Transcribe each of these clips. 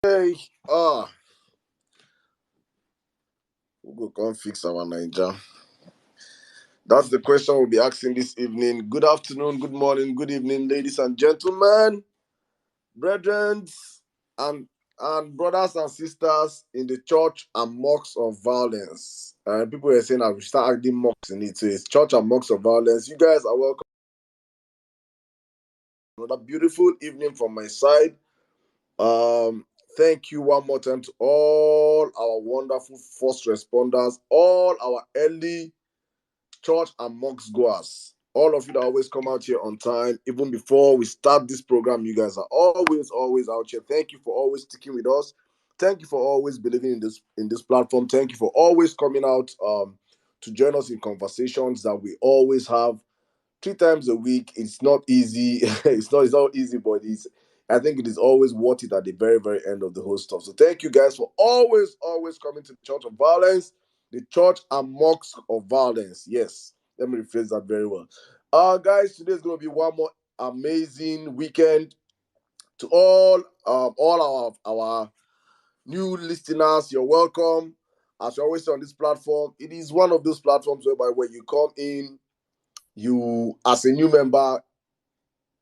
Hey, who go come fix our Niger? That's the question we'll be asking this evening. Good afternoon, good morning, good evening, ladies and gentlemen, brethren, and brothers and sisters in the church and mosques of violence. And people are saying I will start adding mosques in it. So it's church and mosques of violence. You guys are welcome. Another beautiful evening from my side. Thank you one more time to all our wonderful first responders, all our early church and mosque goers, all of you that always come out here on time, even before we start this program. You guys are always out here. Thank you for always sticking with us. Thank you for always believing in this platform. Thank you for always coming out to join us in conversations that we always have 3 times a week. It's not easy. It's not easy, but I think it is always worth it at the very end of the whole stuff. So thank you guys for always coming to the Church of Violence, the Church and Mosque of Violence. Yes, let me rephrase that very well. Guys, today's gonna be one more amazing weekend to all our new listeners. You're welcome. As you always say on this platform, it is one of those platforms whereby when you come in, you as a new member,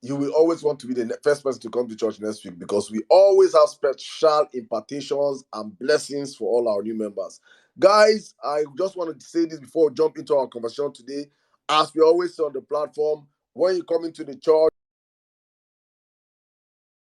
you will always want to be the first person to come to church next week, because we always have special impartations and blessings for all our new members. Guys, I just wanted to say this before we jump into our conversation today. As we always say on the platform, when you come into the church,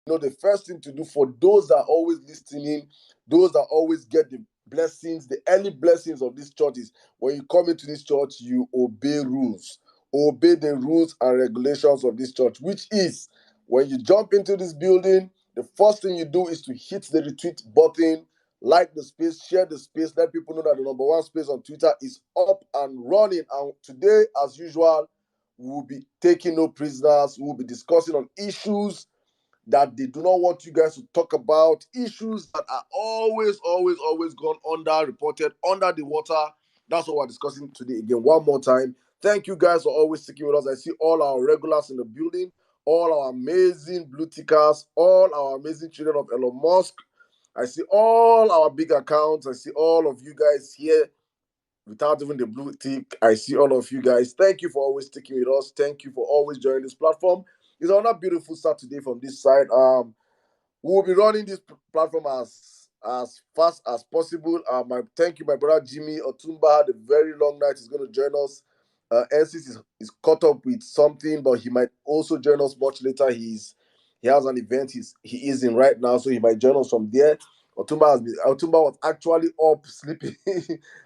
the first thing to do for those that are always listening, those that always get the blessings, the early blessings of this church is when you come into this church, you obey rules. Obey the rules and regulations of this church, which is when you jump into this building, the first thing you do is to hit the retweet button, like the space, share the space, let people know that the number one space on Twitter is up and running. And today, as usual, we will be taking no prisoners. We will be discussing on issues that they do not want you guys to talk about, issues that are always gone under reported, under the water. That's what we're discussing today again. One more time. Thank you guys for always sticking with us. I see all our regulars in the building, all our amazing blue tickers, all our amazing children of Elon Musk. I see all our big accounts. I see all of you guys here without even the blue tick. I see all of you guys. Thank you for always sticking with us. Thank you for always joining this platform. It's another beautiful Saturday from this side. We will be running this platform as fast as possible. Thank you, my brother Jimmy Otumba had a very long night. He's going to join us. Ensis is caught up with something, but he might also join us much later. He has an event he is in right now, so he might join us from there. Otumba was actually up sleeping,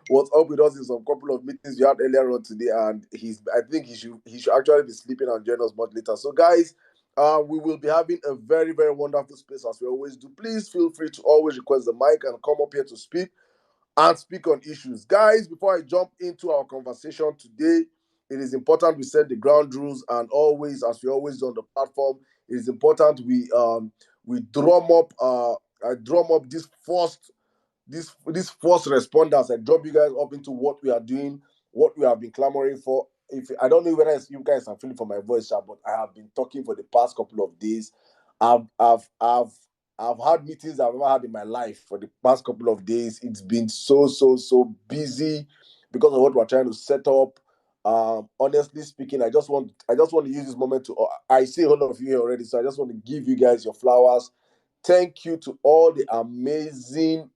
was up with us in some couple of meetings we had earlier on today, and I think he should actually be sleeping and join us much later. So guys, we will be having a very wonderful space as we always do. Please feel free to always request the mic and come up here to speak and speak on issues. Guys, before I jump into our conversation today, it is important we set the ground rules, and always, as we always do on the platform, it is important we drum up I drum up these first responders. I drop you guys up into what we are doing, what we have been clamoring for. If I don't know whether you guys are feeling for my voice, but I have been talking for the past couple of days. I've had meetings I've never had in my life for the past couple of days. It's been so busy because of what we're trying to set up. Honestly speaking, I just want to use this moment to. I see a lot of you here already, so I just want to give you guys your flowers. Thank you to all the amazing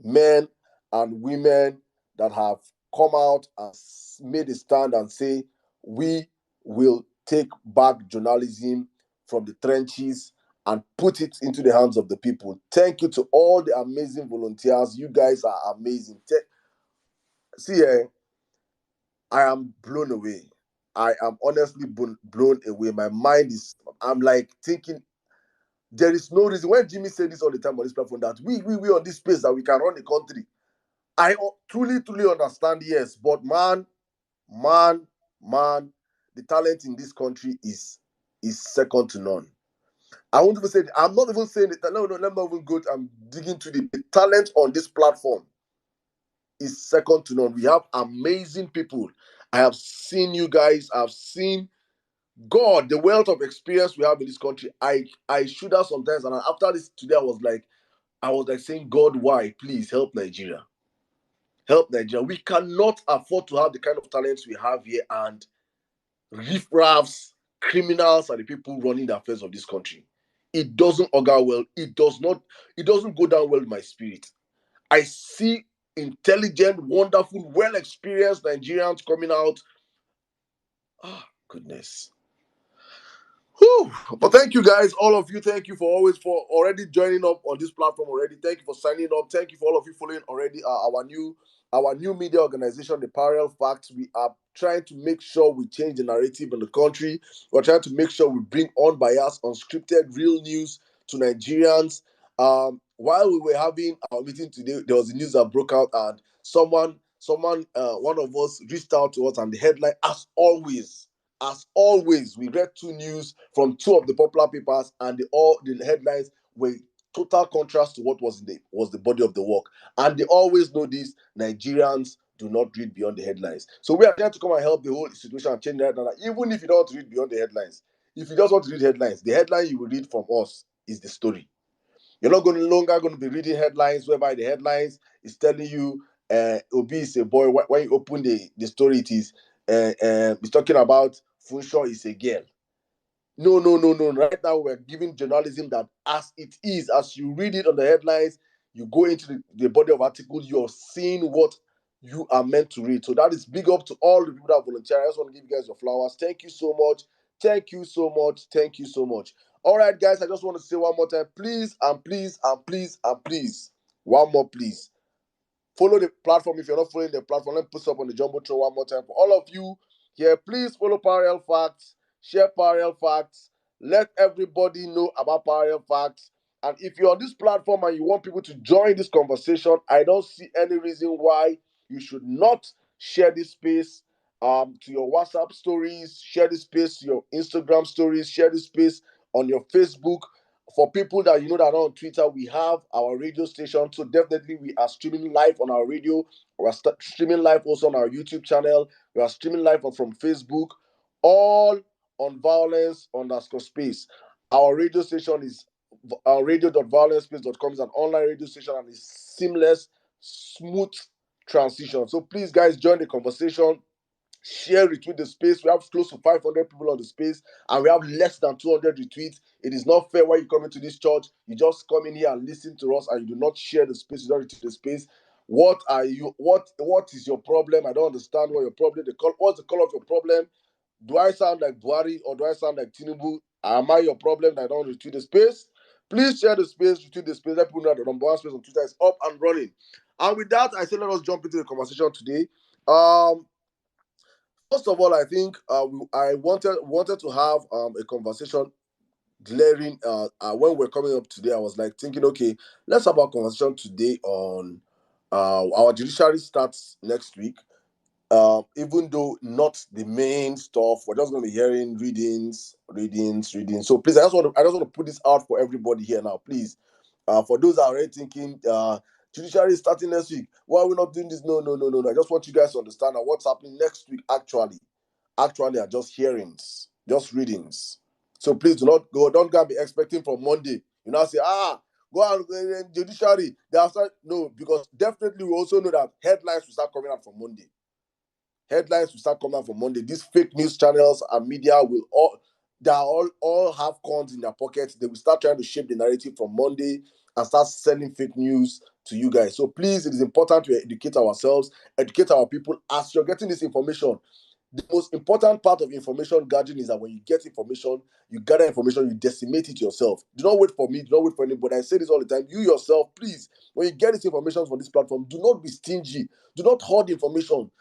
men and women that have come out and made a stand and say, we will take back journalism from the trenches and put it into the hands of the people. Thank you to all the amazing volunteers. You guys are amazing. See, I am blown away. I am honestly blown away. My mind I'm like thinking, there is no reason. When Jimmy said this all the time on this platform, that we on this space that we can run the country, I truly understand, yes, but man, the talent in this country is second to none. I won't even say, I'm not even saying it. No, let me even go. I'm digging to the talent on this platform is second to none. We have amazing people. I have seen you guys. I've seen God, the wealth of experience we have in this country. I should have sometimes, and after this today, I was like, I was like saying, God, why? Please help Nigeria. Help Nigeria. We cannot afford to have the kind of talents we have here, and riffraffs, criminals are the people running the affairs of this country. It doesn't augur well. It doesn't go down well with my spirit. I see intelligent, wonderful, well-experienced Nigerians coming out. Ah, goodness. Whew. But thank you guys, all of you. Thank you for already joining up on this platform already. Thank you for signing up. Thank you for all of you following already our new media organization, the Parallel Facts. We are trying to make sure we change the narrative in the country. We're trying to make sure we bring unbiased, unscripted, real news to Nigerians. While we were having our meeting today, there was a news that broke out, and one of us reached out to us, and the headline, as always, we read two news from two of the popular papers, and the headlines were total contrast to what was the body of the work. And they always know this: Nigerians do not read beyond the headlines. So we are trying to come and help the whole situation and change the headline. Even if you don't read beyond the headlines, if you just want to read headlines, the headline you will read from us is the story. You're not longer going to be reading headlines whereby the headlines is telling you Obi is a boy. When you open the story, it's talking about Funshaw is a girl. No, no, no, no. Right now, we're giving journalism that as it is, as you read it on the headlines, you go into the body of articles, you're seeing what you are meant to read. So that is big up to all the people that volunteer. I just want to give you guys your flowers. Thank you so much. Thank you so much. Thank you so much. All right, guys, I just want to say one more time, please and please and please and please, one more, please. Follow the platform. If you're not following the platform, let me put up on the Jumbotron one more time. For all of you here, please follow Parallel Facts, share Parallel Facts, let everybody know about Parallel Facts. And if you're on this platform and you want people to join this conversation, I don't see any reason why you should not share this space to your WhatsApp stories, share this space to your Instagram stories, share this space on your Facebook. For people that that are on Twitter, we have our radio station. So definitely we are streaming live on our radio. We're streaming live also on our YouTube channel. We are streaming live from Facebook, all on Vawulence_space. Our radio station is radio.vawulencespace.com. Is an online radio station and is seamless, smooth transition. So please, guys, join the conversation. Share, retweet the space. We have close to 500 people on the space, and we have less than 200 retweets. It is not fair when you come into this church. You just come in here and listen to us, and you do not share the space. You don't retweet the space. What is your problem? I don't understand what your problem. What's the color of your problem? Do I sound like Buhari or do I sound like Tinubu? Am I your problem that I don't retweet the space? Please share the space, retweet the space. Let people know that the number one space on Twitter is up and running. And with that, I say let us jump into the conversation today. First of all, I think I wanted to have a conversation glaring when we're coming up today. I was like thinking, okay, let's have a conversation today on our judiciary starts next week. Even though not the main stuff, we're just going to be hearing readings. So please, I just want to put this out for everybody here now, please. For those that are already thinking, judiciary is starting next week. Why are we not doing this? No. I just want you guys to understand that what's happening next week actually are just hearings, just readings. So please don't go and be expecting from Monday. You know, say, go and judiciary. No, because definitely we also know that headlines will start coming out from Monday. These fake news channels and media will all have cons in their pockets. They will start trying to shape the narrative from Monday and start selling fake news to you guys. So please, it is important to educate ourselves, educate our people as you're getting this information. The most important part of information gathering is that when you get information, you gather information, you decimate it yourself. Do not wait for me, do not wait for anybody. I say this all the time. You yourself, please, when you get this information from this platform, do not be stingy. Do not hoard information.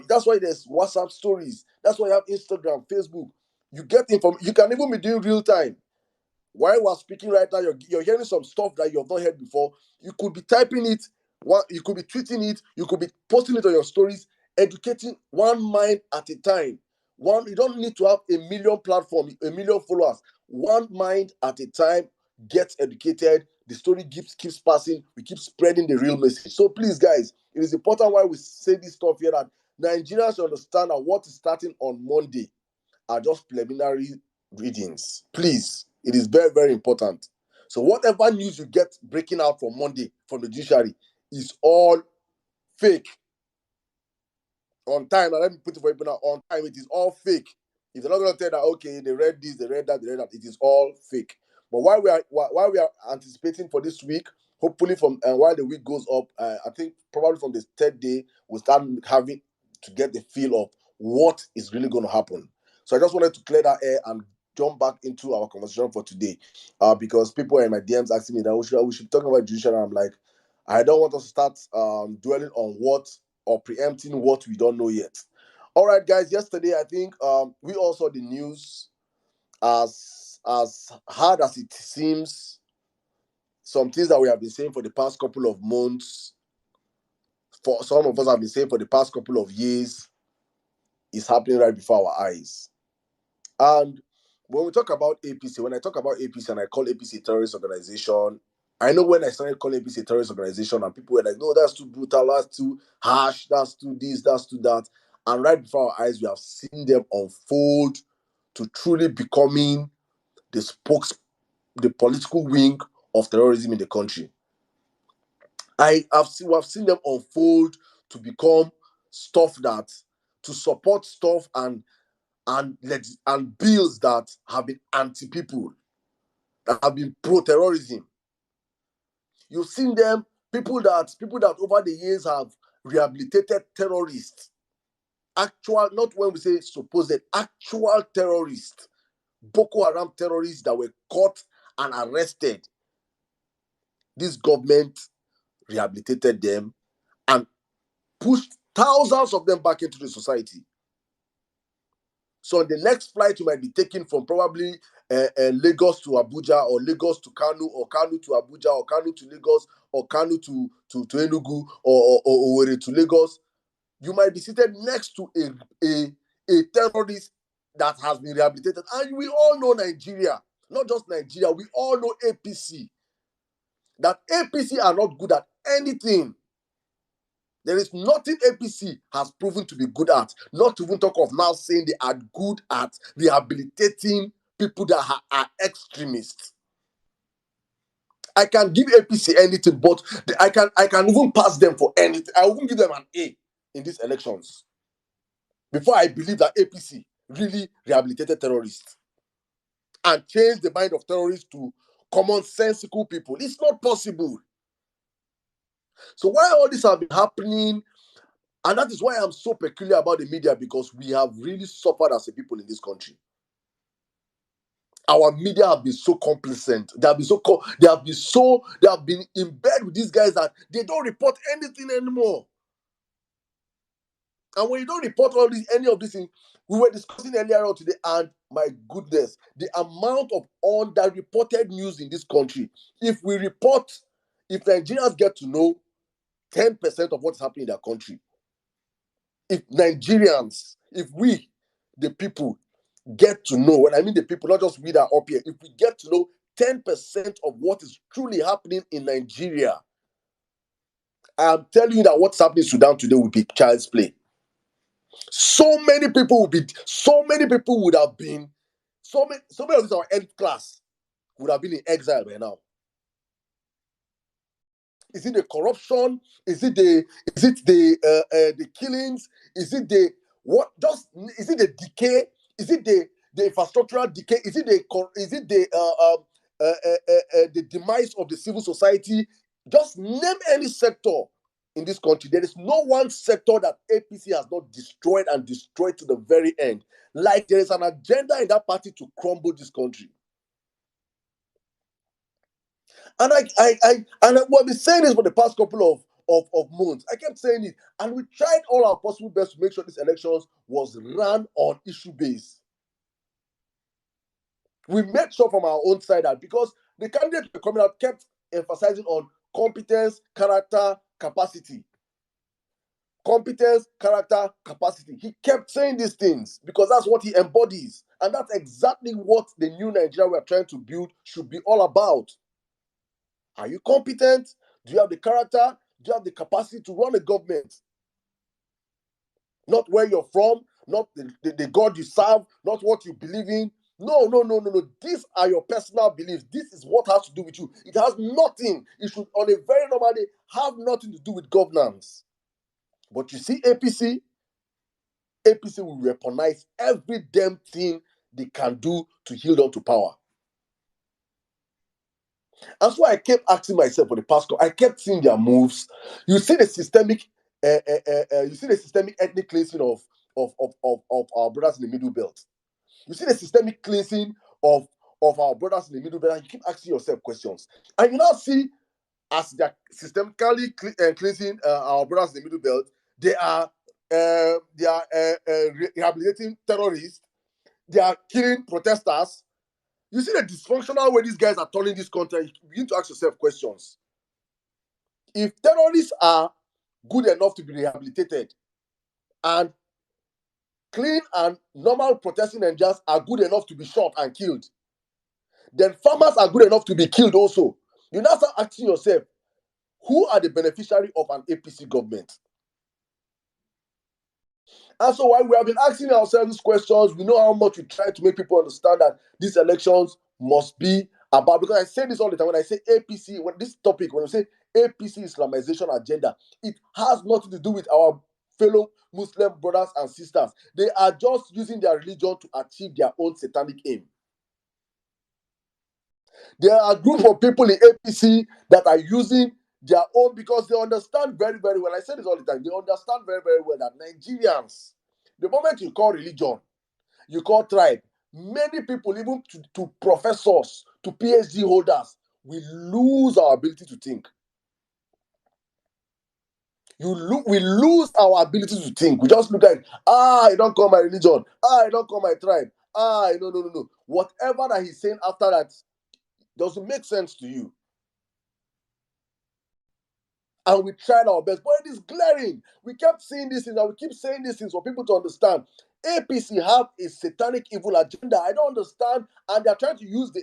That's why there's WhatsApp stories. That's why you have Instagram, Facebook. You get information. You can even be doing real time. While we're speaking right now, you're hearing some stuff that you have not heard before. You could be typing it, you could be tweeting it, you could be posting it on your stories, educating one mind at a time. You don't need to have a million platform, a million followers. One mind at a time. Get educated. The story keeps passing. We keep spreading the real message. So please, guys, it is important why we say this stuff here that Nigerians should understand that what is starting on Monday are just preliminary readings. Please, it is very, very important. So whatever news you get breaking out from Monday from the judiciary is all fake. On time, now let me put it for you now. On time, it is all fake. If they're not going to tell that, okay, they read this, they read that, they read that, it is all fake. But while we are anticipating for this week, hopefully from while the week goes up, I think probably from the third day we'll start having to get the feel of what is really going to happen. So I just wanted to clear that air and jump back into our conversation for today, because people are in my DMs asking me that we should talk about judicial, and I'm like, I don't want us to start dwelling on what or preempting what we don't know yet. All right, guys. Yesterday, I think we all saw the news. As hard as it seems, some things that we have been saying for the past couple of months, for some of us have been saying for the past couple of years, is happening right before our eyes. And when we talk about APC, when I talk about APC and I call APC a terrorist organization, I know when I started calling APC a terrorist organization and people were like, no, that's too brutal, that's too harsh, that's too this, that's too that. And right before our eyes, we have seen them unfold to truly becoming the political wing of terrorism in the country. We have seen them unfold to become stuff that, to support stuff and bills that have been anti-people, that have been pro-terrorism. You've seen them, people that over the years have rehabilitated terrorists. Actual, not when we say supposed, actual terrorists, Boko Haram terrorists that were caught and arrested. This government rehabilitated them and pushed thousands of them back into the society. So on the next flight, you might be taken from probably Lagos to Abuja, or Lagos to Kano, or Kano to Abuja, or Kano to Lagos, or Kano to Enugu, or Owerri to Lagos. You might be seated next to a terrorist that has been rehabilitated. And we all know Nigeria, not just Nigeria, we all know APC. That APC are not good at anything. There is nothing APC has proven to be good at. Not to even talk of now saying they are good at rehabilitating people that are extremists. I can give APC anything, but I can even pass them for anything. I will even give them an A in these elections before I believe that APC really rehabilitated terrorists and changed the mind of terrorists to commonsensical people. It's not possible. So while all this have been happening, and that is why I'm so peculiar about the media, because we have really suffered as a people in this country. Our media have been so complacent. They have been in bed with these guys that they don't report anything anymore. And when you don't report any of these things, we were discussing earlier on today, and my goodness, the amount of underreported news in this country. If Nigerians get to know 10% of what's happening in their country, if we, the people, get to know, when I mean the people, not just we that are up here, if we get to know 10% of what is truly happening in Nigeria, I'm telling you that what's happening in Sudan today will be child's play. So many people would have been, so many of this our elite class would have been in exile by now. Is it the corruption? Is it the killings? Is it the decay? Is it the infrastructural decay? Is it the demise of the civil society? Just name any sector in this country. There is no one sector that APC has not destroyed to the very end. Like there is an agenda in that party to crumble this country. And we've been saying this for the past couple of months. I kept saying it, and we tried all our possible best to make sure these elections was run on issue base. We made sure from our own side that, because the candidates were coming out kept emphasizing on competence, character, capacity. Competence, character, capacity. He kept saying these things because that's what he embodies. And that's exactly what the new Nigeria we're trying to build should be all about. Are you competent? Do you have the character? Do you have the capacity to run a government? Not where you're from, not the God you serve, not what you believe in. No. These are your personal beliefs. This is what has to do with you. It has nothing. It should, on a very normal day, have nothing to do with governance. But you see, APC will weaponize every damn thing they can do to hold on to power. And so I kept asking myself for the past. I kept seeing their moves. You see the systemic, ethnic cleansing of our brothers in the Middle Belt. You see the systemic cleansing of our brothers in the Middle Belt, and you keep asking yourself questions. And you now see, as they're systemically cleansing our brothers in the Middle Belt, they are rehabilitating terrorists. They are killing protesters. You see the dysfunctional way these guys are turning this country. You begin to ask yourself questions. If terrorists are good enough to be rehabilitated, and clean and normal protesting Nigerians are good enough to be shot and killed, then farmers are good enough to be killed also. You now start asking yourself, who are the beneficiary of an APC government? And so while we have been asking ourselves these questions, we know how much we try to make people understand that these elections must be about, because I say this all the time, when I say APC, when I say APC Islamization agenda, it has nothing to do with our fellow Muslim brothers and sisters. They are just using their religion to achieve their own satanic aim. There are a group of people in APC that are using their own, because they understand very, very well. I say this all the time. They understand very, very well that Nigerians, the moment you call religion, you call tribe, many people, even to professors, to PhD holders, we lose our ability to think. We lose our ability to think. We just look like, I don't call my religion. I don't call my tribe. No. Whatever that he's saying after that doesn't make sense to you. And we tried our best, but it is glaring. We kept saying these things, and we keep saying these things for people to understand. APC have a satanic evil agenda. I don't understand, and they are trying to use the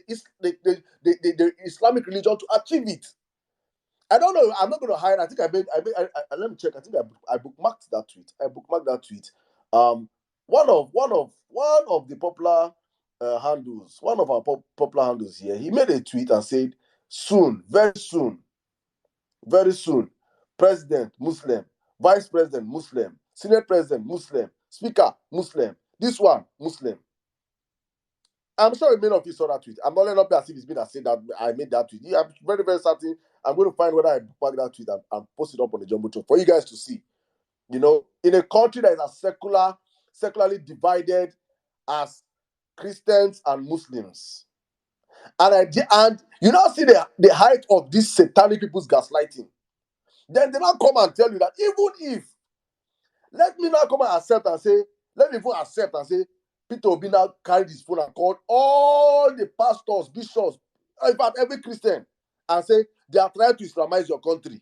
Islamic religion to achieve it. I don't know. I'm not going to hide. I think let me check. I think I bookmarked that tweet. One of the popular handles, one of our popular handles here, he made a tweet and said, "Soon, very soon, President Muslim, Vice President Muslim, Senate President Muslim, Speaker Muslim, this one Muslim." I'm sure many of you saw that tweet. I'm not letting up as if it's been I said that I made that tweet. Yeah, I'm very, very certain. I'm going to find whether I bookmark that tweet and post it up on the Jumbotron for you guys to see. You know, in a country that is as secularly divided as Christians and Muslims. And you now see the height of this satanic people's gaslighting. Then they now come and tell you that even if, let me accept and say, Peter Obi now carried his phone and called all the pastors, bishops, in fact, every Christian, and say they are trying to Islamize your country.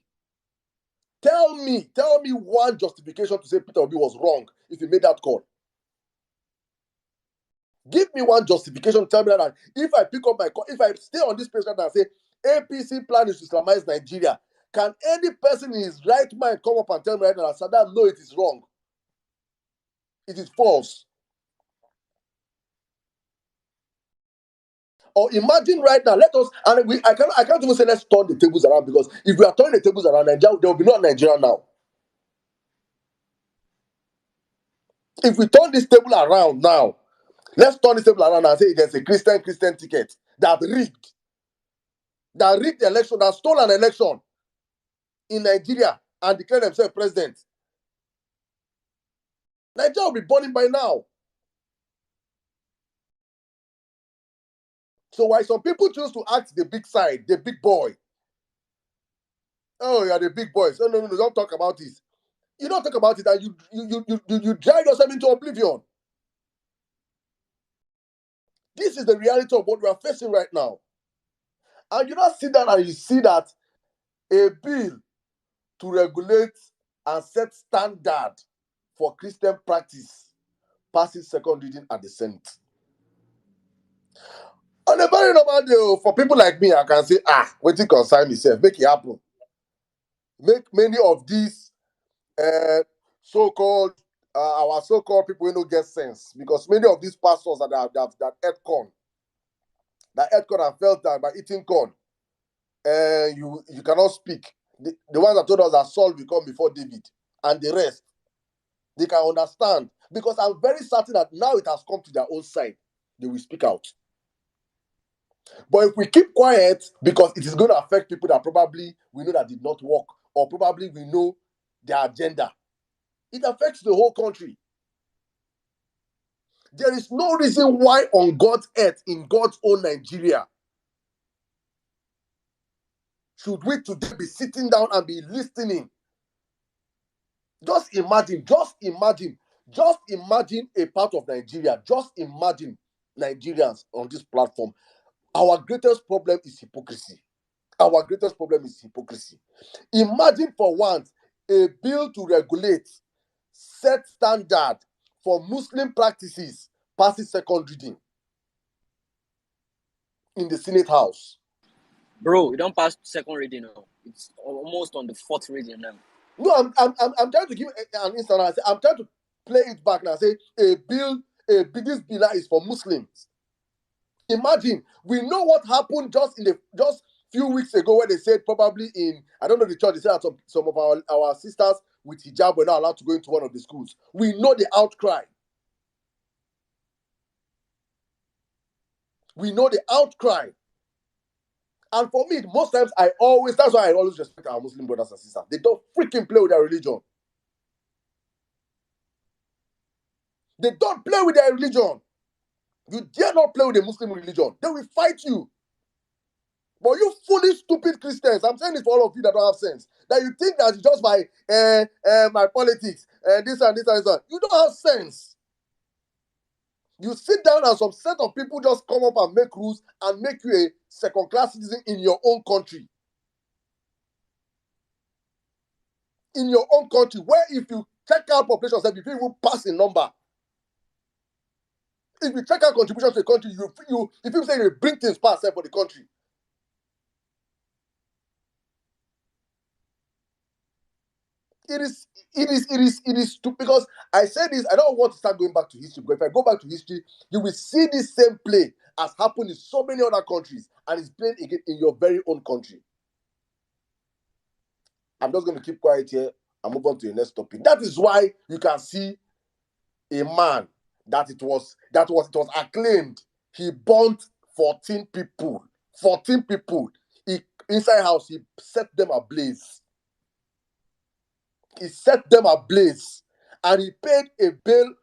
Tell me one justification to say Peter Obi was wrong if he made that call. Give me one justification to tell me that if I pick up my call, if I stay on this page and say APC plan is to Islamize Nigeria, can any person in his right mind come up and tell me right now that Saddam, no, it is wrong? It is false. Or imagine right now, I can't even say let's turn the tables around, because if we are turning the tables around Nigeria, there will be no Nigeria now. If we turn this table around now, let's turn this table around and say there's a Christian ticket that rigged the election, that stole an election in Nigeria and declared themselves president. Nigeria will be burning by now. So why some people choose to act the big side, the big boy? Oh, you're the big boys. No, don't talk about this. You don't talk about it, and you drag yourself into oblivion. This is the reality of what we are facing right now. And you don't sit down and you see that a bill to regulate and set standard for Christian practice passes second reading at the Senate. On a very normal day, for people like me, I can say, wetin concern myself, make it happen. Make many of these so-called our so-called people who don't get sense, because many of these pastors that ate corn, and felt that by eating corn, you cannot speak. The ones that told us that Saul will come before David and the rest, they can understand, because I'm very certain that now it has come to their own side, they will speak out. But if we keep quiet, because it is going to affect people that probably we know that did not work, or probably we know their agenda, it affects the whole country. There is no reason why on God's earth, in God's own Nigeria, should we today be sitting down and be listening. Just imagine a part of Nigeria. Just imagine Nigerians on this platform. Our greatest problem is hypocrisy. Imagine for once a bill to regulate, set standard for Muslim practices passes second reading in the Senate House. Bro, we don't pass second reading now. It's almost on the fourth reading now. No, I'm trying to give an instance. I'm trying to play it back now. Say this bill is for Muslims. Imagine, we know what happened just few weeks ago when they said probably in, I don't know the church, they said that some of our sisters with hijab were not allowed to go into one of the schools. We know the outcry. And for me, most times that's why I always respect our Muslim brothers and sisters. They don't freaking play with their religion. They don't play with their religion. You dare not play with the Muslim religion. They will fight you. But you foolish, stupid Christians, I'm saying it for all of you that don't have sense, that you think that it's just by my politics, this and this and this. You don't have sense. You sit down and some set of people just come up and make rules and make you a second-class citizen in your own country. In your own country, where if you check out population, if you even pass a number, if you check out contributions to the country, if you say you bring things past for the country. It is stupid, because I say this, I don't want to start going back to history, but if I go back to history, you will see this same play as happened in so many other countries, and it's played again in your very own country. I'm just going to keep quiet here and move on to the next topic. That is why you can see a man that it was acclaimed. He burnt 14 people. 14 people. Inside house, he set them ablaze. And he paid a bail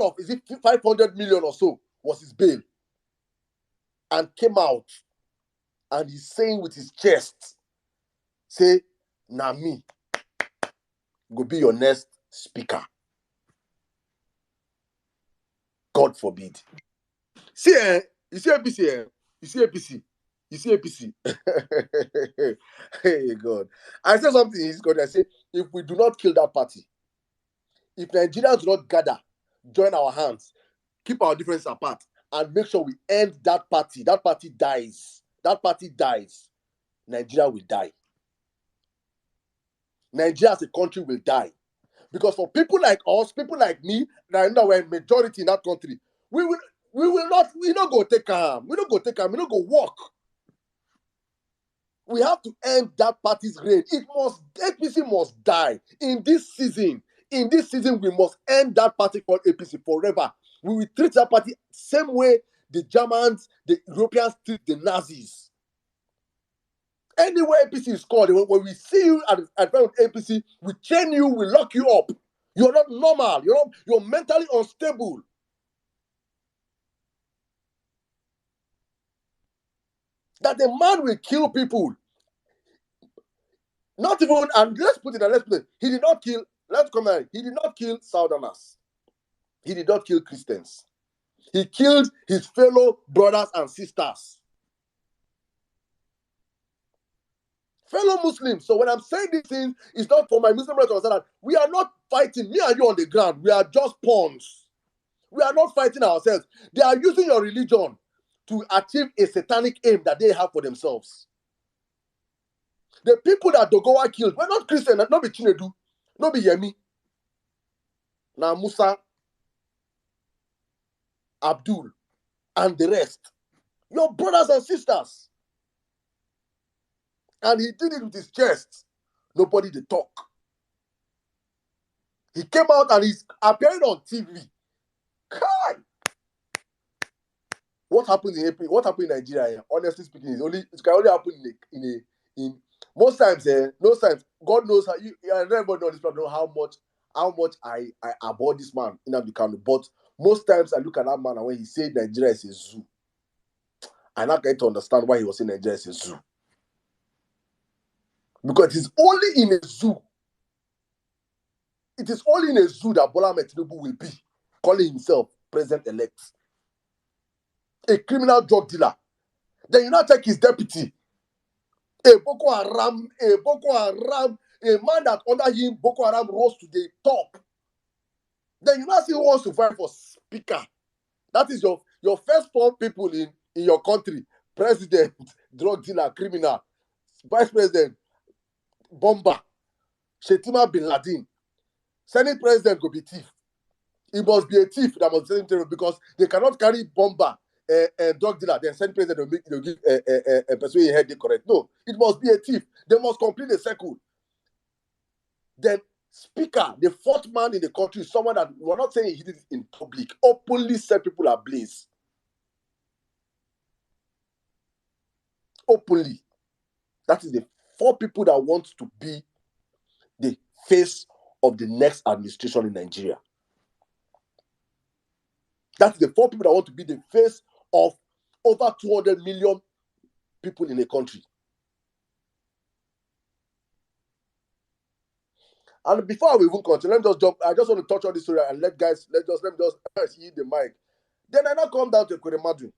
of, is it 500 million or so was his bail, and came out and he's saying with his chest, say, "Na me go be your next speaker. God forbid." See, you see APC, you see APC. Hey God, I said something in his country. I say, if we do not kill that party, if Nigerians do not gather, join our hands, keep our differences apart, and make sure we end that party dies. Nigeria will die. Nigeria as a country will die. Because for people like us, people like me, that I know we're a majority in that country, we not go take harm. We not go walk. We have to end that party's reign. APC must die in this season. In this season, we must end that party called APC forever. We will treat that party same way the Germans, the Europeans treat the Nazis. Anywhere APC is called, when we see you at front of APC, we chain you, we lock you up. You're not normal. You're mentally unstable. That a man will kill people. Not even, and let's put it. He did not kill, he did not kill Southerners. He did not kill Christians. He killed his fellow brothers and sisters. Fellow Muslims. So when I'm saying these things, it's not for my Muslim brothers to understand that we are not fighting, me and you on the ground. We are just pawns. We are not fighting ourselves. They are using your religion to achieve a satanic aim that they have for themselves. The people that Doguwa killed were not Christian, not be Chinedu, not be Yemi. Now Musa, Abdul, and the rest. Your brothers and sisters. And he did it with his chest. Nobody to talk. He came out and he's appearing on TV. Kai! What happened in AP? What happened in Nigeria? Honestly speaking, it can only happen in most times. Most times, God knows how you. Everybody on this platform know how much I abhor this man in the Kanu. But most times I look at that man and when he said Nigeria is a zoo, I now get to understand why he was saying Nigeria is a zoo. Because it is only in a zoo. It is only in a zoo that Bola Ahmed Tinubu will be calling himself president-elect. A criminal drug dealer. Then you now take his deputy, a Boko Haram, a man that under him Boko Haram rose to the top. Then you now see who wants to fight for speaker. That is your first four people in your country: president, drug dealer, criminal, vice president, bomber, Shetima bin Laden. Senate president could be thief. It must be a thief that must be terror because they cannot carry bomber and drug dealer. Then Senate president will give a person in head correct. No, it must be a thief. They must complete the circle. Then speaker, the fourth man in the country, is someone that we're not saying he did it in public, openly set people ablaze. Openly. That is the four people that want to be the face of the next administration in Nigeria. That's the four people that want to be the face of over 200 million people in a country. And before we even continue, let me just jump. I just want to touch on this story and let me just hit the mic. Then I now come down to Ekweremadu.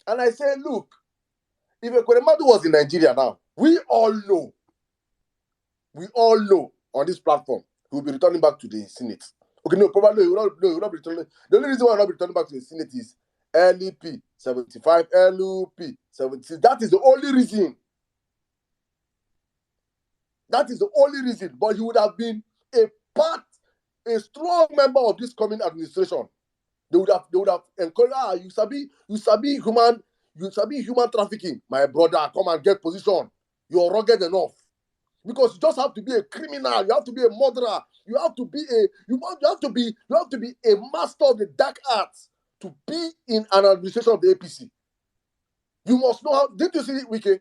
And I say, look, if Ekweremadu was in Nigeria now, we all know on this platform, he will be returning back to the Senate. Okay, no, probably he will not be returning. The only reason why he will not be returning back to the Senate is LEP 75, LUP 76. That is the only reason. That is the only reason. But he would have been a strong member of this coming administration. They would have encouraged, you sabi human trafficking. My brother, come and get position. You're rugged enough. Because you just have to be a criminal, you have to be a murderer, you have to be a master of the dark arts to be in an administration of the APC. You must know how. Did you see it, Wike?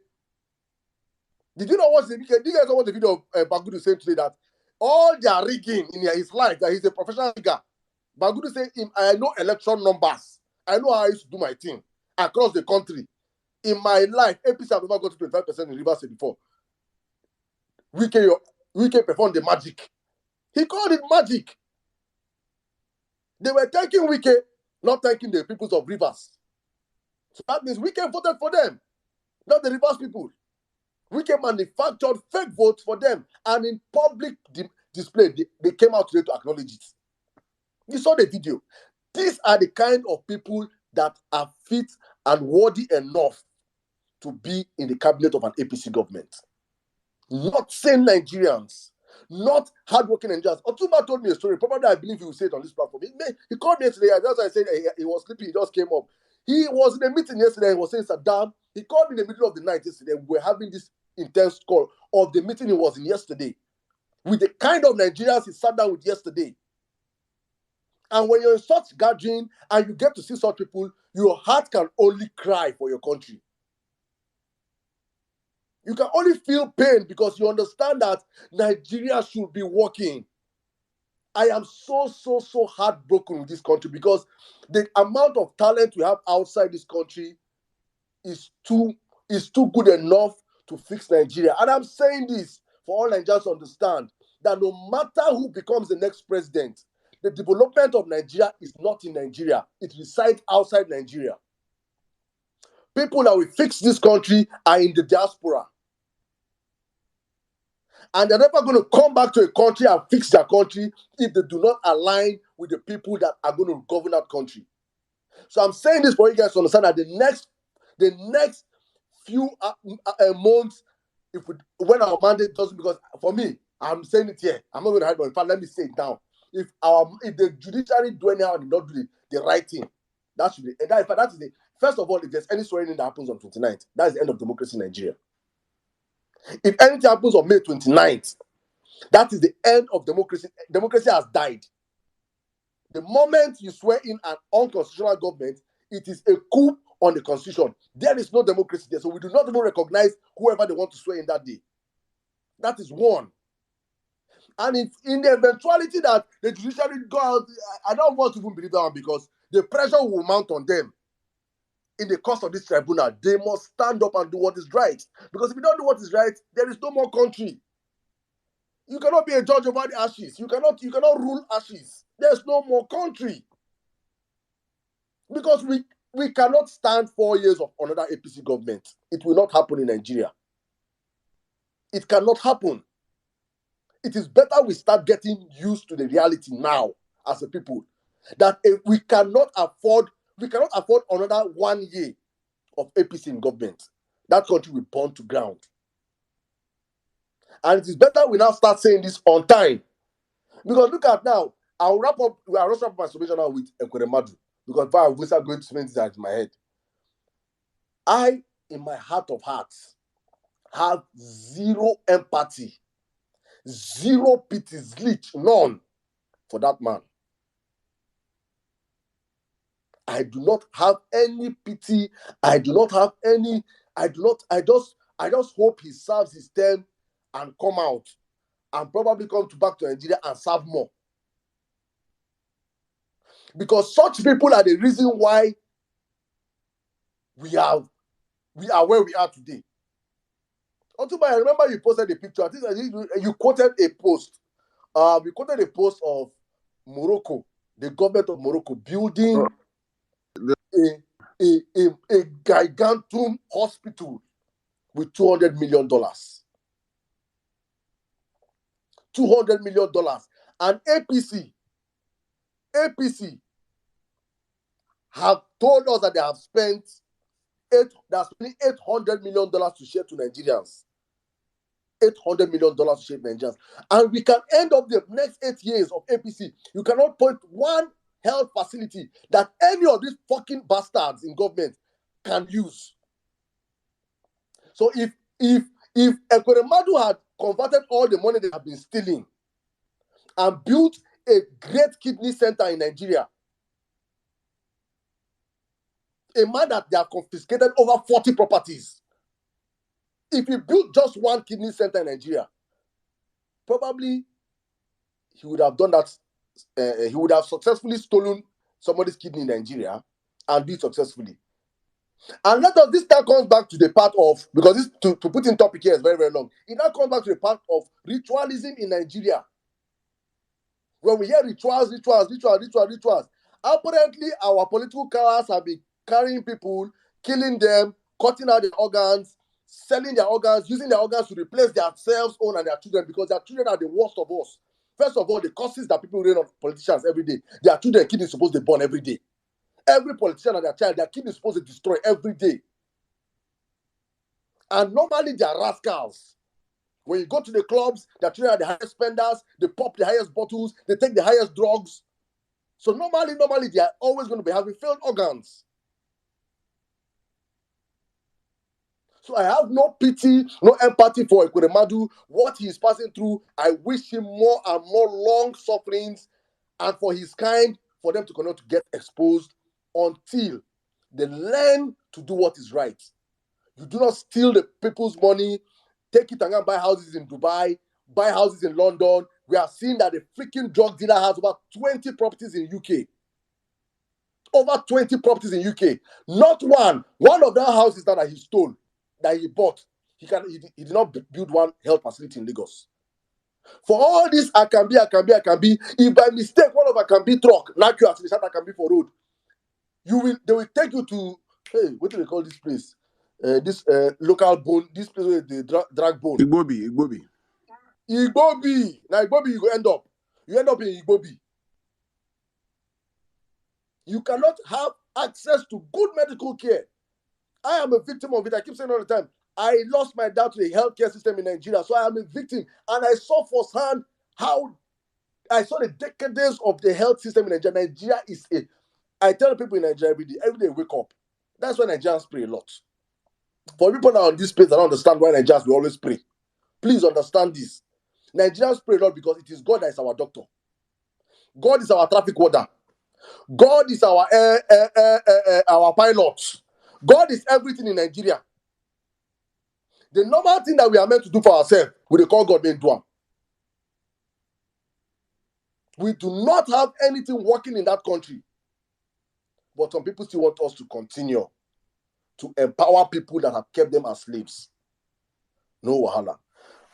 Did you not watch the Wike? Did you guys watch the video of Bagudu saying today that all their rigging in his life, that he's a professional rigger? Bagudu said, I know election numbers. I know how I used to do my thing across the country. In my life, APC have never got to 25% in Rivers State before. Wike performed the magic. He called it magic. They were thanking Wike, not thanking the peoples of Rivers. So that means Wike voted for them, not the Rivers people. Wike manufactured fake votes for them, and in public display, they came out today to acknowledge it. You saw the video. These are the kind of people that are fit and worthy enough to be in the cabinet of an APC government. Not sane Nigerians, not hardworking Nigerians. Otumba told me a story. Probably I believe he will say it on this platform. He called me yesterday. As I said, he was sleeping. He just came up. He was in a meeting yesterday. He was saying, Saddam. He called me in the middle of the night yesterday. We were having this intense call of the meeting he was in yesterday, with the kind of Nigerians he sat down with yesterday. And when you're in such gathering and you get to see such people, your heart can only cry for your country. You can only feel pain because you understand that Nigeria should be working. I am so heartbroken with this country because the amount of talent we have outside this country is too good enough to fix Nigeria. And I'm saying this for all Nigerians to understand that no matter who becomes the next president, the development of Nigeria is not in Nigeria. It resides outside Nigeria. People that will fix this country are in the diaspora. And they're never going to come back to a country and fix their country if they do not align with the people that are going to govern that country. So I'm saying this for you guys to understand that the next few months, when our mandate doesn't, because for me, I'm saying it here. I'm not going to hide my fact. Let me say it now. If the judiciary do anyhow and not do the right thing, that should be. And that is the first of all. If there's any swearing in that happens on 29th, that is the end of democracy in Nigeria. If anything happens on May 29th, that is the end of democracy. Democracy has died. The moment you swear in an unconstitutional government, it is a coup on the constitution. There is no democracy there, so we do not even recognize whoever they want to swear in that day. That is one. And if in the eventuality that the judiciary go out, I don't want to even believe that one, because the pressure will mount on them in the course of this tribunal. They must stand up and do what is right. Because if you don't do what is right, there is no more country. You cannot be a judge over the ashes. You cannot rule ashes. There's no more country. Because we cannot stand 4 years of another APC government. It will not happen in Nigeria. It cannot happen. It is better we start getting used to the reality now as a people, that we cannot afford another 1 year of APC in government. That country will burn to ground. And it is better we now start saying this on time. Because look at now, I'll wrap up my submission now with Ekweremadu, because we are going to spend that in my head. I, in my heart of hearts, have zero empathy, zero pity, none for that man. I do not have any pity. I just hope he serves his term and come out and probably come back to Nigeria and serve more. Because such people are the reason why we are where we are today. Otuba, I remember you posted a picture. I think you quoted a post. We quoted a post of Morocco, the government of Morocco, building a gigantum hospital with $200 million. $200 million. And APC have told us that they have spent $800 million to share to Nigerians. $800 million to share to Nigerians. And we can end up the next 8 years of APC. You cannot point one health facility that any of these fucking bastards in government can use. So if Ekweremadu had converted all the money they have been stealing and built a great kidney center in Nigeria, a man that they have confiscated over 40 properties, if he built just one kidney center in Nigeria, probably he would have done that. He would have successfully stolen somebody's kidney in Nigeria and do it successfully. And this now comes back to the part of, because this to put in topic here is very, very long. It now comes back to the part of ritualism in Nigeria. When we hear rituals. Apparently, our political colors have been carrying people, killing them, cutting out their organs, selling their organs, using their organs to replace themselves own and their children, because their children are the worst of us. First of all, the causes that people rain on politicians every day, their children, kid is supposed to be born every day. Every politician and their child, their kid is supposed to destroy every day. And normally they are rascals. When you go to the clubs, their children are the highest spenders, they pop the highest bottles, they take the highest drugs. So normally they are always going to be having failed organs. So I have no pity, no empathy for Ekweremadu, what he is passing through. I wish him more and more long sufferings, and for his kind, for them to continue to get exposed until they learn to do what is right. You do not steal the people's money, take it and go and buy houses in Dubai, buy houses in London. We are seeing that the freaking drug dealer has over 20 properties in UK. Over 20 properties in UK. Not one. One of the houses that he stole, that he bought, he did not build one health facility in Lagos. For all this, I can be. If by mistake one of Akambi truck knock you at the Akambi for road, they will take you to, hey, what do they call this place? This local bone, this place where they drag bone. Igbobi. Now Igbobi, you end up in Igbobi. You cannot have access to good medical care. I am a victim of it. I keep saying all the time. I lost my dad to the healthcare system in Nigeria, so I am a victim. And I saw firsthand how I saw the decadence of the health system in Nigeria. Nigeria is a. I tell people in Nigeria every day wake up. That's why Nigerians pray a lot. For people now on this space, I don't understand why Nigerians will always pray. Please understand this. Nigerians pray a lot because it is God that is our doctor. God is our traffic warden. God is our pilot. God is everything in Nigeria. The normal thing that we are meant to do for ourselves, we call God main do. We do not have anything working in that country. But some people still want us to continue to empower people that have kept them as slaves. No wahala.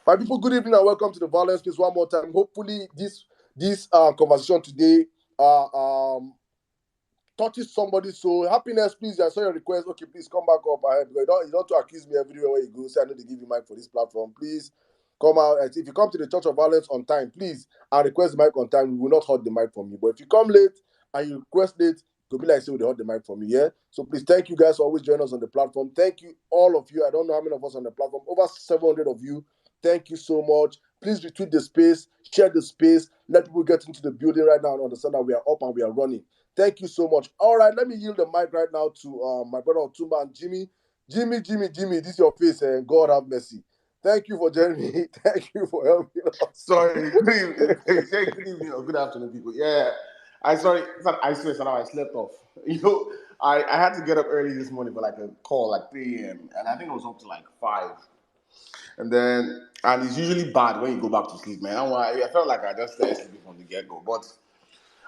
My people, good evening and welcome to the Vawulence Space one more time. Hopefully, this conversation today touches somebody. So happiness, please. I saw your request. Okay, please come back up ahead. You don't to accuse me everywhere where you go. Say I know they give you mic for this platform. Please come out. If you come to the Church of Vawulence on time, please, I request the mic on time. We will not hold the mic from you. But if you come late and you request late, it'll be like say they hold the mic from you. Yeah. So please, thank you guys for always joining us on the platform. Thank you, all of you. I don't know how many of us on the platform. Over 700 of you. Thank you so much. Please retweet the space, share the space, let people get into the building right now and understand that we are up and we are running. Thank you so much. All right, let me yield the mic right now to my brother Otumba and Jimmy. Jimmy, this is your face, and God have mercy. Thank you for joining me. Thank you for helping us. Sorry, good evening or good afternoon, people. Yeah, I swear, I slept off. I had to get up early this morning for like a call, like 3 a.m. And I think it was up to like 5. And it's usually bad when you go back to sleep, man. I felt like I just started sleeping from the get-go. But,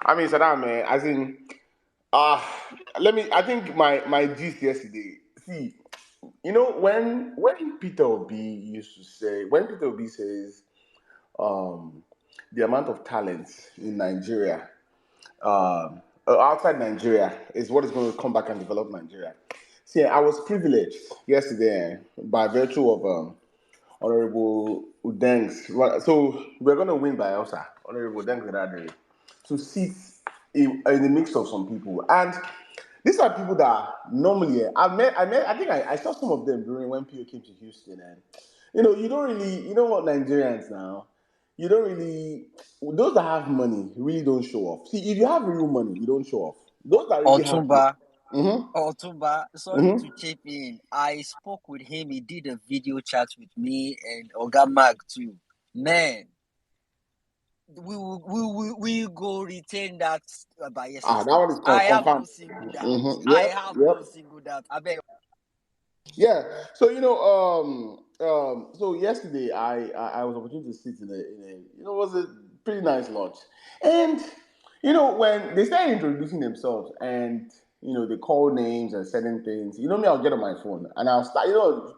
I mean, Saddam, man, as in, I think my gist yesterday, see, when Peter Obi used to say, when Peter Obi says, the amount of talent in Nigeria, outside Nigeria, is what is going to come back and develop Nigeria. See, I was privileged yesterday by virtue of Honorable Udeng's. So we're going to win by Elsa, Honorable Udeng's to sit in the mix of some people. And these are people that normally I saw some of them during when Pio came to Houston, and you don't really, what, Nigerians now, you don't really, those that have money really don't show off. See, if you have real money, you don't show off. Those that really have Otumba, sorry to chip in. I spoke with him. He did a video chat with me and Oga Mag too. Man, we go retain that bias. That one is I have no confirmed. single doubt. I have no single doubt. I beg. Yeah. So so yesterday I was opportunity to sit in a it was a pretty nice lunch, and when they started introducing themselves and they call names and certain things, me, I'll get on my phone and I'll start,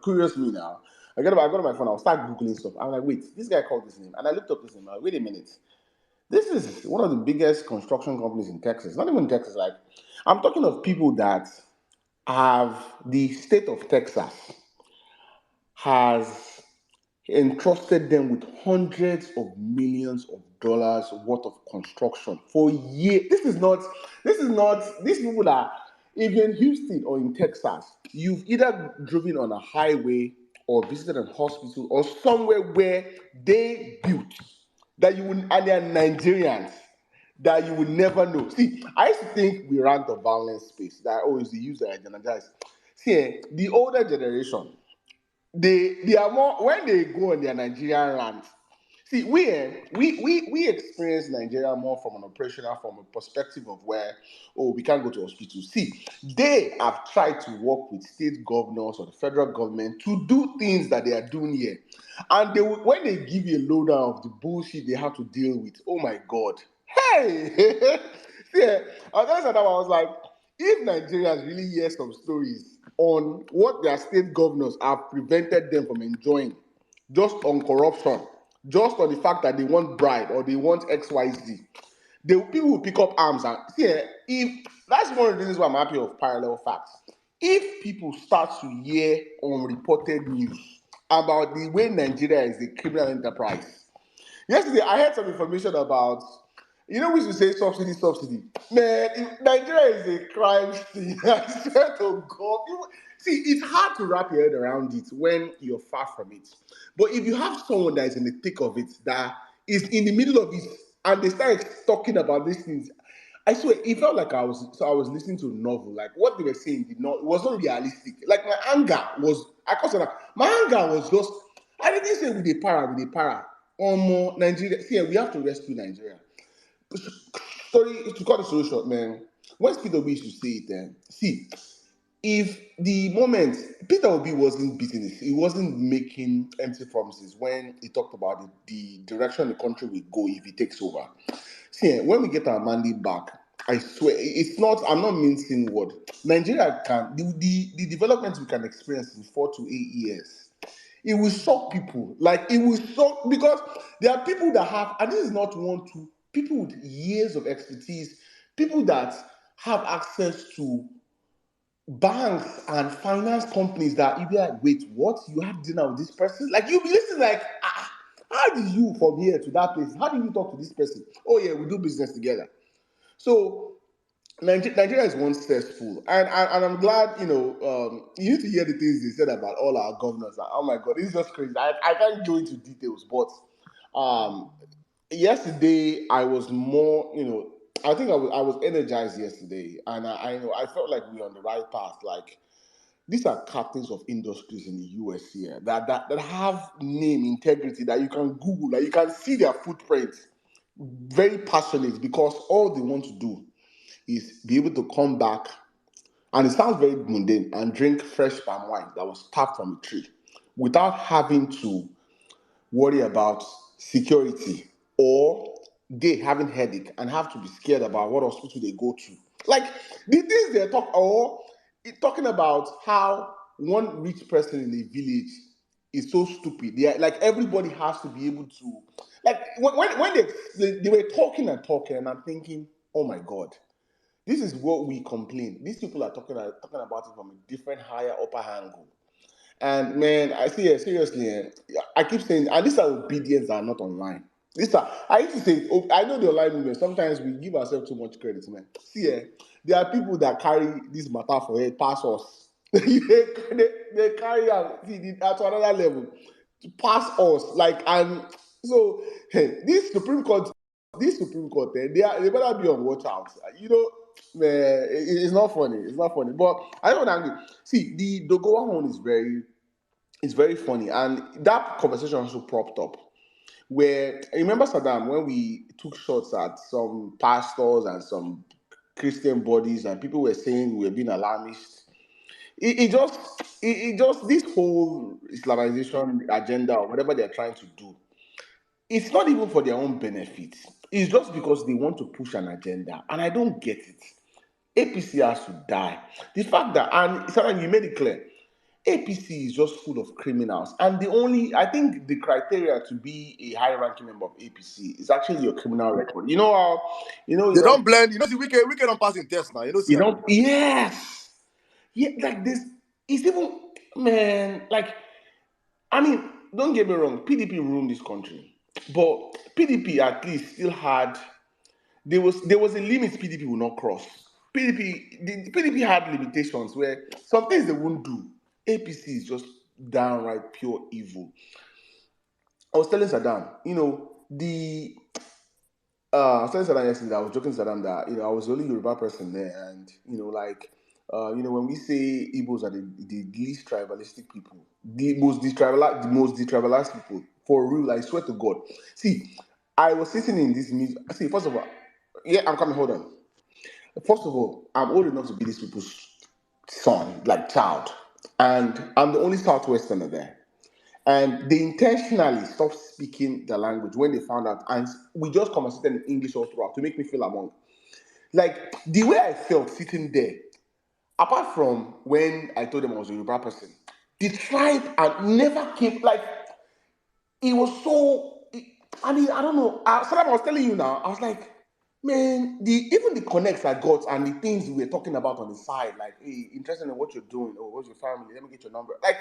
curious me now. I got on my phone, I'll start googling stuff. I'm like, wait, this guy called this name, and I looked up this name. Like, wait a minute, this is one of the biggest construction companies in Texas. Not even Texas, like I'm talking of people that have the state of Texas has entrusted them with hundreds of millions of dollars worth of construction for years. These people that, if you're in Houston or in Texas, you've either driven on a highway or visited a hospital or somewhere where they built that you would, and they're Nigerians that you would never know. See, I used to think we ran the violence space, that always the user energize. See, the older generation, they are more when they go on their Nigerian rant. See, we experience Nigeria more from an operational, from a perspective of where, we can't go to hospital. See, they have tried to work with state governors or the federal government to do things that they are doing here, and when they give you a lowdown of the bullshit they have to deal with, oh my God, hey, yeah, I was like, if Nigerians really hear some stories on what their state governors have prevented them from enjoying, just on corruption, just on the fact that they want bribe or they want XYZ, the people will pick up arms. And if that's one of the reasons why I'm happy of parallel facts. If people start to hear unreported news about the way Nigeria is a criminal enterprise. Yesterday, I heard some information about, we should say subsidy. Man, Nigeria is a crime scene. I swear to God. See, it's hard to wrap your head around it when you're far from it. But if you have someone that is in the thick of it, that is in the middle of it, and they start talking about these things, I swear, it felt like I was listening to a novel. Like what they were saying it was not realistic. Like my anger was, I can't say that. My anger was just, I didn't say with a para. Nigeria. See, we have to rescue Nigeria. Story to cut the story short, man. When Peter Obi used to say it, see, if the moment Peter Obi wasn't beating it, he wasn't making empty promises when he talked about the direction the country will go if he takes over. See, when we get our mandate back, I swear it's not. I'm not mincing word. Nigeria can the developments we can experience in 4 to 8 years. It will shock people. Like it will shock because there are people that have, and this is not one to people with years of expertise, people that have access to banks and finance companies that you be like, wait, what? You have dinner with this person? Like you be listening, like, how did you from here to that place? How do you talk to this person? Oh yeah, we do business together. So Nigeria is one successful, and I'm glad you need to hear the things they said about all our governors. Oh my God, it's just crazy. I can't go into details, but yesterday I was more, I think I was energized yesterday, and I felt like we were on the right path. Like these are captains of industries in the US here that have name integrity that you can Google, that you can see their footprint. Very passionate because all they want to do is be able to come back, and it sounds very mundane, and drink fresh palm wine that was tapped from a tree without having to worry about security or they having headache and have to be scared about what hospital they go to. Like the things they talking about how one rich person in a village is so stupid. Like everybody has to be able to, like when they were talking and talking, and I'm thinking, oh my God, this is what we complain. These people are talking about it from a different, higher, upper angle. And man, I see it seriously. I keep saying, and these are obedience that are not online. I used to say, I know the online movement. Sometimes we give ourselves too much credit, man. See, there are people that carry this matter for head, pass us. they carry out to another level to pass us. Like, and so hey, this Supreme Court, they better be on watch out. Man, it's not funny. It's not funny. But I don't agree. See, the Doguwa one is very funny, and that conversation also propped up. Where remember Saddam when we took shots at some pastors and some Christian bodies, and people were saying we were being alarmist. It just this whole Islamization agenda or whatever they're trying to do, it's not even for their own benefit. It's just because they want to push an agenda, and I don't get it. APC has to die. The fact that, and Saddam, you made it clear, APC is just full of criminals. And I think the criteria to be a high-ranking member of APC is actually your criminal record. You know how, They don't blend. See, we can pass in test now. yes. Yeah, like this, it's even, man, like, I mean, don't get me wrong, PDP ruined this country. But PDP at least still had, there was a limit PDP will not cross. PDP had limitations where some things they wouldn't do. APC is just downright pure evil. I was telling Saddam, I was telling Saddam yesterday, I was joking to Saddam that, I was the only Yoruba person there, and, when we say Igbos are the least tribalistic people, the most detribalized people, for real, I swear to God. See, I was sitting in this meeting. See, first of all, yeah, I'm coming, hold on. First of all, I'm old enough to be these people's son, like child, and I'm the only Southwesterner there. And they intentionally stopped speaking the language when they found out, and we just conversated in English all throughout to make me feel among. Like the way I felt sitting there, apart from when I told them I was a Yoruba person, the tribe and never came. Like it was so. I mean, I don't know. So I was telling you now. I was like, man, even the connects I got and the things we were talking about on the side, like, hey, interested in what you're doing, or what's your family? Let me get your number. Like,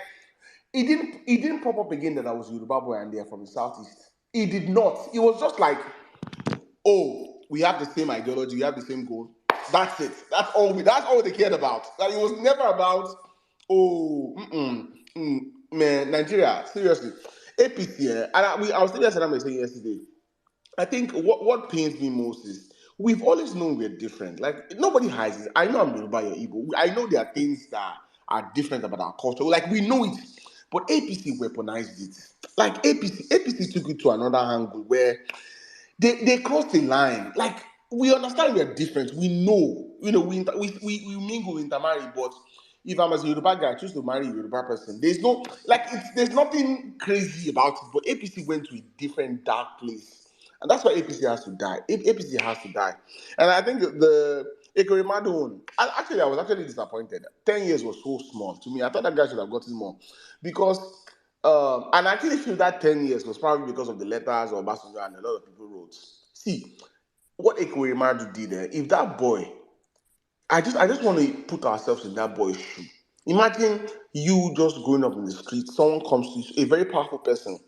it didn't pop up again that I was a Yoruba boy and they're from the southeast. It did not. It was just like, oh, we have the same ideology, we have the same goal. That's it. That's all they cared about. That it was never about Oh, man, Nigeria, seriously. APC, I was telling Saddam saying yesterday, I think what pains me most is we've always known we're different. Like, nobody hides it. I know I'm Yoruba, you're Igbo. I know there are things that are different about our culture. Like, we know it. But APC weaponized it. Like, APC took it to another angle where they crossed the line. Like, we understand we are different. We know, we mingle, intermarry. But if I'm as a Yoruba guy, I choose to marry a Yoruba person. There's nothing crazy about it. But APC went to a different dark place, and that's why APC has to die. APC has to die, and I think the Ekweremadu one. I was actually disappointed. 10 years was so small to me. I thought that guy should have gotten more, because. And I actually feel that 10 years was probably because of the letters or Obasanjo and a lot of people wrote. See, what Ekweremadu did there, if that boy, I just want to put ourselves in that boy's shoe. Imagine you just growing up in the street, someone comes to you, a very powerful person,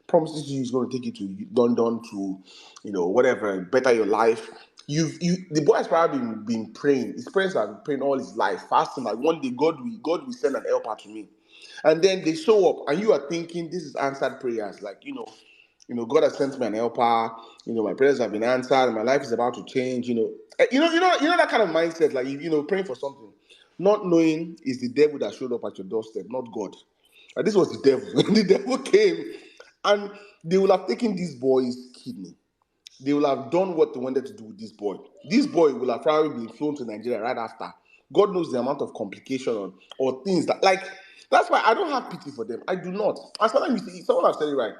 promises you he's going to take you to London to, whatever, better your life. The boy has probably been praying. His parents have been praying all his life, fasting like one day God will send an helper to me. And then they show up, and you are thinking this is answered prayers, like God has sent me an helper. My prayers have been answered. My life is about to change. That kind of mindset, like praying for something, not knowing is the devil that showed up at your doorstep, not God. And this was the devil. The devil came, and they will have taken this boy's kidney. They will have done what they wanted to do with this boy. This boy will have probably been flown to Nigeria right after. God knows the amount of complication or things that, like, that's why I don't have pity for them. I do not. And sometimes you see, someone has said it right.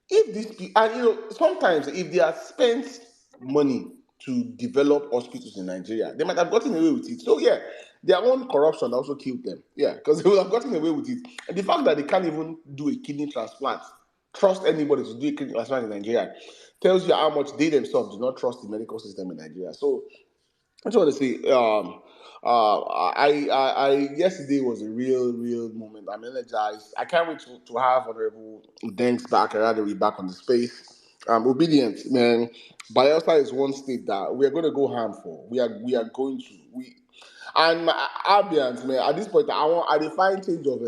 If these people, and sometimes if they have spent money to develop hospitals in Nigeria, they might have gotten away with it. So yeah, their own corruption also killed them. Yeah, because they will have gotten away with it. And the fact that they can't even do a kidney transplant, trust anybody to do a kidney transplant in Nigeria, tells you how much they themselves do not trust the medical system in Nigeria. So I just want to say, yesterday was a real moment. I'm energized. I can't wait to have Honorable Denks back, Ekweremadu back on the space. Obedient, man. Bayelsa is one state that we are going to go ham for. We are going to and my Abians, man. At this point, I define change of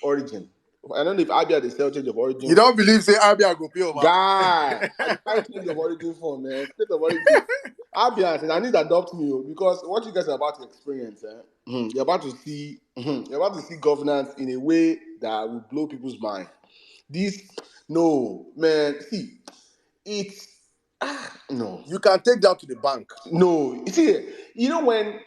origin. I don't know if Abia they sell change of You origin. don't believe say Abia go pay over? Guy, I define change of origin for, man. State of origin. Abians, and I need to adopt me, because what you guys are about to experience, you're about to see, governance in a way that will blow people's mind. This, no, man. See, it's no, You can take that to the bank. no. See, when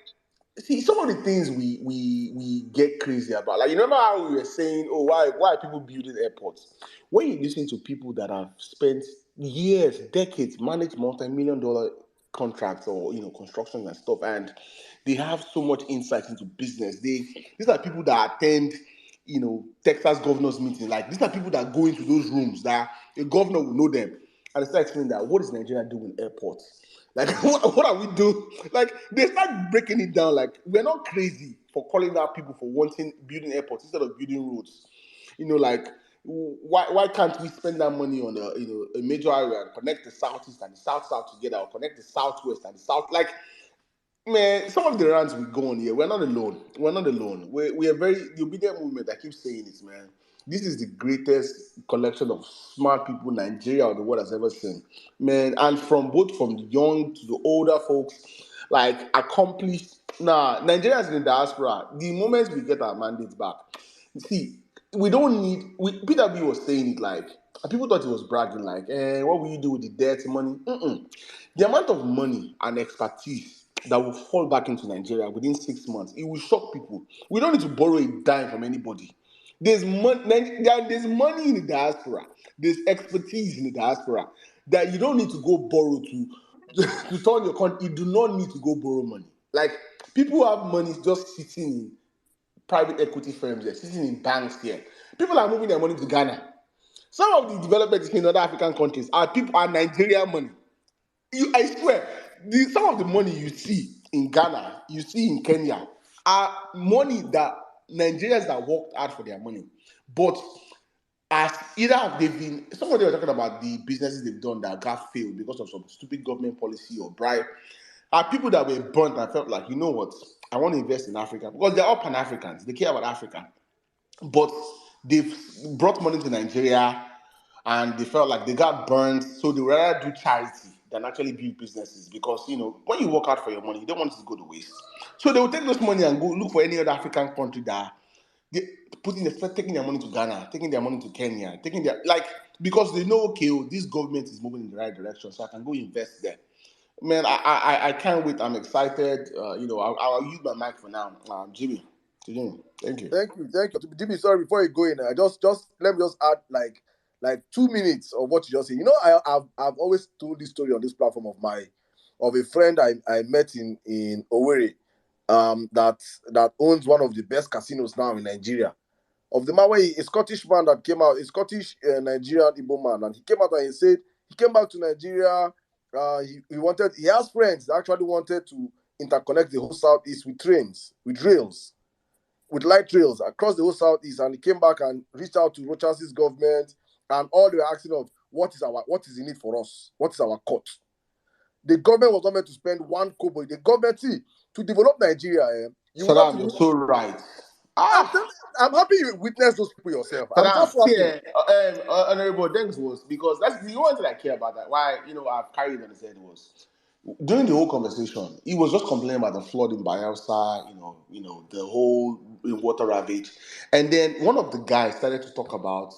some of the things we get crazy about. Like, you remember how we were saying, oh, why are people building airports? When you listen to people that have spent years, decades, managed multi-million-dollar contracts or construction and stuff, and they have so much insight into business. These are people that attend Texas governors meeting. Like, these are people that go into those rooms that a governor will know them, and they start explaining that what is Nigeria doing in airports. Like, what are we doing? Like, they start breaking it down. Like, we're not crazy for calling out people for wanting building airports instead of building roads. Like, why can't we spend that money on a major area and connect the southeast and the south together, or connect the southwest and the south? Like, man, some of the rants we go on here, we're not alone. We're not alone. We are the obedient movement. I keep saying this, man. This is the greatest collection of smart people Nigeria or the world has ever seen, man. And from the young to the older folks, like, accomplished. Nah, Nigerians in the diaspora. The moment we get our mandates back, see, we don't need. PW was saying it like, and people thought he was bragging like, what will you do with the debt money? The amount of money and expertise that will fall back into Nigeria within 6 months, it will shock people. We don't need to borrow a dime from anybody. There's money. There's money in the diaspora. There's expertise in the diaspora that you don't need to go borrow to turn your country. You do not need to go borrow money. Like, people have money just sitting in private equity firms here, sitting in banks here. People are moving their money to Ghana. Some of the developments in other African countries are Nigerian money. I swear, some of the money you see in Ghana, you see in Kenya, are money that Nigerians that worked hard for their money. But as either they've been, somebody was talking about the businesses they've done that got failed because of some stupid government policy or bribe, are people that were burnt and felt like, you know what, I want to invest in Africa because they're all Pan-Africans. They care about Africa. But they've brought money to Nigeria and they felt like they got burned, so they would rather do charity than actually build businesses because, when you work hard for your money, you don't want it to go to waste. So they will take this money and go look for any other African country that they taking their money to Ghana, taking their money to Kenya, because they know, okay, this government is moving in the right direction, so I can go invest there. Man, I can't wait. I'm excited. I'll use my mic for now. Jimmy, thank you. Thank you. Jimmy, sorry, before you go in, I just let me just add like 2 minutes of what you just said. I've always told this story on this platform of a friend I met in Owerri, that owns one of the best casinos now in Nigeria. Of the man, where a Scottish man that came out, a Scottish Nigerian Igbo man, and he came out and he said he came back to Nigeria. He has friends that actually wanted to interconnect the whole Southeast with rails, with light rails across the whole Southeast, and he came back and reached out to Rocha's government, and all they were asking of what is in it for us, what is our cut. The government was not meant to spend one kobo. The government, to develop Nigeria, you will Saddam, you're so right. I'm happy you witnessed those people yourself. I'm Saddam, just happy. Honorable Dengs was because that's the one thing I care about. That why I've carried on his head was during the whole conversation, he was just complaining about the flood in Bayelsa, the whole water ravage, and then one of the guys started to talk about,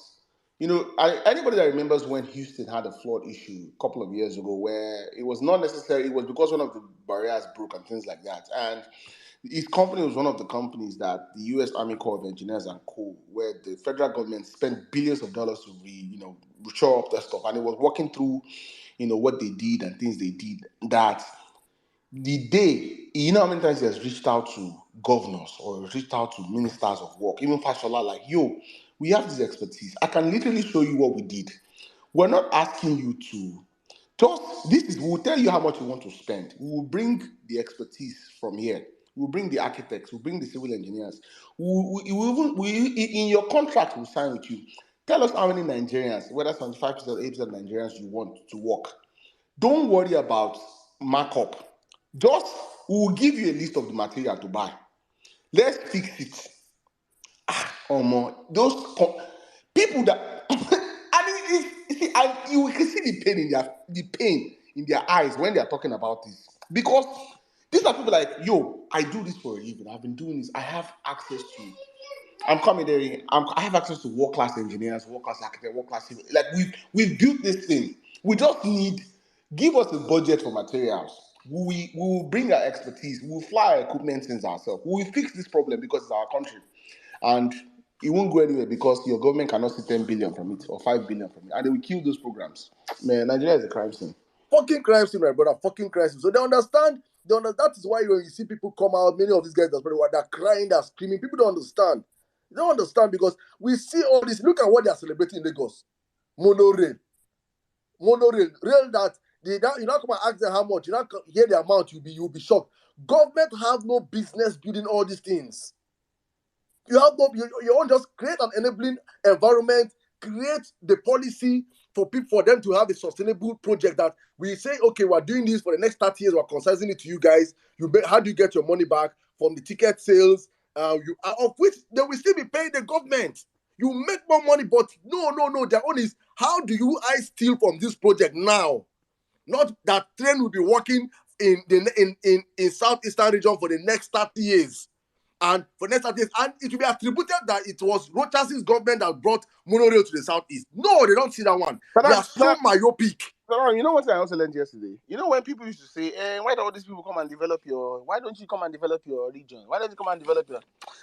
anybody that remembers when Houston had a flood issue a couple of years ago, where it was not necessary, it was because one of the barriers broke and things like that, and his company was one of the companies that the U.S. Army Corps of Engineers and Co., where the federal government spent billions of dollars to shore up that stuff, and it was working through, what they did and things they did. That the day, how many times he has reached out to governors or reached out to ministers of work, even Fashola, like, yo, we have this expertise. I can literally show you what we did. We're not asking you to. We'll tell you how much we want to spend. We will bring the expertise from here. We'll bring the architects. We'll bring the civil engineers. In your contract, we'll sign with you. Tell us how many Nigerians, whether 75%, 80% of Nigerians you want to work. Don't worry about markup. We'll give you a list of the material to buy. Let's fix it. Those people that you can see the pain in their eyes when they are talking about this, because these are people like, yo, I do this for a living. I've been doing this. I have access to. I'm coming there. I have access to world-class engineers, world-class architects, world-class civil. Like we've built this thing. We just give us a budget for materials. We will bring our expertise. We'll fly our equipment in ourselves. We will fix this problem because it's our country. And it won't go anywhere because your government cannot see 10 billion from it or 5 billion from it. And they will kill those programs. Man, Nigeria is a crime scene. Fucking crime scene, my brother. Fucking crime scene. So they understand. That is why when you see people come out, many of these guys they're crying, they're screaming. People don't understand. They don't understand because we see all this. Look at what they are celebrating in Lagos. Monorail. Rail that you not come and ask them how much. You not hear the amount. You'll be shocked. Government have no business building all these things. You have no. You want just create an enabling environment. Create the policy for them to have a sustainable project that we say, okay, we're doing this for the next 30 years. We're concising it to you guys. How do you get your money back from the ticket sales? Of which they will still be paying the government. You make more money, but no. Their own is how do I steal from this project now? Not that train will be working in Southeastern region for the next 30 years. And for next 30 years, and it will be attributed that it was Rochas' government that brought monorail to the Southeast. No, they don't see that one. They are so myopic. You know what I also learned yesterday? When people used to say, why don't all these people come and why don't you come and develop your region? Why don't you come and develop your...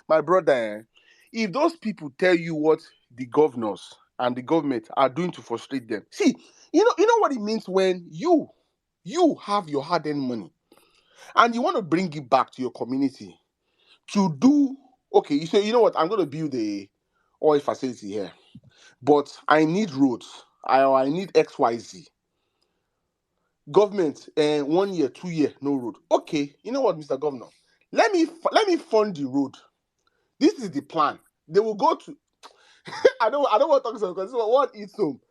My brother, if those people tell you what the governors and the government are doing to frustrate them, see, you know what it means when you have your hard-earned money and you want to bring it back to your community to do, okay, you say, you know what, I'm going to build a oil facility here, but I need roads, I need XYZ. Government, 1 year, 2 year, no road. Okay, you know what, Mr. Governor, let me fund the road. This is the plan. They will go to, I don't want to talk about because this is what it's home.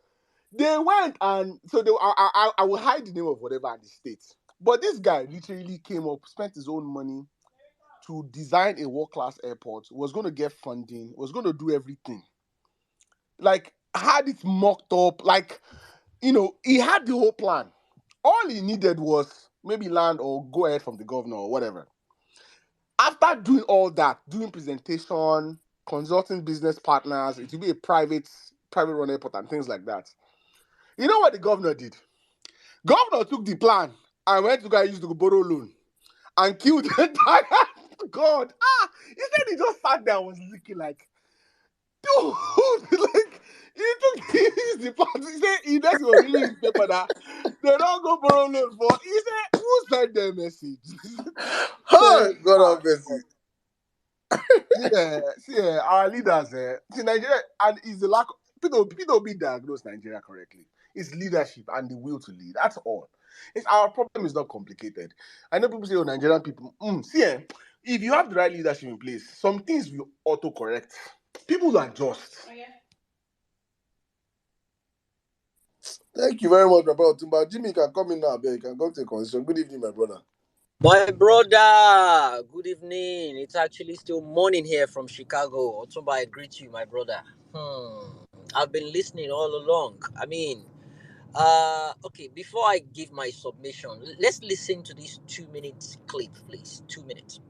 They went and, so I will hide the name of whatever at the state. But this guy literally came up, spent his own money, to design a world-class airport, was going to get funding, was going to do everything. Like, had it mocked up, like, he had the whole plan. All he needed was maybe land or go ahead from the governor or whatever. After doing all that, doing presentation, consulting business partners, it will be a private run airport and things like that. You know what the governor did? Governor took the plan and went to go use the borrow loan and killed the entire God. He said he just sat there and was looking like, dude, like, he used the plan. He said he was reading his paper that they don't go borrow loan for. He said, who sent their message? God have mercy. Yeah, our leaders, see, Nigeria, and it's the lack of people don't be diagnosed Nigeria correctly. It's leadership and the will to lead. That's all. Our problem is not complicated. I know people say, oh, Nigerian people, if you have the right leadership in place, some things will auto-correct. People are just. Oh, yeah. Thank you very much, my brother Otumba. Jimmy, you can come in now, you can come to a conversation. Good evening, my brother. My brother, good evening. It's actually still morning here from Chicago. Otumba, I greet you, my brother. I've been listening all along. I mean, okay, before I give my submission, let's listen to this 2-minute clip, please. 2 minutes.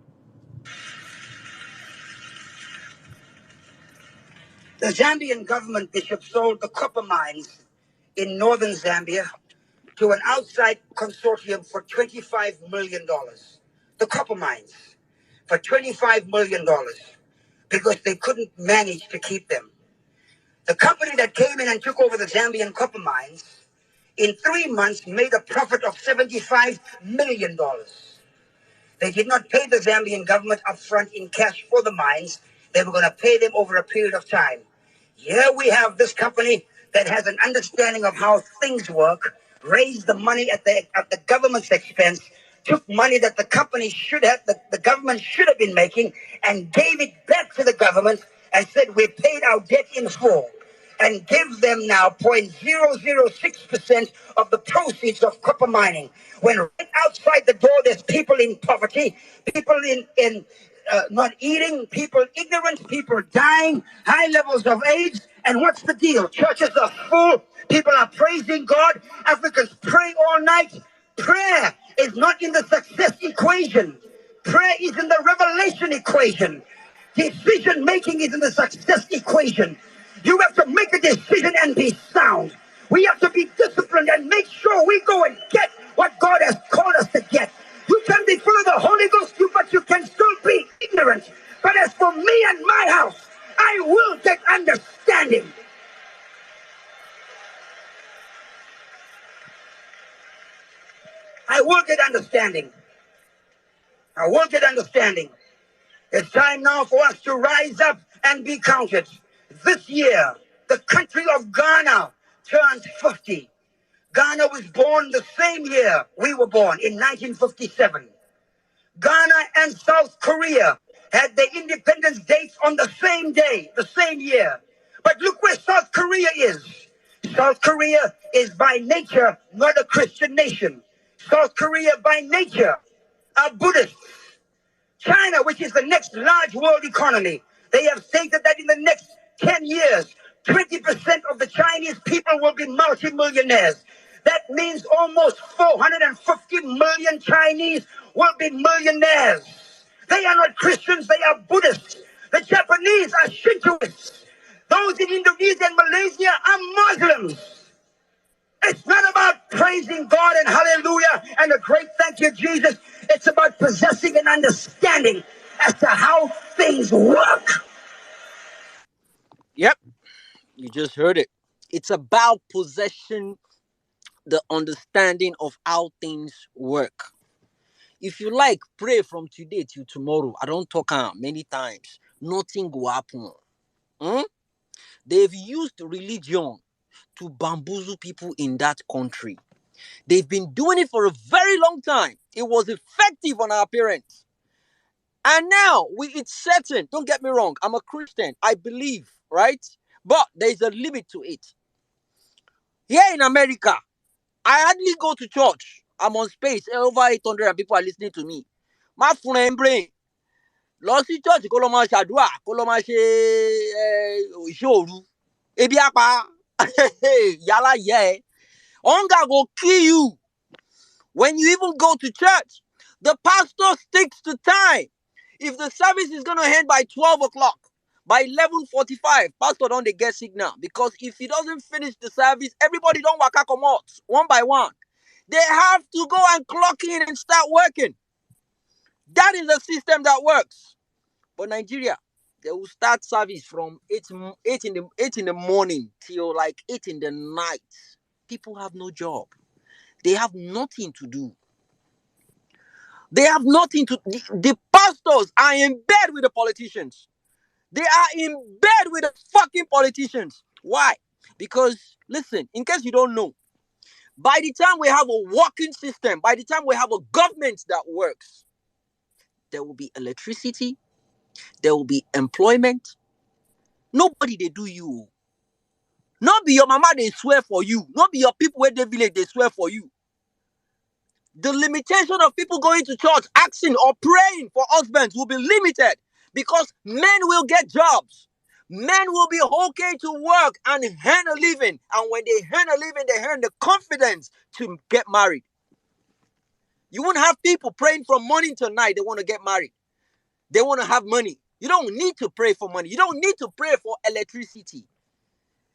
The Zambian government, Bishop, sold the copper mines in northern Zambia to an outside consortium for $25 million. The copper mines for $25 million because they couldn't manage to keep them. The company that came in and took over the Zambian copper mines in 3 months made a profit of $75 million. They did not pay the Zambian government upfront in cash for the mines. They were going to pay them over a period of time. Here we have this company that has an understanding of how things work, raised the money at the government's expense, took money that the company the government should have been making, and gave it back to the government and said, we paid our debt in full, and give them now 0.006% of the proceeds of copper mining. When right outside the door there's people in poverty, people in not eating, people ignorant, people dying, high levels of AIDS. And what's the deal? Churches are full, people are praising God, Africans pray all night. Prayer is not in the success equation. Prayer is in the revelation equation. Decision making is in the success equation. You have to make a decision and be sound. We have to be disciplined and make sure we go and get what God has called us to get. You can be full of the Holy Ghost, but you can still be ignorant. But as for me and my house, I will get understanding. I will get understanding. I will get understanding. It's time now for us to rise up and be counted. This year, the country of Ghana turns 50. Ghana was born the same year we were born, in 1957. Ghana and South Korea had their independence dates on the same day, the same year. But look where South Korea is. South Korea is by nature not a Christian nation. South Korea by nature are Buddhist. China, which is the next large world economy, they have stated that in the next 10 years, 20% of the Chinese people will be multimillionaires. That means almost 450 million Chinese will be millionaires. They are not Christians, they are Buddhists. The Japanese are Shintoists. Those in Indonesia and Malaysia are Muslims. It's not about praising God and hallelujah and a great thank you, Jesus. It's about possessing an understanding as to how things work. Yep, you just heard it. It's about possession, the understanding of how things work. If you like, pray from today till tomorrow. I don't talk many times. Nothing will happen. They've used religion to bamboozle people in that country. They've been doing it for a very long time. It was effective on our parents. And now it's certain. Don't get me wrong. I'm a Christian. I believe, right? But there's a limit to it. Here in America, I hardly go to church. I'm on space. Over 800 people are listening to me. My friend brain. lọ sí church kó lọ máa ṣàdúrà kó lọ máa ṣe ìṣòru ebi apa yálà yẹ hunger go kill you when you even go to church. The pastor sticks to time. If the service is going to end by 12 o'clock, by 11:45, pastor don't they get signal, because if he doesn't finish the service, everybody don't waka come out one by one. They have to go and clock in and start working. That is a system that works. But Nigeria, they will start service from 8 in the morning till like 8 in the night. People have no job. They have nothing to do. They have nothing to... The pastors are in bed with the politicians. They are in bed with the fucking politicians. Why? Because, listen, in case you don't know, by the time we have a working system, by the time we have a government that works, there will be electricity, there will be employment. Nobody they do you. Not be your mama they swear for you. Not be your people where they village they swear for you. The limitation of people going to church, asking or praying for husbands will be limited, because men will get jobs. Men will be okay to work and earn a living. And when they earn a living, they earn the confidence to get married. You won't have people praying from morning to night. They want to get married. They want to have money. You don't need to pray for money. You don't need to pray for electricity.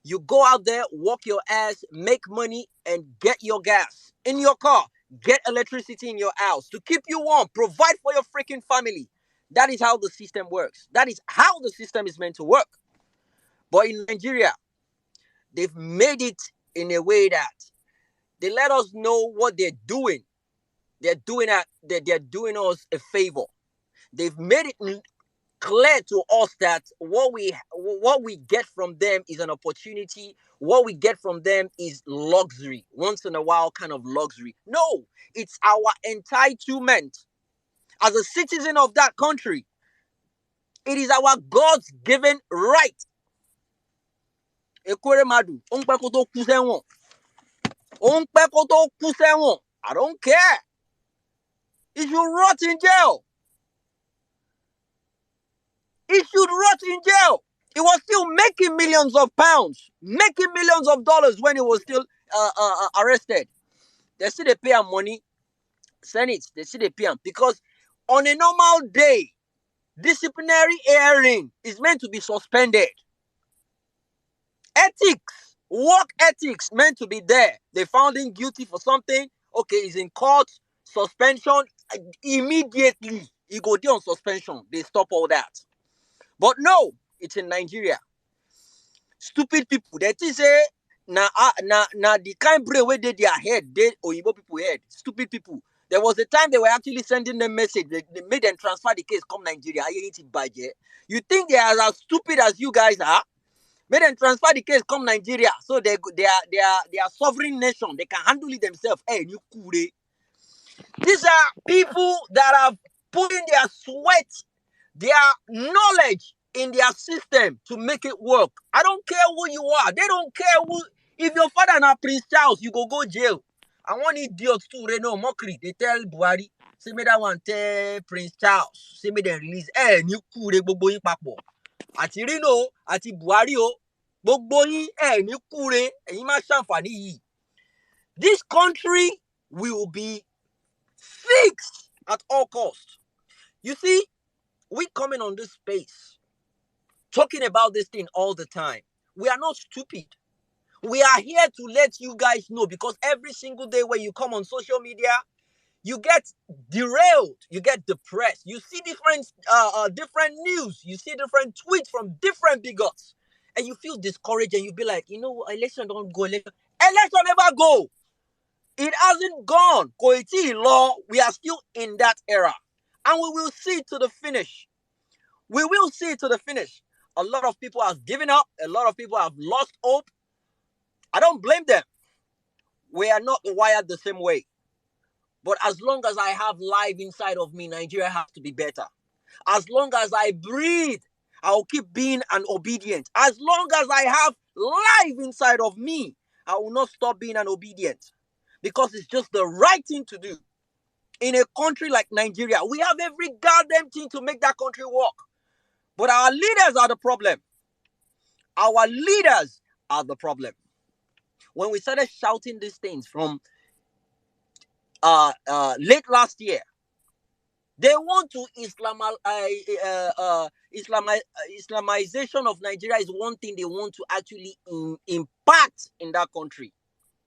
You go out there, walk your ass, make money, and get your gas in your car. Get electricity in your house to keep you warm. Provide for your freaking family. That is how the system works. That is how the system is meant to work. But in Nigeria, they've made it in a way that they let us know what they're doing. They're doing us a favor. They've made it clear to us that what we get from them is an opportunity. What we get from them is luxury, once in a while kind of luxury. No, it's our entitlement as a citizen of that country. It is our God's given right. Ekweremadu, I don't care. He should rot in jail. He should rot in jail. He was still making millions of pounds, making millions of dollars when he was still arrested. They see they pay him money. Senate, they see they pay him. Because on a normal day, disciplinary hearing is meant to be suspended. Ethics, work ethics meant to be there. They found him guilty for something. Okay, he's in court, suspension. Immediately, he go there on suspension. They stop all that. But no, it's in Nigeria. Stupid people. That is the kind brain where they their head, they Oyibo people head. Stupid people. There was a time they were actually sending them message. They made them transfer the case, come Nigeria. You think they are as stupid as you guys are? Made them transfer the case, come Nigeria. So they are sovereign nation. They can handle it themselves. Hey, you cool. These are people that have put in their sweat, their knowledge in their system to make it work. I don't care who you are. They don't care who. If your father not Prince Charles, you go jail. I want idiots too. Reno mockery. They tell Buhari, say me that one tell Prince Charles, say me then release. Ni kure gbogbo yin papọ̀. Àti Reno, àti Buhari o. Gbogbo yin ni kure. Ẹ̀yin má ṣàǹfààní yìí. This country will be fixed at all costs. You see, we coming on this space, talking about this thing all the time. We are not stupid. We are here to let you guys know, because every single day when you come on social media, you get derailed, you get depressed, you see different news, you see different tweets from different bigots, and you feel discouraged, and you be like, you know, election don't go, election never go. It hasn't gone. Koiti law, we are still in that era, and we will see to the finish. We will see to the finish. A lot of people have given up. A lot of people have lost hope. I don't blame them. We are not wired the same way. But as long as I have life inside of me, Nigeria has to be better. As long as I breathe, I will keep being an obedient. As long as I have life inside of me, I will not stop being an obedient. Because it's just the right thing to do. in a country like Nigeria. We have every goddamn thing to make that country work. But our leaders are the problem. Our leaders are the problem. When we started shouting these things from late last year, they want to Islamization of Nigeria is one thing they want to actually impact in that country.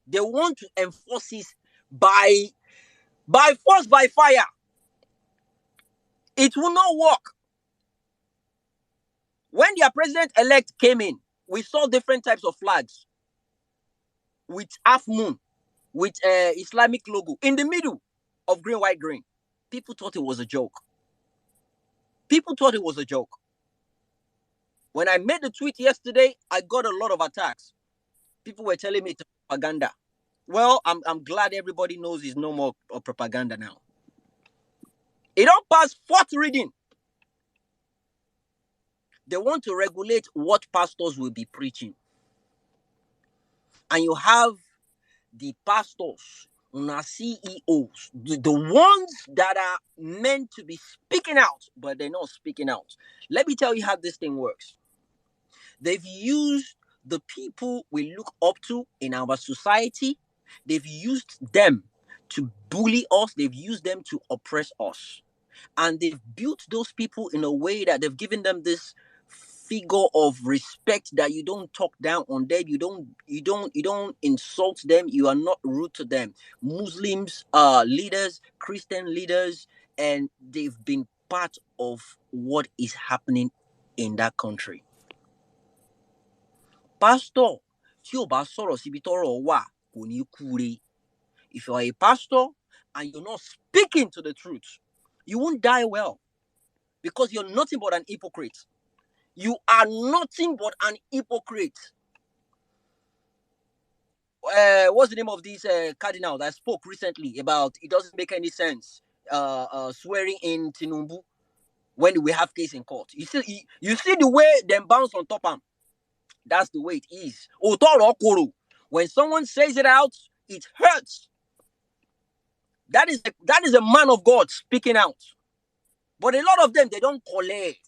They want to enforce it by force, by fire. It will not work. When their president-elect came in, we saw different types of flags with half moon, with Islamic logo in the middle of green, white, green. People thought it was a joke. People thought it was a joke. When I made the tweet yesterday, I got a lot of attacks. People were telling me it's propaganda. Well, I'm glad everybody knows it's no more of propaganda now. It don't pass fourth reading. They want to regulate what pastors will be preaching. And you have the pastors, CEOs, the ones that are meant to be speaking out, but they're not speaking out. Let me tell you how this thing works. They've used the people we look up to in our society. They've used them to bully us. They've used them to oppress us. And they've built those people in a way that they've given them this figure of respect that you don't talk down on them, you don't insult them, you are not rude to them. Muslims leaders, Christian leaders, and they've been part of what is happening in that country. Pastor, tí o bá sọ̀rọ̀ síbi tọ́rọ̀ wà, kò ní kúre. If you are a pastor and you're not speaking to the truth, you won't die well, because you're nothing but an hypocrite. You are nothing but an hypocrite. What's the name of this cardinal that spoke recently about it doesn't make any sense swearing in Tinubu when we have case in court? You see the way them bounce on top of him. That's the way it is. When someone says it out, it hurts. That is a man of God speaking out. But a lot of them, they don't collect.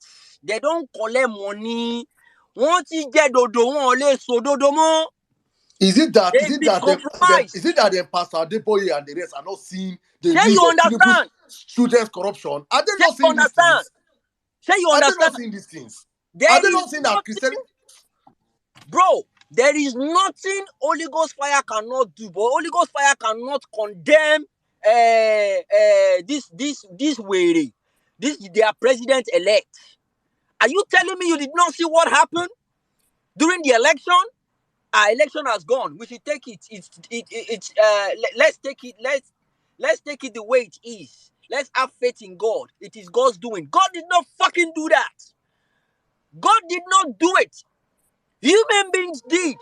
They don't collect money. Once you get dodo, Is it that the Pastor Adeboye and the rest are not seeing the you understand? Students' corruption? Are they not seeing these things? You understand? Are they not seeing these things? Are they not seeing that Christian? Bro, there is nothing Holy Ghost fire cannot do, but Holy Ghost fire cannot condemn this way. This is their president-elect. Are you telling me you did not see what happened during the election? Our election has gone. We should take it. Let's take it the way it is. Let's have faith in God. It is God's doing. God did not fucking do that. God did not do it. Human beings did.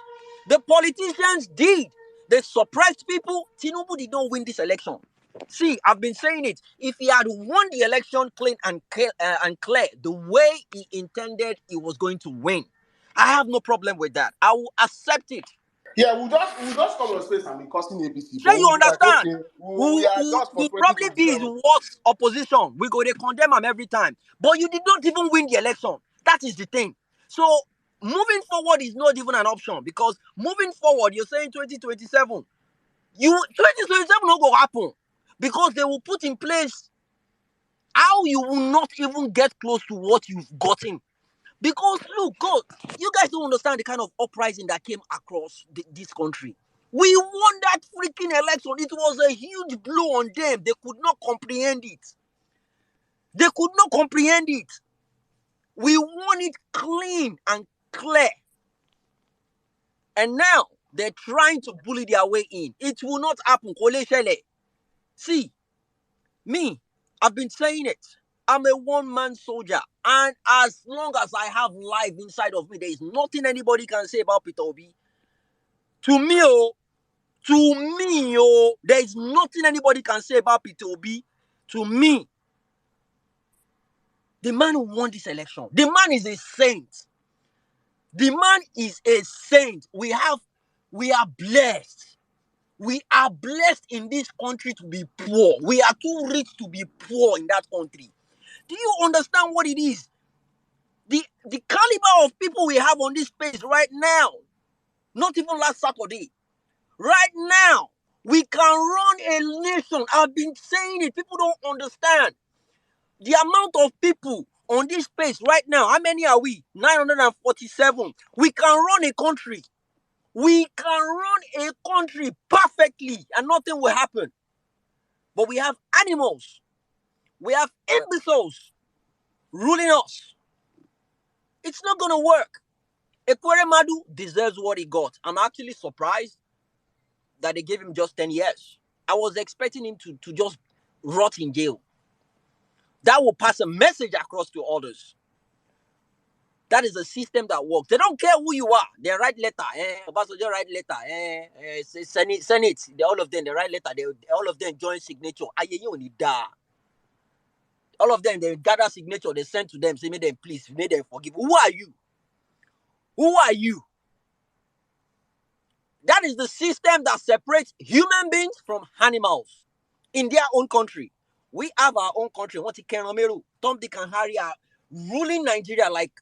The politicians did. They suppressed people. Tinubu did not win this election. See, I've been saying it. If he had won the election clean and clear, the way he intended, he was going to win. I have no problem with that. I will accept it. Yeah, we'll just come on space and be cursing APC. Sure, you understand? Like, okay, we'll probably be his worst opposition. We go to condemn him every time. But you did not even win the election. That is the thing. So moving forward is not even an option, because moving forward, you're saying 2027. 2027 not going to happen, because they will put in place how you will not even get close to what you've gotten. Because look, God, you guys don't understand the kind of uprising that came across this country. We won that freaking election. It was a huge blow on them. They could not comprehend it. We won it clean and clear. And now they're trying to bully their way in. It will not happen. See, me, I've been saying it. I'm a one-man soldier. And as long as I have life inside of me, there is nothing anybody can say about Peter Obi. To me, there is nothing anybody can say about Peter Obi. To me, the man who won this election, the man is a saint. The man is a saint. We are blessed. We are blessed in this country to be poor. We are too rich to be poor in that country. Do you understand what it is? The caliber of people we have on this space right now, not even last Saturday, right now, we can run a nation. I've been saying it. People don't understand. The amount of people on this space right now, how many are we? 947. We can run a country. We can run a country perfectly and nothing will happen. But we have animals. We have imbeciles ruling us. It's not going to work. Ekweremadu deserves what he got. I'm actually surprised that they gave him just 10 years. I was expecting him to just rot in jail. That will pass a message across to others. That is a system that works. They don't care who you are. They write letter. Obasanjo write letter. Senate. All of them, they write letter. All of them join signature. All of them, they gather signature. They send to them. Say, make them please, make them forgive. Who are you? Who are you? That is the system that separates human beings from animals in their own country. We have our own country. What Ekweremadu, Tom, Dick, and Harry are ruling Nigeria like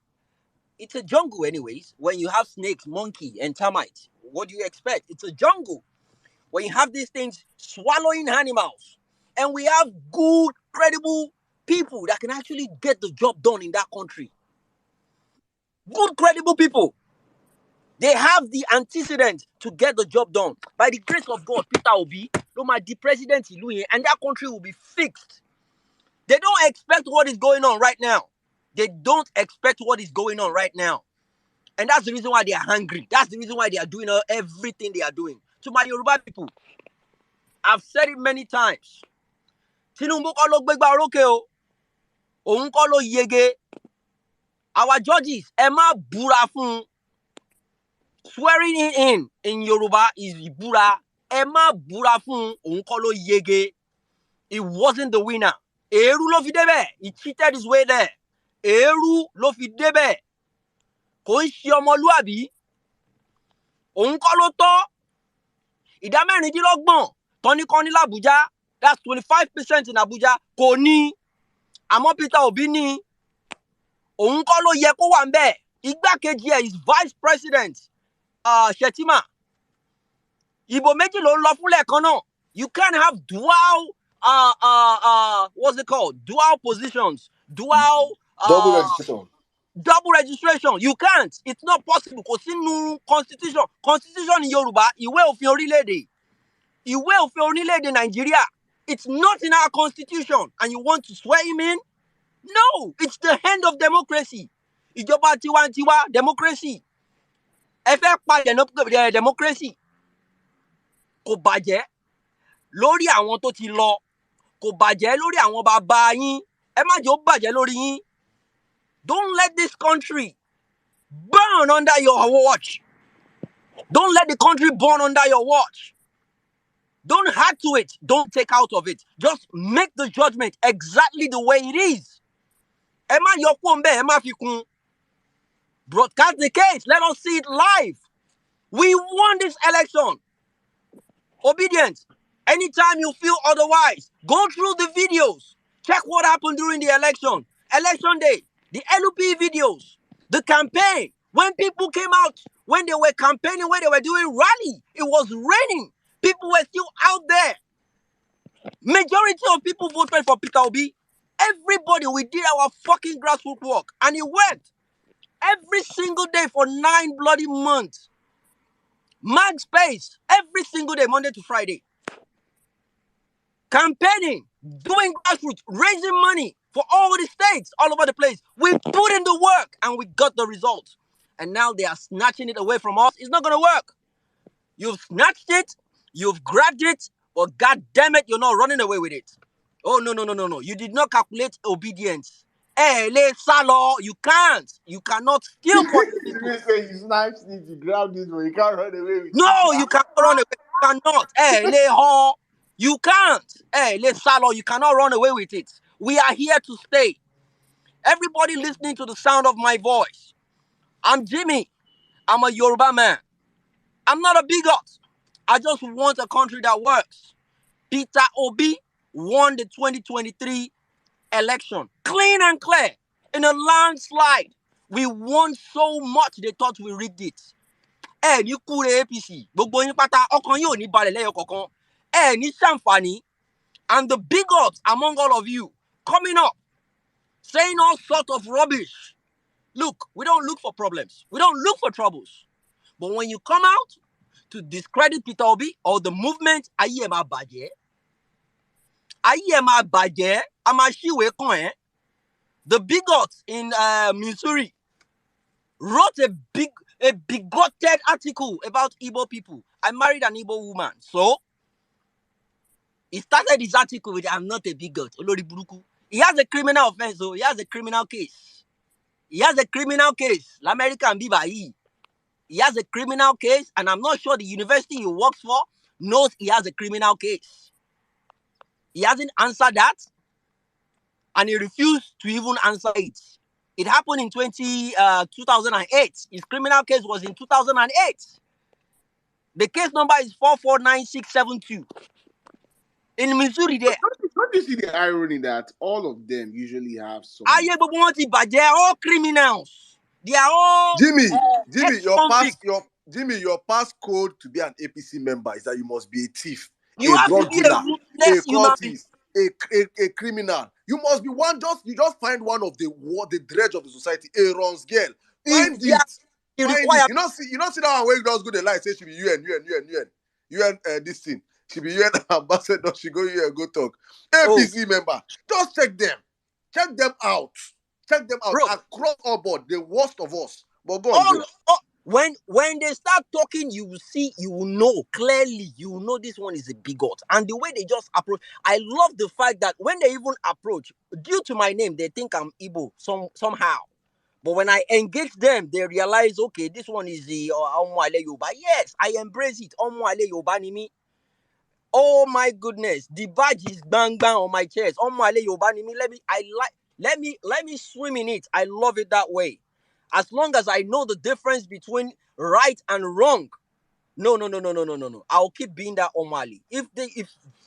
it's a jungle anyways. When you have snakes, monkey, and termites, what do you expect? It's a jungle. When you have these things swallowing animals, and we have good, credible people that can actually get the job done in that country. Good, credible people. They have the antecedent to get the job done. By the grace of God, Peter Obi, the president, and that country will be fixed. They don't expect what is going on right now. They don't expect what is going on right now. And that's the reason why they are hungry. That's the reason why they are doing everything they are doing. To my Yoruba people, I've said it many times. Tinubu kọ́ ló gbégbá orókè o. Òun kọ́ ló yege. Our judges, ẹ má búra fún. Swearing in Yoruba is búra. Ẹ má búra fún. Òun kọ́ ló yege. He wasn't the winner. Èérú ló fi débẹ̀. He cheated his way there. Èérú ló fi débẹ̀. Kò ń ṣe ọmọlúàbí. Òun kọ́ ló tọ́. Ìdá mẹ́rìndínlọ́gbọ̀n tọ́ní kan ní l'Abuja. That's 25% in Abuja. Kò ní. Àmọ́ Peter Obi ní. Òun kọ́ ló yẹ kó wà ń bẹ̀. Igbákejì ẹ̀ is vice president. Shetima. Ìbò méjì ló ń lọ fúnlẹ̀ kan náà. You can't have dual what's it called? Dual positions. Dual Double registration. Double registration. You can't. It's not possible. Kò sínú constitution. Constitution in Yoruba, ìwé òfin orílẹ̀-èdè. Ìwé òfin orílẹ̀-èdè Nigeria. It's not in our constitution. And you want to swear him in? No. It's the end of democracy. Ìjọba tiwantiwa, democracy. Ẹ fẹ́ pa democracy. Kò bàjẹ́ lórí àwọn tó ti lọ. Kò bàjẹ́ lórí àwọn bàbá yín. Ẹ má jẹ́ ó bàjẹ́ lórí yín. Don't let this country burn under your watch. Don't let the country burn under your watch. Don't add to it. Don't take out of it. Just make the judgment exactly the way it is. Ẹ má yọ kúrò ńbẹ̀, ẹ má fi kún. Broadcast the case. Let us see it live. We won this election. Obedience. Anytime you feel otherwise, go through the videos. Check what happened during the election. Election day. The LUP videos. The campaign. When people came out, when they were campaigning, when they were doing rally, it was raining. People were still out there. Majority of people voted for Peter Obi. Everybody, we did our fucking grassroots work. And it worked. Every single day for 9 bloody months. Mag space. Every single day, Monday to Friday. Campaigning. Doing grassroots. Raising money for all the states. All over the place. We put in the work. And we got the results. And now they are snatching it away from us. It's not going to work. You've snatched it. You've grabbed it. But God damn it, you're not running away with it. Oh, no. You did not calculate obedience. Le salo, you can't. You cannot steal. You say you snatched it, you grabbed it, but you can't run away with it. No, you cannot run away. You cannot. Le ho. You can't. Le salo, you cannot run away with it. We are here to stay. Everybody listening to the sound of my voice. I'm Jimmy. I'm a Yoruba man. I'm not a bigot. I just want a country that works. Peter Obi won the 2023 election. Clean and clear. In a landslide. We won so much they thought we rigged it. Ní kúre APC. Gbogbo yín pátá ọkàn yóò ní balẹ̀ lẹ́yọ kọ̀ọ̀kan. Ní ṣàǹfààní. And the bigots among all of you coming up saying all sorts of rubbish. Look, we don't look for problems. We don't look for troubles. But when you come out to discredit Peter Obi or the movement, ayé ẹ̀ máa bàjẹ́. Ayé ẹ̀ máa bàjẹ́. A máa ṣíwèé kàn ẹ́. The bigots in Missouri wrote a bigoted article about Igbo people. I married an Igbo woman. So, he started his article with, I'm not a bigot. Olori Buruku. He has a criminal offense, so he has a criminal case. He has a criminal case. L'American Biba. He has a criminal case, and I'm not sure the university he works for knows he has a criminal case. He hasn't answered that, and he refused to even answer it. It happened in 2008. His criminal case was in 2008. The case number is 449672. In Missouri there. Don't you see the irony that all of them usually have some... They are all criminals. They are all... Jimmy, your passcode to be an APC member is that you must be a thief, you have drug to be dealer, a cultist, a criminal. You must be one. You just find one of the dredge of the society. A runs girl. Find it. You don't see that one where you just go the line say she be UN this thing. She be UN ambassador. She go UN go talk. APC member. Just check them. Check them out. Bro, across all board. The worst of us. But go on. When they start talking, you will see, you will know clearly, you will know this one is a bigot. And the way they just approach, I love the fact that when they even approach, due to my name, they think I'm Igbo somehow. But when I engage them, they realize, okay, this one is the Omuale Yoba. Yes, I embrace it. Omuale Yoba ni mi. Oh my goodness, the badge is bang on my chest. Omuale Yoba ni mi. Let me swim in it. I love it that way. As long as I know the difference between right and wrong, no. I'll keep being that Omali. If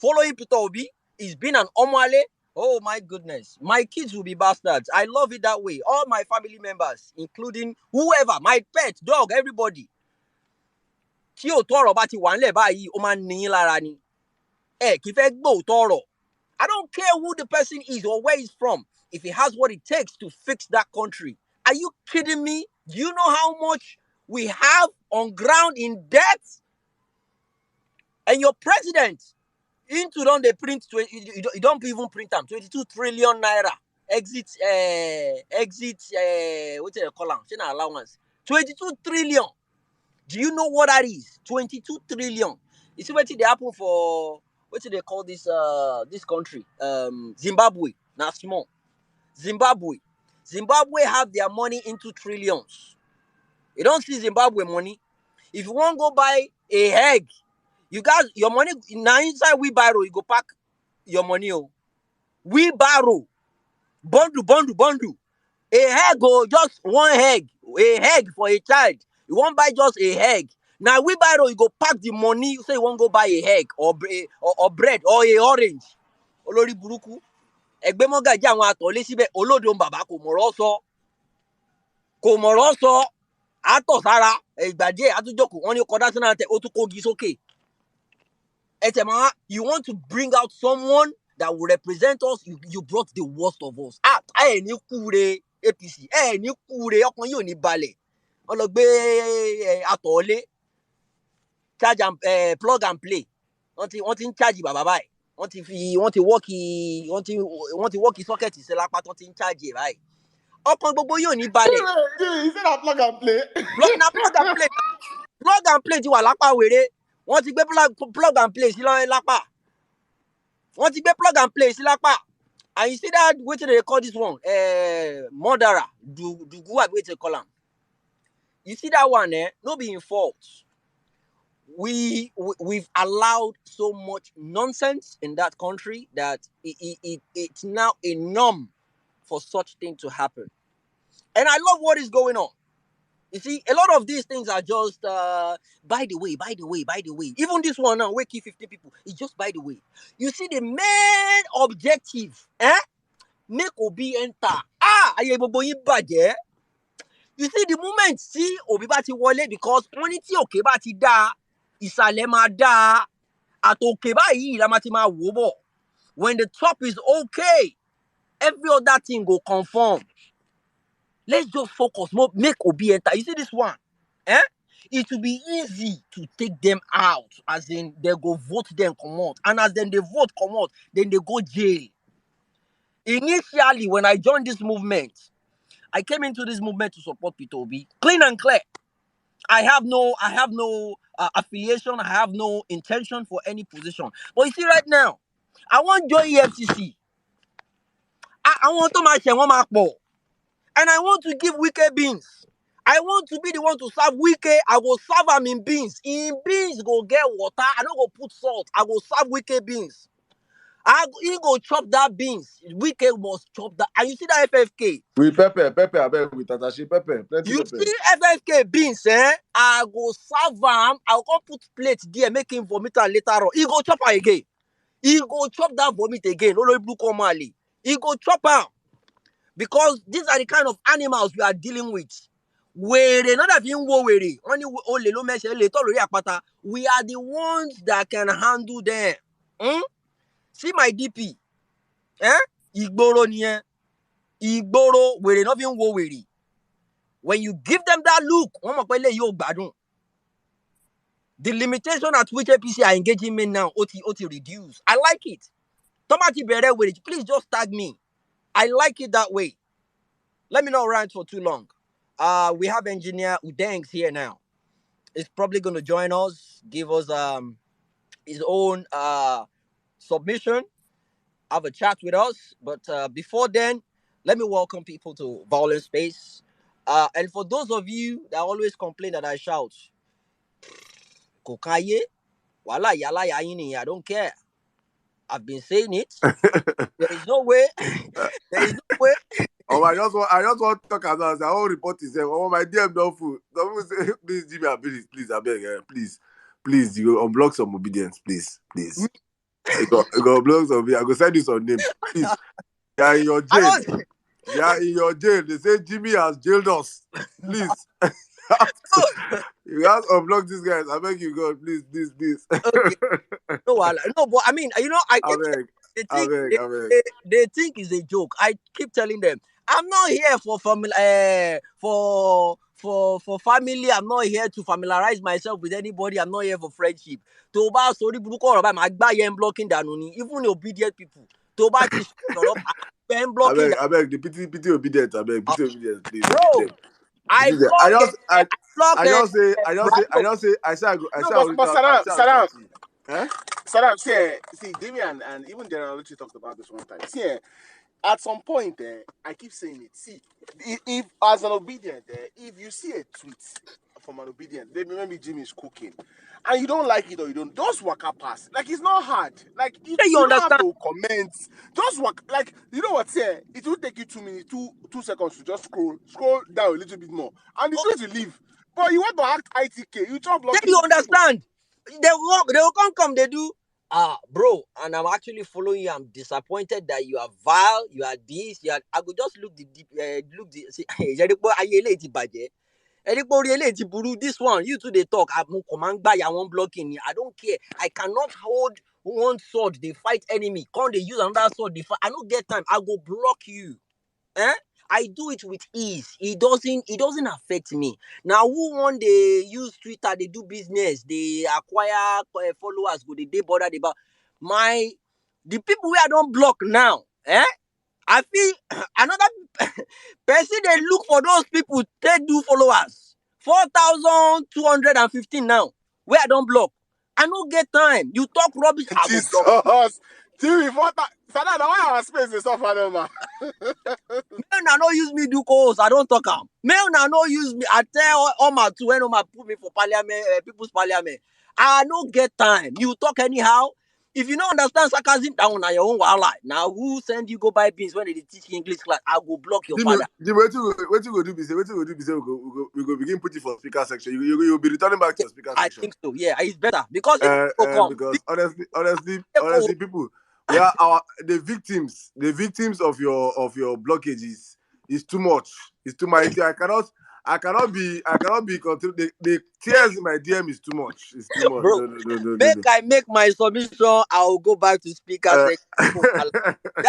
following Peter Obi is being an Omale, oh my goodness, my kids will be bastards. I love it that way. All my family members, including whoever, my pet, dog, everybody. I don't care who the person is or where he's from. If he has what it takes to fix that country. Are you kidding me? Do you know how much we have on ground in debt? And your president, into don't they print, you don't even print them, 22 trillion naira. Exit, what do they call them? Allowance. 22 trillion. Do you know what that is? 22 trillion. You see what they happen for, what do they call this country? Zimbabwe. Now small. Zimbabwe have their money into trillions. You don't see Zimbabwe money. If you want to go buy a egg, you guys, your money, now inside wheelbarrow, you go pack your money. Wheelbarrow. Bundle. A egg, just one egg. A egg for a child. You won't buy just a egg. Now wheelbarrow, you go pack the money. You say you want to go buy a egg or bread or a orange. Olori buruku. Ẹgbẹ́ mọ́gàjí àwọn àtọ̀lé síbẹ̀ olódò bàbá kò mọ̀rọ̀ sọ àtọ̀ sára ìgbà díẹ̀ àtúnjọ́kù wọ́n ní kọ́dá sínú àtẹ ó tún kógi sókè. You want to bring out someone that will represent us, you brought the worst of us. Ẹ ní kúre APC, ẹ ní kúre ọkàn yóò ní balẹ̀. Wọ́n lọ gbé àtọ̀lé charge and plug and play. Wọ́n ti ń charge bàbá báyìí. Wọ́n ti wọ́ọ̀kì sọ́kẹ̀tì sí lápá tó ti ń charge ẹ̀ báyìí. Ọkàn gbogbo yóò ní balẹ̀. You said plug and play. Plug and play ti wà lápá wèrè. Wọ́n ti gbé plug and play sí lápá. And you see that, what do they call this one? Murderer. Doguwa, what they call him. You see that one, no be in fault. We've allowed so much nonsense in that country that it's now a norm for such thing to happen. And I love what is going on. You see, a lot of these things are just by the way, by the way, by the way. Even this one now, waking 50 people, it's just by the way. You see, the main objective, make Obi enter. Aye gbogbo yin bàjẹ́. You see, the moment tí Obi bá ti wọlé, because wọ́n ní tí òkè bá ti dá, ìsàlẹ̀ máa dá. Àtòkè báyìí la máa ti máa wò bọ̀. When the top is okay, every other thing go conform. Let's just focus. Make Obi enter. You see this one? It will be easy to take them out. As in, they go vote them come out. And as then they vote come out, then they go jail. Initially, when I joined this movement, I came into this movement to support Peter Obi. Clean and clear. I have no affiliation. I have no intention for any position. But you see right now, I want join EFCC. I want to match one mark ball. And I want to give Wike beans. I want to be the one to serve Wike. I will serve him in beans. In beans, go get water. I don't go put salt. I will serve Wike beans. He go chop that beans. Wike must chop that. And you see that FFK? With pepper, with attaché pepper. Plenty You pepper. see FFK beans, I go serve him. I go put plate there, make him vomit and later on. He go chop her again. He go chop that vomit again. He go chop her. Because these are the kind of animals we are dealing with. We are the ones that can handle them. See my DP. Igboro niye. Igboro, we not even worry. When you give them that look, the limitation at which APC are engaging me now, OT reduce. I like it. Tomati bere with it. Please just tag me. I like it that way. Let me not rant for too long. We have engineer Udengs here now. He's probably going to join us, give us his own submission, have a chat with us. But before then, let me welcome people to Vawulence Space. And for those of you that always complain that I shout, Kokaye, wala yala yaini, I don't care. I've been saying it. There is no way. There is no way. Oh, I just want to talk about the whole report is there. Oh, my DM don't fool. Don't say, please, Jimmy, please, I beg, please, you unblock some obedience, please. You go unblock some. I go send you some names, please. Yeah, in your jail. Yeah, in your jail. They say Jimmy has jailed us. Please. You have to unblock these guys. I beg you, God, please. Okay. No, but I mean, you know, I keep they think it's a joke. I keep telling them, I'm not here for family. For family, I'm not here to familiarize myself with anybody. I'm not here for friendship. Toba sorry, blocking danuni. Even obedient people. Toba blocking. I beg the pity obedient. I beg pity obedient, please. Bro, I Saddam, see, Damian and even General Lucci talked about this one time. See, at some point, I keep saying it. See, if as an obedient, if you see a tweet from an obedient, maybe Jimmy is cooking, and you don't like it or you don't, just walk up past. Like, it's not hard. Like, you don't have to comment. Just walk. Like, you know what's here? It will take you 2 minutes, two seconds to just scroll down a little bit more, and it's going to leave. But you want to act ITK, you chop block. Then you understand? They will come. They do. Bro, and I'm actually following you. I'm disappointed that you are vile. You are this. You are. I could just look the See, this one, you two they talk. I won't blocking. I don't care. I cannot hold one sword. They fight enemy. Can't they use another sword? They fight. I don't get time. I go block you. I do it with ease. It doesn't affect me. Now, who one they use Twitter, they do business, they acquire followers, go they bother about the people where I don't block now. I feel another person they look for those people they do followers. 4,215 now. Where I don't block. I don't get time. You talk rubbish. Jesus. Jimmy, Sada, why our space is suffer man? Men now no use me do calls. I don't talk am. Men now no use me. I tell Oma to when Oma put me for parliament, people's parliament. I don't get time. You talk anyhow. If you don't understand sarcasm, that one are your own wahala. Now who send you go buy beans when they teach English class? I go block your Jimmy, father. what you go do? Be say, we go begin put it for speaker section. You'll be returning back to your speaker I section. think so. Yeah, it's better because if people come, Because honestly, people, people, we are the victims of your blockages is too much. It's too much. I cannot be control. The tears in my DM is too much. It's too much. bro, No. make I make my submission. I will go back to speaker Uh, section.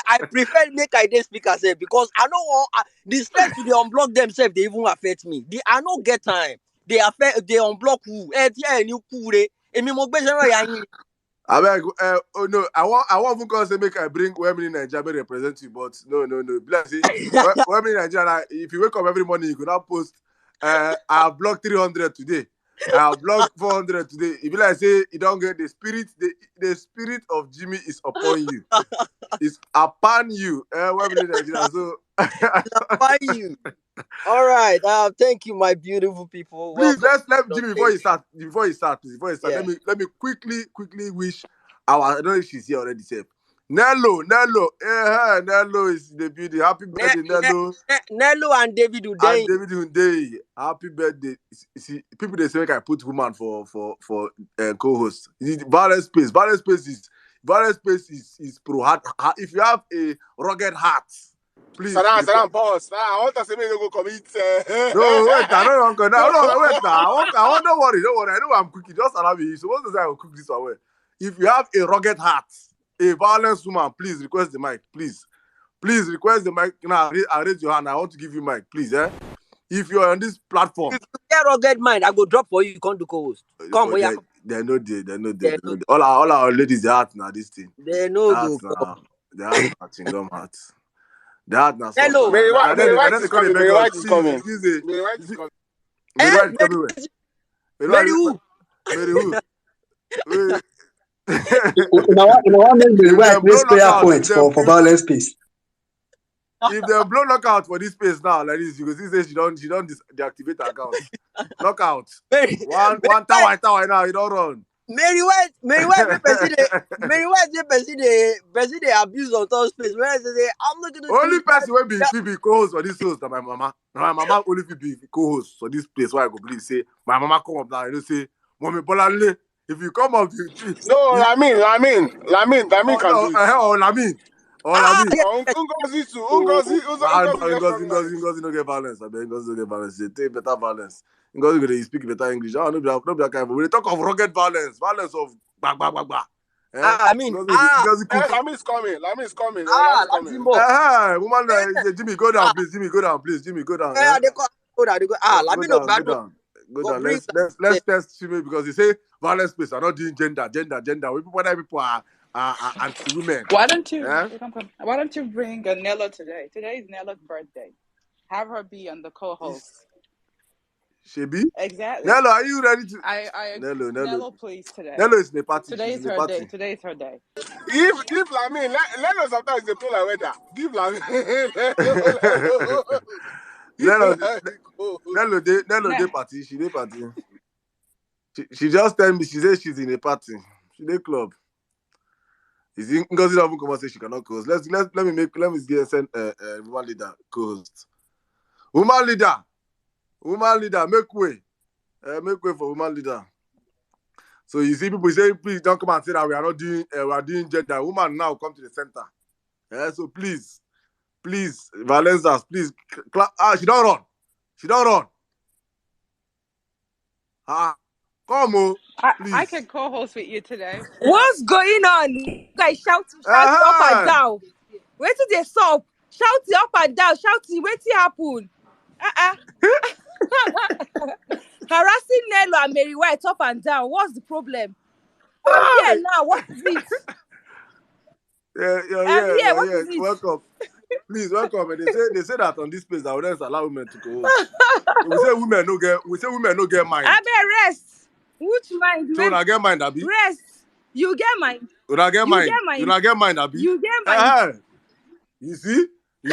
I prefer make I dey speaker sef because I know want the stress to dey unblock themselves. They even affect me. I no get time. They unblock who? Ni who re? Emi mo gbé sẹ́rọ̀ ya yín. I beg, oh no, I want to call say make I bring women in Nigeria represent you, but no. Bless you. Women in Nigeria, if you wake up every morning, you could not post. I have blocked 300 today. I have blocked 400 today. If you like say you don't get the spirit, the spirit of Jimmy is upon you. It's upon you. Women in Nigeria, so Why you? All right. Thank you, my beautiful people. please Welcome. let Jimmy before you start. Yeah. Let me quickly wish our. I don't know if she's here already. Safe. Nello, Nello is the beauty. Happy birthday, Nello. Nello and David And Uday. David Hunday. Happy birthday. See, people they say make I put woman for co-host. Vawulence space is pro heart. If you have a rugged heart, please. Salam, boss. I want to say me go commit. No, wait, I don't want to. No, wait, I want. Don't worry. I know I'm cooking. Just allow me. You're supposed to say I will cook this away. If you have a rugged heart, a violence woman, please request the mic. Please request the mic. Now, I raise your hand. I want to give you mic, please. If you're on this platform, If you get rugged mind, I go drop for you. You can't do co-host. Come, for yeah. they're not there. All our ladies, they heart now. This thing. They no go. The heart now. Chingom heart. The heart now. Hello. Mary White is coming. Mary White is coming. Mary White is everywhere. Mary who? Mary who? One make the right place prayer point for Vawulence space. If they blow knockout for this space now, like this, you can see say she don't deactivate her account. Knockout. One tower now, you don't run. Mary White, Mary White, person they abuse on top space. Where they say, I'm not gonna only person will be co-host for this host that my mama. My mama only be co-host for this place where I go believe say my mama come up now and say, Mommy Bolanle, if you come up to no, Lamin can do it. Or Lamin. Ngozi too. Ngozi no get violence. I mean, Ngozi no get violence. They take better violence. Ngozi they speak better English. No be that kind of. We talk of rugged violence of bang. Lamin is coming. Woman, Jimmy, go down, please. Jimmy, go down. They go down. Go down. Let's test Jimmy because they say violence space are not doing gender. Whether people are anti-women. Why don't you bring Nello today? Today is Nella's birthday. Have her be on the co-host. Shebi? Exactly. Nello, are you ready to? I Nello, please today. Nello is in the party. Today is her day. Today is her day. Give Lamin. Let us sometimes they play like weather. Give Lamin. Nello, they party. She party. She just tell me. She says she's in a party. She dey club. Is Ngozi don't come and say she cannot co-host. Let me send woman leader co-host. Woman leader, make way for woman leader. So you see people say, please don't come and say that we are doing gender. Woman now come to the center. So please, Valencias, please. She don't run. Come on. I can co-host with you today. What's going on? Guys, shouting up and down. Wait till they stop. Shouting up and down. Shouting. Wait till happen. Harassing Nello and Mary White up and down. What's the problem? I'm here now. What is it? Yeah. What is it? Welcome. Please welcome. And they say that on this place that we don't allow women to co-host. we say women no get mind. I better rest. Which mind? So I get mind, Abi. Rest. You get mind. You not get mind. You not get mind, Abi. You get mind. You see? You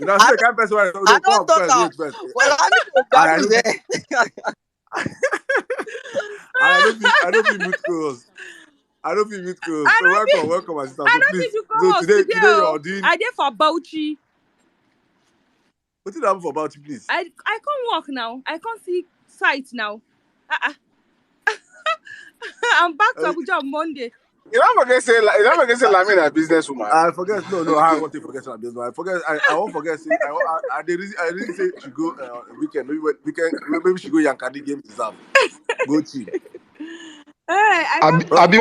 know, the kind of person who I don't talk first. Well, I need to I don't be mood co-host. I don't feel meet co. I So don't welcome, my sister. I So don't please, think you so co-host today today. you're doing. I did for Bauchi. What did happen for about you, please? I can't walk now. I can't see sight now. I'm back to Abuja on Monday. You never get say Lamina a businesswoman. I forget. No. I want to forget some business. I forget. I won't forget. Say, I didn't say she go weekend. Maybe she go Yankadi game reserve. Go chill. Hey, I can't. Abi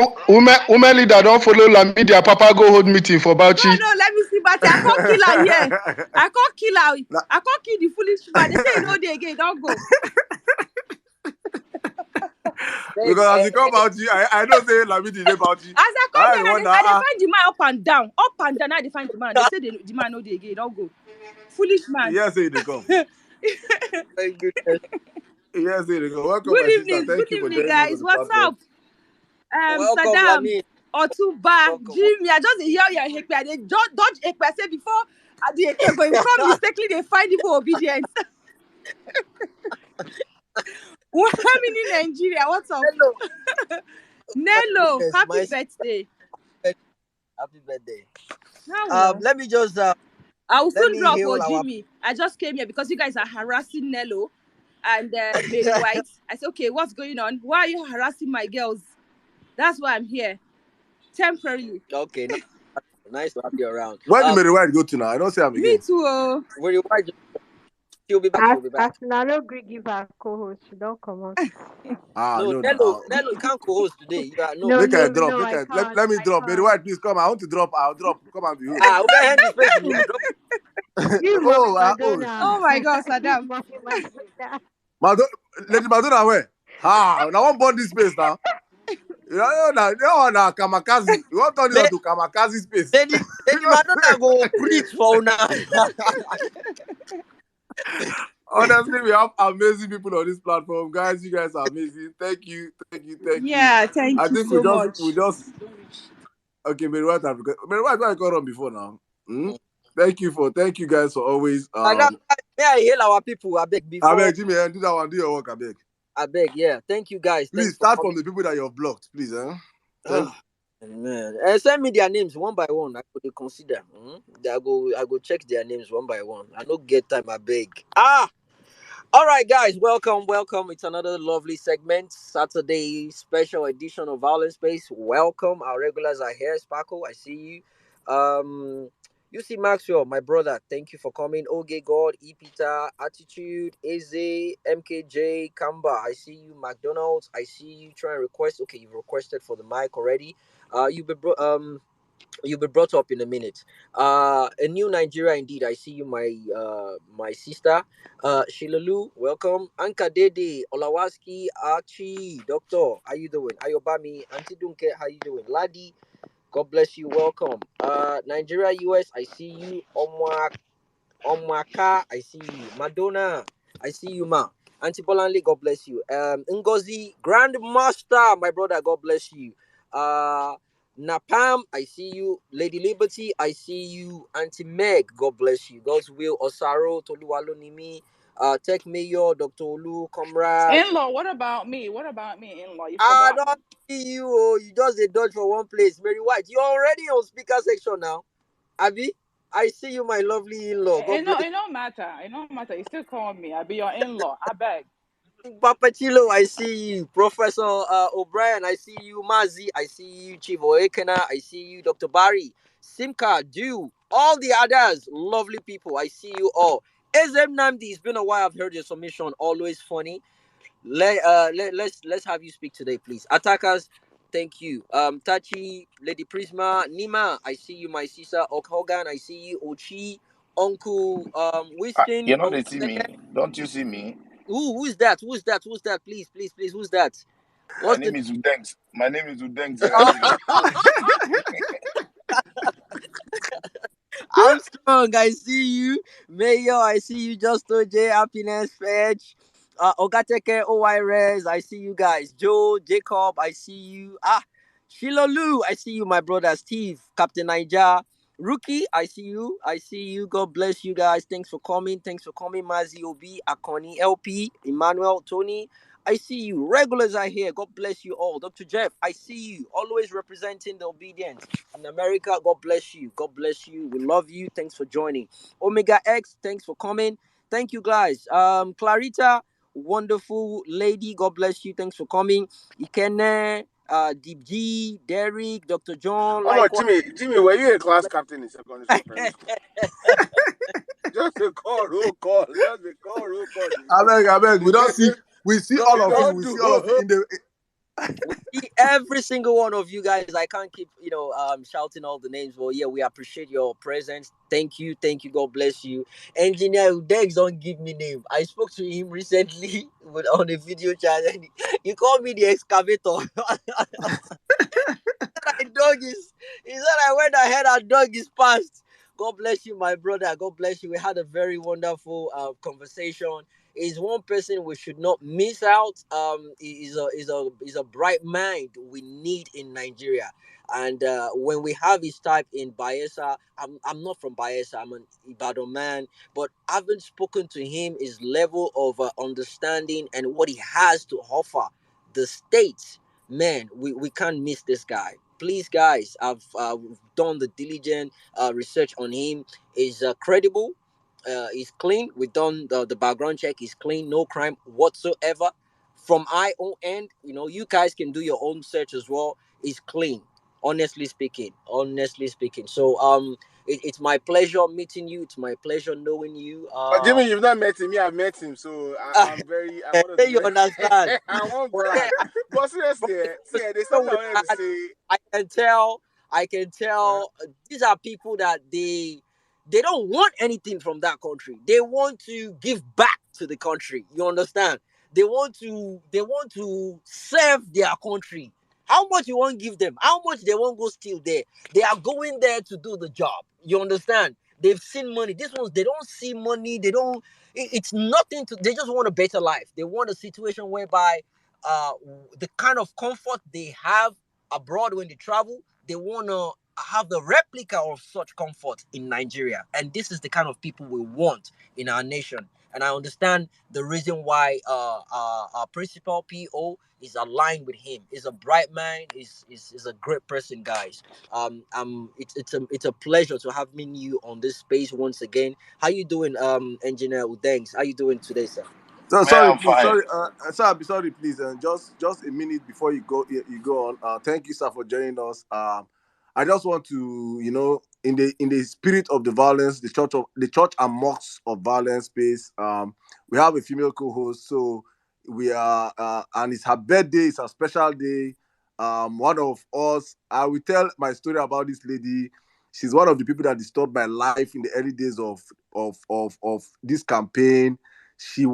women leader don't follow Lamidi. Papa go hold meeting for Bauchi. No, let me see, but I can't kill her here. I can't kill her. I can't kill the foolish man. They say you know they again. Don't go. Because as you come Bauchi, I know say Lamidi dey Bauchi. As I come here, I find the man up and down. Up and down, I dey find the man. They say the man know they again. Don't go. Foolish man. Yes, say they come. Thank goodness. Yes, say they come. Welcome, Good my sister. evening. Thank Good you for evening, joining us guys. on the What's platform. up? Welcome, Saddam, Lamin. Otuba, Welcome. Jimmy. I just hear your Ekpe. They dodge Ekpe. I say before the Ekpe going come mistakenly they find people obedient. I'm in Nigeria. What's up? Hello. Nello, Goodness, happy birthday. Happy birthday. Now, Let me just I will let soon me drop hail our Jimmy. I just came here because you guys are harassing Nello and Mary White. I said, okay, what's going on? Why are you harassing my girls? That's why I'm here. Temporarily. Okay, nice to have you around. Where did Mary White go to now? I don't see him Me again. too. Mary White, she'll be back. She'll be back. As I no gree give her co-host, she don't come out. No, No. Nello, you can't co-host today. You are no. Make I drop. No, I can't. Let me I drop. Mary can't. White, please come. I want to drop. I'll drop. Come and be host. We can hand the space to me. I drop. Give Oh, Mommy Madonna. Oh my God, Give Saddam. Mommy Madonna. Lady Madonna, where? Now I want burn this space now. You know, now kamikaze. You want to turn this into kamikaze space. Lady Madonna go preach for now. Honestly, we have amazing people on this platform, guys. You guys are amazing. Thank you. Yeah, thank I you think so much. we just okay. Mary White, Mary White, I got on before now. Thank you guys for always. May I hail our people? I beg before. I beg Jimmy, do that one. Do your work. I beg. Yeah. Thank you guys. Please start from the people that you have blocked, please. Man, send me their names one by one. I could consider. I go check their names one by one. I don't get time. I beg. All right, guys, welcome. It's another lovely segment, Saturday special edition of Vawulence Space. Welcome. Our regulars are here. Sparkle, I see you. You see Maxwell, my brother. Thank you for coming. Oge God, Epita, Attitude, Eze, MKJ, Kamba. I see you. McDonald's. I see you. Try and request. Okay, you've requested for the mic already. You'll be brought up in a minute. A new Nigeria indeed. I see you, my sister. Shilalu, welcome. Anka Dede, Olawaski, Archie, Doctor, how you doing? Ayobami, Auntie Dunke, how you doing? Ladi, God bless you, welcome. Nigeria, US, I see you. Omwaka, I see you. Madonna, I see you, ma. Auntie Bolanle, God bless you. Ngozi, Grandmaster, my brother, God bless you. Napam, I see you. Lady Liberty, I see you. Auntie Meg, God bless you. God's will, Osaro, Toluwalonimi, Tech Mayor, Dr. Olu, Comrade. In-law, what about me? In-law? You I forgot don't see you. Oh, you just a dodge for one place. Mary White, you're already on speaker section now. Abi, I see you, my lovely in-law. God bless It don't matter. You still call me. I be your in-law. I beg. Papa Chilo, I see you. Professor O'Brien, I see you. Mazi, I see you. Chief Oekena, I see you. Dr. Barry, Simka, Dew, all the others, lovely people, I see you all. SM Namdi, it's been a while. I've heard your submission. Always funny. Let's have you speak today, please. Attackers, thank you. Tachi, Lady Prisma, Nima, I see you. My sister Okhogan, I see you. Ochi, Uncle Winston. You know they see me. Don't you see me? Who's that? Please, who's that? My name is Udengs. Oh, I'm strong. I see you. Mayo, I see you. Just OJ, Happiness, Fetch. Ogateke, OYRES, I see you guys. Joe, Jacob, I see you. Shilolu, I see you, my brother. Steve, Captain Niger. Rookie, I see you. God bless you guys. Thanks for coming. Mazi Obi, Akoni, LP, Emmanuel, Tony, I see you. Regulars are here. God bless you all. Dr. Jeff, I see you. Always representing the obedient. In America, God bless you. God bless you. We love you. Thanks for joining. Omega X, thanks for coming. Thank you, guys. Clarita, wonderful lady. God bless you. Thanks for coming. Ikene, Deep G, Derek, Dr. John, How much, likewise. Jimmy, were you a class captain in secondary school, primary school? Just a call, roll call. Just a call, roll call. I beg. We don't see. We see No, all you of you. don't We do. see all of you in the. We see every single one of you guys. I can't keep, shouting all the names, but yeah, we appreciate your presence. Thank you, God bless you. Engineer Dex don't give me name. I spoke to him recently on a video chat, and he called me the excavator. He said I went ahead and dug his past. God bless you, my brother. God bless you. We had a very wonderful conversation. Is one person we should not miss out. Is a bright mind we need in Nigeria. And when we have his type in Bayelsa, I'm not from Bayelsa. I'm an Ibadan man, but having spoken to him, his level of understanding and what he has to offer the states, man, we can't miss this guy. Please, guys, I've done the diligent research on him. Is credible. He's clean. We've done the background check. He's clean. No crime whatsoever. From ION, you guys can do your own search as well. He's clean. Honestly speaking. Honestly speaking. So it's my pleasure meeting you. It's my pleasure knowing you. But Jimmy, you've not met him. Me, I've met him. So I want to You understand? I won't brag. But seriously, see, there's something I With wanted to that, say. I can tell. Uh, These are people that they don't want anything from that country. They want to give back to the country. You understand? They want to serve their country. How much you want to give them? How much they won't go steal there? They are going there to do the job. You understand? They've seen money. These ones, they don't see money. They don't. It's nothing to. They just want a better life. They want a situation whereby uh, the kind of comfort they have abroad when they travel, they want to have the replica of such comfort in Nigeria. And this is the kind of people we want in our nation. And I understand the reason why our principal PO is aligned with him. He's a bright man. Is a great person, guys. It's a pleasure to have you on this space once again. How you doing, Engineer Udengs? How you doing today, sir? So man, sorry, I'm please. fine. Sorry, please. Just a minute before you go on. Thank you, sir, for joining us. I just want to, in the spirit of the violence, the church and mosques of violence space. We have a female co-host, so we are, and it's her birthday. It's a special day. One of us. I will tell my story about this lady. She's one of the people that disturbed my life in the early days of this campaign. She's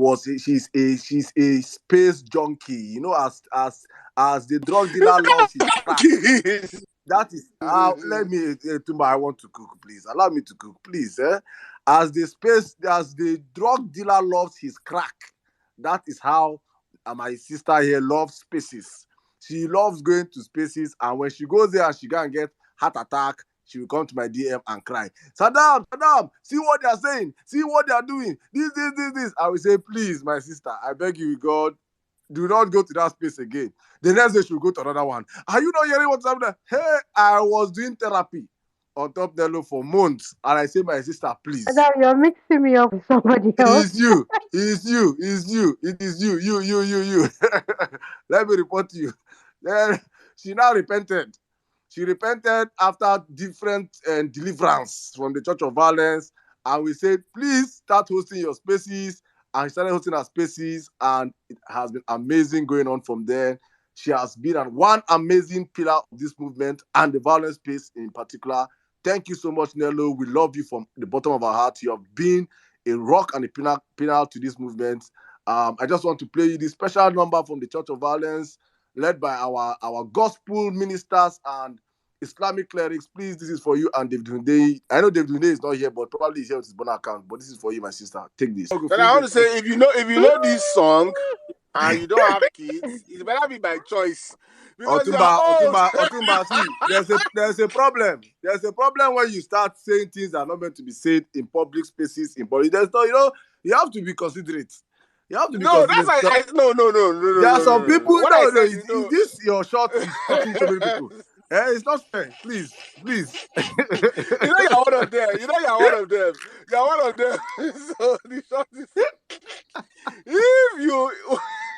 a space junkie, as the drug dealer loves his crack. That is how. Let me, Tumba, I want to cook, please allow me to cook, please. As the drug dealer loves his crack, that is how my sister here loves spaces. She loves going to spaces, and when she goes there and she can get heart attack, she will come to my DM and cry. Saddam, see what they are saying. See what they are doing. This. I will say, please, my sister, I beg you, God, do not go to that space again. The next day, she'll go to another one. Are you not hearing what's happening? Hey, I was doing therapy on top Nello for months. And I say, my sister, please. Now you're mixing me up with somebody else. It's you. It's you. It's you. It is you. You. Let me report to you. Then she now repented. She repented after different deliverance from the Church of Violence. And we said, please start hosting your spaces. And she started hosting her spaces. And it has been amazing going on from there. She has been one amazing pillar of this movement and the violence space in particular. Thank you so much, Nello. We love you from the bottom of our heart. You have been a rock and a pillar to this movement. I just want to play you this special number from the Church of Violence, led by our gospel ministers and Islamic clerics. Please, this is for you and David Hunde. I know David Hunde is not here, but probably he's here with his bonus account. But this is for you, my sister. Take this. But I want to say, if you know this song and you don't have kids, it better be by choice because you are old. Otumba, see, there's a problem. There's a problem when you start saying things that are not meant to be said in public spaces. There's no, you have to be considerate. You have to be No, that's considerate. like no. There are some people. What I No, said, is this your shot is touching so many people? It's not fair. Please. You know you're one of them. You're one of them. So the shot is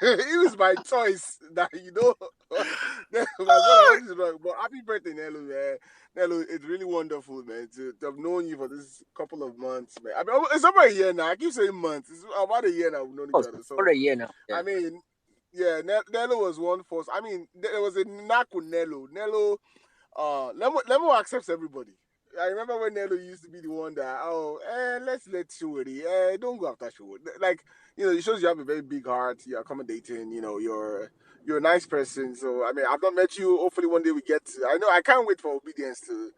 if it's my choice that then my brother, what is wrong? But happy birthday, Nello, man. Nello, it's really wonderful, man, to have known you for this couple of months, man. I mean, it's over a year now. I keep saying months. It's about a year now we've known each other. So For a year now. Yeah. I mean, yeah, Nello was one force. I mean, there was a knack with Nello. Lemo accepts everybody. I remember when Nello used to be the one that, let's let Shuri, don't go after Shuri. Like, it shows you have a very big heart, you're accommodating, you're a nice person. So, I mean, I've not met you. Hopefully one day we get to, I can't wait for obedience to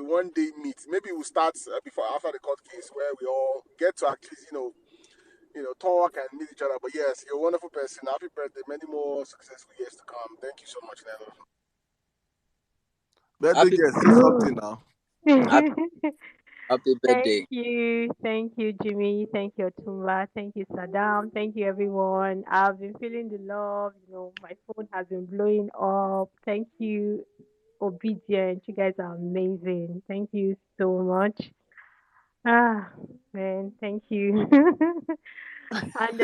one day meet. Maybe we'll start after the court case where we all get to actually, talk and meet each other. But yes, you're a wonderful person. Happy birthday. Many more successful years to come. Thank you so much, Nello. Birthday girl, say something now. Happy birthday. Thank you, Jimmy. Thank you, Otumba. Thank you, Saddam. Thank you, everyone. I've been feeling the love. My phone has been blowing up. Thank you, Obedient. You guys are amazing. Thank you so much. Man, thank you. And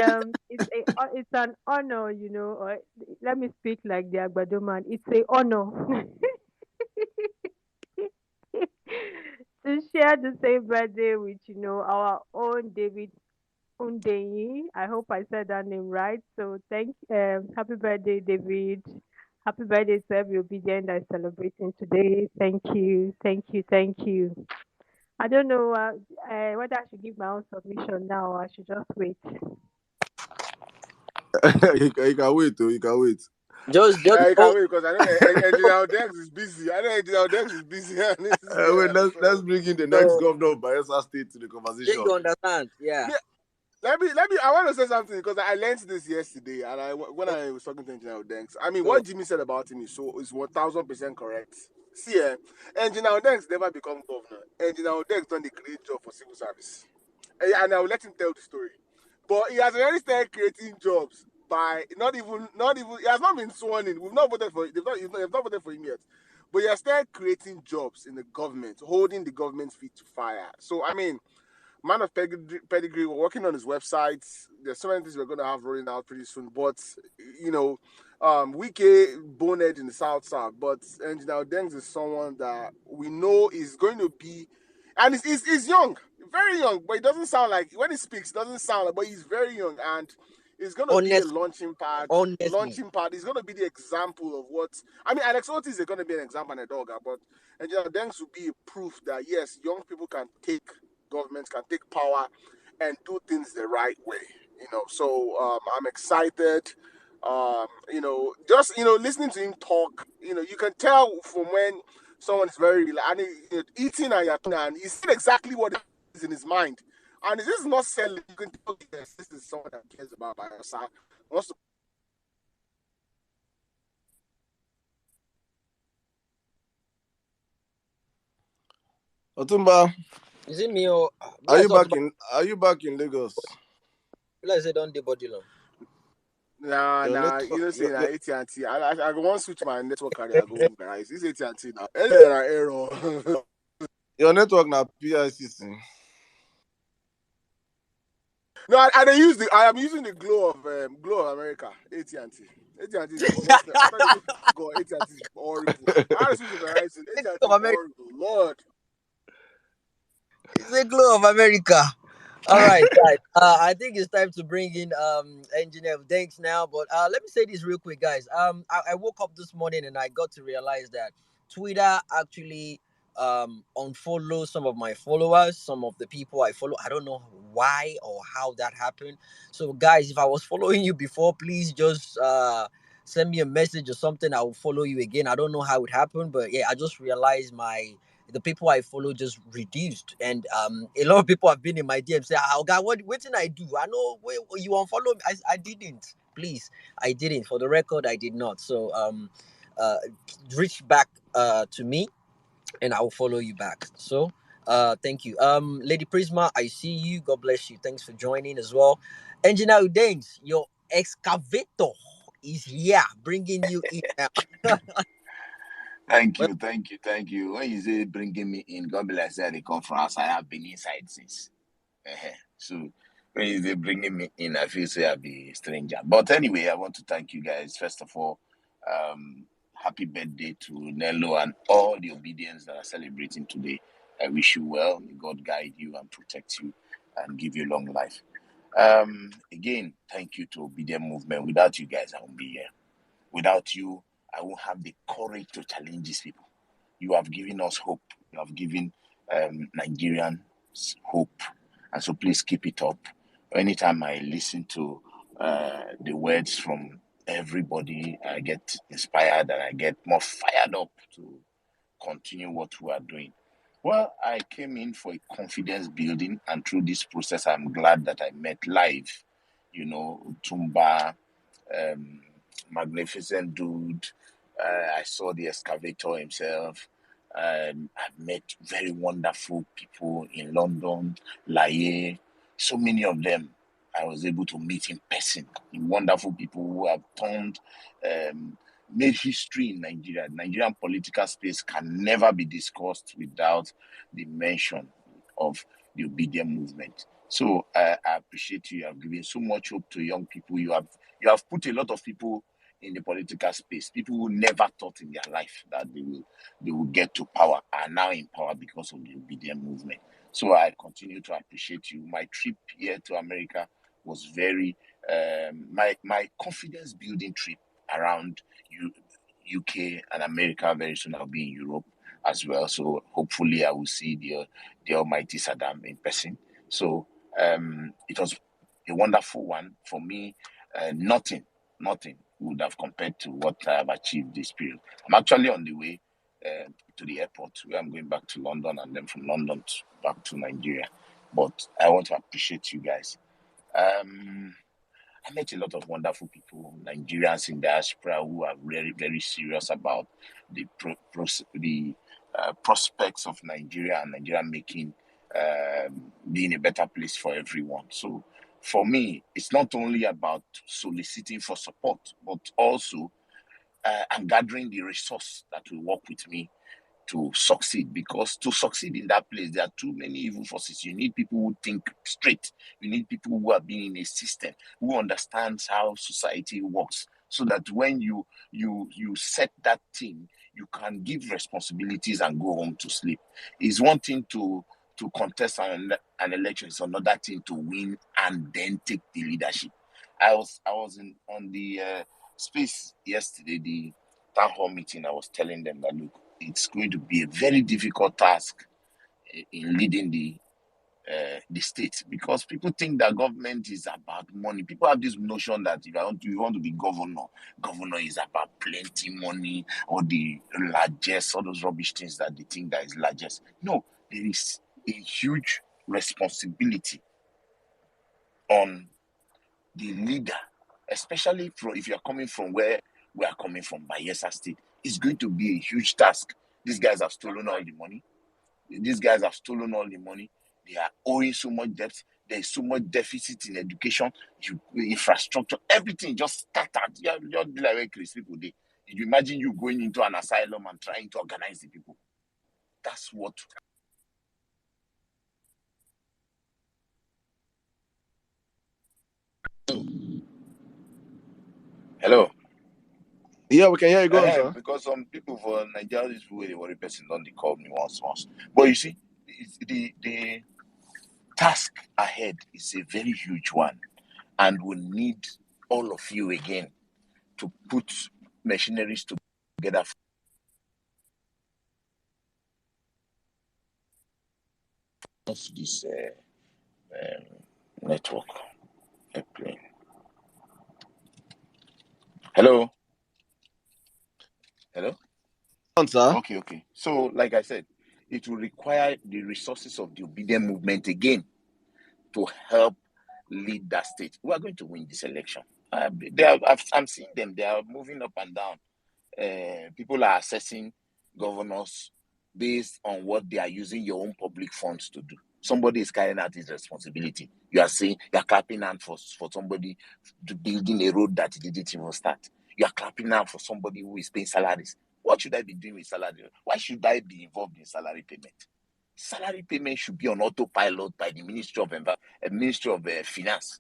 it's an honor, or let me speak like the Agbado man. It's an honor to share the same birthday with, our own David Undeyi. I hope I said that name right. So happy birthday, David. Happy birthday to every obedient that is celebrating today. Thank you, thank you, thank you. I don't know whether I should give my own submission now or I should just wait. You can wait, though. You can wait. Just you can wait because I know Engineer Dex is busy. Wait, let's bring in the next governor of Bayelsa State to the conversation. You understand? Yeah. Let me. I want to say something because I learned this yesterday, and when I was talking to Engineer Dex, I mean, what Jimmy said about him is 1,000% correct. See, Engineer Dex never become governor. Engineer Dex done the great job for civil service, and I will let him tell the story. But he has already started creating jobs by not even. He has not been sworn in. We've not voted for. They've not voted for him yet. But he has started creating jobs in the government, holding the government's feet to fire. So I mean, man of pedigree. We're working on his website. There's so many things we're going to have rolling out pretty soon. But Wike bonehead in the south, but Engineer Dengs is someone that we know is going to be, and he's young, very young, but it doesn't sound like when he speaks, it doesn't sound like, but he's very young and it's going to be a launching pad. He's going to be the example of what, I mean, Alex Otis is going to be an example and a dog, but Engineer Dengs will be a proof that yes, young people can take governments, can take power and do things the right way. So I'm excited. Just listening to him talk, you can tell from when someone is very relaxed and eating and he's saying exactly what is in his mind. And this is not selling. You can tell yes, this is someone that cares about Bayelsa. Wants to. Otumba, is it me or are you back in Lagos? Let's say don't do body long. Nah, you know, say AT&T. I go want switch my network carrier. I go move guys. It's AT&T now. Error. Your network now PICC. No, I am using the Glow of America. AT&T. AT&T is the worst. I thought go AT&T is horrible. I was switching Verizon. AT&T is horrible. Lord. It's the Glow of America. All right, guys. I think it's time to bring in Engineer Dengs now. But let me say this real quick, guys. I woke up this morning and I got to realize that Twitter actually unfollow some of my followers, some of the people I follow. I don't know why or how that happened. So, guys, if I was following you before, please just send me a message or something. I will follow you again. I don't know how it happened, but yeah, I just realized the people I follow just reduced, and a lot of people have been in my DM say, "Oh God, what did I do? I know you unfollow me. I didn't. Please, I didn't. For the record, I did not. So reach back to me, and I will follow you back. So Thank you. Lady Prisma, I see you. God bless you. Thanks for joining as well. Engineer Udains, your excavator is here, bringing you in now. Thank Well, you, thank you, thank you. When you say bringing me in, God bless you, the conference, I have been inside since. So when you say bringing me in, I feel say I'll be a stranger. But anyway, I want to thank you guys. First of all, happy birthday to Nello and all the obedience that are celebrating today. I wish you well. May God guide you and protect you and give you long life. Again, thank you to Obedient Movement. Without you guys, I won't be here. Without you, I won't have the courage to challenge these people. You have given us hope. You have given Nigerians hope. And so please keep it up. Anytime I listen to the words from everybody, I get inspired and I get more fired up to continue what we are doing. Well, I came in for a confidence building, and through this process, I'm glad that I met live, Tumba, magnificent dude. I saw the excavator himself. I've met very wonderful people in London, Laie, so many of them. I was able to meet in person. Wonderful people who have made history in Nigeria. Nigerian political space can never be discussed without the mention of the Obedient Movement. So I appreciate you. You have given so much hope to young people. You have put a lot of people in the political space. People who never thought in their life that they will get to power are now in power because of the Obedient Movement. So I continue to appreciate you. My trip here to America was very my confidence building trip around UK and America. Very soon I'll be in Europe as well. So hopefully I will see the Almighty Saddam in person. So it was a wonderful one for me. Nothing would have compared to what I have achieved this period. I'm actually on the way to the airport where I'm going back to London and then from London back to Nigeria. But I want to appreciate you guys. I met a lot of wonderful people, Nigerians in diaspora, who are very, very serious about the prospects of Nigeria and Nigeria making being a better place for everyone. So for me, it's not only about soliciting for support, but also I'm gathering the resource that will work with me to succeed, because to succeed in that place there are too many evil forces. You need people who think straight. You need people who have been in a system, who understands how society works, so that when you set that thing, you can give responsibilities and go home to sleep. It's one thing to contest an election. It's another thing to win and then take the leadership. I was on the space yesterday, the town hall meeting. I was telling them that, look, it's going to be a very difficult task in leading the state, because people think that government is about money. People have this notion that if you want to be governor is about plenty money, or the largest, all those rubbish things that they think that is largest. No, there is a huge responsibility on the leader, especially if you're coming from where we are coming from, Bayelsa State. It's going to be a huge task. These guys have stolen all the money. They are owing so much debt. There's so much deficit in education, infrastructure, everything just scattered. Just be like where Chris people did. You imagine you going into an asylum and trying to organize the people. That's what. Hello. Yeah, we can hear you going, sir. Because some people for Nigeria, this way they worry person don't they call me once. But you see, the task ahead is a very huge one, and we need all of you again to put machineries together for this network airplane. Hello. On, sir. Okay. So, like I said, it will require the resources of the Obedient Movement again to help lead that state. We are going to win this election. I'm seeing them. They are moving up and down. People are assessing governors based on what they are using your own public funds to do. Somebody is carrying out his responsibility. You are saying, you are clapping hand for somebody building a road that he didn't even start. You are clapping hand for somebody who is paying salaries. What should I be doing with salary? Why should I be involved in salary payment? Salary payment should be on autopilot by the Ministry of Finance.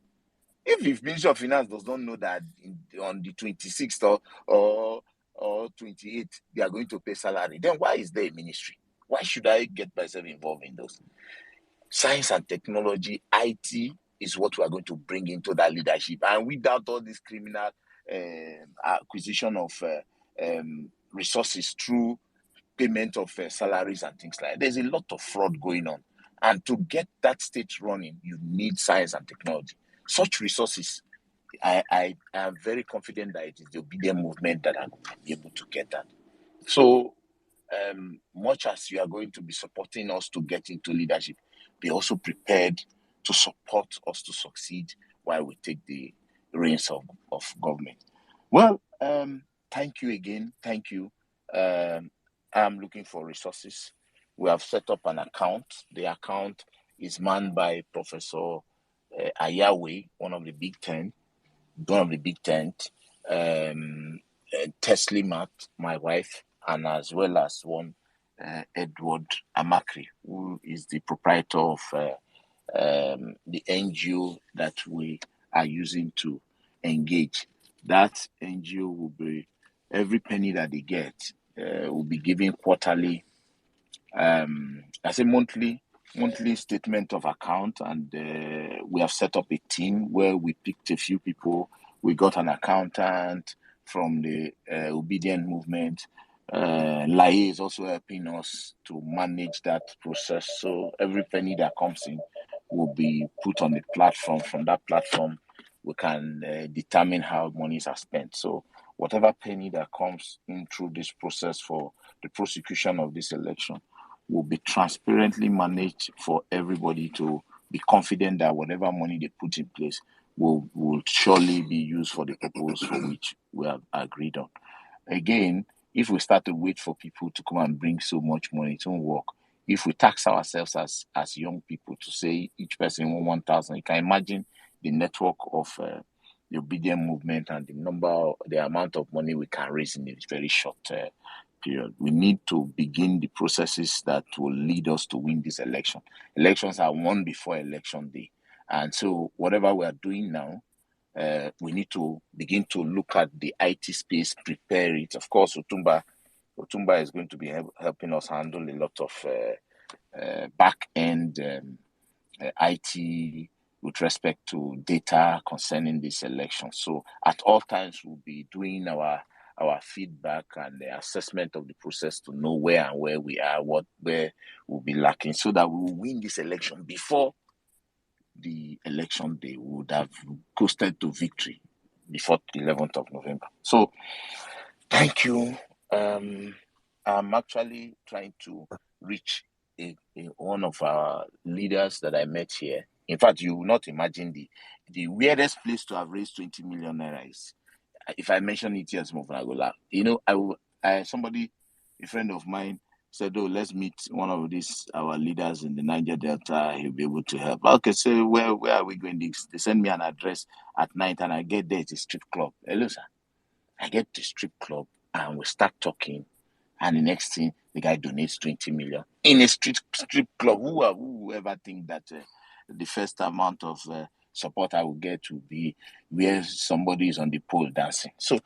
If Ministry of Finance does not know that on the 26th or 28th they are going to pay salary, then why is there a ministry? Why should I get myself involved in those? Science and technology, IT is what we are going to bring into that leadership. And without all this criminal acquisition of resources through payment of salaries and things like that, there's a lot of fraud going on. And to get that state running, you need science and technology. Such resources, I am very confident that it is the obedient movement that are going to be able to get that. So, much as you are going to be supporting us to get into leadership, be also prepared to support us to succeed while we take the reins of government. Well, thank you again. Thank you. I'm looking for resources. We have set up an account. The account is manned by Professor Ayawe, one of the Big Ten, Teslimat, my wife, and as well as one Edward Amakri, who is the proprietor of the NGO that we are using to engage. That NGO will be, every penny that they get will be given quarterly, as a monthly statement of account. And we have set up a team where we picked a few people. We got an accountant from the obedient movement. Lai is also helping us to manage that process. So every penny that comes in will be put on the platform. From that platform, we can determine how monies are spent. So whatever penny that comes in through this process for the prosecution of this election will be transparently managed for everybody to be confident that whatever money they put in place will surely be used for the purpose for which we have agreed on. Again, if we start to wait for people to come and bring so much money, it won't work. If we tax ourselves as young people to say each person won 1,000, you can imagine the network of the obedient movement and the amount of money we can raise in a very short period. We need to begin the processes that will lead us to win this election. Elections are won before election day. And so whatever we are doing now, we need to begin to look at the IT space, prepare it. Of course, Otumba is going to be helping us handle a lot of back-end IT with respect to data concerning this election. So at all times, we'll be doing our feedback and the assessment of the process to know where we are, where we'll be lacking, so that we will win this election before the election day. We would have coasted to victory before the 11th of November. So thank you. I'm actually trying to reach one of our leaders that I met here. In fact, you will not imagine the weirdest place to have raised 20 million naira is. If I mention it here, some of them will laugh. You know, a friend of mine said, "Oh, let's meet one of our leaders in the Niger Delta. He'll be able to help." Okay, so where are we going? They send me an address at night, and I get there. It's a strip club. Hello, sir. I get to strip club, and we start talking. And the next thing, the guy donates 20 million in a strip club. Who will ever think that the first amount of support I will get will be where somebody is on the pole dancing? So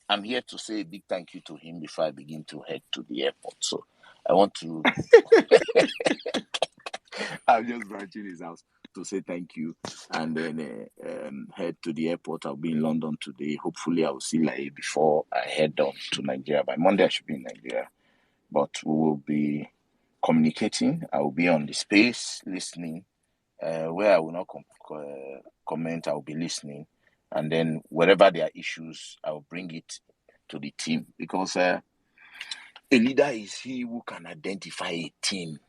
I'm here to say a big thank you to him before I begin to head to the airport. So I want to I'm just branching his house to say thank you, and then head to the airport. I'll be in London today. Hopefully I will see Lai before I head on to Nigeria. By Monday I should be in Nigeria, but we will be communicating. I will be on the space listening. Where I will not comment, I will be listening, and then wherever there are issues, I will bring it to the team, because a leader is he who can identify a team.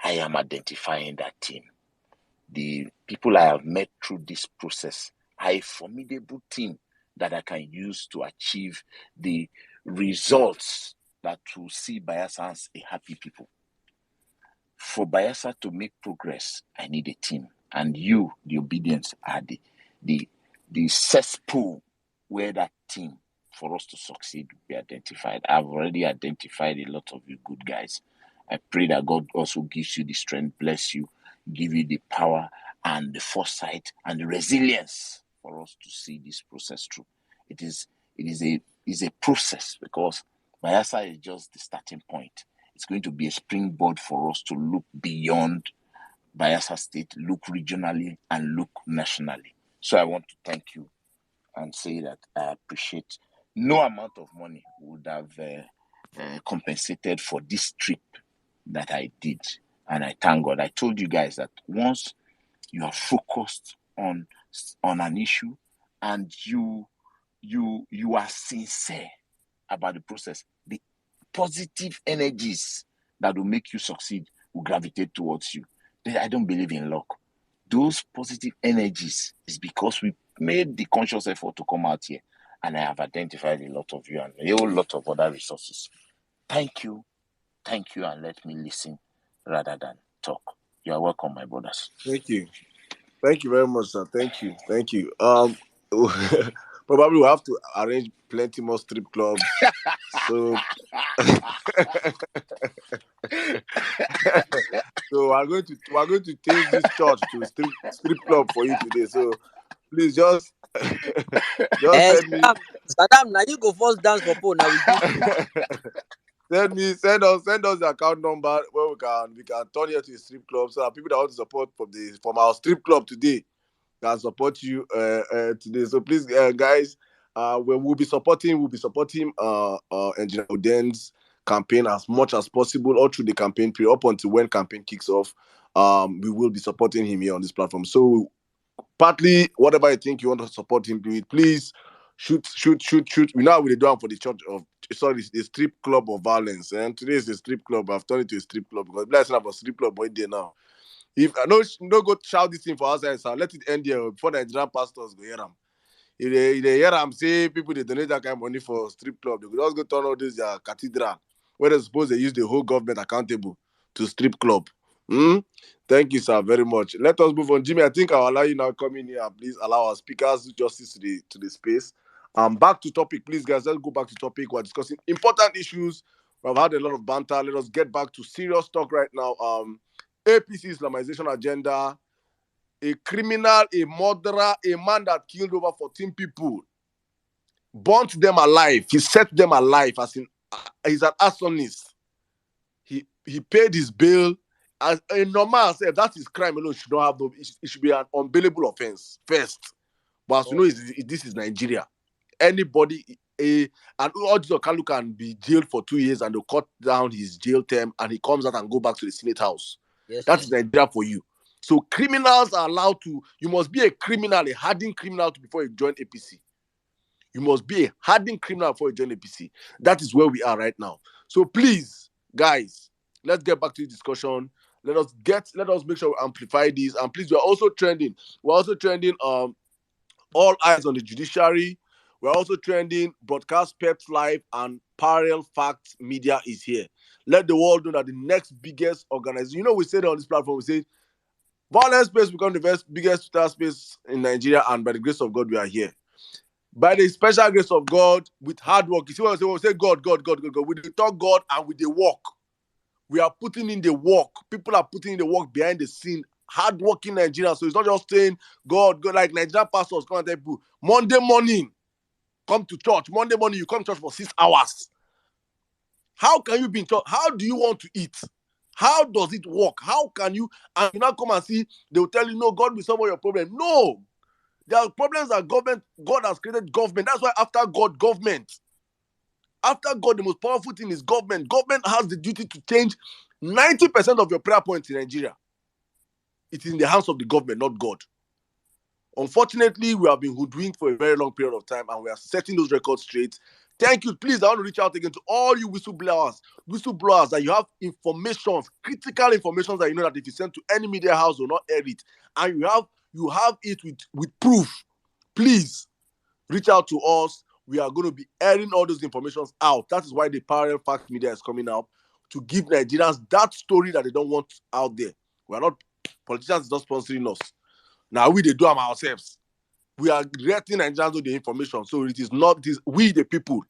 I am identifying that team. The people I have met through this process are a formidable team that I can use to achieve the results that will see Bayelsa as a happy people. For Bayelsa to make progress, I need a team. And you, the obedience, are the cesspool where that team, for us to succeed, will be identified. I've already identified a lot of you good guys. I pray that God also gives you the strength, bless you, give you the power and the foresight and the resilience for us to see this process through. It is a process, because Bayelsa is just the starting point. It's going to be a springboard for us to look beyond Bayelsa State, look regionally, and look nationally. So I want to thank you and say that I appreciate. No amount of money would have compensated for this trip that I did, and I thank God. I told you guys that once you are focused on an issue and you are sincere about the process, the positive energies that will make you succeed will gravitate towards you. I don't believe in luck. Those positive energies is because we made the conscious effort to come out here, and I have identified a lot of you and a whole lot of other resources. Thank you, and let me listen rather than talk. You are welcome, my brothers. Thank you very much, sir. Thank you. Probably we'll have to arrange plenty more strip clubs. So so we're going to change this church to a strip club for you today. So please just send me. Saddam, now you go first dance for Paul. Now we give send us the account number where we can turn you to a strip club, so that people that want to support from our strip club today can support you today. So please, guys, we'll be supporting Engineer Oden's campaign as much as possible all through the campaign period up until when campaign kicks off. We will be supporting him here on this platform. So partly, whatever you think you want to support him, do it. Please shoot. We know we're doing for the the strip club of violence. And today is a strip club. I've turned it to a strip club because let's have a strip club right there now. If I know, no go shout this thing for outside, so let it end here before the Nigerian pastors go hear them. If they hear them say people they donate that kind of money for strip club, they could just go turn all this cathedral where they suppose they use the whole government accountable to strip club. Thank you, sir, very much. Let us move on. Jimmy, I think I'll allow you now come in here. Please allow our speakers justice to the space. Back to topic, please, guys. Let's go back to topic. We're discussing important issues. We've had a lot of banter. Let us get back to serious talk right now. APC Islamization agenda. A criminal, a murderer, a man that killed over 14 people, burnt them alive. He set them alive, as in he's an arsonist. He paid his bail. As a normal self, that is crime alone. Should not have it should be an unbailable offense first. But as you know, this is Nigeria. Anybody, and Auditor Kalu can be jailed for 2 years and they'll cut down his jail term and he comes out and go back to the Senate House. Yes, that is Nigeria for you. So criminals are allowed to, you must be a criminal, a hardened criminal before you join APC. You must be a hardened criminal before you join APC. That is where we are right now. So please, guys, let's get back to the discussion. Let us make sure we amplify this. And please, we're also trending. All eyes on the judiciary. We're also trending Broadcast Peps Live, and Parallel Facts Media is here. Let the world know that the next biggest organization, you know, we said on this platform, we say Vawulence Space become the biggest Twitter space in Nigeria, and by the grace of God, we are here. By the special grace of God, with hard work. You see what I say? We say God. We talk God and with the work. We are putting in the work. People are putting in the work behind the scene. Hard-working Nigeria. So it's not just saying God, like Nigerian pastors come and tell people, Monday morning, come to church. Monday morning, you come to church for 6 hours. How can you be in church? How do you want to eat? How does it work? How can you, and you now come and see, they will tell you, no, God will solve all your problem. No. There are problems that God has created government. That's why after God, government. After God, the most powerful thing is government. Government has the duty to change 90% of your prayer points in Nigeria. It is in the hands of the government, not God. Unfortunately, we have been hoodwinked for a very long period of time, and we are setting those records straight. Thank you. Please, I want to reach out again to all you whistleblowers that you have information, critical information that you know that if you send to any media house, will not air it. And you have it with proof. Please reach out to us. we are going to be airing all those informations out. That is why the parallel fact media is coming out to give Nigerians that story that they don't want out there. We are not, politicians not sponsoring us. Now we they do them ourselves. We are letting Nigerians know the information. So it is not this, we the people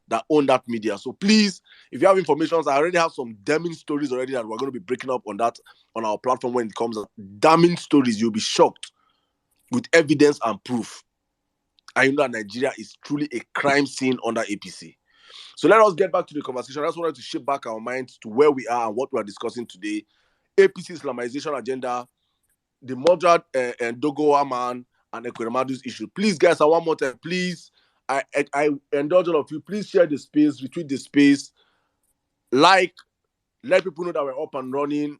that own that media. So please, if you have information, I already have some damning stories already that we're going to be breaking up on that on our platform when it comes out. Damning stories, you'll be shocked with evidence and proof. I know that Nigeria is truly a crime scene under APC. So let us get back to the conversation. I just wanted to shift back our minds to where we are and what we are discussing today. APC Islamization agenda, the moderate and Doguwa man and Ekweremadu's issue. Please, guys, one more time, please. I indulge all of you. Please share the space, retweet the space, like, let people know that we're up and running,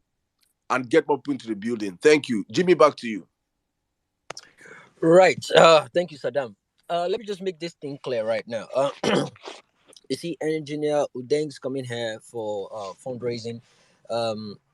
and get more people into the building. Thank you. Jimmy, back to you. Right. Thank you, Saddam. Let me just make this thing clear right now. You see, engineer Udeng's coming here for fundraising,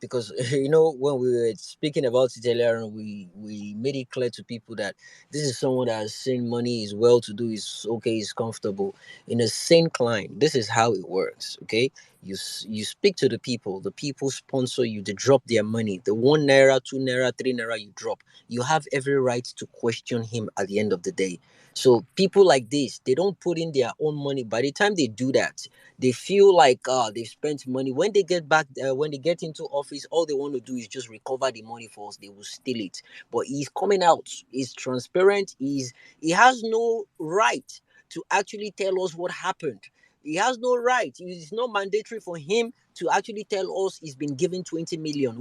because when we were speaking about it earlier, we made it clear to people that this is someone that has seen money, is well to do, is okay, is comfortable. In a sane client, this is how it works. Okay, you speak to the people sponsor you, they drop their money, the 1 naira, 2 naira, 3 naira you drop. You have every right to question him at the end of the day. So people like this, they don't put in their own money. By the time they do that, they feel like they've spent money. When they get back, when they get into office, all they want to do is just recover the money for us. They will steal it. But he's coming out. He's transparent. He has no right to actually tell us what happened. He has no right. It's not mandatory for him to actually tell us he's been given 20 million.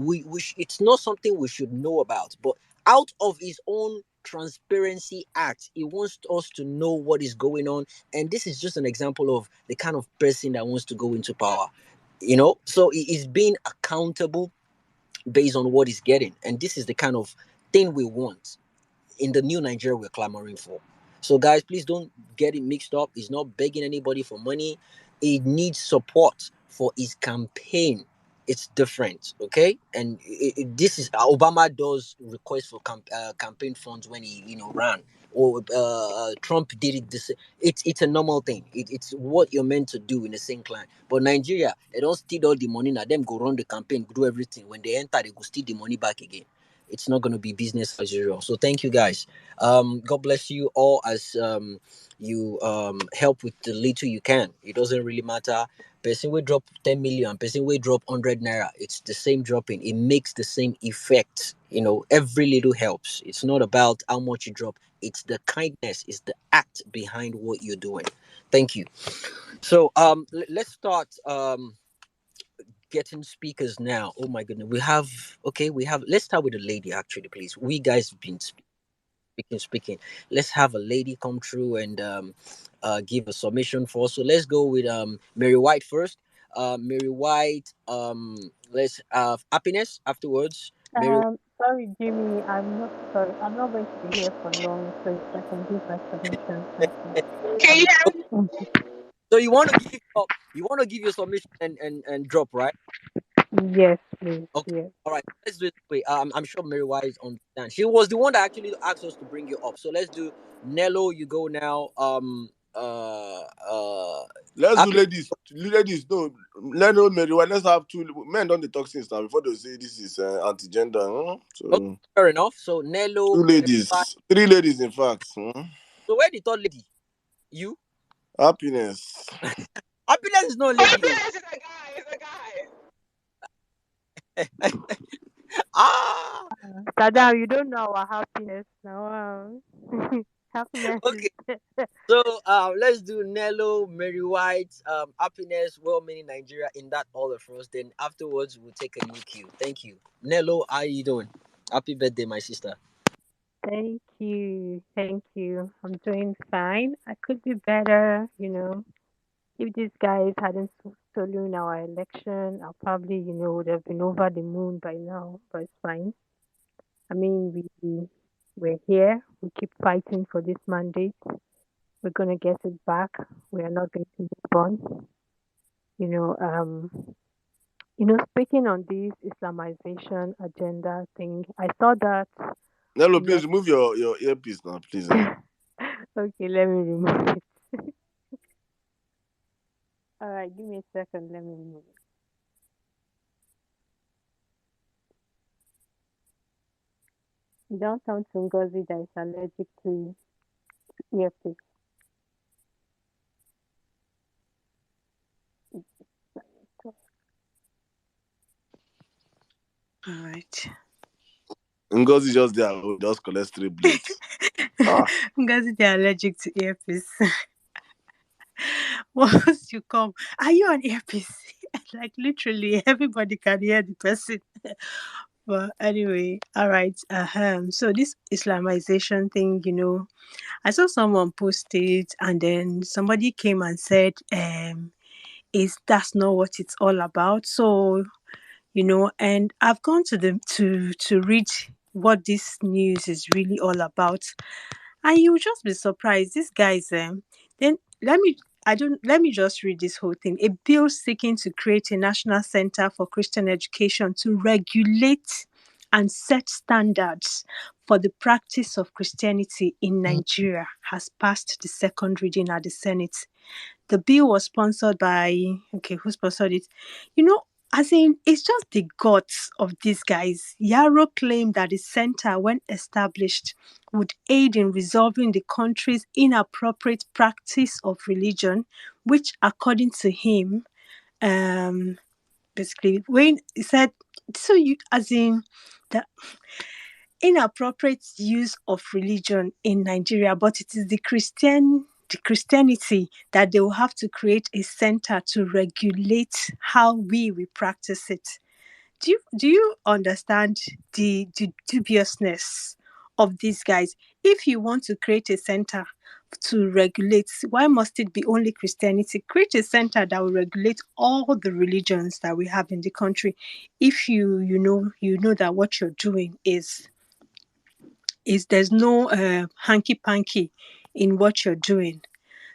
It's not something we should know about. But out of his own transparency act, he wants us to know what is going on, and this is just an example of the kind of person that wants to go into power. So he is being accountable based on what he's getting, and this is the kind of thing we want in the new Nigeria we're clamoring for. So, guys, please don't get it mixed up. He's not begging anybody for money. He needs support for his campaign. It's different, okay? And this is Obama does request for campaign funds when he ran, or Trump did it. It's a normal thing. It's what you're meant to do in the same client. But Nigeria, they don't steal all the money. Now them go run the campaign, do everything. When they enter, they go steal the money back again. It's not going to be business as usual. So thank you, guys. God bless you all as you help with the little you can. It doesn't really matter. Person will drop 10 million, person will drop 100 naira. It's the same dropping. It makes the same effect. Every little helps. It's not about how much you drop. It's the kindness, it's the act behind what you're doing. Thank you. So let's start getting speakers now. Oh my goodness. Let's start with a lady, actually, please. We guys have been speaking. Let's have a lady come through and give a submission for us. So let's go with Mary White first. Mary White, let's have Happiness afterwards. Sorry, Jimmy. I'm not sorry. I'm not going to be here for long, so if I can give my submission. Okay, so you want to give your submission and drop, right? Yes, please. Okay. Yes. All right. Let's do it. Wait. I'm sure Mary Wise understands. She was the one that actually asked us to bring you up. So let's do Nello. You go now. Let's do ladies. Ladies, no. Let's have two men on the toxins now before they say this is anti-gender. So okay, fair enough. So Nello. two ladies, three ladies, in fact. So where the third lady? You? Happiness. Happiness is not a lady. Happiness is a guy. It's a guy. Sadam, you don't know our happiness now. Happiness. Okay. So let's do Nello, Mary White, Happiness, well-meaning Nigeria in that order first. Then afterwards we'll take a new cue. Thank you. Nello, how are you doing? Happy birthday, my sister. Thank you. Thank you. I'm doing fine. I could be better, If these guys hadn't stolen our election, I probably, would have been over the moon by now, but it's fine. I mean, we're here. We keep fighting for this mandate. We're going to get it back. We are not going to move on. Speaking on this Islamization agenda thing, I saw that. Nello, please remove your earpiece now, please. Okay, let me remove it. All right, give me a second. Let me move. Don't tell to Ngozi that is allergic to earpiece. All right. Ngozi just there, just collect 3 blades. Ah, Ngozi, they're allergic to earpiece. Once you come, are you on earpiece? Like literally, everybody can hear the person. But anyway, all right. So this Islamization thing, I saw someone post it, and then somebody came and said, "Is that's not what it's all about?" So and I've gone to the to read what this news is really all about, and you will just be surprised. These guys, then let me just read this whole thing. A bill seeking to create a national center for Christian education to regulate and set standards for the practice of Christianity in Nigeria has passed the second reading at the Senate. The bill was sponsored by, okay, who sponsored it? You know, as in, it's just the guts of these guys. Yarrow claimed that the center, when established, would aid in resolving the country's inappropriate practice of religion, which, according to him, basically, when he said, so you, as in, the inappropriate use of religion in Nigeria, but it is the Christianity that they will have to create a center to regulate how we practice it. Do you understand the dubiousness of these guys? If you want to create a center to regulate, why must it be only Christianity? Create a center that will regulate all the religions that we have in the country. If you know that what you're doing is there's no hanky panky in what you're doing.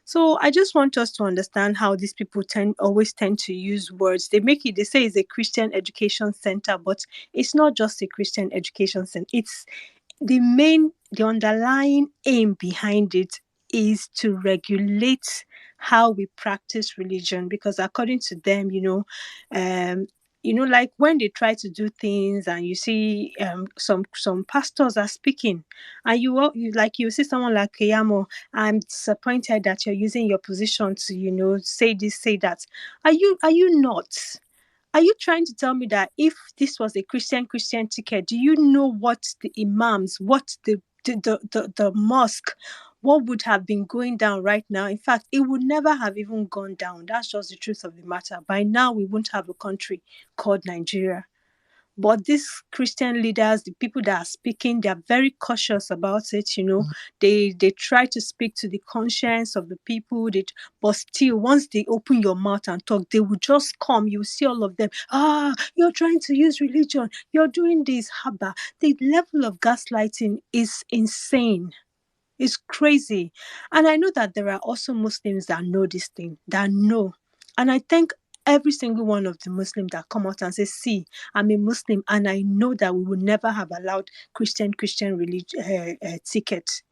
So I just want us to understand how these people always tend to use words. They say it's a Christian education center, but it's not just a Christian education center. It's the underlying aim behind it is to regulate how we practice religion, because according to them, like when they try to do things and you see some pastors are speaking, and you see someone like Keyamo, I'm disappointed that you're using your position to say this, say that. Are you not? Are you trying to tell me that if this was a Christian ticket, do you know what the imams, what the mosque, what would have been going down right now? In fact, it would never have even gone down. That's just the truth of the matter. By now, we wouldn't have a country called Nigeria. But these Christian leaders, the people that are speaking, they are very cautious about it. They try to speak to the conscience of the people. But still, once they open your mouth and talk, they will just come. You see all of them. You're trying to use religion. You're doing this. Haba. The level of gaslighting is insane. It's crazy. And I know that there are also Muslims that know this thing, that know. And I thank every single one of the Muslims that come out and say, see, I'm a Muslim and I know that we will never have allowed Christian religion ticket.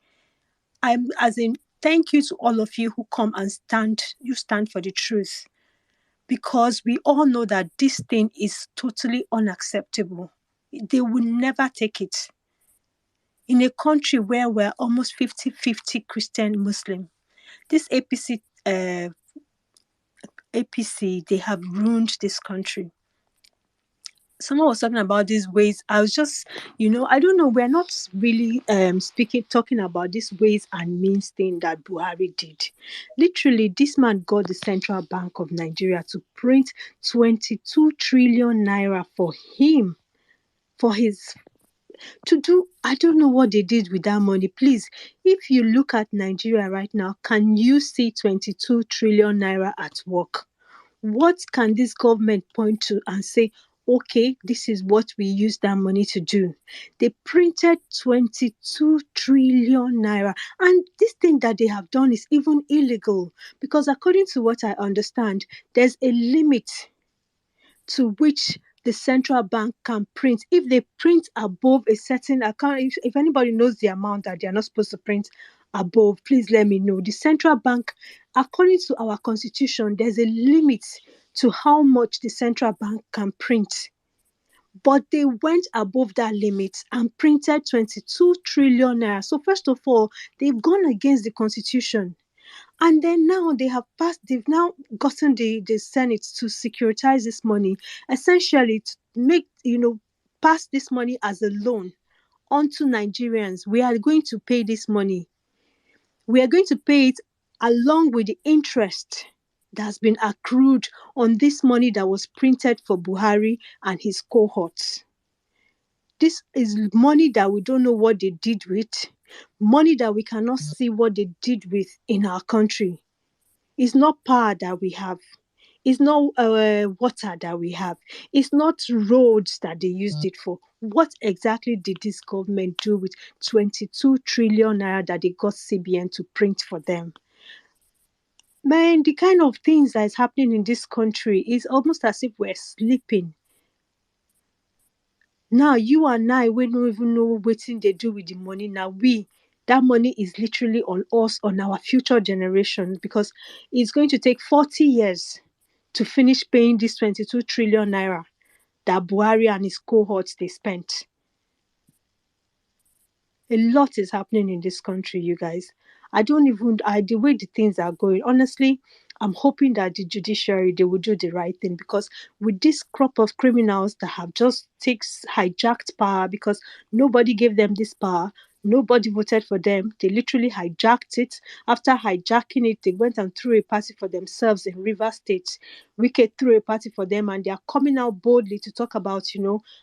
Thank you to all of you who come and stand for the truth. Because we all know that this thing is totally unacceptable. They will never take it. In a country where we're almost 50-50 Christian Muslim, this APC, they have ruined this country. Someone was talking about these ways. I was just, I don't know, we're not really talking about this ways and means thing that Buhari did. Literally, this man got the Central Bank of Nigeria to print 22 trillion naira for him, for his to do. I don't know what they did with that money. Please, if you look at Nigeria right now, can you see 22 trillion naira at work? What can this government point to and say, okay, this is what we use that money to do? They printed 22 trillion naira. And this thing that they have done is even illegal, because according to what I understand, there's a limit to which the central bank can print. If they print above a certain account, if anybody knows the amount that they are not supposed to print, above, please let me know. The central bank, according to our constitution, there's a limit to how much the central bank can print. But they went above that limit and printed 22 trillion naira. So first of all, they've gone against the constitution. And then now they've now gotten the Senate to securitize this money, essentially to make, pass this money as a loan onto Nigerians. We are going to pay this money. We are going to pay it along with the interest that's been accrued on this money that was printed for Buhari and his cohorts. This is money that we don't know what they did with, money that we cannot see what they did with in our country. It's not power that we have. It's not water that we have. It's not roads that they used it for. What exactly did this government do with 22 trillion naira that they got CBN to print for them? Man, the kind of things that is happening in this country is almost as if we're sleeping. Now, you and I, we don't even know what they do with the money. Now, that money is literally on us, on our future generations, because it's going to take 40 years to finish paying this 22 trillion naira that Buhari and his cohorts they spent. A lot is happening in this country, you guys. The way the things are going, honestly, I'm hoping that the judiciary, they will do the right thing, because with this crop of criminals that have just hijacked power, because nobody gave them this power, nobody voted for them, they literally hijacked it. After hijacking it, they went and threw a party for themselves in Rivers State. Wike threw a party for them, and they are coming out boldly to talk about,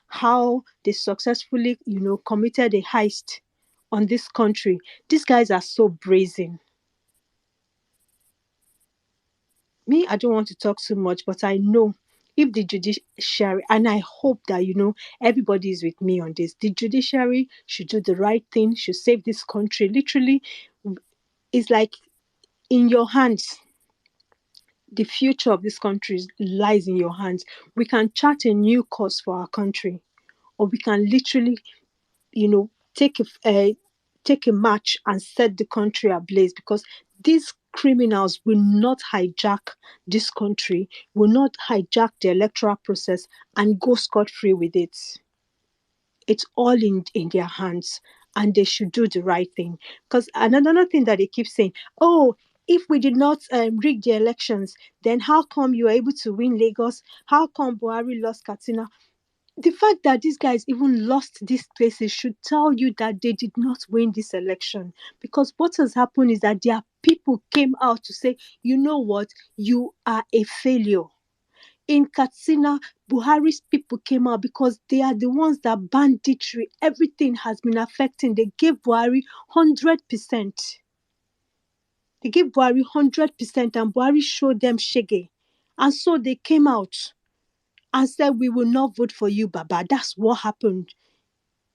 how they successfully, committed a heist on this country. These guys are so brazen. Me, I don't want to talk too much, but I know if the judiciary, and I hope that, everybody is with me on this, the judiciary should do the right thing, should save this country. Literally, it's like in your hands. The future of this country lies in your hands. We can chart a new course for our country, or we can literally, take a match and set the country ablaze, because these criminals will not hijack this country, will not hijack the electoral process and go scot-free with it. It's all in their hands, and they should do the right thing. Because another thing that they keep saying, oh, if we did not rig the elections, then how come you were able to win Lagos? How come Buhari lost Katsina? The fact that these guys even lost these places should tell you that they did not win this election. Because what has happened is that their people came out to say, you know what, you are a failure. In Katsina, Buhari's people came out because they are the ones that banditry, everything has been affecting. They gave Buhari 100%. They gave Buhari 100%, and Buhari showed them shege. And so they came out and said, we will not vote for you, Baba. That's what happened.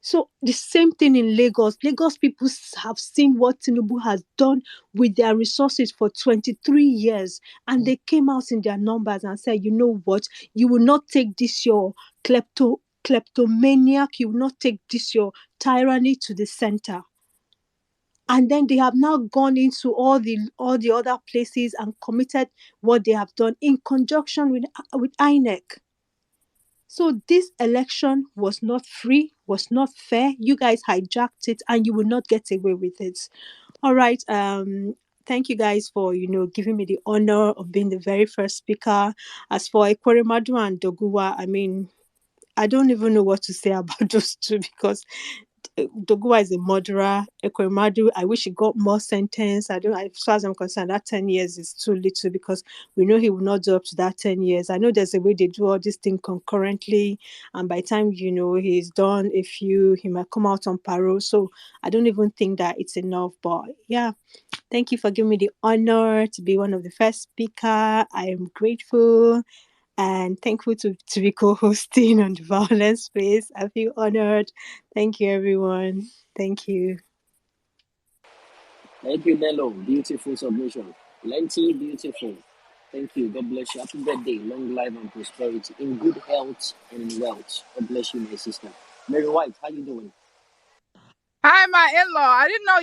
So the same thing in Lagos. Lagos people have seen what Tinubu has done with their resources for 23 years. And they came out in their numbers and said, you know what? You will not take this your kleptomaniac. You will not take this your tyranny to the center. And then they have now gone into all the other places and committed what they have done in conjunction with INEC. So this election was not free, was not fair. You guys hijacked it, and you will not get away with it. All right. Thank you guys for, giving me the honor of being the very first speaker. As for Ekweremadu and Doguwa, I mean, I don't even know what to say about those two, because Doguwa is a murderer. Ekweremadu, I wish he got more sentence. As far as I'm concerned, that 10 years is too little, because we know he will not do up to that 10 years. I know there's a way they do all these things concurrently, and by the time, he's done a few, he might come out on parole. So I don't even think that it's enough. But yeah, thank you for giving me the honor to be one of the first speaker. I am grateful and thankful to be co-hosting on the Vawulence space. I feel honored. Thank you, everyone. Thank you. Thank you, Nello. Beautiful submission. Plenty beautiful. Thank you. God bless you. Happy birthday. Long life and prosperity. In good health and in wealth. God bless you, my sister. Mary White, how you doing? Hi, my in-law. I didn't know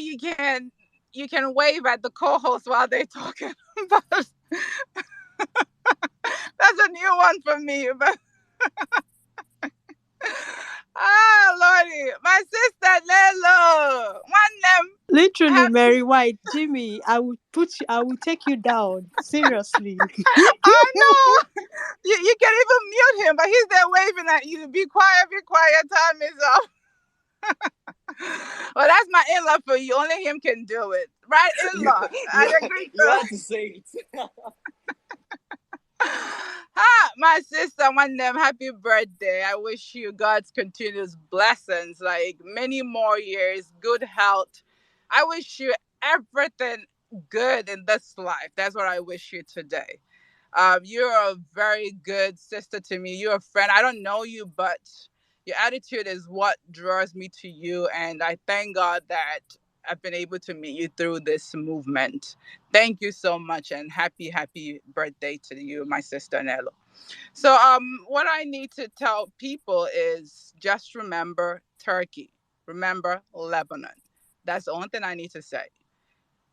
you can wave at the co-host while they're talking. But that's a new one for me. But Lordy, my sister Lelo, one them Literally, happy. Mary White, Jimmy, I will take you down. Seriously. I know. You can even mute him, but he's there waving at you. Be quiet, time is up. Well, that's my in-law for you. Only him can do it. Right, in-law? I agree. You had to say it. My sister, one them happy birthday. I wish you God's continuous blessings, like many more years, good health. I wish you everything good in this life. That's what I wish you today. You're a very good sister to me. You're a friend. I don't know you, but your attitude is what draws me to you. And I thank God that I've been able to meet you through this movement. Thank you so much, and happy birthday to you, my sister Nello. So what I need to tell people is just remember Turkey. Remember Lebanon. That's the only thing I need to say.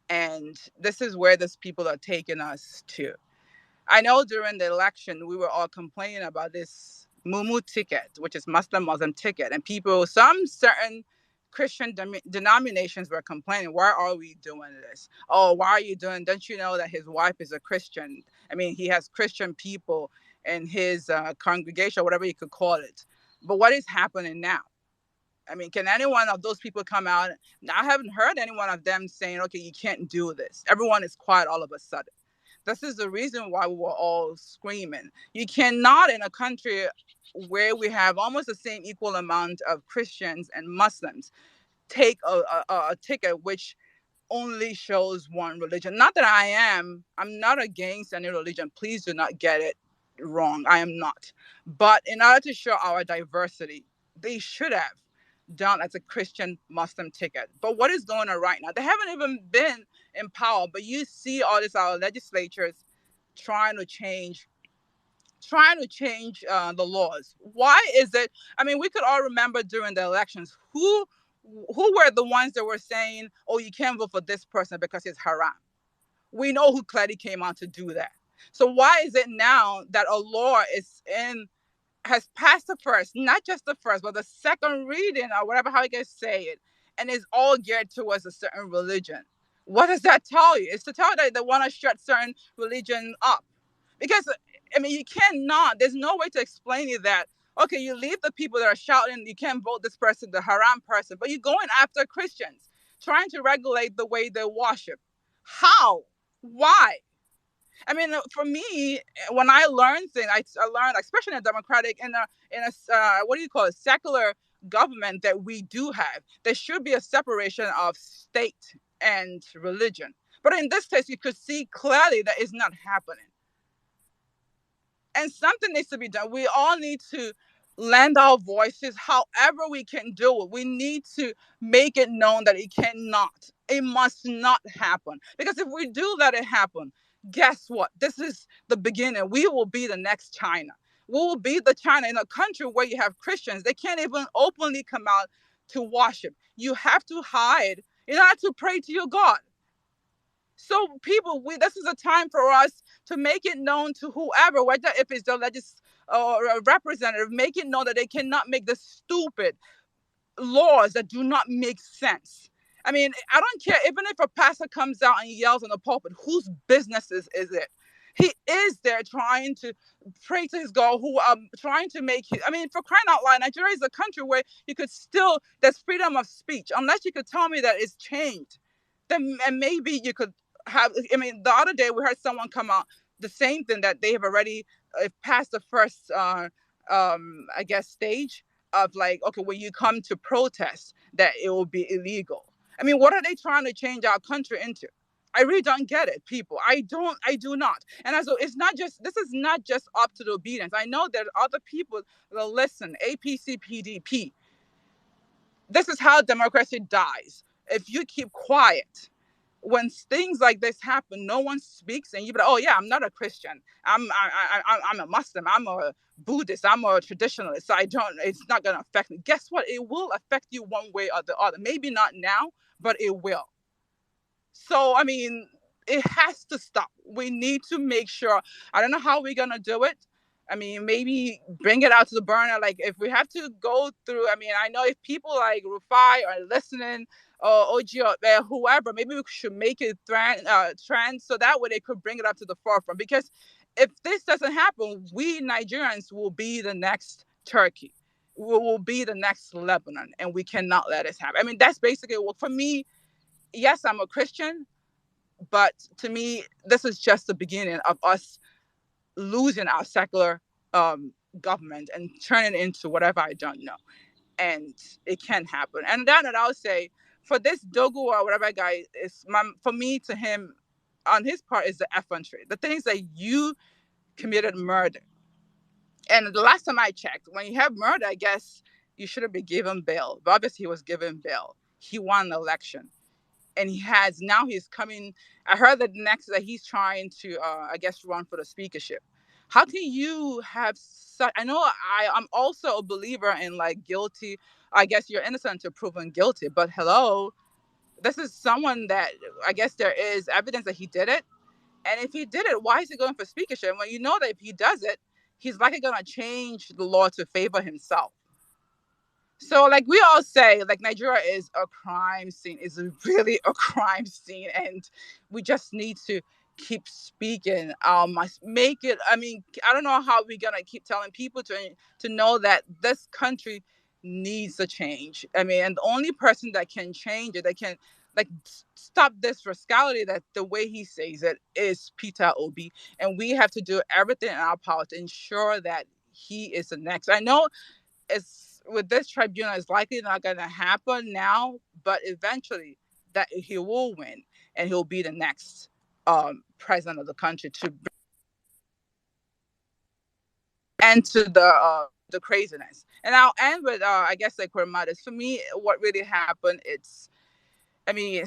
And this is where these people are taking us to. I know during the election, we were all complaining about this Mumu ticket, which is Muslim ticket. And people, some certain Christian denominations were complaining, why are we doing this? Oh, why are you doing, don't you know that his wife is a Christian? I mean, he has Christian people in his congregation, whatever you could call it. But what is happening now? I mean, can any one of those people come out? I haven't heard any one of them saying, okay, you can't do this. Everyone is quiet all of a sudden. This is the reason why we were all screaming. You cannot, in a country where we have almost the same equal amount of Christians and Muslims, take a ticket which only shows one religion. Not that I'm not against any religion. Please do not get it wrong. I am not. But in order to show our diversity, they should have done as a Christian Muslim ticket. But what is going on right now? They haven't even been in power, but you see all this, our legislatures trying to change the laws. Why is it? I mean, we could all remember during the elections who were the ones that were saying, oh, you can't vote for this person because it's haram. We know who clearly came out to do that. So why is it now that a law has passed the first, not just the first, but the second reading or whatever, how you guys say it, and is all geared towards a certain religion? What does that tell you? It's to tell you that they want to shut certain religion up. Because, I mean, you cannot, there's no way to explain it that, okay, you leave the people that are shouting, you can't vote this person, the haram person, but you're going after Christians, trying to regulate the way they worship. How? Why? I mean, for me, when I learn things, I learned, especially in a democratic, in a what do you call it, secular government that we do have, there should be a separation of state and religion. But in this case, you could see clearly that it's not happening. And something needs to be done. We all need to lend our voices however we can do it. We need to make it known that it cannot, it must not happen. Because if we do let it happen, guess what? This is the beginning. We will be the next China. We will be the China in a country where you have Christians. They can't even openly come out to worship. You have to hide in order to pray to your God. So people, this is a time for us to make it known to whoever, whether if it's the or a representative, make it known that they cannot make the stupid laws that do not make sense. I mean, I don't care, even if a pastor comes out and yells in the pulpit, whose business is it? He is there trying to pray to his God, who trying to make I mean, for crying out loud, Nigeria is a country where you could still, there's freedom of speech. Unless you could tell me that it's changed, then and maybe you could have, I mean, the other day we heard someone come out, the same thing, that they have already passed the first, I guess, stage of like, okay, when you come to protest, that it will be illegal. I mean, what are they trying to change our country into? I really don't get it, people. I do not. And also, this is not just up to the obedience. I know there are other people that listen, APC, PDP. This is how democracy dies. If you keep quiet, when things like this happen, no one speaks, and you be like, oh yeah, I'm not a Christian. I'm a Muslim. I'm a Buddhist. I'm a traditionalist. So it's not going to affect me. Guess what? It will affect you one way or the other. Maybe not now, but it will. So, I mean, it has to stop. We need to make sure. I don't know how we're going to do it. I mean, maybe bring it out to the burner. Like, if we have to go through, I mean, I know if people like Rufai are listening, or OG or whoever, maybe we should make it trend so that way they could bring it up to the forefront. Because if this doesn't happen, we Nigerians will be the next Turkey. We will be the next Lebanon, and we cannot let it happen. I mean, that's basically what, for me, yes, I'm a Christian, but to me, this is just the beginning of us losing our secular government and turning it into whatever I don't know. And it can happen. And then I would say, for this Doguwa or whatever guy is, for me, to him, on his part, is the effrontery. The things that you committed murder. And the last time I checked, when you have murder, I guess you shouldn't be given bail. But obviously, he was given bail. He won the election. And he's coming. I heard that next that he's trying to, I guess, run for the speakership. How can you have such? I know I'm also a believer in like guilty. I guess you're innocent until proven guilty. But hello, this is someone that I guess there is evidence that he did it. And if he did it, why is he going for speakership? Well, you know that if he does it, he's likely going to change the law to favor himself. So, like we all say, like Nigeria is a crime scene, is really a crime scene, and we just need to keep speaking. Must make it. I mean, I don't know how we're gonna keep telling people to know that this country needs a change. I mean, and the only person that can change it, that can like stop this rascality, that the way he says it, is Peter Obi, and we have to do everything in our power to ensure that he is the next. I know it's with this tribunal, it's likely not going to happen now, but eventually that he will win and he'll be the next president of the country to bring end to the craziness. And I'll end with I guess like Ekweremadu. For me, what really happened, I mean,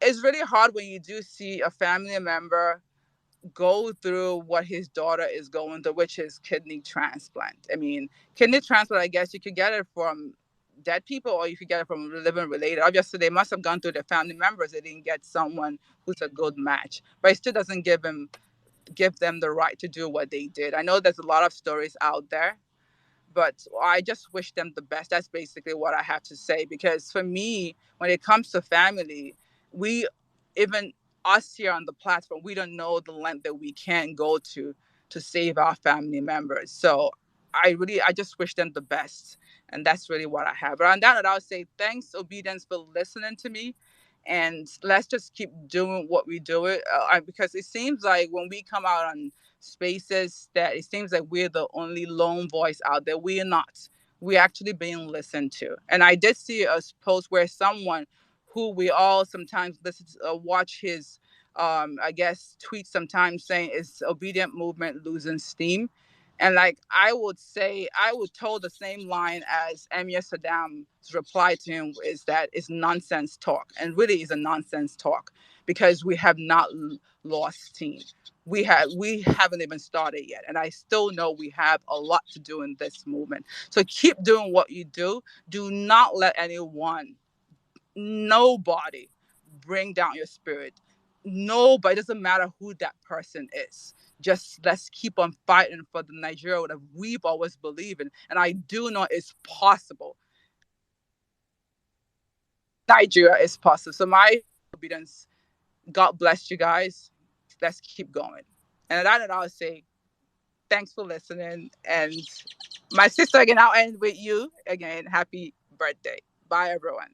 it's really hard when you do see a family member go through what his daughter is going through, which is kidney transplant. I mean, kidney transplant, I guess you could get it from dead people or you could get it from living related. Obviously, they must have gone through their family members. They didn't get someone who's a good match, but it still doesn't give them the right to do what they did. I know there's a lot of stories out there, but I just wish them the best. That's basically what I have to say. Because for me, when it comes to family, we, even us here on the platform, we don't know the length that we can go to save our family members. So I just wish them the best. And that's really what I have. But on that note, I would say thanks, Obedience, for listening to me. And let's just keep doing what we do it. Because it seems like when we come out on spaces, that it seems like we're the only lone voice out there. We are not. We're actually being listened to. And I did see a post where someone who we all sometimes listen to, watch his, I guess, tweets sometimes, saying is obedient movement losing steam. And like I would tell the same line as Emir Saddam's reply to him, is that it's nonsense talk, and really is a nonsense talk, because we have not lost steam. We haven't even started yet, and I still know we have a lot to do in this movement. So keep doing what you do. Do not let anyone, nobody, bring down your spirit. Nobody, it doesn't matter who that person is. Just let's keep on fighting for the Nigeria that we've always believed in. And I do know it's possible. Nigeria is possible. So my obedience, God bless you guys. Let's keep going. And that I'll say thanks for listening. And my sister, again, I'll end with you. Again, happy birthday. Bye, everyone.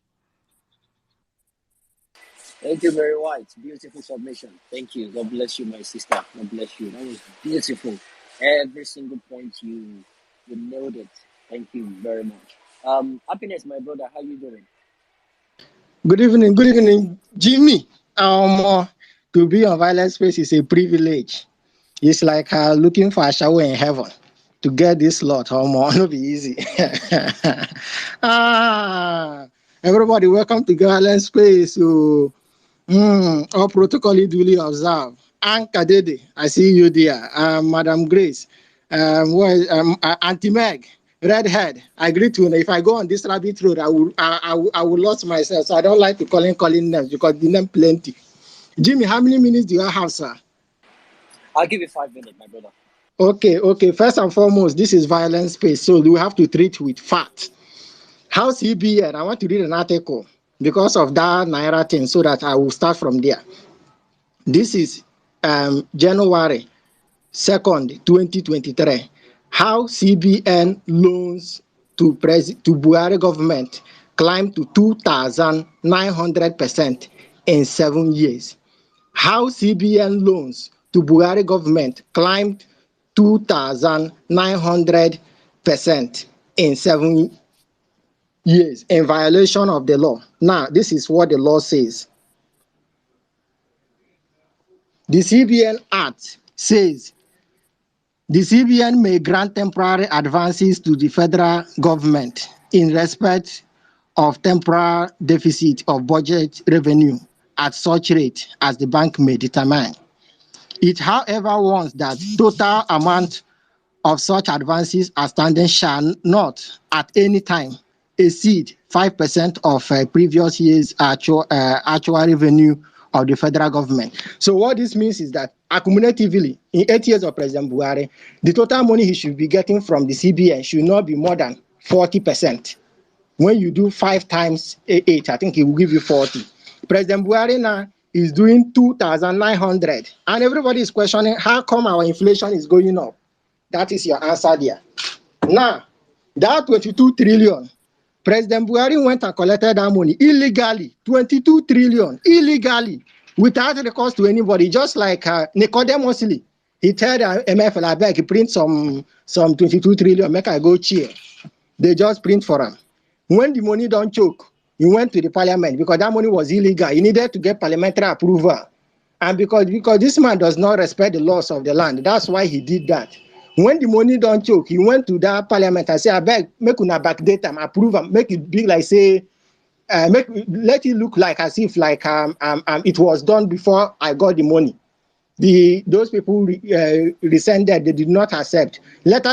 Thank you very much. Beautiful submission. Thank you. God bless you, my sister. God bless you. That was beautiful. Every single point you nailed it. Thank you very much. Happiness, my brother. How you doing? Good evening, Jimmy. To be on Violence Space is a privilege. It's like looking for a shower in heaven. To get this lot, it'll be easy. Everybody, welcome to Violence Space. All protocol duly observed. Anka Dede, I see you there. Madam Grace, Auntie Meg, redhead. I agree to. If I go on this rabbit road, I will lose myself. So I don't like to calling names because the name plenty. Jimmy, how many minutes do you have, sir? I'll give you 5 minutes, my brother. Okay. First and foremost, this is violence space, so we have to treat with fact. How CBN? I want to read an article because of that Naira thing, so that I will start from there. This is January 2nd, 2023. How CBN loans to Buhari government climbed to 2,900% in 7 years. How CBN loans to Buhari government climbed 2,900% in 7 years in violation of the law. Now, this is what the law says. The CBN Act says the CBN may grant temporary advances to the federal government in respect of temporary deficit of budget revenue at such rate as the bank may determine. It, however, warns that total amount of such advances outstanding shall not at any time exceed 5% of previous year's actual revenue of the federal government. So what this means is that accumulatively, in 8 years of President Buhari, the total money he should be getting from the CBN should not be more than 40%. When you do 5 times 8, I think he will give you 40. President Buhari now is doing 2,900, and everybody is questioning how come our inflation is going up. That is your answer there. Now, that 22 trillion, President Buhari went and collected that money illegally, 22 trillion, illegally, without recourse to anybody, just like Nicodemus Lee. He told MFL, I beg, he print some 22 trillion, make I go cheer. They just print for him. When the money don't choke, he went to the parliament because that money was illegal. He needed to get parliamentary approval. And because this man does not respect the laws of the land, that's why he did that. When the money don't choke, he went to that parliament and said, I beg, make una backdate him, approve him, make it big like say, let it look like as if like it was done before I got the money. Those people rescinded, they did not accept. Later,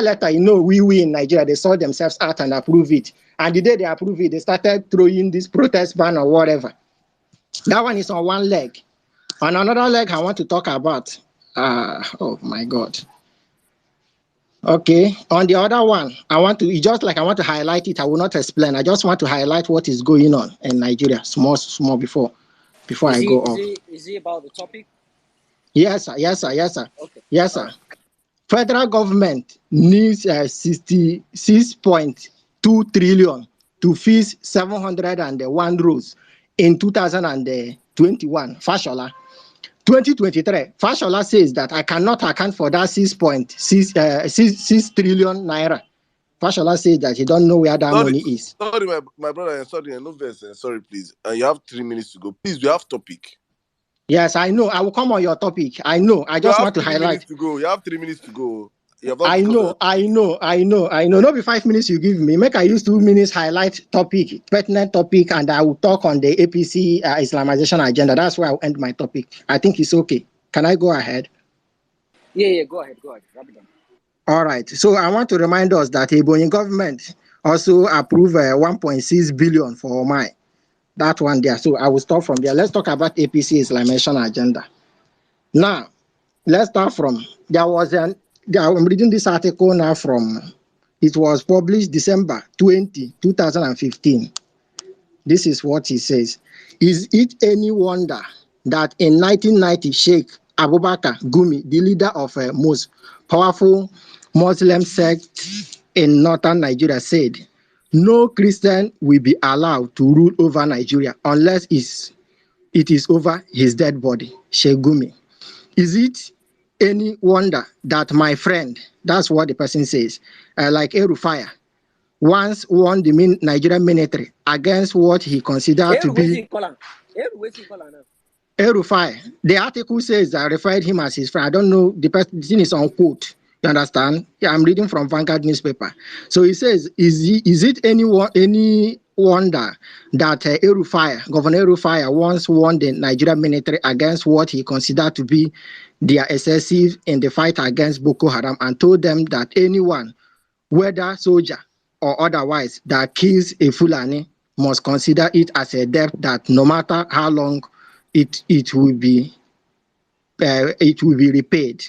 we in Nigeria, they saw themselves out and approve it. And the day they approve it, they started throwing this protest ban or whatever. That one is on one leg. On another leg, I want to talk about, oh my God. Okay, on the other one, I want to highlight it. I will not explain. I just want to highlight what is going on in Nigeria, small before I go off. Is it about the topic? Yes, sir. Okay. Yes, sir. Federal government needs 66.2 trillion to fix 701 roads in 2021. Fashola. 2023, Fashola says that I cannot account for that 6.6 trillion naira. Fashola says that he don't know where that money is. Sorry, my brother. Sorry, no verse. Sorry, please. You have 3 minutes to go. Please, we have topic. Yes, I know. I will come on your topic. I know. I just want to highlight. You have 3 minutes to go. I know. No be 5 minutes you give me. Make I use 2 minutes highlight topic, pertinent topic, and I will talk on the APC Islamization agenda. That's where I'll end my topic. I think it's okay. Can I go ahead? Yeah, go ahead. Wrap it up. All right. So I want to remind us that Ebonyi government also approved 1.6 billion for Omai. That one there. So I will stop from there. Let's talk about APC Islamization agenda. Now, let's start from, I'm reading this article now it was published December 2015. This is what he says. Is it any wonder that in 1990, Sheikh Abubakar Gumi, the leader of a most powerful Muslim sect in northern Nigeria, said, no Christian will be allowed to rule over Nigeria unless it is over his dead body, Sheikh Gumi. Is it any wonder that my friend, that's what the person says, like Erufaya, once warned the Nigerian military against what he considered to be Erufaya? The article says I referred him as his friend. I don't know, the thing is on quote. You understand? Yeah, I'm reading from Vanguard newspaper. So he says, is it any wonder that Governor Erufaya once warned the Nigerian military against what he considered to be their excessive in the fight against Boko Haram and told them that anyone, whether soldier or otherwise that kills a Fulani must consider it as a debt that no matter how long it will be repaid.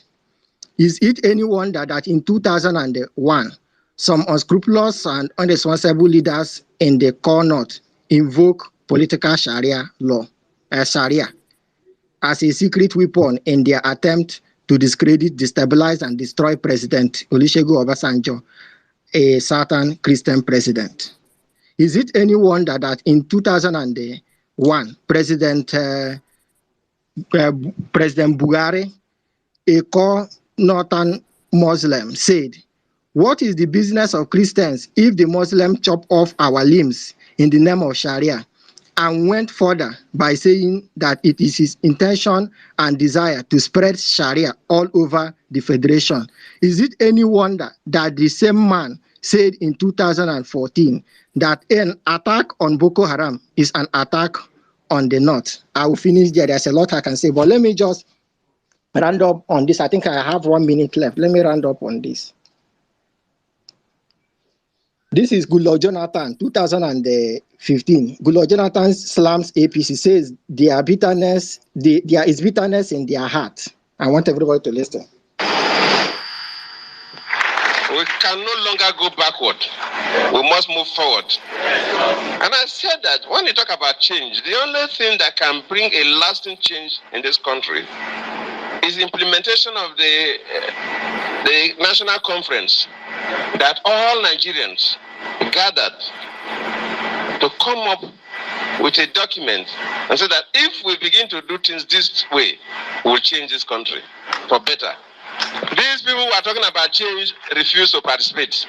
Is it any wonder that in 2001, some unscrupulous and irresponsible leaders in the core north invoke political Sharia law, Sharia, as a secret weapon in their attempt to discredit, destabilize, and destroy President Olusegun Obasanjo, a Southern Christian president? Is it any wonder that in 2001, President Buhari, a core northern Muslim, said, "What is the business of Christians if the Muslims chop off our limbs in the name of Sharia?" and went further by saying that it is his intention and desire to spread Sharia all over the Federation. Is it any wonder that the same man said in 2014 that an attack on Boko Haram is an attack on the North? I will finish there. There's a lot I can say, but let me just round up on this. I think I have 1 minute left. Let me round up on this. This is Goodluck Jonathan, 2015. Goodluck Jonathan slams APC, says there is bitterness in their heart. I want everybody to listen. We can no longer go backward. We must move forward. And I said that when you talk about change, the only thing that can bring a lasting change in this country is implementation of the national conference that all Nigerians gathered to come up with a document and say that if we begin to do things this way, we'll change this country for better. These people who are talking about change refuse to participate.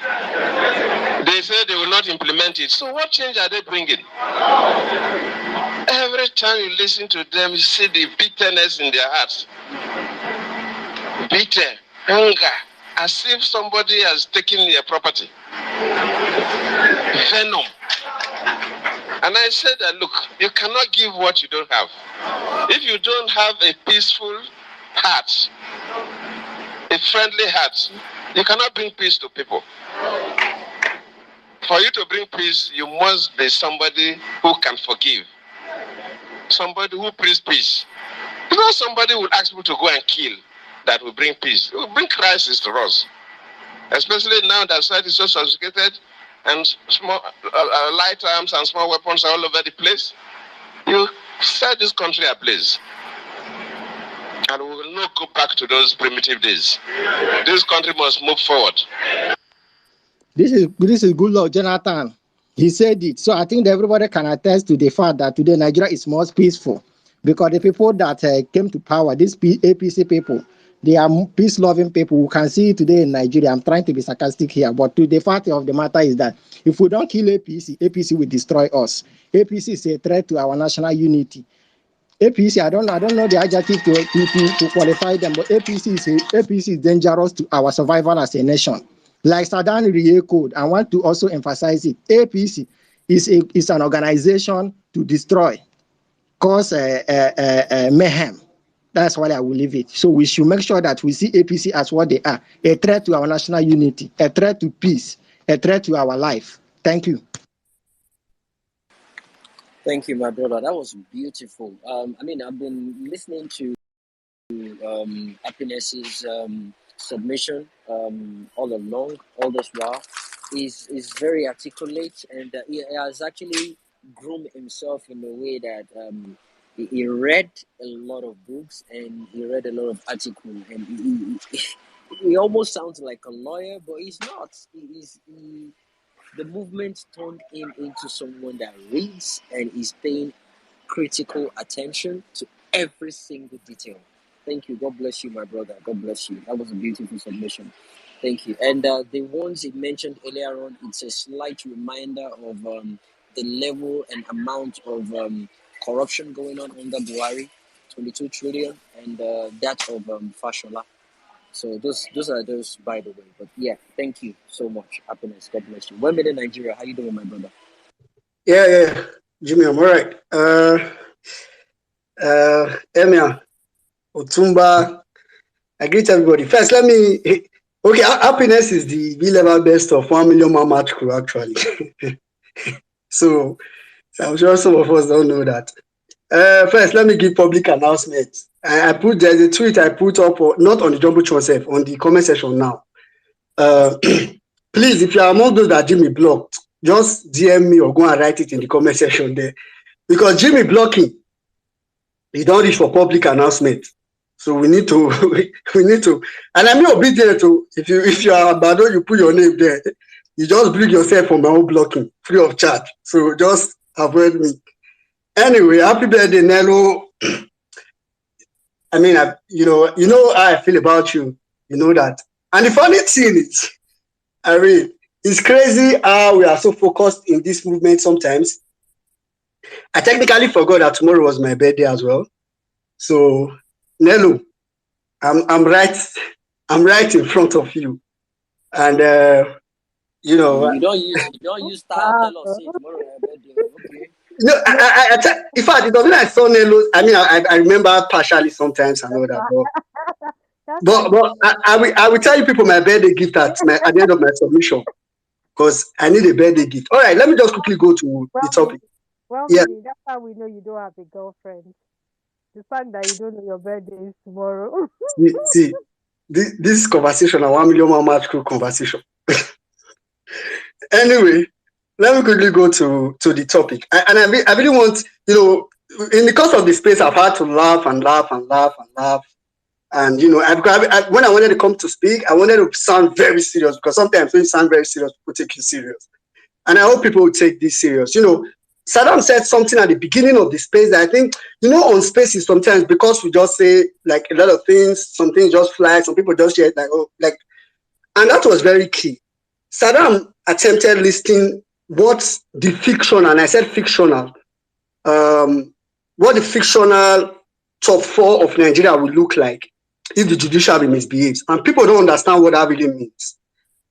They say they will not implement it. So what change are they bringing? Every time you listen to them, you see the bitterness in their hearts. Bitter, anger, as if somebody has taken their property. Venom. And I said that, look, you cannot give what you don't have. If you don't have a peaceful heart, a friendly heart, you cannot bring peace to people. For you to bring peace, you must be somebody who can forgive. Somebody who brings peace. It's not somebody who will ask people to go and kill that will bring peace. It will bring crisis to us. Especially now that society is so sophisticated and small light arms and small weapons are all over the place. You set this country ablaze. And we will not go back to those primitive days. This country must move forward. This is Goodluck Jonathan. He said it. So I think that everybody can attest to the fact that today Nigeria is more peaceful because the people that came to power, these APC people, they are peace-loving people. We can see it today in Nigeria. I'm trying to be sarcastic here, but the fact of the matter is that if we don't kill APC will destroy us. APC is a threat to our national unity. APC, I don't know the adjective to qualify them, but APC is dangerous to our survival as a nation. Like Sadan re-echoed, I want to also emphasize it. APC is an organization to destroy, cause mayhem. That's why I will leave it. So we should make sure that we see APC as what they are, a threat to our national unity, a threat to peace, a threat to our life. Thank you. Thank you, my brother. That was beautiful. I mean, I've been listening to Happiness's submission all along, all this while. He's very articulate, and he has actually groomed himself in a way that he read a lot of books and he read a lot of articles, and he almost sounds like a lawyer, but he's not. The movement turned him into someone that reads and is paying critical attention to every single detail. Thank you. God bless you, my brother. God bless you. That was a beautiful submission. Thank you. And the ones he mentioned earlier on, it's a slight reminder of the level and amount of corruption going on under Buhari, 22 trillion, and that of Fashola. So those are those, by the way. But yeah, thank you so much. Happiness. God bless you. 1 minute Nigeria. How you doing, my brother? Yeah. Jimmy, I'm all right. Emia, Otumba, I greet everybody. First, let me Okay, happiness is the B-level best of 1 million man match crew, actually. So I'm sure some of us don't know that. First, let me give public announcement. There's a tweet I put up, not on the Jumbotron itself, on the comment section now. Please, if you are among those that Jimmy blocked, just DM me or go and write it in the comment section there. Because Jimmy blocking, he don't reach for public announcement. So we need to, and I'm obedient to, if you are Bado, you put your name there. You just bring yourself from my own blocking, free of charge. So just avoid me. Anyway, happy birthday, Nello. I mean, you know how I feel about you. You know that. And the funny thing is, I mean, it's crazy how we are so focused in this movement sometimes. I technically forgot that tomorrow was my birthday as well. So, Nello, I'm right in front of you. And you know, you don't use style tell us say tomorrow your birthday. Okay. No, in fact, it was when I saw Nello. I mean, I remember partially sometimes and all that, but I will tell you people my birthday gift at the end of my submission, because I need a birthday gift. All right, let me just quickly go to the topic. Well, yeah, that's how we know you don't have a girlfriend. The fact that you don't know your birthday is tomorrow. see, this conversation, a 1 million man match crew conversation. Anyway, let me quickly go to the topic. And I really want, you know, in the course of the space, I've had to laugh. And, you know, when I wanted to come to speak, I wanted to sound very serious, because sometimes when you sound very serious, people take you serious. And I hope people will take this serious. You know, Saddam said something at the beginning of the space that I think, you know, on spaces sometimes, because we just say like a lot of things, some things just fly, some people just share and that was very key. Saddam attempted listing what the fictional, and I said fictional, what the fictional top 4 of Nigeria would look like if the judiciary misbehaves. And people don't understand what that really means.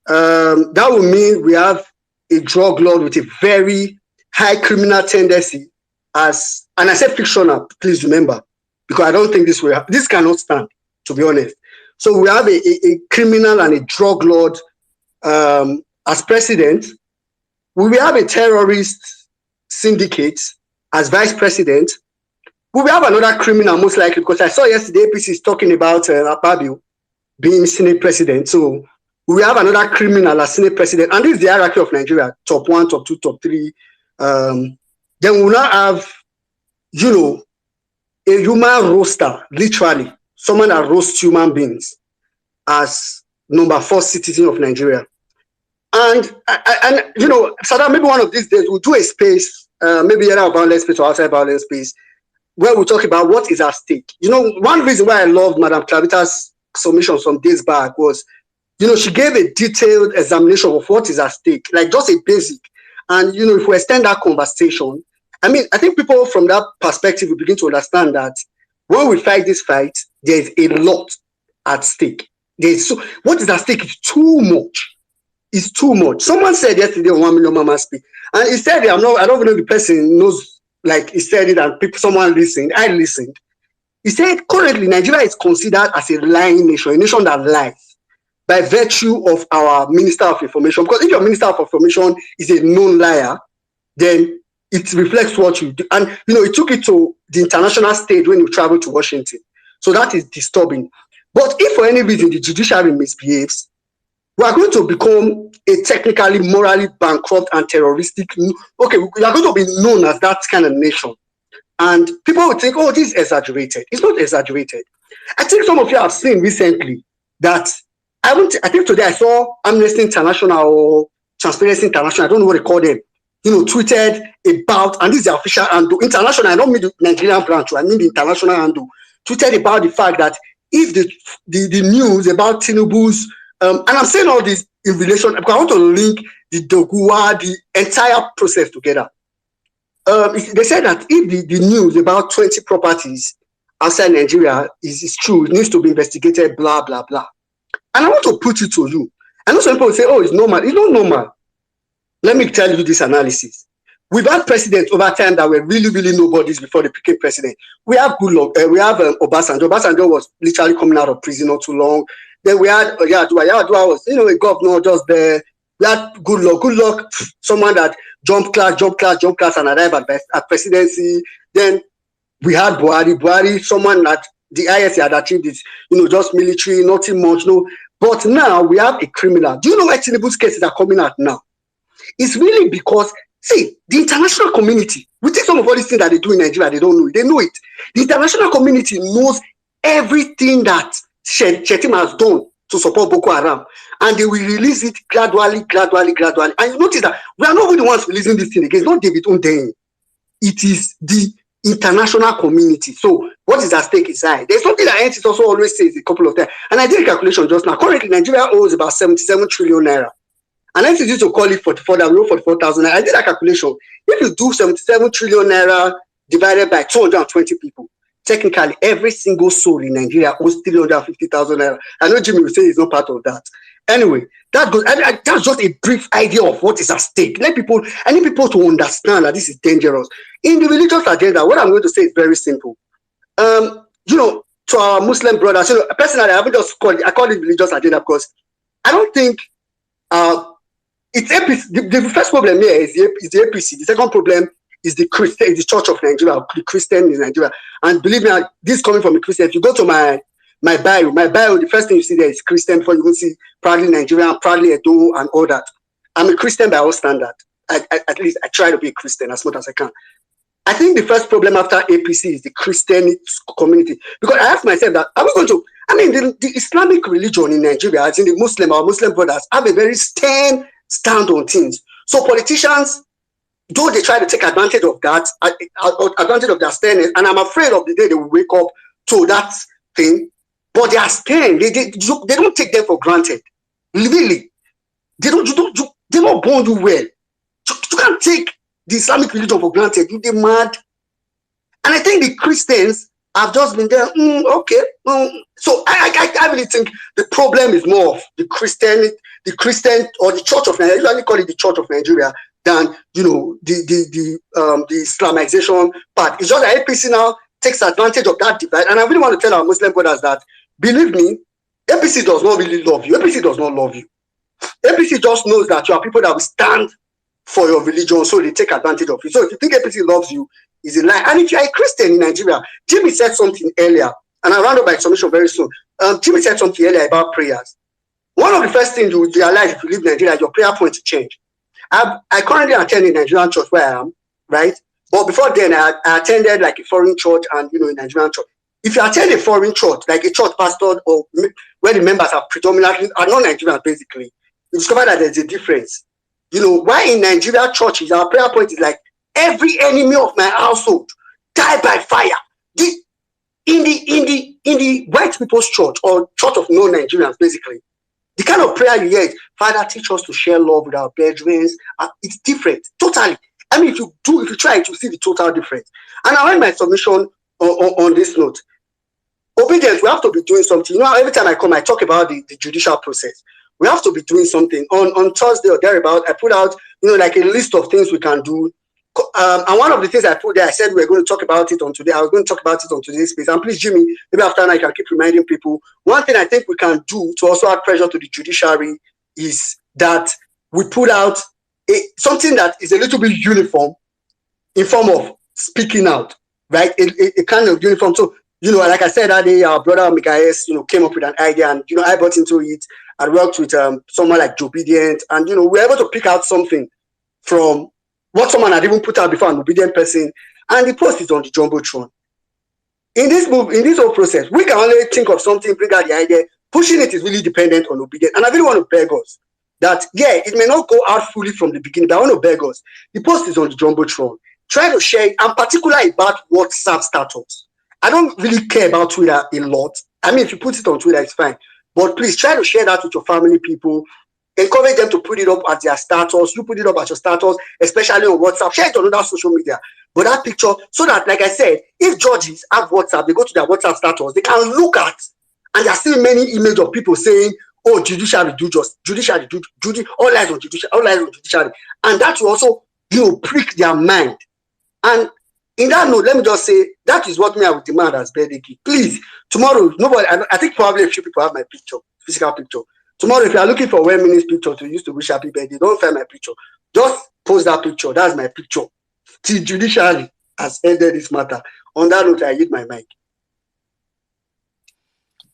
That would mean we have a drug lord with a very high criminal tendency and I said fictional, please remember, because I don't think this cannot stand, to be honest. So we have a criminal and a drug lord as president. We will have a terrorist syndicate as vice president. We will have another criminal, most likely, because I saw yesterday APC is talking about Akpabio being Senate president. So we will have another criminal as Senate president. And this is the hierarchy of Nigeria, top 1, top 2, top 3. Then we will now have, you know, a human roaster, literally, someone that roasts human beings as number 4 citizen of Nigeria. And you know, Saddam, maybe one of these days we'll do a space, maybe either a violence space or outside violence space, where we'll talk about what is at stake. You know, one reason why I love Madam Clavita's submission some days back was, you know, she gave a detailed examination of what is at stake, like just a basic. And, you know, if we extend that conversation, I mean, I think people from that perspective will begin to understand that when we fight this fight, there's a lot at stake. What is at stake is too much. It's too much. Someone said yesterday on 1 million Mama Speak, and he said it, I don't even know if the person knows, like he said it and someone listened. I listened. He said currently Nigeria is considered as a lying nation, a nation that lies, by virtue of our Minister of Information. Because if your Minister of Information is a known liar, then it reflects what you do. And, you know, it took it to the international stage when you travel to Washington. So that is disturbing. But if for any reason the judiciary misbehaves, we are going to become a technically, morally bankrupt and terroristic. Okay, we are going to be known as that kind of nation. And people will think, oh, this is exaggerated. It's not exaggerated. I think some of you have seen recently that I think today I saw Amnesty International or Transparency International, I don't know what they call them, you know, tweeted about, and this is the official handle, international, I don't mean the Nigerian branch, I mean the international handle, tweeted about the fact that if the news about Tinubu's, and I'm saying all this in relation, because I want to link the Doguwa, the entire process together. They said that if the news about 20 properties outside Nigeria is true, it needs to be investigated, blah, blah, blah. And I want to put it to you. I know some people say, oh, it's normal. It's not normal. Let me tell you this analysis. We've had presidents over time that were really, really nobodies before they became president. We have Goodluck, we have Obasanjo. Obasanjo was literally coming out of prison not too long. Then we had Yar'Adua. Yar'Adua was, a governor just there. We had good luck, someone that jump class, and arrived at presidency. Then we had Buhari, someone that the IS had achieved is, just military, nothing much, no. But now we have a criminal. Do you know why Tinubu's cases are coming out now? It's really because, see, the international community, we take some of all these things that they do in Nigeria, they don't know it. They know it. The international community knows everything that Shettima has done to support Boko Haram. And they will release it gradually. And you notice that we are not the ones releasing this thing again. It's not David Hundeyin. It is the international community. So what is at stake is high. There's something that NCT also always says a couple of times. And I did a calculation just now. Currently, Nigeria owes about 77 trillion naira. And NCT used to call it 44,000. I did a calculation. If you do 77 trillion naira divided by 220 people, technically every single soul in Nigeria owes 350,000 naira. I know Jimmy will say he's not part of that. Anyway, that's just a brief idea of what is at stake. I need people to understand that this is dangerous. In the religious agenda, what I'm going to say is very simple. To our Muslim brothers, personally, I haven't just called it, I call it religious agenda because I don't think it's APC. The first problem here is the APC. The second problem is the Church of Nigeria, the Christian in Nigeria. And believe me, this is coming from a Christian. If you go to my bio, the first thing you see there is Christian before you will see proudly Nigerian, proudly Edo, and all that. I'm a Christian by all standards. At least I try to be a Christian as much as I can. I think the first problem after APC is the Christian community. Because I ask myself that, are we going to, the Islamic religion in Nigeria, as in our Muslim brothers, have a very stern stand on things. So politicians, though they try to take advantage of that, advantage of their sternness, and I'm afraid of the day they will wake up to that thing, but they are stern. They don't take them for granted. Really. They don't bond you well. You can't take the Islamic religion for granted. They're mad. And I think the Christians have just been there. Okay. So I really think the problem is more of the Christian or the Church of Nigeria. I usually call it the Church of Nigeria than the Islamization part. It's just that APC now takes advantage of that divide. And I really want to tell our Muslim brothers that, believe me, APC does not really love you. APC does not love you. APC just knows that you are people that will stand for your religion, so they take advantage of you. So if you think APC loves you, it's a lie. And if you're a Christian in Nigeria, Jimmy said something earlier, and I'll round up my submission very soon. Jimmy said something earlier about prayers. One of the first things you will realize if you leave Nigeria, your prayer point to change. I currently attend a Nigerian church where I am, right? But before then, I attended like a foreign church and, a Nigerian church. If you attend a foreign church, like a church pastored or where the members are predominantly, are non-Nigerians basically, you discover that there's a difference. Why in Nigeria churches, our prayer point is like, every enemy of my household die by fire. In the white people's church or church of non-Nigerians, basically, the kind of prayer you hear is, Father, teach us to share love with our brethren. It's different, totally. If you try it, you see the total difference. And I end my submission on this note. Obedience, we have to be doing something. Every time I come, I talk about the judicial process. We have to be doing something. On Thursday or thereabout, I put out, like a list of things we can do. And one of the things I put there, I said we're going to talk about it on today. I was going to talk about it on today's space. And please, Jimmy, maybe after I can keep reminding people. One thing I think we can do to also add pressure to the judiciary is that we put out something that is a little bit uniform in form of speaking out, right? A kind of uniform. So, like I said that day, our brother Mikael, came up with an idea, and I bought into it. I worked with someone like Joe Obedient, and we were able to pick out something from what someone had even put out before, an obedient person, and the post is on the Jumbotron. In this whole process, we can only think of something, bring out the idea. Pushing it is really dependent on obedience. And I really want to beg us that, it may not go out fully from the beginning, but I want to beg us. The post is on the Jumbotron. Try to share it, and particularly about WhatsApp status. I don't really care about Twitter a lot. If you put it on Twitter, it's fine. But please try to share that with your family people. Encourage them to put it up as their status. You put it up as your status, especially on WhatsApp. Share it on other social media. But that picture, so that, like I said, if judges have WhatsApp, they go to their WhatsApp status, they can look at, and there are still many images of people saying, oh, judiciary do just, judiciary do, all eyes on judiciary. And that will also, prick their mind. And in that note, let me just say, that is what I would demand as Bedeki. Please, tomorrow, nobody, I think probably a few people have my picture. physical picture. Tomorrow, if you are looking for women's picture to use to wish happy birthday, don't find my picture. Just post that picture. That's my picture. Till judiciary has ended this matter. On that note, I hit my mic.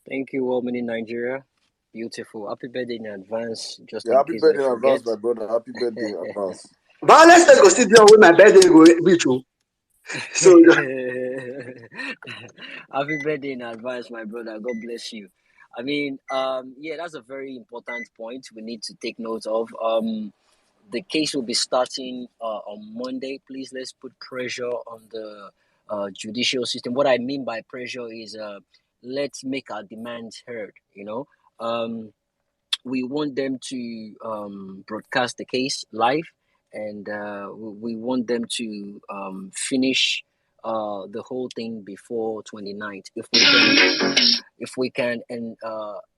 Thank you, woman in Nigeria. Beautiful. Happy birthday in advance, just Yeah, in happy case I birthday in forget. advance, my brother. Happy birthday in advance. Vawulence go still do when my birthday go reach you. So Happy birthday in advance, my brother. God bless you. I mean, yeah, that's a very important point we need to take note of. The case will be starting on Monday. Please, let's put pressure on the judicial system. What I mean by pressure is let's make our demands heard. We want them to broadcast the case live, and we want them to finish the whole thing before 29th. If we can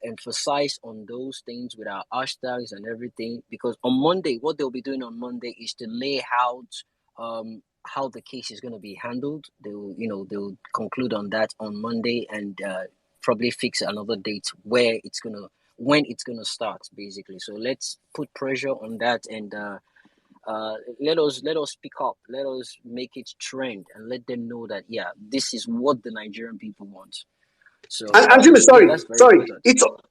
emphasize on those things with our hashtags and everything, because on Monday, what they'll be doing on Monday is to lay out how the case is going to be handled. They'll conclude on that on Monday, and probably fix another date when it's gonna start, basically. So let's put pressure on that, and let us speak up. Let us make it trend, and let them know that this is what the Nigerian people want. So and Jimmy, yeah, that's very sorry. important.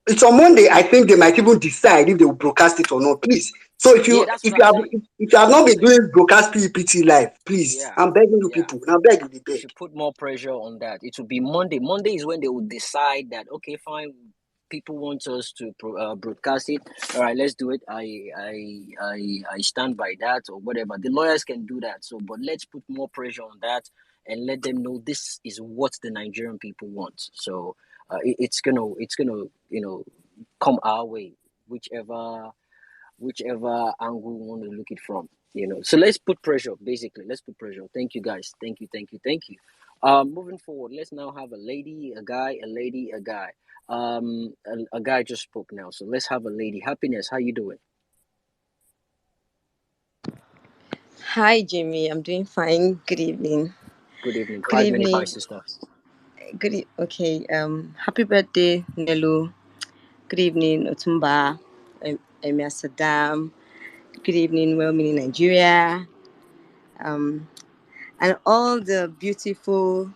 It's on Monday. I think they might even decide if they will broadcast it or not. Please. So if Yeah, you that's if what you I'm have saying. if you have not been doing broadcast PPT live, please, Yeah, I'm begging you yeah. people. I'm begging you, We beg. should put more pressure on that. It will be Monday. Monday is when they will decide that, okay, fine, people want us to broadcast it. All right, let's do it. I stand by that, or whatever. The lawyers can do that. So, but let's put more pressure on that and let them know this is what the Nigerian people want. So it's gonna come our way, whichever angle we want to look it from. So let's put pressure. Basically, let's put pressure. Thank you, guys. Thank you. Moving forward, let's now have a lady, a guy, a lady, a guy. A guy just spoke now, so let's have a lady. Happiness, how you doing? Hi, Jimmy. I'm doing fine. Good evening. Good evening. Good 5 minutes, my evening. sister. Okay. Happy birthday, Nelu. Good evening, Otumba. Emia Saddam. Good evening, well-meaning Nigeria. And all the beautiful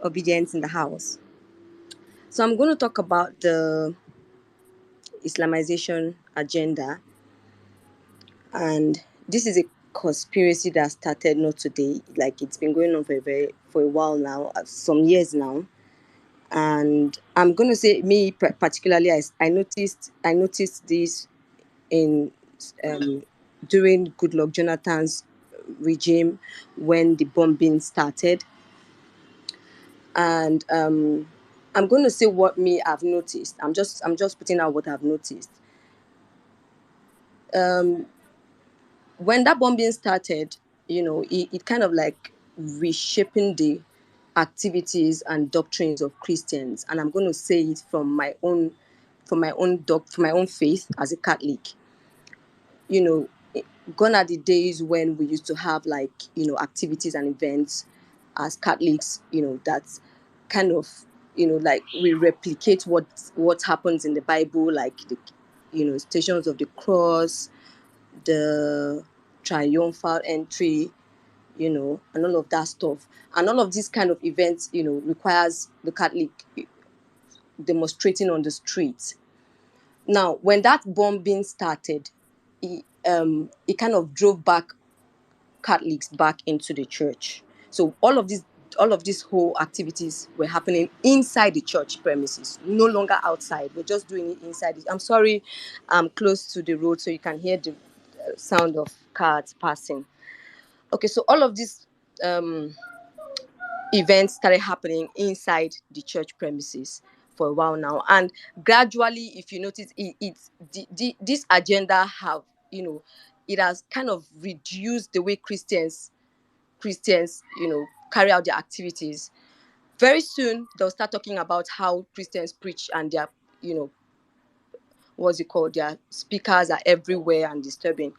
obedience in the house. So I'm going to talk about the Islamization agenda, and this is a conspiracy that started not today. Like, it's been going on for a while now, some years now. And I'm going to say, me particularly, I noticed this in during Goodluck Jonathan's regime, when the bombing started. And I'm going to say what me I've noticed. I'm just putting out what I've noticed. When that bombing started, it kind of like reshaping the activities and doctrines of Christians. And I'm going to say it from my own faith as a Catholic. Gone are the days when we used to have, like, activities and events as Catholics, that kind of, like, we replicate what happens in the Bible, like the, Stations of the Cross, the triumphal entry, and all of that stuff. And all of these kind of events, requires the Catholic demonstrating on the streets. Now, when that bombing started, it kind of drove back Catholics back into the church. So all of these whole activities were happening inside the church premises, no longer outside. We're just doing it inside. I'm sorry, I'm close to the road, so you can hear the sound of cars passing. Okay, so all of these events started happening inside the church premises for a while now, and gradually, if you notice, this agenda have, it has kind of reduced the way Christians carry out their activities. Very soon they'll start talking about how Christians preach, and their, what's it called, their speakers are everywhere and disturbing.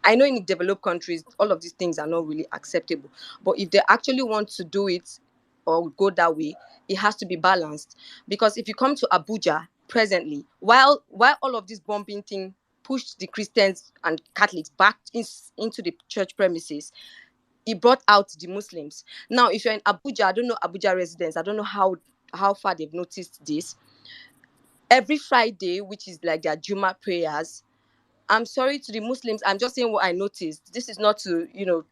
I know in developed countries, all of these things are not really acceptable. But if they actually want to do it or go that way, it has to be balanced. Because if you come to Abuja, presently, while all of this bombing thing pushed the Christians and Catholics back into the church premises, it brought out the Muslims. Now, if you're in Abuja, I don't know Abuja residents, I don't know how far they've noticed this. Every Friday, which is like their Juma prayers, I'm sorry to the Muslims, I'm just saying what I noticed. This is not to,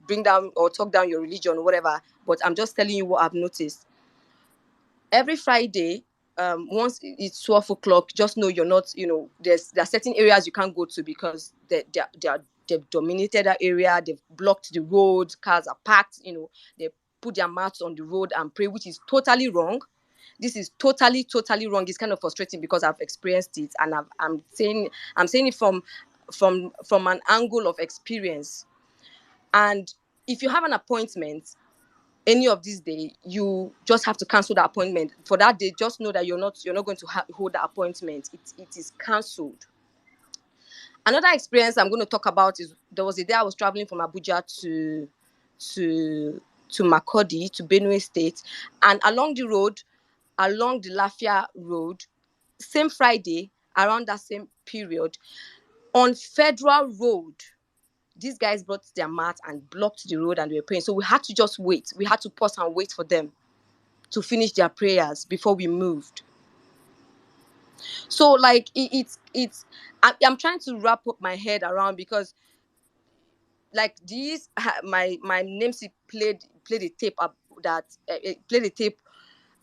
bring down or talk down your religion or whatever, but I'm just telling you what I've noticed. Every Friday, once it's 12 o'clock, just know you're not, there are certain areas you can't go to because they've dominated that area, they've blocked the road, cars are parked, they put their mats on the road and pray, which is totally wrong. This is totally wrong. It's kind of frustrating because I've experienced it, and I'm saying it from an angle of experience. And if you have an appointment any of these days, you just have to cancel the appointment for that day. Just know that you're not going to hold the appointment. It is cancelled. Another experience I'm going to talk about is there was a day I was traveling from Abuja to Makurdi, to Benue State, and along the Lafia Road, same Friday, around that same period, on Federal Road, these guys brought their mat and blocked the road and they were praying. So we had to just wait. We had to pause and wait for them to finish their prayers before we moved. So like I'm trying to wrap up my head around, because like these, my namesake played a tape up that played a tape,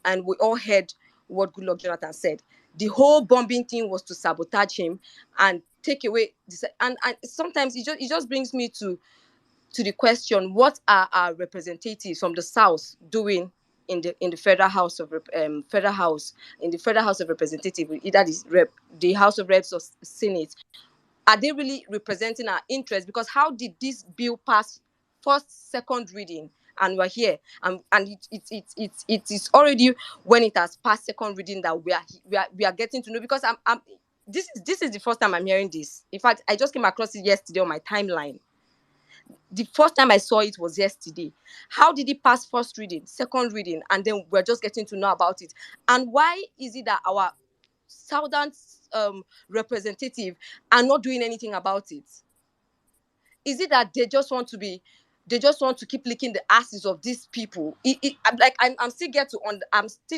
and we all heard what Goodluck Jonathan said. The whole bombing thing was to sabotage him and take away this, and sometimes it just brings me to the question: what are our representatives from the South doing in the Federal House of Representatives, either the House of Reps or Senate? Are they really representing our interests? Because how did this bill pass first, second reading, and we're here, and it is already when it has passed second reading that we are getting to know? Because this is the first time I'm hearing this. In fact, I just came across it yesterday on my timeline. The first time I saw it was yesterday. How did it pass first reading, second reading, and then we're just getting to know about it? And why is it that our Southern representative are not doing anything about it? Is it that they just want to keep licking the asses of these people? I'm still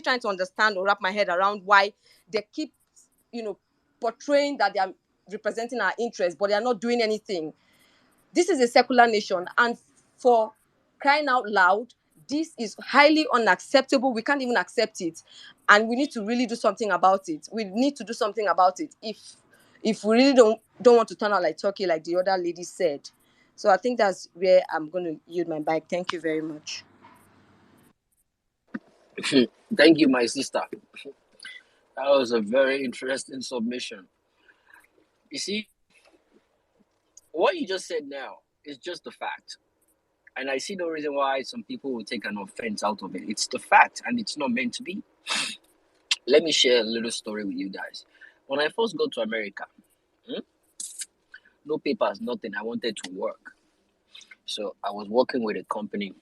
trying to understand or wrap my head around why they keep, portraying that they are representing our interests, but they are not doing anything. This is a secular nation, and for crying out loud, this is highly unacceptable. We can't even accept it, and we need to really do something about it. We need to do something about it if we really don't want to turn out like Turkey, like the other lady said. So I think that's where I'm going to yield my mic. Thank you very much. Thank you, my sister. That was a very interesting submission. You see, what you just said now is just the fact. And I see no reason why some people will take an offense out of it. It's the fact, and it's not meant to be. Let me share a little story with you guys. When I first got to America, no papers, nothing. I wanted to work. So I was working with a company.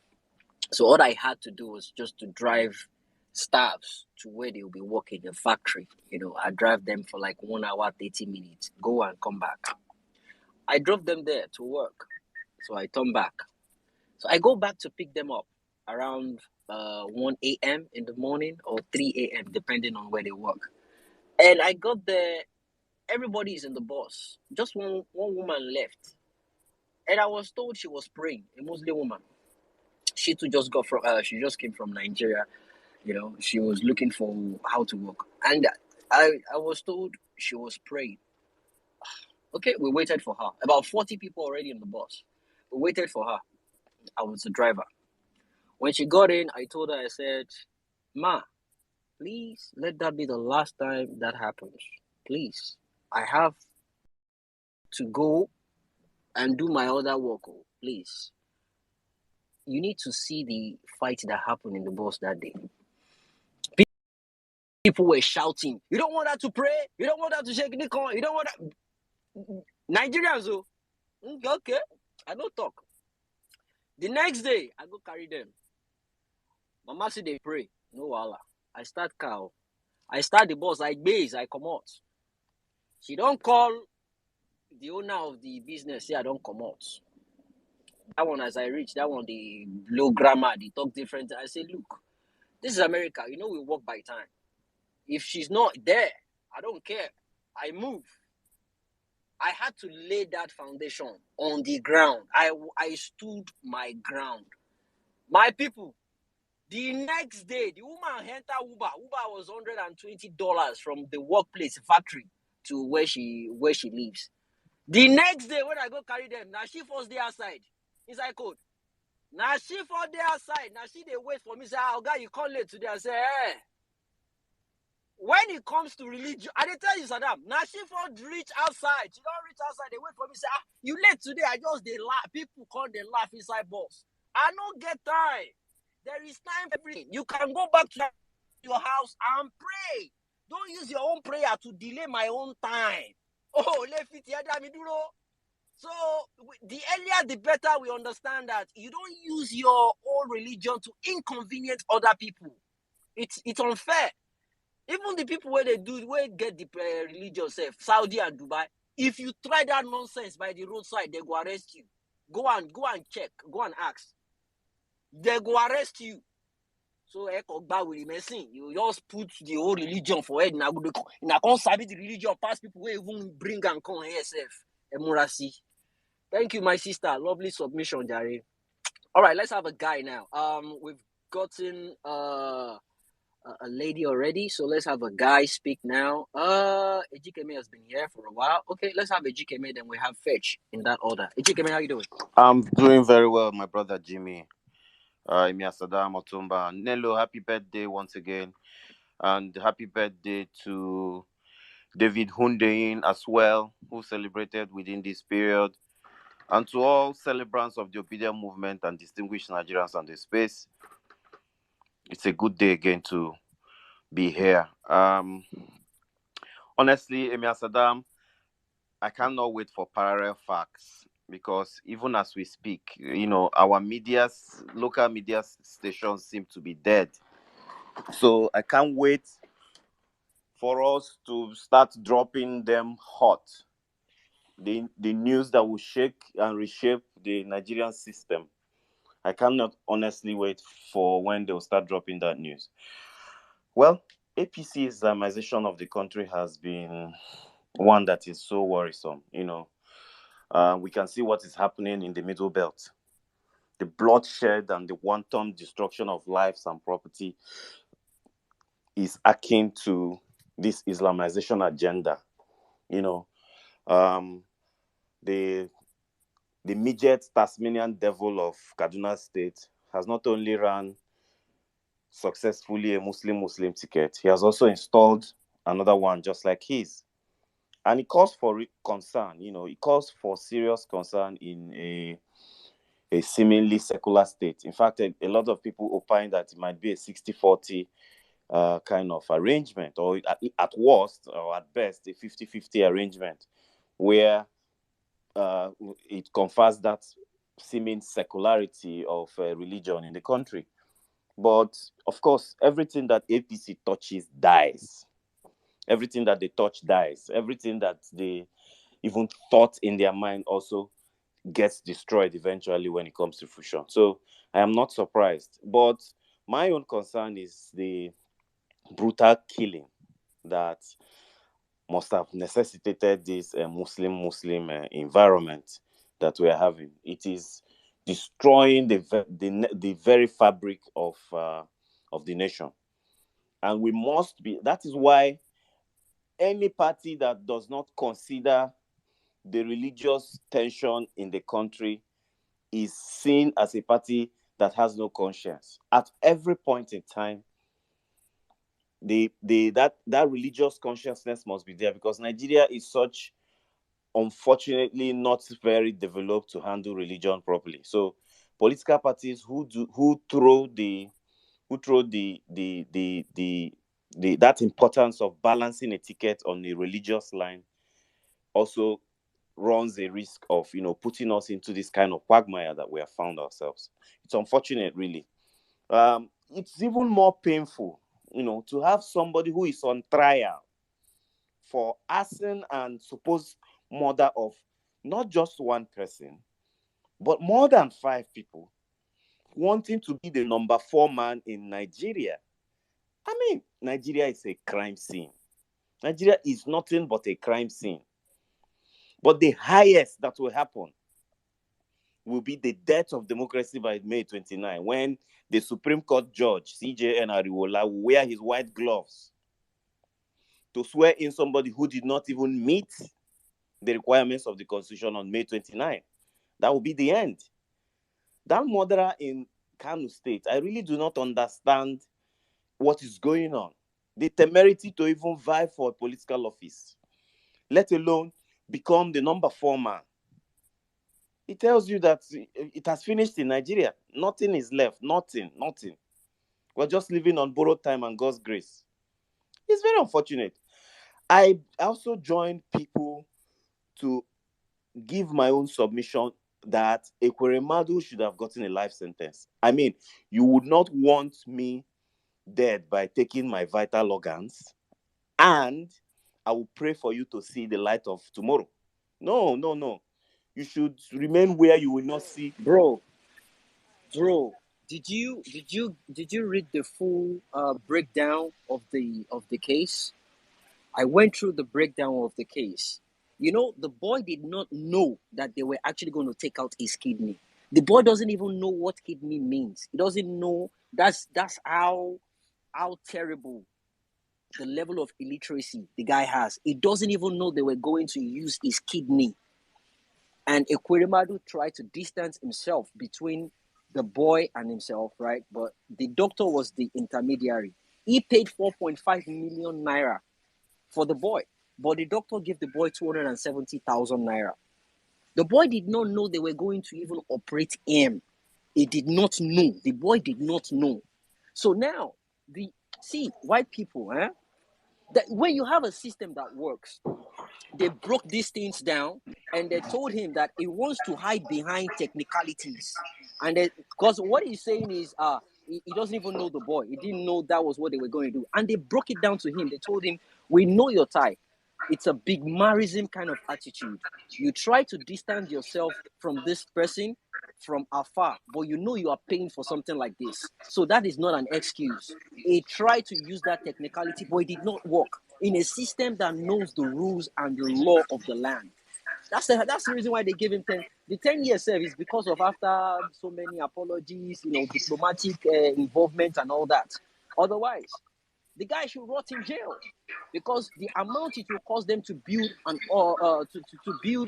So all I had to do was just to drive staffs to where they will be working, the factory. I drive them for like 1 hour, 30 minutes, go and come back. I drove them there to work. So I turn back. So I go back to pick them up around 1 a.m. in the morning or 3 a.m. depending on where they work. And I got there, everybody is in the bus. Just one woman left. And I was told she was praying, a Muslim woman. She too just she just came from Nigeria. She was looking for how to work. And I was told she was praying. Okay, we waited for her. About 40 people already in the bus. We waited for her. I was the driver. When she got in, I told her, I said, "Ma, please let that be the last time that happens. Please, I have to go and do my other work. Please. You need to see the fight that happened in the bus that day. People were shouting, you don't want her to pray? You don't want her to shake the corn? You don't want her..." Nigerians, okay, I don't talk. The next day, I go carry them. Mama said they pray. No wala. I start cow. I start the bus, I base, I come out. She don't call the owner of the business, say I don't come out. That one, as I reach, that one, the low grammar, they talk different. I say, look, this is America. You know, we work by time. If she's not there, I don't care. I move. I had to lay that foundation on the ground. I stood my ground. My people, the next day, the woman entered Uber. Uber was $120 from the workplace factory to where she lives. The next day, when I go carry them, now she first day outside, inside code. Now she first day outside. Now she they wait for me. Say, oh God, you come late today. I say, hey. When it comes to religion, I didn't tell you, Saddam. Now she first reach outside. She don't reach outside. They wait for me. Say, you late today. I just they laugh. People come they laugh inside bus. I don't get time. There is time for everything. You can go back to your house and pray. Don't use your own prayer to delay my own time. Oh, so the earlier the better we understand that you don't use your own religion to inconvenience other people. It's unfair. Even the people where get the religion safe, Saudi and Dubai, if you try that nonsense by the roadside, they go arrest you. Go and check, go and ask. They go arrest you. So you just put the whole religion for head. Now can't sabi the religion past people where even bring and come here safe. Emurasi. Thank you, my sister. Lovely submission, Jare. All right, let's have a guy now. We've gotten a lady already, so let's have a guy speak now. Ejikeme has been here for a while. Okay, let's have Ejikeme, then we have Fetch in that order. Ejikeme, how you doing? I'm doing very well, my brother Jimmy. Imia Saddam Otumba. Nello, happy birthday once again. And happy birthday to David Hundeyin as well, who celebrated within this period. And to all celebrants of the obedient movement and distinguished Nigerians on the space. It's a good day again to be here. Honestly, Emir Saddam, I cannot wait for parallel facts because even as we speak, our local media stations seem to be dead. So I can't wait for us to start dropping them hot. The news that will shake and reshape the Nigerian system. I cannot honestly wait for when they'll start dropping that news. Well, APC Islamization of the country has been one that is so worrisome. We can see what is happening in the Middle Belt. The bloodshed and the wanton destruction of lives and property is akin to this Islamization agenda. The midget Tasmanian devil of Kaduna State has not only run successfully a Muslim ticket, he has also installed another one just like his. And it calls for concern, it calls for serious concern in a seemingly secular state. In fact, a lot of people opine that it might be a 60-40 kind of arrangement, or at worst, or at best, a 50-50 arrangement, where it confers that seeming secularity of religion in the country. But, of course, everything that APC touches dies. Everything that they touch dies. Everything that they even thought in their mind also gets destroyed eventually when it comes to fruition. So I am not surprised. But my own concern is the brutal killing that must have necessitated this Muslim environment that we are having. It is destroying the very fabric of the nation. And we must be, that is why any party that does not consider the religious tension in the country is seen as a party that has no conscience. At every point in time, that religious consciousness must be there, because Nigeria is such, unfortunately, not very developed to handle religion properly. So political parties who throw that importance of balancing a ticket on the religious line also runs a risk of putting us into this kind of quagmire that we have found ourselves. It's unfortunate, really. It's even more painful to have somebody who is on trial for arson and supposed murder of not just one person, but more than 5 people, wanting to be the number 4 man in Nigeria. I mean, Nigeria is a crime scene. Nigeria is nothing but a crime scene. But the highest that will happen will be the death of democracy by May 29, when the Supreme Court judge, CJN Ariwola, will wear his white gloves to swear in somebody who did not even meet the requirements of the Constitution on May 29. That will be the end. That murderer in Kano State, I really do not understand what is going on. The temerity to even vie for a political office, let alone become the number 4 man. It tells you that it has finished in Nigeria. Nothing is left. Nothing. We're just living on borrowed time and God's grace. It's very unfortunate. I also joined people to give my own submission that Ekweremadu should have gotten a life sentence. I mean, you would not want me dead by taking my vital organs, and I will pray for you to see the light of tomorrow. No. You should remain where you will not see. Bro, did you read the full breakdown of the case? I went through the breakdown of the case. The boy did not know that they were actually going to take out his kidney. The boy doesn't even know what kidney means. He doesn't know. That's how terrible the level of illiteracy the guy has. He doesn't even know they were going to use his kidney. And Ekweremadu tried to distance himself between the boy and himself, right? But the doctor was the intermediary. He paid 4.5 million naira for the boy, but the doctor gave the boy 270,000 naira. The boy did not know they were going to even operate him. He did not know. The boy did not know. So now, white people, that when you have a system that works, they broke these things down and they told him that he wants to hide behind technicalities. And because what he's saying is, he doesn't even know the boy. He didn't know that was what they were going to do. And they broke it down to him. They told him, we know your type. It's a big marism kind of attitude. You try to distance yourself from this person from afar, but you are paying for something like this. So that is not an excuse. He tried to use that technicality, but it did not work in a system that knows the rules and the law of the land. That's the reason why they gave him 10. The 10-year service because of after so many apologies, diplomatic involvement and all that. Otherwise, the guy should rot in jail because the amount it will cost them to build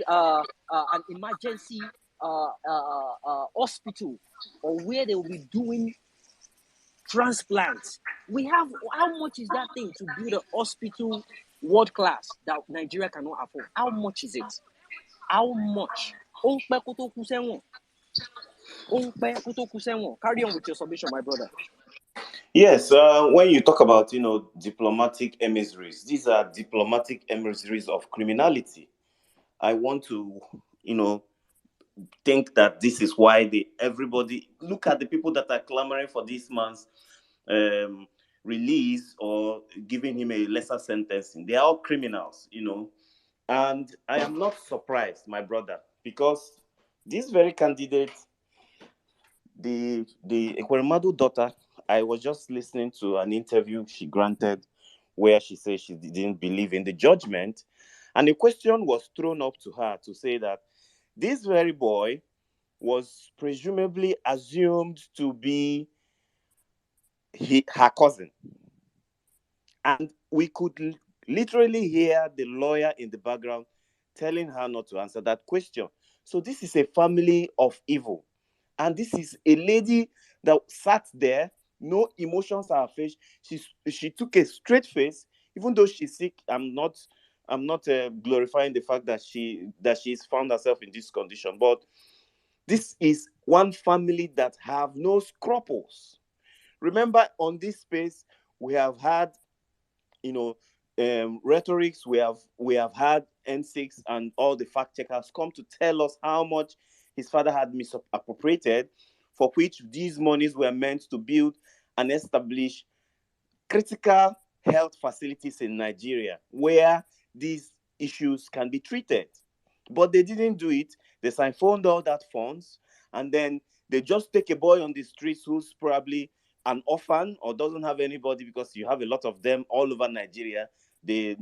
an emergency hospital or where they will be doing transplants. We have, how much is that thing to build a hospital world class that Nigeria cannot afford? How much is it? How much? Carry on with your submission, my brother. Yes, when you talk about, diplomatic emissaries, these are diplomatic emissaries of criminality. I want to, think that this is why everybody look at the people that are clamoring for this man's release or giving him a lesser sentencing. They are all criminals, and I am not surprised, my brother, because this very candidate, the Ekweremadu daughter, I was just listening to an interview she granted where she said she didn't believe in the judgment, and a question was thrown up to her to say that this very boy was presumably assumed to be her cousin. And we could literally hear the lawyer in the background telling her not to answer that question. So this is a family of evil. And this is a lady that sat there, no emotions on her face. She took a straight face, even though she's sick. I'm not glorifying the fact that she's found herself in this condition. But this is one family that have no scruples. Remember, on this space, we have had, rhetorics. We have had N6 and all the fact checkers come to tell us how much his father had misappropriated, for which these monies were meant to build and establish critical health facilities in Nigeria where these issues can be treated. But they didn't do it. They siphoned all that funds, and then they just take a boy on the streets who's probably an orphan or doesn't have anybody, because you have a lot of them all over Nigeria. The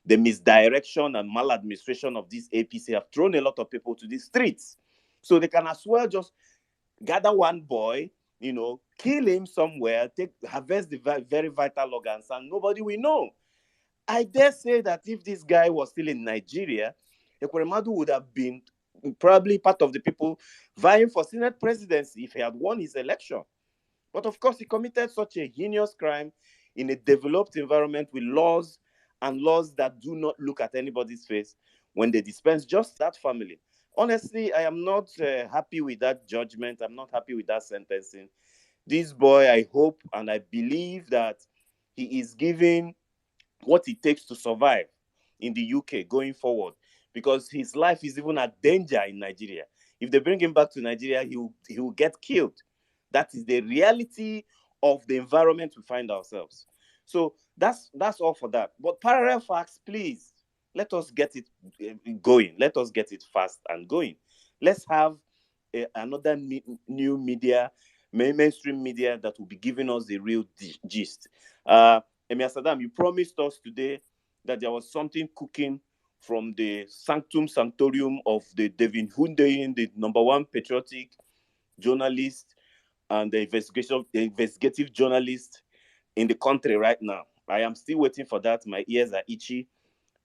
misdirection and maladministration of this APC have thrown a lot of people to the streets. So they can as well just gather one boy, kill him somewhere, harvest the very vital organs, and nobody will know. I dare say that if this guy was still in Nigeria, Ekweremadu would have been probably part of the people vying for Senate presidency if he had won his election. But of course, he committed such a heinous crime in a developed environment with laws that do not look at anybody's face when they dispense just that family. Honestly, I am not happy with that judgment. I'm not happy with that sentencing. This boy, I hope and I believe that he is given what it takes to survive in the UK going forward, because his life is even at danger in Nigeria. If they bring him back to Nigeria, he will get killed. That is the reality of the environment we find ourselves. So that's all for that. But parallel facts, please, let us get it going. Let us get it fast and going. Let's have another new media, mainstream media, that will be giving us the real gist. Emir Saddam, you promised us today that there was something cooking from the sanctum sanctorium of the David Hundeyin, the #1 patriotic journalist and the investigative journalist in the country right now. I am still waiting for that. My ears are itchy.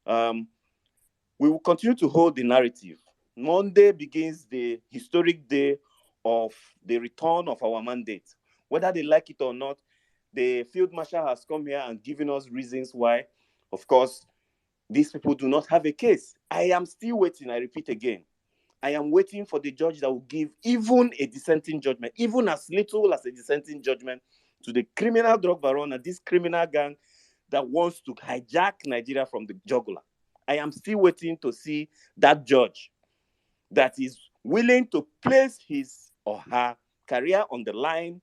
We will continue to hold the narrative. Monday begins the historic day of the return of our mandate. Whether they like it or not, the field marshal has come here and given us reasons why. Of course, these people do not have a case. I am still waiting. I repeat again. I am waiting for the judge that will give even a dissenting judgment, even as little as a dissenting judgment, to the criminal drug baron and this criminal gang that wants to hijack Nigeria from the jugular. I am still waiting to see that judge that is willing to place his or her career on the line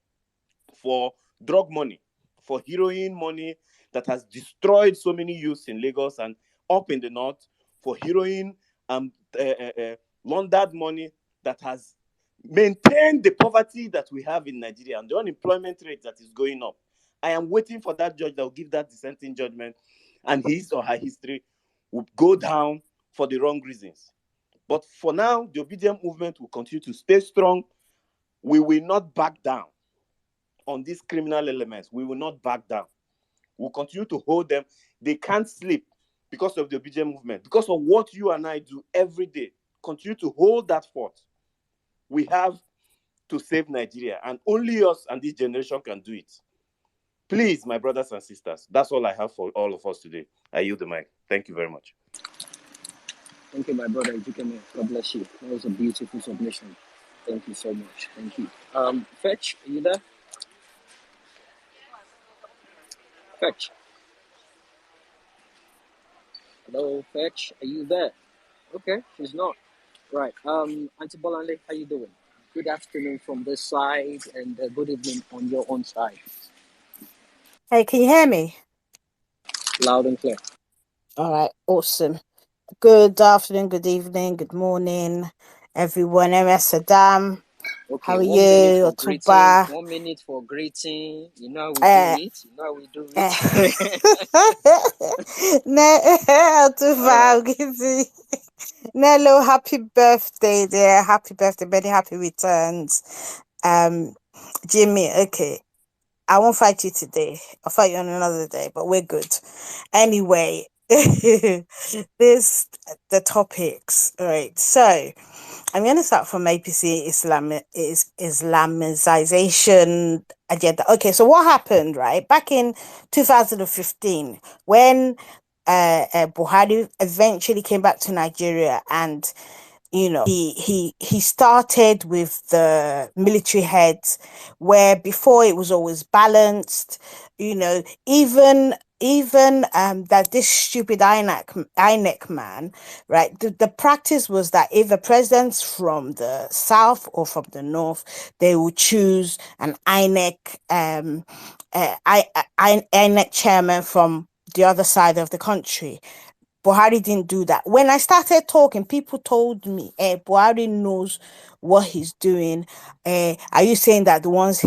for drug money, for heroin money that has destroyed so many youths in Lagos and up in the north, for heroin and laundered money that has maintained the poverty that we have in Nigeria and the unemployment rate that is going up. I am waiting for that judge that will give that dissenting judgment, and his or her history will go down for the wrong reasons. But for now, the obedient movement will continue to stay strong. We will not back down on these criminal elements. We will not back down. We'll continue to hold them. They can't sleep because of the obedient movement, because of what you and I do every day. Continue to hold that fort. We have to save Nigeria, and only us and this generation can do it. Please, my brothers and sisters, that's all I have for all of us today. I yield the mic. Thank you very much. Thank you, my brother. God bless you. That was a beautiful submission. Thank you so much. Thank you. Fetch, are you there? Fetch. Hello, Fetch. Are you there? Okay, she's not. Right. Auntie Bolanle, how you doing? Good afternoon from this side, and good evening on your own side. Hey, can you hear me? Loud and clear. All right, awesome. Good afternoon, good evening, good morning, everyone. MS Saddam, Okay, how are you? Otuba. 1 minute for greeting. You know how we do it. Otuba, I'll give you. Nello, happy birthday, dear. Happy birthday, many happy returns. Jimmy, okay. I won't fight you today. I'll fight you on another day, but we're good. Anyway, the topics. All right. So I'm going to start from APC Islamization agenda. Okay. So what happened, right? Back in 2015, when Buhari eventually came back to Nigeria, and he started with the military heads, where before it was always balanced, even even that this stupid INEC man, right? The practice was that if a president's from the south or from the north, they will choose an INEC chairman from the other side of the country. Buhari didn't do that. When I started talking, people told me, Buhari knows what he's doing. Are you saying that the ones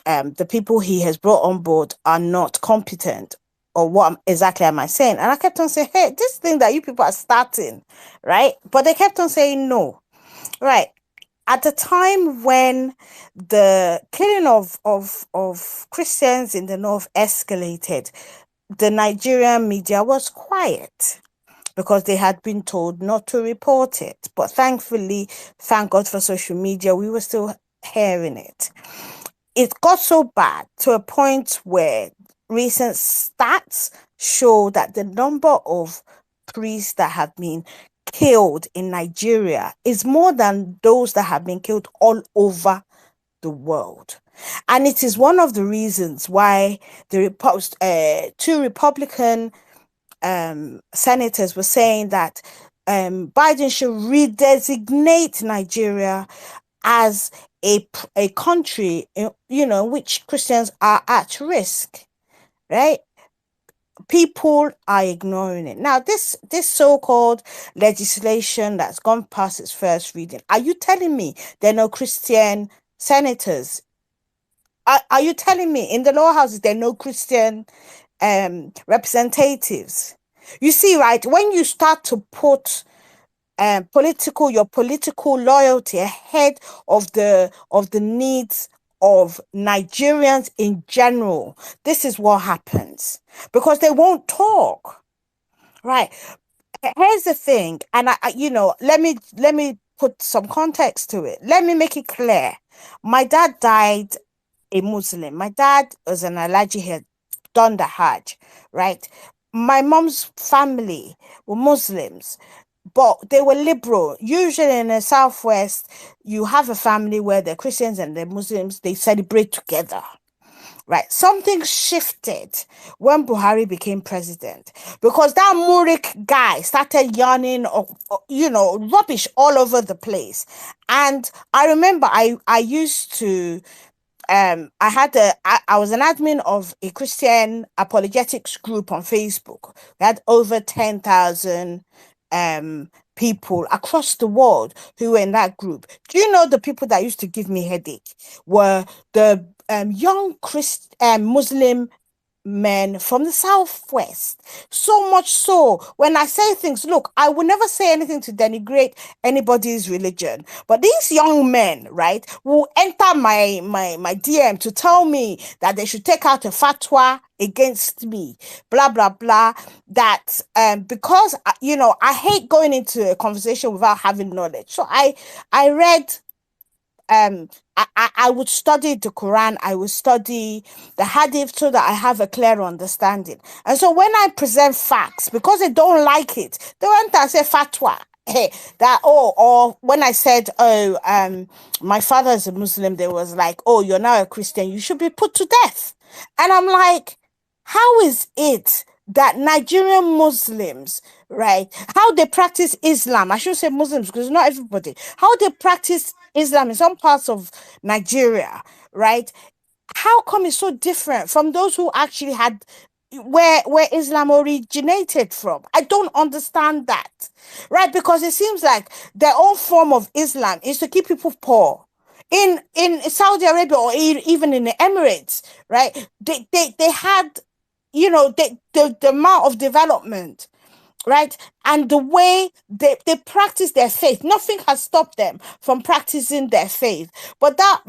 the people he has brought on board are not competent? Or what exactly am I saying? And I kept on saying, hey, this thing that you people are starting, right? But they kept on saying no, right? At the time when the killing of Christians in the north escalated, the Nigerian media was quiet because they had been told not to report it. But thankfully, thank God for social media, we were still hearing it. It got so bad to a point where recent stats show that the number of priests that have been killed in Nigeria is more than those that have been killed all over the world. And it is one of the reasons why the two Republican senators were saying that Biden should redesignate Nigeria as a country, in which Christians are at risk, right? People are ignoring it. Now, this so-called legislation that's gone past its first reading, are you telling me there are no Christian senators? Are you telling me in the lower houses there are no Christian representatives? You see, right, when you start to put your political loyalty ahead of the needs of Nigerians in general, this is what happens, because they won't talk, right? Here's the thing, and let me put some context to it. Let me make it clear. My dad died a Muslim. My dad was an Alhaji, he had done the Hajj, right? My mom's family were Muslims, but they were liberal. Usually in the Southwest, you have a family where the Christians and the Muslims, they celebrate together, right? Something shifted when Buhari became president, because that Murik guy started yarning, rubbish all over the place. And I remember I used to I was an admin of a Christian apologetics group on Facebook. We had over 10,000 people across the world who were in that group. Do you know the people that used to give me headache were the young Muslim men from the Southwest? So much so, when I say things, look, I will never say anything to denigrate anybody's religion, but these young men, right, will enter my DM to tell me that they should take out a fatwa against me, blah blah blah, that because I hate going into a conversation without having knowledge. So I read, I would study the Quran, I would study the Hadith, so that I have a clear understanding. And so when I present facts, because they don't like it, they went and say fatwa. Hey, or when I said, my father is a Muslim, they was like, oh, you're now a Christian, you should be put to death. And I'm like, how is it that Nigerian Muslims, right, how they practice Islam, I shouldn't say Muslims because not everybody, how they practice Islam in some parts of Nigeria, right, how come it's so different from those who actually had where Islam originated from? I don't understand that, right? Because it seems like their own form of Islam is to keep people poor. In Saudi Arabia, or even in the Emirates, right, they had, the amount of development, right, and the way they practice their faith, nothing has stopped them from practicing their faith. But that,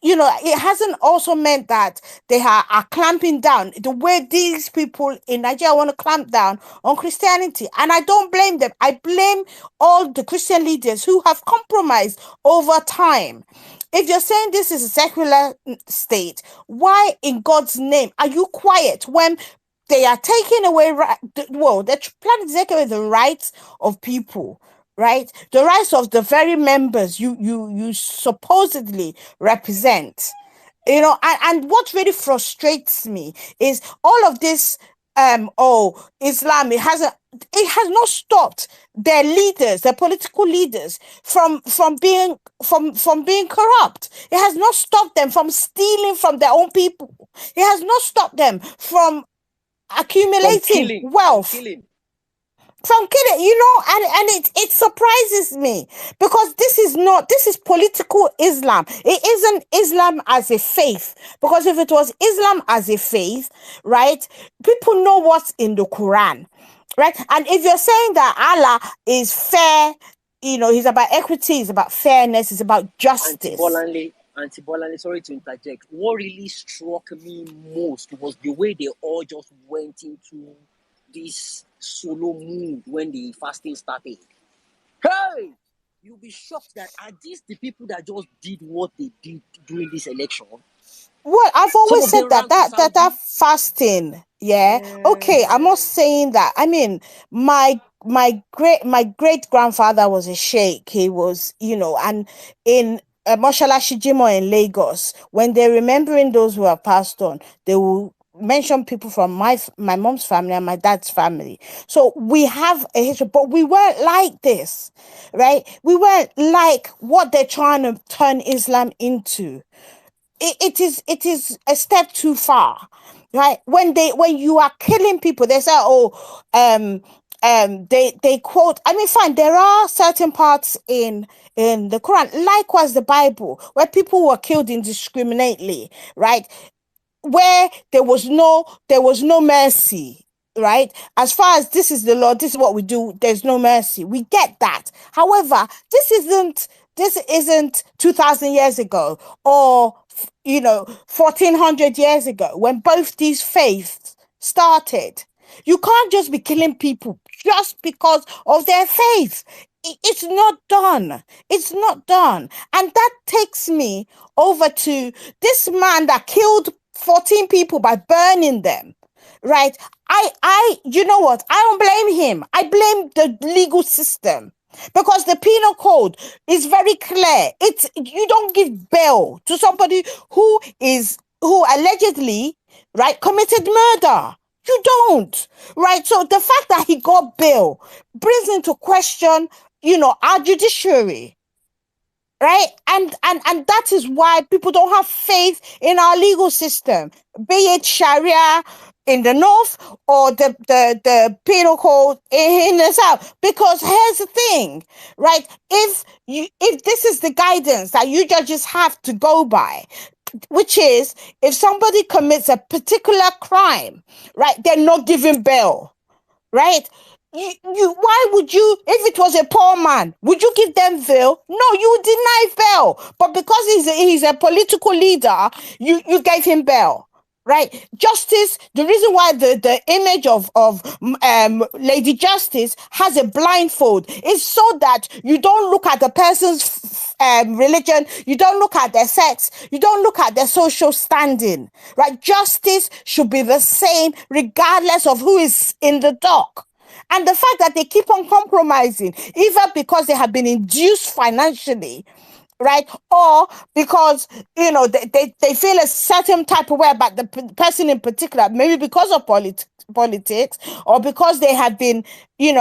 it hasn't also meant that they are clamping down the way these people in Nigeria want to clamp down on Christianity. And I don't blame them. I blame all the Christian leaders who have compromised over time. If you're saying this is a secular state, why in God's name are you quiet when they are taking away, they're planning to take away the rights of people, right? The rights of the very members you supposedly represent. And what really frustrates me is all of this. Islam, it has not stopped their leaders, their political leaders, from being corrupt. It has not stopped them from stealing from their own people. It has not stopped them from accumulating wealth. From killing, and it surprises me, because this is political Islam. It isn't Islam as a faith, because if it was Islam as a faith, right, people know what's in the Quran, right? And if you're saying that Allah is fair, he's about equity, he's about fairness, he's about justice. Auntie Bolanle, sorry to interject. What really struck me most was the way they all just went into this solo mood when the fasting started. Hey! You'll be shocked that are these the people that just did what they did during this election? Well, I've always said that fasting, yeah. Okay, I'm not saying that. I mean, my great grandfather was a sheikh. He was, and in Moshala Shijimo in Lagos, when they're remembering those who have passed on, they will mention people from my mom's family and my dad's family. So we have a history, but we weren't like this, right? We weren't like what they're trying to turn Islam into. It is a step too far, right? When you are killing people, they say, they quote. I mean, fine, there are certain parts in the Quran, likewise the Bible, where people were killed indiscriminately, right? Where there was no mercy, right? As far as this is the law, this is what we do, there's no mercy. We get that. However, this isn't 2,000 years ago, or 1,400 years ago, when both these faiths started. You can't just be killing people just because of their faith. It's not done. It's not done. And that takes me over to this man that killed 14 people by burning them, right? You know what? I don't blame him. I blame the legal system, because the penal code is very clear. You don't give bail to somebody who allegedly, right, committed murder. You don't, right? So the fact that he got bail brings into question, our judiciary, right? And that is why people don't have faith in our legal system, be it Sharia in the north or the penal code in the south. Because here's the thing, right? If this is the guidance that you judges have to go by, which is if somebody commits a particular crime, right, they're not giving bail, right? Why would you, if it was a poor man, would you give them bail? No, you would deny bail. But because he's a political leader, you gave him bail, right? Justice, the reason why the image of Lady Justice has a blindfold is so that you don't look at the person's religion, you don't look at their sex, you don't look at their social standing, right? Justice should be the same regardless of who is in the dock. And the fact that they keep on compromising, either because they have been induced financially, right, or because they feel a certain type of way about the person in particular, maybe because of politics, or because they have been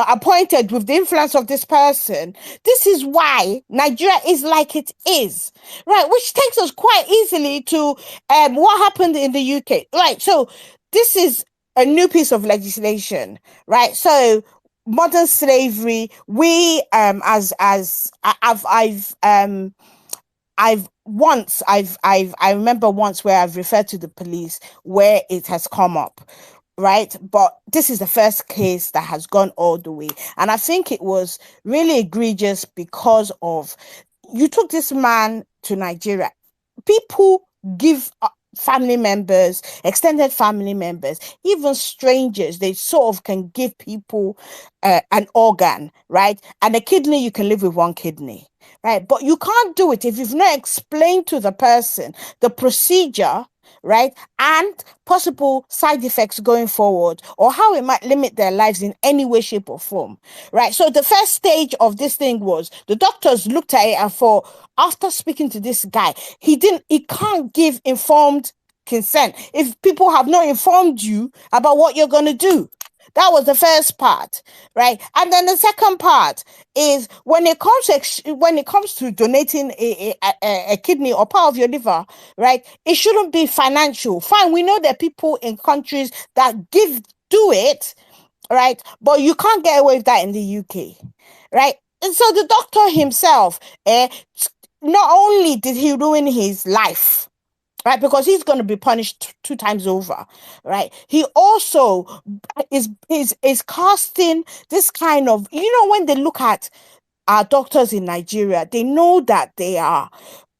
appointed with the influence of this person. This is why Nigeria is like it is, right? Which takes us quite easily to what happened in the UK, right? So this is a new piece of legislation, right? So modern slavery, we I remember once where I've referred to the police where it has come up, right? But this is the first case that has gone all the way. And I think it was really egregious because of, you took this man to Nigeria. People give family members, extended family members, even strangers, they sort of can give people an organ, right? And a kidney, you can live with one kidney, right? But you can't do it if you've not explained to the person the procedure right? And possible side effects going forward, or how it might limit their lives in any way, shape, or form, right? So the first stage of this thing was the doctors looked at it and thought, after speaking to this guy, he can't give informed consent if people have not informed you about what you're going to do. That was the first part, right? And then the second part is when it comes to donating a kidney or part of your liver, right? It shouldn't be financial. Fine, we know there are people in countries that do it, right? But you can't get away with that in the UK, right? And so the doctor himself, not only did he ruin his life, right, because he's going to be punished 2 times over, right? He also is casting this kind of, when they look at our doctors in Nigeria, they know that they are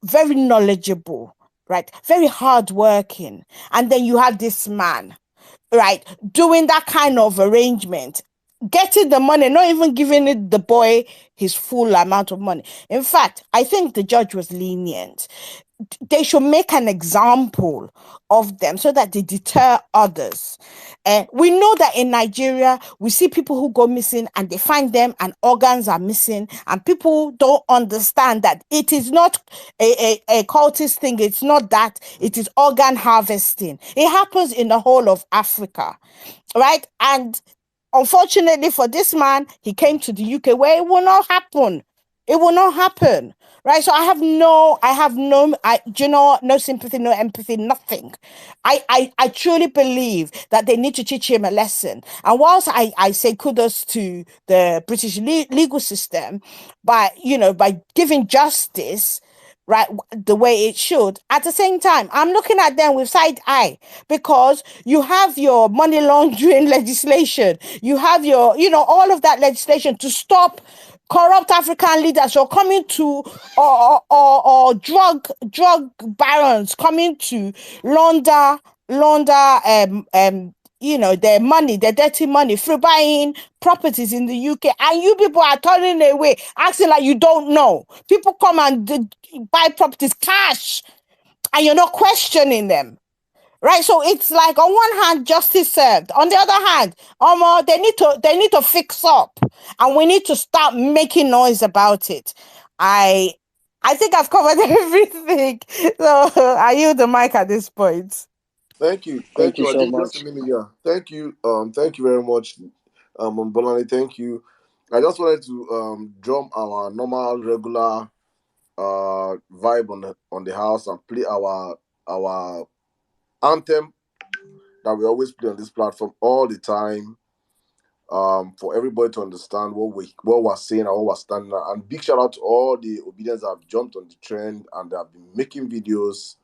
very knowledgeable, right? Very hardworking. And then you have this man, right, doing that kind of arrangement, getting the money, not even giving the boy his full amount of money. In fact, I think the judge was lenient. They should make an example of them so that they deter others. We know that in Nigeria, we see people who go missing and they find them and organs are missing, and people don't understand that it is not a cultist thing. It's not that. It is organ harvesting. It happens in the whole of Africa, right? And unfortunately for this man, he came to the UK where it will not happen. It will not happen. Right. So I have no sympathy, no empathy, nothing. I truly believe that they need to teach him a lesson. And whilst I say kudos to the British legal system by giving justice, right, the way it should, at the same time, I'm looking at them with side eye, because you have your money laundering legislation, you have your, all of that legislation to stop corrupt African leaders who are coming to, or drug barons coming to launder their money, their dirty money, through buying properties in the UK, and you people are turning away, acting like you don't know. People come and buy properties cash, and you're not questioning them. Right, so it's like on one hand, justice served. On the other hand, they need to fix up, and we need to start making noise about it. I think I've covered everything, so I yield the mic at this point. Thank you. Thank you I so think just much. a minute, yeah. Thank you. Thank you very much, Bolani. Thank you. I just wanted to drum our normal, regular vibe on the house and play our anthem that we always play on this platform all the time. For everybody to understand what we're saying and what we're standing at. And big shout out to all the obedience that have jumped on the trend and they have been making videos.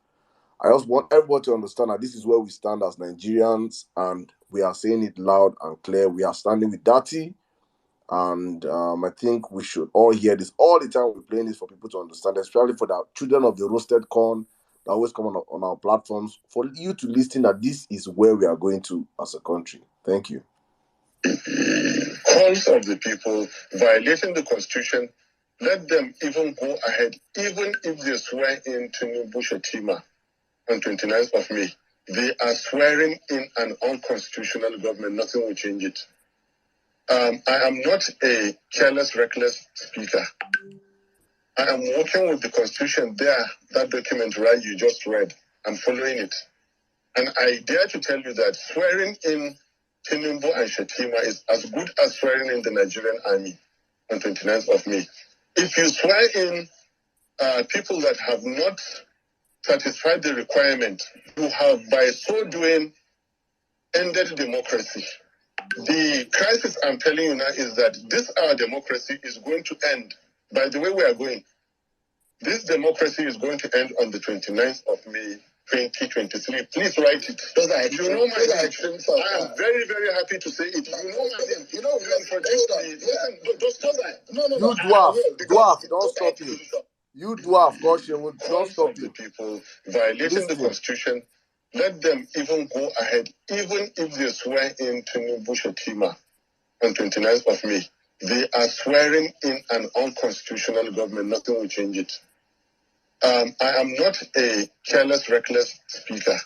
I just want everybody to understand that this is where we stand as Nigerians, and we are saying it loud and clear. We are standing with Dati, and I think we should all hear this all the time. We're playing this for people to understand, especially for the children of the roasted corn that always come on our platforms, for you to listen that this is where we are going to as a country. Thank you. Calls of the people violating the constitution, let them even go ahead, even if they swear in Tinubu Shetima on 29th of May. They are swearing in an unconstitutional government. Nothing will change it. I am not a careless, reckless speaker. I am working with the constitution there, that document right you just read. I'm following it. And I dare to tell you that swearing in Tinubu and Shetima is as good as swearing in the Nigerian army on 29th of May. If you swear in people that have not satisfied the requirement, you have by so doing ended democracy. The crisis I'm telling you now is that this our democracy is going to end. By the way we are going, this democracy is going to end on the 29th of May, 2023. Please write it. You know my name. I am very, very happy to say it. You know my name. You introduced me. Listen, no. You dwarf, don't stop you. You dwarf, caution, don't stop the people violating the constitution. Let them even go ahead, even if they swear in Tinubu Shetima on 29th of May. They are swearing in an unconstitutional government. Nothing will change it. I am not a careless, reckless speaker.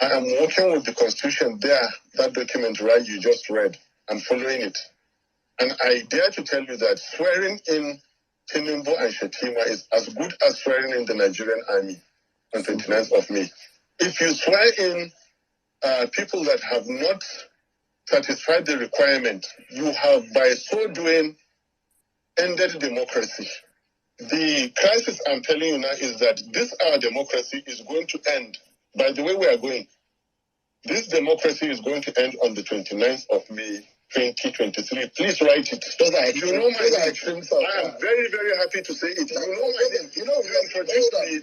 I am working with the Constitution there, that document, right, you just read. I'm following it. And I dare to tell you that swearing in Tinubu and Shetima is as good as swearing in the Nigerian army on 29th of May. If you swear in people that have not satisfied the requirement, you have, by so doing, ended democracy. The crisis I'm telling you now is that this our democracy is going to end. By the way we are going, this democracy is going to end on the 29th of May, 2023. Please write it. You know my name. I am very, very happy to say it. You know my name. You know, you introduced me.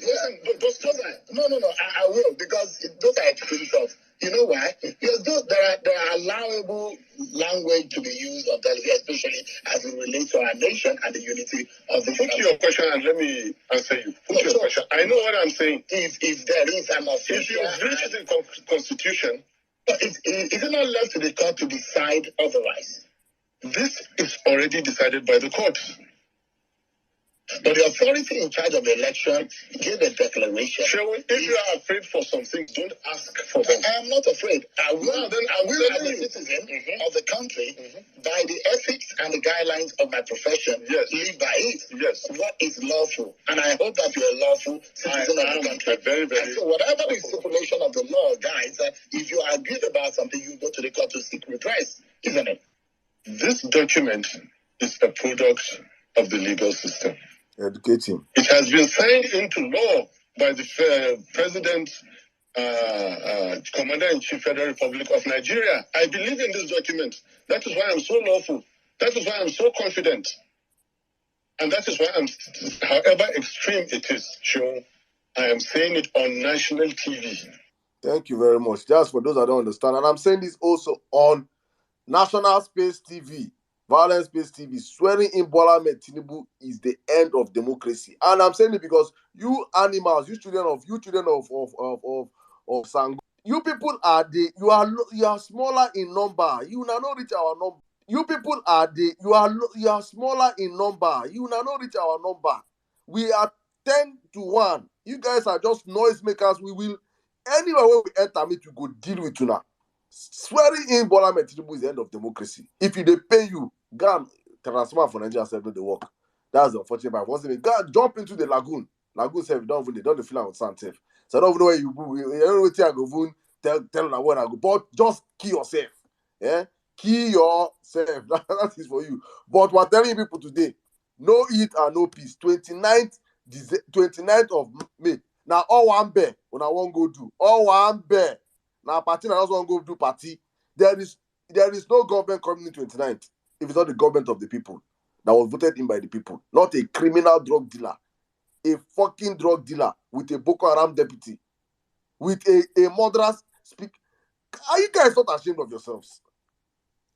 Listen, no, I will, because those are extremes of. You know why? Because there are allowable language to be used on television, especially as it relates to our nation and the unity of the. Put your question and let me answer you. Put your question. I know what I'm saying. If there is an official, if you breach the Constitution, is it not left to the court to decide otherwise? This is already decided by the court. But the authority in charge of the election gave a declaration. Sure, if you are afraid for some things, don't ask for them. I am not afraid. I will, as a citizen of the country, by the ethics and the guidelines of my profession, live by it. Yes. What is lawful? And I hope that you're a lawful citizen of the country. Very, very. And so whatever the stipulation of the law guides, if you are agreed about something, you go to the court to seek redress, isn't it? This document is a product of the legal system. Educating. It has been signed into law by the President, Commander-in-Chief, Federal Republic of Nigeria. I believe in this document. That is why I'm so lawful. That is why I'm so confident. And that is why however extreme it is, Sean, I am saying it on national TV. Thank you very much. Just for those that don't understand. And I'm saying this also on National Space TV. Vawulence Space TV, swearing in Bola Ahmed Tinubu is the end of democracy. And I'm saying it because you animals, you children of Sango, you people are you are smaller in number. You now not reach our number. You people are you are smaller in number. You now not reach our number. We are 10-1. You guys are just noisemakers. We will anywhere where we enter meet, we go deal with you now. Swearing in Bola Ahmed Tinubu is the end of democracy. If they pay you, go and transfer for Nigeria, say no, they work. That's the unfortunate part. Once they go jump into the lagoon. Lagoon say don't feel like sand safe. So I don't know where you don't know where I go. Tell them where I go. But just kill yourself. Yeah, kill yourself. That is for you. But we're telling people today, no eat and no peace. 29th of May. Now all one bear when I won't go do. All one bear. Now, party I just want to go do party. There is no government coming in 29th if it's not the government of the people that was voted in by the people, not a criminal drug dealer, a fucking drug dealer with a Boko Haram deputy, with a murderous speak. Are you guys not ashamed of yourselves?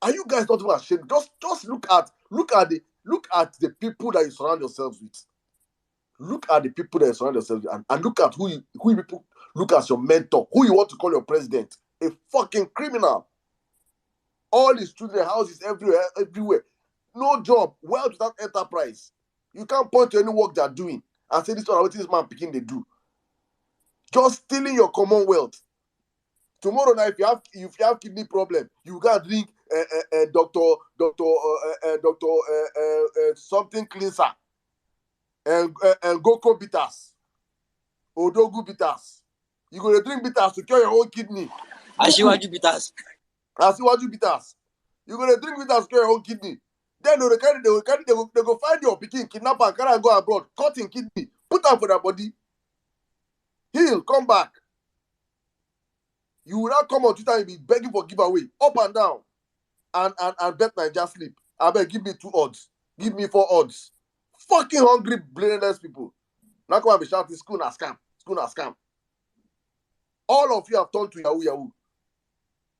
Are you guys not even ashamed? Just look at the people that you surround yourselves with. Look at the people that you surround yourselves with, and look at who you people look as your mentor, who you want to call your president. A fucking criminal. All his children, houses everywhere. No job, wealth without enterprise. You can't point to any work they're doing and say this is what this man picking they do. Just stealing your commonwealth. Tomorrow night, if you have kidney problem, you can't drink something cleanser and Goko bitters, Odogu bitters. You gonna drink bitters to cure your own kidney. Asiwaju bitters. You gonna drink bitters to cure your own kidney. Then they go find your pikin, kidnap and carry and go abroad, cut in kidney, put am for their body, heal, come back. You will not come on Twitter and be begging for giveaway, up and down, and bet Naija sleep. I beg, give me 2 odds, give me 4 odds. Fucking hungry, blameless people. Now come and be shouting, school na scam. All of you have turned to Yahoo.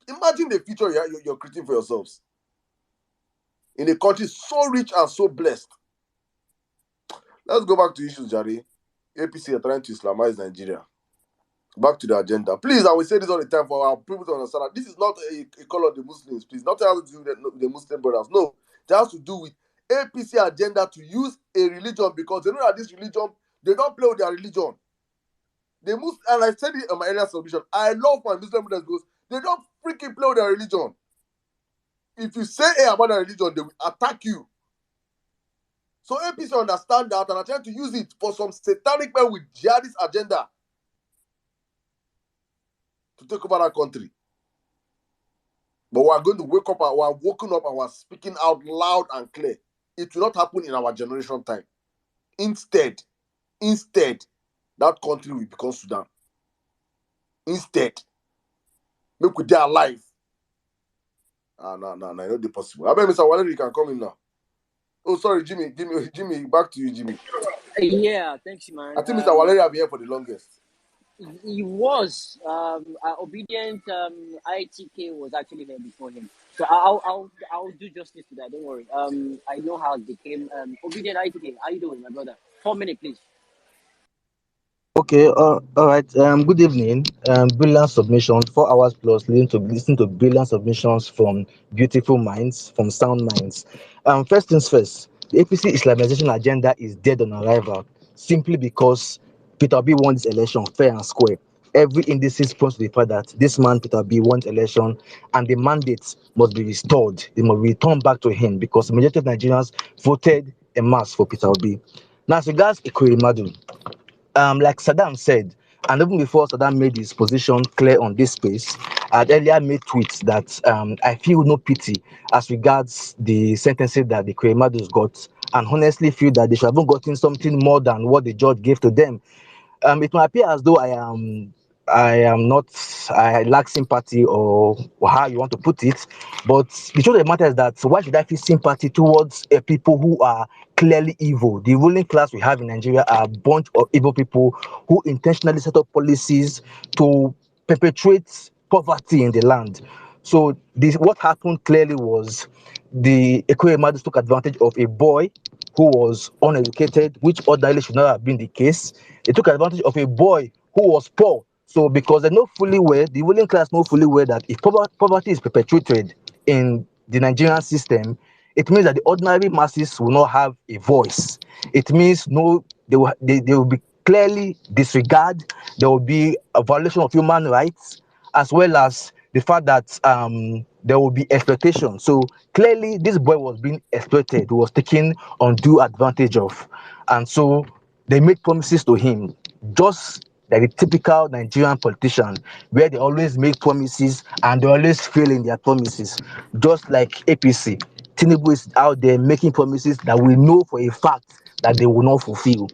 Imagine the future you're creating for yourselves. In a country so rich and so blessed. Let's go back to issues, Jari. APC are trying to Islamize Nigeria. Back to the agenda. Please, I will say this all the time for our people to understand that this is not a call of the Muslims, please. Nothing has to do with the Muslim brothers. No. It has to do with APC agenda to use a religion because they know that this religion, they don't play with their religion. The Muslim, and I said it in my earlier submission, I love my Muslim brothers because they don't freaking play with their religion. If you say A about their religion, they will attack you. So APC understand that and are trying to use it for some satanic men with jihadist agenda to take over that country. But we are going to wake up, we are woken up and we are speaking out loud and clear. It will not happen in our generation time. Instead, that country will become Sudan. Instead, make we dey alive. No, not the possible. I bet Mr. Wale, you can come in now. Oh, sorry, Jimmy, back to you, Jimmy. Yeah, thanks, man. I think Mr. Valerie have been here for the longest. He was obedient. ITK was actually here before him, so I'll do justice to that. Don't worry. I know how it became obedient. ITK, how you doing, my brother? 4 minutes, please. Okay, all right. Good evening. Brilliant submissions, 4 hours plus, leading to listen to brilliant submissions from beautiful minds, from sound minds. First things first, the APC Islamization agenda is dead on arrival, simply because Peter Obi won this election fair and square. Every indices points to the fact that this man, Peter Obi, won the election, and the mandate must be restored. They must return back to him because the majority of Nigerians voted en masse for Peter Obi. Now, as regards Ekweremadu, like Saddam said, and even before Saddam made his position clear on this space, I had earlier made tweets that I feel no pity as regards the sentences that the Ekweremadus got, and honestly feel that they should have gotten something more than what the judge gave to them. It might appear as though I lack sympathy, or how you want to put it, but the truth of the matter is that why should I feel sympathy towards people who are clearly evil? The ruling class we have in Nigeria are a bunch of evil people who intentionally set up policies to perpetuate poverty in the land. So what happened clearly was the Ekweremadu took advantage of a boy who was uneducated, which ordinarily should not have been the case. They took advantage of a boy who was poor. So because they know fully well, the ruling class know fully well that if poverty is perpetuated in the Nigerian system, it means that the ordinary masses will not have a voice. It means they will be clearly disregard. There will be a violation of human rights, as well as the fact that there will be exploitation. So clearly, this boy was being exploited, was taken undue advantage of, and so they made promises to him, just like a typical Nigerian politician, where they always make promises and they always fail in their promises, just like APC. Tinubu is out there making promises that we know for a fact that they will not fulfill.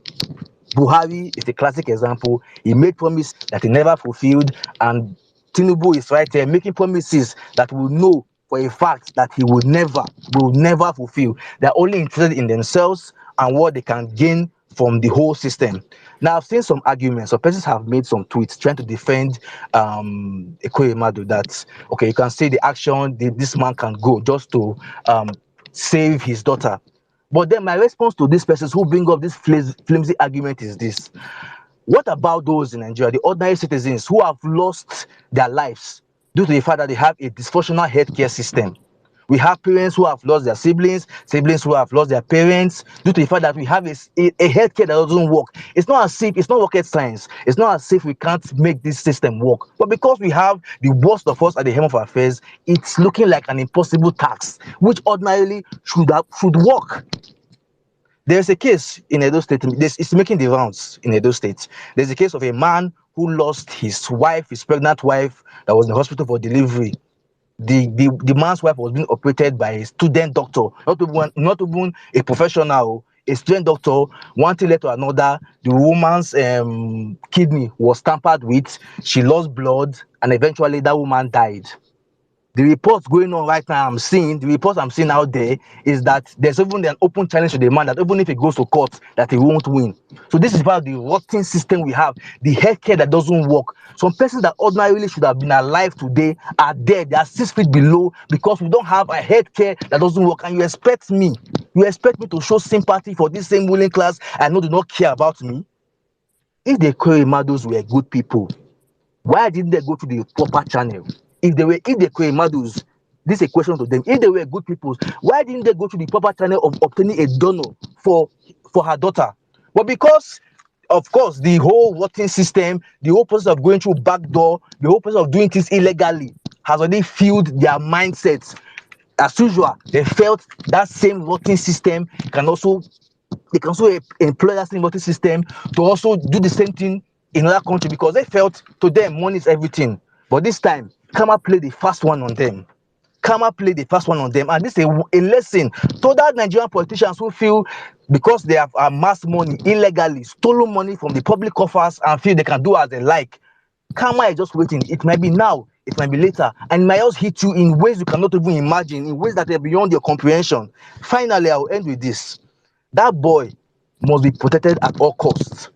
Buhari is a classic example. He made promises that he never fulfilled, and Tinubu is right there making promises that we know for a fact that he will never fulfill. They're only interested in themselves and what they can gain from the whole system. Now, I've seen some arguments. Some persons have made some tweets trying to defend Ekweremadu, that okay, you can see the action this man can go just to save his daughter. But then my response to these persons who bring up this flimsy argument is this: what about those in Nigeria, the ordinary citizens who have lost their lives due to the fact that they have a dysfunctional healthcare system? We have parents who have lost their siblings who have lost their parents due to the fact that we have a healthcare that doesn't work. It's not rocket science. It's not as if we can't make this system work. But because we have the worst of us at the helm of affairs, it's looking like an impossible task, which ordinarily should work. There's a case in Edo State. It's making the rounds in Edo State. There's a case of a man who lost his pregnant wife, that was in the hospital for delivery. The man's wife was being operated by a student doctor, not even a professional, a student doctor. One thing led to another. The woman's kidney was tampered with. She lost blood, and eventually that woman died. The reports going on right now, the reports I'm seeing out there is that there's even an open challenge to the man that even if he goes to court, that he won't win. So this is about the rotten system we have, the healthcare that doesn't work. Some persons that ordinarily should have been alive today are dead. They are 6 feet below because we don't have a healthcare that doesn't work. And you expect me to show sympathy for this same ruling class and do not care about me? If the Ekweremadus were good people, why didn't they go to the proper channel? If the Ekweremadus, this is a question to them. If they were good people, why didn't they go to the proper channel of obtaining a donor for her daughter? But because of course, the whole voting system, the whole process of going through backdoor, the whole process of doing things illegally has already fueled their mindsets. As usual, they felt that same voting system can also they can also employ that same voting system to also do the same thing in another country because they felt to them money is everything. But this time, Kama played the first one on them. Kama played the first one on them, and this is a lesson to that Nigerian politicians who feel because they have amassed money illegally, stolen money from the public coffers, and feel they can do as they like. Karma is just waiting. It might be now, it might be later, and it might also hit you in ways you cannot even imagine, in ways that are beyond your comprehension. Finally, I'll end with this. That boy must be protected at all costs.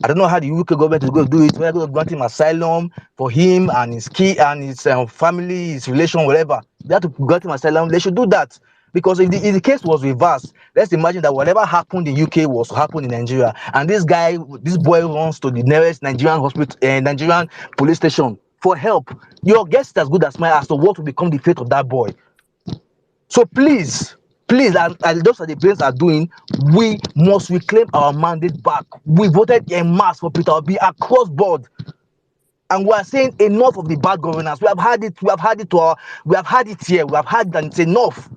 I don't know how the UK government is going to do it. Whether they're going to grant him asylum for him and his kid and his family, his relation, whatever. They have to grant him asylum. They should do that. Because if the case was reversed, let's imagine that whatever happened in UK was to happen in Nigeria. And this boy runs to the nearest Nigerian hospital, Nigerian police station for help. Your guess is as good as mine as to what will become the fate of that boy. So please, and those are the brains are doing, we must reclaim our mandate back. We voted en masse for Peter Obi across board. And we are saying enough of the bad governance. We have had it here. We have had it, and it's enough.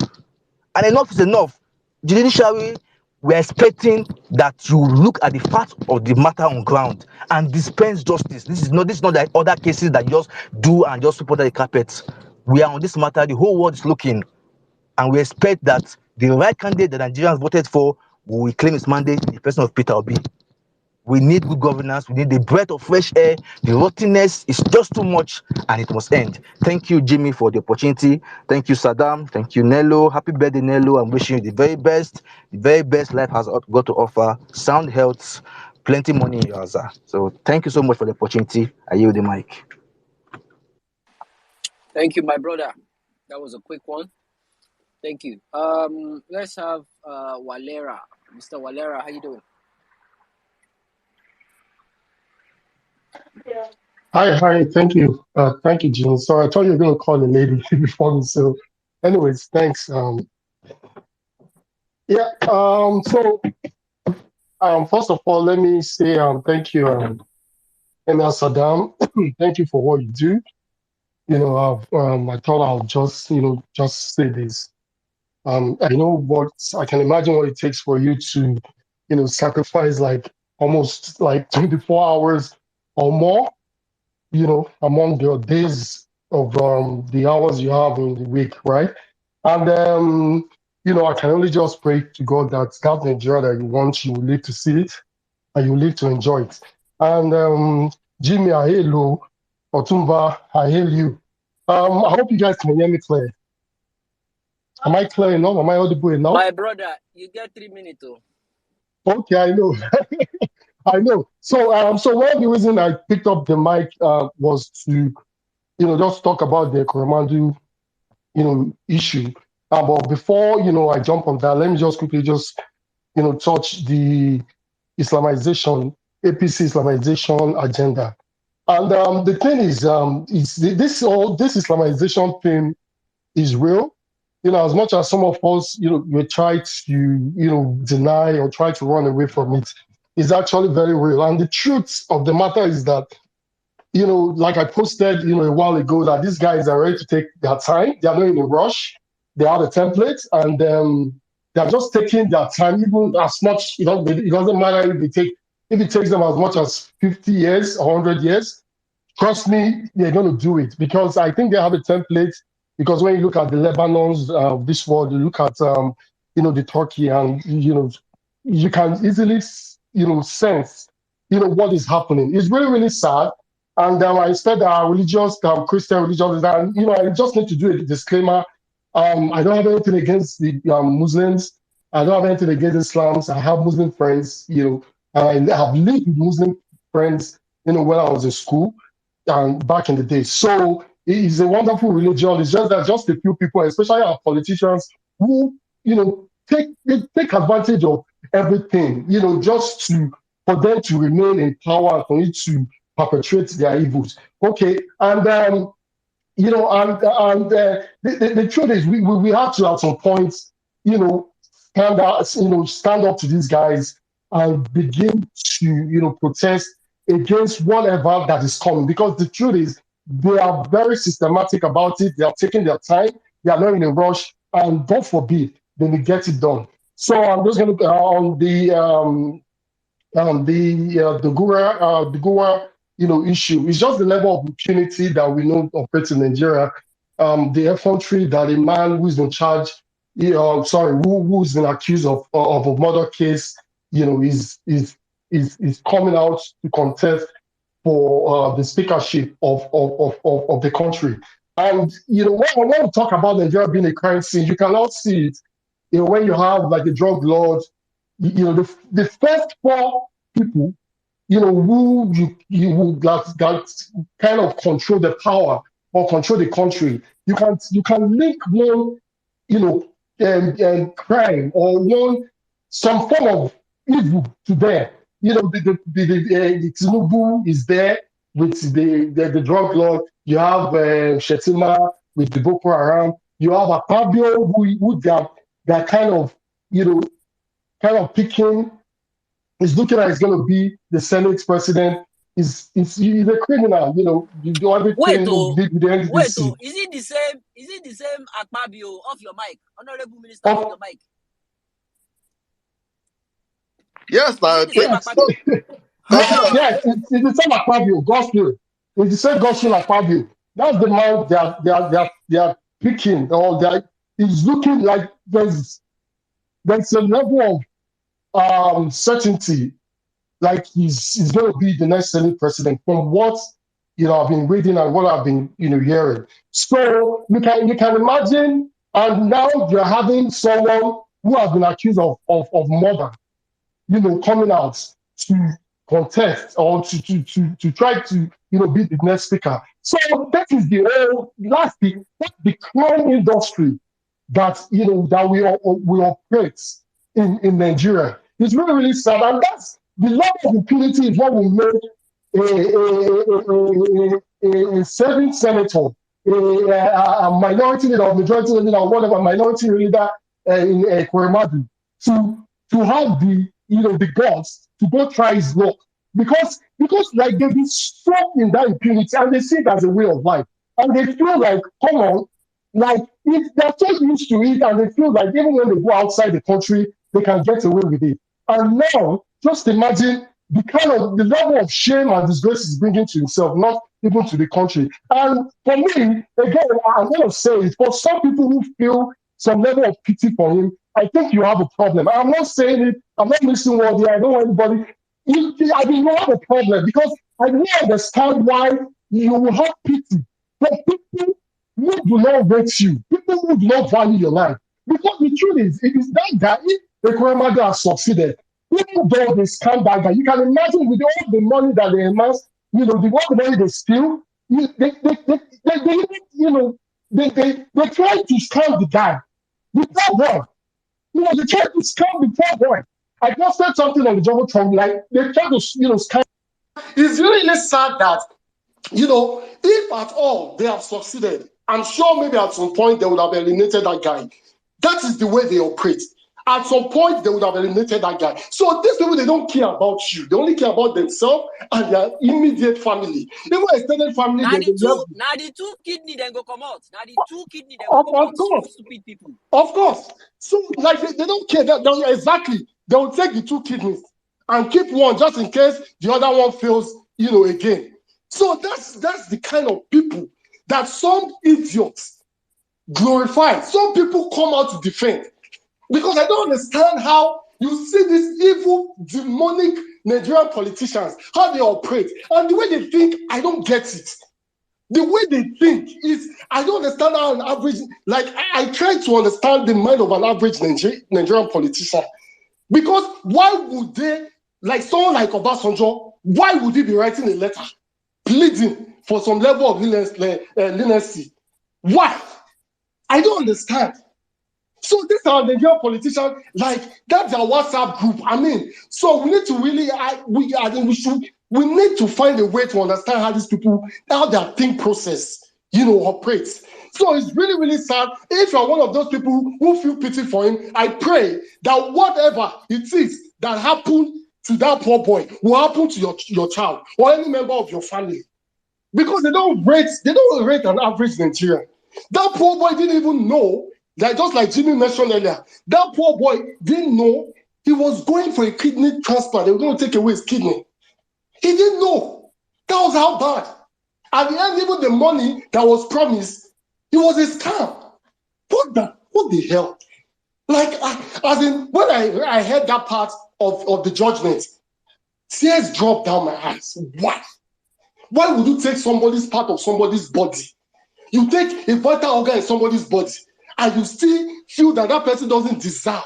And enough is enough. Judiciary, we're expecting that you look at the facts of the matter on ground and dispense justice. This is not like other cases that you just do and just put on the carpet. We are on this matter. The whole world is looking. And we expect that the right candidate that Nigerians voted for will reclaim his mandate in the person of Peter Obi. We need good governance. We need the breath of fresh air. The rottenness is just too much, and it must end. Thank you, Jimmy, for the opportunity. Thank you, Saddam. Thank you, Nello. Happy birthday, Nello. I'm wishing you the very best. The very best life has got to offer. Sound health, plenty money in your Aza. So thank you so much for the opportunity. I yield the mic. Thank you, my brother. That was a quick one. Thank you. Let's have Walera. Mr. Walera, how you doing? Hi, thank you. Thank you, Jim. So I thought you were going to call a lady before me. So, anyways, thanks. So, first of all, let me say thank you, Emel Saddam. Thank you for what you do. I thought I'll just say this. I can imagine what it takes for you to, sacrifice like almost like 24 hours or more, among your days of the hours you have in the week, right? And I can only just pray to God that Nigeria that you want, you will live to see it and you will live to enjoy it. And Jimmy, I hail you. Otumba, I hail you. I hope you guys can hear me clear. Am I clear enough? Am I audible enough? My brother, you get 3 minutes. Okay, I know. I know. So one of the reasons I picked up the mic was to, just talk about the Ekweremadu, issue. But before, I jump on that, let me just quickly touch the Islamization, APC Islamization agenda. And the thing is this Islamization thing is real. As much as some of us, we try to, deny or try to run away from it, it's actually very real. And the truth of the matter is that, like I posted, a while ago, that these guys are ready to take their time. They are not in a rush. They have a template, and they're just taking their time, even as much, it doesn't matter if it takes them as much as 50 years or 100 years. Trust me, they're going to do it because I think they have a template. Because when you look at the Lebanons of this world, you look at the Turkey, and you can easily sense what is happening. It's really, really sad. And I said religious Christian religions, and I just need to do a disclaimer. I don't have anything against the Muslims. I don't have anything against Islams. I have Muslim friends. I have lived with Muslim friends. When I was in school and back in the day. So it is a wonderful religion. It's just that just a few people, especially our politicians, who take advantage of everything, just for them to remain in power, for it to perpetrate their evils. Okay, and the truth is, we have to at some point, stand up to these guys and begin to, protest against whatever that is coming. Because the truth is, they are very systematic about it. They are taking their time. They are not in a rush, and God forbid they will get it done. So I'm just going to on the Doguwa, issue. It's just the level of impunity that we know operates in Nigeria. The effrontery that a man who's in charge, who's been accused of a murder case, is coming out to contest for the speakership of the country. And when we talk about Nigeria being a crime scene, you cannot see it. When you have like the drug lords, the first four people, who you that kind of control the power or control the country. You can link one, crime or some form of evil to them. The Tinubu is there with the drug lord. You have Shetima with the Boko Haram. You have Akpabio who they're kind of picking. He's looking at he's going to be the Senate president. He's a criminal, you do everything with the NDC. Wait, is it the same? Is it the same Akpabio? Off your mic, Honorable Minister, off your mic. Yes, yes, it's the same Akpabio, gospel. It's the same gospel Akpabio. That's the man they are picking, or he's looking like there's a level of certainty, like he's going to be the next Senate president from what I've been reading and what I've been hearing. So you can imagine, and now you're having someone who has been accused of murder, coming out to contest or to try to be the next speaker. So that is that's the crime industry that that we operate in Nigeria. It's really, really sad, and that's the level of impunity is what will make a serving senator, a minority leader or majority leader or whatever minority leader in Ekweremadu to have the guts to go try his luck, because like they've been stuck in that impunity and they see it as a way of life, and they feel like, come on, like they're so used to it, and they feel like even when they go outside the country they can get away with it. And now just imagine the level of shame and disgrace he's bringing to himself, not even to the country. And for me, again, I'm going to say it, for some people who feel some level of pity for him, I think you have a problem. I'm not saying it, I'm not missing word here, I don't want anybody. You have a problem, because I don't understand why you will have pity for people who do not rate you, people who do not value your life. Because the truth is, it is that guy, if Ekweremadu has succeeded, even though they scam that guy, you can imagine with all the money that they amass, all the money they steal, they try to scam the guy. The poor boy. They try to scam the poor boy. I just said something on the Jumbotron, like they try to scam. It's really sad that, if at all they have succeeded, I'm sure maybe at some point they would have eliminated that guy. That is the way they operate. At some point, they would have eliminated that guy. So these people, they don't care about you. They only care about themselves and their immediate family. Even extended family. Now the two kidney then go come out. Now the two kidney then go come out. Of course. Stupid people. Of course. So like they don't care. Exactly. They will take the two kidneys and keep one just in case the other one fails, again. So that's the kind of people that some idiots glorify. Some people come out to defend. Because I don't understand how you see these evil, demonic Nigerian politicians, how they operate, and the way they think, I don't get it. The way they think is, I don't understand how an average, like I try to understand the mind of an average Nigerian politician. Because why would they, like someone like Obasanjo, why would he be writing a letter pleading for some level of leniency? Why? I don't understand. So these are the Nigerian politicians, like that's our WhatsApp group. I mean, so we need to really, we need to find a way to understand how these people, how their think process, operates. So it's really, really sad. If you're one of those people who feel pity for him, I pray that whatever it is that happened to that poor boy will happen to your child or any member of your family. Because they don't rate an average Nigerian. That poor boy didn't even know, that just like Jimmy mentioned earlier, that poor boy didn't know he was going for a kidney transplant. They were going to take away his kidney. He didn't know. That was how bad. At the end, even the money that was promised, it was a scam. What the hell? Like, as in, when I heard that part of the judgment, tears dropped down my eyes. Why? Why would you take somebody's part of somebody's body? You take a vital organ in somebody's body, and you still feel that that person doesn't deserve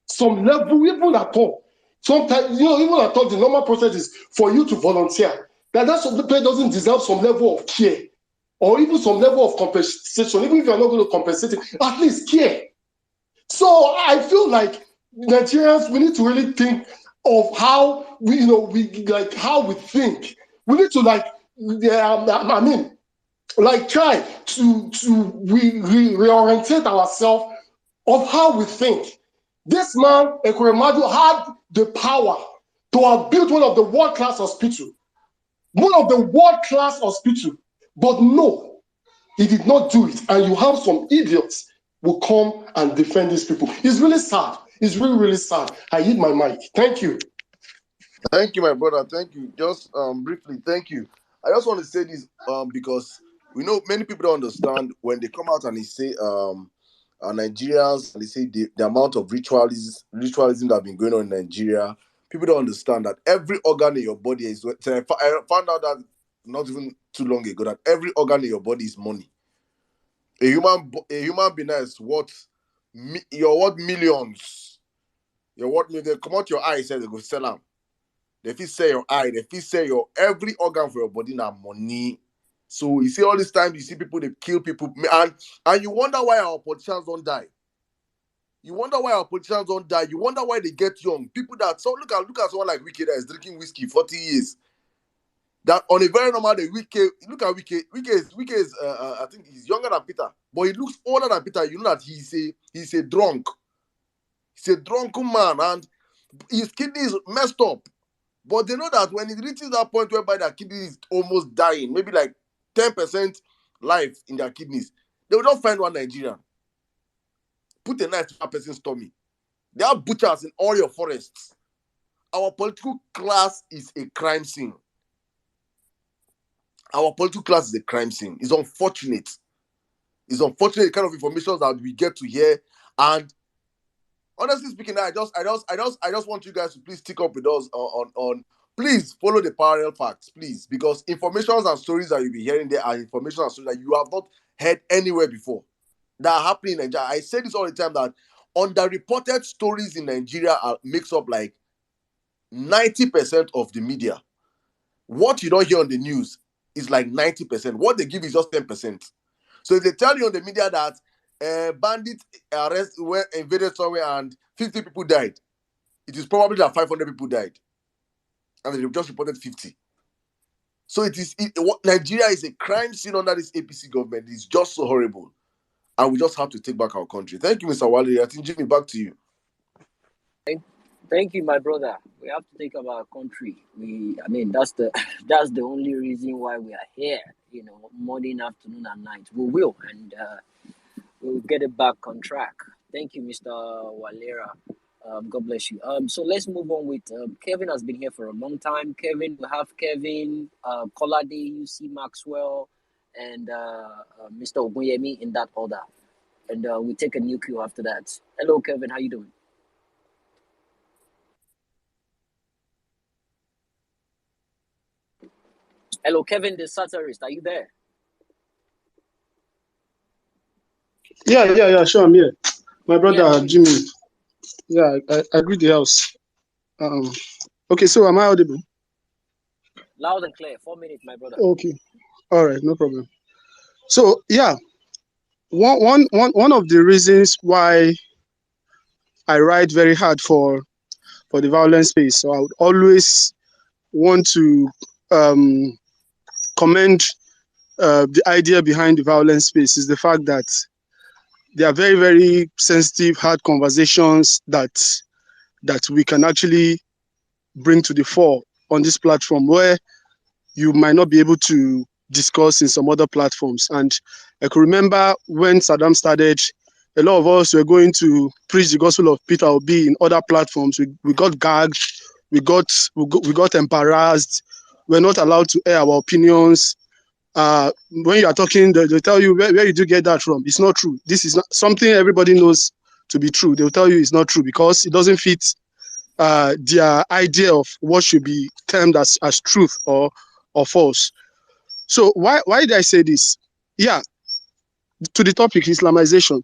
some level, even at all. Sometimes, even at all, the normal process is for you to volunteer. That person doesn't deserve some level of care, or even some level of compensation. Even if you're not going to compensate it, at least care. So I feel like Nigerians, we need to really think of how how we think. We need to try to reorientate ourselves of how we think. This man, Ekweremadu, had the power to have built one of the world-class hospitals. But no, he did not do it. And you have some idiots who come and defend these people. It's really sad. It's really, really sad. I hit my mic. Thank you. Thank you, my brother. Thank you. Just briefly, thank you. I just want to say this because we know many people don't understand when they come out and they say Nigerians, and they say the amount of ritualism that have been going on in Nigeria. People don't understand that every organ in your body is. I found out that not even too long ago that every organ in your body is money. A human being is worth millions. You're what they come out your eye, say they go sell them. If you say your eye, if you say your every organ for your body now money. So you see all this time you see people they kill people and you wonder why our politicians don't die. You wonder why our politicians don't die. You wonder why they get young. People that look at someone like Wike that is drinking whiskey 40 years. That on a very normal day, Wike, look at Wike. Wike is I think he's younger than Peter, but he looks older than Peter. You know that he's a drunk. He's a drunken man and his kidney is messed up. But they know that when it reaches that point whereby their kidney is almost dying, maybe like 10% life in their kidneys, they will just find one Nigerian. Put a knife to that person's tummy. There are butchers in all your forests. Our political class is a crime scene. Our political class is a crime scene. It's unfortunate. It's unfortunate the kind of information that we get to hear. And honestly speaking, I just want you guys to please stick up with us on please follow the parallel facts, please, because informations and stories that you'll be hearing there are information and stories that you have not heard anywhere before that are happening in Nigeria. I say this all the time that underreported stories in Nigeria makes up like 90% of the media. What you don't hear on the news is like 90%. What they give is just 10%. So if they tell you on the media that bandits were invaded somewhere and 50 people died, it is probably that 500 people died. And they just reported 50. So Nigeria is a crime scene under this APC government. It's just so horrible. And we just have to take back our country. Thank you, Mr. Wale. I think, Jimmy, back to you. Thank you, my brother. We have to take up our country. That's the only reason why we are here. Morning, afternoon, and night. We will, and we'll get it back on track. Thank you, Mr. Walera. God bless you. So let's move on with Kevin. Has been here for a long time. We have Kevin, Kolade, UC Maxwell, and Mr. Ogunyemi in that order. And we take a new queue after that. Hello, Kevin. How you doing? Hello, Kevin, the satirist. Are you there? Yeah, sure, I'm here. My brother, Jimmy. Yeah, I agree the house. Okay, so am I audible? Loud and clear. 4 minutes, my brother. Okay. All right, no problem. So yeah, one of the reasons why I write very hard for the violence space, so I would always want to commend the idea behind the violence space is the fact that they are very, very sensitive, hard conversations that we can actually bring to the fore on this platform where you might not be able to discuss in some other platforms. And I could remember when Saddam started, a lot of us were going to preach the gospel of Peter Obi in other platforms. We got gagged, we got embarrassed. We're not allowed to air our opinions. When you are talking, they tell you, where did you get that from? It's not true. This is not something everybody knows to be true. They'll tell you it's not true because it doesn't fit their idea of what should be termed as truth or false. So why did I say this? Yeah, to the topic, Islamization.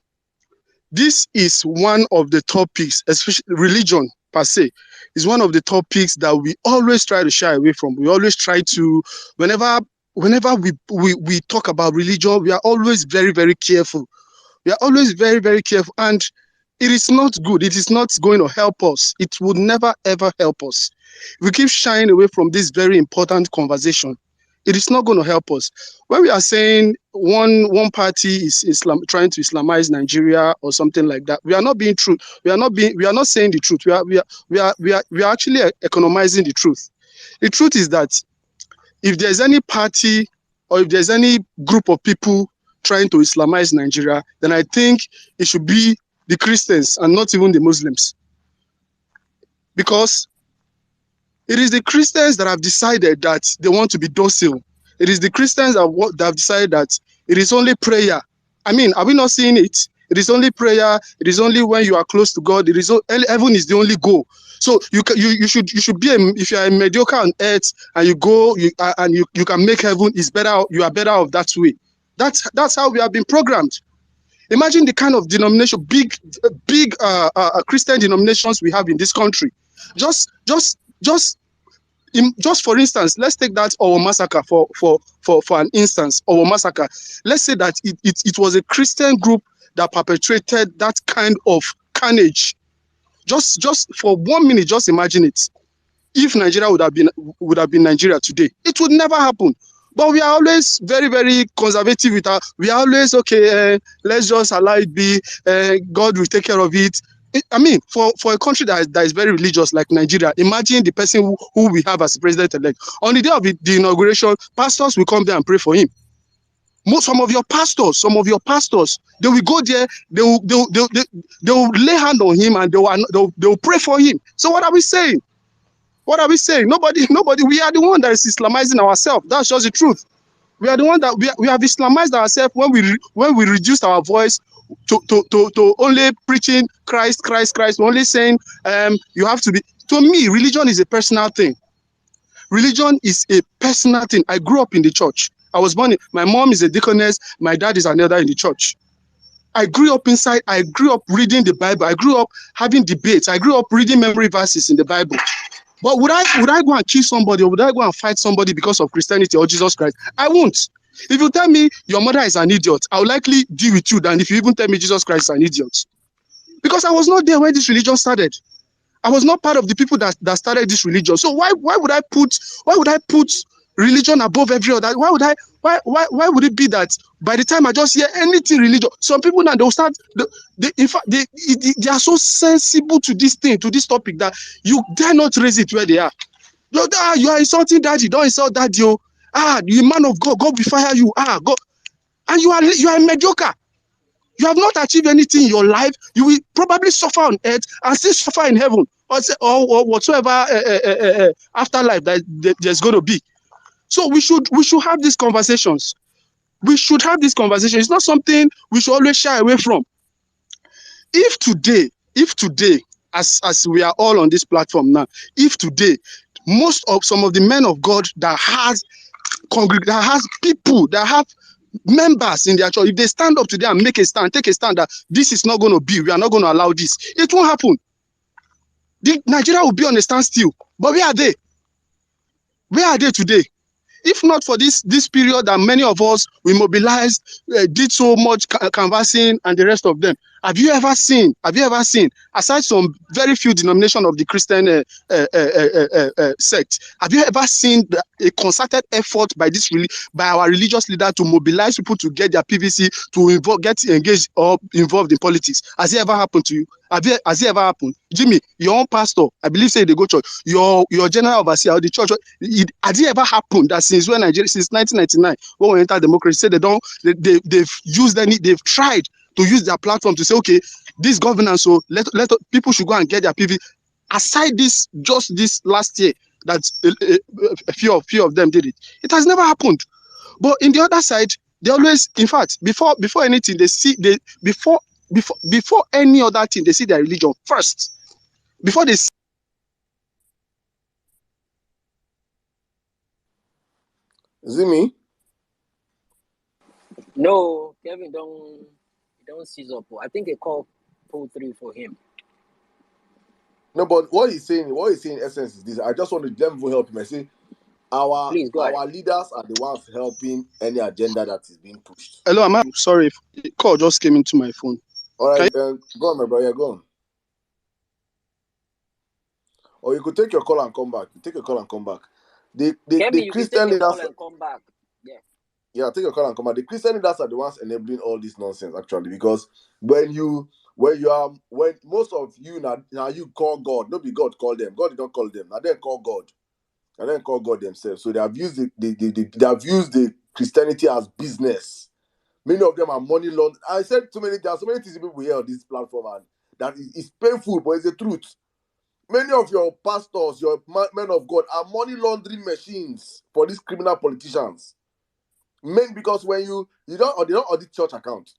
This is one of the topics, especially religion per se, is one of the topics that we always try to shy away from. We always try to, whenever we talk about religion, we are always very, very careful. We are always very, very careful. And it is not good. It is not going to help us. It would never, ever help us. We keep shying away from this very important conversation. It is not going to help us. When we are saying one party is trying to Islamize Nigeria or something like that, we are not being true. We are not saying the truth. We are actually economizing the truth. The truth is that if there's any party or if there's any group of people trying to Islamize Nigeria, then I think it should be the Christians and not even the Muslims. Because it is the Christians that have decided that they want to be docile. It is the Christians that have decided that it is only prayer. I mean, are we not seeing it? It is only prayer. It is only when you are close to God. It is heaven is the only goal. So you should be if you are a mediocre on earth and you go and you can make heaven is better. You are better off that way. That's how we have been programmed. Imagine the kind of denomination, big Christian denominations we have in this country. Just for instance, let's take that Owo massacre for an instance. Owo massacre. Let's say that it was a Christian group that perpetrated that kind of carnage. Just for 1 minute, just imagine it. If Nigeria would have been Nigeria today, it would never happen. But we are always very, very conservative with we are always okay. Let's just allow it be. God will take care of it. I mean, for a country that is very religious like Nigeria, imagine the person who we have as president-elect. On the day of the inauguration, pastors will come there and pray for him. Some of your pastors, they will go there, they will lay hand on him and they will pray for him. So what are we saying? What are we saying? Nobody. We are the one that is Islamizing ourselves. That's just the truth. We are the one that we have Islamized ourselves when we reduced our voice to only preaching Christ. Only saying you have to be. To me, religion is a personal thing. Religion is a personal thing. I grew up in the church. I was born. My mom is a deaconess. My dad is another in the church. I grew up inside. I grew up reading the Bible. I grew up having debates. I grew up reading memory verses in the Bible. But would I go and kill somebody or would I go and fight somebody because of Christianity or Jesus Christ? I won't. If you tell me your mother is an idiot, I will likely deal with you than if you even tell me Jesus Christ is an idiot. Because I was not there when this religion started. I was not part of the people that started this religion. So why would I put religion above every other? Why would it be that by the time I just hear anything religion, some people now they'll start in fact they are so sensible to this thing, to this topic that you dare not raise it where they are. You are insulting daddy, don't insult daddy. You man of God, God will fire you. God, and you are mediocre. You have not achieved anything in your life. You will probably suffer on earth and still suffer in heaven or whatsoever afterlife that there's going to be. So we should have these conversations. We should have this conversation. It's not something we should always shy away from. If today, as we are all on this platform now, if today, some of the men of God that has people, that have members in their church, if they stand up today and take a stand that this is not going to be, we are not going to allow this, it won't happen. Nigeria will be on a standstill. But where are they? Where are they today? If not for this period that many of us we mobilized, did so much canvassing and the rest of them, Have you ever seen, aside some very few denomination of the Christian sect, have you ever seen a concerted effort by by our religious leader to mobilize people to get their PVC, to get engaged or involved in politics? Has it ever happened to you? Has it ever happened? Jimmy, your own pastor, I believe say they go church, your general overseer of the church, has it ever happened that since 1999, when we entered democracy, they've used they've tried to use their platform to say, okay, this governance, so let people should go and get their PV. Aside this, just this last year, that a few of them did it. It has never happened. But in the other side, they always, in fact, before anything, before any other thing, they see their religion first. Before they see. Is it me? No, Kevin don't seize up. I think they call pull 3 for him. No, but what he's saying in essence is this. I just want to let me help him. I say our leaders are the ones helping any agenda that is being pushed. Hello, I'm sorry. The call just came into my phone. All right, go on, my brother. Yeah, go on. Or you could take your call and come back. Take your call and come back. The Christian leaders. And come back. Yeah, take your call and come back. The Christian leaders are the ones enabling all this nonsense, actually, because when most of you now you call God, nobody God called them. God did not call them. Now they call God. And then call God themselves. So they have used they have used the Christianity as business. Many of them are money laundering. I said there are so many things people hear on this platform, and that is painful, but it's the truth. Many of your pastors, your men of God, are money laundering machines for these criminal politicians. Because when they don't audit church accounts,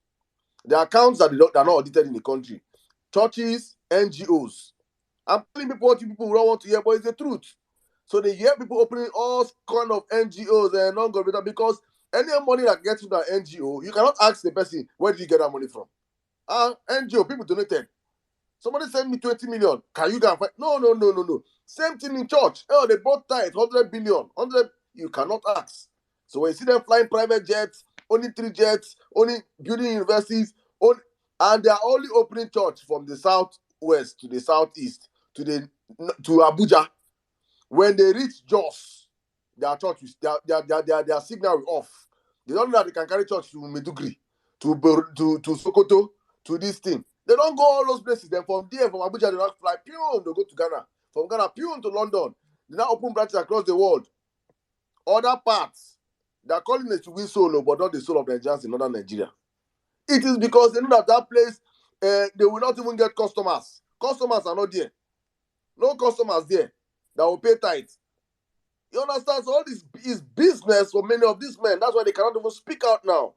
the accounts that they're not audited in the country, churches, NGOs. I'm telling people what people don't want to hear, but it's the truth. So they hear people opening all kind of NGOs and non-governmental, because any money that gets to that NGO, you cannot ask the person, where did you get that money from? NGO, people donated. Somebody sent me 20 million. Can you go and find? No. Same thing in church. Oh, they bought tithe, 100 billion. 100, you cannot ask. So when you see them flying private jets, only 3 jets, only building universities, and they are only opening church from the southwest to the southeast to Abuja. When they reach Jos, their church, their signal will off. They don't know that they can carry church to Medugri, to Sokoto, to this thing. They don't go all those places. Then from there, from Abuja, they not fly. They go to Ghana. From Ghana, to London. They now open branches across the world. Other parts, they're calling it to win solo, but not the soul of Nigerians in northern Nigeria. It is because they know that place, they will not even get customers. Customers are not there. No customers there that will pay tithe. You understand? So all this is business for many of these men. That's why they cannot even speak out now.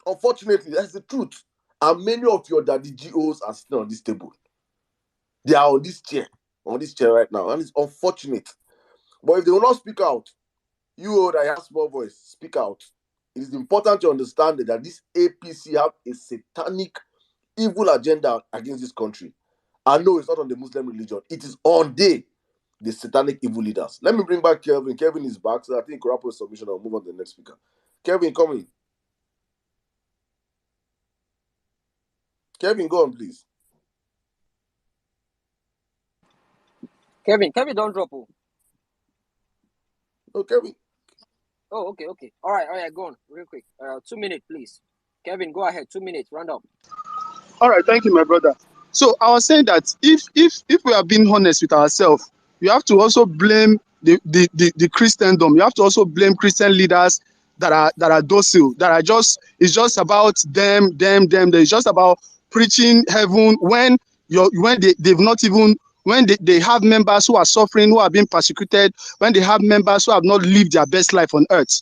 Unfortunately, that's the truth. And many of your daddy GOs are sitting on this table. They are on this chair right now. And it's unfortunate. But if they will not speak out, you that have small voice, speak out. It is important to understand that this APC have a satanic, evil agenda against this country. I know it's not on the Muslim religion. It is on the satanic evil leaders. Let me bring back Kelvin. Kelvin is back, so I think we'll wrap with submission. I'll move on to the next speaker. Kelvin, come in. Kevin, go on, please. Kevin, don't drop. No, Kevin. Oh, okay. All right, go on, real quick. 2 minutes, please. Kevin, go ahead. 2 minutes, round up. All right, thank you, my brother. So I was saying that if we are being honest with ourselves, you have to also blame the Christendom. You have to also blame Christian leaders that are docile, that are it's just about them. It's just about preaching heaven when they've not even, when they have members who are suffering, who are being persecuted, when they have members who have not lived their best life on earth.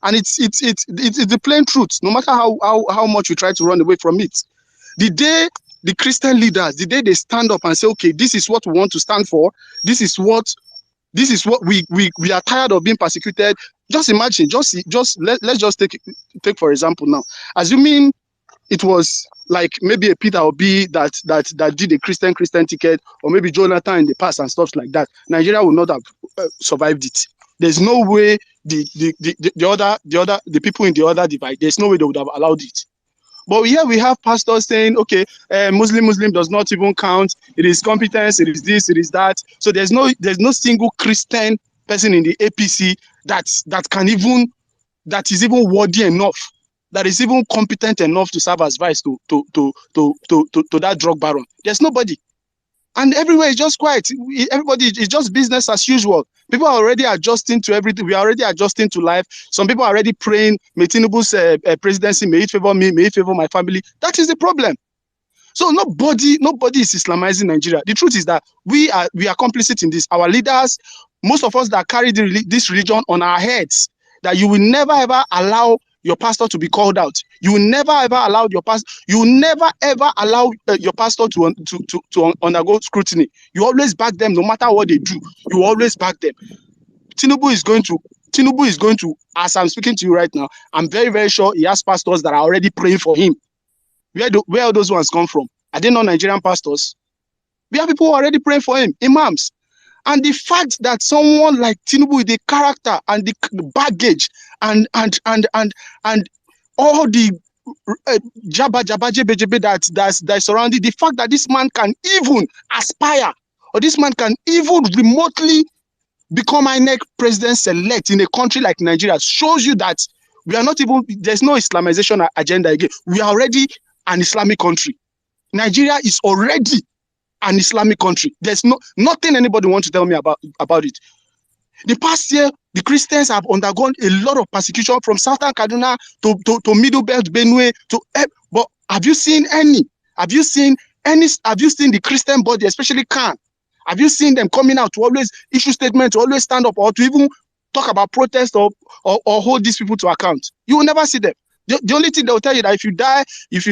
And it's the plain truth, no matter how much we try to run away from it. The day the Christian leaders, the day they stand up and say, okay, this is what we want to stand for, this is what we are tired of being persecuted. Just imagine, let's just take for example now, assuming it was like maybe a Peter Obi that did a Christian ticket, or maybe Jonathan in the past and stuff like that, Nigeria would not have survived it. There's no way the people in the other divide, there's no way they would have allowed it. But here we have pastors saying, okay, Muslim does not even count. It is competence. It is this. It is that. So there's no single Christian person in the APC that is even worthy enough, that is even competent enough to serve as vice to that drug baron. There's nobody. And everywhere is just quiet. Everybody is just business as usual. People are already adjusting to everything. We are already adjusting to life. Some people are already praying, may Tinubu's presidency, may it favor me, may it favor my family. That is the problem. So nobody is Islamizing Nigeria. The truth is that we are complicit in this. Our leaders, most of us that carry this religion on our heads, that you will never ever allow your pastor to be called out. You will never ever allow your pastor. You will never ever allow your pastor to undergo scrutiny. You always back them, no matter what they do. You always back them. Tinubu is going to, as I'm speaking to you right now, I'm very, very sure he has pastors that are already praying for him. Where all those ones come from? Are they not Nigerian pastors? We have people who are already praying for him, imams. And the fact that someone like Tinubu with the character and the baggage and all the jabba that's surrounding, the fact that this man can even aspire, or this man can even remotely become INEC president-elect in a country like Nigeria, shows you that we are not even, there's no Islamization agenda again. We are already an Islamic country. Nigeria is already an Islamic country. There's nothing anybody wants to tell me about it. The past year, the Christians have undergone a lot of persecution from Southern Kaduna to Middle Belt, Benue, but have you seen any? Have you seen the Christian body, especially Khan? Have you seen them coming out to always issue statements, to always stand up, or to even talk about protest or hold these people to account? You will never see them. The only thing they will tell you that if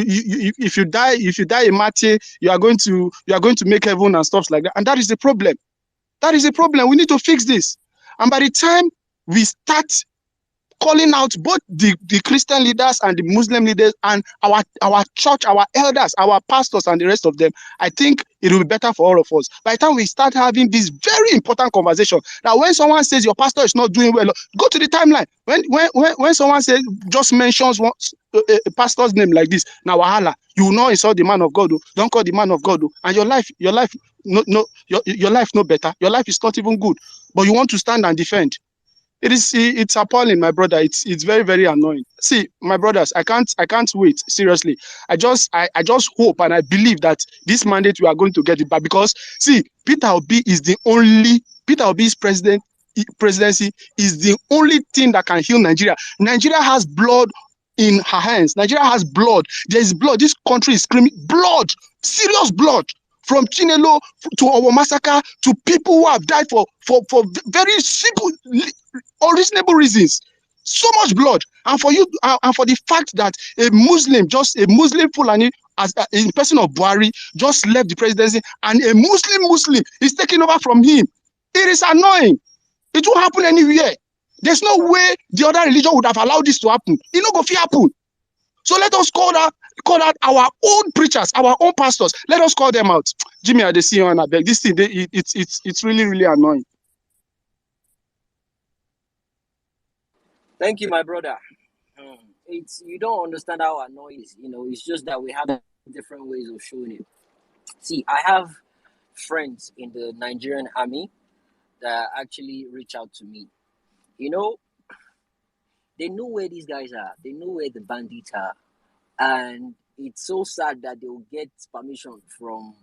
you die in Matthew, you are going to make heaven and stuff like that. And that is the problem. That is the problem. We need to fix this. And by the time we start calling out both the Christian leaders and the Muslim leaders and our church, our elders, our pastors and the rest of them, I think it will be better for all of us. By the time we start having this very important conversation, now when someone says your pastor is not doing well, go to the timeline. When someone says, just mentions a pastor's name like this, now wahala, you will not insult the man of God. Don't call the man of God, and your life your life no better. Your life is not even good, but you want to stand and defend. It's appalling, my brother. It's very, very annoying. See, my brothers, I can't wait. Seriously. I just hope and I believe that this mandate we are going to get it back, because see, Peter Obi's presidency is the only thing that can heal Nigeria. Nigeria has blood in her hands. Nigeria has blood. There is blood. This country is screaming blood, serious blood. From Chinelo to our massacre to people who have died for very simple, unreasonable reasons. So much blood, and for the fact that a Muslim Fulani, as in person of Buhari, just left the presidency, and a Muslim is taking over from him. It is annoying. It won't happen anywhere. There's no way the other religion would have allowed this to happen. It no go fit happen. So let us call out our own preachers, our own pastors. Let us call them out. Jimmy, I see you and I beg. This thing, it's really, really annoying. Thank you, my brother. It's, you don't understand how annoying it is. It's just that we have different ways of showing it. See, I have friends in the Nigerian army that actually reach out to me. They know where these guys are. They know where the bandits are. And it's so sad that they will get permission from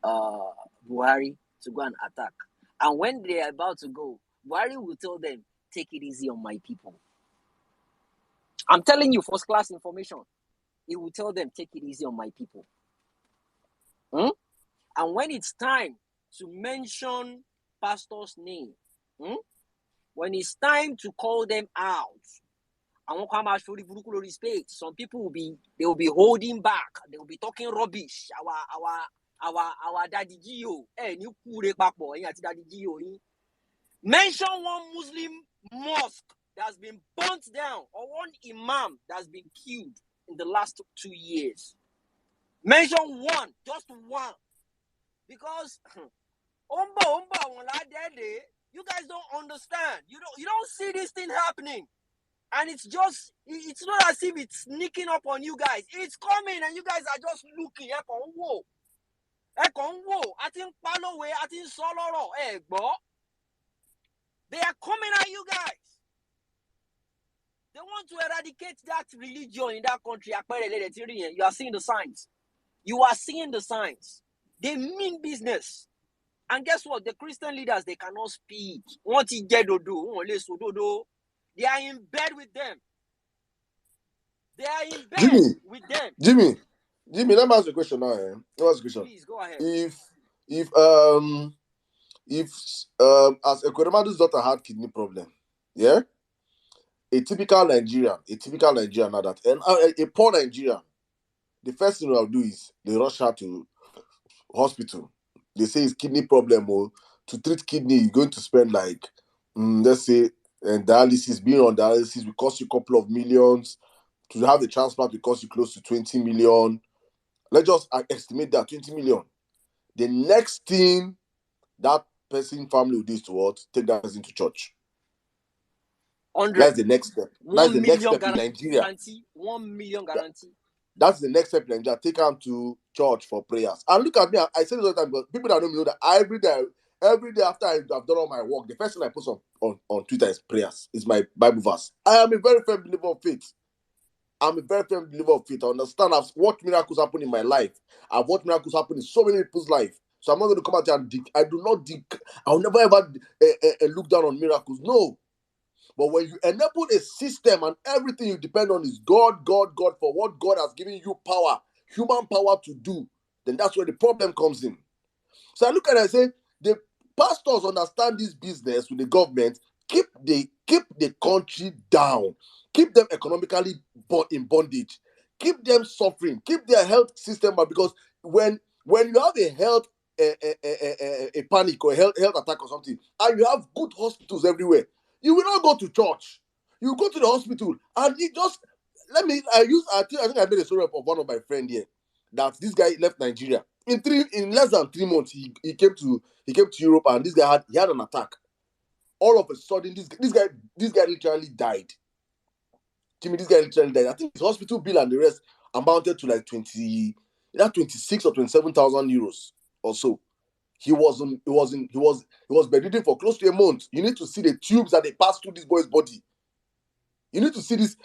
Buhari to go and attack. And when they are about to go, Buhari will tell them, take it easy on my people. I'm telling you, first class information. He will tell them, take it easy on my people. And when it's time to mention pastor's name, when it's time to call them out, some people will be holding back. They will be talking rubbish. Our daddy Gio. Mention one Muslim mosque that's been burnt down, or one imam that's been killed in the last 2 years. Mention one, just one. Because you guys don't understand. You don't see this thing happening. And it's not as if it's sneaking up on you guys. It's coming and you guys are just looking. They are coming at you guys. They want to eradicate that religion in that country. You are seeing the signs. You are seeing the signs. They mean business. And guess what? The Christian leaders, they cannot speak. They are in bed with them. They are in bed with them. Jimmy, let me ask you a question now. Let me ask you a question. Please, go ahead. If as Ekweremadu's daughter had kidney problem, yeah? A typical Nigerian now that, and a poor Nigerian, the first thing they'll do is they rush her to hospital. They say it's kidney problem, or to treat kidney, you're going to spend like, let's say, dialysis, being on dialysis will cost you a couple of millions. To have a transplant will cost you close to 20 million. Let's just estimate that 20 million. The next thing that person family will do is to what? Take that person to church. 100. That's the next step. That's the next step in Nigeria. Guarantee, 1 million guarantee. That's the next step in Nigeria. Take them to church for prayers. And look at me. I say this all the time, because people that don't know that every day after I've done all my work, the first thing I post on Twitter is prayers. It's my Bible verse. I am a very firm believer of faith. I understand I've watched miracles happen in my life. I've watched miracles happen in so many people's life. So I'm not going to come out here and I'll never ever look down on miracles. No. But when you enable a system and everything you depend on is God for what God has given you power, human power to do, then that's where the problem comes in. So I look at it and say, the pastors understand this business with the government, keep the country down, keep them economically in bondage, keep them suffering, keep their health system up, because when you have a health a panic or a health attack or something, and you have good hospitals everywhere, you will not go to church. You go to the hospital, and it just I think I made a story of one of my friends here, that this guy left Nigeria in less than 3 months. He came to Europe, and this guy had an attack. All of a sudden, this guy literally died. Jimmy, this guy literally died. I think his hospital bill and the rest amounted to like 26 or 27,000 euros or so. He was bedridden for close to a month. You need to see the tubes that they pass through this boy's body. You need to see this.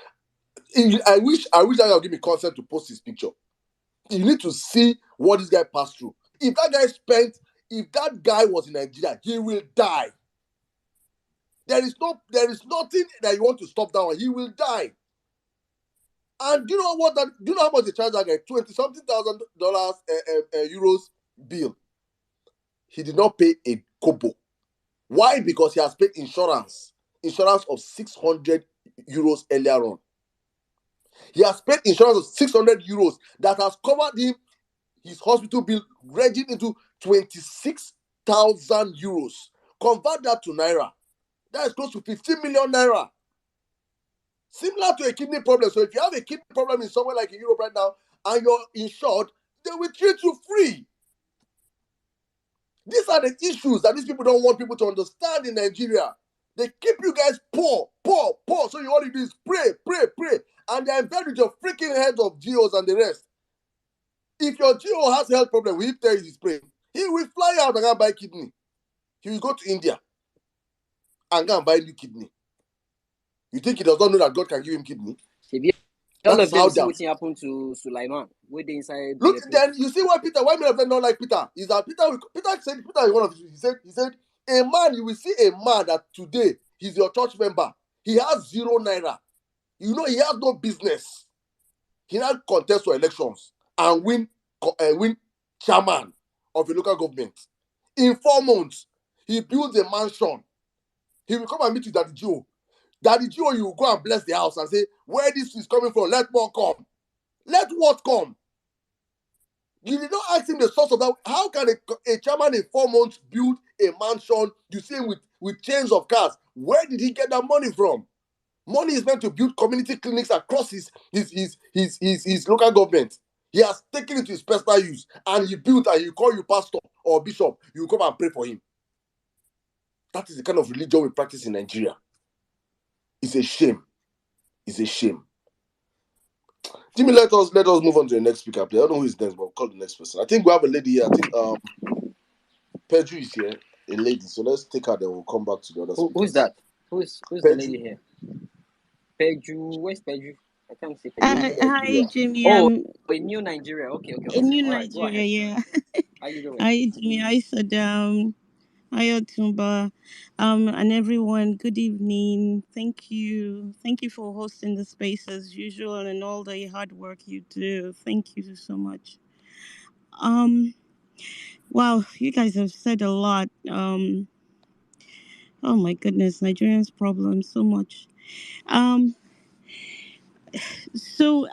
I wish I could give me consent to post his picture. You need to see what this guy passed through. If that guy was in Nigeria, he will die. There is nothing that you want to stop that one. He will die. And do you know how much they charge that guy? $20-something thousand euros bill. He did not pay a kobo. Why? Because he has paid insurance of 600 euros earlier on. He has paid insurance of 600 euros that has covered his hospital bill, ranging into 26,000 euros. Convert that to naira. That is close to 15 million naira. Similar to a kidney problem. So if you have a kidney problem in somewhere like in Europe right now and you're insured, they will treat you free. These are the issues that these people don't want people to understand in Nigeria. They keep you guys poor. So all you do is pray. And they're in bed with your freaking heads of GOs and the rest. If your GO has health problem, we tell you he's praying. He will fly out and go and buy kidney. He will go to India and go and buy new kidney. You think he does not know that God can give him kidney? That's how what happened to Sulaiman. Look, then you see why many of them don't like Peter. Is that Peter is one of you. He said, a man, you will see a man that today he's your church member. He has 0 naira. You know, he has no business. He now contest for elections and win chairman of a local government. In 4 months, he builds a mansion. He will come and meet with Daddy Joe. Daddy Joe, you will go and bless the house and say, where this is coming from, let more come. Let what come? You did not ask him the source of that. How can a chairman in 4 months build a mansion, you see, with chains of cars? Where did he get that money from? Money is meant to build community clinics across his local government. He has taken it to his personal use, and he built, and he call you pastor or bishop. You come and pray for him. That is the kind of religion we practice in Nigeria. It's a shame. It's a shame. Jimmy, let us move on to the next speaker, please. I don't know who is next, but we'll call the next person. I think we have a lady here. I think Pedro is here, a lady. So let's take her, then we'll come back to the other speakers. Who's that? Who's the lady here? Peju, where's Peju? I can't see Peju. Hi, Jimmy. Oh, a new Nigeria. Okay. A new All right, go Nigeria, ahead. yeah. How you doing? Hi, Jimmy. Hi, Saddam. Hi, Otumba. And everyone, good evening. Thank you. Thank you for hosting the space as usual and all the hard work you do. Thank you so much. Wow, you guys have said a lot. Oh my goodness, Nigerians' problems so much. Um, so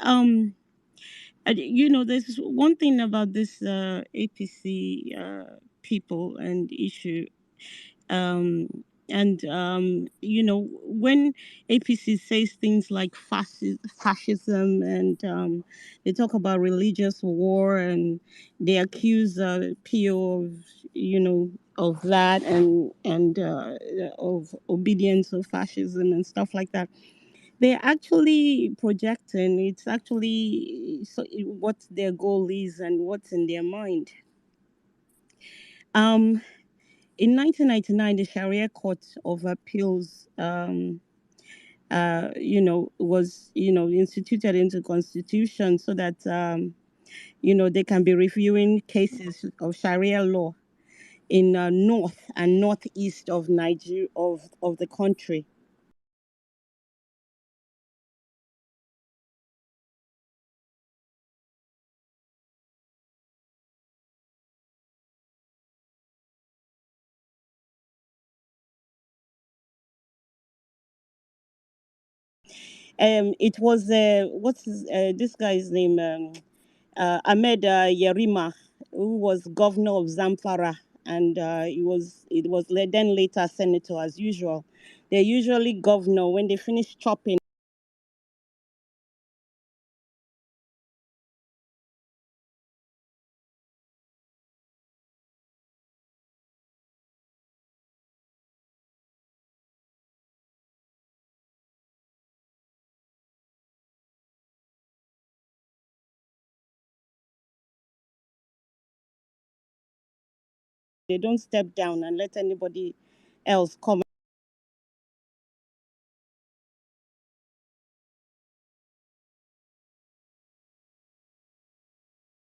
there's one thing about this APC people and issue. And when APC says things like fascism, and they talk about religious war, and they accuse PO of of that, and of obedience of fascism and stuff like that, they're actually projecting. It's actually what their goal is and what's in their mind. In 1999, the Sharia Court of Appeals, was, instituted into constitution so that, they can be reviewing cases of Sharia law in north and northeast of Nigeria, of the country. It was this guy's name, Ahmed Yerima, who was governor of Zamfara, and it was then later senator as usual. They're usually governor when they finish chopping. They don't step down and let anybody else come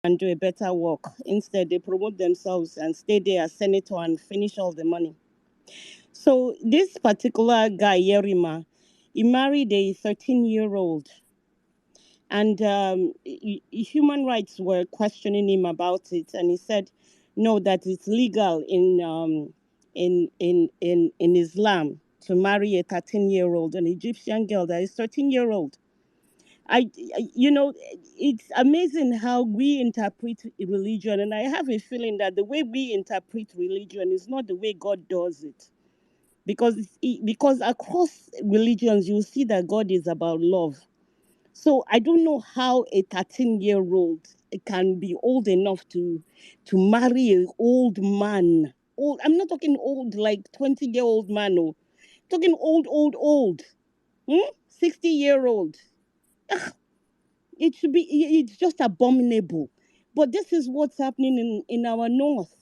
and do a better work. Instead, they promote themselves and stay there as senator and finish all the money. So this particular guy, Yerima, he married a 13-year-old. And human rights were questioning him about it. And he said, no, that it's legal in Islam to marry a 13-year-old, an Egyptian girl that is 13-year-old. It's amazing how we interpret religion, and I have a feeling that the way we interpret religion is not the way God does it, because across religions you see that God is about love. So I don't know how a 13-year-old can be old enough to marry an old man. Old, I'm not talking old like 20-year-old man, no, talking old. 60-year-old. It's just abominable. But this is what's happening in our north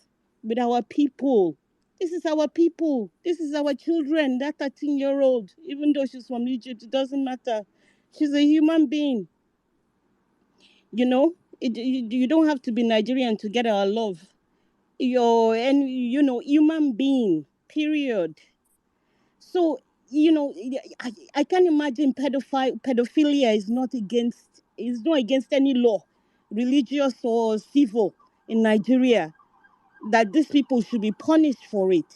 with our people. This is our people. This is our children. That 13-year-old, even though she's from Egypt, it doesn't matter. She's a human being. You don't have to be Nigerian to get our love. Human being, period. So, I can't imagine pedophilia is not against any law, religious or civil, in Nigeria, that these people should be punished for it.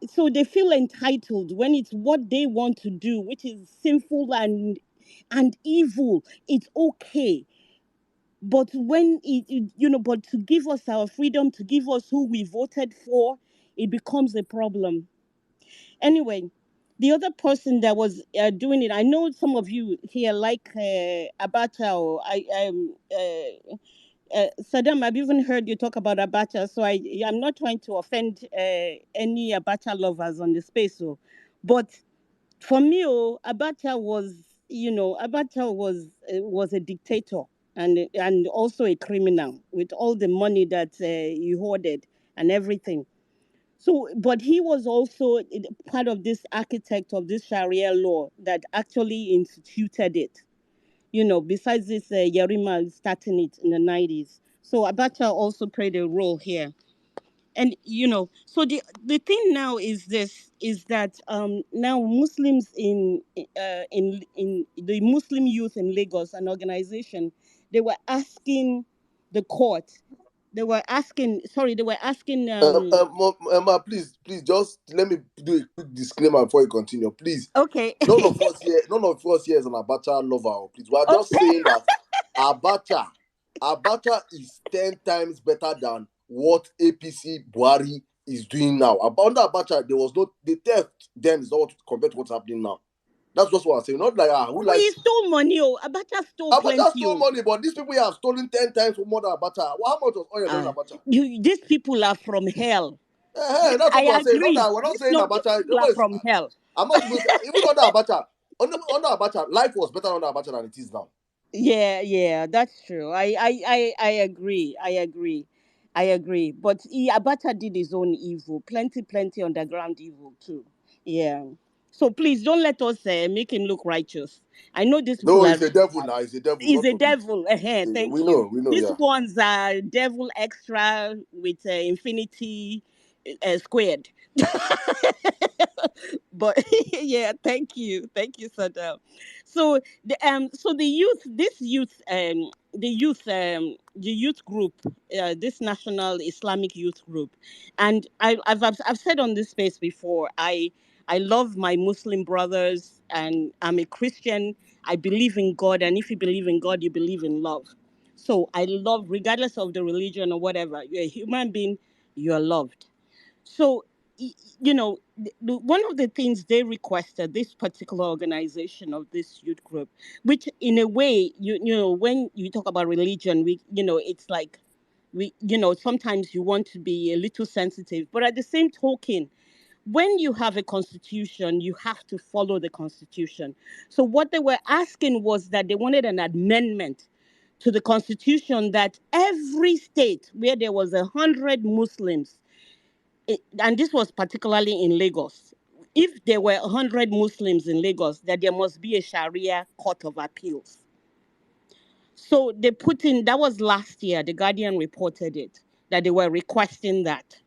So they feel entitled when it's what they want to do, which is sinful and evil. It's okay. But when but to give us our freedom, to give us who we voted for, it becomes a problem. Anyway, the other person that was doing it, I know some of you here like Abacha. Or Saddam, I've even heard you talk about Abacha, so I'm not trying to offend any Abacha lovers on the space. But For me, Abacha was, Abacha was a dictator and also a criminal with all the money that he hoarded and everything. So, but he was also part of this architect of this Sharia law that actually instituted it. Besides this, Yerima starting it in the 90s. So Abacha also played a role here. And so the thing now is this, is that now Muslims in the Muslim youth in Lagos, an organization, they were asking the court, they were asking Emma, please, just let me do a quick disclaimer before you continue. Please, okay. none of us here is an Abacha lover. Please, we are just Okay. saying that Abacha is 10 times better than what APC Buhari is doing now. Under Abacha, there was no the theft then is not what compared to what's happening now. That's just what I'm saying. Not like who But he likes stole money. Abacha stole Abacha plenty. stole money, but these people have stolen 10 times more than Abacha. Well, how much was oil in Abacha? These people are from hell. That's what I we're saying. Not agree. that we're not saying These Abacha. people are from hell. I'm not even saying, even under Abacha, life was better under Abacha than it is now. Yeah, that's true. I agree. I agree. But Abacha did his own evil. Plenty underground evil too. Yeah. So please don't let us make him look righteous. I know these No, people are he's a really devil bad. now. He's a devil. He's God a forbid. devil. Thank We you. know, These yeah. ones are devil extra with infinity squared. But yeah, thank you, Sadam. So the youth, the youth group, this national Islamic youth group, and I've said on this space before, I love my Muslim brothers, and I'm a Christian. I believe in God, and if you believe in God, you believe in love. So I love, regardless of the religion or whatever, you're a human being, you're loved. So, one of the things they requested, this particular organization of this youth group, which in a way, when you talk about religion, it's like sometimes you want to be a little sensitive, but at the same token, when you have a constitution, you have to follow the constitution. So what they were asking was that they wanted an amendment to the constitution that every state where there was 100 Muslims, and this was particularly in Lagos, if there were 100 Muslims in Lagos, that there must be a Sharia court of appeals. So they put in, that was last year, the Guardian reported it, that they were requesting that.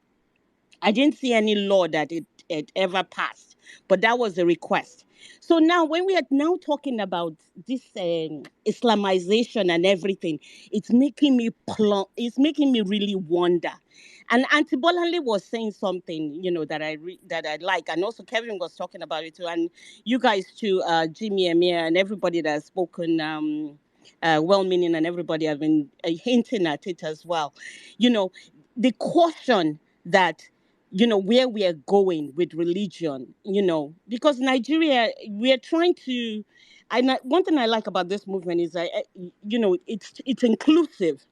I didn't see any law that it ever passed, but that was a request. So now, when we are now talking about this Islamization and everything, it's making me really wonder. And Auntie Bolanle was saying something, that I like, and also Kevin was talking about it too, and you guys too, Jimmy, Amir, and everybody that has spoken. Well-meaning, and everybody have been hinting at it as well. You know, the caution that where we are going with religion, because Nigeria, we are trying to. One thing I like about this movement is that it's inclusive,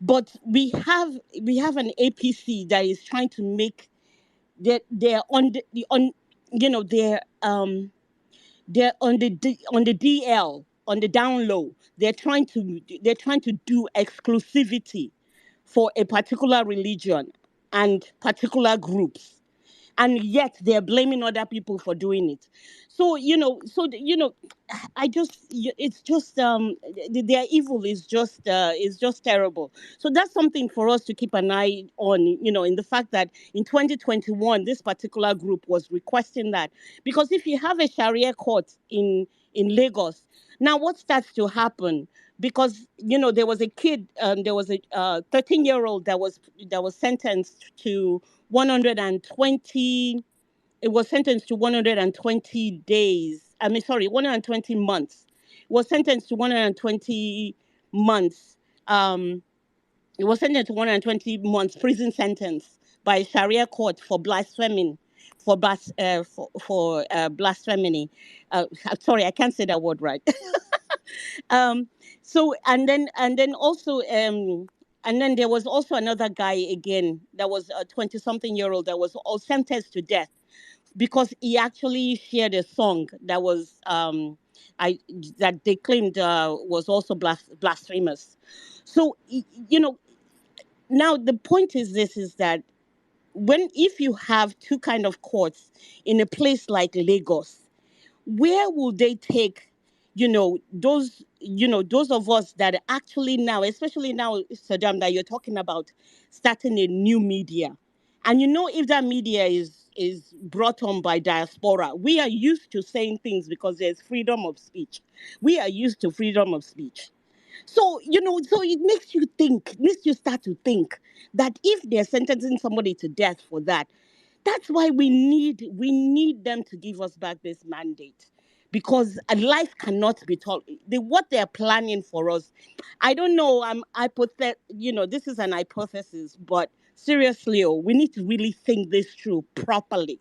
but we have an APC that is trying to make that they're on the on they're on the DL, on the down low. They're trying to do exclusivity for a particular religion and particular groups, and yet they're blaming other people for doing it. So I just it's just their evil is just terrible. So that's something for us to keep an eye on, in the fact that in 2021 this particular group was requesting that, because if you have a Sharia court in Lagos, now what starts to happen, because there was a kid, there was a 13-year-old that was sentenced to 120 it was sentenced to 120 days. I mean, sorry, 120 months. It was sentenced to 120 months. It was sentenced to 120 months prison sentence by Sharia court for blaspheming, for blasphemy. Sorry, I can't say that word right. um, so and then also and then there was also another guy again that was a 20-something-year-old that was all sentenced to death because he actually shared a song that was that they claimed was also blasphemous. So now the point is this: is that if you have two kind of courts in a place like Lagos, where will they take those of us that actually now, especially now, Saddam, that you're talking about starting a new media, and if that media is brought on by diaspora, we are used to saying things because there's freedom of speech. We are used to freedom of speech. So, so it makes you start to think that if they're sentencing somebody to death for that, that's why we need them to give us back this mandate, because a life cannot be told. What they're planning for us, I don't know. This is an hypothesis, but seriously, we need to really think this through properly.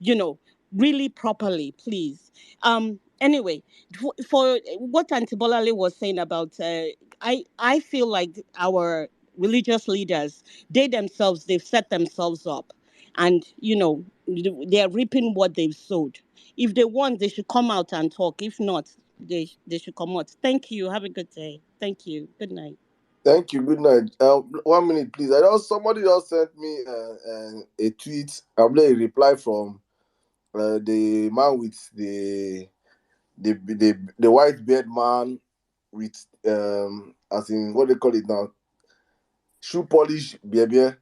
you know, really properly, please. Anyway, for what Auntie Bolale was saying about, I feel like our religious leaders, they've set themselves up, and they're reaping what they've sowed. If they want, they should come out and talk. If not, they should come out. Thank you. Have a good day. Thank you. Good night. Thank you. Good night. 1 minute, please. Somebody just sent me a tweet. I'm going to reply from the man with the white beard man with as in what they call it now, shoe polish baby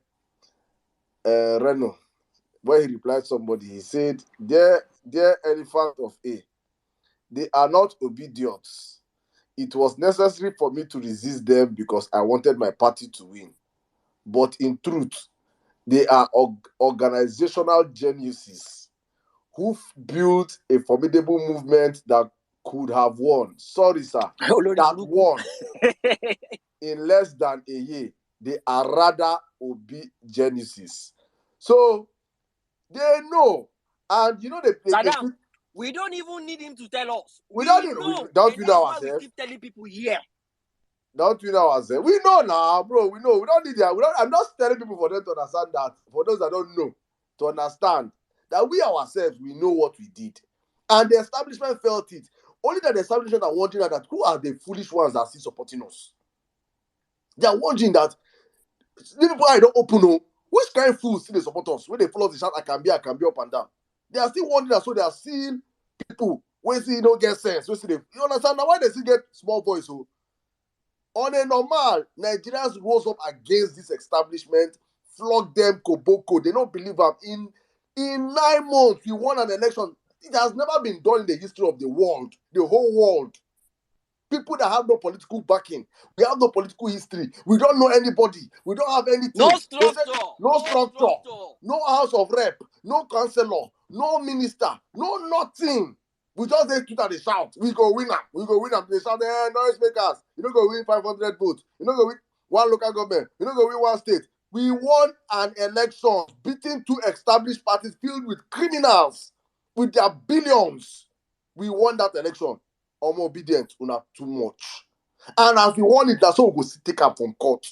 Reno. When he replied somebody, he said, dear elephant of A, they are not obedient. It was necessary for me to resist them because I wanted my party to win. But in truth, they are organizational geniuses who built a formidable movement that could have won. Sorry, sir. That won in less than a year. They are rather geniuses. So they know. And Saddam, we don't even need him to tell us. We don't know ourselves. We keep telling people here. Don't we know ourselves? We know now, bro. We know. We don't need that. I'm not telling people for them to understand that. For those that don't know, to understand that we ourselves, we know what we did. And the establishment felt it. Only that the establishment are wondering that who are the foolish ones that are still supporting us? They are wondering that the people I don't open know which kind of fools still they support us. When they follow the shout, I can be up and down. They are still wondering that, so they are still people when see don't get sense. You understand now why they still get small voice? So on a normal, Nigerians rose up against this establishment, flogged them, koboko. They don't believe them. In 9 months, we won an election. It has never been done in the history of the world, the whole world. People that have no political backing. We have no political history. We don't know anybody. We don't have anything. No structure. No structure. No house of rep. No councillor. No minister. No nothing. We just dey tweet and dey shout. We go win am. We go win am. They shout, noise makers. You don't go win 500 votes. You don't go win one local government. You don't go win one state. We won an election, beating 2 established parties filled with criminals with their billions. We won that election. Obedient, una too much. And as we won it, that's how we go take up from court.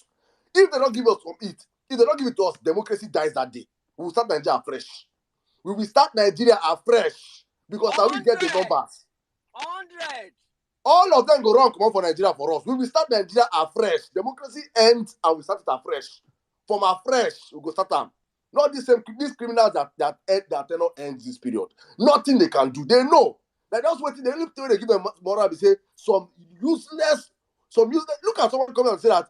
If they don't give us from it, if they don't give it to us, democracy dies that day. We will start Nigeria afresh. We will start Nigeria afresh. Because now we get the numbers. 100. All of them go wrong, come on for Nigeria for us. We will start Nigeria afresh. Democracy ends and we start it afresh. From afresh, we go start them. Not these criminals that cannot end this period. Nothing they can do. They know. Like that's what the only thing they give them moral is say some useless. Look at someone come and say that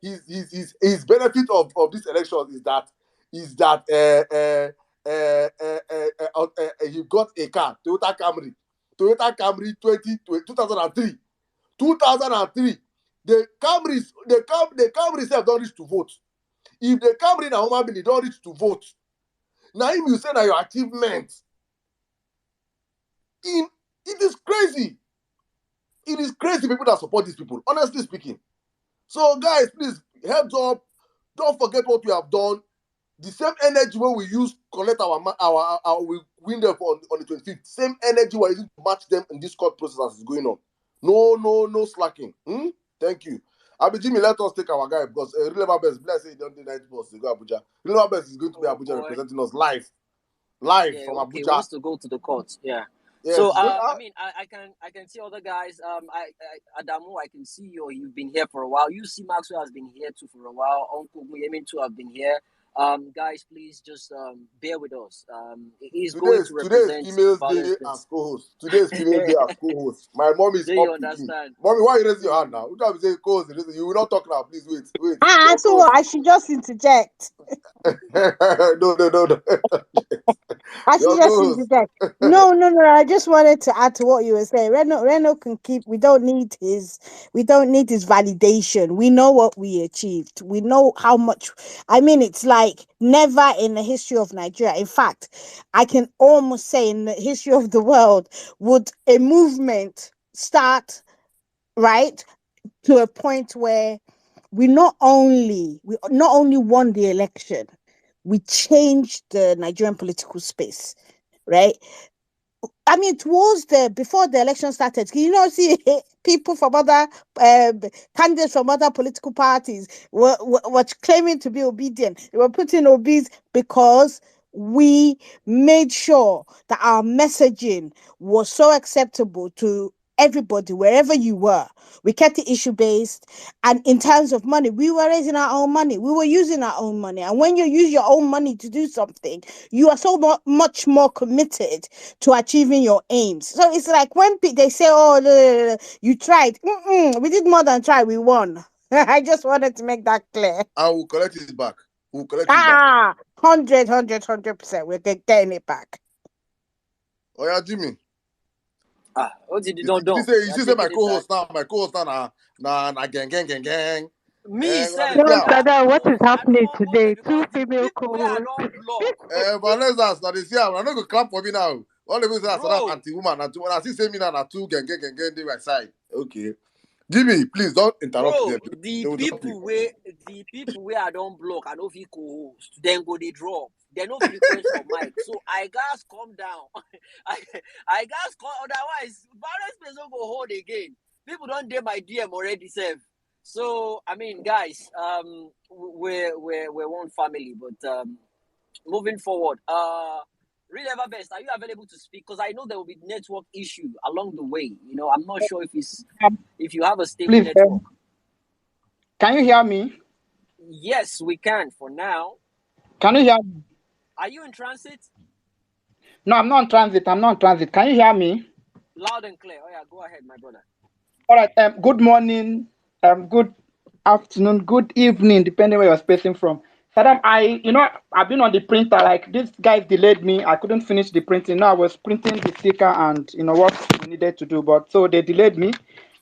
his benefit of this election is that he got a car, Toyota Camry 2003. 2003. The Camry self don't reach to vote. If the Camry na human being don't reach to vote, now him you say that your achievement. It is crazy. It is crazy people that support these people, honestly speaking. So guys, please, heads up. Don't forget what we have done. The same energy when we use collect our we win them on the 25th. Same energy we're using to match them in this court process as is going on. No slacking. Thank you. Abi Jimmy, let us take our guy because Releva Best, let's say he don't do night boss, they go Abuja. Releva Best is going to be Abuja representing us live. live Yeah, from okay, Abuja. wants to go to the court. Yeah. Yes, So it's going I out. mean I can see other guys. Adamu, I can see you've been here for a while. You see Maxwell has been here too for a while. Uncle Muyemin too have been here. Guys, please just bear with us. He's going to Today is represent Females Day as Vawulence. co-host. Today is Females Day as co-host. My mom is Do up you again. understand? Mommy, why you raising your hand now? What time you say co-host? You will not talk now. Please wait. Ah, Don't so go. I should just interject. No. I should Your just co-host. interject. No. I just wanted to add to what you were saying. Reno can keep. We don't need his validation. We know what we achieved. We know how much. I mean, it's like never in the history of Nigeria. In fact, I can almost say in the history of the world would a movement start, right, to a point where we not only won the election, we changed the Nigerian political space, right? I mean, before the election started, see people from other candidates from other political parties were claiming to be obedient. They were putting obese because we made sure that our messaging was so acceptable to everybody, wherever you were. We kept it issue based. And in terms of money, we were raising our own money. We were using our own money. And when you use your own money to do something, you are so much more committed to achieving your aims. So it's like when they say, "Oh, no, you tried." We did more than try. We won. I just wanted to make that clear. And we'll collect it back. 100%. We're getting it back. Oh yeah, Jimmy. What did you You don't? see say my co-host now. My co-host now na gang. Me, sir. No, Una Sada, what is I don't happening want go there today? Two because the female people where I co-hosts. don't block, Vanessa, now they see I'm not going to clap for me now. All the people say I'm bro. anti-woman. When I see say me now, na two gang, dey my side. Okay. Jimmy, please don't interrupt Bro, them. They will drop you. the people where I don't block, I know if you co-host, then go they drop. They know if you request for mic. So I guys calm down. I guys call otherwise violence may not go hold again. People don't dare my DM already, save. So I mean, guys, we're one family, but moving forward, Real Ever Best, are you available to speak? Because I know there will be network issue along the way. I'm not sure if you have a stable Please, network. can you hear me? Yes, we can for now. Can you hear me? Are you in transit? No, I'm not on transit. Can you hear me? Loud and clear. Oh yeah, go ahead, my brother. All right. Good morning. Good afternoon. Good evening, depending where you're spacing from. Saddam, I've been on the printer. Like these guys delayed me. I couldn't finish the printing. No, I was printing the sticker and what we needed to do. But so they delayed me.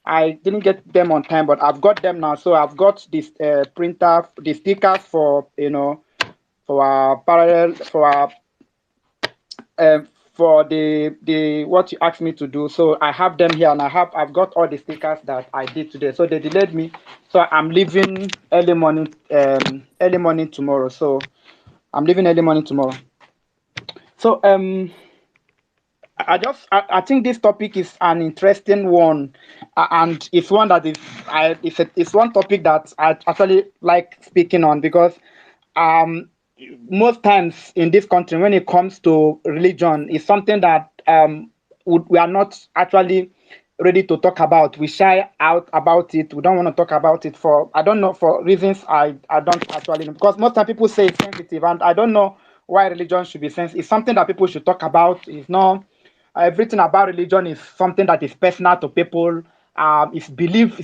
I didn't get them on time, but I've got them now. So I've got this printer, the stickers for our parallel for the what you asked me to do. So I have them here, and I've got all the stickers that I did today. So they delayed me. So I'm leaving early morning tomorrow. So I'm leaving early morning tomorrow. So I think this topic is an interesting one, and it's one that it's one topic that I actually like speaking on because most times in this country when it comes to religion it's something that we are not actually ready to talk about. We shy out about it. We don't want to talk about it for I don't know, for reasons I don't actually know, because most time people say it's sensitive, and I don't know why religion should be sensitive. It's something that people should talk about. It's not everything about religion is something that is personal to people. It's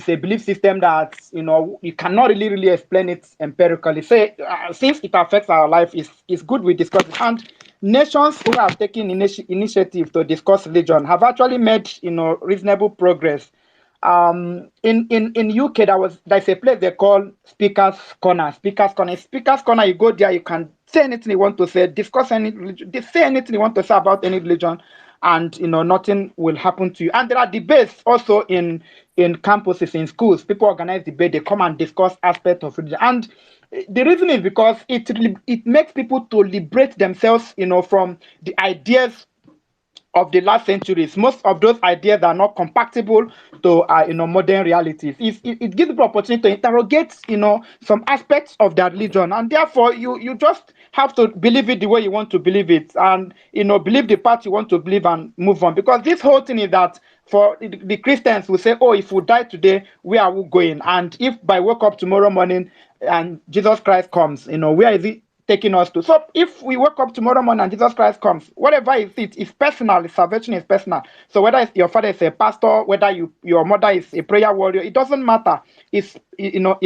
a belief system that you cannot really explain it empirically. So since it affects our life, it's good we discuss it. And nations who have taken initiative to discuss religion have actually made reasonable progress. In UK there's a place they call Speakers Corner. Speakers Corner, you go there, you can say anything you want to say, discuss any religion, say anything you want to say about any religion, and nothing will happen to you. And there are debates also in campuses, in schools. People organize debate, they come and discuss aspects of religion. And the reason is because it makes people to liberate themselves from the ideas of the last centuries. Most of those ideas are not compatible to modern realities. It gives people opportunity to interrogate some aspects of their religion, and therefore you just have to believe it the way you want to believe it, and believe the part you want to believe and move on. Because this whole thing is that for the Christians will say, oh, if we die today, where are we going? And if by wake up tomorrow morning and Jesus Christ comes, where is he taking us to? So if we wake up tomorrow morning and Jesus Christ comes, whatever is it is personal. Salvation is personal. So whether it's your father is a pastor, whether your mother is a prayer warrior, it doesn't matter. It's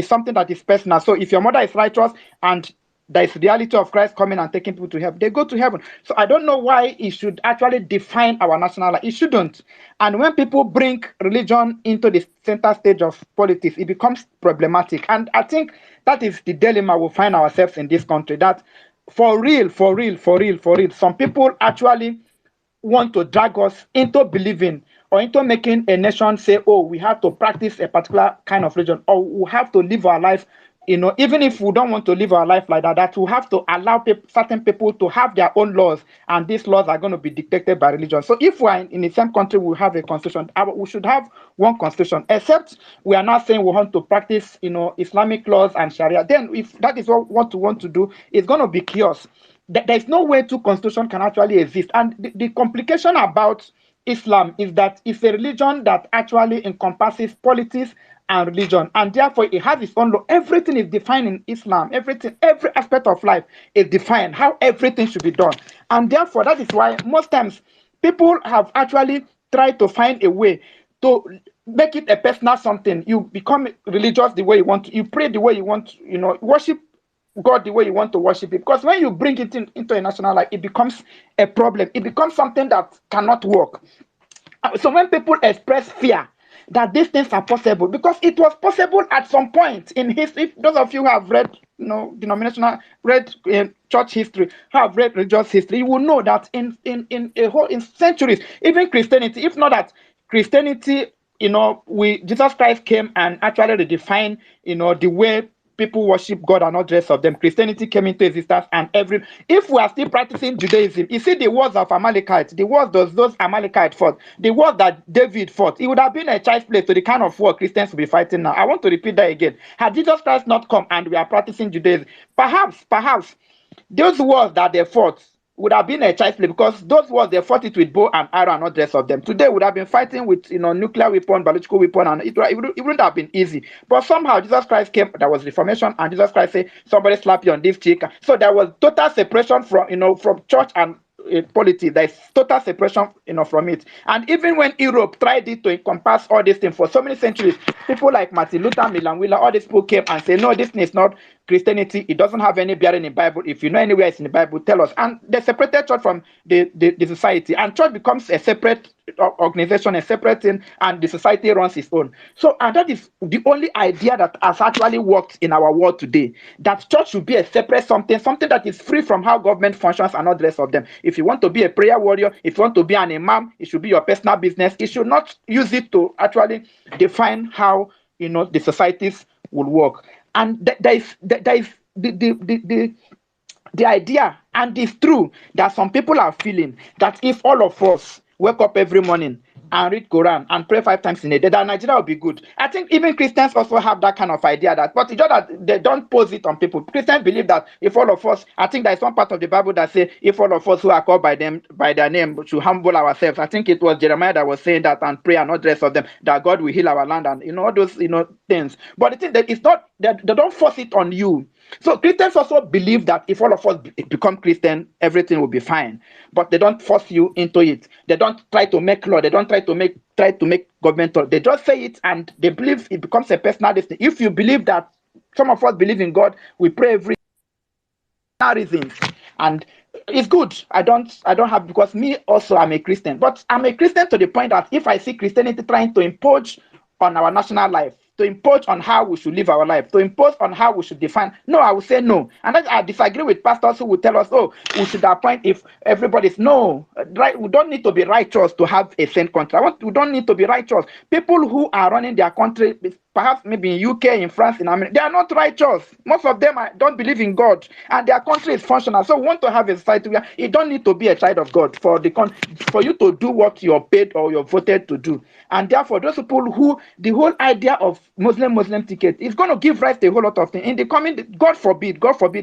something that is personal. So if your mother is righteous and there is reality of Christ coming and taking people to heaven, they go to heaven. So I don't know why it should actually define our national life. It shouldn't. And when people bring religion into the center stage of politics, it becomes problematic. And I think that is the dilemma we find ourselves in this country, that for real, some people actually want to drag us into believing or into making a nation say, oh, we have to practice a particular kind of religion, or we have to live our life, even if we don't want to live our life like that, that we have to allow certain people to have their own laws, and these laws are going to be dictated by religion. So if we're in the same country, we have a constitution, we should have one constitution, except we are not saying we want to practice, Islamic laws and Sharia. Then if that is what we want to do, it's going to be chaos. There's no way two constitutions can actually exist. And the complication about Islam is that it's a religion that actually encompasses politics and religion, and therefore it has its own law. Everything is defined in Islam. Every aspect of life is defined, how everything should be done. And therefore, that is why most times people have actually tried to find a way to make it a personal something. You become religious the way you want to, you pray the way you want to, worship God the way you want to worship it. Because when you bring it into a national life, it becomes a problem. It becomes something that cannot work. So when people express fear that these things are possible, because it was possible at some point in history. If those of you who have read, denominational, read church history, have read religious history, you will know that in centuries, even Christianity, if not that Christianity, Jesus Christ came and actually redefined, the way people worship God and not the rest of them. Christianity came into existence, and if we are still practicing Judaism, you see the wars of Amalekites, the wars those Amalekites fought, the wars that David fought, it would have been a child's play to the kind of war Christians will be fighting now. I want to repeat that again. Had Jesus Christ not come and we are practicing Judaism, perhaps those wars that they fought would have been a child's play, because those wars they fought it with bow and arrow and not the rest of them. Today would have been fighting with nuclear weapon, biological weapon, and it wouldn't have been easy. But somehow Jesus Christ came, there was reformation, and Jesus Christ said, somebody slap you on this cheek. So there was total separation from church and politics. There is total separation from it. And even when Europe tried it to encompass all these things for so many centuries, people like Martin Luther, Milan Wheeler, all these people came and said, no, this thing is not Christianity. It doesn't have any bearing in the Bible. If you know anywhere it's in the Bible, tell us. And they separated church from the society, and church becomes a separate organization, a separate thing, and the society runs its own. So, and that is the only idea that has actually worked in our world today, that church should be a separate something that is free from how government functions and all the rest of them. If you want to be a prayer warrior, if you want to be an imam, it should be your personal business. It should not use it to actually define how the societies will work. And there is the idea, and it's true, that some people are feeling that if all of us wake up every morning and read Quran and pray 5 times in a day, that Nigeria will be good. I think even Christians also have that kind of idea, but it's just that they don't pose it on people. Christians believe that if all of us, I think there is one part of the Bible that says, if all of us who are called by their name should humble ourselves. I think it was Jeremiah that was saying that, and pray and not the rest of them, that God will heal our land, and all those things. But the thing that it's not, they don't force it on you. So Christians also believe that if all of us become Christian, everything will be fine. But they don't force you into it. They don't try to make law. They don't try to make government law. They just say it, and they believe it becomes a personal destiny. If you believe that, some of us believe in God, we pray every reasons, and it's good. I don't have, because me also I'm a Christian, but I'm a Christian to the point that if I see Christianity trying to impose on our national life, to impose on how we should live our life, to impose on how we should define, no, I will say no. And I disagree with pastors who will tell us, oh, we should appoint if everybody's no. Right? We don't need to be righteous to have a sane country. We don't need to be righteous. People who are running their country, perhaps maybe in UK, in France, in America, they are not righteous. Most of them don't believe in God, and their country is functional. So we want to have a society where you don't need to be a child of God for for you to do what you're paid or you're voted to do. And therefore, those people who the whole idea of Muslim ticket is going to give rise to a whole lot of things in the coming. God forbid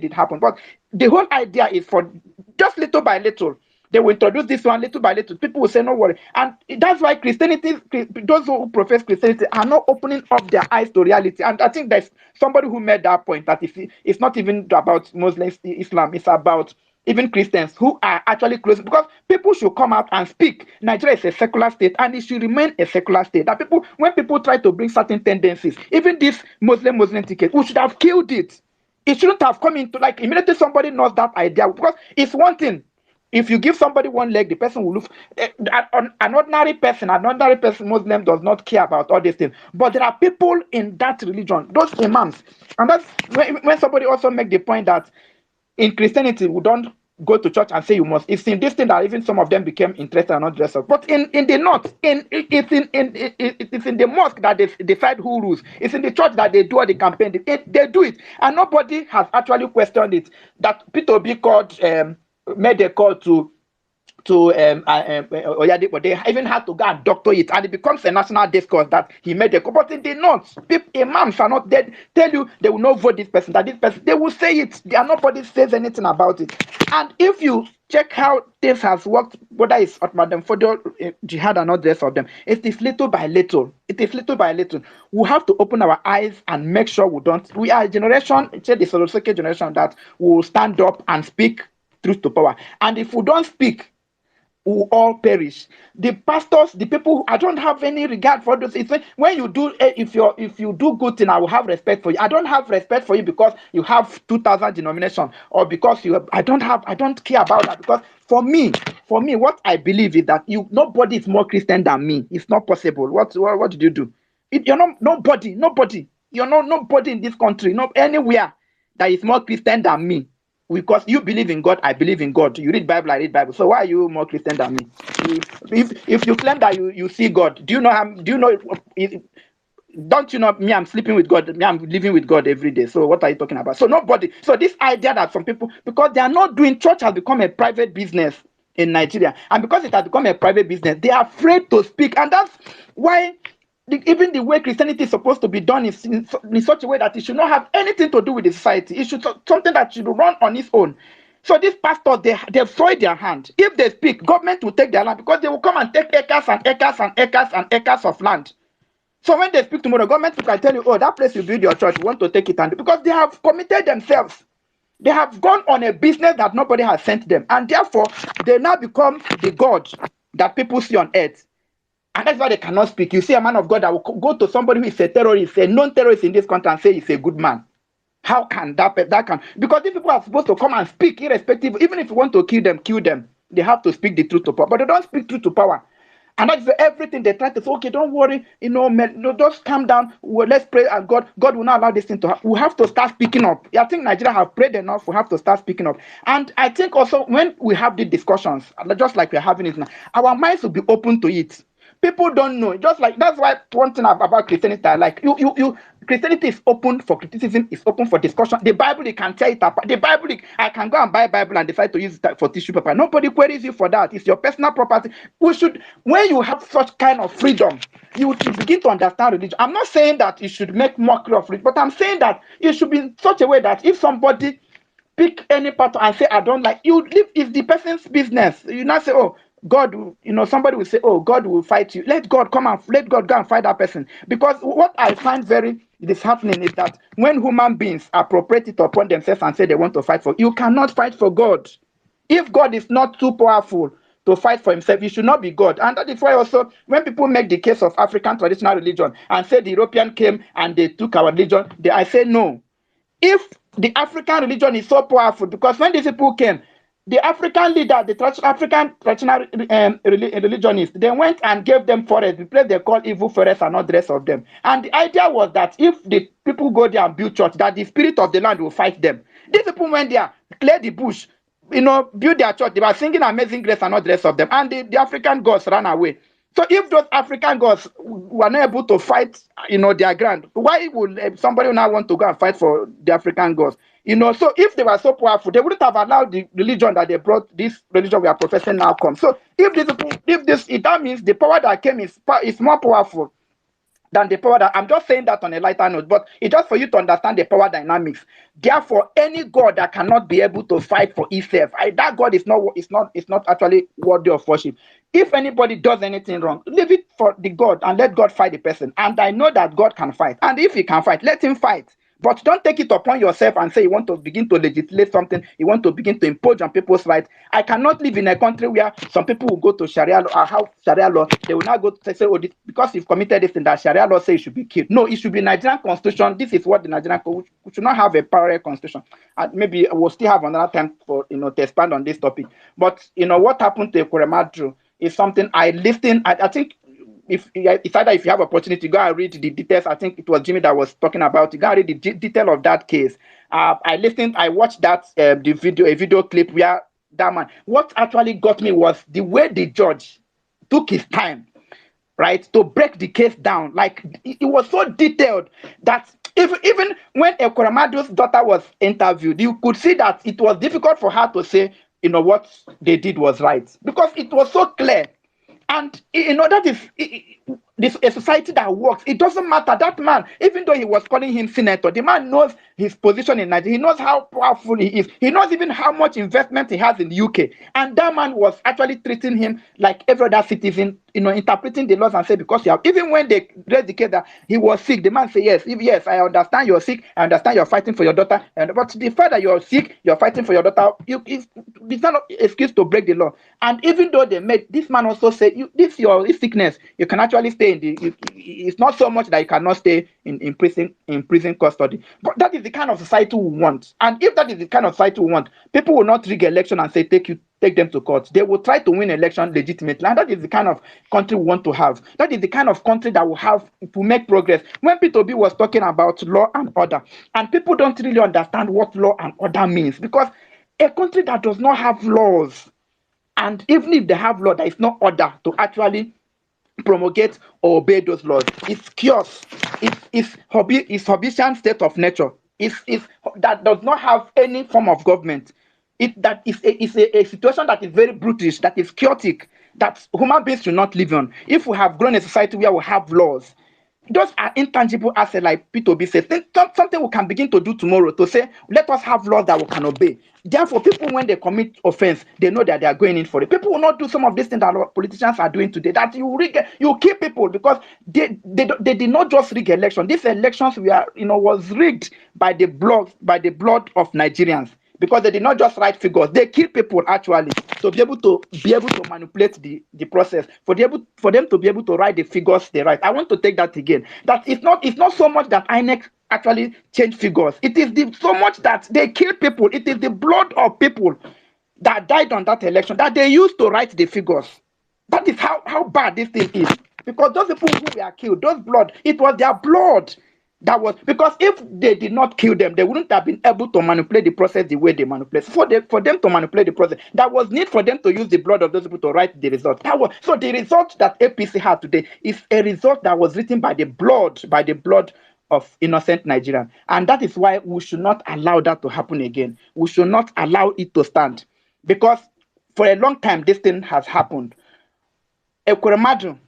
it happen. But the whole idea is for just little by little. They will introduce this one little by little. People will say, no worry. And that's why Christianity, those who profess Christianity are not opening up their eyes to reality. And I think there's somebody who made that point that it's not even about Muslims, Islam, it's about even Christians who are actually close, because people should come out and speak. Nigeria is a secular state and it should remain a secular state. That people, when people try to bring certain tendencies, even this Muslim ticket, we should have killed it. It shouldn't have come into, like, immediately somebody knows that idea, because it's one thing. If you give somebody one leg, the person will look. An ordinary person, Muslim does not care about all these things. But there are people in that religion, those imams. And that's when somebody also make the point that in Christianity, we don't go to church and say you must. It's in this thing that even some of them became interested and not dressed up. But in the north, it's in the mosque that they decide who rules. It's in the church that they do all the campaign. They do it, and nobody has actually questioned it. That Peter B called made a call to Oyadipo. They even had to go and doctor it, and it becomes a national discourse that he made a call. But in the north, imams are not dead. Tell you they will not vote this person, that this person. They will say it. Nobody says anything about it. And if you check how this has worked, whether it's Madam Fodio, Jihad, and all the rest of them, it is little by little. It is little by little. We have to open our eyes and make sure we don't. We are a generation, the Soloseke generation, that will stand up and speak truth to power. And if we don't speak, will all perish. The pastors, the people, I don't have any regard for those. It's when you do, if you do good thing, I will have respect for you. I don't have respect for you because you have 2,000 denomination, or because you have, I don't care about that, because for me, what I believe is that nobody is more Christian than me. It's not possible. What did you do? You're not nobody. You're not nobody in this country, not anywhere, that is more Christian than me. Because you believe in God, I believe in God. You read Bible, I read Bible. So why are you more Christian than me? If you claim that you see God, do you know? Don't you know me? I'm sleeping with God. Me, I'm living with God every day. So what are you talking about? So nobody. So this idea that some people, because they are not doing, church has become a private business in Nigeria, and because it has become a private business, they are afraid to speak, and that's why. Even the way Christianity is supposed to be done is in such a way that it should not have anything to do with the society. It should something that should run on its own. So these pastors, they've thrown their hand. If they speak, government will take their land, because they will come and take acres and acres and acres and acres of land. So when they speak tomorrow, government can tell you, oh, that place you build your church, you want to take it, and because they have committed themselves. They have gone on a business that nobody has sent them, and therefore they now become the God that people see on earth. And that's why they cannot speak. You see a man of God that will go to somebody who is a terrorist, a known terrorist in this country, and say he's a good man. How can that can? Because these people are supposed to come and speak irrespective. Even if you want to kill them. They have to speak the truth to power. But they don't speak truth to power. And that's everything they try to say, okay, don't worry, just calm down. Well, let's pray, and God will not allow this thing to happen. We have to start speaking up. I think Nigeria have prayed enough. We have to start speaking up. And I think also when we have these discussions, just like we're having it now, our minds will be open to it. People don't know. Just like that's why one thing about Christianity, like Christianity is open for criticism, is open for discussion. The Bible, you can tear it apart. The Bible, I can go and buy Bible and decide to use it for tissue paper. Nobody queries you for that. It's your personal property. When you have such kind of freedom, you begin to understand religion. I'm not saying that you should make mockery of it, but I'm saying that it should be in such a way that if somebody pick any part and say I don't like, you live, it's the person's business. You not say, oh, God, somebody will say, oh, God will fight you. Let God go and fight that person. Because what I find very disheartening is that when human beings appropriate it upon themselves and say they want to fight for, you cannot fight for God. If God is not too powerful to fight for himself, he should not be God. And that is why also when people make the case of African traditional religion and say the European came and they took our religion, I say no. If the African religion is so powerful, because when these people came, the African leader, the African traditional religionists, they went and gave them forest, the place they call evil forest and all the rest of them. And the idea was that if the people go there and build church, that the spirit of the land will fight them. These people went there, cleared the bush, build their church. They were singing Amazing Grace and all the rest of them. And the African gods ran away. So if those African gods were not able to fight, their ground, why would somebody now want to go and fight for the African gods? So if they were so powerful, they wouldn't have allowed the religion that they brought, this religion we are professing now, come. So if that means the power that came is more powerful than the power that, I'm just saying that on a lighter note, but it's just for you to understand the power dynamics. Therefore, any God that cannot be able to fight for itself, that God is not actually worthy of worship. If anybody does anything wrong, leave it for the God and let God fight the person. And I know that God can fight. And if he can fight, let him fight. But don't take it upon yourself and say you want to begin to legislate something, you want to begin to impose on people's rights. I cannot live in a country where some people will go to Sharia law, or have Sharia law, they will not go to say, oh, because you've committed this thing that Sharia law says you should be killed. No, it should be Nigerian constitution. This is what the Nigerian we should not have a parallel constitution. And maybe we'll still have another time for to expand on this topic. But what happened to Ekweremadu is something I listened. I think it's either if you have opportunity, go and read the details. I think it was Jimmy that was talking about it. Go and read the detail of that case. I watched that a video clip where that man. What actually got me was the way the judge took his time, right, to break the case down. Like it was so detailed that even when Ekweremadu's daughter was interviewed, you could see that it was difficult for her to say, what they did was right, because it was so clear. And that is this a society that works. It doesn't matter. That man, even though he was calling him senator, the man knows his position in Nigeria. He knows how powerful he is. He knows even how much investment he has in the UK. And that man was actually treating him like every other citizen, interpreting the laws and say, because you have, even when they raised the case that he was sick, the man said, yes, I understand you're sick. I understand you're fighting for your daughter. But the fact that you're sick, you're fighting for your daughter, it's not an excuse to break the law. And even though they made, this man also said, this sickness, you can actually stay it's not so much that you cannot stay in prison custody. But that is the kind of society we want. And if that is the kind of society we want, people will not rig election and say take them to court. They will try to win election legitimately. And that is the kind of country we want to have. That is the kind of country that will have to make progress. When P2B was talking about law and order, and people don't really understand what law and order means, because a country that does not have laws, and even if they have law, there is no order to actually promulgate or obey those laws. It's chaos. It's Hobbesian state of nature. It's that does not have any form of government. That is a situation that is very brutish, that is chaotic, that human beings should not live on. If we have grown a society where we have laws, those are intangible assets, like P2B says. Something we can begin to do tomorrow to say, let us have laws that we can obey. Therefore, people, when they commit offense, they know that they are going in for it. People will not do some of these things that politicians are doing today. That you kill people because they did not just rig election. These elections was rigged by the blood of Nigerians, because they did not just write figures. They kill people actually to be able to manipulate the process, for them to be able to write the figures they write. I want to take that again. That it's not so much that INEC actually change figures. It is so much that they kill people. It is the blood of people that died on that election that they used to write the figures. That is how bad this thing is. Because those people who were killed, those blood, it was their blood. That was because if they did not kill them, they wouldn't have been able to manipulate the process the way they manipulate. For them to manipulate the process, there was need for them to use the blood of those people to write the result. So the result that APC had today is a result that was written by the blood of innocent Nigerians. And that is why we should not allow that to happen again. We should not allow it to stand. Because for a long time, this thing has happened. Ekweremadu,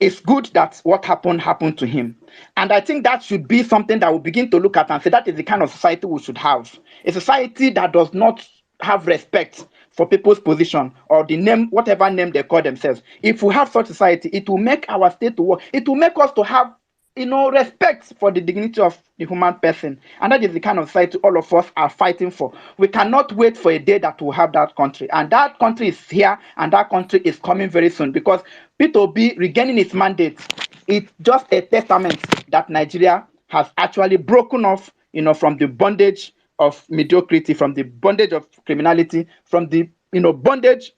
it's good that what happened to him. And I think that should be something that we begin to look at and say that is the kind of society we should have. A society that does not have respect for people's position or the name, whatever name they call themselves. If we have such society, it will make our state to work. It will make us to have respect for the dignity of the human person. And that is the kind of society all of us are fighting for. We cannot wait for a day that we'll have that country. And that country is here, and that country is coming very soon, because P2B regaining its mandate, it's just a testament that Nigeria has actually broken off, from the bondage of mediocrity, from the bondage of criminality, from the, bondage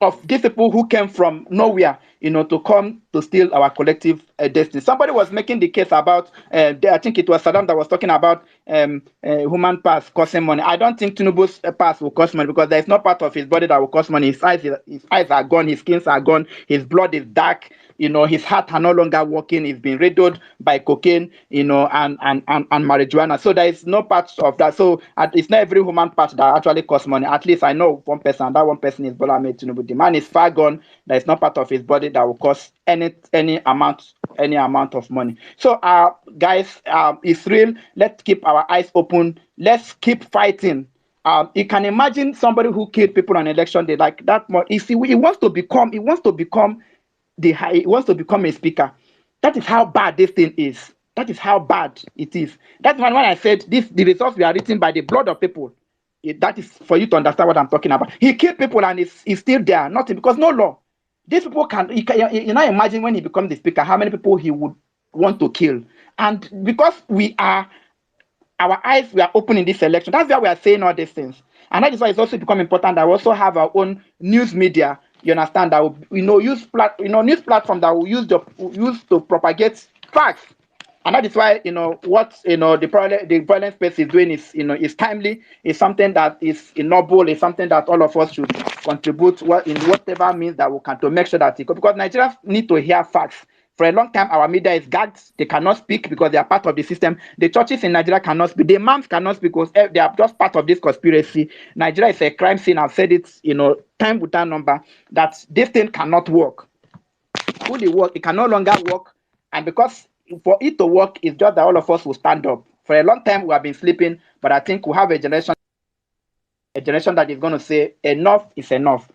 of these people who came from nowhere, to come to steal our collective destiny. Somebody was making the case about, I think it was Saddam that was talking about human pass costing money. I don't think Tinubu's pass will cost money because there is no part of his body that will cost money. His eyes are gone, his skins are gone, his blood is dark. His heart are no longer working. He's been riddled by cocaine, and marijuana. So there is no part of that. So it's not every human part that actually costs money. At least I know one person, and that one person is Bola Ahmed Tinubu. The man is far gone. There is no part of his body that will cost any amount of money. So, guys, it's real. Let's keep our eyes open. Let's keep fighting. You can imagine somebody who killed people on election day like that. He wants to become he wants to become a speaker. That is how bad this thing is. That is how bad it is. That's when I said the results we are written by the blood of people. That is for you to understand what I'm talking about. He killed people and he's still there. Nothing, because no law. These people you now imagine when he becomes the speaker, how many people he would want to kill. And because our eyes were open in this election, that's why we are saying all these things. And that is why it's also become important that we also have our own news media. You understand that use news platform that we use to propagate facts. And that is why what the violence space is doing is timely. Is something that is noble. Is something that all of us should contribute in whatever means that we can to make sure that because Nigerians need to hear facts. For a long time, our media is gagged. They cannot speak because they are part of the system. The churches in Nigeria cannot speak. The imams cannot speak because they are just part of this conspiracy. Nigeria is a crime scene. I've said it, time without number, that this thing cannot work. Fully work, it can no longer work. And because for it to work, it's just that all of us will stand up. For a long time, we have been sleeping, but I think we have a generation that is going to say enough is enough.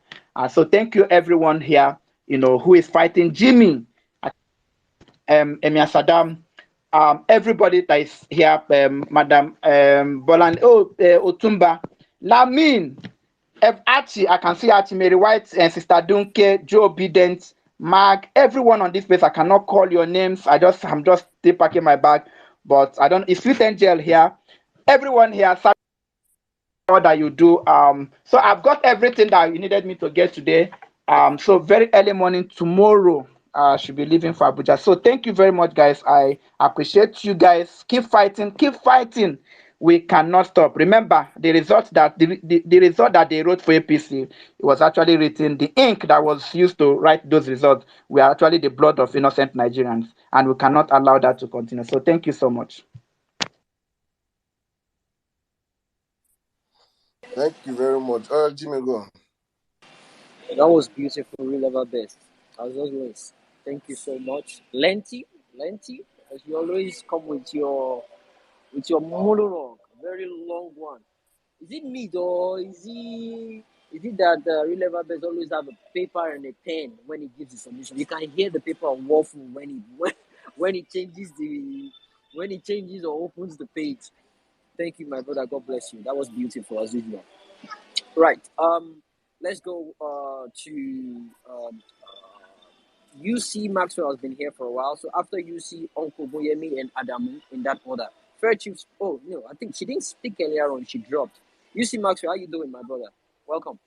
So thank you, everyone here, who is fighting. Jimmy, Emia Saddam, everybody that is here, Madam Bolan, Otumba, Lamin, Archie, I can see Archie, Mary White, and Sister Dunke, Joe Obedient, Mark, everyone on this place. I cannot call your names. I'm just still packing my bag, but I don't. It's Sweet Angel here. Everyone here, all that you do. So I've got everything that you needed me to get today. So very early morning tomorrow, I should be leaving for Abuja. So thank you very much, guys. I appreciate you guys. Keep fighting. Keep fighting. We cannot stop. Remember, the result that the result that they wrote for APC, it was actually written. The ink that was used to write those results were actually the blood of innocent Nigerians, and we cannot allow that to continue. So thank you so much. Thank you very much. Jimmy, go on. That was beautiful, real ever best. As always, thank you so much. Lenti, as you always come with your monologue, very long one. Is it me though? Is it that real ever best always have a paper and a pen when he gives the submission? You can hear the paper waffle when he changes or opens the page. Thank you, my brother. God bless you. That was beautiful as usual. Right. Let's go to UC. Maxwell has been here for a while. So after UC, Uncle Boyemi and Adamu in that order. Fair Chiefs. Oh no, I think she didn't speak earlier on. She dropped. UC Maxwell, how you doing, my brother? Welcome.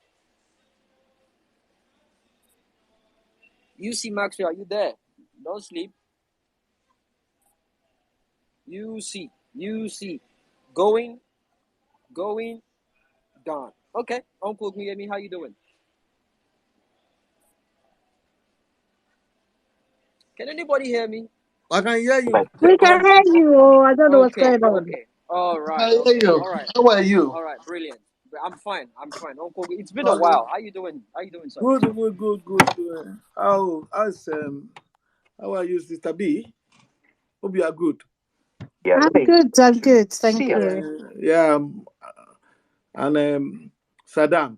UC Maxwell, are you there? Don't sleep. UC. Going, gone. Okay. Uncle Boyemi, how you doing? Can anybody hear me? I can hear you. We can hear you. Oh, I don't know what's Okay. going on. All I right. can hear Okay. you. All right. How are you? All right. Brilliant. I'm fine. Uncle, it's been a Okay. while. How you doing? Sir? Good. How are you, Sister B? Hope you are good. I'm good. I'm good. Thank you. Yeah, and Saddam,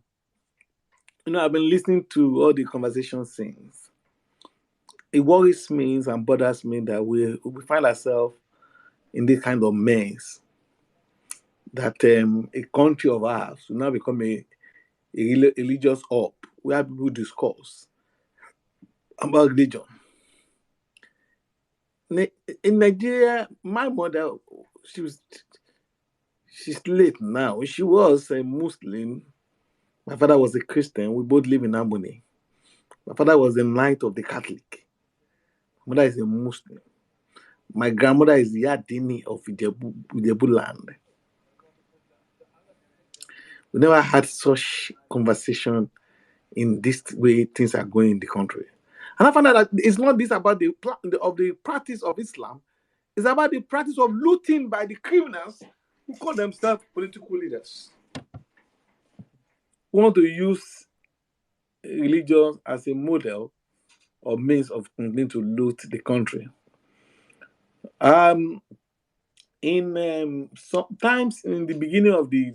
I've been listening to all the conversations since. It worries me and bothers me that we find ourselves in this kind of mess. That a country of ours will now become a religious hub where people discuss about religion. In Nigeria, my mother, she's late now. She was a Muslim. My father was a Christian. We both live in harmony. My father was a knight of the Catholic. My mother is a Muslim. My grandmother is the Yadini of Ijebu land. We never had such conversation in this way things are going in the country. And I found out that it's not this about the practice of Islam. It's about the practice of looting by the criminals who call themselves political leaders. Who want to use religion as a model or means of continuing to loot the country. Sometimes in the beginning of the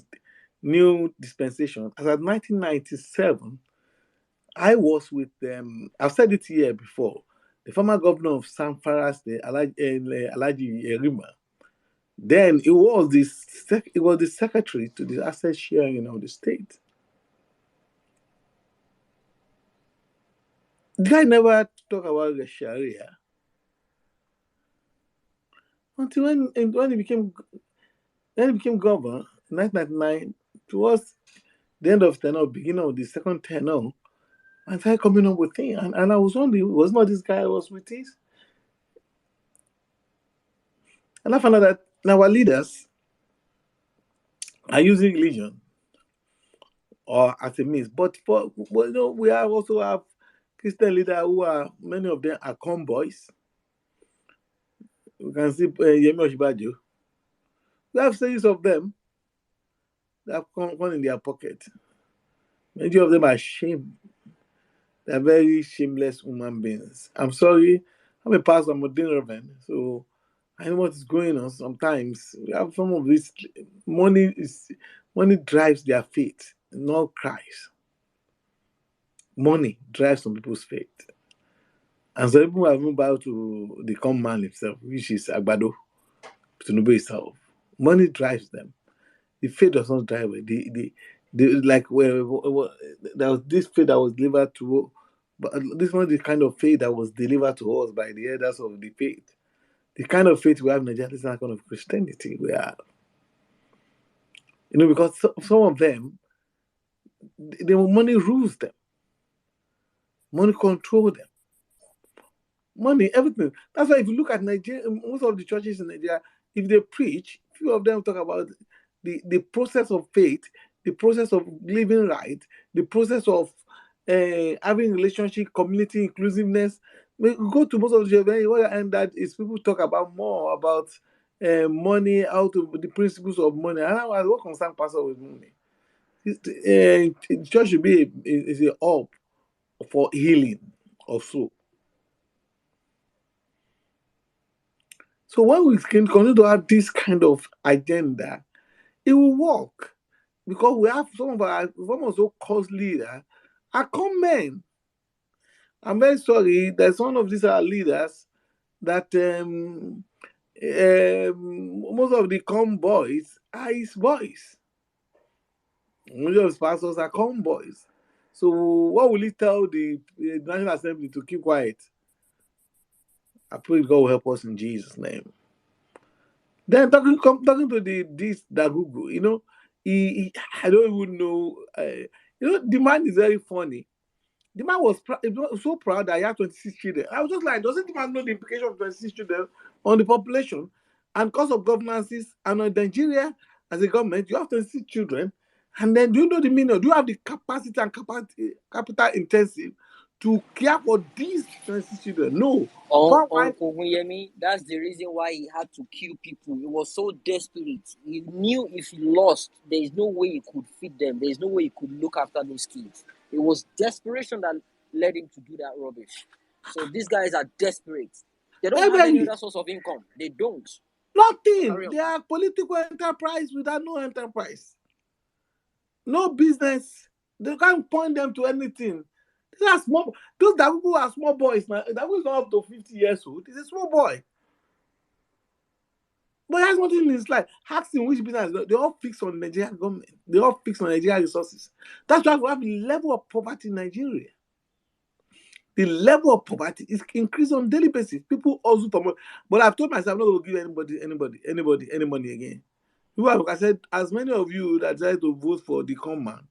new dispensation, as at 1997, I was with I've said it here before, the former governor of Zamfara State, Alhaji Erima. Then it was the secretary to the asset sharing of the state. The guy never talked about the Sharia until when he became governor in 1999, towards the end of tenure, beginning of the second tenure, and started coming up with things. And I was wondering, was not this guy was with this? And I found out that our leaders are using religion or as a means. But we also have Christian leaders who are, many of them are convoys. We can see Yemi Oshibajo. We have series of them that have gone in their pocket. Many of them are shame. They're very shameless human beings. I'm sorry, I'm a pastor, I'm a Reverend, so I know what is going on. Sometimes we have some of this money drives their faith, not Christ. Money drives some people's faith. And so people have moved out to the common man himself, which is Agbado, Tinubu himself. Money drives them. The faith does not drive it. There was this faith that was delivered to, but this was the kind of faith that was delivered to us by the elders of the faith. The kind of faith we have in Nigeria is not kind of Christianity we have. Because some of them, the money rules them. Money controls them. Money, everything. That's why if you look at Nigeria, most of the churches in Nigeria, if they preach, few of them talk about the process of faith, the process of living right, the process of having relationship, community inclusiveness. We go to most of the churches, and that is people talk about more about money, the principles of money. And I what concern pastor with money? The church should be a hub for healing of soul. So when we can continue to have this kind of agenda, it will work, because we have some of so-called leaders are con men. I'm very sorry. There's one of these leaders that most of the convoys are his boys. Most of his pastors are convoys. So what will he tell the National Assembly to keep quiet? I pray God will help us in Jesus' name. Then talking to this Doguwa, I don't even know. The man is very funny. The man was so proud that he had 26 children. I was just like, doesn't the man know the implication of 26 children on the population and cost of governances? And on Nigeria, as a government, you have 26 children. And then do you know the meaning? Do you have the capacity and capital intensive to care for these 26 children? No. Uncle Huyemi, that's the reason why he had to kill people. He was so desperate. He knew if he lost, there is no way he could feed them. There is no way he could look after those kids. It was desperation that led him to do that rubbish. So these guys are desperate. They don't have any other source of income. They don't. Nothing. They are political enterprise without no enterprise. No business. They can't point them to anything. These are small. Those that people are small boys now. That was not up to 50 years old. He's a small boy. But he has nothing in his life. Ask him which business. They all fix on Nigerian government. They all fix on Nigerian resources. That's why we have the level of poverty in Nigeria. The level of poverty is increased on a daily basis. People also for money. But I've told myself I'm not going to give anybody any money again. I said, as many of you that decided to vote for the command,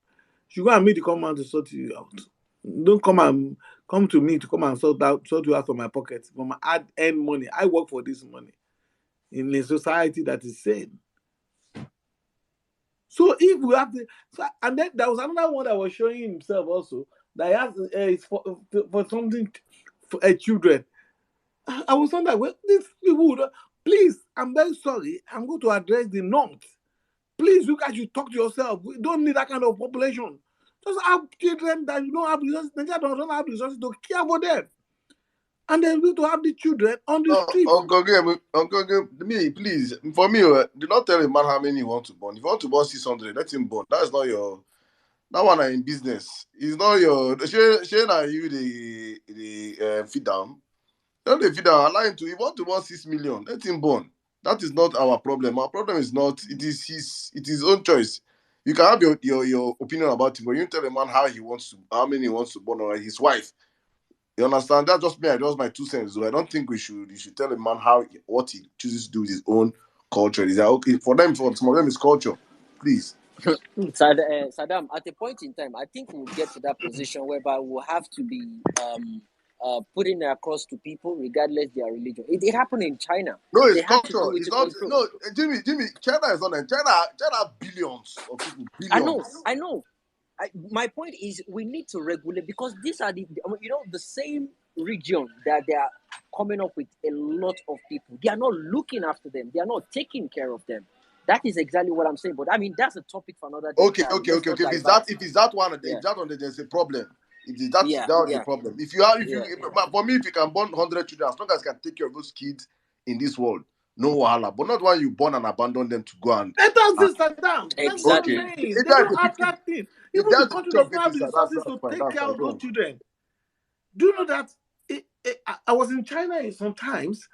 you go and meet the command to sort you out. Don't come to me to come and sort you out from my pocket, from my earn money. I work for this money in a society that is sane. So if we have and then there was another one that was showing himself also that he has it's for something for children. I was wondering, well, these people would, please, I'm very sorry. I'm going to address the North. Please, you guys should talk to yourself. We don't need that kind of population. Just have children that you don't have resources. Nigeria don't have resources to care for them. And then we to have the children on the street. Uncle, me, please, for me, do not tell a man how many you want to born. If you want to born 600, let him born. That's not your. That one are in business. It's not your. Shane and you the feed down. Don't they feed down. Allow him to. If you want to born 6 million, let him born. That is not our problem. Our problem is not. It is his own choice. You can have your opinion about it, but you tell a man how many he wants to born, or his wife. You understand? That's just me. I just my 2 cents. So I don't think you should tell a man what he chooses to do with his own culture. Is that okay? For some of them, it's culture. Please. Saddam, at a point in time, I think we'll get to that position whereby we'll have to be putting it across to people regardless their religion. It happened in China. No, They it's had to culture. do it It's to not. control. No, Jimmy. China is not. China have billions of people. Billions. I know. My point is we need to regulate because these are the same region that they are coming up with a lot of people. They are not looking after them. They are not taking care of them. That is exactly what I'm saying. But I mean, that's a topic for another day. Okay. If it's that one, there's a problem. That's the problem. For me, if you can born 100 children, as long as you can take care of those kids in this world, no wahala. But not when you born and abandon them to go and. That's Saddam. That's what I'm saying. They don't have that thing. Even the country does not have the resources to take care of those children. Do you know that I was in China sometimes?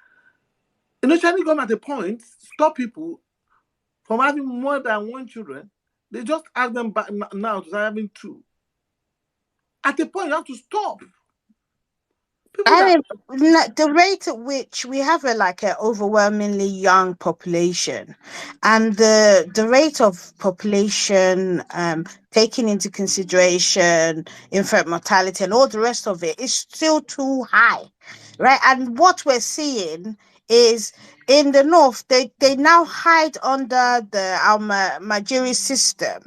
Chinese government at a point stop people from having more than one children. They just ask them back now to start having 2. At a point, you have to stop. The rate at which we have an overwhelmingly young population, and the rate of population taking into consideration infant mortality and all the rest of it is still too high, right? And what we're seeing is in the north, they now hide under the Almajiri system,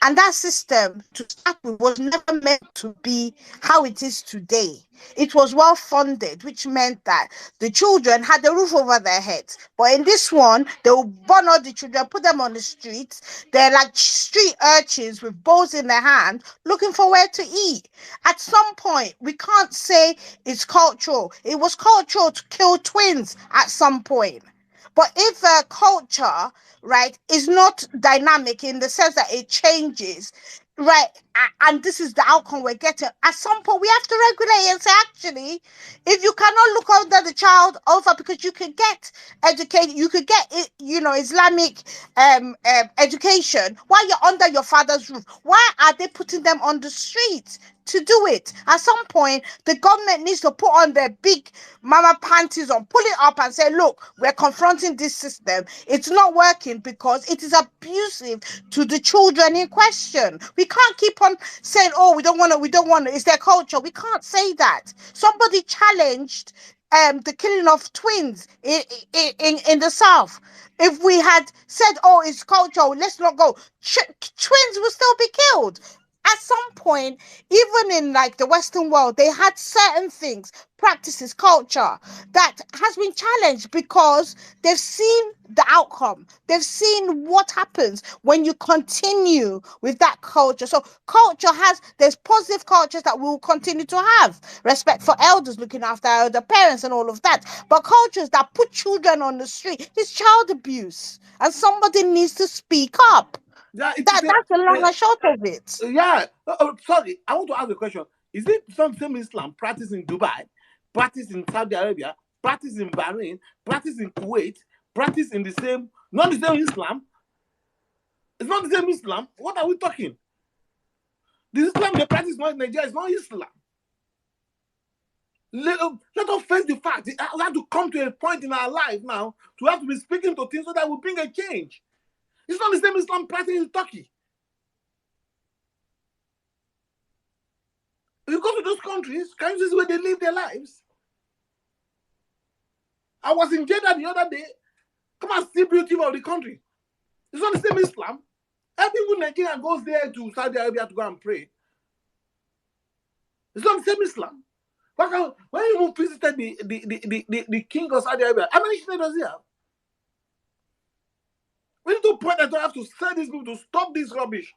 and that system to start with was never meant to be how it is today. It was well funded, which meant that the children had a roof over their heads. But in this one, they will burn all the children, put them on the streets. They're like street urchins with bowls in their hand, looking for where to eat. At some point, we can't say it's cultural. It was cultural to kill twins at some point. But if a culture, right, is not dynamic in the sense that it changes, right, and this is the outcome we're getting, at some point we have to regulate and say, actually, if you cannot look under the child over, because you could get educated, you could get Islamic education while you're under your father's roof, why are they putting them on the streets to do it? At some point, the government needs to put on their big mama panties on, pull it up and say, look, we're confronting this system. It's not working because it is abusive to the children in question. We can't keep on saying, oh, we don't want to, it's their culture. We can't say that. Somebody challenged the killing of twins in the South. If we had said, oh, it's cultural, let's not go, twins will still be killed. At some point, even in the Western world, they had certain things, practices, culture that has been challenged because they've seen the outcome. They've seen what happens when you continue with that culture. So there's positive cultures that we will continue to have. Respect for elders, looking after elder parents and all of that. But cultures that put children on the street is child abuse. And somebody needs to speak up. That's the long and short of it. Yeah. Sorry, I want to ask a question. Is it some same Islam practiced in Dubai, practiced in Saudi Arabia, practiced in Bahrain, practiced in Kuwait, practiced in not the same Islam? It's not the same Islam. What are we talking? The Islam they practice in Nigeria is not Islam. Let us face the fact. We have to come to a point in our life now to have to be speaking to things so that we bring a change. It's not the same Islam practicing in Turkey. You go to those countries where they live their lives. I was in Jeddah the other day. Come and see beauty of the country. It's not the same Islam. Every Nigerian goes there to Saudi Arabia to go and pray. It's not the same Islam. When you visited the king of Saudi Arabia, how many children does he have? We need to point that we have to send these people to stop this rubbish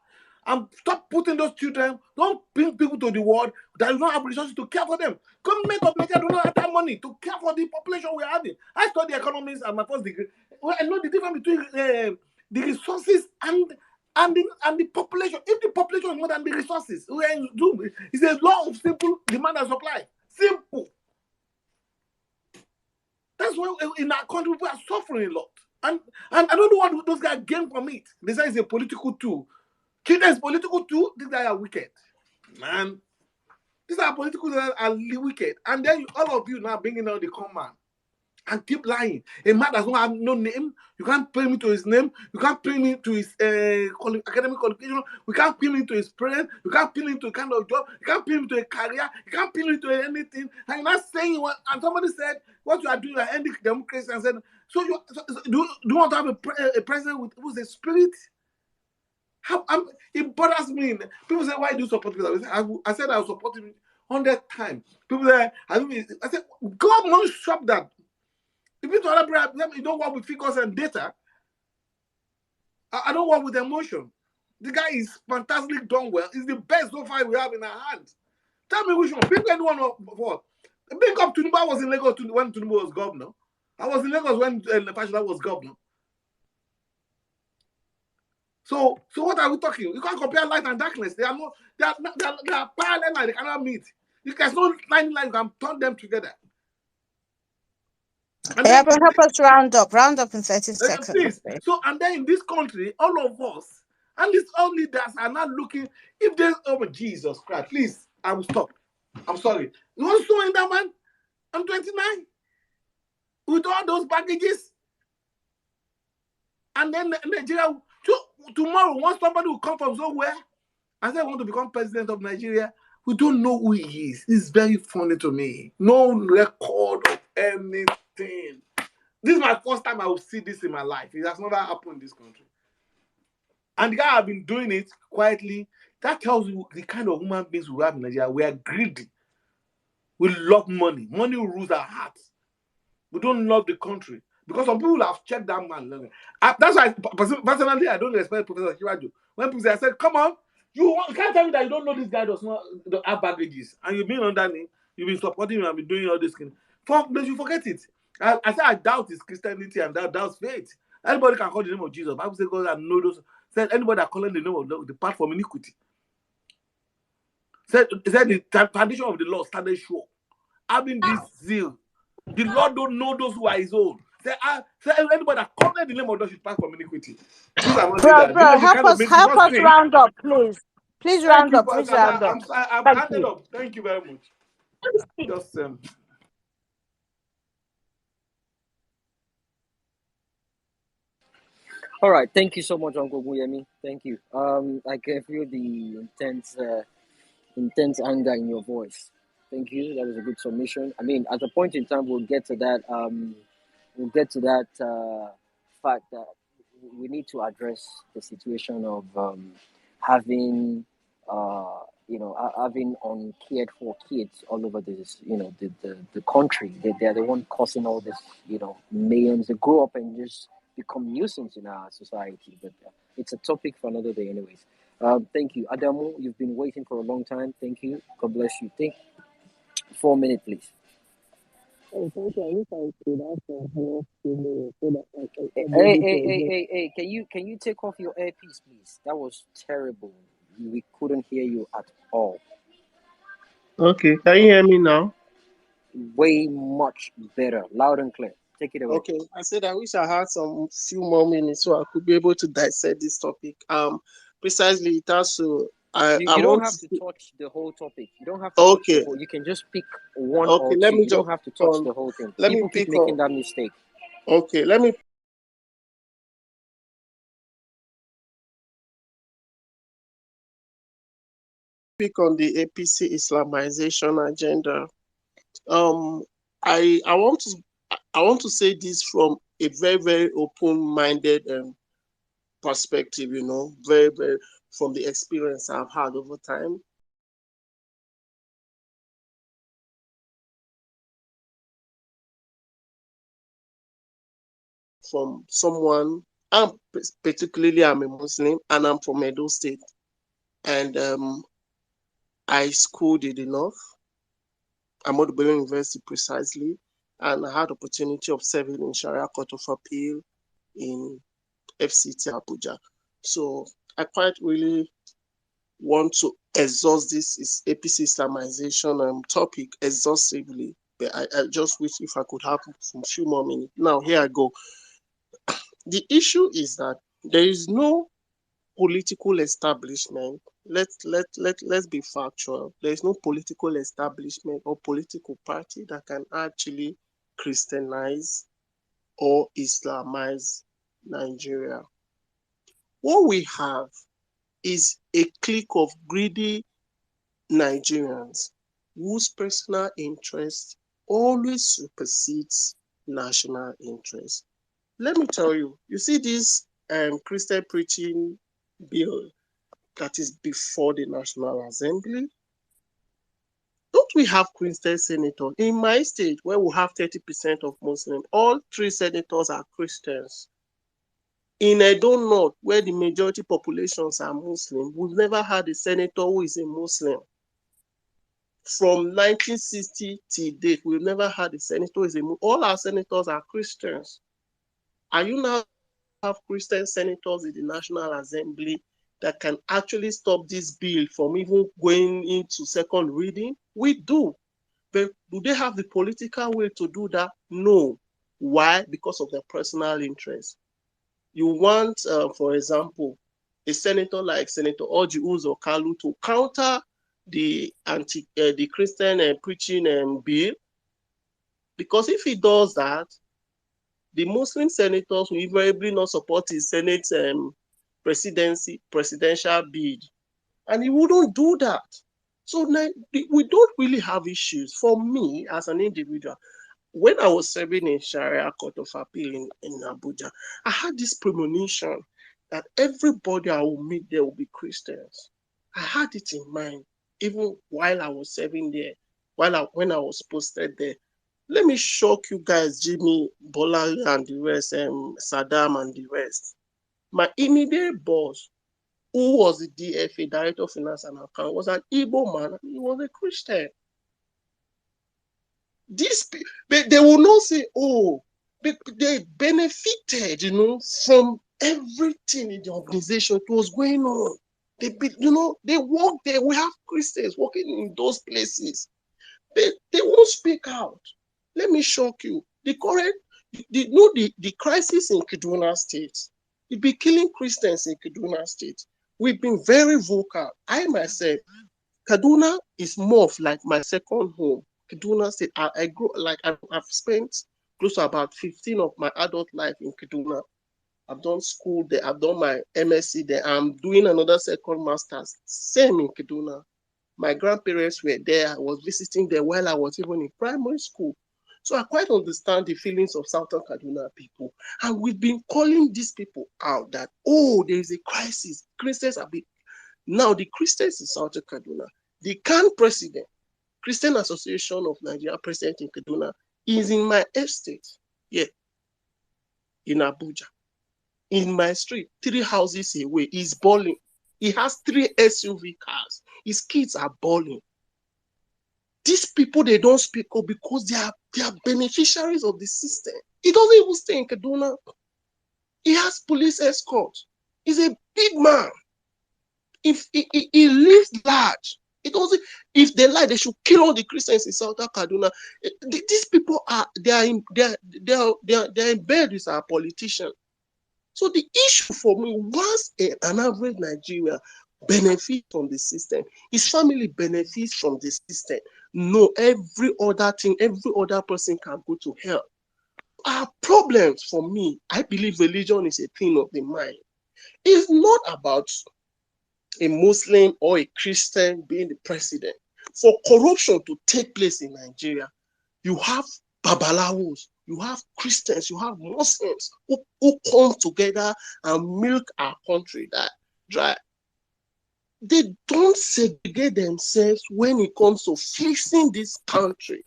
and stop putting those children. Don't bring people to the world that do not have resources to care for them. Government of Nigeria do not have that money to care for the population we are having. I study economics at my first degree. Well, I know the difference between the resources and the population. If the population is more than the resources, we are in doom. It's a law of simple demand and supply. Simple. That's why in our country we are suffering a lot. And I don't know what those guys gain from it. They say it's a political tool. Children is political tool. These guys are wicked. Man. These are political that are wicked. And then all of you now bringing out the command and keep lying. A man does not have no name. You can't pay me to his name. You can't pay me to his academic qualification. We can't pay me to his parents. You can't pay me to a kind of job. You can't pay me to a career. You can't pay me to anything. And you're not saying what. And somebody said, what you are doing, you are ending democracy. And said, so do you want to have a president who's a spirit? It bothers me. People say, why do you support me? I said I will support him 100 times. People say, I said, God won't stop that. If you don't work with figures and data, I don't work with emotion. The guy is fantastic, done well. He's the best so far we have in our hands. Tell me which one. Pick anyone for. Pick up Tinubu. I was in Lagos when Tinubu was governor. I was in Lagos when Fashola was governor. So what are we talking? You can't compare light and darkness. They are parallel lines. They cannot meet. There's no line you can turn them together. And then, help us round up in 30 seconds. Please. So, and then in this country, all of us, and these all leaders are not looking. If there's, oh Jesus Christ, please, I will stop. I'm sorry. You want to in that man? I'm 29. With all those baggages. And then Nigeria, tomorrow, once somebody will come from somewhere and say, I want to become president of Nigeria, we don't know who he is. It's very funny to me. No record of anything. This is my first time I will see this in my life. It has never happened in this country. And the guy have been doing it quietly. That tells you the kind of human beings we have in Nigeria. We are greedy. We love money. Money rules our hearts. We don't love the country. Because some people have checked that man. That's why, personally, I don't respect Professor Kiraju. When people say, I said, come on, you can't tell me that you don't know this guy does not have baggages. And you've been under him, you've been supporting him and been doing all this. But you forget it. I said, I doubt his Christianity and that doubts faith. Anybody can call the name of Jesus. Bible says God and know those. Said anybody that calling the name of God depart from iniquity. Said the tradition of the law started sure. Having this zeal. The Lord don't know those who are his own. Say anybody that calling the name of God should depart from iniquity. Please, I'm not saying that. Help us round up, please. Please round up. Please round up. I've handed up. Thank you very much. Just All right, thank you so much, Uncle Guyemi. Thank you. I can feel the intense anger in your voice. Thank you. That was a good submission. I mean, at a point in time, we'll get to that. Fact that we need to address the situation of having having uncared for kids all over this, the country. They're the one causing all this, mayhem. They grow up and just become nuisance in our society. But it's a topic for another day, anyways. Thank you, Adamu. You've been waiting for a long time. Thank you. God bless you. Take 4 minutes, please. Oh, thank you. I wish I could have so that Hey! Can you take off your earpiece, please? That was terrible. We couldn't hear you at all. Okay, can you hear me now? Way much better, loud and clear. Take it away. Okay, I said I wish I had some few more minutes so I could be able to dissect this topic. Precisely, it has to. You don't have to touch the whole topic. You don't have to touch the whole. You can just pick one or two. You don't have to touch the whole thing. People keep making that mistake. Okay, let me Speak on the APC Islamization agenda. I want to say this from a very, very open-minded perspective, very, very from the experience I've had over time. From someone, I'm a Muslim and I'm from Edo State. And I schooled in the North, Ahmadu Bello University precisely, and I had opportunity of serving in Sharia Court of Appeal in FCT Abuja. So I quite really want to exhaust this APC Islamization topic exhaustively, but I just wish if I could have some few more minutes. Now here I go. The issue is that there is no political establishment. Let's be factual. There is no political establishment or political party that can actually Christianize or Islamize Nigeria. What we have is a clique of greedy Nigerians whose personal interest always supersedes national interest. Let me tell you, you see this Christian preaching bill that is before the National Assembly? Don't we have Christian senators? In my state, where we have 30% of Muslims, all 3 senators are Christians. In Edo North, where the majority populations are Muslim, we've never had a senator who is a Muslim. From 1960 till date, we've never had a senator who is a Muslim. All our senators are Christians. Are you now have Christian senators in the National Assembly that can actually stop this bill from even going into second reading? We do. But do they have the political will to do that? No. Why? Because of their personal interest. You want, for example, a senator like Senator Orji Uzor Kalu to counter the Christian preaching bill, because if he does that, the Muslim senators will invariably not support his Senate presidential bid, and he wouldn't do that. So now, we don't really have issues. For me, as an individual, when I was serving in Sharia Court of Appeal in Abuja, I had this premonition that everybody I will meet there will be Christians. I had it in mind, even while I was serving there, when I was posted there. Let me shock you guys, Jimmy, Bolali, and the rest, Saddam and the rest. My immediate boss, who was the DFA, Director of Finance and Account, was an Igbo man. He was a Christian. They will not say, oh, they benefited, from everything in the organization that was going on. They work there. We have Christians working in those places. They won't speak out. Let me shock you. The crisis in Kaduna State, it be killing Christians in Kaduna State. We've been very vocal. I myself, Kaduna is more of like my second home. Kaduna State, I grew, like I've spent close to about 15 of my adult life in Kaduna. I've done school there. I've done my MSc there. I'm doing another second master's, same in Kaduna. My grandparents were there. I was visiting there while I was even in primary school. So I quite understand the feelings of Southern Kaduna people. And we've been calling these people out that, oh, there is a crisis. Christians are big. Now the Christians in Southern Kaduna, the CAN president, Christian Association of Nigeria president in Kaduna, is in my estate, in Abuja. In my street, 3 houses away, he's balling. He has 3 SUV cars. His kids are balling. These people, they don't speak up because they are beneficiaries of the system. He doesn't even stay in Kaduna. He has police escort. He's a big man. If he lives large, it doesn't. If they lie, they should kill all the Christians in Southern Kaduna. These people are in bed with our politicians. So the issue for me, once an average Nigerian benefits from the system, his family benefits from the system. No, every other thing, every other person can go to hell. Our problems, for me, I believe religion is a thing of the mind. It's not about a Muslim or a Christian being the president. For corruption to take place in Nigeria, you have Babalawos, you have Christians, you have Muslims who come together and milk our country dry. They don't segregate themselves when it comes to fixing this country.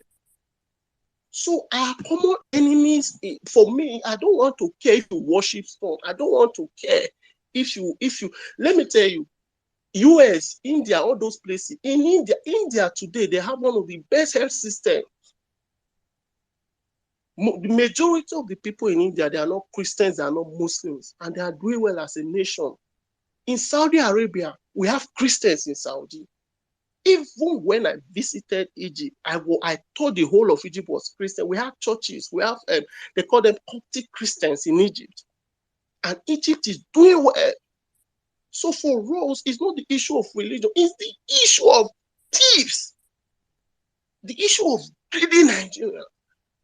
So our common enemies, for me, I don't want to care if you worship stone. I don't want to care if you, let me tell you, US, India, all those places. In India today, they have one of the best health systems. The majority of the people in India, they are not Christians, they are not Muslims, and they are doing well as a nation. In Saudi Arabia, we have Christians in Saudi. Even when I visited Egypt, I thought the whole of Egypt was Christian. We have churches, we have, they call them Coptic Christians in Egypt. And Egypt is doing well. So for us, it's not the issue of religion, it's the issue of thieves. The issue of greedy Nigerians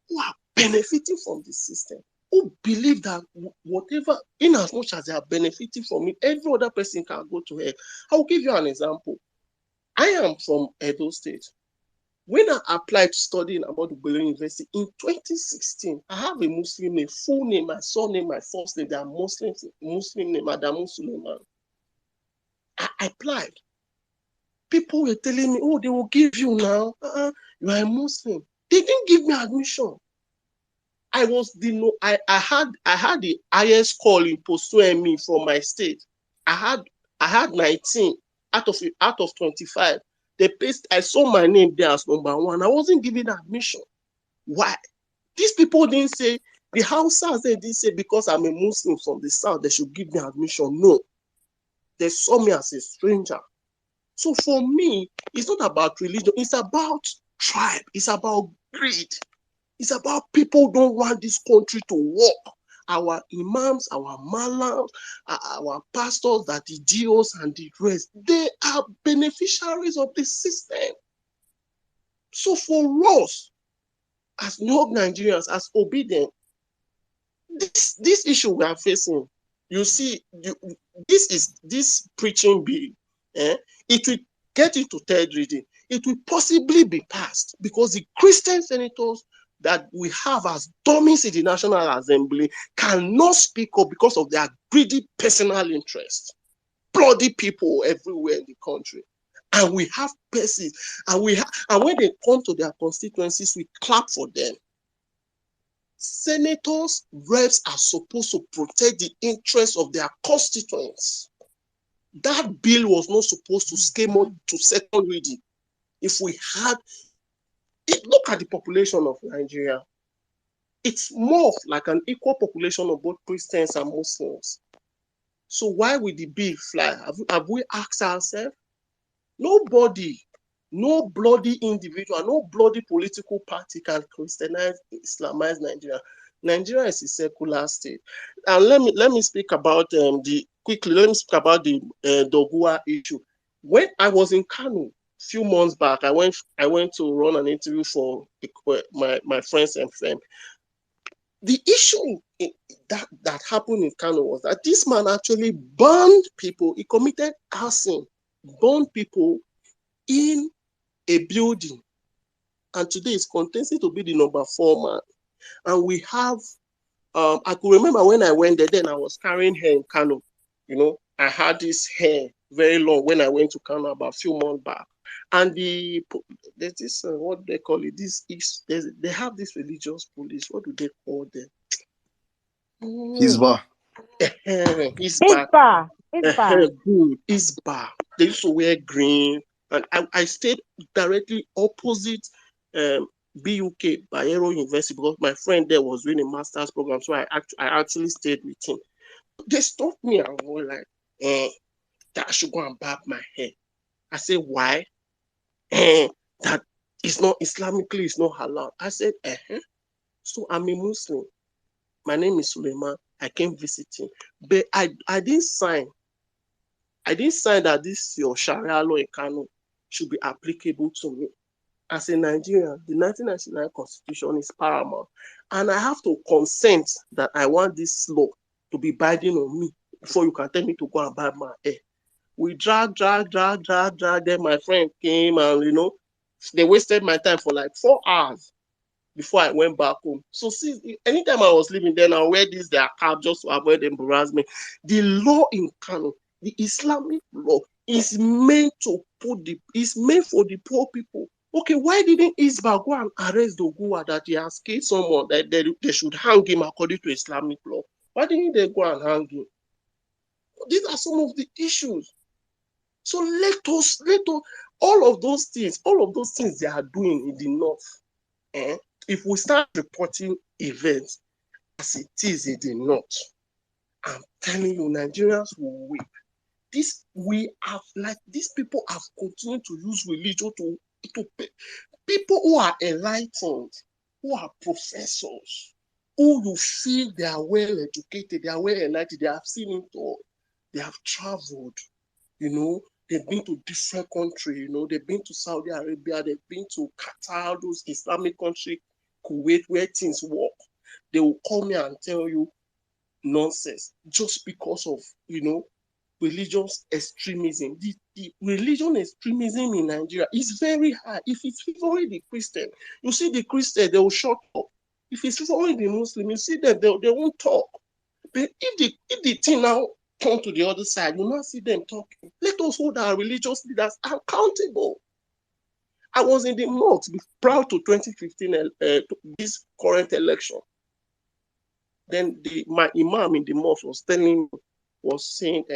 who are benefiting from the system, who believe that whatever, in as much as they are benefiting from it, every other person can go to hell. I'll give you an example. I am from Edo State. When I applied to study in Doguwa University in 2016, I have a Muslim name, full name, my surname, my first name, they are Muslim name, Adamu Suleiman. I applied. People were telling me, oh, they will give you now. You are a Muslim. They didn't give me admission. I had the highest score in pursuing me from my state. I had 19 out of 25. I saw my name there as number 1. I wasn't given admission. Why? These people didn't say, the Hausas, they didn't say because I'm a Muslim from the south, they should give me admission. No. They saw me as a stranger. So for me, it's not about religion. It's about tribe. It's about greed. It's about people don't want this country to work. Our imams, our malams, our pastors, the DOs and the rest, they are beneficiaries of the system. So for us, as New Nigerians, as obedient, this issue we are facing, you see, this preaching bill, it will get into third reading. It will possibly be passed because the Christian senators that we have as dummies in the National Assembly cannot speak up because of their greedy personal interest. Bloody people everywhere in the country. And we have persons, and when they come to their constituencies, we clap for them. Senators, reps are supposed to protect the interests of their constituents. That bill was not supposed to scale up to second reading. If we had, look at the population of Nigeria. It's more like an equal population of both Christians and Muslims. So why will the bill fly? Have we asked ourselves? Nobody, no bloody individual, no bloody political party can Christianize, Islamize Nigeria. Nigeria is a secular state. And let me speak about the Doguwa issue. When I was in Kano a few months back, I went to run an interview for my friends and family. The issue that happened in Kano was that this man actually burned people. He committed arson, burned people in a building, and today is contested to be the number 4 man. And we have, I could remember when I went there, then I was carrying hair in Kano. You know, I had this hair very long when I went to Kano about a few months back. And there's this, what they call it, they have this religious police. What do they call them? Hisba. Hisba. Good. Hisba. They used to wear green. And I stayed directly opposite BUK, Bayero University, because my friend there was doing a master's program. So I actually stayed with him. They stopped me and were like, that I should go and barb my hair. I said, why? That it's not Islamically, it's not halal. I said, so I'm a Muslim. My name is Suleiman. I came visiting. But I didn't sign. I didn't sign that this your Sharia law in Kano should be applicable to me. As a Nigerian, the 1999 Constitution is paramount. And I have to consent that I want this law to be binding on me before you can tell me to go and barb my hair. We drag. Then my friend came and, they wasted my time for like 4 hours before I went back home. So see, anytime I was leaving, then I wear their cap just to avoid embarrassment. The law in Kano, the Islamic law, is meant for the poor people. Okay, why didn't Isba go and arrest Doguwa that he has killed someone, that they should hang him according to Islamic law? Why didn't they go and hang him? These are some of the issues. So let us, all of those things they are doing in the north. If we start reporting events as it is in the north, I'm telling you, Nigerians will weep. These people have continued to use religion to pay. People who are enlightened, who are professors, who you feel they are well educated, they are well enlightened, they have seen it all, they have traveled, they've been to different countries, they've been to Saudi Arabia, they've been to Qatar, those Islamic countries, Kuwait, where things work. They will come here and tell you nonsense just because of, religious extremism. The religion extremism in Nigeria is very high. If it's favoring the Christian, you see the Christian, they will shut up. If it's favoring the Muslim, you see them, they won't talk. But if the thing now turn to the other side, you now see them talking. Let us hold our religious leaders accountable. I was in the mosque prior to 2015, this current election. Then my imam in the mosque was saying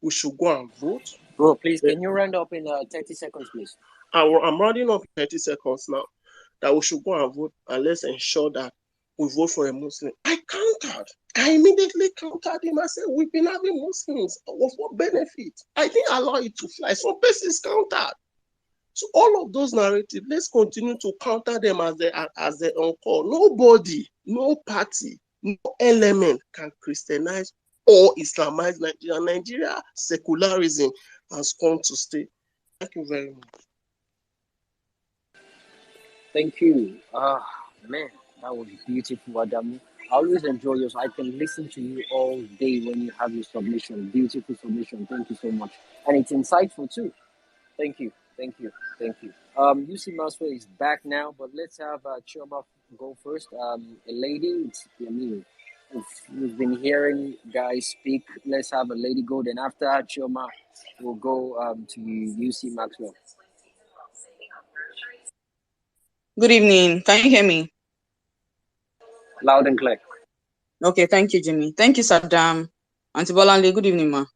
we should go and vote. Bro, please, can you round up in 30 seconds, please? I'm rounding up in 30 seconds now. That we should go and vote, and let's ensure that we vote for a Muslim. I countered. I immediately countered him. I said, we've been having Muslims. Of what benefit? I didn't allow it to fly. So basis countered. So all of those narratives, let's continue to counter them as they encore. Nobody, no party, no element can Christianize or Islamize Nigeria. Nigeria secularism has come to stay. Thank you very much. Thank you. Man, that was beautiful, Adamu. I always enjoy yours. I can listen to you all day when you have your submission. Beautiful submission. Thank you so much. And it's insightful too. Thank you. UC Maswell is back now, but let's have Chioma go first. A lady, if you've been hearing guys speak, let's have a lady go. Then after Chioma, we'll go to UC Maxwell. Good evening. Can you hear me? Loud and clear. Okay, thank you, Jimmy. Thank you, Saddam. Auntie Bolande, good evening, ma.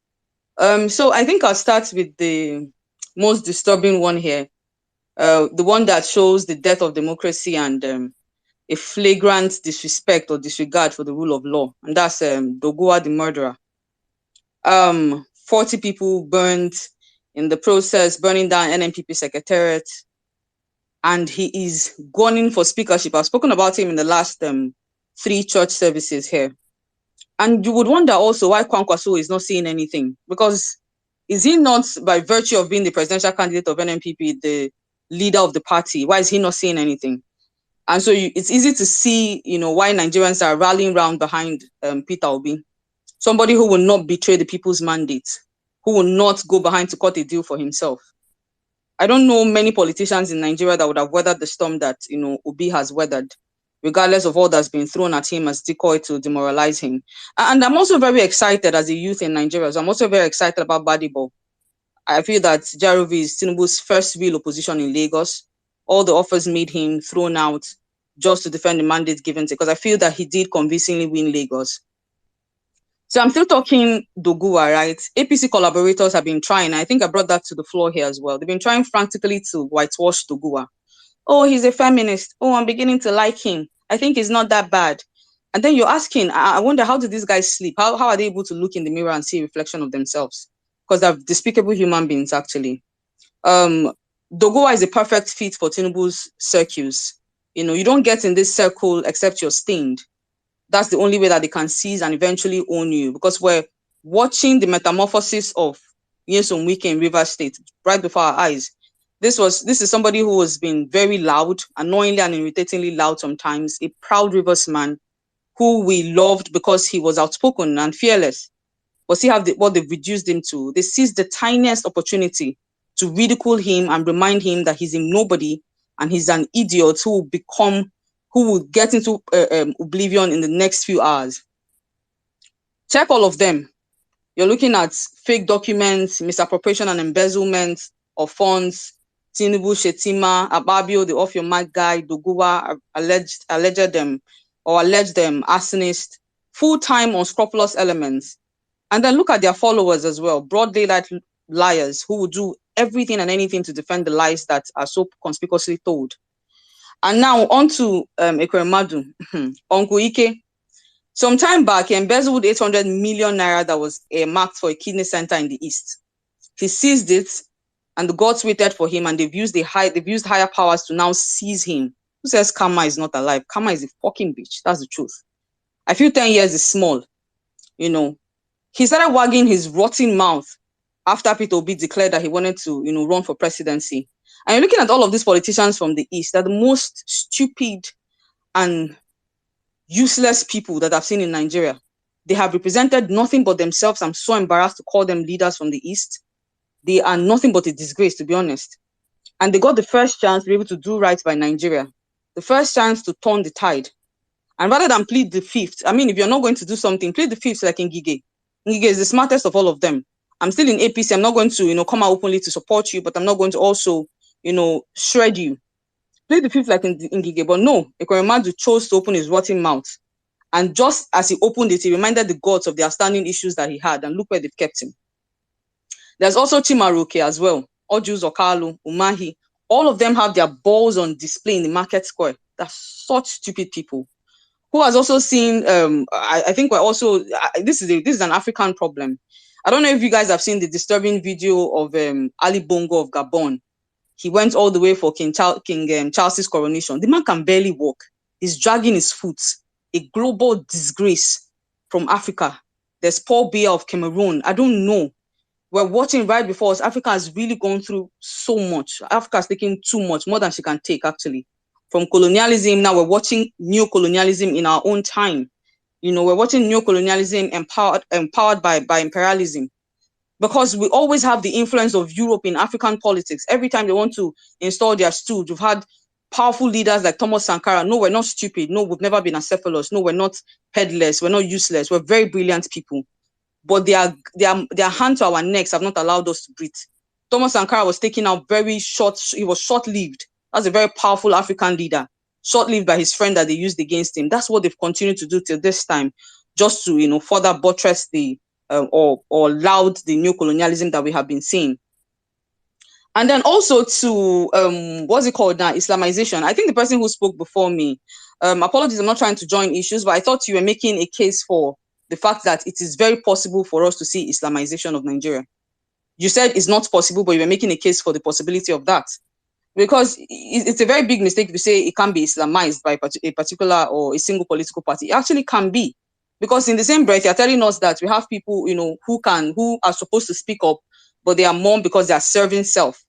So I think I'll start with the most disturbing one here. The one that shows the death of democracy and a flagrant disrespect or disregard for the rule of law. And that's Doguwa, the murderer. 40 people burned in the process, burning down NNPP secretariat. And he is gunning for speakership. I've spoken about him in the last 3 church services here. And you would wonder also why Kwankwaso is not saying anything. Because is he not, by virtue of being the presidential candidate of NNPP, the leader of the party? Why is he not saying anything? And so it's easy to see, why Nigerians are rallying around behind Peter Obi. Somebody who will not betray the people's mandate, who will not go behind to cut a deal for himself. I don't know many politicians in Nigeria that would have weathered the storm that, Obi has weathered, regardless of all that's been thrown at him as decoy to demoralize him. And I'm also very excited as a youth in Nigeria. So I'm also very excited about Badibo. I feel that Jarovi is Tinubu's first real opposition in Lagos. All the offers made him thrown out just to defend the mandate given to, because I feel that he did convincingly win Lagos. So I'm still talking Doguwa, right? APC collaborators have been trying. I think I brought that to the floor here as well. They've been trying frantically to whitewash Doguwa. Oh, he's a feminist. Oh, I'm beginning to like him. I think he's not that bad. And then you're asking, I wonder, how do these guys sleep? How are they able to look in the mirror and see a reflection of themselves? Because they're despicable human beings, actually. Doguwa is a perfect fit for Tinubu's circles. You don't get in this circle except you're stained. That's the only way that they can seize and eventually own you, because we're watching the metamorphosis of Nyesom Wike in Rivers State right before our eyes. This is somebody who has been very loud, annoyingly and irritatingly loud sometimes, a proud Rivers man who we loved because he was outspoken and fearless. but see what they've reduced him to. They seized the tiniest opportunity to ridicule him and remind him that he's a nobody and he's an idiot who will get into oblivion in the next few hours. Check all of them. You're looking at fake documents, misappropriation and embezzlement of funds, Tinubu, Shetima, Ababio, the off your mic guy, Doguwa, alleged arsonist, full-time unscrupulous elements. And then look at their followers as well, broad daylight liars who will do everything and anything to defend the lies that are so conspicuously told. And now on to Ekweremadu, Uncle Ike. Some time back, he embezzled 800 million naira that was marked for a kidney center in the East. He seized it, and the gods waited for him, and they've used higher powers to now seize him. Who says Karma is not alive? Karma is a fucking bitch. That's the truth. I feel 10 years is small. You know, he started wagging his rotten mouth after Peter Obi declared that he wanted to, run for presidency. And you're looking at all of these politicians from the East. They're the most stupid and useless people that I've seen in Nigeria. They have represented nothing but themselves. I'm so embarrassed to call them leaders from the East. They are nothing but a disgrace, to be honest. And they got the first chance to be able to do right by Nigeria. The first chance to turn the tide. And rather than plead the fifth, I mean, if you're not going to do something, plead the fifth like Ngige. Ngige is the smartest of all of them. I'm still in APC. I'm not going to, come out openly to support you, but I'm not going to also, shred you. Plead the fifth like Ngige. But no, Ekweremadu chose to open his rotten mouth. And just as he opened it, he reminded the gods of the outstanding issues that he had. And look where they've kept him. There's also Chimaroke as well. Ojus, Okalu, Umahi. All of them have their balls on display in the market square. They're such stupid people. Who has also seen, I think we're also, this is an African problem. I don't know if you guys have seen the disturbing video of Ali Bongo of Gabon. He went all the way for King Charles's coronation. The man can barely walk. He's dragging his foot. A global disgrace from Africa. There's Paul Biya of Cameroon. I don't know. We're watching right before us. Africa has really gone through so much. Africa is taking too much, more than she can take, actually. From colonialism, now we're watching neo-colonialism in our own time. We're watching neo-colonialism empowered by imperialism. Because we always have the influence of Europe in African politics. Every time they want to install their stooge, we've had powerful leaders like Thomas Sankara. No, we're not stupid. No, we've never been acephalous. No, we're not headless. We're not useless. We're very brilliant people. But their hand to our necks have not allowed us to breathe. Thomas Sankara was taken out he was short-lived. That's a very powerful African leader. Short-lived by his friend that they used against him. That's what they've continued to do till this time, just to, further buttress the, or loud the new colonialism that we have been seeing. And then also to, what's it called now, Islamization. I think the person who spoke before me, apologies, I'm not trying to join issues, but I thought you were making a case for the fact that it is very possible for us to see Islamization of Nigeria. You said it's not possible, but you were making a case for the possibility of that. Because it's a very big mistake to say it can be Islamized by a particular or a single political party. It actually can be. Because in the same breath, you're telling us that we have people, who are supposed to speak up, but they are mum because they are serving self.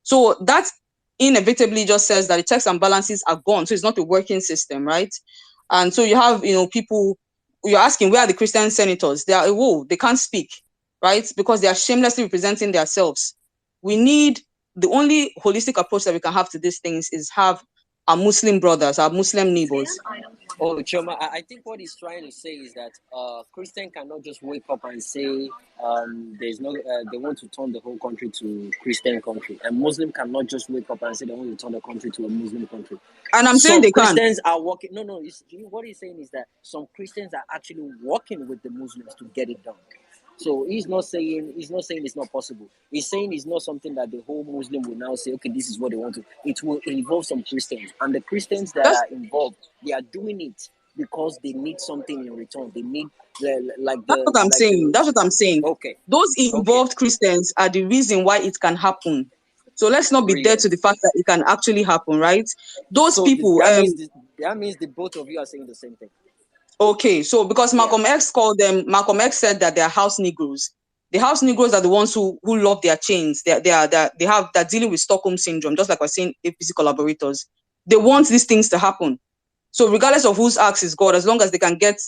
So that inevitably just says that the checks and balances are gone. So it's not a working system, right? And so you have, people, you're asking, where are the Christian senators? They are, they can't speak, right? Because they are shamelessly representing themselves. We need, the only holistic approach that we can have to these things is have our Muslim brothers, our Muslim neighbors. Oh, Choma, I think what he's trying to say is that Christian cannot just wake up and say there's no, they want to turn the whole country to Christian country, and Muslim cannot just wake up and say they want to turn the country to a Muslim country. And I'm saying they Christians are working. No, what he's saying is that some Christians are actually working with the Muslims to get it done. So he's not saying it's not possible. He's saying it's not something that the whole Muslim will now say, okay, this is what they want to. It will involve some Christians. And the Christians that are involved, they are doing it because they need something in return. They need That's what I'm saying. That's what I'm saying. Okay. Those involved Christians are the reason why it can happen. So let's not be dead to the fact that it can actually happen, right? Those people. That means the both of you are saying the same thing. Okay, so because Malcolm X said that they are house Negroes. The house Negroes are the ones who love their chains. They're dealing with Stockholm syndrome, just like we're saying APC collaborators. They want these things to happen. So regardless of whose axe is God, as long as they can get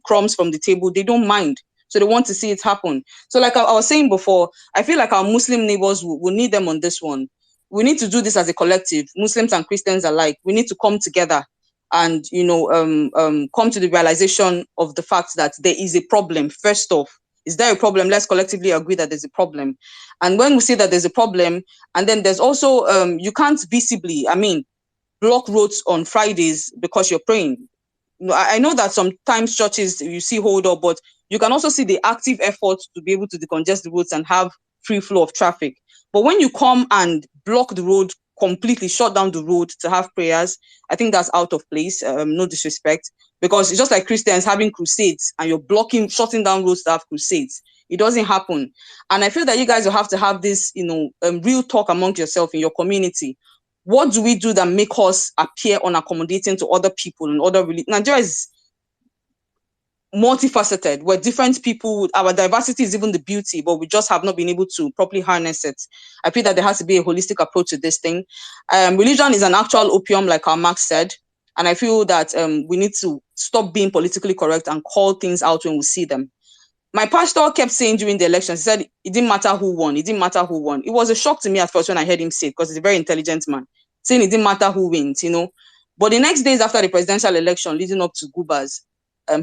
crumbs from the table, they don't mind. So they want to see it happen. So like I was saying before, I feel like our Muslim neighbors will need them on this one. We need to do this as a collective, Muslims and Christians alike. We need to come together and, come to the realization of the fact that there is a problem. First off, is there a problem? Let's collectively agree that there's a problem. And when we see that there's a problem, and then there's also, you can't visibly, block roads on Fridays because you're praying. I know that sometimes churches you see hold up, but you can also see the active effort to be able to decongest the roads and have free flow of traffic. But when you come and block the road completely, shut down the road to have prayers, I think that's out of place. No disrespect, because it's just like Christians having crusades and you're shutting down roads to have crusades. It doesn't happen. And I feel that you guys will have to have this, real talk among yourself in your community. What do we do that make us appear unaccommodating to other people and other religions? Nigeria is multifaceted. We're different people. Our diversity is even the beauty, but we just have not been able to properly harness it. I feel that there has to be a holistic approach to this thing. Religion is an actual opium, like our Marx said. And I feel that we need to stop being politically correct and call things out when we see them. My pastor kept saying during the elections, he said it didn't matter who won. It didn't matter who won. It was a shock to me at first when I heard him say it, because he's a very intelligent man, saying it didn't matter who wins, But the next days after the presidential election leading up to Guba's,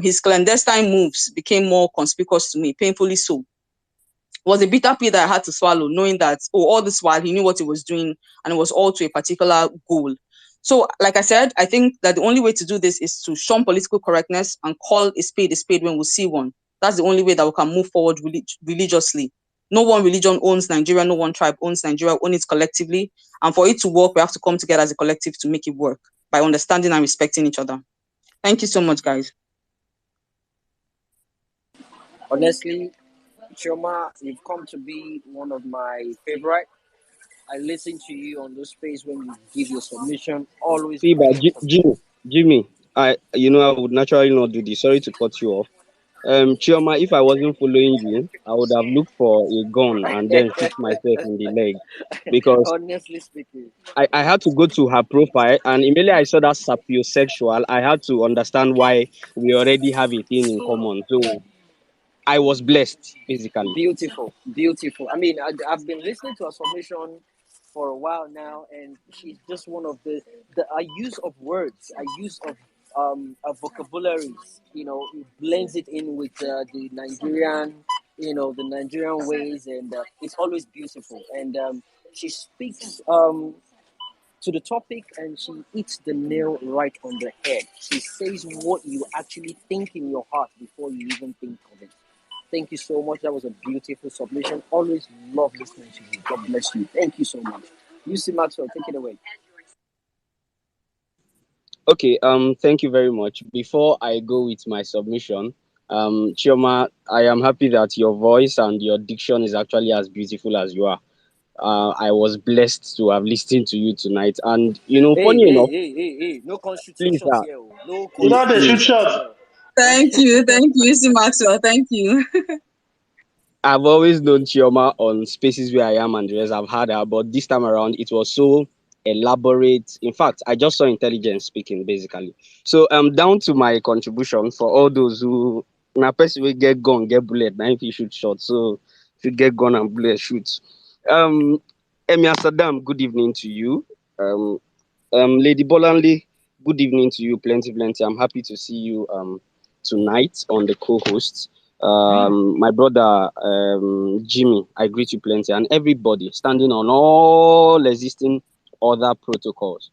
his clandestine moves became more conspicuous to me, painfully so. It was a bitter pill that I had to swallow, knowing that, all this while he knew what he was doing and it was all to a particular goal. So, like I said, I think that the only way to do this is to shun political correctness and call a spade when we see one. That's the only way that we can move forward religiously. No one religion owns Nigeria, no one tribe owns Nigeria, own it collectively. And for it to work, we have to come together as a collective to make it work by understanding and respecting each other. Thank you so much, guys. Honestly, Chioma, you've come to be one of my favorite. I listen to you on those space when you give your submission. Always See, but brilliant submission. Jimmy, I would naturally not do this. Sorry to cut you off. Chioma, if I wasn't following you, I would have looked for a gun and then shoot myself in the leg, because Honestly speaking. I had to go to her profile, and immediately I saw that sapiosexual, I had to understand why we already have a thing in common. So I was blessed, basically. Beautiful, beautiful. I've been listening to her submission for a while now, and she's just one of the use of words, use of vocabularies. It blends it in with the Nigerian, the Nigerian ways, and it's always beautiful. And she speaks to the topic, and she hits the nail right on the head. She says what you actually think in your heart before you even think of it. Thank you so much. That was a beautiful submission. Always love listening to you. God bless you. Thank you so much. UC Maxwell, take it away. Okay, thank you very much. Before I go with my submission, Chioma, I am happy that your voice and your diction is actually as beautiful as you are. I was blessed to have listened to you tonight, and Hey, funny hey, enough, hey, hey, hey. No please, constitutions here. No You know they shoot constitutions please, shots. here. Thank you, C. Maxwell. Thank you. I've always known Chioma on spaces where I am and the rest. I've had her, but this time around it was so elaborate. In fact, I just saw intelligence speaking, basically. So down to my contribution for all those who now person will get gun, get bullet, now if you shoot shot. So if you get gun and bullet, shoot. Um Emia Saddam, good evening to you. Um Lady Bolanle, good evening to you. Plenty, plenty. I'm happy to see you tonight on the co-host. My brother Jimmy, I greet you plenty, and everybody standing on all existing other protocols.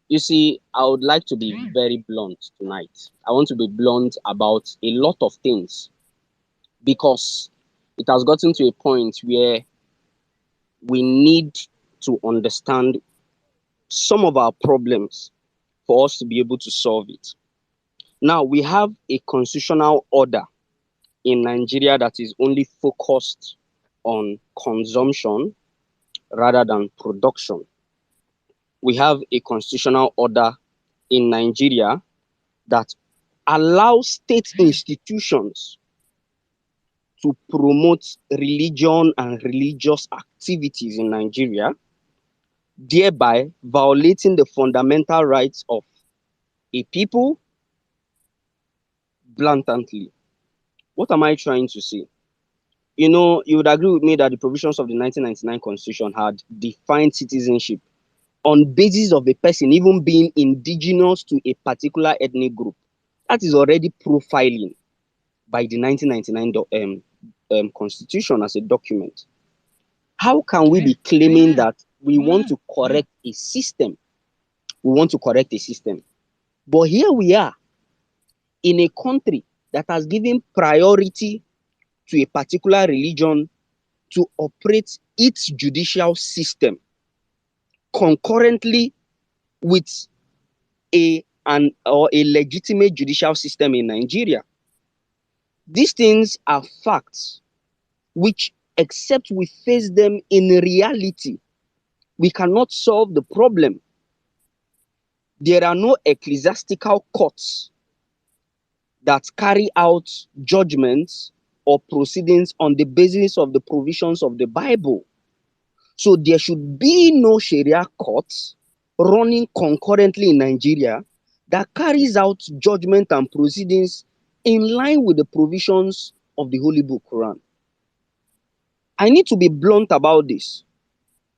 You see, I would like to be very blunt tonight. I want to be blunt about a lot of things, because it has gotten to a point where we need to understand some of our problems for us to be able to solve it. Now, we have a constitutional order in Nigeria that is only focused on consumption rather than production. We have a constitutional order in Nigeria that allows state institutions to promote religion and religious activities in Nigeria, thereby violating the fundamental rights of a people blatantly. What am I trying to say? You know, you would agree with me that the provisions of the 1999 Constitution had defined citizenship on basis of a person even being indigenous to a particular ethnic group. That is already profiling by the 1999 Constitution as a document. How can we be claiming that we want to correct a system? We want to correct a system. But here we are in a country that has given priority to a particular religion to operate its judicial system concurrently with a legitimate judicial system in Nigeria. These things are facts which, except we face them in reality, we cannot solve the problem. There are no ecclesiastical courts that carry out judgments or proceedings on the basis of the provisions of the Bible. So there should be no Sharia courts running concurrently in Nigeria that carries out judgment and proceedings in line with the provisions of the Holy Book Quran. I need to be blunt about this,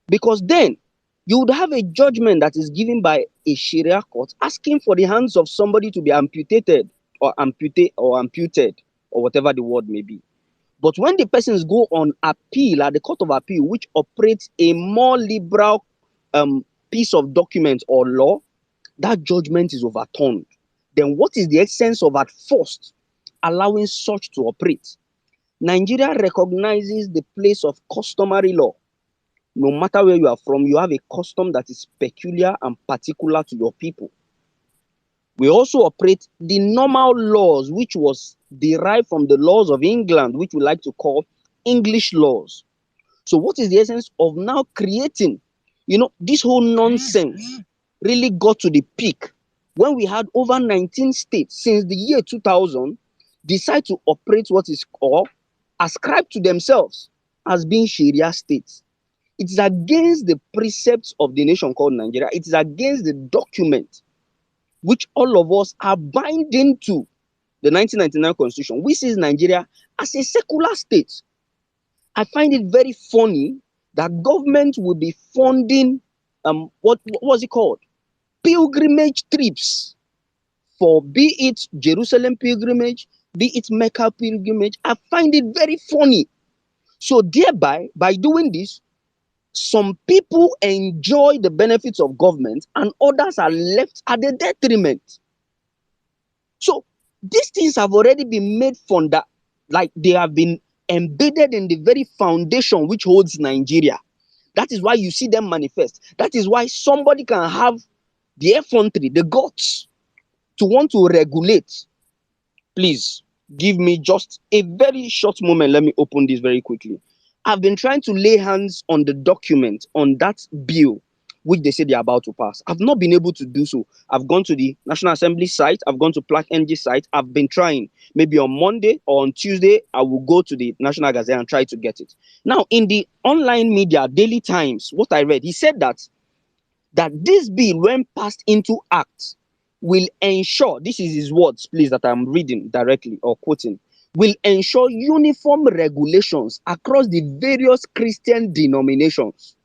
because then you would have a judgment that is given by a Sharia court asking for the hands of somebody to be amputated or amputed or whatever the word may be. But when the persons go on appeal at the Court of Appeal, which operates a more liberal piece of document or law, that judgment is overturned. Then what is the essence of at first allowing such to operate? Nigeria recognizes the place of customary law. No matter where you are from, you have a custom that is peculiar and particular to your people. We also operate the normal laws, which was derived from the laws of England, which we like to call English laws. So what is the essence of now creating, this whole nonsense really got to the peak when we had over 19 states since the year 2000 decide to operate what is called, ascribe to themselves as being Sharia states. It is against the precepts of the nation called Nigeria. It is against the document which all of us are binding to, the 1999 Constitution, which sees Nigeria as a secular state. I find it very funny that government will be funding, what was it called? Pilgrimage trips for, be it Jerusalem pilgrimage, be it Mecca pilgrimage. I find it very funny. So thereby, by doing this, some people enjoy the benefits of government and others are left at the detriment. So these things have already been made like they have been embedded in the very foundation which holds Nigeria. That is why you see them manifest. That is why somebody can have the effrontery, the guts to want to regulate. Please give me just a very short moment. Let me open this very quickly. I've been trying to lay hands on the document, on that bill, which they say they're about to pass. I've not been able to do so. I've gone to the National Assembly site. I've gone to Plaque NG site. I've been trying. Maybe on Monday or on Tuesday, I will go to the National Gazette and try to get it. Now, in the online media, Daily Times, what I read, he said that this bill, when passed into act, will ensure, this is his words, please, that I'm reading directly or quoting, will ensure uniform regulations across the various Christian denominations,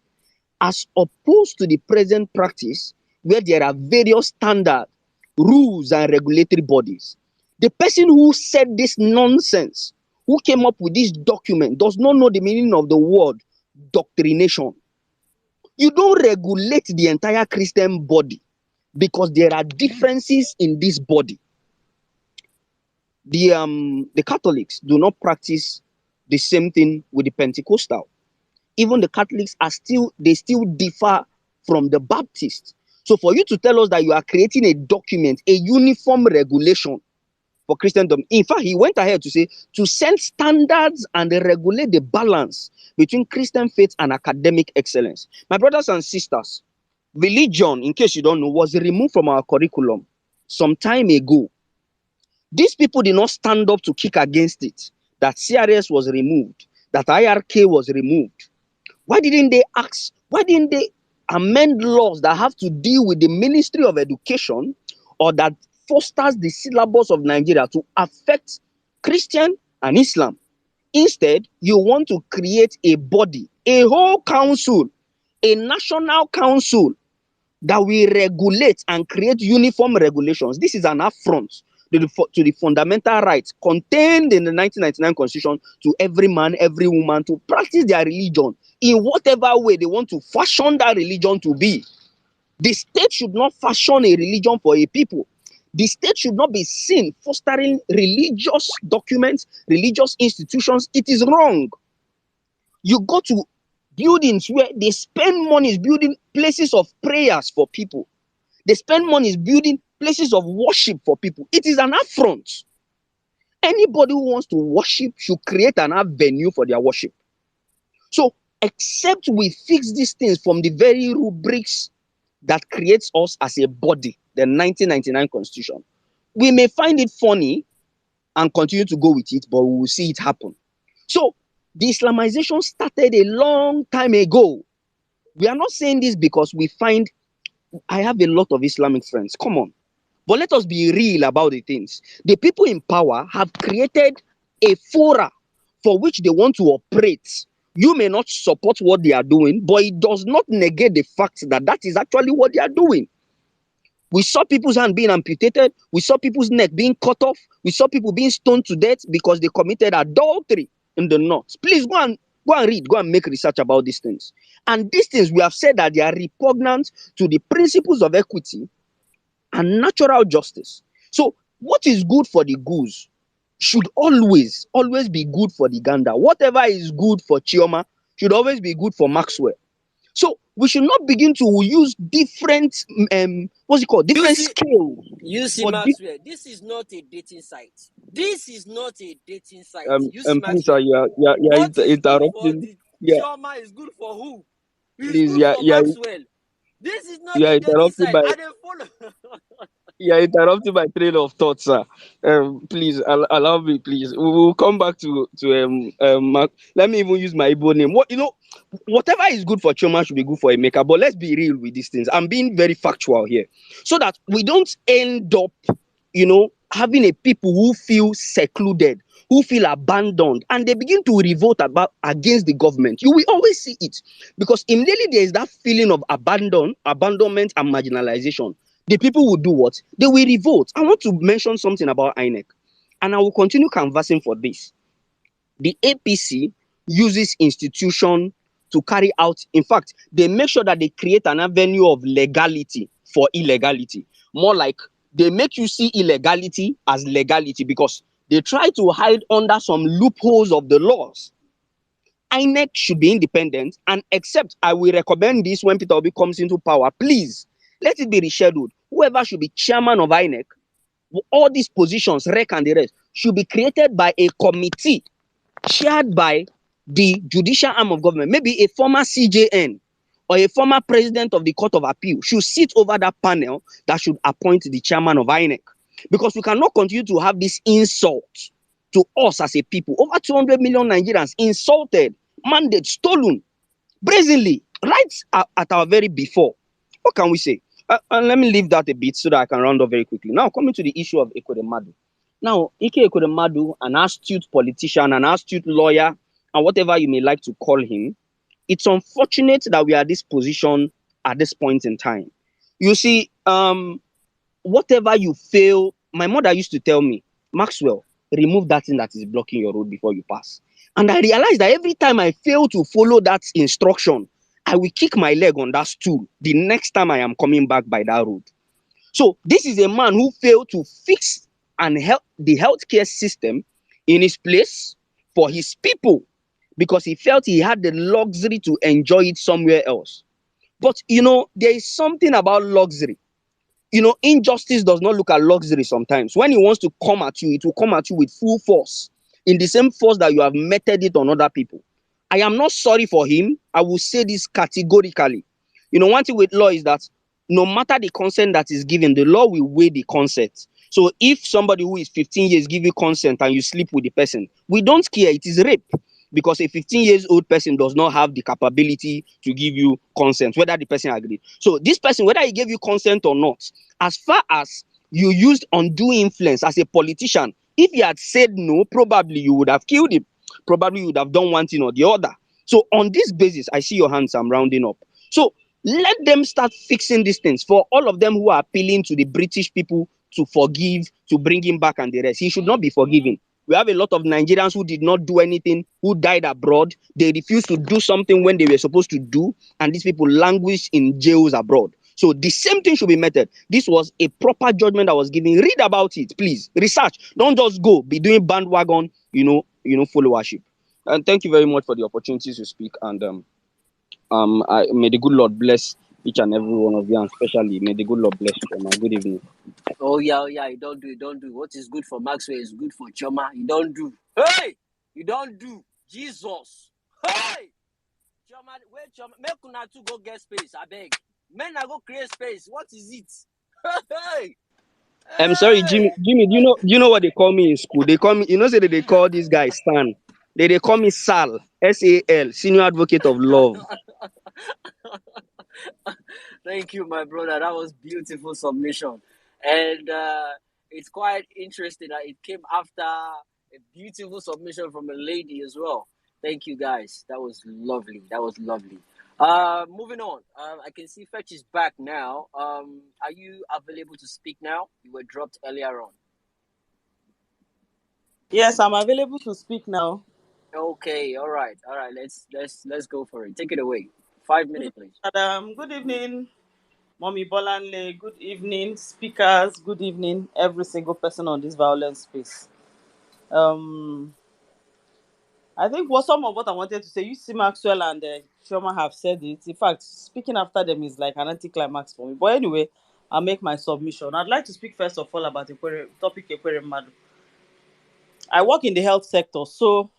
as opposed to the present practice where there are various standards, rules, and regulatory bodies. The person who said this nonsense, who came up with this document, does not know the meaning of the word doctrination. You don't regulate the entire Christian body because there are differences in this body. The Catholics do not practice the same thing with the Pentecostal. Even the Catholics still differ from the Baptists. So for you to tell us that you are creating a document, a uniform regulation for Christendom, in fact, he went ahead to say to set standards and regulate the balance between Christian faith and academic excellence. My brothers and sisters, religion, in case you don't know, was removed from our curriculum some time ago. These people did not stand up to kick against it, that CRS was removed, that IRK was removed. Why didn't they ask? Why didn't they amend laws that have to deal with the Ministry of Education or that fosters the syllabus of Nigeria to affect Christian and Islam. Instead, you want to create a body, a whole council, a national council that will regulate and create uniform regulations. This is an affront to the fundamental rights contained in the 1999 Constitution to every man, every woman to practice their religion in whatever way they want to fashion that religion to be. The state should not fashion a religion for a people. The state should not be seen fostering religious documents, religious institutions. It is wrong. You go to buildings where they spend money building places of prayers for people. They spend money building places of worship for people. It is an affront. Anybody who wants to worship should create an avenue for their worship. So, except we fix these things from the very rubrics that creates us as a body, the 1999 Constitution, we may find it funny and continue to go with it, but we will see it happen. So, the Islamization started a long time ago. We are not saying this because I have a lot of Islamic friends. Come on. But let us be real about the things. The people in power have created a fora for which they want to operate. You may not support what they are doing, but it does not negate the fact that that is actually what they are doing. We saw people's hand being amputated. We saw people's neck being cut off. We saw people being stoned to death because they committed adultery in the north. Please go and read, go and make research about these things. And these things, we have said that they are repugnant to the principles of equity and natural justice. So what is good for the goose should always be good for the gander. Whatever is good for Chioma should always be good for Maxwell. So we should not begin to use different different scales. You see, Maxwell, this is not a dating site. This is not a dating site. You see, please, Maxwell, what is good for the Chioma is good for who? It's good for Maxwell. This is not a dating site. I don't follow. You're interrupting my train of thought, sir. Please allow me, please. We will come back to Mark. Let me even use my Igbo name. Whatever is good for Chioma should be good for Emeka. But let's be real with these things. I'm being very factual here, so that we don't end up, having a people who feel secluded, who feel abandoned, and they begin to revolt against the government. You will always see it, because immediately there is that feeling of abandonment and marginalization. The people will do what? They will revolt. I want to mention something about INEC, and I will continue canvassing for this. The APC uses institution to carry out, in fact, they make sure that they create an avenue of legality for illegality. More like they make you see illegality as legality, because they try to hide under some loopholes of the laws. INEC should be independent, and except, I will recommend this when Peter Obi comes into power, please, let it be rescheduled. Whoever should be chairman of INEC, all these positions, REC and the rest, should be created by a committee chaired by the judicial arm of government. Maybe a former CJN or a former president of the Court of Appeal should sit over that panel that should appoint the chairman of INEC. Because we cannot continue to have this insult to us as a people. Over 200 million Nigerians insulted, mandate stolen, brazenly, right at our very before. What can we say? And let me leave that a bit so that I can round up very quickly. Now, coming to the issue of Ekweremadu. Now, Ekweremadu, an astute politician, an astute lawyer, and whatever you may like to call him, it's unfortunate that we are at this position at this point in time. You see, whatever you fail, my mother used to tell me, Maxwell, remove that thing that is blocking your road before you pass. And I realized that every time I fail to follow that instruction, I will kick my leg on that stool the next time I am coming back by that road. So this is a man who failed to fix and help the healthcare system in his place for his people, because he felt he had the luxury to enjoy it somewhere else. But, there is something about luxury. Injustice does not look at luxury sometimes. When it wants to come at you, it will come at you with full force, in the same force that you have meted it on other people. I am not sorry for him. I will say this categorically. One thing with law is that no matter the consent that is given, the law will weigh the consent. So if somebody who is 15 years give you consent and you sleep with the person, we don't care. It is rape, because a 15-year-old person does not have the capability to give you consent, whether the person agreed. So this person, whether he gave you consent or not, as far as you used undue influence as a politician, If he had said no, probably you would have killed him. Probably you would have done one thing or the other. So on this basis, I see your hands, I'm rounding up. So let them start fixing these things. For all of them who are appealing to the British people to forgive, to bring him back and the rest, he should not be forgiven. We have a lot of Nigerians who did not do anything, who died abroad. They refused to do something when they were supposed to do, and these people languish in jails abroad. So the same thing should be meted. This was a proper judgment that was given. Read about it, please. Research. Don't just go be doing bandwagon, followership. And thank you very much for the opportunity to speak. And may the good Lord bless each and every one of you, and especially may the good Lord bless you. And good evening. Oh yeah, you don't do, What is good for Maxwell is good for Choma. You don't do. Hey, you don't do. Jesus. Hey, Choma, wait, Choma, make una two go get space. I beg. Men I go create space. What is it? Hey. I'm sorry, Jimmy. Jimmy, do you know what they call me in school? They call me, say that they call this guy Stan. They call me Sal, SAL, Senior Advocate of Love. Thank you, my brother. That was beautiful submission, and it's quite interesting that it came after a beautiful submission from a lady as well. Thank you, guys. That was lovely. Moving on. I can see Fetch is back now. Are you available to speak now? You were dropped earlier on. Yes, I'm available to speak now. Okay. All right. Let's go for it. Take it away. 5 minutes, please. Good evening, Mommy Bolanle. Good evening, speakers. Good evening, every single person on this violence space. I think some of what I wanted to say, you see Maxwell and Chioma have said it. In fact, speaking after them is like an anticlimax for me. But anyway, I'll make my submission. I'd like to speak first of all about topic Ekweremadu. I work in the health sector, so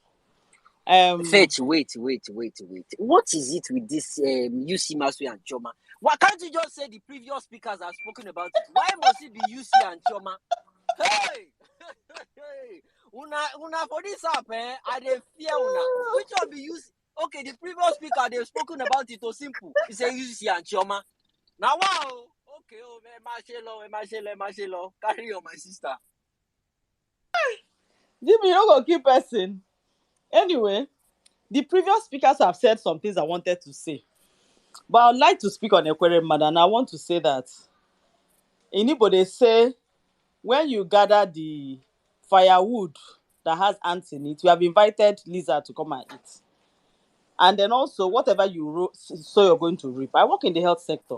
Fetch, wait. What is it with this UC Masui and Choma? Why can't you just say the previous speakers have spoken about it? Why must it be UC and Choma? Hey! Hey! Una for this up, I dey fear una. Which one be UC? Okay, the previous speaker, they've spoken about it so simple. It's a UC and Choma. Now, wow! Okay, Mashelo. Carry on, my sister. Jimmy, you don't go keep person. Anyway, the previous speakers have said some things I wanted to say. But I'd like to speak on Ekweremadu, and I want to say that anybody say when you gather the firewood that has ants in it, you have invited lizard to come and eat. And then also, whatever you sow, you're going to reap. I work in the health sector.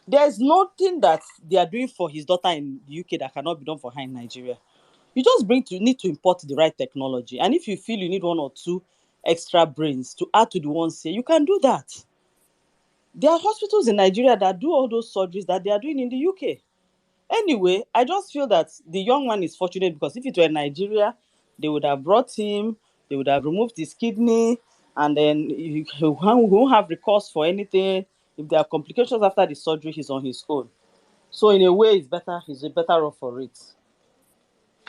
There's nothing that they are doing for his daughter in the UK that cannot be done for her in Nigeria. You just need to import the right technology. And if you feel you need one or two extra brains to add to the ones here, you can do that. There are hospitals in Nigeria that do all those surgeries that they are doing in the UK. Anyway, I just feel that the young man is fortunate because if it were Nigeria, they would have brought him, they would have removed his kidney, and then he won't have recourse for anything. If there are complications after the surgery, he's on his own. So in a way, he's better off for it.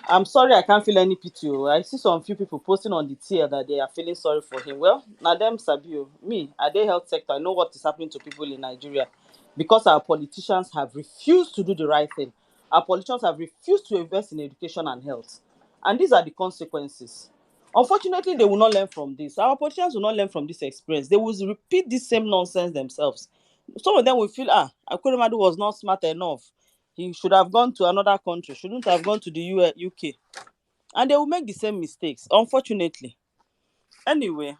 I'm sorry I can't feel any pity. I see some few people posting on the tier that they are feeling sorry for him. Well, now them Sabio, me, at the health sector, I know what is happening to people in Nigeria because our politicians have refused to do the right thing. Our politicians have refused to invest in education and health. And these are the consequences. Unfortunately, they will not learn from this. Our politicians will not learn from this experience. They will repeat this same nonsense themselves. Some of them will feel, Ekweremadu was not smart enough. He should have gone to another country, shouldn't have gone to the UK. And they will make the same mistakes, unfortunately. Anyway,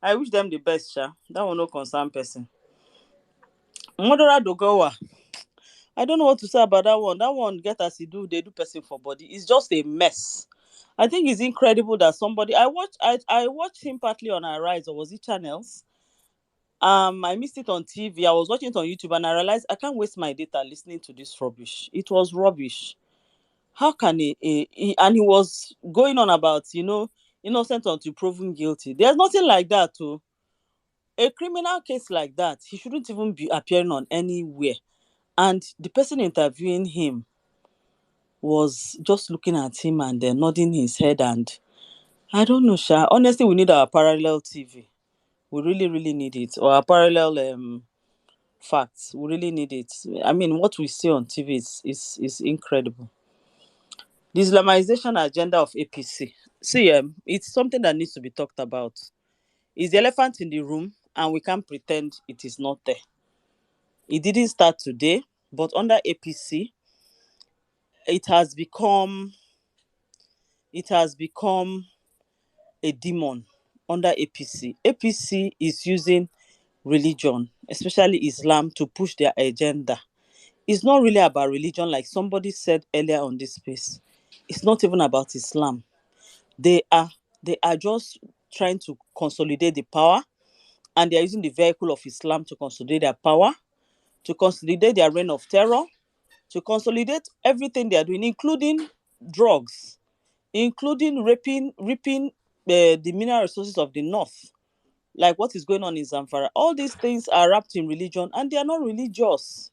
I wish them the best, Sha. That will not concern person. Murderer Doguwa. I don't know what to say about that one. That one, get as he do, they do person for body. It's just a mess. I think it's incredible that somebody I watched him partly on Arise, or was it Channels? I missed it on TV. I was watching it on YouTube and I realized I can't waste my data listening to this rubbish. It was rubbish. How can and he was going on about, innocent until proven guilty. There's nothing like that too. A criminal case like that, he shouldn't even be appearing on anywhere. And the person interviewing him was just looking at him and then nodding his head, and I don't know, Sha. Honestly, we need our parallel TV. We really, really need it. Or our parallel facts. We really need it. I mean, what we see on TV is incredible. The Islamization agenda of APC. See, it's something that needs to be talked about. It's the elephant in the room, and we can't pretend it is not there. It didn't start today, but under APC, it has become a demon under APC. APC is using religion, especially Islam, to push their agenda. It's not really about religion, like somebody said earlier on this space. It's not even about Islam. They are just trying to consolidate the power, and they are using the vehicle of Islam to consolidate their power, to consolidate their reign of terror, to consolidate everything they are doing, including drugs, including reaping the mineral resources of the north, like what is going on in Zamfara. All these things are wrapped in religion, and they are not religious.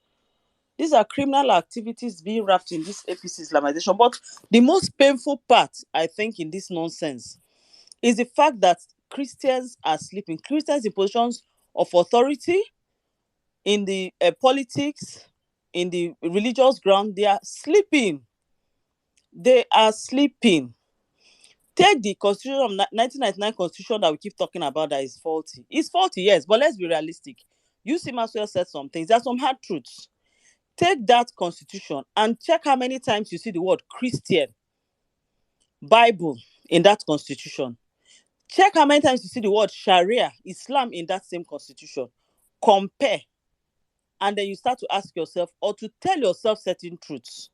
These are criminal activities being wrapped in this APC Islamization. But the most painful part, I think, in this nonsense is the fact that Christians are sleeping. Christians in positions of authority, in the politics, in the religious ground, they are sleeping. They are sleeping. Take the constitution of 1999 constitution that we keep talking about that is faulty. It's faulty, yes, but let's be realistic. You see, Maxwell said some things. There are some hard truths. Take that constitution and check how many times you see the word Christian, Bible in that constitution. Check how many times you see the word Sharia, Islam in that same constitution. Compare. And then you start to ask yourself, or to tell yourself certain truths.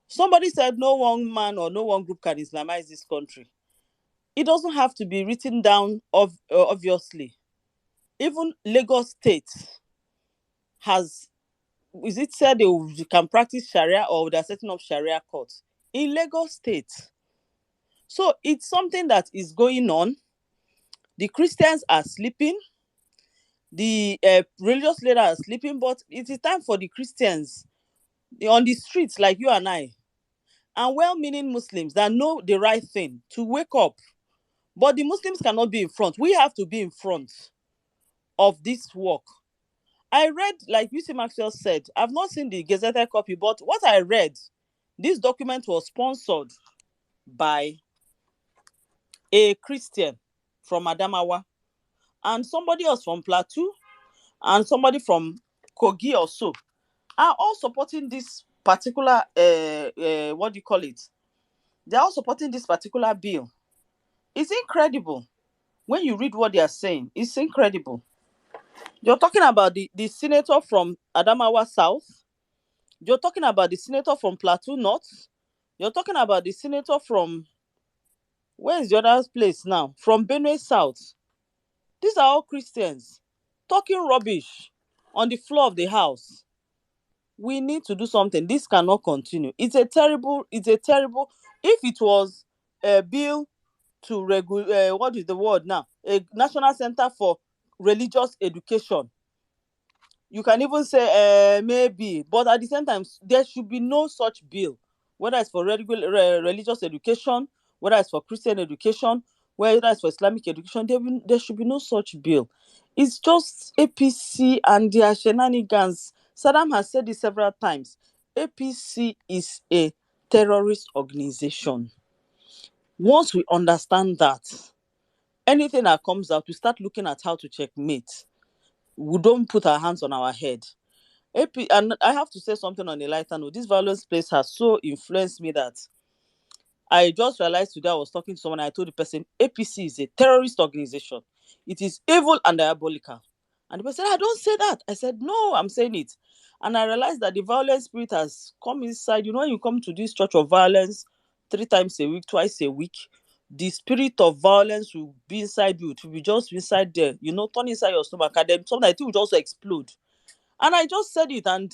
Somebody said no one man or no one group can Islamize this country. It doesn't have to be written down obviously. Even Lagos State has, is it said they can practice Sharia, or they're setting up Sharia courts in Lagos State. So it's something that is going on. The Christians are sleeping. The religious leaders are sleeping, but it is time for the Christians on the streets like you and I, and well-meaning Muslims that know the right thing, to wake up. But the Muslims cannot be in front. We have to be in front of this work. I read, like UC Maxwell said, I've not seen the gazetted copy, but what I read, this document was sponsored by a Christian from Adamawa, and somebody else from Plateau, and somebody from Kogi or so, are all supporting this particular, what do you call it? They're all supporting this particular bill. It's incredible. When you read what they are saying, it's incredible. You're talking about the senator from Adamawa South. You're talking about the senator from Plateau North. You're talking about the senator from, where is the other place now? From Benue South. These are all Christians talking rubbish on the floor of the house. We need to do something. This cannot continue. It's a terrible, if it was a bill to regulate, what is the word now? A National Center for Religious Education. You can even say maybe, but at the same time, there should be no such bill, whether it's for religious education, whether it's for Christian education, whether it's for Islamic education. There should be no such bill. It's just APC and their shenanigans. Saddam has said this several times. APC is a terrorist organization. Once we understand that, anything that comes out, we start looking at how to checkmate. We don't put our hands on our head. And I have to say something on a lighter note. This violence place has so influenced me that I just realized today I was talking to someone. I told the person, APC is a terrorist organization. It is evil and diabolical. And the person said, I don't say that. I said, no, I'm saying it. And I realized that the violence spirit has come inside. You know, when you come to this church of violence 3 times a week, twice a week, the spirit of violence will be inside you. It will be just inside there, turn inside your stomach. And then sometimes it will also explode. And I just said it, and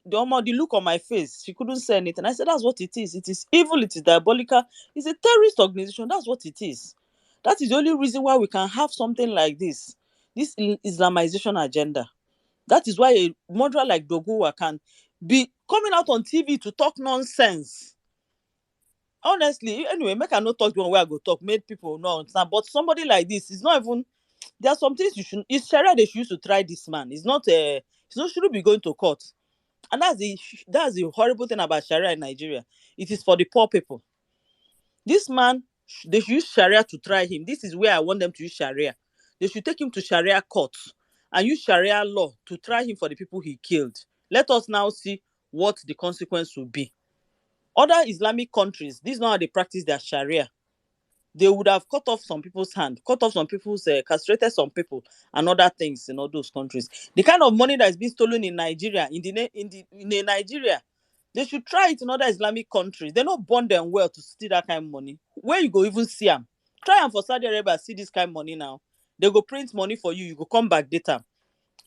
the look on my face, she couldn't say anything. I said, that's what it is. It is evil, it is diabolical, it's a terrorist organization. That's what it is. That is the only reason why we can have something like this Islamization agenda. That is why a murderer like Doguwa can be coming out on TV to talk nonsense. Honestly, anyway, make I not talk the one where I go talk, made people not understand. But somebody like this is not even, there are some things you should, it's Sharia they should use to try this man. It's not shouldn't be going to court. And that's the horrible thing about Sharia in Nigeria. It is for the poor people. This man, they should use Sharia to try him. This is where I want them to use Sharia. They should take him to Sharia courts and use Sharia law to try him for the people he killed. Let us now see what the consequence will be. Other Islamic countries, this is not how they practice their Sharia. They would have cut off some people's hand, cut off some people's, castrated some people, and other things in all those countries. The kind of money that is being stolen in Nigeria, in Nigeria, they should try it in other Islamic countries. They not born them well to steal that kind of money. Where you go even see them? Try and for Saudi Arabia see this kind of money now. They go print money for you. You go come back data.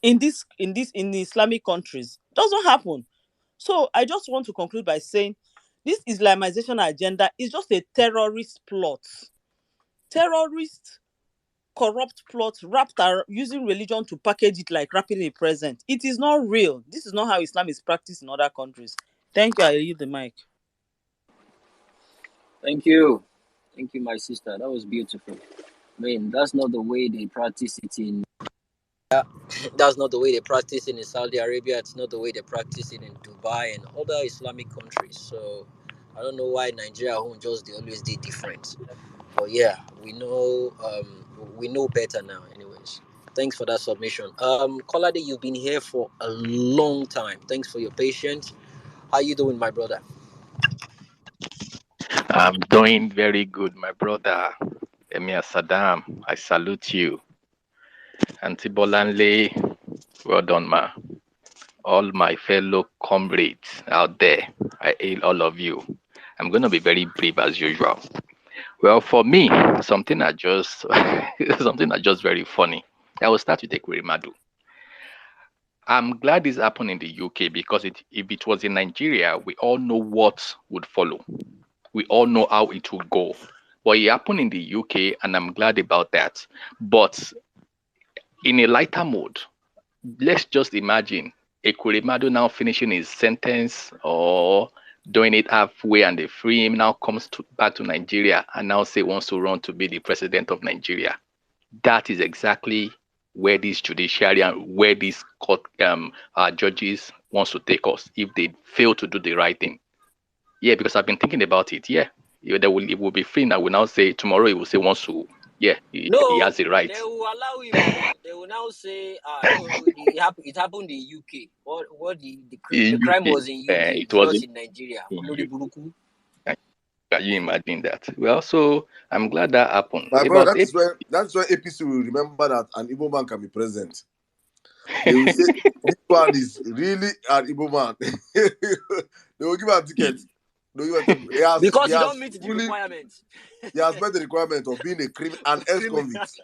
In the Islamic countries, doesn't happen. So I just want to conclude by saying this Islamization agenda is just a terrorist plot. Terrorist, corrupt plot wrapped using religion to package it like wrapping a present. It is not real. This is not how Islam is practiced in other countries. Thank you. I leave the mic. Thank you. Thank you, my sister. That was beautiful. I mean, that's not the way they practice it in. That's not the way they practice it in Saudi Arabia. It's not the way they practice it in Dubai and other Islamic countries. So I don't know why Nigeria won't just they always did different. But yeah, we know better now. Anyways, thanks for that submission. Kolade, you've been here for a long time. Thanks for your patience. How you doing, my brother? I'm doing very good, my brother. Emir Saddam, I salute you. Auntie Bolanle, well done, ma. All my fellow comrades out there, I hail all of you. I'm going to be very brief as usual. Well, for me, something that just very funny. I will start with Ekweremadu. I'm glad this happened in the UK because if it was in Nigeria, we all know what would follow. We all know how it will go. But it happened in the UK, and I'm glad about that. But in a lighter mode, let's just imagine Ekweremadu now finishing his sentence or doing it halfway and they free him, now comes back to Nigeria and now say wants to run to be the president of Nigeria. That is exactly where this judiciary and where these court judges wants to take us if they fail to do the right thing. Yeah, because I've been thinking about it. Yeah, it will be free now. We now say tomorrow he will say wants to. Yeah, he has the right. They will allow him. They will now say, no, it happened in UK. What the crime was in UK, it was not in Nigeria. Can you imagine that? Well, so I'm glad that happened. My brother, that's where APC will remember that an Igbo man can be president. They will say this one is really an Igbo man. They will give him a ticket. Because he don't meet the requirements. He has met the requirement of being an ex-convict.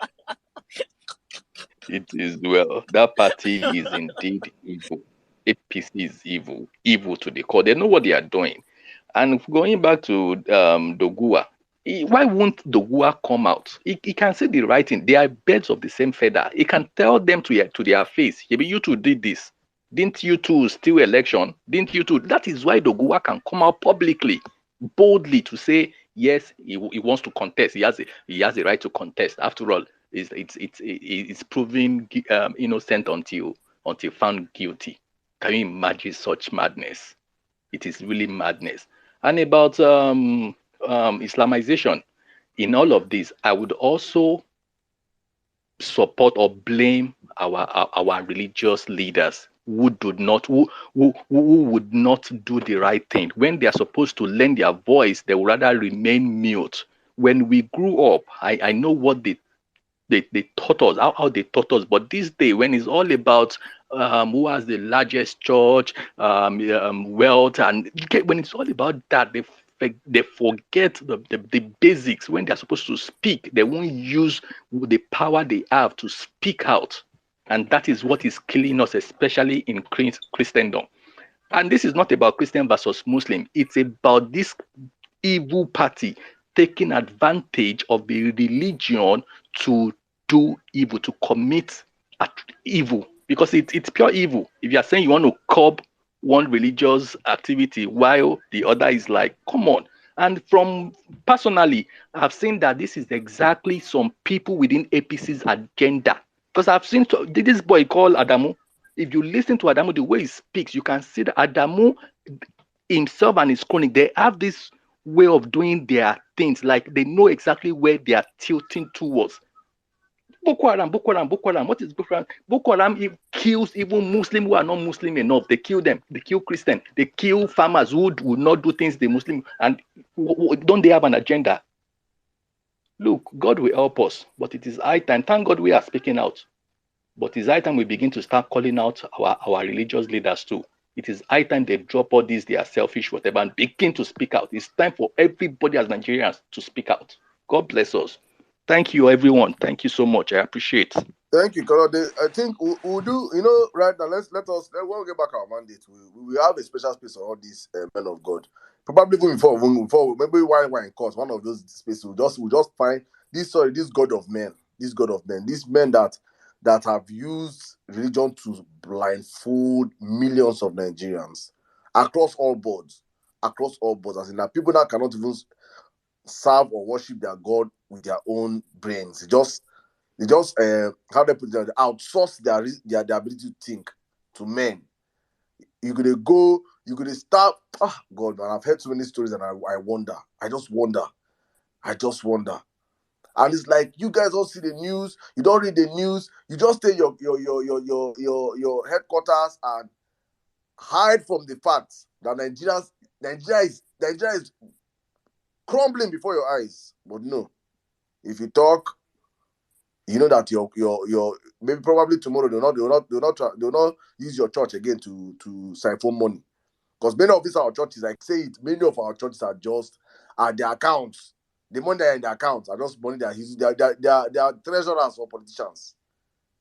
It is well. That party is indeed evil. APC is evil to the core. They know what they are doing. And going back to Doguwa, why won't Doguwa come out? He can say the right thing. They are birds of the same feather. He can tell them to their face, maybe you two did this. Didn't you two steal election? Didn't you two? That is why Doguwa can come out publicly, boldly to say, yes, he wants to contest. He has the right to contest. After all, it's proven innocent until found guilty. Can you imagine such madness? It is really madness. And about Islamization, in all of this, I would also support or blame our religious leaders who would not do the right thing. When they are supposed to lend their voice, they would rather remain mute. When we grew up, I know what they taught us, how they taught us. But this day, when it's all about who has the largest church, wealth, and when it's all about that, they forget the basics. When they're supposed to speak, they won't use the power they have to speak out. And that is what is killing us, especially in Christendom. And this is not about Christian versus Muslim. It's about this evil party taking advantage of the religion to do evil, to commit evil, because it's pure evil. If you are saying you want to curb one religious activity while the other is like, come on. And from personally, I've seen that this is exactly some people within APC's agenda. Because I've seen this boy called Adamu. If you listen to Adamu, the way he speaks, you can see that Adamu himself and his crony, they have this way of doing their things. Like they know exactly where they are tilting towards. Boko Haram, Boko Haram, Boko Haram. What is Boko Haram? Boko Haram kills even Muslims who are not Muslim enough. They kill them. They kill Christians. They kill farmers who will not do things the Muslim. And don't they have an agenda? Look, God will help us, but it is high time. Thank God we are speaking out. But it's high time we begin to start calling out our religious leaders too. It is high time they drop all these, they are selfish, whatever, and begin to speak out. It's time for everybody as Nigerians to speak out. God bless us. Thank you, everyone. Thank you so much. I appreciate. Thank you, Kalode. I think we'll do, right now, when we get back our mandate, we have a special space on all these men of God. Probably even before maybe why in course, one of those spaces, we'll just find this God of men, these men that have used religion to blindfold millions of Nigerians across all boards, as in that people that cannot even serve or worship their God with their own brains. They just how they put it, they outsource their ability to think to men. You could start. Oh God, man, I've heard so many stories, and I wonder. I just wonder. And it's like you guys don't see the news. You don't read the news. You just stay your headquarters and hide from the fact that Nigeria is crumbling before your eyes. But no, if you talk, you know that your maybe probably tomorrow they'll not use your church again to siphon money, because many of these our churches, like say it, many of our churches are just their accounts, the money that are in their accounts are just money that is they are treasurers or politicians.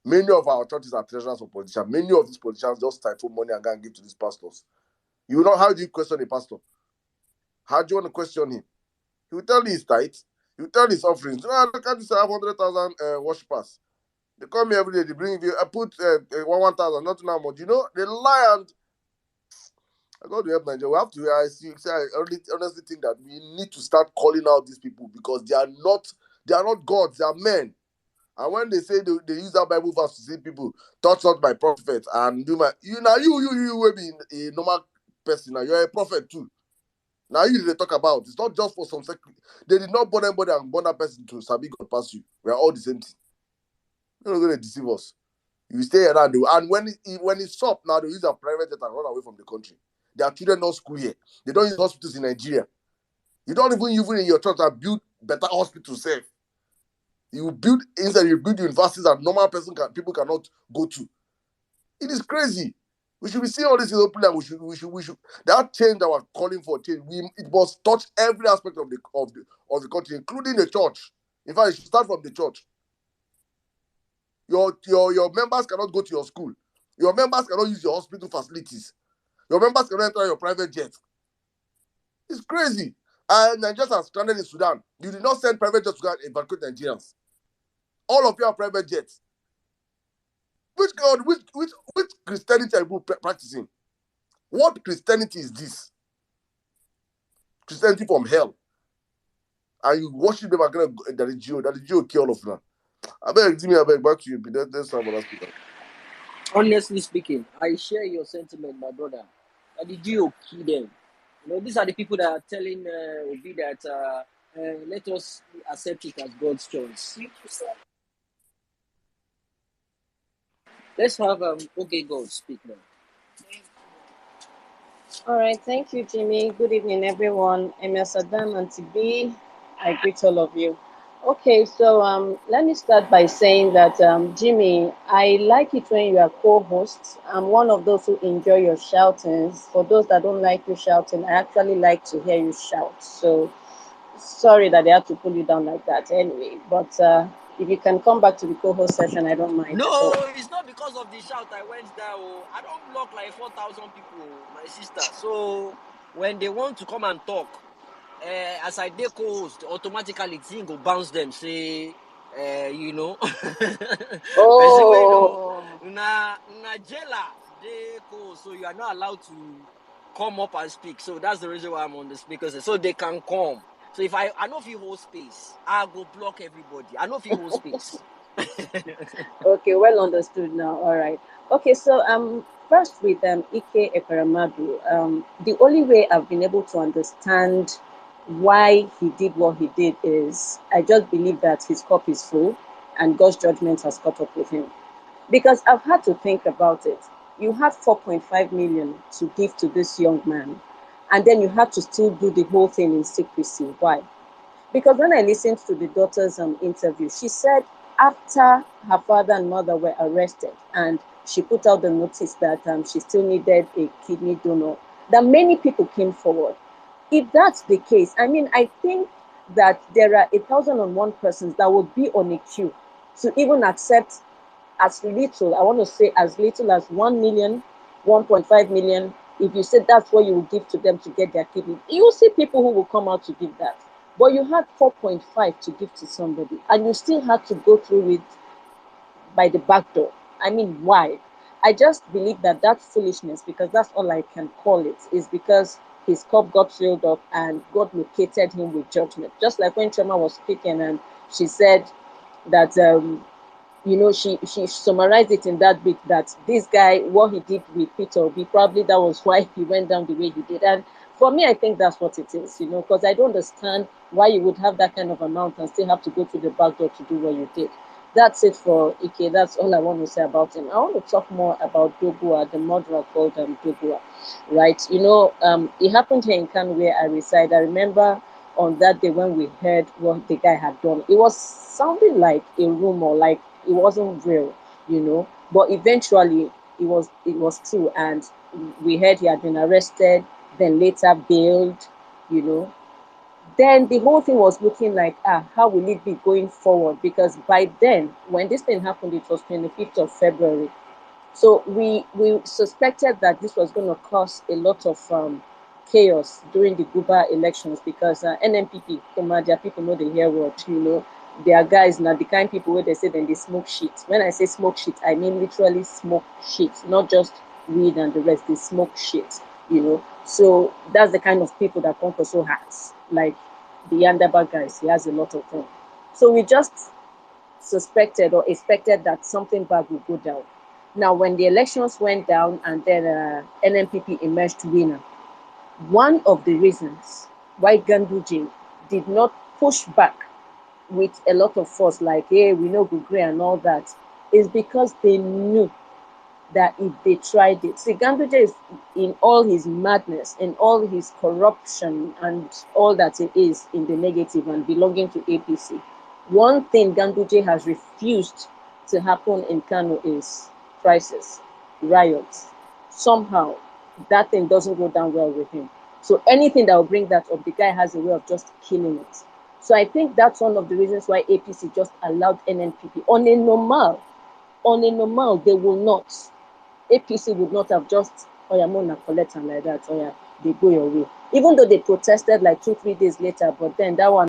Many of our churches are treasurers or politicians. Many of these politicians just siphon money and go and give to these pastors. You know, how do you question a pastor? How do you want to question him? He will tell you his tithes. He will tell you his offerings. Can't you say I have 100,000 worshippers? They come here every day. They bring you. I put 1,000, not now much. You know, they lie, and I got to help Nigeria. We have to. I honestly think that we need to start calling out these people, because they are not gods. They are men. And when they say they use that Bible verse to say people touch not my prophet and do my you will be a normal person. Now you're a prophet too. Now you they talk about. It's not just for some secret. They did not burn anybody and burn that person to Sabi God pass you. We are all the same thing. They're not going to deceive us. You stay around, and when it's up now, they use a private jet and run away from the country. Their children not school here. They don't use hospitals in Nigeria. You don't even in your church build better hospitals safe. You build universities that people cannot go to. It is crazy. We should be seeing all this in open, and we should that change that we're calling for change. It must touch every aspect of the country, including the church. In fact, it should start from the church. Your members cannot go to your school. Your members cannot use your hospital facilities. Your members cannot enter your private jet. It's crazy. And Nigerians are stranded in Sudan. You did not send private jets to evacuate Nigerians. All of you are private jets. Which God, which Christianity are you practicing? What Christianity is this? Christianity from hell. And you worship them again, that the Jew kill all of them. I beg, back to you. Let's have another speaker. Honestly speaking, I share your sentiment, my brother. That the Jew kill them. You know, these are the people that are telling Obi that let us accept it as God's choice. Let's have okay, God speak now. All right, thank you, Jimmy. Good evening, everyone. I'm Saddam and TB. I greet all of you. Okay, so let me start by saying that, Jimmy, I like it when you are co-host. I'm one of those who enjoy your shoutings. For those that don't like you shouting, I actually like to hear you shout. So sorry that they had to pull you down like that anyway. But if you can come back to the co-host session, I don't mind. No, it's not because of the shout I went there. I don't block like 4,000 people, my sister. So when they want to come and talk, as I dey co-host, automatically thing go bounce them. Say, you know, na jailer dey co-host, so you are not allowed to come up and speak. So that's the reason why I'm on the speaker, so they can come. So if I know if you hold space, I go block everybody. I know if you hold space. Okay, well understood now. All right. Okay, so first with Ekweremadu, the only way I've been able to understand why he did what he did is I just believe that his cup is full and God's judgment has caught up with him. Because I've had to think about it. You had 4.5 million to give to this young man, and then you had to still do the whole thing in secrecy. Why? Because when I listened to the daughter's interview, she said after her father and mother were arrested and she put out the notice that she still needed a kidney donor, that many people came forward. If that's the case, I mean, I think that there are 1,001 persons that would be on a queue to even accept as little, I want to say as little as 1 million, 1.5 million. If you said that's what you will give to them to get their kidney, you will see people who will come out to give that. But you had 4.5 to give to somebody, and you still had to go through it by the back door. I mean, why? I just believe that that foolishness, because that's all I can call it, is because his cup got filled up and God located him with judgment. Just like when Chema was speaking and she said that she summarized it in that bit that this guy, what he did with Peter Obi, probably that was why he went down the way he did. And for me, I think that's what it is, because I don't understand why you would have that kind of amount and still have to go through the back door to do what you did. That's it for Ike. That's all I want to say about him. I want to talk more about Doguwa, the murderer called Doguwa, right? It happened here in Kano where I reside. I remember on that day when we heard what the guy had done, it was sounding like a rumor, like it wasn't real. But eventually it was true, and we heard he had been arrested, then later bailed, you know. Then the whole thing was looking like, how will it be going forward? Because by then, when this thing happened, it was 25th of February. So we suspected that this was going to cause a lot of chaos during the Guba elections because NNPP, their people know they hear what. They are guys now, the kind of people where they say then they smoke shit. When I say smoke shit, I mean literally smoke shit, not just weed and the rest. They smoke shit. So that's the kind of people that Konkoso has. Like the Yandaba guys, he has a lot of them. So we just suspected or expected that something bad would go down. Now, when the elections went down and then NNPP emerged winner, one of the reasons why Ganduje did not push back with a lot of force, like, hey, we know Gugre and all that, is because they knew that if they tried it. See, Ganduje is in all his madness, in all his corruption and all that it is in the negative and belonging to APC. One thing Ganduje has refused to happen in Kano is crisis, riots. Somehow, that thing doesn't go down well with him. So anything that will bring that up, the guy has a way of just killing it. So I think that's one of the reasons why APC just allowed NNPP. On a normal, they will not. APC would not have just, Mona collect and like that, they go your way. Even though they protested like 2-3 days later, but then that one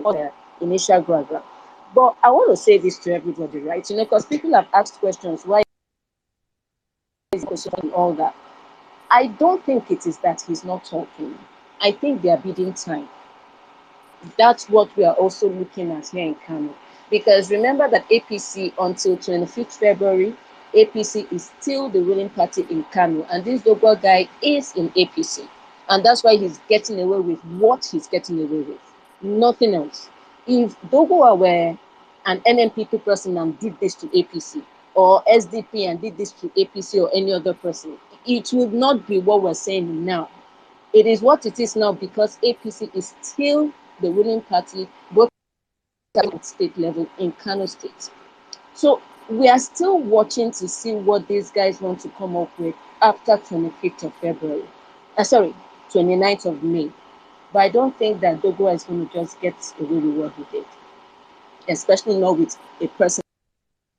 was their initial gra. But I want to say this to everybody, right? Because people have asked questions, why is he and all that. I don't think it is that he's not talking. I think they are bidding time. That's what we are also looking at here in Kano. Because remember that APC until 25th February, APC is still the ruling party in Kano. And this Doguwa guy is in APC. And that's why he's getting away with what he's getting away with. Nothing else. If Doguwa were an NNPP person and did this to APC, or SDP and did this to APC or any other person, it would not be what we're saying now. It is what it is now because APC is still the ruling party, both at state level in Kano State. So we are still watching to see what these guys want to come up with after 25th of February. 29th of May. But I don't think that Doguwa is going to just get away with what he did, especially not with a person.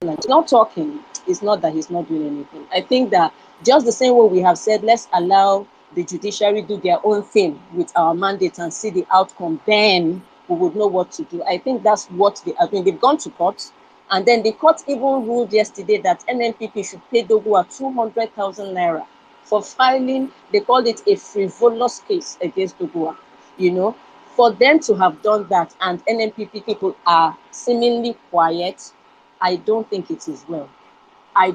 He's not talking. It's not that he's not doing anything. I think that just the same way we have said, let's allow the judiciary do their own thing with our mandate and see the outcome, then we would know what to do. I think that's what they are doing. They've gone to court, and then the court even ruled yesterday that NNPP should pay Doguwa 200,000 naira for filing, they called it a frivolous case against Doguwa. For them to have done that, and NNPP people are seemingly quiet, I don't think it is well. I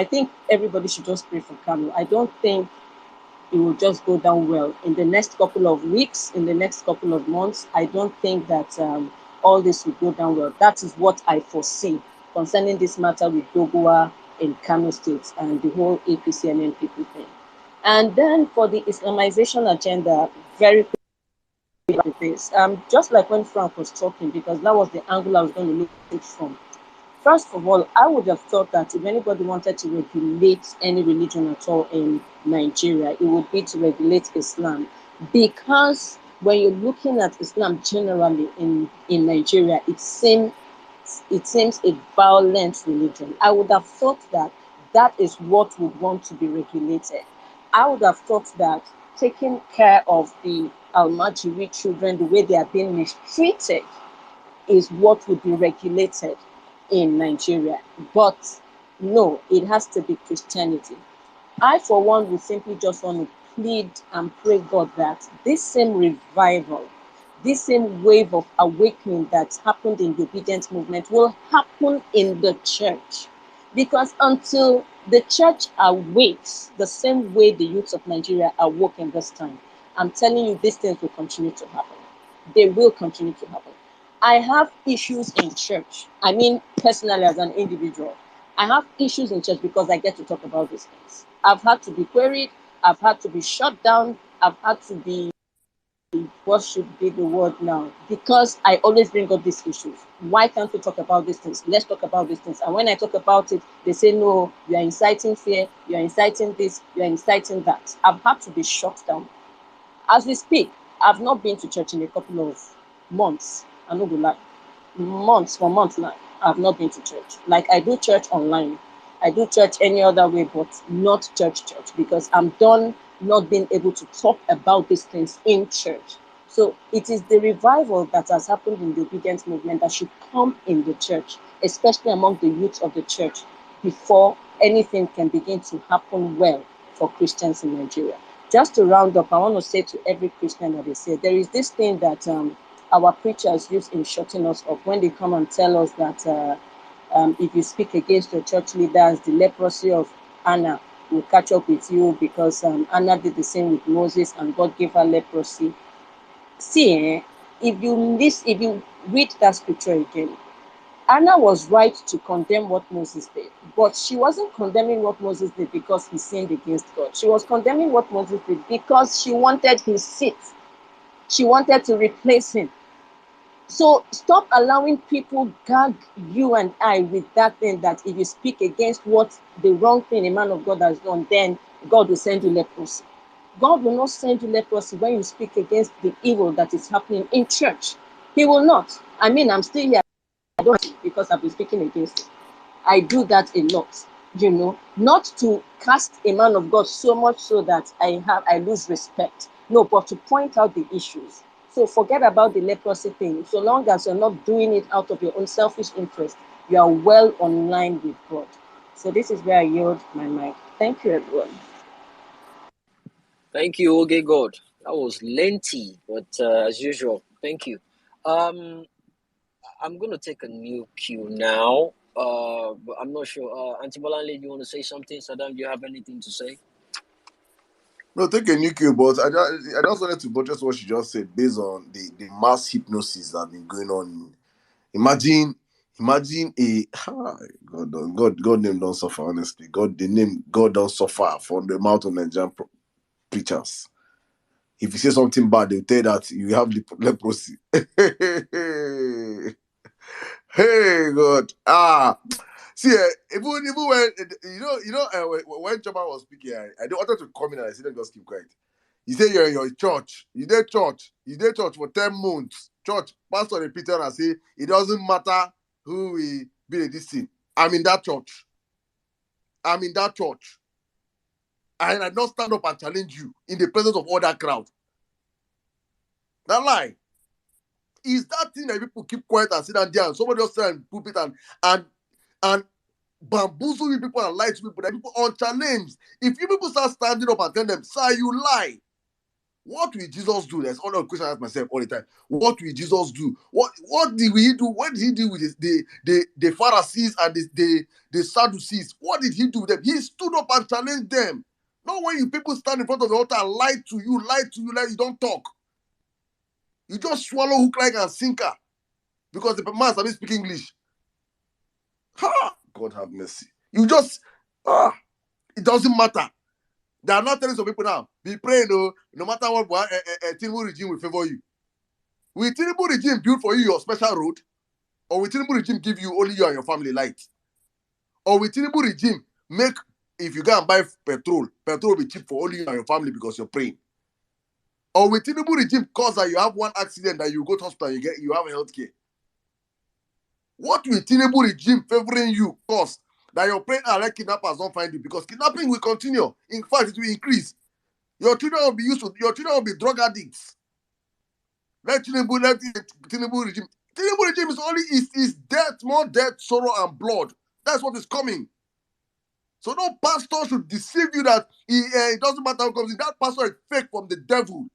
think everybody should just pray for Kanu. I don't think it will just go down well in the next couple of weeks, in the next couple of months. I don't think that all this will go down well. That is what I foresee concerning this matter with Doguwa in Kano State and the whole APC and NPP thing. And then for the Islamization agenda, very quickly with this, just like when Frank was talking, because that was the angle I was going to look at it from. First of all, I would have thought that if anybody wanted to regulate any religion at all in Nigeria, it would be to regulate Islam. Because when you're looking at Islam generally in Nigeria, it seems a violent religion. I would have thought that that is what would want to be regulated. I would have thought that taking care of the Almajiri children, the way they are being mistreated, is what would be regulated in Nigeria. But no, it has to be Christianity. I, for one, would simply just want to plead and pray God that this same revival, this same wave of awakening that happened in the obedience movement will happen in the church. Because until the church awakes the same way the youths of Nigeria awoke in this time, I'm telling you, these things will continue to happen. They will continue to happen. I have issues in church. I mean, personally, as an individual, I have issues in church because I get to talk about these things. I've had to be queried. I've had to be shut down. I've had to be, what should be the word now? Because I always bring up these issues. Why can't we talk about these things? Let's talk about these things. And when I talk about it, they say, no, you are inciting fear. You are inciting this. You are inciting that. I've had to be shut down. As we speak, I've not been to church in a couple of months. I'm not gonna lie. For months now, I've not been to church. Like, I do church online. I do church any other way, but not church because I'm done not being able to talk about these things in church. So it is the revival that has happened in the obedience movement that should come in the church, especially among the youth of the church, before anything can begin to happen well for Christians in Nigeria. Just to round up, I want to say to every Christian that they say, there is this thing that our preachers use in shutting us up when they come and tell us that if you speak against your church leaders, the leprosy of Anna will catch up with you because Anna did the same with Moses and God gave her leprosy. See, if you read that scripture again, Anna was right to condemn what Moses did, but she wasn't condemning what Moses did because he sinned against God. She was condemning what Moses did because she wanted his seat. She wanted to replace him. So stop allowing people gag you and I with that thing that if you speak against what the wrong thing a man of God has done, then God will send you leprosy. God will not send you leprosy when you speak against the evil that is happening in church. He will not. I mean, I'm still here. I don't, because I've been speaking against it. I do that a lot, not to cast a man of God so much so that I lose respect. No, but to point out the issues. So forget about the leprosy thing. So long as you're not doing it out of your own selfish interest, you are well online with God. So this is where I yield my mic. Thank you, everyone. Thank you, Oge God. That was lengthy, but as usual, thank you. I'm going to take a new cue now, but I'm not sure. Auntie Bolanle, do you want to say something? Saddam, do you have anything to say? No, take a new cue, but I just wanted to buttress what she just said based on the mass hypnosis that have been going on. Imagine a God name don't suffer, honestly. The name God don't suffer from the mouth of Nigerian preachers. If you say something bad, they'll tell you that you have leprosy. Hey God. See, even when when Choma was speaking, I don't wanted to come in and I said, just keep quiet. You say you're in your church. You did church for 10 months. Church, pastor repeated and say, it doesn't matter who will be in this thing. I'm in that church. And I don't stand up and challenge you in the presence of all that crowd. That lie. Is that thing that people keep quiet and sit down there and somebody else stand and pulpit and bamboozle you people and lie to people that people unchallenged. If you people start standing up and tell them, sir, you lie. What will Jesus do? That's all the question I ask myself all the time. What will Jesus do? What did he do? What did he do with the Pharisees and the Sadducees? What did he do with them? He stood up and challenged them. Not when you people stand in front of the altar and lie to you, like you don't talk. You just swallow hook, like, and sinker because the man doesn't speak English. Ha! God have mercy. You just it doesn't matter. They are not telling some people now, be praying, no matter what, Tinubu regime will favor you. Will Tinubu regime build for you your special road? Or will Tinubu regime give you only you and your family light? Or will Tinubu regime make, if you go and buy petrol will be cheap for only you and your family because you're praying? Or will Tinubu regime cause that you have one accident that you go to hospital, you have health care? What will Tinubu regime favoring you cause that your praying and let kidnappers don't find you? Because kidnapping will continue. In fact, it will increase. Your children will be drug addicts. Let Tinubu regime. Tinubu regime is only is death, more death, sorrow, and blood. That's what is coming. So no pastor should deceive you that it doesn't matter who comes in. That pastor is fake from the devil.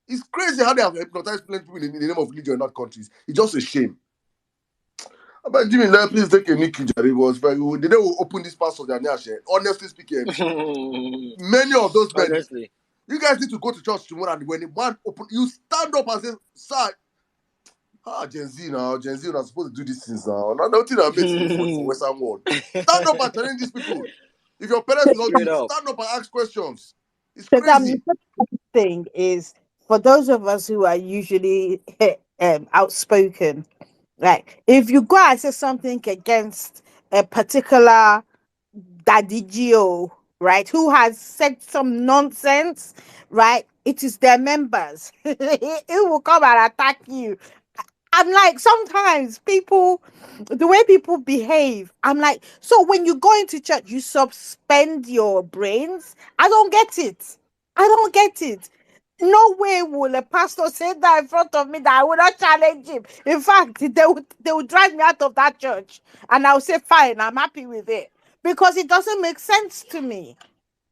It's crazy how they have hypnotized plenty people in the name of religion in that country. It's just a shame. But Jimmy, please take a Nicky Jerry. Was very good. The day we open this pastor, honestly speaking, many of those men, Honestly. you guys need to go to church tomorrow, and when the man open, you stand up and say, "Sir, Gen Z now, Gen Z are supposed to do these things now. Nothing that makes it for Western world. Stand up and challenge these people. If your parents will not do Straight it, up. stand up and ask questions. It's So crazy. the thing is, for those of us who are usually outspoken, like if you go and say something against a particular Daddy Geo, right, who has said some nonsense, right, it is their members. It will come and attack you. I'm like, sometimes people, the way people behave, I'm like, so when you go into church, you suspend your brains? I don't get it. I don't get it. No way will a pastor say that in front of me that I will not challenge him. In fact, they would drive me out of that church, and I'll say, fine, I'm happy with it. Because it doesn't make sense to me.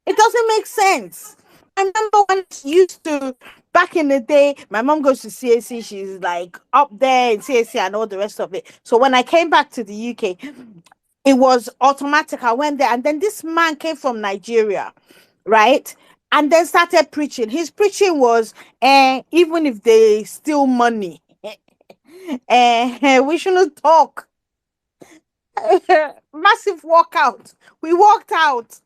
It doesn't make sense. I remember when I used to, back in the day, my mom goes to CAC, she's like up there in CAC and all the rest of it. So when I came back to the UK, it was automatic. I went there, and then this man came from Nigeria, right? And then started preaching. His preaching was, even if they steal money, we shouldn't talk. Massive walkout. We walked out.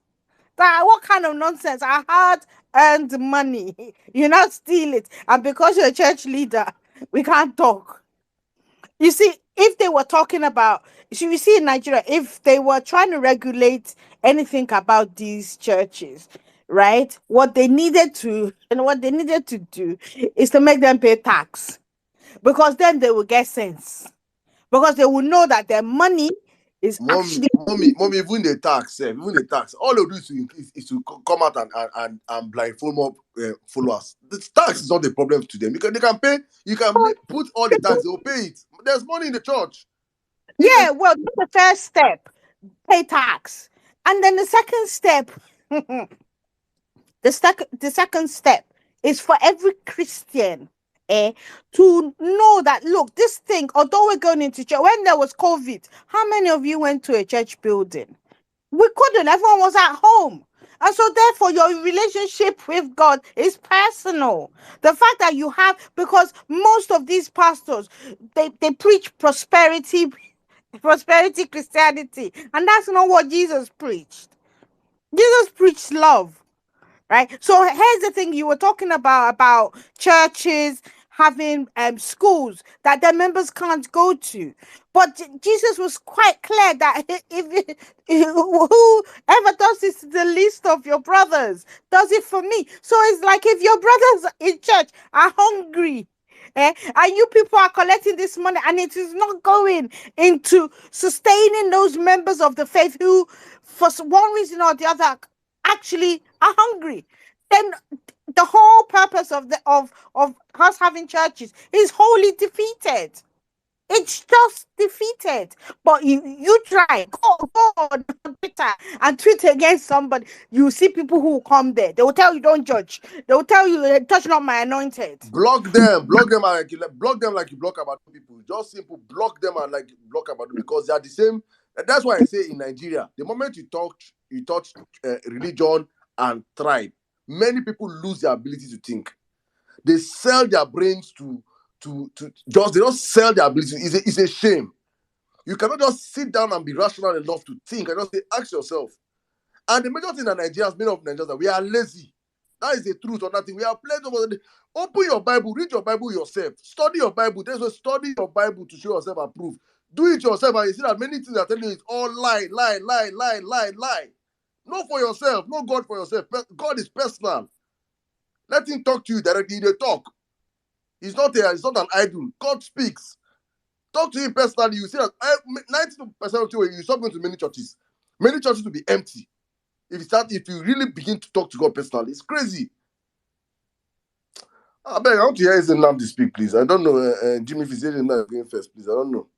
What kind of nonsense? I had earned money. You not steal it. And because you're a church leader, we can't talk. You see, if they were talking about, you see in Nigeria, if they were trying to regulate anything about these churches, right? What they needed to do is to make them pay tax. Because then they will get sense. Because they will know that their money is Mommy, actually even the tax, all they do is to come out and blindfold more followers. The tax is not the problem to them because they can pay. You can put all the tax, they will pay it. There's money in the church. yeah, well, that's the first step, pay tax. And then the second step, the second step is for every Christian to know that, look, this thing, although we're going into church, when there was COVID, how many of you went to a church building? We couldn't, everyone was at home. And so therefore your relationship with God is personal. The fact that you have, because most of these pastors, they preach prosperity Christianity, and that's not what Jesus preached. Jesus preached love, right? So here's the thing: you were talking about churches having schools that their members can't go to, but Jesus was quite clear that if whoever does this to the least of your brothers does it for me. So it's like if your brothers in church are hungry, and you people are collecting this money and it is not going into sustaining those members of the faith who, for one reason or the other, actually are hungry, then the whole purpose of us having churches is wholly defeated. It's just defeated. But you try, go on Twitter and tweet against somebody. You see people who will come there. They will tell you, don't judge. They will tell you, touch not my anointed. Block them like you block them like you block about people. Just simple block them and like block about because they are the same. And that's why I say in Nigeria, the moment you touch religion and tribe, many people lose their ability to think. They sell their brains to just they don't sell their ability. It's a shame. You cannot just sit down and be rational enough to think and just say, ask yourself. And the major thing that Nigerians, many of Nigerians, that we are lazy. That is the truth or nothing. We are playing over the. Open your Bible, read your Bible yourself, study your Bible. There's a study your Bible to show yourself approved. Do it yourself, and you see that many things are telling you it's all lie. Not for yourself, not God for yourself. God is personal. Let him talk to you directly. They talk. It's not an idol. God speaks. Talk to him personally. You see that 90% of you stop going to many churches. Many churches will be empty. If you really begin to talk to God personally, it's crazy. I beg, I want to hear his name to speak, please. I don't know, Jimmy, if he's saying that going first, please. I don't know.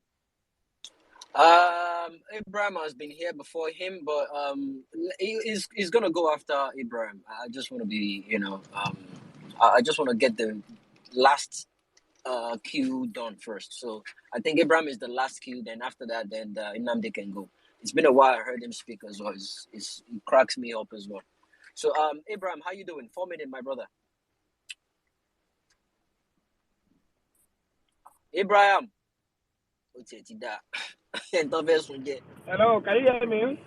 Abraham has been here before him, but he's gonna go after Abraham. I just want to be, I just want to get the last queue done first. So I think Abraham is the last queue. Then after that, then Nnamdi can go. It's been a while. I heard him speak as well. It cracks me up as well. So Abraham, how you doing? 4 minutes, my brother. Abraham. Hello, can you hear me?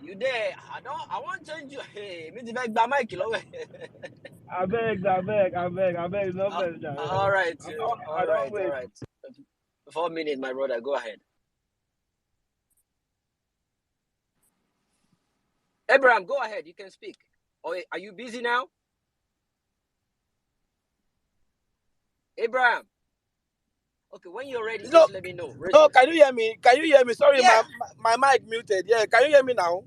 You there? I want to change you. Hey, me the mic, I beg, no pressure. all right. I don't wait. 4 minutes, my brother. Go ahead. Abraham, go ahead. You can speak. Or are you busy now? Abraham. Okay, when you're ready, just let me know. No, can you hear me? Sorry, Yeah. my mic muted. Yeah, can you hear me now?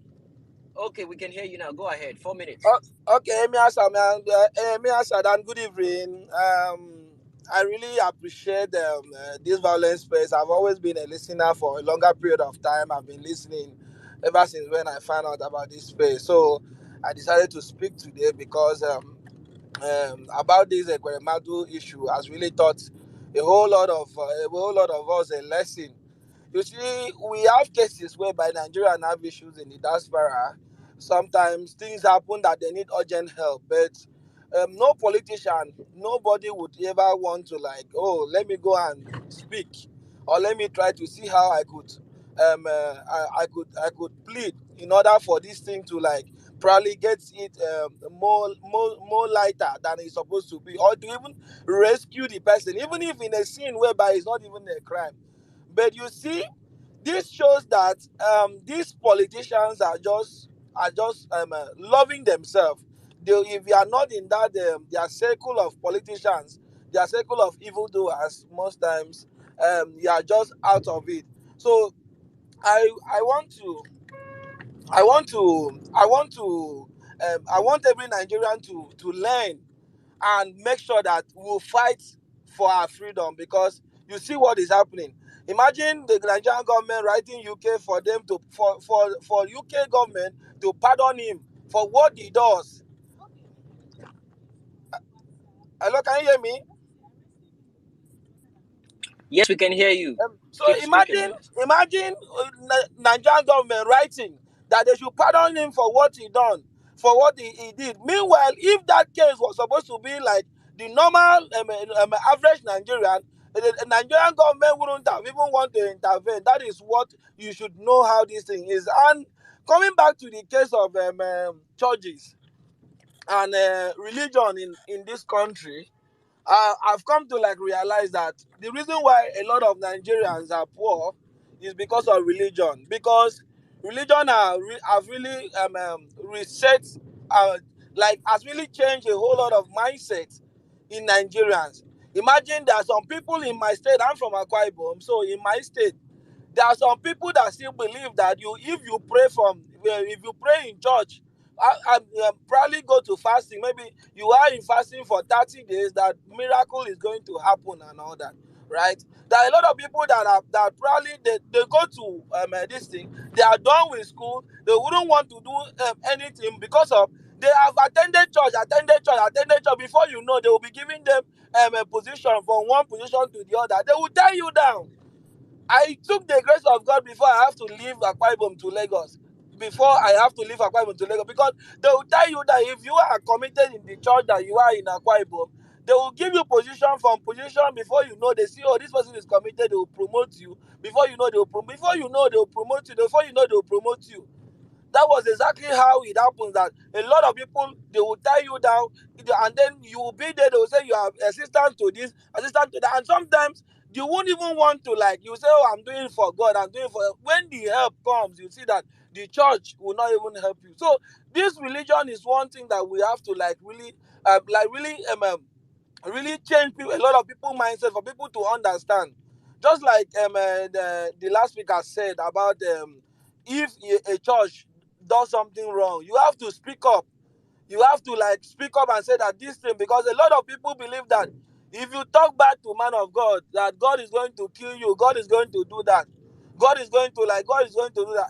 Okay, we can hear you now. Go ahead. 4 minutes. Okay, me Sadan, good evening. I really appreciate this violence space. I've always been a listener for a longer period of time. I've been listening ever since when I found out about this space. So I decided to speak today because about this Ekweremadu issue has really taught a whole lot of us a lesson. You see, we have cases whereby Nigeria have issues in the diaspora. Sometimes things happen that they need urgent help, but no politician, nobody would ever want to let me go and speak, or let me try to see how I could, I could plead in order for this thing to probably get it more lighter than it's supposed to be, or to even rescue the person, even if in a scene whereby it's not even a crime. But you see, this shows that these politicians are just loving themselves. If you are not in that their circle of politicians, their circle of evildoers, most times you are just out of it. So I want every Nigerian to learn and make sure that we'll fight for our freedom, because you see what is happening. Imagine the Nigerian government writing UK for them to for UK government to pardon him for what he does. Hello, can you hear me? Yes, we can hear you. So imagine Nigerian government writing that they should pardon him for what he done, for what he did. Meanwhile, if that case was supposed to be like the normal average Nigerian, the Nigerian government wouldn't have even want to intervene. That is what you should know how this thing is. And coming back to the case of churches and religion in this country, I've come to realize that the reason why a lot of Nigerians are poor is because of religion. Because religion have really reset, has really changed a whole lot of mindset in Nigerians. Imagine there are some people in my state. I'm from Akwa Ibom, so in my state, there are some people that still believe that if you pray in church, I probably go to fasting. Maybe you are in fasting for 30 days, that miracle is going to happen and all that. right? There are a lot of people that probably they go to this thing, they are done with school, they wouldn't want to do anything because of they have attended church. Before you know, they will be giving them a position from one position to the other. They will tie you down. I took the grace of God before I have to leave Akwa Ibom to Lagos. Before I have to leave Akwa Ibom to Lagos, because they will tell you that if you are committed in the church that you are in Akwa Ibom, they will give you position from position. Before you know, they see, oh, this person is committed, they will promote you. Before you know, they will before you know, they will promote you. Before you know, they will promote you. That was exactly how it happens, that a lot of people, they will tie you down, and then you will be there, they will say you are assistant to this, assistant to that, and sometimes you won't even want to, like, you say, oh, I'm doing it for God, I'm doing it for, when the help comes, you see that the church will not even help you. So this religion is one thing that we have to really change people, a lot of people mindset, for people to understand. Just like the last speaker said about if a church does something wrong, you have to speak up. You have to speak up and say that this thing, because a lot of people believe that if you talk back to man of God, that God is going to kill you, God is going to do that, God is going to do that.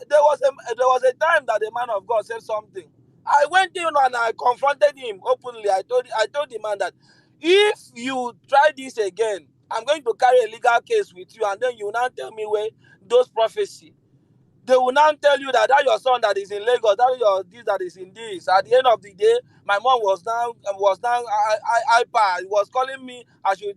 There was a time that the man of God said something. I went in and I confronted him openly. I told the man that if you try this again, I'm going to carry a legal case with you, and then you now tell me where those prophecy. They will now tell you that your son that is in Lagos, that your this that is in this. At the end of the day, my mom was now hyper. He was calling me. I should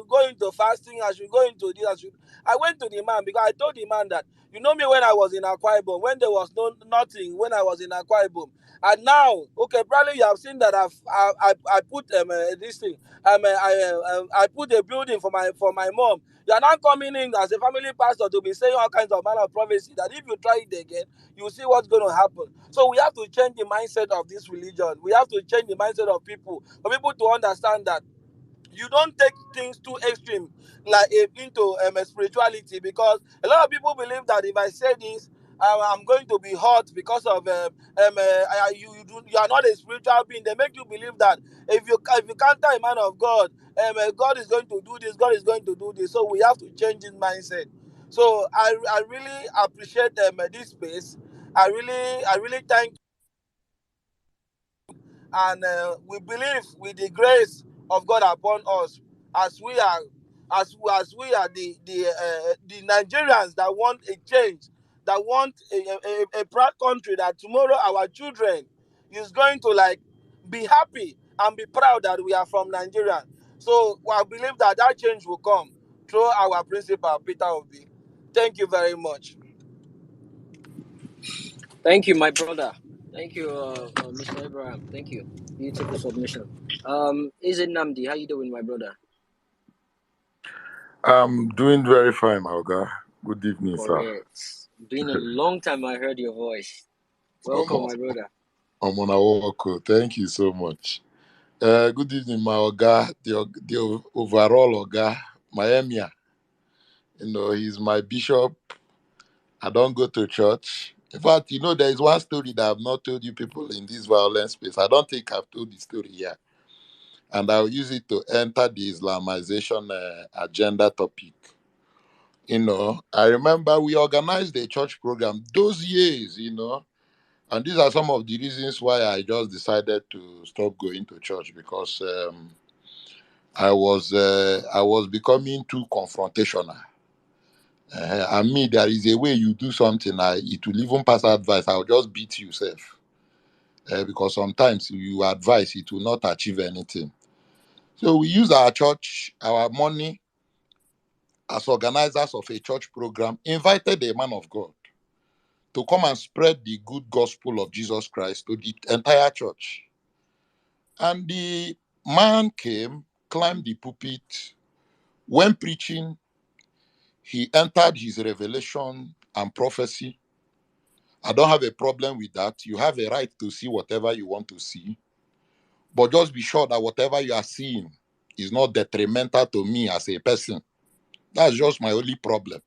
go into fasting. I should go into this. I went to the man, because I told the man that, you know me, when I was in Akwa Ibom, when there was nothing, when I was in Akwa Ibom, and now, okay, probably you have seen that I put this thing. I put a building for my mom. You are not coming in as a family pastor to be saying all kinds of manner of prophecy, that if you try it again, you see what's going to happen. So we have to change the mindset of this religion. We have to change the mindset of people, for people to understand that you don't take things too extreme, like into spirituality, because a lot of people believe that if I say this, I'm going to be hot because of you are not a spiritual being. They make you believe that if you counter a man of God, God is going to do this, God is going to do this. So we have to change this mindset. So I really appreciate this space. I really thank, and we believe with the grace of God upon us, as we are the Nigerians that want a change, that want a proud country, that tomorrow our children is going to be happy and be proud that we are from Nigeria. So I believe that change will come through our principal Peter Obi. Thank you very much. Thank you, my brother. Thank you, Mr. Abraham. Thank you. Beautiful submission. Is it Namdi? How you doing, my brother? I'm doing very fine, Alga. Good evening, sir. Correct. Been a long time I heard your voice. Welcome, my brother. Omonawoko, thank you so much. Good evening, my Oga, the overall Oga, my emir. He's my bishop. I don't go to church. In fact, there is one story that I've not told you people in this violence space. I don't think I've told the story here. And I'll use it to enter the Islamization agenda topic. I remember we organized a church program those years, and these are some of the reasons why I just decided to stop going to church, because I was becoming too confrontational. And me, there is a way you do something, it will even pass advice. I'll just beat you, self, because sometimes you advise, it will not achieve anything. So we use our church, our money, as organizers of a church program, invited a man of God to come and spread the good gospel of Jesus Christ to the entire church. And the man came, climbed the pulpit. When preaching, he entered his revelation and prophecy. I don't have a problem with that. You have a right to see whatever you want to see. But just be sure that whatever you are seeing is not detrimental to me as a person. That's just my only problem.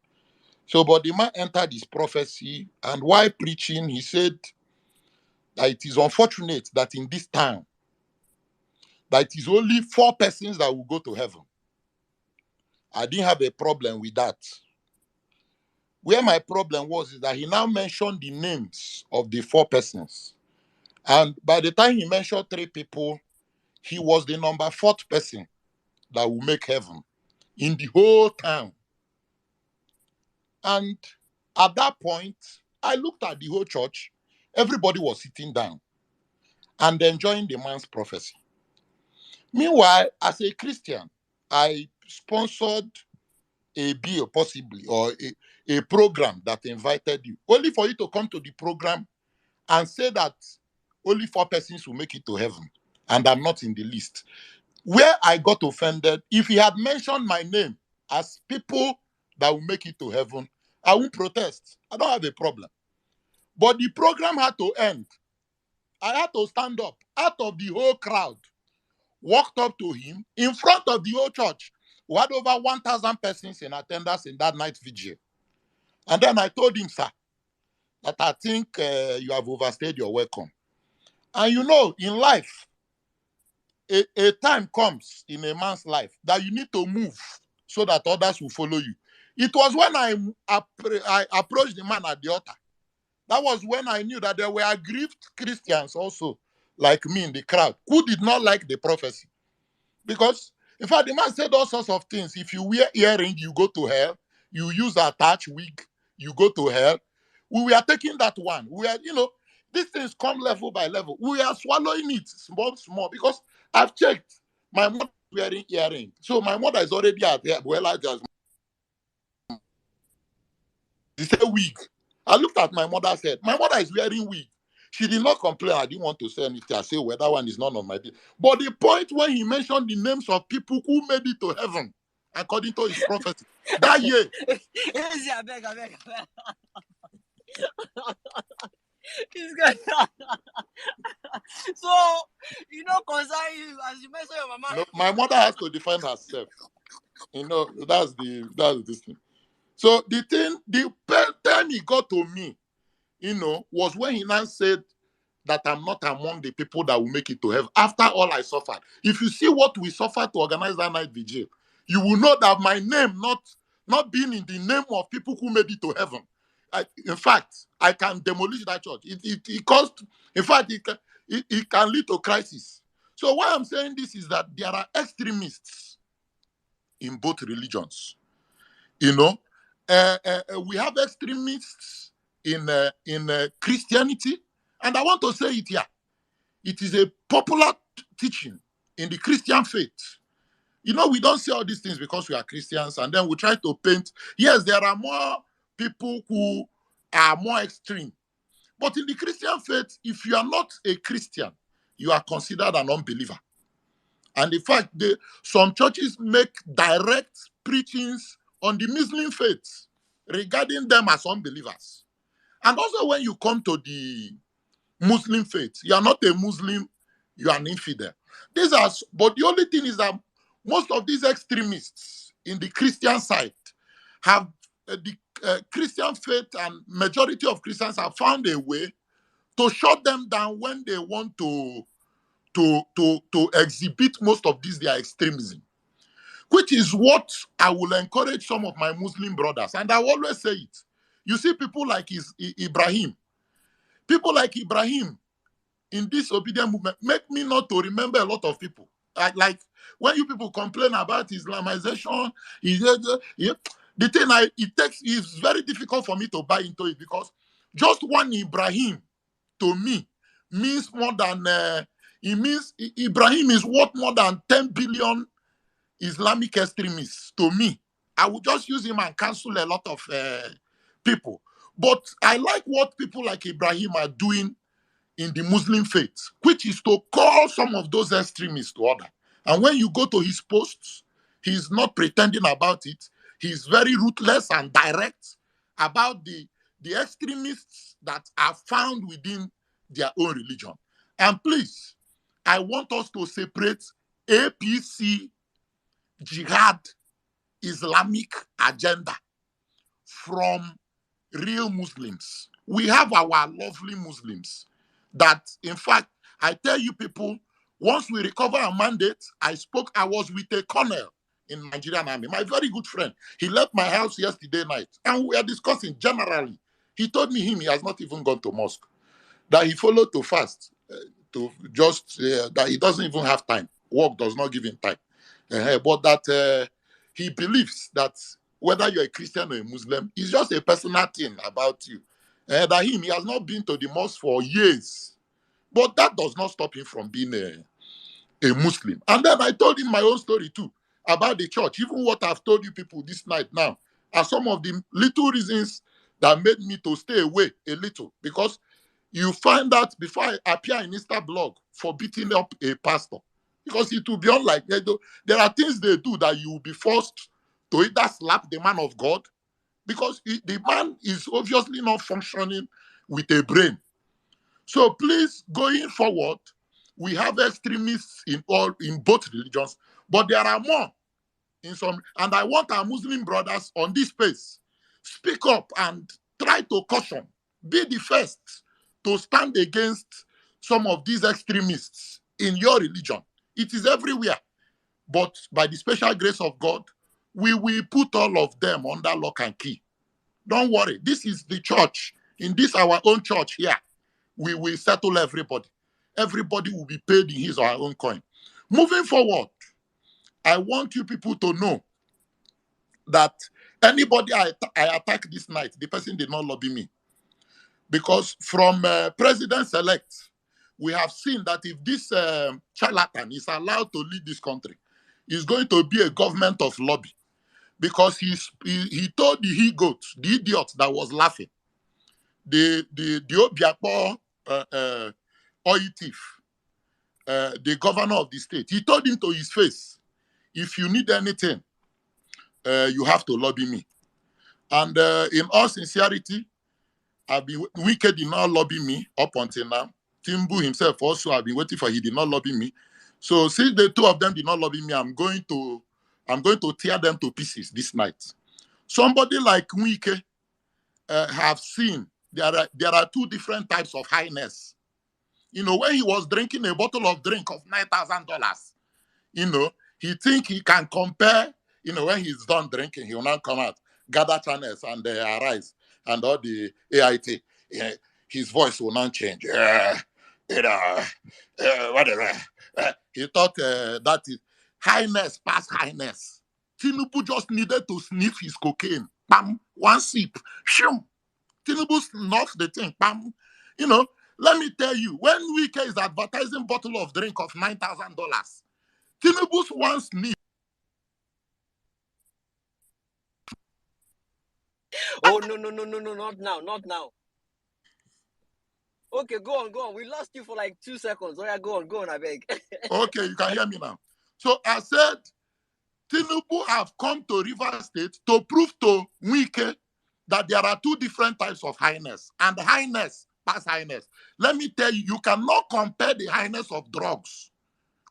So, but the man entered his prophecy, and while preaching, he said that it is unfortunate that in this time, that it is only 4 persons that will go to heaven. I didn't have a problem with that. Where my problem was is that he now mentioned the names of the 4 persons. And by the time he mentioned 3 people, he was the number 4th person that will make heaven in the whole town. And at that point, I looked at the whole church. Everybody was sitting down and enjoying the man's prophecy. Meanwhile, as a Christian, I sponsored a bill, possibly, or a program that invited you, only for you to come to the program and say that only 4 persons will make it to heaven, and I'm not in the list. Where I got offended, if he had mentioned my name as people that will make it to heaven, I won't protest. I don't have a problem. But the program had to end. I had to stand up out of the whole crowd, walked up to him in front of the whole church. We had over 1,000 persons in attendance in that night vigil. And then I told him, sir, that I think you have overstayed your welcome. And you know, in life, a time comes in a man's life that you need to move so that others will follow you. It was when I approached the man at the altar. That was when I knew that there were aggrieved Christians also, like me in the crowd, who did not like the prophecy. Because, in fact, the man said all sorts of things. If you wear earring, you go to hell. You use attached wig, you go to hell. We were taking that one. We are, these things come level by level. We are swallowing it small, because I've checked. My mother is wearing earring. So my mother is already at the well, I just say wig. I looked at my mother, said, my mother is wearing wig. She did not complain. I didn't want to say anything. I say, well, that one is none of my business. But the point when he mentioned the names of people who made it to heaven, according to his prophecy, that year. I beg. This guy. So, concern you, as you mentioned your mama. No, my mother has to defend herself. That's this thing. So the time he got to me, was when he now said that I'm not among the people that will make it to heaven. After all I suffered. If you see what we suffered to organize that night vigil, you will know that my name not being in the name of people who made it to heaven. In fact, I can demolish that church. It caused, in fact, it can lead to crisis. So why I'm saying this is that there are extremists in both religions. We have extremists in Christianity, and I want to say it here. It is a popular teaching in the Christian faith. We don't say all these things because we are Christians, and then we try to paint. Yes, there are more people who are more extreme. But in the Christian faith, if you are not a Christian, you are considered an unbeliever. And in fact, some churches make direct preachings on the Muslim faith regarding them as unbelievers. And also when you come to the Muslim faith, you are not a Muslim, you are an infidel. But the only thing is that most of these extremists in the Christian side have the Christian faith, and majority of Christians have found a way to shut them down when they want to exhibit most of their extremism, which is what I will encourage some of my Muslim brothers. And I always say it. You see people like Ibrahim. People like Ibrahim in this obedient movement make me not to remember a lot of people. Like when you people complain about Islamization, the thing it's very difficult for me to buy into it, because just one Ibrahim to me means more than Ibrahim is worth more than 10 billion Islamic extremists to me. I would just use him and cancel a lot of people. But I like what people like Ibrahim are doing in the Muslim faith, which is to call some of those extremists to order. And when you go to his posts, he's not pretending about it. He's very ruthless and direct about the extremists that are found within their own religion. And please, I want us to separate APC jihad Islamic agenda from real Muslims. We have our lovely Muslims that, in fact, I tell you people, once we recover our mandate, I was with a colonel in Nigerian army, my very good friend. He left my house yesterday night, and we are discussing generally. He told me he has not even gone to mosque, that he followed to fast, to just that he doesn't even have time. Work does not give him time, but that he believes that whether you're a Christian or a Muslim, it's just a personal thing about you. That he has not been to the mosque for years, but that does not stop him from being a Muslim. And then I told him my own story too about the church. Even what I've told you people this night now are some of the little reasons that made me to stay away a little, because you find out before I appear in Insta blog for beating up a pastor, because it will be unlike there are things they do that you will be forced to either slap the man of God, because the man is obviously not functioning with a brain. So please, going forward, we have extremists in both religions, but there are more in some. And I want our Muslim brothers on this space speak up and try to caution, be the first to stand against some of these extremists in your religion. It is everywhere, but by the special grace of God, we will put all of them under lock and key. Don't worry, this is the church. In this our own church here, we will settle everybody. Everybody will be paid in his or her own coin. Moving forward, I want you people to know that anybody I attack this night, the person did not lobby me. Because from President-elect, we have seen that if this charlatan is allowed to lead this country, it's going to be a government of lobby. Because he told the he-goat, the idiot that was laughing, the Obiakpo oil thief, the governor of the state, he told him to his face, if you need anything, you have to lobby me. And in all sincerity, I've been wicked did not lobby me up until now. Timbu himself also, I've been waiting for, he did not lobby me. So since the two of them did not lobby me, I'm going to tear them to pieces this night. Somebody like Wike have seen there are two different types of highness. You know, when he was drinking a bottle of drink of $9,000, you know, he think he can compare, you know, when he's done drinking, he will now come out, gather channels and arise, and all the AIT, his voice will not change. Whatever. He thought that is highness past highness. Tinubu just needed to sniff his cocaine. Bam, one sip. Shum. Tinubu snuffed the thing. Bam. You know, let me tell you, when Wike is advertising bottle of drink of $9,000, Tinubu's one sniff. Oh, no, not now. Okay, go on. We lost you for like 2 seconds. Oh, yeah, go on, I beg. Okay, you can hear me now. So I said, Tinubu have come to Rivers State to prove to Wike that there are two different types of highness, and highness past highness. Let me tell you, you cannot compare the highness of drugs,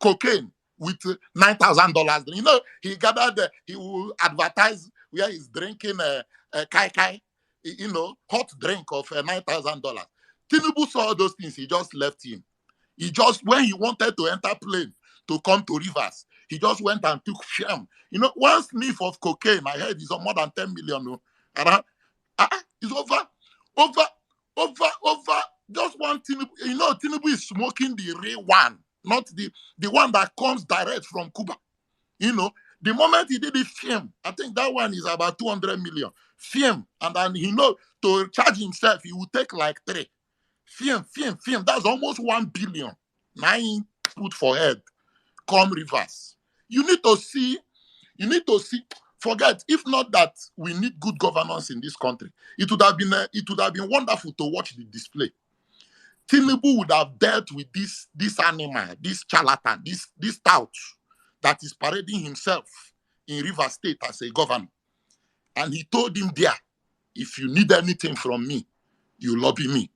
cocaine, with $9,000. You know, he gathered, he will advertise where he's drinking a kai kai, you know, hot drink of $9,000. Tinubu saw those things, he just left him. He just, when he wanted to enter plane to come to Rivers, he just went and took sham. You know, one sniff of cocaine, I heard, is more than 10 million. No? It's over. Just one Tinubu. You know, Tinubu is smoking the real one, not the one that comes direct from Cuba. You know, the moment he did it, film, I think that one is about 200 million. Film, and then he know to charge himself, he will take like 3. Film. That's almost 1 billion. 9 put for head. Come reverse. You need to see. Forget, if not that we need good governance in this country, it would have been wonderful to watch the display. Tinubu would have dealt with this animal, this charlatan, this tout that is parading himself in Rivers State as a governor. And he told him there, if you need anything from me, you lobby me.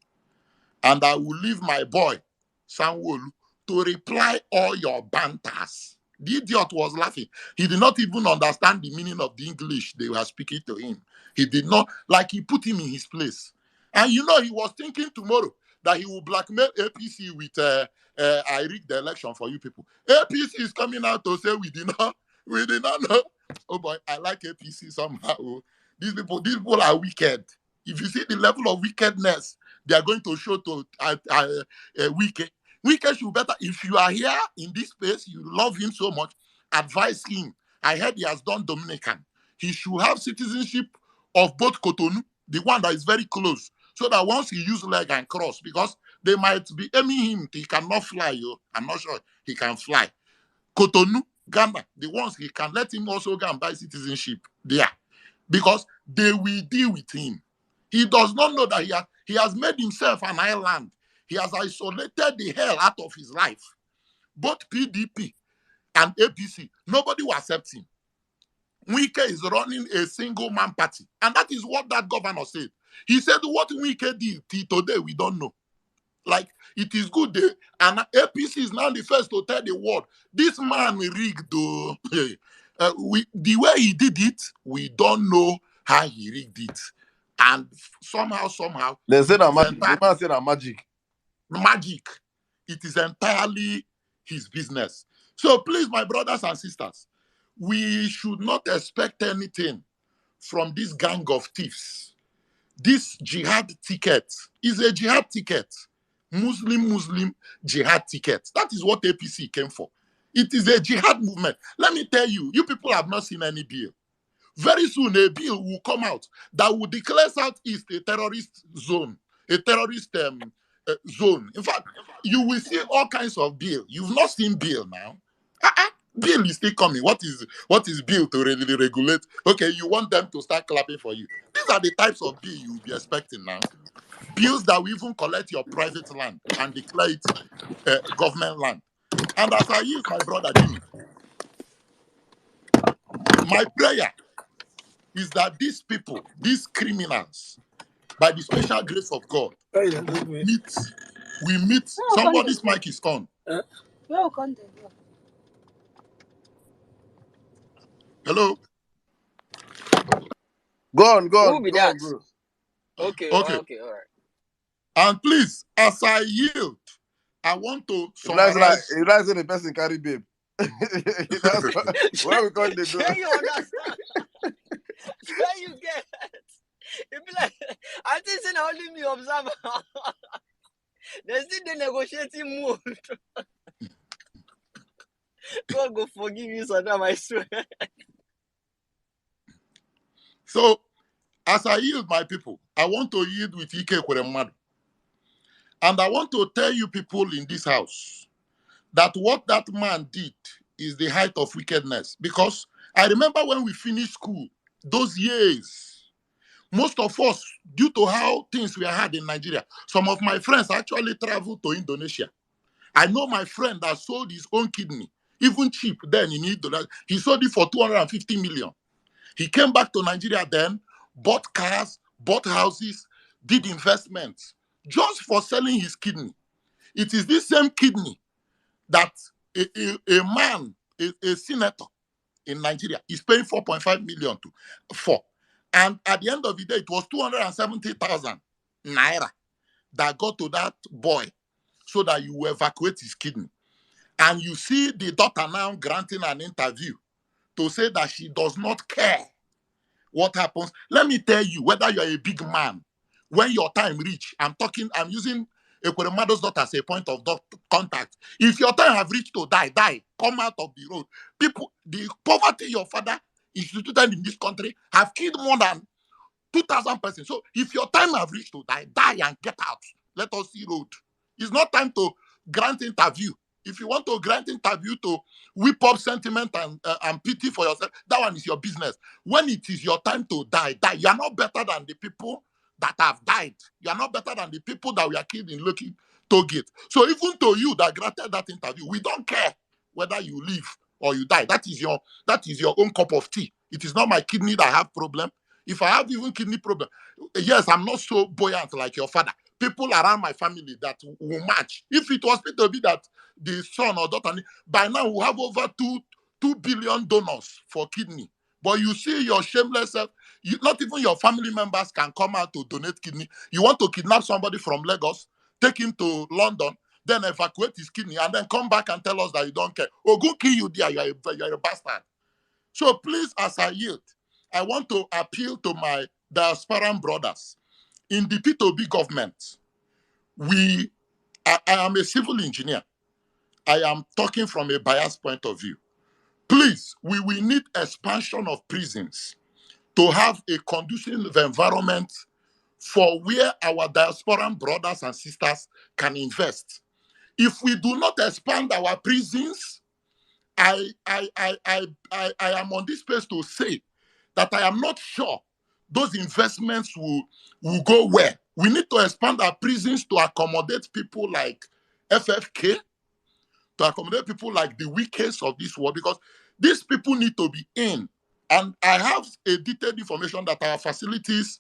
And I will leave my boy, Sanwo-Olu, to reply all your banters. The idiot was laughing. He did not even understand the meaning of the English they were speaking to him. He did not, like he put him in his place. And you know, he was thinking tomorrow that he will blackmail APC with, I rigged the election for you people. APC is coming out to say we did We did not know. Oh boy, I like APC somehow. These people are wicked. If you see the level of wickedness they are going to show to Wike. Wike should better, if you are here in this space, you love him so much, advise him. I heard he has done Dominican. He should have citizenship of both Cotonou, the one that is very close, so that once he use leg and cross, because they might be aiming him, he cannot fly. I'm not sure he can fly. Cotonou, Ghana, the ones he can, let him also go and buy citizenship there, because they will deal with him. He does not know that he has made himself an island. He has isolated the hell out of his life. Both PDP and APC, nobody will accept him. Wike is running a single man party. And that is what that governor said. He said what Wike did till today, we don't know. Like, it is good. And APC is now the first to tell the world, this man rigged. The way he did it, we don't know how he rigged it. And somehow, They say that magic. The man said that magic. Magic. It is entirely his business. So please, my brothers and sisters, we should not expect anything from this gang of thieves. This jihad ticket is a jihad ticket. Muslim jihad ticket. That is what APC came for. It is a jihad movement. Let me tell you, you people have not seen any bill. Very soon a bill will come out that will declare Southeast a terrorist zone, a terrorist zone. In fact, you will see all kinds of bill. You've not seen bill now. Bill is still coming. What is bill to really regulate? Okay, you want them to start clapping for you. These are the types of bill you'll be expecting now. Bills that will even collect your private land and declare it government land. And as I use my brother Jimmy, my prayer is that these people, these criminals, by the special grace of God, we meet. Somebody's mic is on. Hello? Go on, Who will be that? bro. Okay, all right. And please, as I yield, I want to summarize. He likes the person carry babe. That's where we got the door. Sure you understand? Sure you get it? It be like, I think it's only me observe. There's still the negotiating mood. God go forgive you, Saddam, I swear. So, as I yield, my people, I want to yield with Ekweremadu. And I want to tell you people in this house that what that man did is the height of wickedness. Because I remember when we finished school, those years, most of us, due to how things were hard in Nigeria, some of my friends actually traveled to Indonesia. I know my friend that sold his own kidney, even cheap then in Indonesia. He sold it for 250 million. He came back to Nigeria then, bought cars, bought houses, did investments, just for selling his kidney. It is this same kidney that a man, a senator in Nigeria, is paying 4.5 million for. And at the end of the day, it was 270,000 naira that got to that boy so that you evacuate his kidney. And you see the daughter now granting an interview to say that she does not care what happens. Let me tell you, whether you're a big man, when your time reach, I'm using Ekweremadu's daughter as a point of contact. If your time have reached to die, come out of the road. People, the poverty your father instituted in this country have killed more than 2,000 persons. So if your time have reached to die and get out. Let us see road. It's not time to grant interview. If you want to grant interview to whip up sentiment and pity for yourself, that one is your business. When it is your time to die. You are not better than the people that have died. You are not better than the people that were killed in Lekki toll gate. So even to you that granted that interview, we don't care whether you live or you die. That is your own cup of tea. It is not my kidney that have problem. If I have even kidney problem, yes, I'm not so buoyant like your father. People around my family that will match. If it was to be that the son or daughter, by now we have over 2 billion donors for kidney. But you see your shameless self, not even your family members can come out to donate kidney. You want to kidnap somebody from Lagos, take him to London, then evacuate his kidney, and then come back and tell us that you don't care. Oh, go kill you there, you're a bastard. So please, as I yield, I want to appeal to my diasporan brothers. In the P2B government, I am a civil engineer. I am talking from a biased point of view. Please, we will need expansion of prisons to have a conducive environment for where our diasporan brothers and sisters can invest. If we do not expand our prisons, I am on this place to say that I am not sure those investments will go where. We need to expand our prisons to accommodate people like FFK, to accommodate people like the weakest of this world, because these people need to be in. And I have a detailed information that our facilities,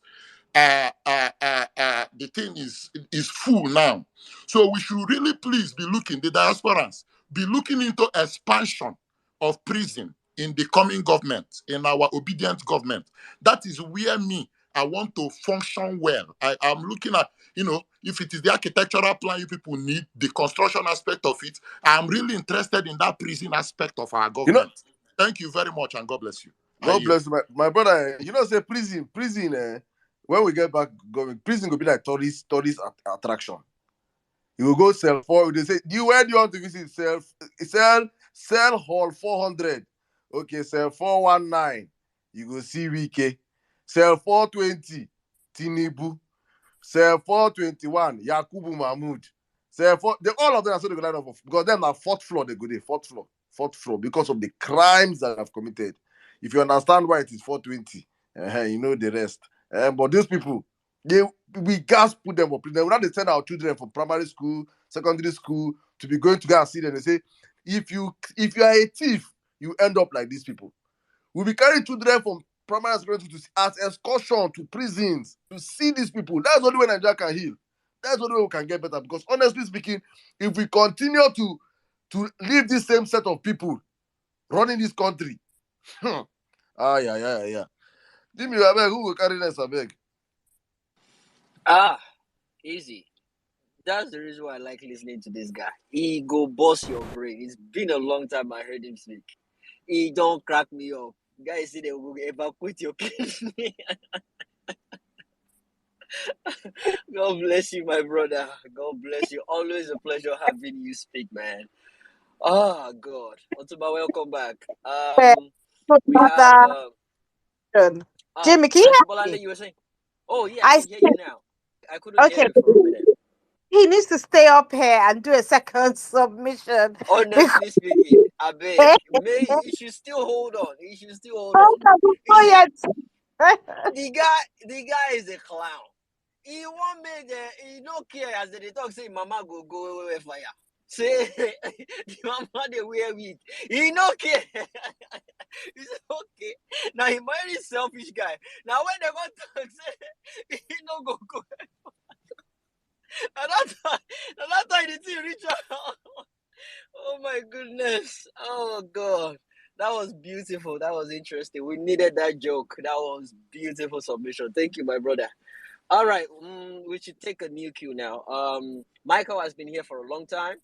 the thing is full now. So we should really please be looking, the diasporans, be looking into expansion of prison in the coming government, in our obedient government. That is where I want to function well. I am looking at, if it is the architectural plan you people need, the construction aspect of it, I'm really interested in that prison aspect of our government. Thank you very much, and God bless you. God bless you, my brother. Say prison, when we get back going, prison will be like tourist attraction. You will go sell for, they say, where do you want to visit? Sell hall 400. Okay, sell 419. You go see Wike. Sell 420. Tinubu. Sell 421. Yakubu Mahmoud. Sell all of them are so they go line up because them are fourth floor, they go there. Fourth floor, because of the crimes that have committed. If you understand why it is 420, you know the rest. But these people, we gas put them up. Then we send our children from primary school, secondary school to be going to go and see them. They say, if you are a thief, you end up like these people. We'll be carrying children from primary school as excursion to prisons to see these people. That's the only way Nigeria can heal. That's the only way we can get better. Because honestly speaking, if we continue to leave this same set of people running this country, yeah. Jimmy, who will carry this, abeg? Easy. That's the reason why I like listening to this guy. He go bust your brain. It's been a long time I heard him speak. He don't crack me up. Guys say they will evacuate your kidney. God bless you, my brother. God bless you. Always a pleasure having you speak, man. Oh God. Otuba, welcome back. We have Jimmy, can you hear me? You were saying? Oh yeah, I can hear you now. I couldn't hear you for a minute. He needs to stay up here and do a second submission. Honestly speaking, I beg. You should still hold on. The guy is a clown. He won't make he don't care as they talk, say mama go away fire. Say the mama they wear wig. He don't care. He said, okay. Now he very selfish guy. Now when they go talk, say he no go. And that time the thing reach out. Oh my goodness. Oh God. That was beautiful. That was interesting. We needed that joke. That was beautiful submission. Thank you, my brother. All right. We should take a new cue now. Michael has been here for a long time.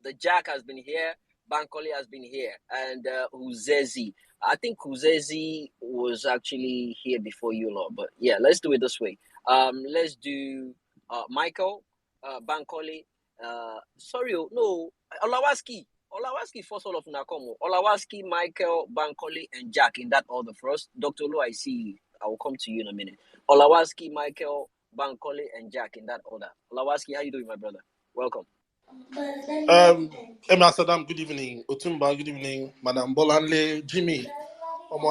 The Jack has been here. Bankole has been here. And Uzezi. I think Uzezi was actually here before you lot. But yeah, let's do it this way. Let's do Michael, Bankole. No, Olawaski first all of Nakomo. Olawaski, Michael, Bankole, and Jack in that order first. Dr. Lu, I see you. I will come to you in a minute. Olawaski, Michael, Bankole, and Jack in that order. Olawaski, how you doing, my brother? Welcome. Emma Saddam, good evening. Otumba, good evening. Madam Bolanle, Jimmy.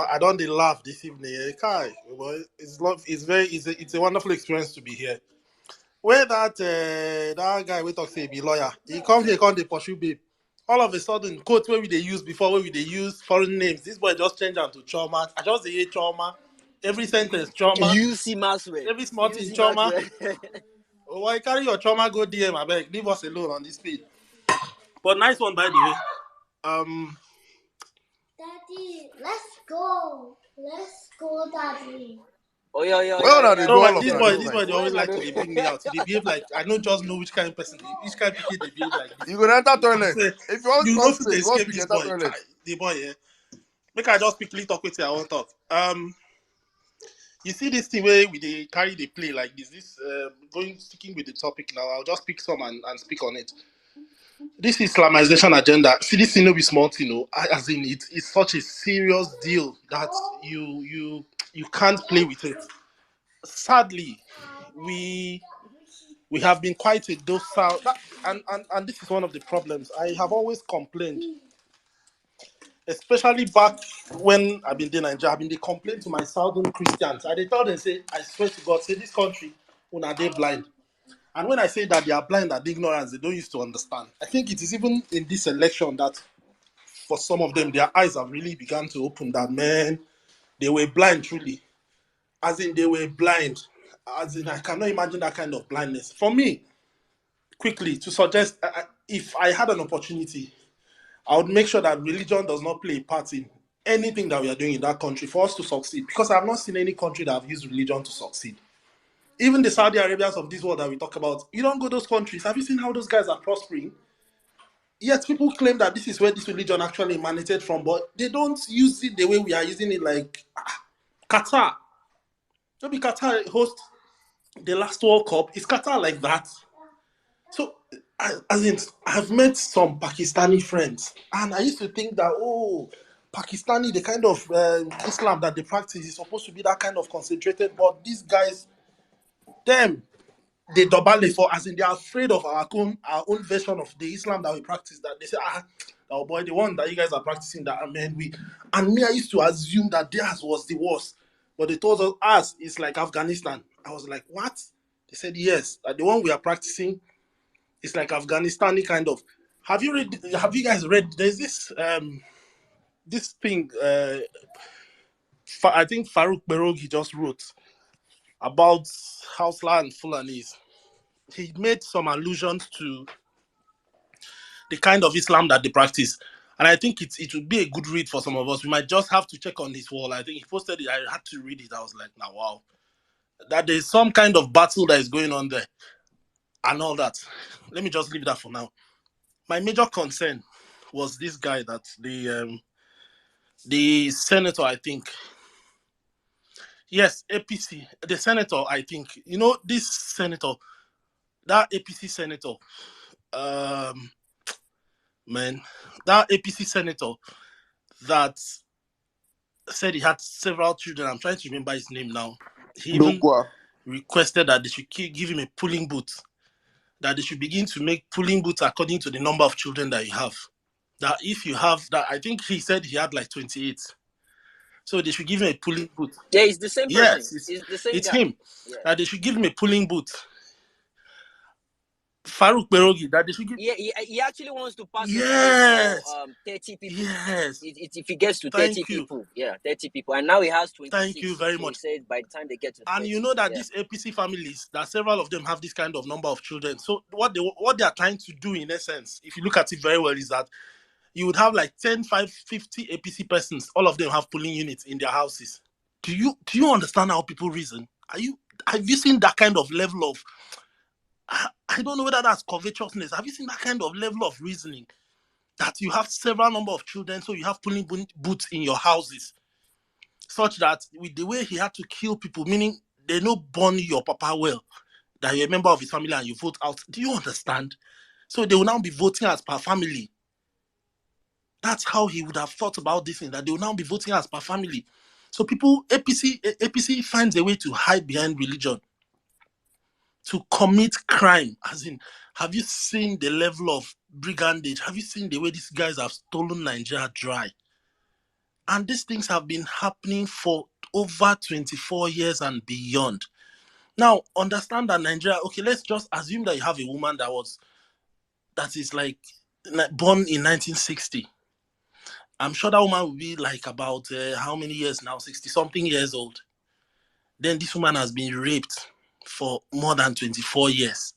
I don't laugh this evening. Kai, it's a wonderful experience to be here. Where that guy we talk say be lawyer, he come here, come they pursue babe. All of a sudden, quotes where we they use before, where we they use foreign names. This boy just change them to trauma. I just say trauma. Every sentence trauma. You see Maxwell. Every small thing trauma. Why carry your trauma go DM? I beg, leave us alone on this page. But nice one, by the way. Daddy, let's go. Let's go, Daddy. Oh yeah. This boy, they always like to bring me out. They behave like I don't just know which kind of person, which kind of people they behave like this. You gonna enter toilet. If you want to escape escape this boy, the boy, yeah. Make I just quickly talk with you. I want to talk. You see this thing where they carry the play like this. Sticking with the topic now. I'll just pick some and speak on it. This Islamization agenda. See, this thing no be small thing, as in it's such a serious deal that you can't play with it. Sadly, we have been quite a docile, and this is one of the problems. I have always complained, especially back when I've been in Nigeria. I've been they complain to my southern Christians. I they tell them, say, I swear to God, say this country, when are they blind? And when I say that they are blind and ignorance, they don't used to understand. I think it is even in this election that for some of them, their eyes have really begun to open that, man, they were blind truly. As in, they were blind. As in, I cannot imagine that kind of blindness. For me, quickly, to suggest, if I had an opportunity, I would make sure that religion does not play a part in anything that we are doing in that country for us to succeed. Because I have not seen any country that have used religion to succeed. Even the Saudi Arabians of this world that we talk about, you don't go to those countries. Have you seen how those guys are prospering? Yet people claim that this is where this religion actually emanated from, but they don't use it the way we are using it, like Qatar. Maybe Qatar host the last World Cup. Is Qatar like that? So, as in, I've met some Pakistani friends, and I used to think that, Pakistani, the kind of Islam that they practice is supposed to be that kind of concentrated, but these guys, them, they dobale for, as in, they are afraid of our own version of the Islam that we practice. That they say, oh boy, the one that you guys are practicing, that man, I used to assume that theirs was the worst, but they told us it's like Afghanistan. I was like, what? They said yes, that the one we are practicing is like Afghanistani kind of. Have you guys read? There's this thing. I think Farouk Berogi just wrote about Hausla and Fulanis. He made some allusions to the kind of Islam that they practice. And I think it would be a good read for some of us. We might just have to check on his wall. I think he posted it. I had to read it. I was like, now, wow. That there's some kind of battle that is going on there and all that. Let me just leave that for now. My major concern was this guy that the senator, I think. Yes, APC. The senator, I think. You know, this senator, that APC senator, man, that APC senator that said he had several children. I'm trying to remember his name now. He even Doguwa. requested that they should give him a pulling boot, that they should begin to make pulling boots according to the number of children that you have. That if you have that, I think he said he had like 28. So they should give him a pulling boot. Yeah, it's the same person. Yes, It's the same it's guy. him. Yeah. That they should give him a pulling boot. Farouk Berogi, that they should give. Yeah, he actually wants to pass Yes. a bill for 30 people. Yes. If he gets to 30 people, yeah, 30 people, and now he has 26. Thank you very much. He said by the time they get to 30, and you know that these APC families, that several of them have this kind of number of children. So what they are trying to do, in essence, if you look at it very well, is that you would have like 10, 5, 50 APC persons. All of them have polling units in their houses. Do you understand how people reason? Have you seen that kind of level of? I don't know whether that's covetousness. Have you seen that kind of level of reasoning? That you have several number of children, so you have polling booths in your houses, such that with the way he had to kill people, meaning they no born your papa well, that you're a member of his family and you vote out. Do you understand? So they will now be voting as per family. That's how he would have thought about this thing, that they will now be voting as per family. So people, APC finds a way to hide behind religion, to commit crime. As in, have you seen the level of brigandage? Have you seen the way these guys have stolen Nigeria dry? And these things have been happening for over 24 years and beyond. Now, understand that Nigeria, okay, let's just assume that you have a woman that is like born in 1960. I'm sure that woman will be like about how many years now? 60 something years old. Then this woman has been raped for more than 24 years.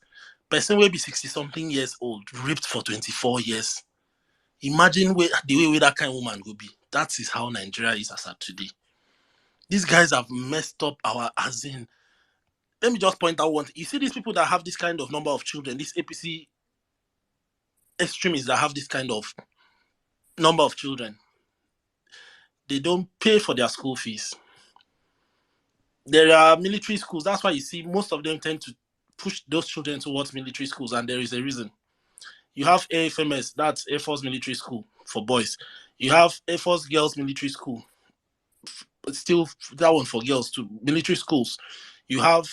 Person will be 60 something years old, raped for 24 years. Imagine the way that kind of woman will be. That is how Nigeria is as of today. These guys have messed up as in. Let me just point out one thing. You see these people that have this kind of number of children, these APC extremists that have this kind of number of children, they don't pay for their school fees. There are military schools. That's why you see most of them tend to push those children towards military schools, and there is a reason. You have AFMS, that's Air Force Military School for boys. You have Air Force Girls Military School, but still that one for girls too. Military schools. You have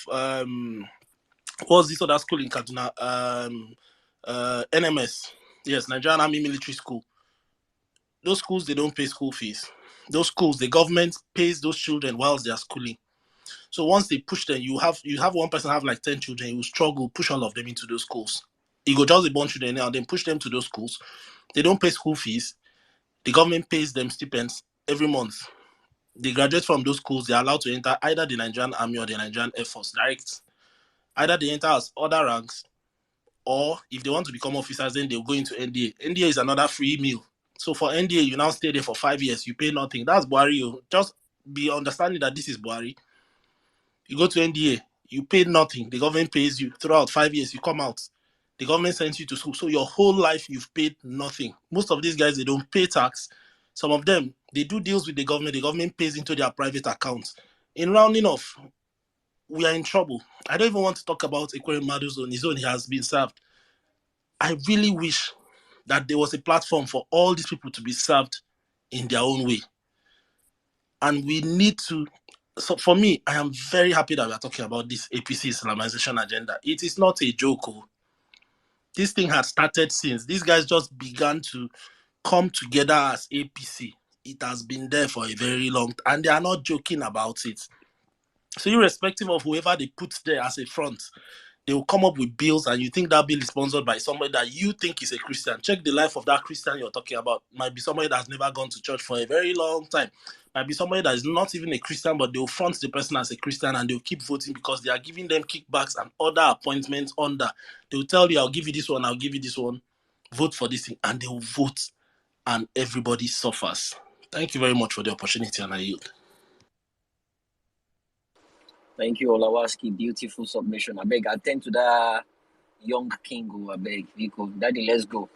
what's this other school in Kaduna? NMS. Yes, Nigerian Army Military School. Those schools, they don't pay school fees. Those schools, the government pays those children whilst they are schooling. So once they push them, you have one person have like 10 children, he will struggle, push all of them into those schools. You go just a bunch of them now, then push them to those schools. They don't pay school fees. The government pays them stipends every month. They graduate from those schools, they're allowed to enter either the Nigerian Army or the Nigerian Air Force direct. Either they enter as other ranks, or if they want to become officers, then they'll go into NDA. NDA is another free meal. So for NDA, you now stay there for 5 years, you pay nothing. That's Buhari. Just be understanding that this is Buhari. You go to NDA, you pay nothing. The government pays you throughout 5 years. You come out, the government sends you to school. So your whole life you've paid nothing. Most of these guys, they don't pay tax. Some of them, they do deals with the government. The government pays into their private accounts. In rounding off, we are in trouble. I don't even want to talk about Ekweremadu's on his own. He has been served. I really wish that there was a platform for all these people to be served in their own way. And we need to. So for me, I am very happy that we are talking about this APC Islamization agenda. It is not a joke. This thing had started since. These guys just began to come together as APC. It has been there for a very long time, and they are not joking about it. So irrespective of whoever they put there as a front, they will come up with bills, and you think that bill is sponsored by somebody that you think is a Christian. Check the life of that Christian you're talking about. Might be somebody that's never gone to church for a very long time. Might be somebody that is not even a Christian, but they'll front the person as a Christian and they'll keep voting because they are giving them kickbacks and other appointments under. They'll tell you, I'll give you this one, I'll give you this one. Vote for this thing. And they'll vote and everybody suffers. Thank you very much for the opportunity, and I yield. Thank you, Olawaski. Beautiful submission. I beg, attend to that young king. I beg, Vico. Daddy, let's go.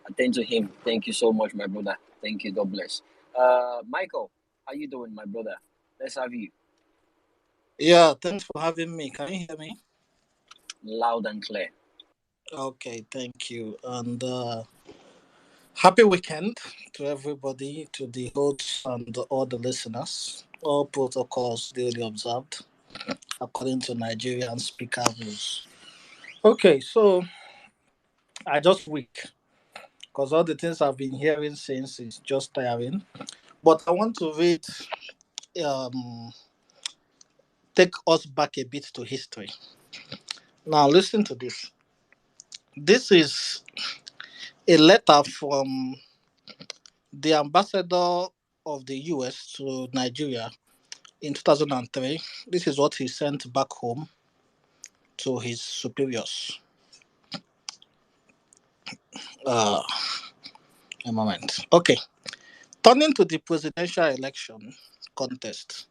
Attend to him. Thank you so much, my brother. Thank you. God bless. Michael, how you doing, my brother? Let's have you. Yeah, thanks for having me. Can you hear me? Loud and clear. Okay, thank you. And happy weekend to everybody, to the hosts and all the listeners. All protocols duly observed according to Nigerian speaker rules. Okay, so I just weak because all the things I've been hearing since is just tiring. But I want to read, take us back a bit to history. Now, listen to this. This is a letter from the ambassador of the US to Nigeria in 2003. This is what he sent back home to his superiors. A moment. Okay. Turning to the presidential election contest,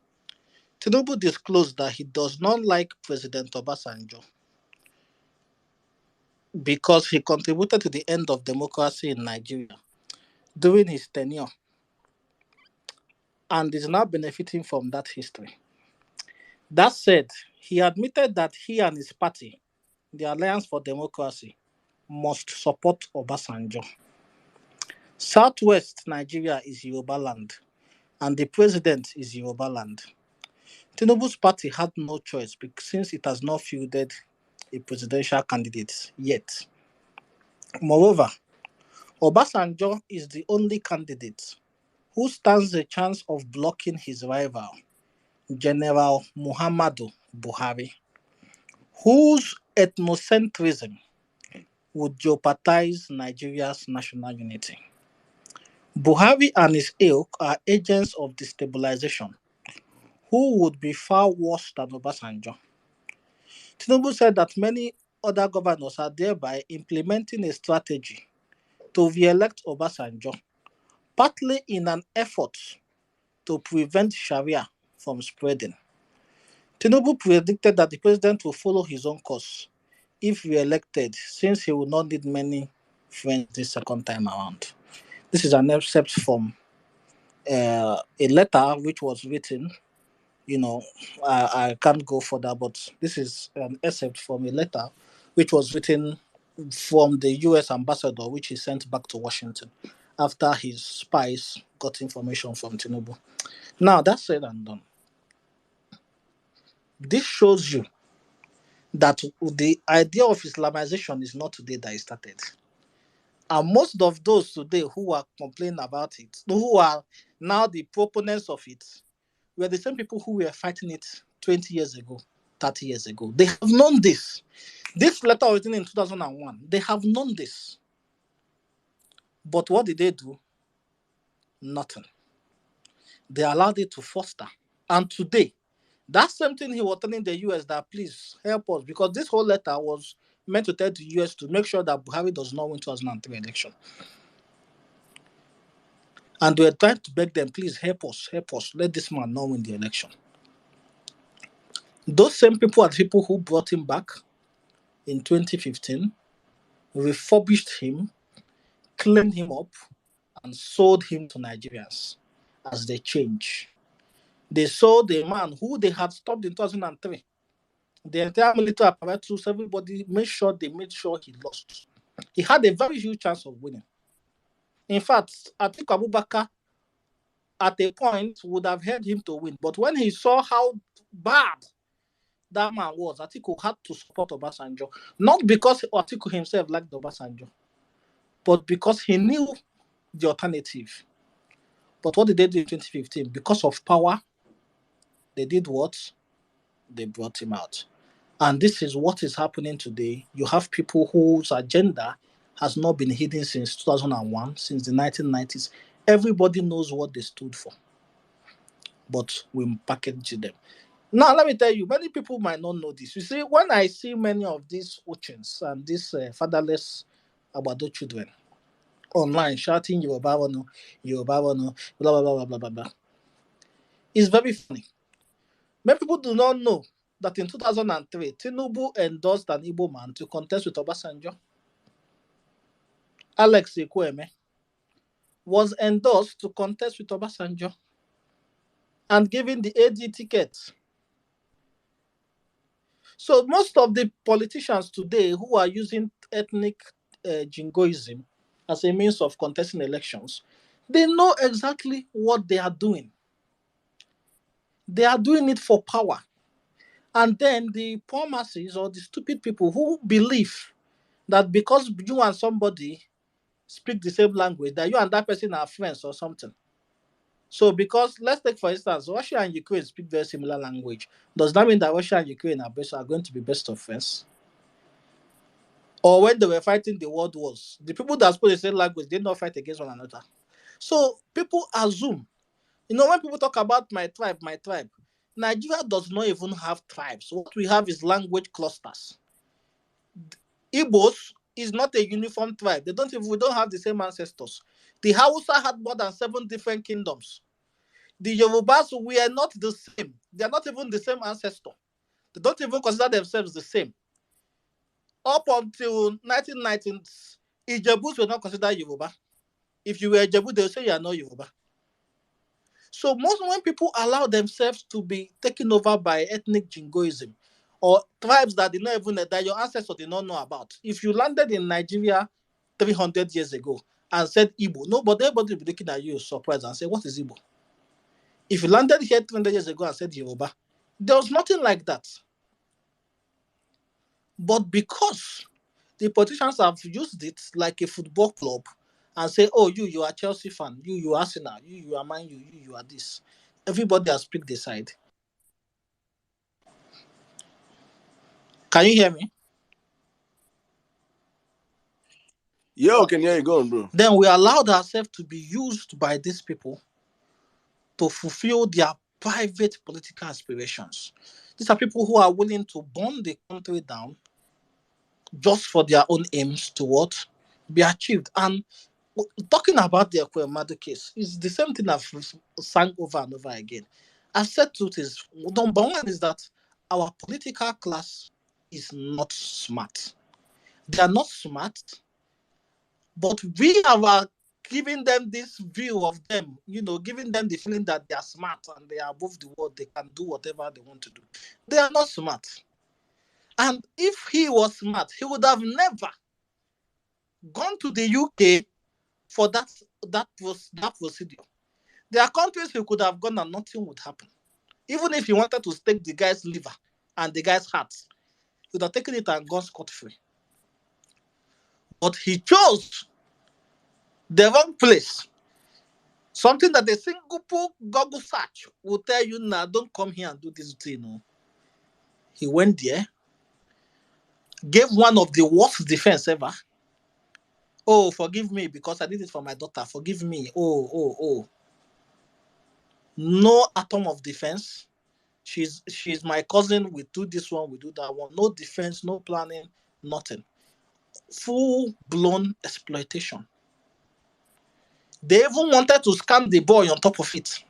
Tinubu disclosed that he does not like President Obasanjo because he contributed to the end of democracy in Nigeria during his tenure and is now benefiting from that history. That said, he admitted that he and his party, the Alliance for Democracy, must support Obasanjo. Southwest Nigeria is Yoruba land, and the president is Yoruba land. Tinubu's party had no choice since it has not fielded a presidential candidate yet. Moreover, Obasanjo is the only candidate who stands a chance of blocking his rival, General Muhammadu Buhari, whose ethnocentrism would jeopardize Nigeria's national unity. Buhari and his ilk are agents of destabilization who would be far worse than Obasanjo. Tinubu said that many other governors are thereby implementing a strategy to re-elect Obasanjo, partly in an effort to prevent Sharia from spreading. Tinubu predicted that the president will follow his own course if re-elected, since he will not need many friends this second time around. This is an excerpt from a letter which was written. I can't go further, but this is an excerpt from a letter which was written from the US ambassador, which he sent back to Washington after his spies got information from Tinubu. Now, that said and done, this shows you that the idea of Islamization is not today that it started. And most of those today who are complaining about it, who are now the proponents of it, were the same people who were fighting it 20 years ago, 30 years ago. They have known this. This letter was written in 2001. They have known this. But what did they do? Nothing. They allowed it to foster. And today, that same thing he was telling the US that please help us, because this whole letter was meant to tell the US to make sure that Buhari does not win 2003 election. And they were trying to beg them, please help us, let this man not win the election. Those same people are the people who brought him back in 2015, refurbished him, cleaned him up, and sold him to Nigerians as they change. They sold a man who they had stopped in 2003. The entire military apparatus, everybody made sure he lost. He had a very huge chance of winning. In fact, Atiku Abubakar at a point would have helped him to win. But when he saw how bad that man was, Atiku had to support Obasanjo. Not because Atiku himself liked Obasanjo, but because he knew the alternative. But what did they do in 2015? Because of power, they did what? They brought him out. And this is what is happening today. You have people whose agenda has not been hidden since 2001, since the 1990s. Everybody knows what they stood for. But we package them. Now, let me tell you, many people might not know this. You see, when I see many of these urchins and these fatherless Abado children online shouting Yoruba, blah, blah, blah, blah, blah, blah, it's very funny. Many people do not know that in 2003, Tinubu endorsed an Igbo man to contest with Obasanjo. Alex Ekweremadu was endorsed to contest with Obasanjo and given the AD ticket. So most of the politicians today who are using ethnic jingoism as a means of contesting elections, they know exactly what they are doing. They are doing it for power. And then the poor masses or the stupid people who believe that because you and somebody speak the same language, that you and that person are friends or something. So because, let's take for instance, Russia and Ukraine speak very similar language. Does that mean that Russia and Ukraine are going to be best of friends? Or when they were fighting the world wars, the people that spoke the same language did not fight against one another. So people assume, when people talk about my tribe, Nigeria does not even have tribes. What we have is language clusters. Igbos is not a uniform tribe. We don't have the same ancestors. The Hausa had more than 7 different kingdoms. The Yorubas were not the same. They are not even the same ancestor. They don't even consider themselves the same. Up until 1990s, Ijebus were not considered Yoruba. If you were Ijebu, they'll say you are not Yoruba. So when people allow themselves to be taken over by ethnic jingoism or tribes that that your ancestors did not know about. If you landed in Nigeria 300 years ago and said Igbo, everybody will be looking at you surprised and say, what is Igbo? If you landed here 300 years ago and said Yoruba, there was nothing like that. But because the politicians have used it like a football club and say, oh, you are Chelsea fan, you are Arsenal, you are Man U, you are this. Everybody has picked the side. Can you hear me? Yeah, okay, yeah, you go on, bro. Then we allowed ourselves to be used by these people to fulfill their private political aspirations. These are people who are willing to burn the country down just for their own aims to be achieved. And talking about the Ekweremadu case is the same thing I've sang over and over again. I've said two things. Number one is that our political class is not smart. They are not smart, but we have giving them this view of them, giving them the feeling that they are smart and they are above the world, they can do whatever they want to do. They are not smart. And if he was smart, he would have never gone to the UK for that procedure. There are countries he could have gone and nothing would happen. Even if he wanted to stake the guy's liver and the guy's heart, he would have taken it and gone scot-free. But he chose the wrong place. Something that a single Google search will tell you, now don't come here and do this thing. No. He went there, gave one of the worst defense ever. Oh, forgive me because I did it for my daughter. Forgive me. Oh. No atom of defense. She's my cousin. We do this one, we do that one. No defense, no planning, nothing. Full-blown exploitation. They even wanted to scam the boy on top of it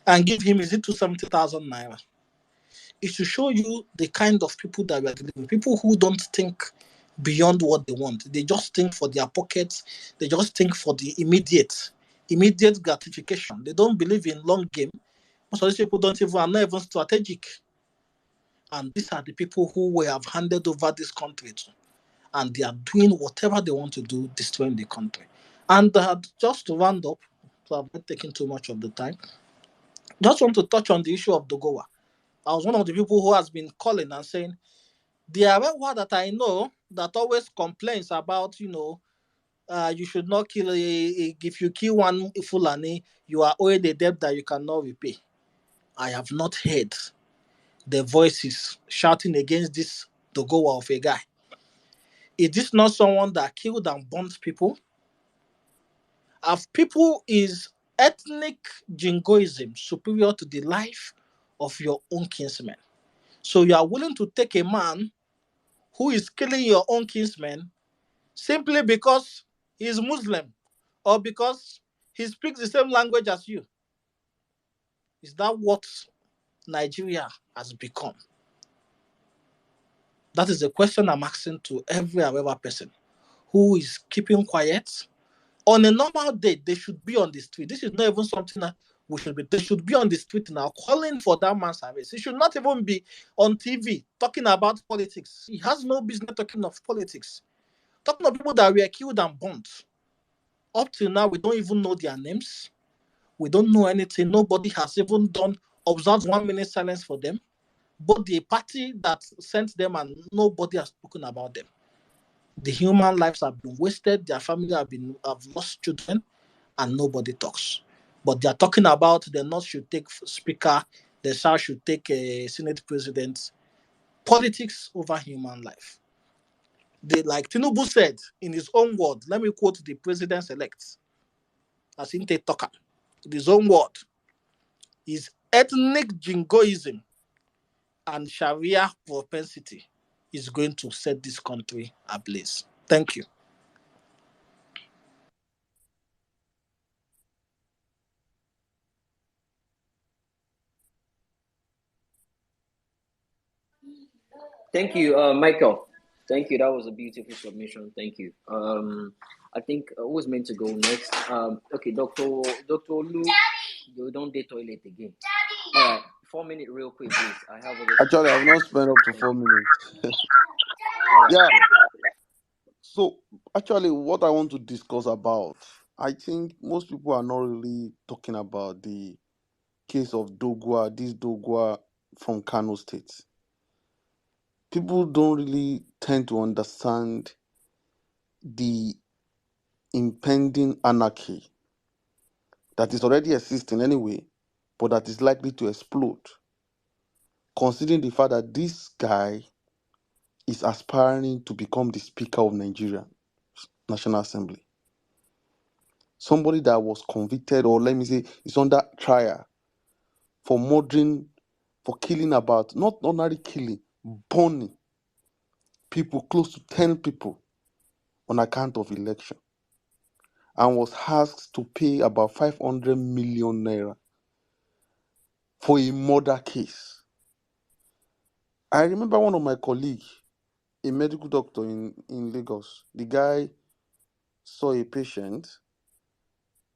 and give him, is it 270,000 naira? It should show you the kind of people that we are dealing with. People who don't think beyond what they want. They just think for their pockets. They just think for the immediate gratification. They don't believe in long game. Most of these people are not even strategic. And these are the people who we have handed over this country to. And they are doing whatever they want to do, destroying the country. And just to round up, so I'm not taking too much of the time, just want to touch on the issue of Doguwa. I was one of the people who has been calling and saying, the Arewa that I know that always complains about, you should not kill, if you kill one Fulani, you are owed a debt that you cannot repay. I have not heard the voices shouting against this Doguwa of a guy. Is this not someone that killed and burnt people? Is ethnic jingoism superior to the life of your own kinsmen? So you are willing to take a man who is killing your own kinsmen simply because he is Muslim or because he speaks the same language as you? Is that what Nigeria has become? That is the question I'm asking to every Arewa person who is keeping quiet. On a normal day, they should be on the street. This is not even something that we should be. They should be on the street now calling for that man's arrest. He should not even be on TV talking about politics. He has no business talking of politics. Talking of people that were killed and burnt. Up till now, we don't even know their names. We don't know anything. Nobody has even observed 1 minute silence for them. But the party that sent them, and nobody has spoken about them. The human lives have been wasted. Their family have lost children, and nobody talks. But they are talking about the North should take speaker, the South should take a Senate president. Politics over human life. Like Tinubu said in his own word, let me quote the president-elect, Asinte Toka, in his own word, is ethnic jingoism and Sharia propensity is going to set this country ablaze. Thank you. Thank you, Michael. Thank you. That was a beautiful submission. Thank you. I think who was meant to go next? Okay, Dr. Lu, you don't date toilet again. All right, 4 minutes, real quick, please. I have a Actually, I've not spent up to 4 minutes. Yeah. So, actually, what I want to discuss about, I think most people are not really talking about the case of Doguwa, this Doguwa from Kano State. People don't really tend to understand the impending anarchy that is already existing anyway, but that is likely to explode, considering the fact that this guy is aspiring to become the Speaker of Nigeria National Assembly. Somebody that was convicted, or let me say, is under trial for murdering, for killing about, not ordinary killing, burning people, close to 10 people on account of election, and was asked to pay about 500 million naira for a murder case. I remember one of my colleagues, a medical doctor in Lagos, the guy saw a patient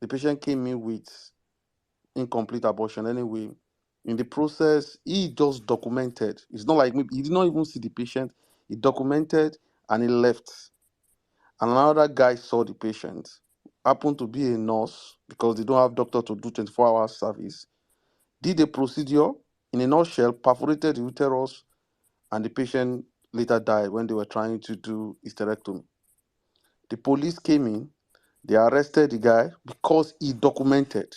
The patient came in with incomplete abortion anyway. In the process, he just documented. It's not like he did not even see the patient. He documented and he left. And another guy saw the patient, happened to be a nurse because they don't have doctor to do 24-hour service, did a procedure, in a nutshell, perforated the uterus, and the patient later died when they were trying to do hysterectomy. The police came in, they arrested the guy because he documented.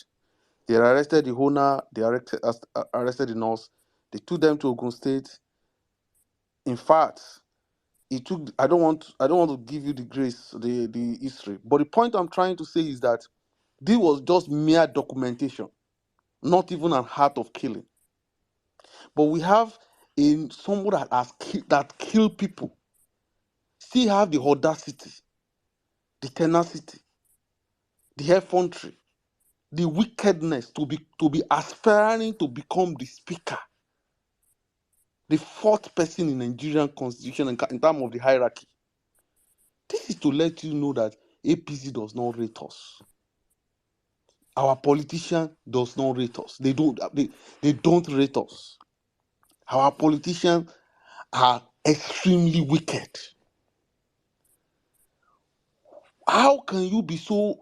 They arrested the owner, they arrested the nurse, they took them to Ogun State. In fact, I don't want to give you the grace, the history, but the point I'm trying to say is that this was just mere documentation, not even an act of killing. But we have someone that killed people, still have the audacity, the tenacity, the effrontery, the wickedness to be aspiring to become the speaker, the fourth person in Nigerian constitution in terms of the hierarchy. This is to let you know that APC does not rate us. Our politician does not rate us. They don't rate us. Our politicians are extremely wicked. How can you be so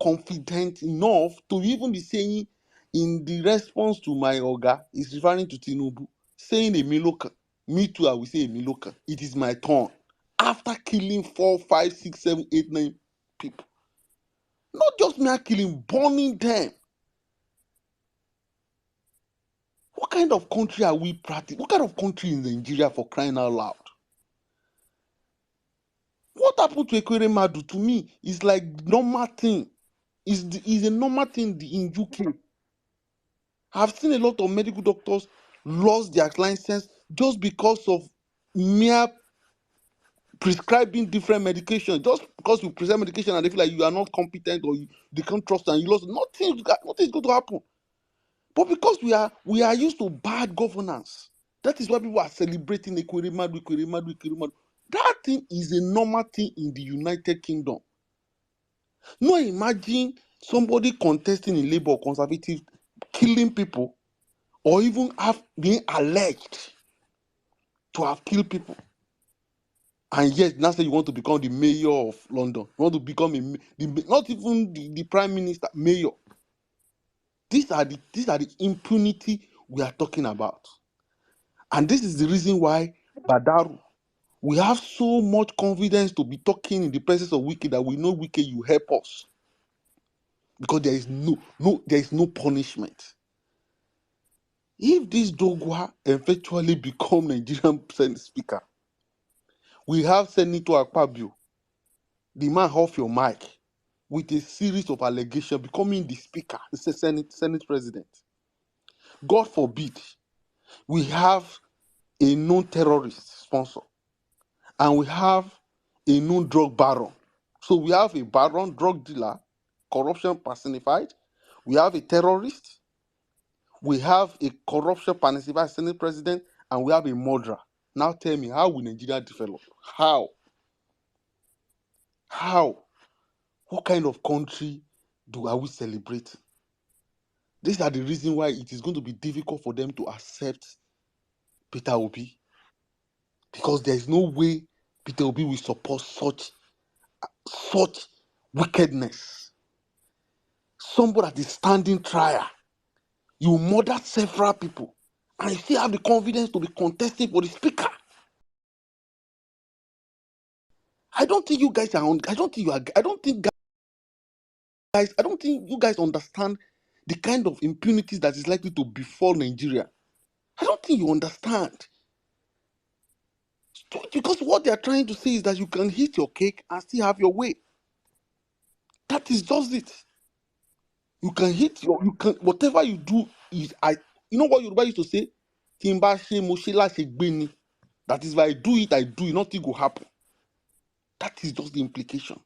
confident enough to even be saying, in the response to my Oga, is referring to Tinubu, saying a Miloka, me too, I will say a Miloka, it is my turn. After killing 4, 5, 6, 7, 8, 9 people. Not just mere killing, burning them. What kind of country are we practicing? What kind of country is Nigeria, for crying out loud? What happened to Ekweremadu, to me, is like normal thing. Is a normal thing in UK. I've seen a lot of medical doctors lost their license just because of mere prescribing different medication. Just because you prescribe medication and they feel like you are not competent or they can't trust and you lost, nothing is going to happen. But because we are used to bad governance, that is why people are celebrating Ekweremadu. That thing is a normal thing in the United Kingdom. Now imagine somebody contesting in Labour or Conservative, killing people, or even being alleged to have killed people. And yet, now say you want to become the mayor of London. You want to become not even the prime minister, mayor. These are the impunity we are talking about. And this is the reason why, Badaru, we have so much confidence to be talking in the presence of Wike that we know Wike, you help us. Because there is no punishment. If this Doguwa eventually become Nigerian Senate Speaker, we have Senator Akpabio, the man off your mic, with a series of allegations becoming the Speaker, the Senate President. God forbid, we have a known terrorist sponsor, and we have a known drug baron. So we have a baron, drug dealer, corruption personified. We have a terrorist. We have a corruption personified Senate President, and we have a murderer. Now tell me, how will Nigeria develop? How? How? What kind of country are we celebrating? These are the reasons why it is going to be difficult for them to accept Peter Obi. Because there is no way Peter Obi will support such wickedness. Somebody that is standing trial. You murder several people, and you still have the confidence to be contesting for the speaker. I don't think you guys are. I don't think you guys understand the kind of impunity that is likely to befall Nigeria. I don't think you understand. Because what they are trying to say is that you can eat your cake and still have your way. That is just it. You can whatever you do is you know what Yoruba used to say? Timba she moshila she gbeni. That is why I do it, nothing will happen. That is just the implication.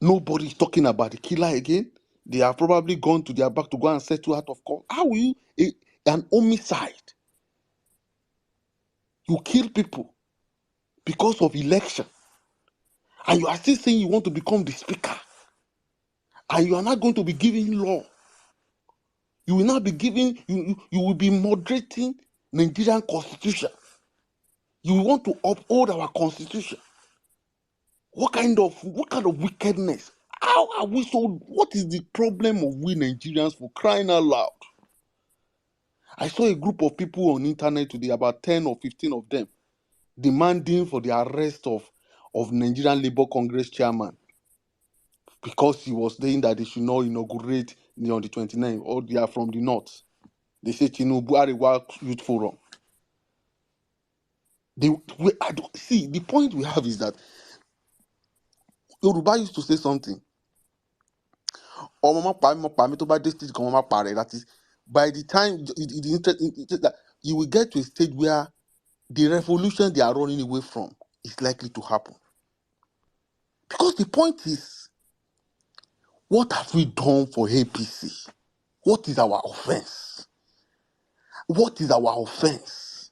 Nobody is talking about the killer again. They have probably gone to their back to go and settle out of court. How will you, an homicide? You kill people because of election. And you are still saying you want to become the speaker. And you are not going to be giving law. You will not be giving, you will be moderating Nigerian constitution. You want to uphold our constitution. What kind of wickedness? How are we so? What is the problem of we Nigerians, for crying out loud? I saw a group of people on internet today, about 10 or 15 of them, demanding for the arrest of Nigerian Labour Congress chairman because he was saying that they should not inaugurate on the 29th, or they are from the north. They say Tinubu Arewa Youth Forum. See, the point we have is that Yoruba used to say something. That is, by the time that you will get to a stage where the revolution they are running away from is likely to happen. Because the point is, what have we done for APC? What is our offense? What is our offense?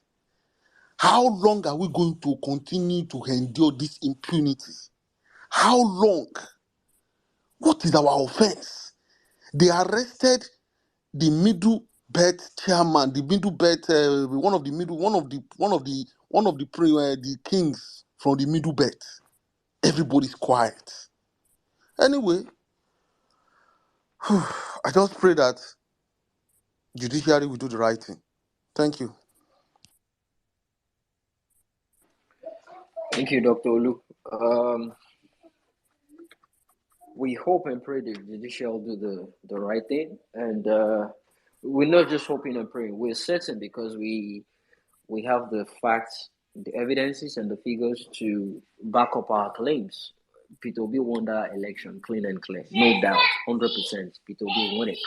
How long are we going to continue to endure this impunity? How long? What is our offense? They arrested the middle belt chairman, the middle belt, the kings from the middle belt. Everybody's quiet. Anyway, I just pray that judiciary will do the right thing. Thank you. Thank you, Dr. Olu. We hope and pray the judicial do the right thing, and we're not just hoping and praying. We're certain because we have the facts, the evidences, and the figures to back up our claims. Peter Obi won that election clean and clear, no doubt, 100%. Peter Obi won it.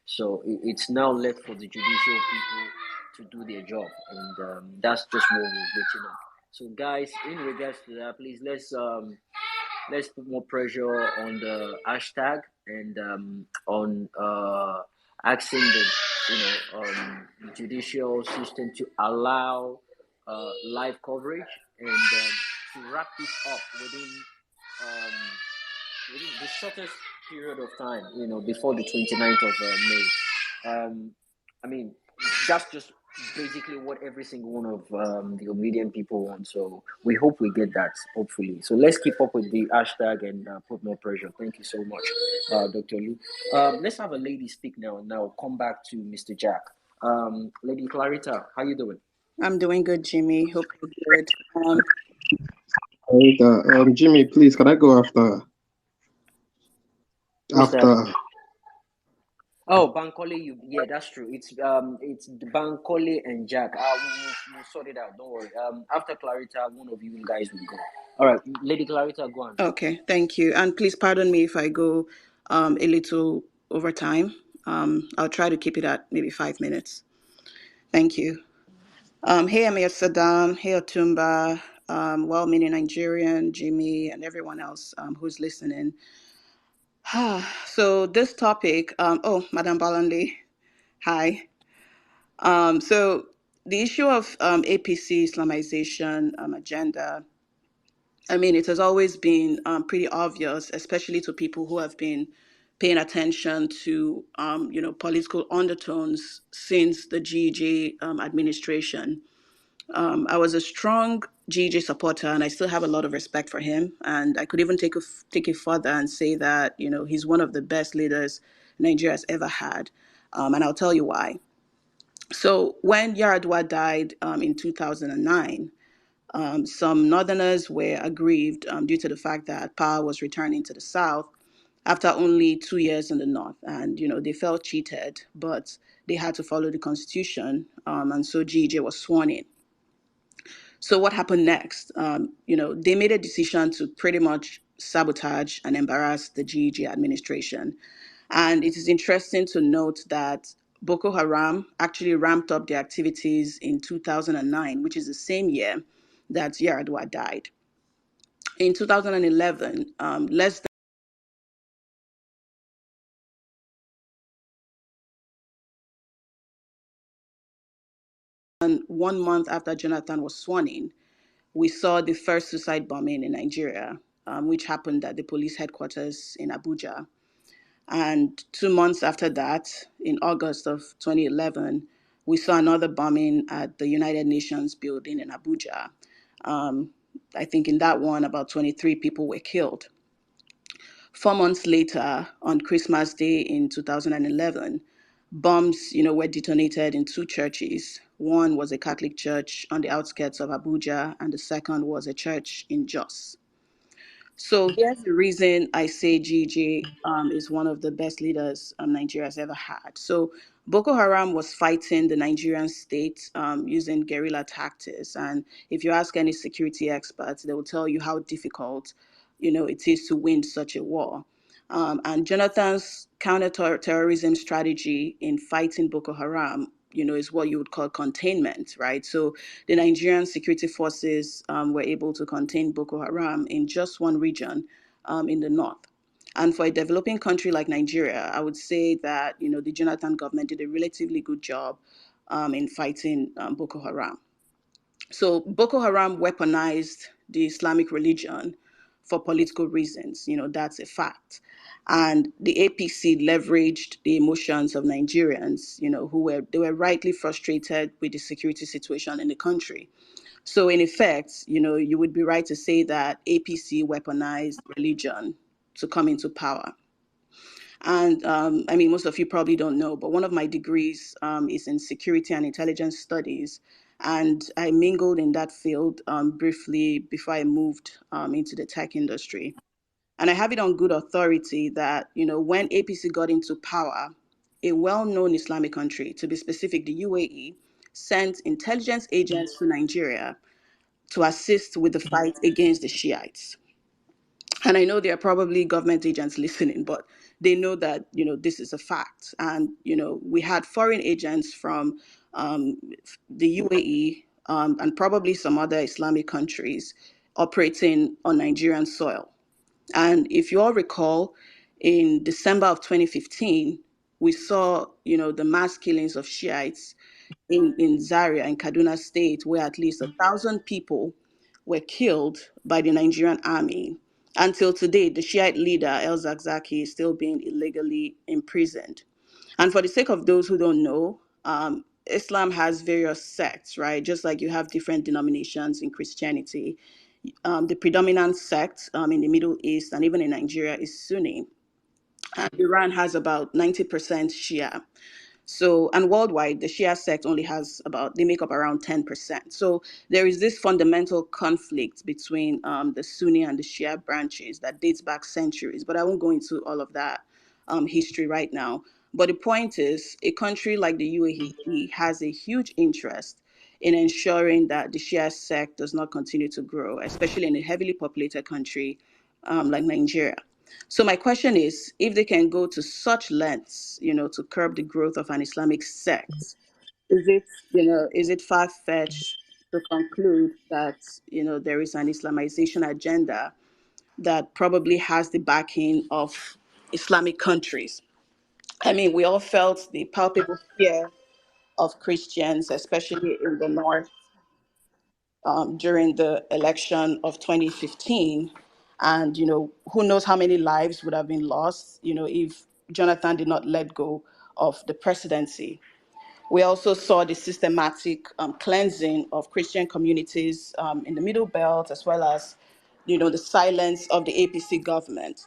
So it's now left for the judicial people to do their job, and that's just what we're waiting on. So, guys, in regards to that, please let's put more pressure on the hashtag and on asking the judicial system to allow live coverage and to wrap this up within the shortest period of time, before the 29th of May. I mean, that's just basically what every single one of the obedient people want. So we hope we get that, hopefully. So let's keep up with the hashtag and put more pressure. Thank you so much, Dr. Lu. Let's have a lady speak now, and now come back to Mr. Jack. Lady Clarita, how you doing? I'm doing good, Jimmy. Hope you're good. Jimmy, please, can I go after? Oh, Bankole, yeah, that's true. It's Bankole and Jack. We'll sort it out. Don't worry. After Clarita, one of you guys will go. All right, Lady Clarita, go on. Okay, thank you. And please pardon me if I go a little over time. I'll try to keep it at maybe 5 minutes. Thank you. Hey, Amir Saddam. Hey, Otumba. Well-meaning Nigerian, Jimmy, and everyone else who's listening. So this topic, Madam Balanle, hi. So the issue of APC Islamization agenda, I mean, it has always been pretty obvious, especially to people who have been paying attention to, political undertones since the GJ administration. I was a strong GJ supporter, and I still have a lot of respect for him. And I could even take it further and say that, he's one of the best leaders Nigeria's ever had. And I'll tell you why. So when Yaradua died in 2009, some Northerners were aggrieved due to the fact that power was returning to the South after only 2 years in the North. And, they felt cheated, but they had to follow the Constitution. And so GJ was sworn in. So what happened next? They made a decision to pretty much sabotage and embarrass the GJ administration. And it is interesting to note that Boko Haram actually ramped up their activities in 2009, which is the same year that Yaradua died. In 2011, less than 1 month after Jonathan was sworn in, we saw the first suicide bombing in Nigeria. which happened at the police headquarters in Abuja. And 2 months after that, in August of 2011, we saw another bombing at the United Nations building in Abuja. I think in that one, about 23 people were killed. 4 months later, on Christmas Day in 2011, bombs, were detonated in two churches. One was a Catholic church on the outskirts of Abuja, and the second was a church in Jos. So here's the reason I say GJ is one of the best leaders Nigeria has ever had. So Boko Haram was fighting the Nigerian state using guerrilla tactics. And if you ask any security experts, they will tell you how difficult, it is to win such a war. And Jonathan's counter-terrorism strategy in fighting Boko Haram, is what you would call containment, right? So the Nigerian security forces were able to contain Boko Haram in just one region in the north. And for a developing country like Nigeria, I would say that, the Jonathan government did a relatively good job in fighting Boko Haram. So Boko Haram weaponized the Islamic religion for political reasons. That's a fact. And the APC leveraged the emotions of Nigerians, they were rightly frustrated with the security situation in the country. So in effect, you would be right to say that APC weaponized religion to come into power. And most of you probably don't know, but one of my degrees is in security and intelligence studies. And I mingled in that field briefly before I moved into the tech industry. And I have it on good authority that, when APC got into power, a well-known Islamic country, to be specific, the UAE, sent intelligence agents to Nigeria to assist with the fight against the Shiites. And I know there are probably government agents listening, but they know that, this is a fact. And, we had foreign agents from the UAE and probably some other Islamic countries operating on Nigerian soil. And if you all recall, in December of 2015, we saw, the mass killings of Shiites in Zaria in Kaduna State, where at least 1,000 people were killed by the Nigerian army. Until today, the Shiite leader, El Zakzaki, is still being illegally imprisoned. And for the sake of those who don't know, Islam has various sects, right? Just like you have different denominations in Christianity. The predominant sect in the Middle East and even in Nigeria is Sunni. And Iran has about 90% Shia. So, and worldwide, the Shia sect they make up around 10%. So there is this fundamental conflict between the Sunni and the Shia branches that dates back centuries, but I won't go into all of that history right now. But the point is, a country like the UAE has a huge interest in ensuring that the Shia sect does not continue to grow, especially in a heavily populated country like Nigeria. So my question is, if they can go to such lengths, to curb the growth of an Islamic sect, is it far-fetched to conclude that, there is an Islamization agenda that probably has the backing of Islamic countries? We all felt the palpable fear of Christians, especially in the north, during the election of 2015. And, who knows how many lives would have been lost, if Jonathan did not let go of the presidency. We also saw the systematic cleansing of Christian communities in the Middle Belt, as well as, the silence of the APC government.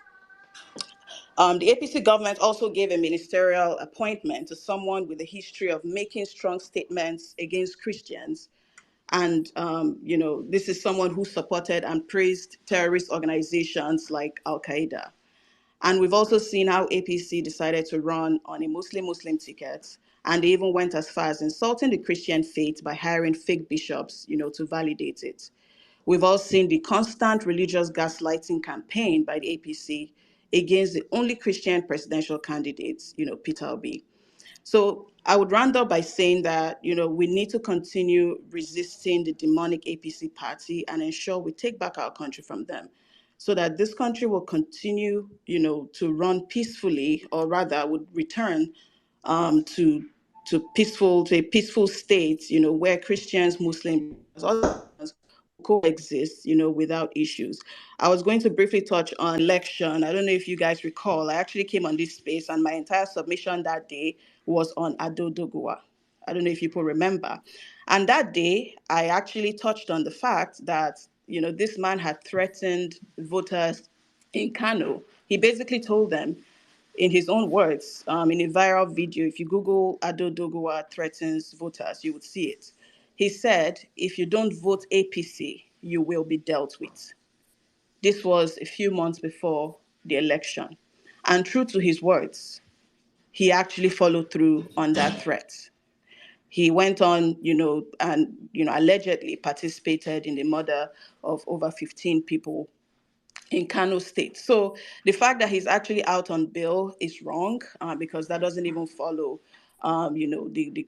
The APC government also gave a ministerial appointment to someone with a history of making strong statements against Christians. And, this is someone who supported and praised terrorist organizations like Al Qaeda. And we've also seen how APC decided to run on a Muslim ticket. And they even went as far as insulting the Christian faith by hiring fake bishops, to validate it. We've all seen the constant religious gaslighting campaign by the APC against the only Christian presidential candidate, Peter Obi. So I would round up by saying that, we need to continue resisting the demonic APC party and ensure we take back our country from them, so that this country will continue, to run peacefully, or rather would return to a peaceful state, where Christians, Muslims, others coexist, without issues. I was going to briefly touch on election. I don't know if you guys recall, I actually came on this space and my entire submission that day was on Doguwa. I don't know if people remember. And that day, I actually touched on the fact that, this man had threatened voters in Kano. He basically told them, in his own words, in a viral video, if you Google Ado Doguwa threatens voters, you would see it. He said, if you don't vote APC, you will be dealt with. This was a few months before the election. And true to his words, he actually followed through on that threat. He went on, and, allegedly participated in the murder of over 15 people in Kano State. So the fact that he's actually out on bail is wrong, because that doesn't even follow, the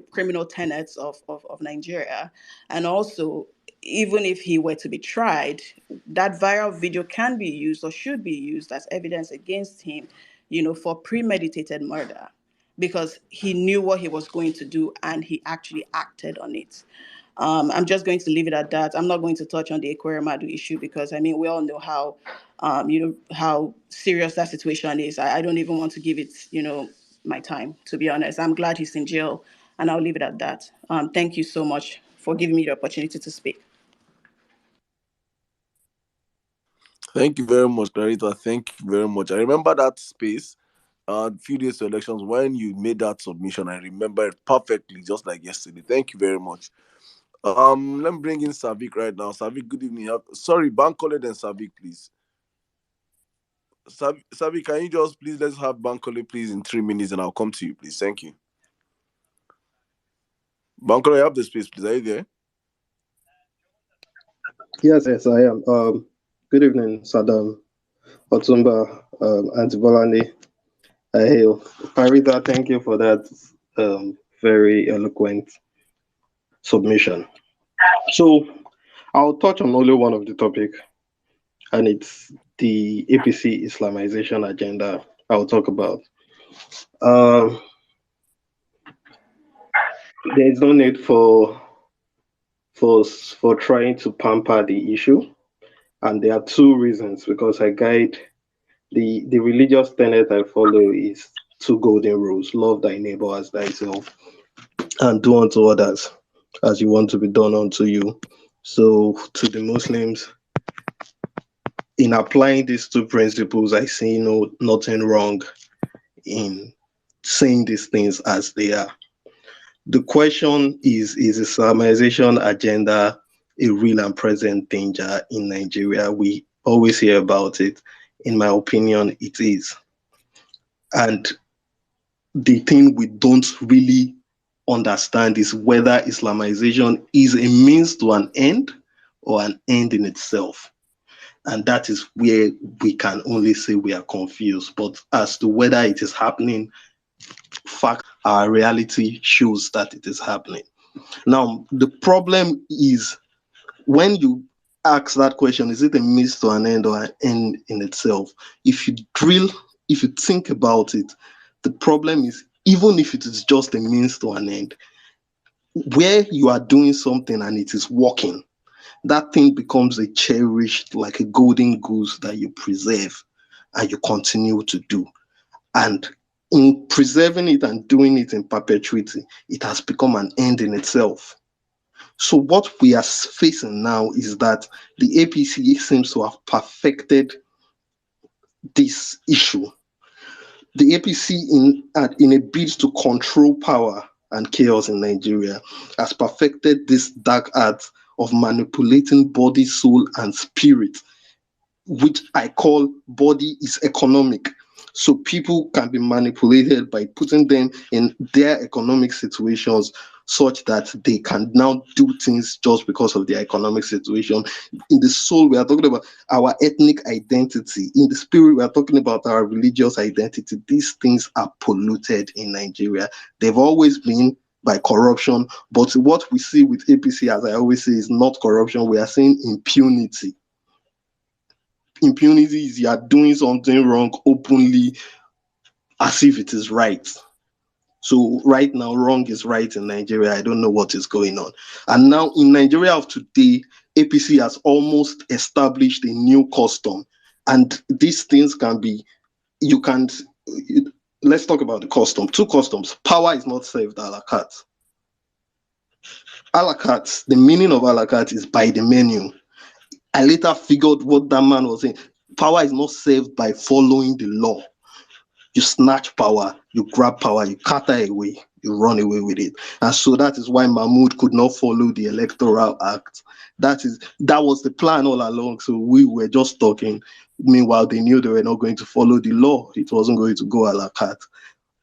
criminal tenets of Nigeria. And also, even if he were to be tried, that viral video can be used or should be used as evidence against him, for premeditated murder, because he knew what he was going to do and he actually acted on it. I'm just going to leave it at that. I'm not going to touch on the Ekweremadu issue because, we all know how, how serious that situation is. I don't even want to give it, my time, to be honest. I'm glad he's in jail, and I'll leave it at that. Thank you so much for giving me the opportunity to speak. Thank you very much, Clarita. Thank you very much. I remember that space a few days to elections when you made that submission. I remember it perfectly, just like yesterday. Thank you very much. Let me bring in Savik right now. Savik, good evening. Sorry, Bankole then Savik, please. Savik, can you just please let's have Bankole, please, in 3 minutes, and I'll come to you, please. Thank you. Bankole, you have the space, please. Are you there? Yes, I am. Good evening, Saddam, Otumba, Antibolani. I hail. Parita, thank you for that very eloquent submission. So I'll touch on only one of the topic, and it's the APC Islamization agenda I'll talk about. There is no need for trying to pamper the issue, and there are two reasons. Because I guide the religious tenet I follow is two golden rules: love thy neighbor as thyself, and do unto others as you want to be done unto you. So to the Muslims, in applying these two principles, I see nothing wrong in saying these things as they are. The question is Islamization agenda a real and present danger in Nigeria? We always hear about it. In my opinion, it is. And the thing we don't really understand is whether Islamization is a means to an end or an end in itself. And that is where we can only say we are confused. But as to whether it is happening, fact, our reality shows that it is happening. Now, the problem is when you ask that question, is it a means to an end or an end in itself? If you think about it, the problem is, even if it is just a means to an end, where you are doing something and it is working, that thing becomes a cherished, like a golden goose that you preserve and you continue to do. And in preserving it and doing it in perpetuity, it has become an end in itself. So what we are facing now is that the APC seems to have perfected this issue. The APC, in a bid to control power and chaos in Nigeria, has perfected this dark art of manipulating body, soul, and spirit, which I call body is economic. So people can be manipulated by putting them in their economic situations such that they can now do things just because of their economic situation. In the soul, we are talking about our ethnic identity. In the spirit, we are talking about our religious identity. These things are polluted in Nigeria. They've always been by corruption, but what we see with APC, as I always say, is not corruption. We are seeing impunity. Impunity is you are doing something wrong openly as if it is right. So right now, wrong is right in Nigeria. I don't know what is going on. And now in Nigeria of today, APC has almost established a new custom, and these things can be, let's talk about the custom. Two customs. Power is not served a la carte. A la carte, the meaning of a la carte is by the menu. I later figured what that man was saying. Power is not served by following the law. You snatch power, you grab power, you cater away, you run away with it. And so that is why Mahmoud could not follow the Electoral Act. That was the plan all along. So we were just talking. Meanwhile, they knew they were not going to follow the law. It wasn't going to go a la carte.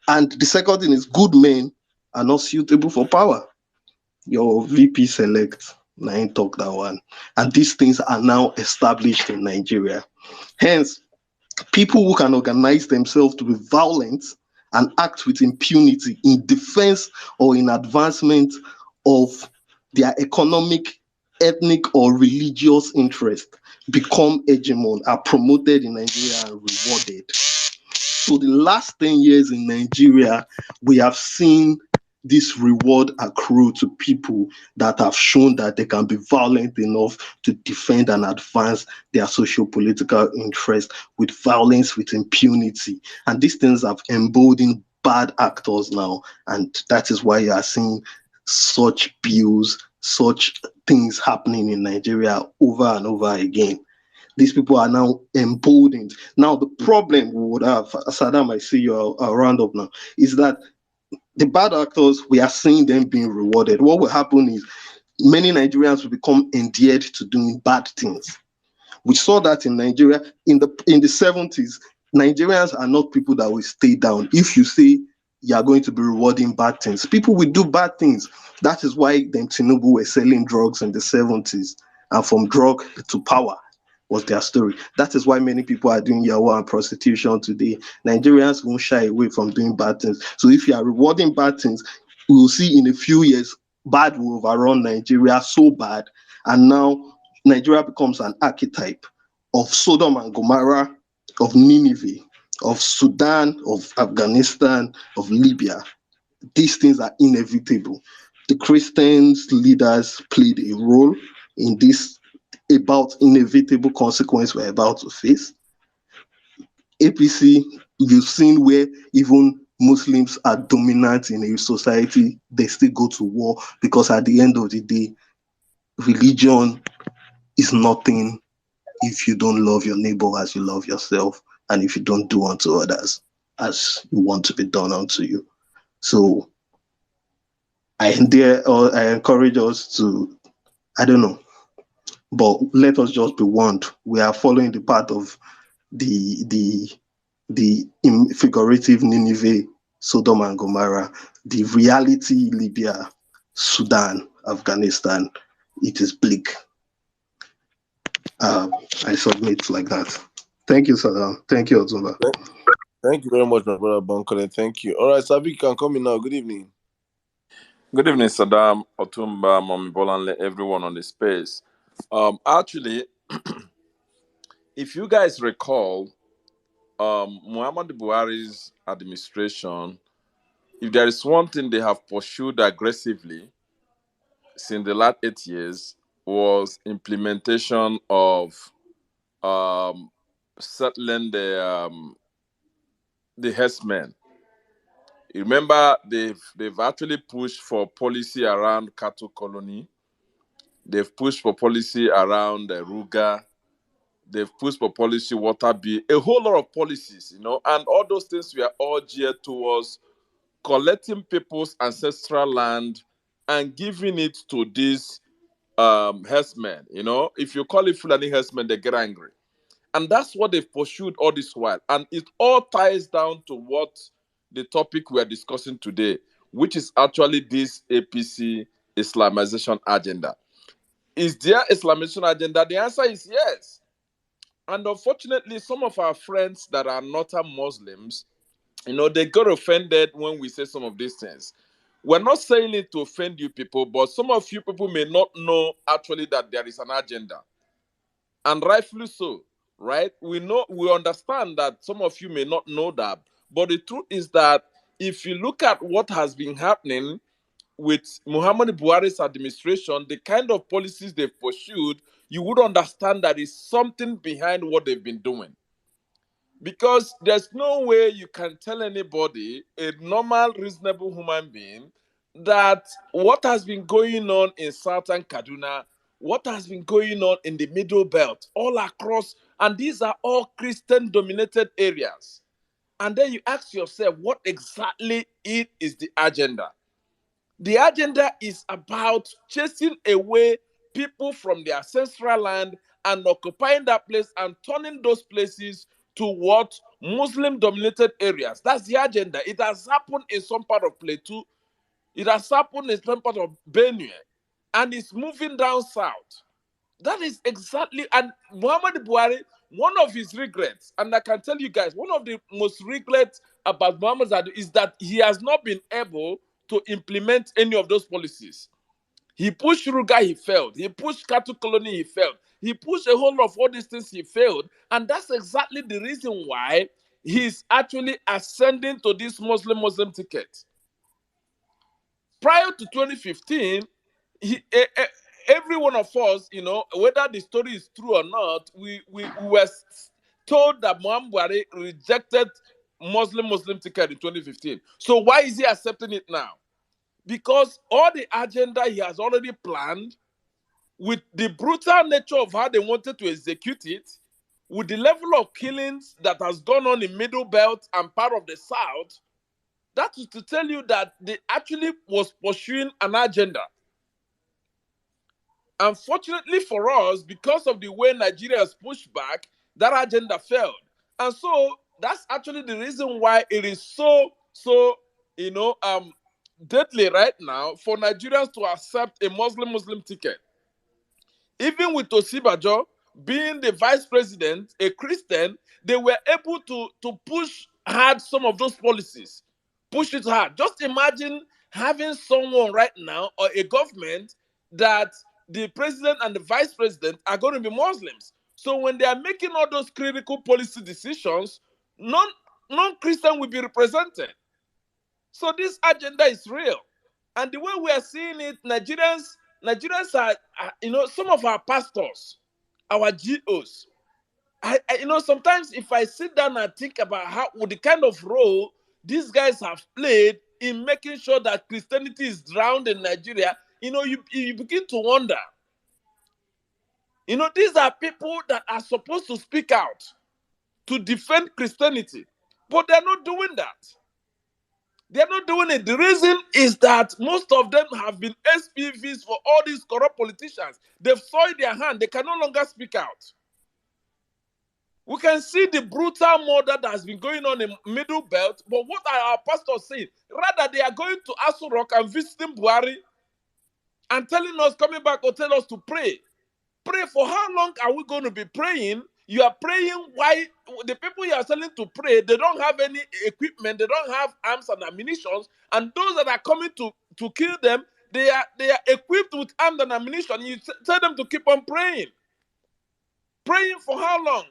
And the second thing is, good men are not suitable for power. Your VP select, I ain't talk that one. And these things are now established in Nigeria. Hence, people who can organize themselves to be violent and act with impunity in defense or in advancement of their economic, ethnic, or religious interest become hegemon, are promoted in Nigeria and rewarded. So the last 10 years in Nigeria, we have seen this reward accrue to people that have shown that they can be violent enough to defend and advance their socio-political interest with violence, with impunity. And these things have emboldened bad actors now. And that is why you are seeing such bills, such things happening in Nigeria over and over again. These people are now emboldened. Now, the problem we would have, Saddam, I see you're round up now, is that the bad actors, we are seeing them being rewarded. What will happen is many Nigerians will become endeared to doing bad things. We saw that in Nigeria in the 70s. Nigerians are not people that will stay down. If you say you are going to be rewarding bad things, people will do bad things. That is why them Tinubu were selling drugs in the 70s, and from drug to power was their story. That is why many people are doing Yahoo and prostitution today. Nigerians won't shy away from doing bad things. So if you are rewarding bad things, we will see in a few years, bad will overrun Nigeria so bad. And now Nigeria becomes an archetype of Sodom and Gomorrah, of Nineveh, of Sudan, of Afghanistan, of Libya. These things are inevitable. The Christians leaders played a role in this about inevitable consequence we're about to face. APC, you've seen where even Muslims are dominant in a society, they still go to war because at the end of the day, religion is nothing if you don't love your neighbor as you love yourself, and if you don't do unto others as you want to be done unto you. So I encourage us to, I don't know, but let us just be warned. We are following the path of the figurative Nineveh, Sodom and Gomorrah, the reality Libya, Sudan, Afghanistan. It is bleak. I submit like that. Thank you, Saddam. Thank you, Otunba. Thank you very much, my brother Bankole. Thank you. All right, Sabi, you can come in now. Good evening. Good evening, Saddam, Otumba, Mami Bolanle, everyone on the space. Actually, if you guys recall, Muhammad Buhari's administration, if there is one thing they have pursued aggressively since the last 8 years, was implementation of settling the herdsmen. You remember they've actually pushed for policy around cattle colony. They've pushed for policy around Ruga. They've pushed for policy water bill, a whole lot of policies, and all those things were all geared towards collecting people's ancestral land and giving it to these herdsmen. If you call it Fulani herdsmen, they get angry. And that's what they've pursued all this while. And it all ties down to what the topic we're discussing today, which is actually this APC Islamization agenda. Is there Islamization agenda? The answer is yes. And unfortunately, some of our friends that are not Muslims, they got offended when we say some of these things. We're not saying it to offend you people, but some of you people may not know actually that there is an agenda. And rightfully so, right? We understand that some of you may not know that. But the truth is that if you look at what has been happening, with Muhammad Buhari's administration, the kind of policies they've pursued, you would understand that is something behind what they've been doing. Because there's no way you can tell anybody, a normal, reasonable human being, that what has been going on in Southern Kaduna, what has been going on in the Middle Belt, all across, and these are all Christian-dominated areas. And then you ask yourself, what exactly it is the agenda? The agenda is about chasing away people from their ancestral land and occupying that place and turning those places to what Muslim-dominated areas. That's the agenda. It has happened in some part of Plateau. It has happened in some part of Benue. And it's moving down south. That is exactly, and Muhammad Buhari, one of his regrets, and I can tell you guys, one of the most regrets about Muhammad Zadu is that he has not been able to implement any of those policies. He pushed Ruga, he failed. He pushed cattle colony, he failed. He pushed a whole lot of all these things, he failed. And that's exactly the reason why he's actually ascending to this Muslim ticket. Prior to 2015, every one of us, whether the story is true or not, we were told that Muhammad Buhari rejected Muslim ticket in 2015. So why is he accepting it now? Because all the agenda he has already planned, with the brutal nature of how they wanted to execute it, with the level of killings that has gone on in Middle Belt and part of the South, that is to tell you that they actually was pursuing an agenda. Unfortunately for us, because of the way Nigeria has pushed back, that agenda failed. And so that's actually the reason why it is so deadly right now for Nigerians to accept a Muslim ticket. Even with Osibajo being the vice president, a Christian, they were able to push hard some of those policies. Push it hard. Just imagine having someone right now, or a government, that the president and the vice president are going to be Muslims. So when they are making all those critical policy decisions, non-Christian will be represented. So this agenda is real. And the way we are seeing it, Nigerians are, some of our pastors, our GOs. Sometimes if I sit down and think about the kind of role these guys have played in making sure that Christianity is drowned in Nigeria, you begin to wonder. These are people that are supposed to speak out to defend Christianity, but they're not doing that. They're not doing it. The reason is that most of them have been SPVs for all these corrupt politicians. They've soiled their hand. They can no longer speak out. We can see the brutal murder that has been going on in Middle Belt, but what are our pastors saying? Rather, they are going to Aso Rock and visiting Buhari and telling us, coming back, or tell us to pray. Pray for how long are we going to be praying? You are praying why the people you are telling to pray, they don't have any equipment, they don't have arms and ammunition, and those that are coming to kill them, they are equipped with arms and ammunition. You tell them to keep on praying. Praying for how long?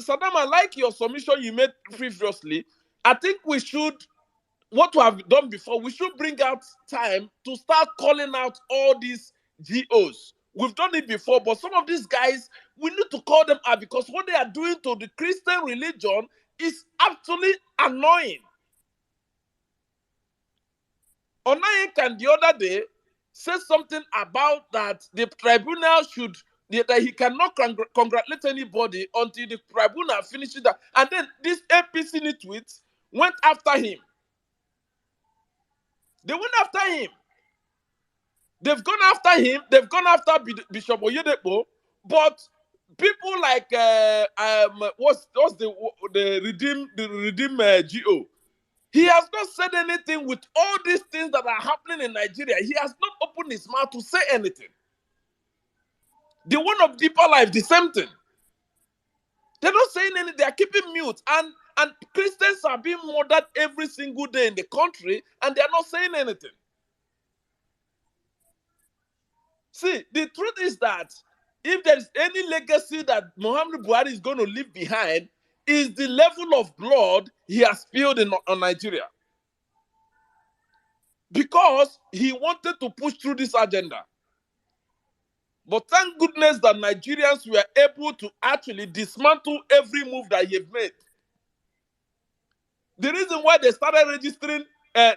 Saddam, I like your submission you made previously. I think we should, what we have done before, we should bring out time to start calling out all these GOs. We've done it before, but some of these guys, we need to call them out because what they are doing to the Christian religion is actually annoying. Onayekan the other day said something about that the tribunal should, that he cannot congratulate anybody until the tribunal finishes that. And then this APC nitwits went after him. They went after him. They've gone after him. They've gone after Bishop Oyedepo. But people like what's the Redeem GO? He has not said anything with all these things that are happening in Nigeria. He has not opened his mouth to say anything. The one of Deeper Life, the same thing. They're not saying anything. They're keeping mute. And Christians are being murdered every single day in the country, and they're not saying anything. See, the truth is that if there's any legacy that Muhammad Buhari is going to leave behind, is the level of blood he has spilled on Nigeria. because he wanted to push through this agenda. But thank goodness that Nigerians were able to actually dismantle every move that he had made. The reason why they started registering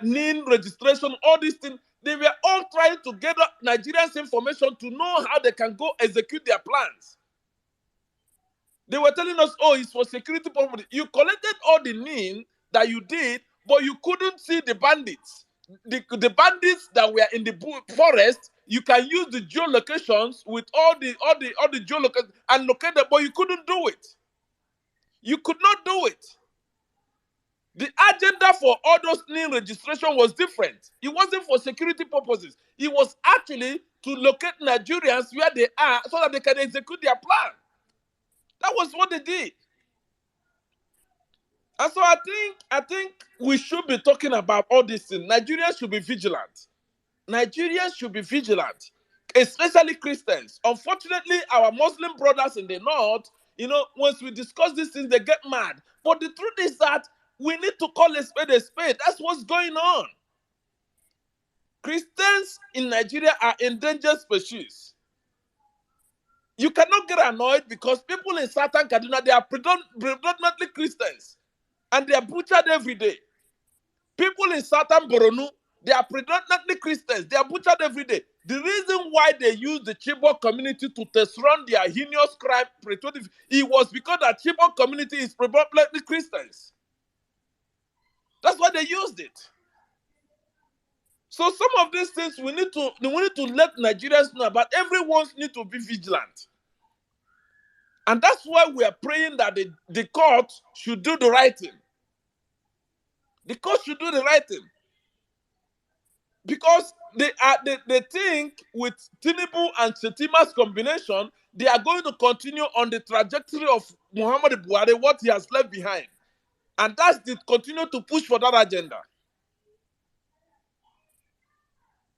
NIN registration, all these things, they were all trying to gather Nigerians' information to know how they can go execute their plans. They were telling us, oh, it's for security purposes. You collected all the NIN that you did, but you couldn't see the bandits. The bandits that were in the forest, you can use the geolocations with all the geolocations and locate them, but you couldn't do it. You could not do it. The agenda for all those NIN registration was different. It wasn't for security purposes. It was actually to locate Nigerians where they are so that they can execute their plan. That was what they did. And so I think we should be talking about all these things. Nigerians should be vigilant. Nigerians should be vigilant, especially Christians. Unfortunately, our Muslim brothers in the north, once we discuss these things, they get mad. But the truth is that we need to call a spade a spade. That's what's going on. Christians in Nigeria are endangered species. You cannot get annoyed because people in Southern Kaduna, they are predominantly Christians. And they are butchered every day. People in Southern Boronu, they are predominantly Christians. They are butchered every day. The reason why they used the Chibok community to test run their heinous crime, it was because the Chibok community is predominantly Christians. That's why they used it. So some of these things we need to let Nigerians know about. Everyone needs to be vigilant. And that's why we are praying that the court should do the right thing. The court should do the right thing. Because they think with Tinubu and Setima's combination, they are going to continue on the trajectory of Muhammadu Buhari, what he has left behind. And that's to continue to push for that agenda.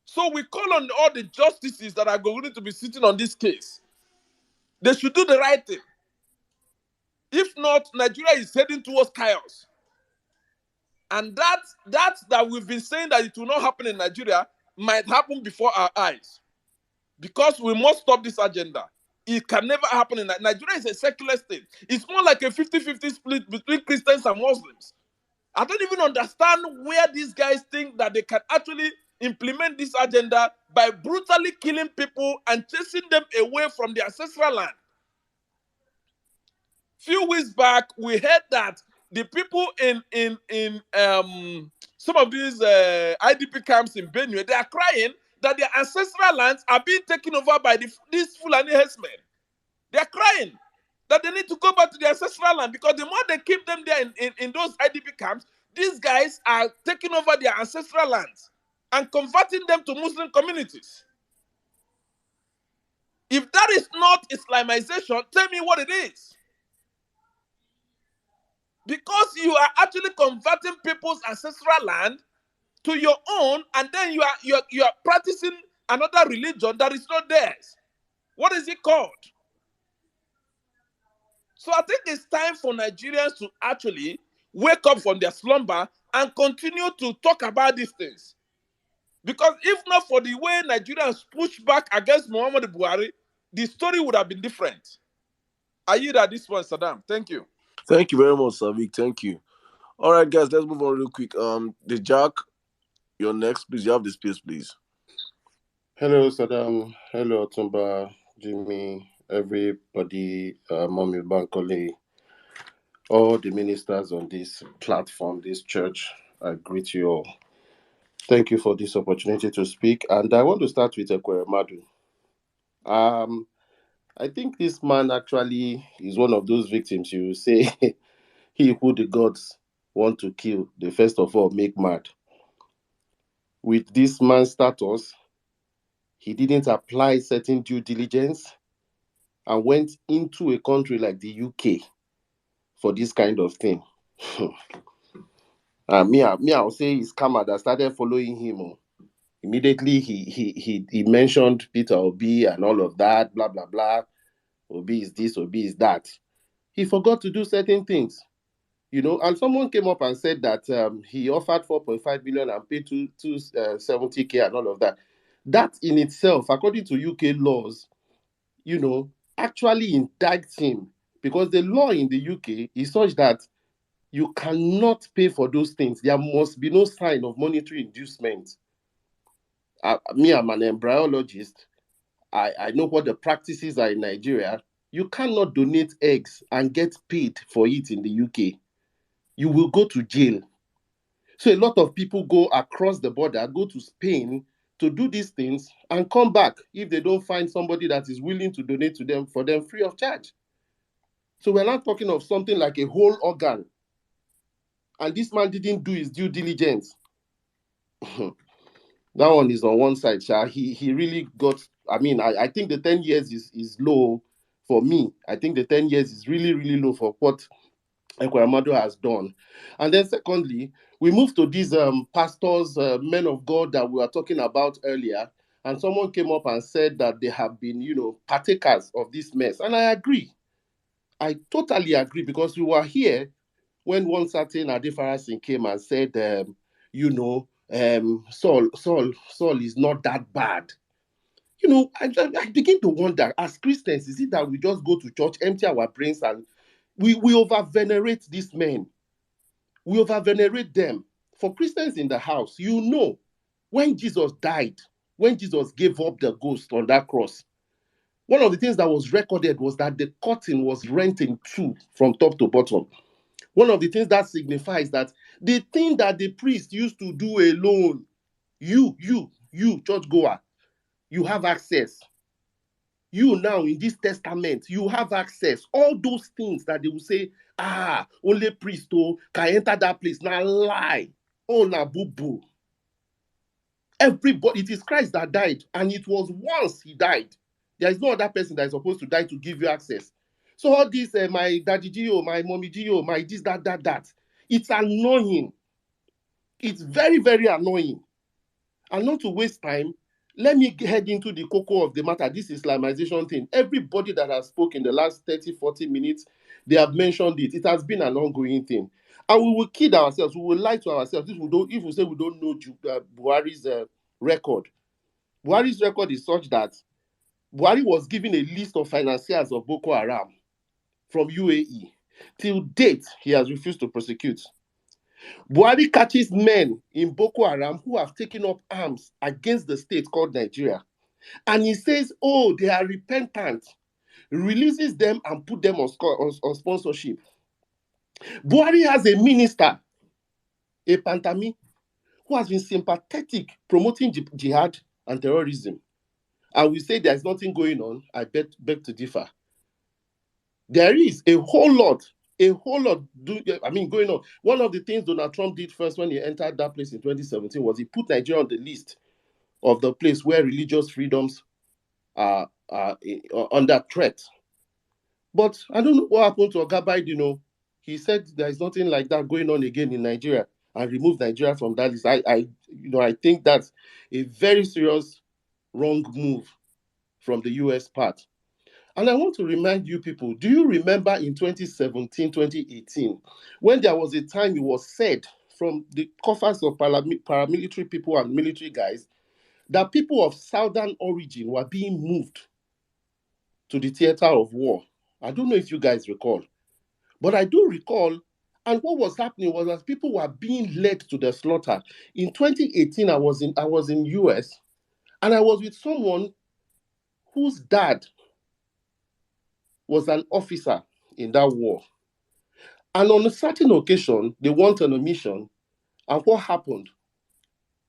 So we call on all the justices that are going to be sitting on this case. They should do the right thing. If not, Nigeria is heading towards chaos. And that we've been saying that it will not happen in Nigeria might happen before our eyes. Because we must stop this agenda. It can never happen in Nigeria. Is a secular state. It's more like a 50-50 split between Christians and Muslims. I don't even understand where these guys think that they can actually implement this agenda by brutally killing people and chasing them away from their ancestral land. Few weeks back, we heard that the people in some of these IDP camps in Benue, they are crying that their ancestral lands are being taken over by these Fulani herdsmen. They are crying that they need to go back to their ancestral land because the more they keep them there in those IDP camps, these guys are taking over their ancestral lands and converting them to Muslim communities. If that is not Islamization, tell me what it is. Because you are actually converting people's ancestral land to your own, and then you are practicing another religion that is not theirs. What is it called? So I think it's time for Nigerians to actually wake up from their slumber and continue to talk about these things. Because if not for the way Nigerians push back against Muhammadu Buhari, the story would have been different. I yield at this point, Saddam. Thank you. Thank you very much, Savik. Thank you. All right, guys, let's move on real quick. The Jack, you're next. Please, you have the space, please. Hello, Saddam. Hello, Tumba, Jimmy, everybody, Mommy Bankole, all the ministers on this platform, this church. I greet you all. Thank you for this opportunity to speak. And I want to start with Ekweremadu. I think this man actually is one of those victims you say, he who the gods want to kill, they first of all make mad. With this man's status, he didn't apply certain due diligence and went into a country like the UK for this kind of thing. I'll say his camera that started following him. Immediately, he mentioned Peter Obi and all of that, blah, blah, blah. Obi is this, Obi is that. He forgot to do certain things. And someone came up and said that he offered 4.5 million and paid 270K and all of that. That in itself, according to UK laws, actually indicts him, because the law in the UK is such that you cannot pay for those things. There must be no sign of monetary inducement. Me, I'm an embryologist. I know what the practices are in Nigeria. You cannot donate eggs and get paid for it in the UK. You will go to jail. So a lot of people go across the border, go to Spain to do these things and come back if they don't find somebody that is willing to donate to them for them free of charge. So we're not talking of something like a whole organ. And this man didn't do his due diligence. That one is on one side, Sha. He really got, I think the 10 years is low for me. I think the 10 years is really, really low for what Ekweremadu has done. And then secondly, we move to these pastors, men of God that we were talking about earlier. And someone came up and said that they have been, partakers of this mess. And I agree. I totally agree, because we were here when one certain Adefarasin came and said, Saul is not that bad. I begin to wonder, as Christians, is it that we just go to church, empty our brains, and we over-venerate these men? We over-venerate them. For Christians in the house, when Jesus died, when Jesus gave up the ghost on that cross, one of the things that was recorded was that the curtain was rent in two from top to bottom. One of the things that signifies that the thing that the priest used to do alone, you, churchgoer, you have access. You now in this testament, you have access. All those things that they will say, only priest can enter that place. Now lie. Oh, na boo boo. Everybody, it is Christ that died, and it was once he died. There is no other person that is supposed to die to give you access. So all this, my daddy Gio, my mommy Gio, my this, that, it's annoying. It's very, very annoying. And not to waste time, let me head into the cocoa of the matter, this Islamization thing. Everybody that has spoken in the last 30, 40 minutes, they have mentioned it. It has been an ongoing thing. And we will kid ourselves. We will lie to ourselves if we say we don't know Buhari's record. Buhari's record is such that Buhari was given a list of financiers of Boko Haram from UAE. Till date, he has refused to prosecute. Buhari catches men in Boko Haram who have taken up arms against the state called Nigeria. And he says, they are repentant. Releases them and put them on sponsorship. Buhari has a minister, a Pantami, who has been sympathetic promoting jihad and terrorism. And we say there's nothing going on. I beg to differ. There is a whole lot going on. One of the things Donald Trump did first when he entered that place in 2017 was he put Nigeria on the list of the place where religious freedoms are under threat. But I don't know what happened to Oga Biden. He said there is nothing like that going on again in Nigeria and removed Nigeria from that list. I think that's a very serious wrong move from the US part. And I want to remind you people, do you remember in 2017, 2018, when there was a time it was said from the coffers of paramilitary people and military guys that people of southern origin were being moved to the theater of war? I don't know if you guys recall, but I do recall. And what was happening was that people were being led to the slaughter. In 2018, I was in US, and I was with someone whose dad was an officer in that war. And on a certain occasion, they went on a mission. And what happened?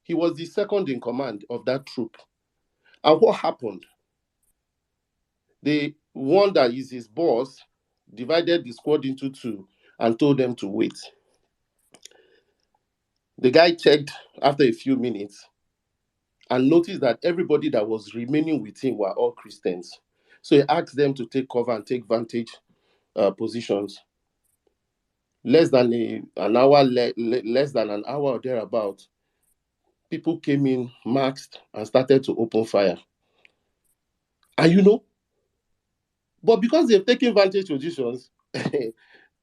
He was the second in command of that troop. And what happened? The one that is his boss divided the squad into two and told them to wait. The guy checked after a few minutes and noticed that everybody that was remaining with him were all Christians. So he asked them to take cover and take vantage positions. Less than an hour or thereabout, people came in, masked, and started to open fire. And but because they've taken vantage positions,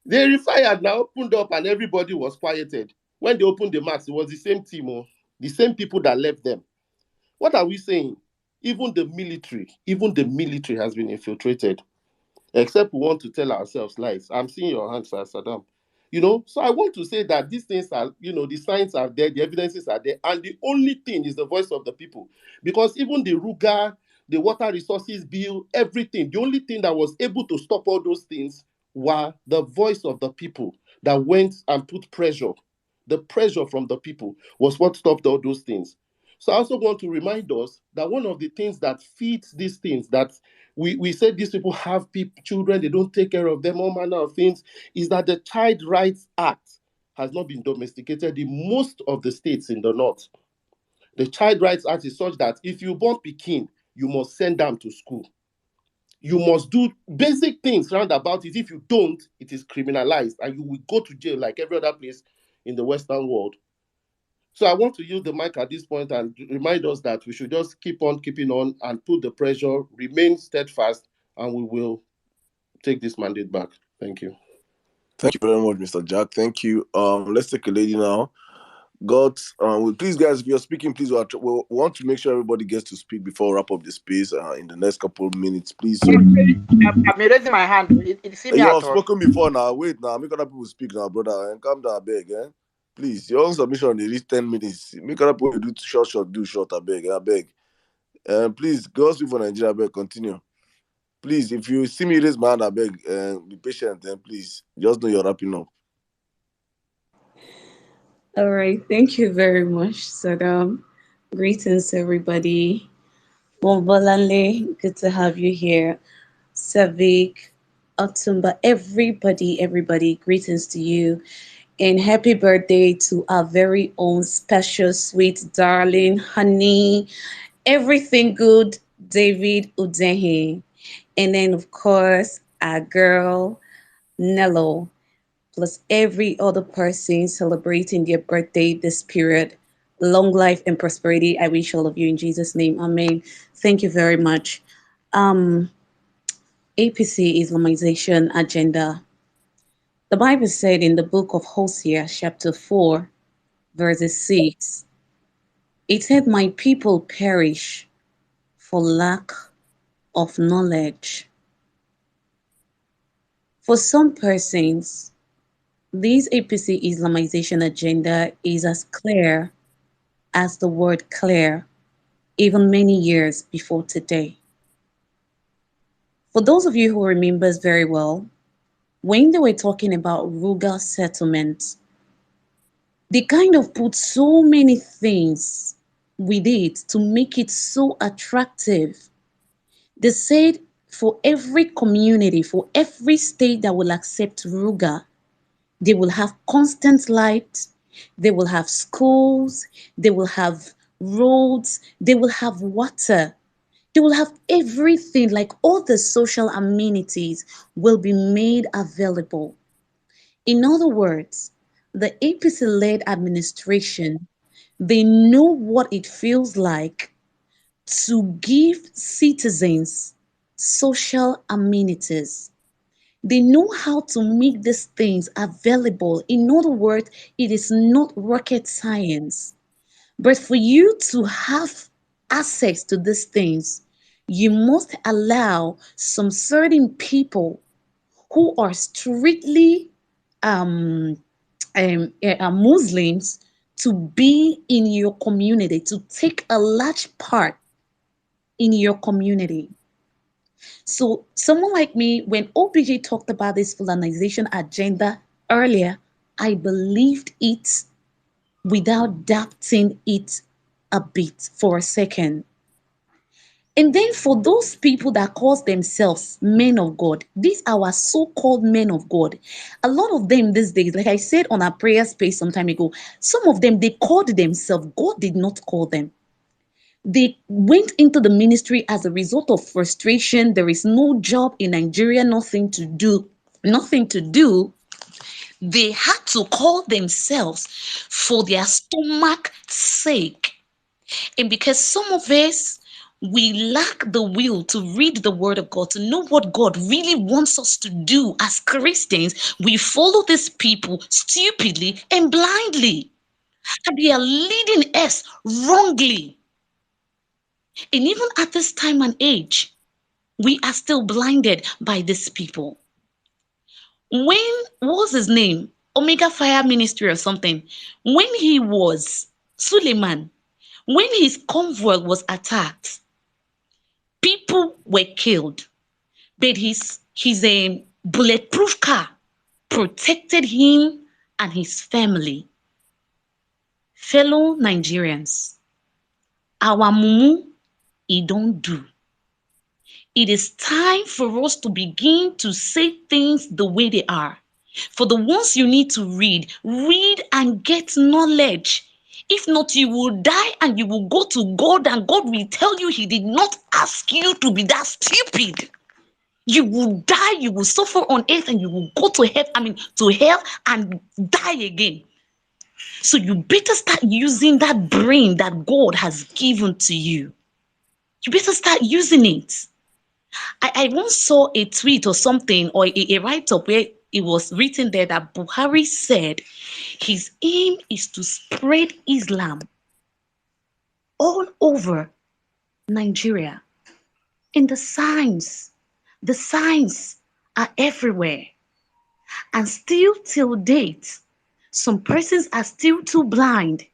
They refired now, opened up, and everybody was quieted. When they opened the max, it was the same team, the same people that left them. What are we saying? Even the military has been infiltrated. Except we want to tell ourselves lies. I'm seeing your hands, Sir Saddam. So I want to say that these things are, the signs are there, the evidences are there, and the only thing is the voice of the people. Because even the Ruga, the water resources bill, everything, the only thing that was able to stop all those things were the voice of the people that went and put pressure. The pressure from the people was what stopped all those things. So I also want to remind us that one of the things that feeds these things, that we said these people have children, they don't take care of them, all manner of things, is that the Child Rights Act has not been domesticated in most of the states in the north. The Child Rights Act is such that if you born Pekin, you must send them to school. You must do basic things round about it. If you don't, it is criminalized and you will go to jail like every other place in the Western world. So I want to use the mic at this point and remind us that we should just keep on keeping on and put the pressure, remain steadfast, and we will take this mandate back. Thank you. Thank you very much, Mr. Jack. Thank you. Let's take a lady now. Please, guys, if you're speaking, please, we want to make sure everybody gets to speak before we wrap up the space in the next couple of minutes, please. So, I'm raising my hand. You see me you at have all? spoken before now. Wait now. Make other people speak now, brother. And calm down, beg. Please, your own submission is 10 minutes. Make other people do short, I beg. Please, girls speak for Nigeria, I beg. Continue. Please, if you see me raise my hand, I beg, be patient, and please, just know you're wrapping up. All right, thank you very much, Saddam. Greetings, everybody. Mombolanle, good to have you here. Savik, Otumba, everybody, greetings to you. And happy birthday to our very own special, sweet, darling, honey, everything good, David Udehi. And then, of course, our girl, Nello, plus every other person celebrating their birthday this period. Long life and prosperity. I wish all of you in Jesus' name. Amen. Thank you very much. APC Islamization agenda. The Bible said in the book of Hosea, chapter 4, verses 6, it said, "My people perish for lack of knowledge." For some persons, this APC Islamization agenda is as clear as the word clear, even many years before today. For those of you who remembers very well, when they were talking about Ruga settlement, they kind of put so many things with it to make it so attractive. They said for every community, for every state that will accept Ruga, they will have constant light, they will have schools, they will have roads, they will have water, they will have everything, like all the social amenities will be made available. In other words, the APC-led administration, they know what it feels like to give citizens social amenities. They know how to make these things available. In other words, it is not rocket science. But for you to have access to these things, you must allow some certain people who are strictly Muslims to be in your community, to take a large part in your community. So someone like me, when OPJ talked about this Fulanization agenda earlier, I believed it without doubting it a bit for a second. And then for those people that call themselves men of God, these are our so-called men of God. A lot of them these days, like I said on our prayer space some time ago, some of them, they called themselves. God did not call them. They went into the ministry as a result of frustration. There is no job in Nigeria, nothing to do. They had to call themselves for their stomach's sake. And because some of us, We lack the will to read the word of God, to know what God really wants us to do as Christians. We follow these people stupidly and blindly, and they are leading us wrongly. And even at this time and age, we are still blinded by these people. When, what was his name? Omega Fire Ministry or something. When he was Suleiman, when his convoy was attacked, people were killed. But his a bulletproof car protected him and his family. Fellow Nigerians, our mumu, it don't do. It is time for us to begin to say things the way they are. For the ones you need to read and get knowledge. If not, you will die and you will go to God, and God will tell you He did not ask you to be that stupid. You will die, you will suffer on earth, and you will go to hell and die again. So you better start using that brain that God has given to you. You better start using it. I once saw a tweet or something, or a write-up where it was written there that Buhari said his aim is to spread Islam all over Nigeria. And the signs are everywhere. And still till date, some persons are still too blind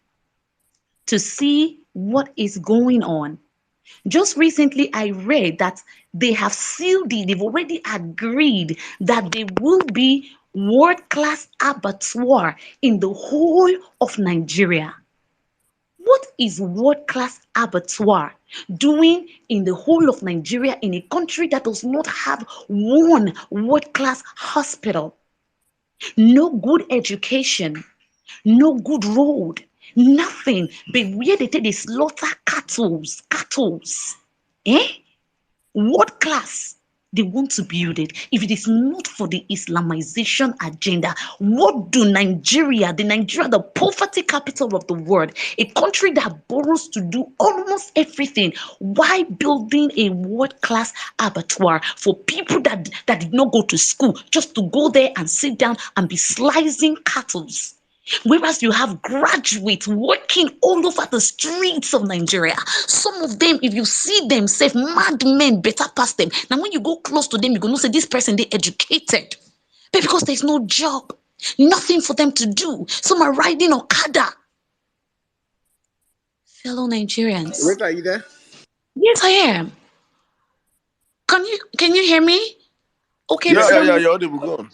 to see what is going on. Just recently, I read that they have sealed it. They've already agreed that there will be world-class abattoir in the whole of Nigeria. What is world-class abattoir doing in the whole of Nigeria, in a country that does not have one world-class hospital? No good education, no good road, nothing. But where they slaughter cattle. Eh? What class they want to build it? If it is not for the Islamization agenda, what do Nigeria, the poverty capital of the world, a country that borrows to do almost everything, why building a world-class abattoir for people that did not go to school, just to go there and sit down and be slicing cattle? Whereas you have graduates working all over the streets of Nigeria. Some of them, if you see them, say madmen better pass them. Now, when you go close to them, you're going to say this person, they educated. But because there's no job, nothing for them to do. Some are riding Okada. Fellow Nigerians. Wait, are you there? Yes, I am. Can you hear me? Okay, Yeah, you're audible. Go on.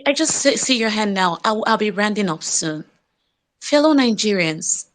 I just see your hand now. I'll be rounding up soon. Fellow Nigerians,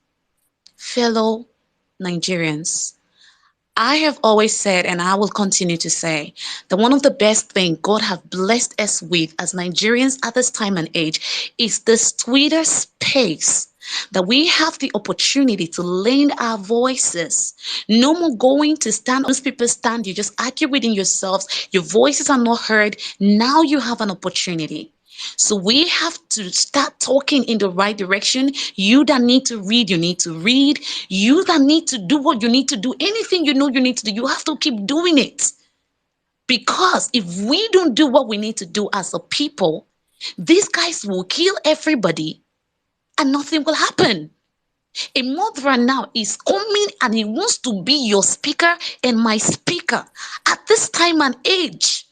I have always said, and I will continue to say, that one of the best things God have blessed us with as Nigerians at this time and age is this Twitter space, that we have the opportunity to lend our voices. No more going to stand, those people stand, you just argue within yourselves, your voices are not heard. Now you have an opportunity. So we have to start talking in the right direction. You that need to read, you need to read. You that need to do what you need to do, anything you know you need to do, you have to keep doing it. Because if we don't do what we need to do as a people, these guys will kill everybody and nothing will happen. A murderer now is coming and he wants to be your speaker and my speaker at this time and age.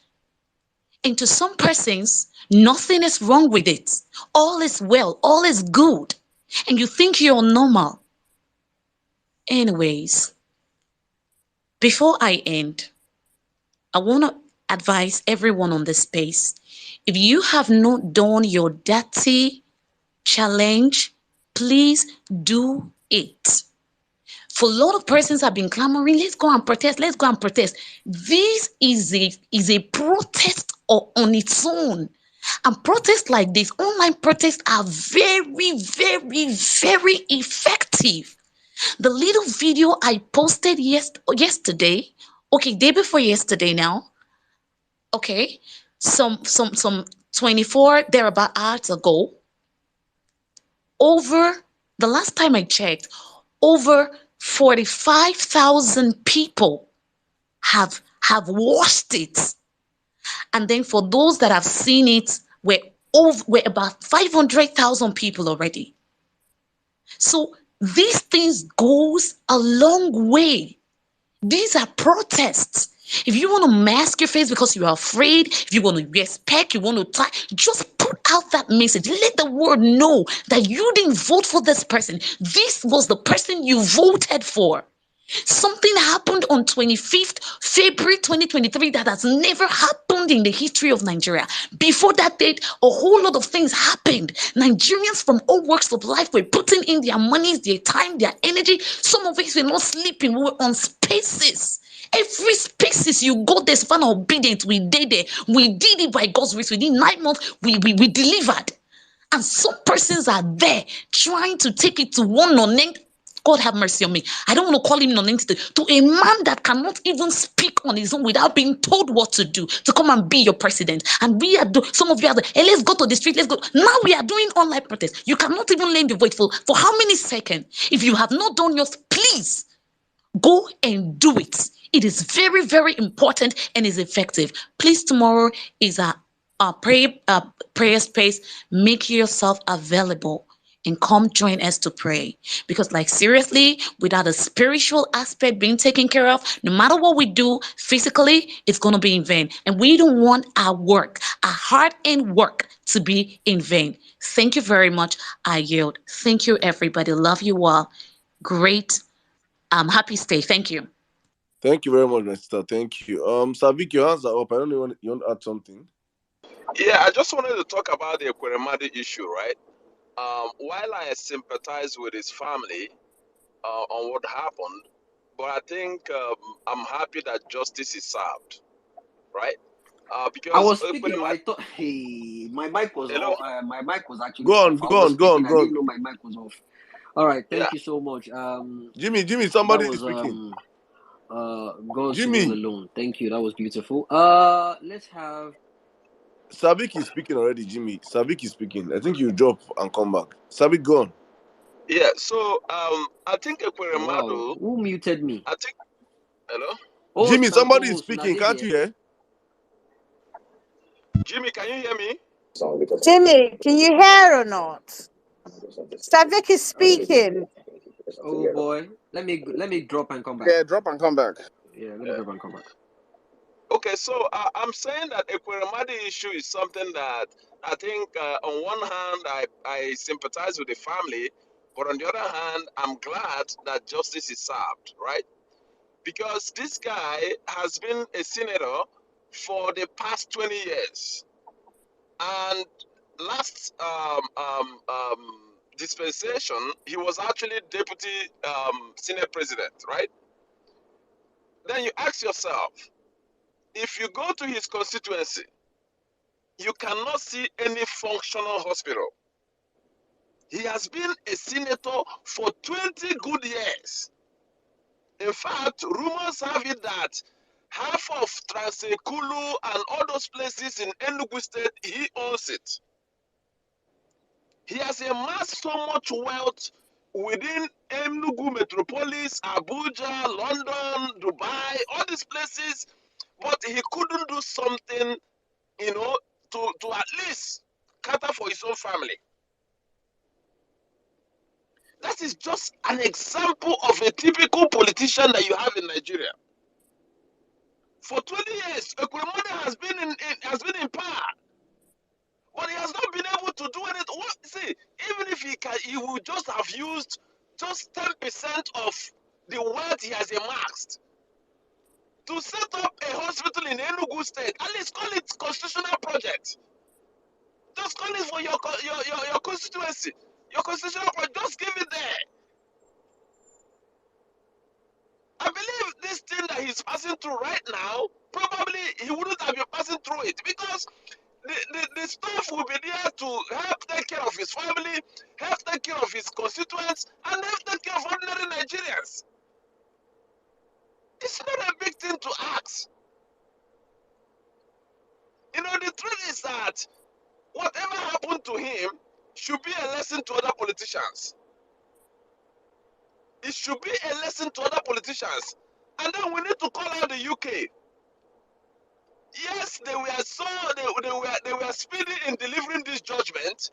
And to some persons, nothing is wrong with it. All is well, all is good. And you think you're normal. Anyways, before I end, I want to advise everyone on this space. If you have not done your dirty challenge, please do it. For a lot of persons have been clamoring, let's go and protest, let's go and protest. This is a protest on its own. And protests like this, online protests, are very, very, very effective. The little video I posted yesterday, okay, day before yesterday now, okay, some 24 thereabout hours ago, over the last time I checked, over 45,000 people have watched it. And then for those that have seen it, we're about 500,000 people already. So these things goes a long way. These are protests. If you want to mask your face because you are afraid, if you want to respect, you want to tie, just put out that message. Let the world know that you didn't vote for this person. This was the person you voted for. Something happened on 25th February 2023 that has never happened in the history of Nigeria. Before that date, a whole lot of things happened. Nigerians from all walks of life were putting in their monies, their time, their energy. Some of us were not sleeping. We were on spaces. Every spaces you go, there's fan obedient. We did it. We did it by God's grace. Within 9 months, we delivered. And some persons are there trying to take it to one unnamed. God have mercy on me. I don't want to call him non-entity. To a man that cannot even speak on his own without being told what to do, to come and be your president. And we are some of you are hey, let's go to the street. Let's go. Now we are doing online protests. You cannot even lend your voice for how many seconds? If you have not done yours, please go and do it. It is very, very important and is effective. Please, tomorrow is a prayer space. Make yourself available and come join us to pray. Because, like, seriously, without a spiritual aspect being taken care of, no matter what we do physically, it's going to be in vain. And we don't want our work, our hard-earned work, to be in vain. Thank you very much. I yield. Thank you, everybody. Love you all. Great. Happy stay. Thank you. Thank you very much, my sister. Thank you. Savik, your hands are up. I don't know you want to add something. Yeah, I just wanted to talk about the Ekweremadu issue, right? While I sympathize with his family on what happened, but I think I'm happy that justice is served, right? I Because was speaking. I thought, hey, my mic was hello, on. My mic was actually Go on, off. I go was on, go on, speaking. I go on. didn't know my mic was off. All right. yeah. Thank you so much. Jimmy, That somebody is was speaking. God singing Jimmy, alone. Thank you. That was beautiful. Let's have. Savik is speaking already, Jimmy. Savik is speaking. I think you drop and come back. Savik, go on. Yeah, so I think Wow, Ekweremadu, who muted me? I think, hello? Oh, Jimmy, somebody is Santos, speaking. Can't you hear? Jimmy, can you hear me? Jimmy, can you hear or not? Stavik is speaking. Oh boy, let me drop and come back. Yeah, drop and come back. Yeah, let me drop and come back. Okay, so I'm saying that Ekweremadu issue is something that I think, on one hand, I sympathize with the family, but on the other hand, I'm glad that justice is served, right? Because this guy has been a senator for the past 20 years. And last dispensation, he was actually deputy senate president, right? Then you ask yourself, if you go to his constituency, you cannot see any functional hospital. He has been a senator for 20 good years. In fact, rumors have it that half of Transekulu and all those places in Enugu State, he owns it. He has amassed so much wealth within Enugu metropolis, Abuja, London, Dubai, all these places, but he couldn't do something, to at least cater for his own family. That is just an example of a typical politician that you have in Nigeria. For 20 years, Ekweremadu has been in power, but he has not been able to do anything. See, even if he would just have used just 10% of the wealth he has amassed to set up a hospital in Enugu State, at least call it constitutional project. Just call it for your constituency, your constitutional project. Just give it there. I believe this thing that he's passing through right now, probably he wouldn't have been passing through it because the staff will be there to help take care of his family, help take care of his constituents, and help take care of ordinary Nigerians. It's not a big thing to ask. The truth is that whatever happened to him should be a lesson to other politicians. It should be a lesson to other politicians. And then we need to call out the UK. Yes, they were speedy in delivering this judgment,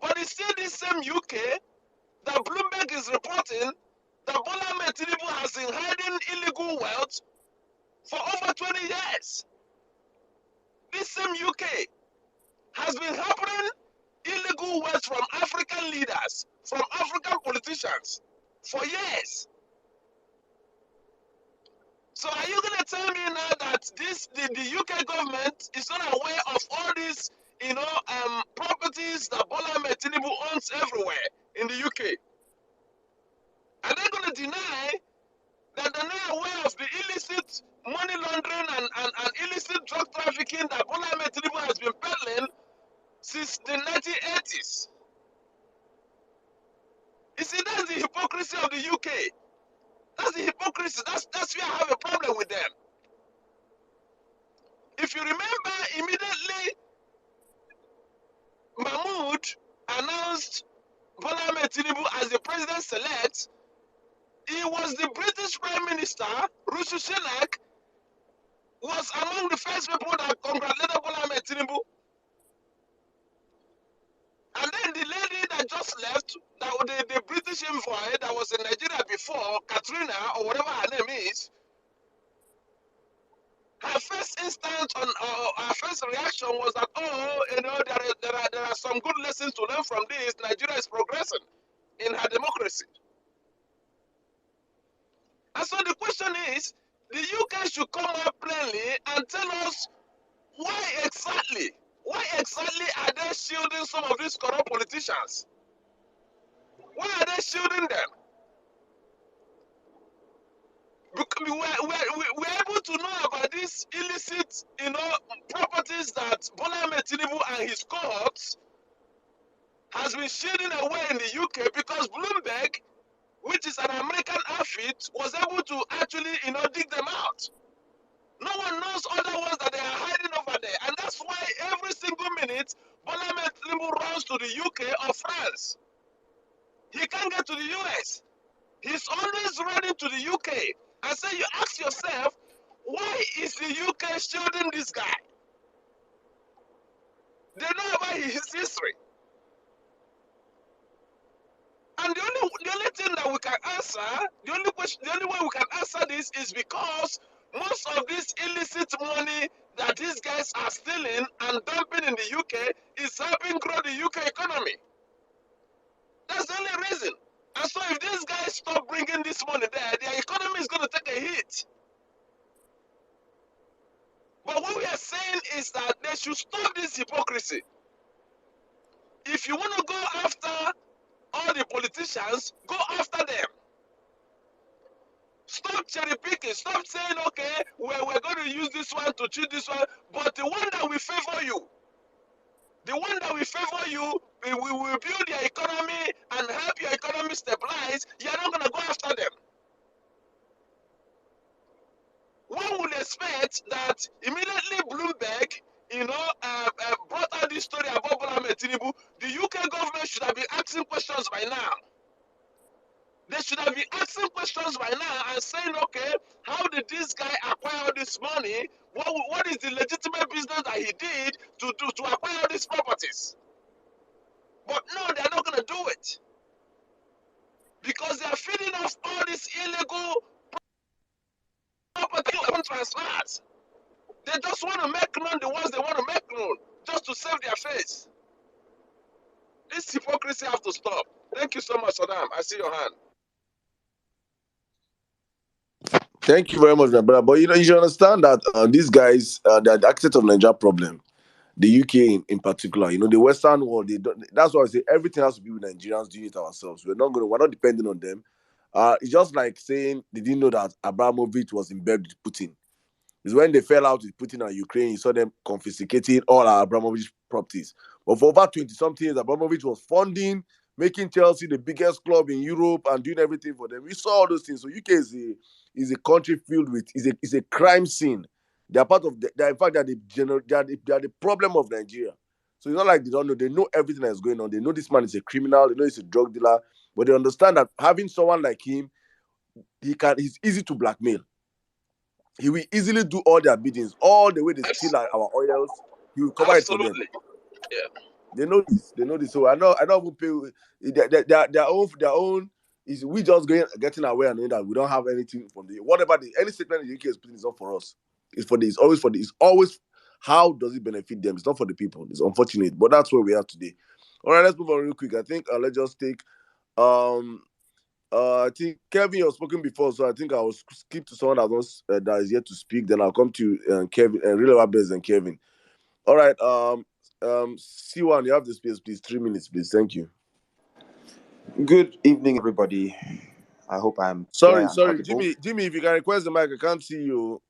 but it's still the same UK that Bloomberg is reporting that Bola Ahmed Tinubu has been hiding illegal wealth for over 20 years. This same UK has been harboring illegal wealth from African leaders, from African politicians for years. So are you going to tell me now that the UK government is not aware of all these, properties that Bola Ahmed Tinubu owns everywhere in the UK? Are they going to deny that they're not aware of the illicit money laundering and illicit drug trafficking that Bola Ahmed Tinubu has been peddling since the 1980s? You see, that's the hypocrisy of the UK. That's the hypocrisy. That's where I have a problem with them. If you remember, immediately Mahmoud announced Bola Ahmed Tinubu as the president-select. He was the British Prime Minister, Rishi Sunak, was among the first people that congratulated Bola Ahmed Tinubu. And then the lady that just left, the British envoy that was in Nigeria before, Katrina, or whatever her name is, her first instant her first reaction was that, there are some good lessons to learn from this. Nigeria is progressing in her democracy. And so the question is, the UK should come out plainly and tell us why exactly are they shielding some of these corrupt politicians? Why are they shielding them? Because we're able to know about these illicit, properties that Bola Ahmed Tinubu and his cohorts has been shielding away in the UK because Bloomberg, which is an American outfit, was able to actually, dig them out. No one knows other ones that they are hiding over there. And that's why every single minute, Bola Ahmed Tinubu runs to the UK or France. He can't get to the US. He's always running to the UK. And so you ask yourself, why is the UK shielding this guy? They know about his history. And the only thing that we can answer, the only way we can answer this is because most of this illicit money that these guys are stealing and dumping in the UK is helping grow the UK economy. That's the only reason. And so if these guys stop bringing this money there, their economy is going to take a hit. But what we are saying is that they should stop this hypocrisy. If you want to go after all the politicians, go after them. Stop cherry picking. Stop saying, okay, we're going to use this one to choose this one. But the one that will favor you, we will build your economy and help your economy stabilize. You're not going to go after them. One would expect that immediately Bloomberg, brought out this story about Bola Ahmed Tinubu, the UK government should have been asking questions by now. They should have been asking questions by now and saying, okay, how did this guy acquire all this money? What is the legitimate business that he did to acquire all these properties? But no, they're not going to do it. Because they are feeding off all these illegal property transfers. They just want to make known the ones they want to make known, just to save their face. This hypocrisy has to stop. Thank you so much, Saddam. I see your hand. Thank you very much, my brother. But you should understand that these guys, they're the architect of Nigeria problem. The UK in particular, the Western world, they don't, that's why I say everything has to be with Nigerians doing it ourselves. We're not depending on them. It's just like saying they didn't know that Abramovich was in bed with Putin. It's when they fell out with Putin and Ukraine, you saw them confiscating all our Abramovich properties. But for over 20-something years, Abramovich was funding, making Chelsea the biggest club in Europe and doing everything for them. We saw all those things. So UK is a country filled with, is a crime scene. They are part of, in fact, they are the problem of Nigeria. So it's not like they don't know. They know everything that's going on. They know this man is a criminal. They know he's a drug dealer. But they understand that having someone like him, he's easy to blackmail. He will easily do all their biddings, all the way they steal our oils. He will cover it for them. Absolutely. Yeah. They know this. They know this. So I don't even pay their own is we just getting aware and knowing that we don't have anything from the whatever any statement the UK is putting is not for us. It's for the it's always for the it's always how does it benefit them? It's not for the people. It's unfortunate, but that's where we are today. All right, let's move on real quick. I think let's just take I think Kevin, you've spoken before, so I think I will skip to someone that is yet to speak. Then I'll come to Kevin and Real Best and Kevin. All right, C1, you have the space, please. 3 minutes, please. Thank you. Good evening, everybody. I hope I'm clear Sorry, and audible. Jimmy. If you can request the mic, I can't see you.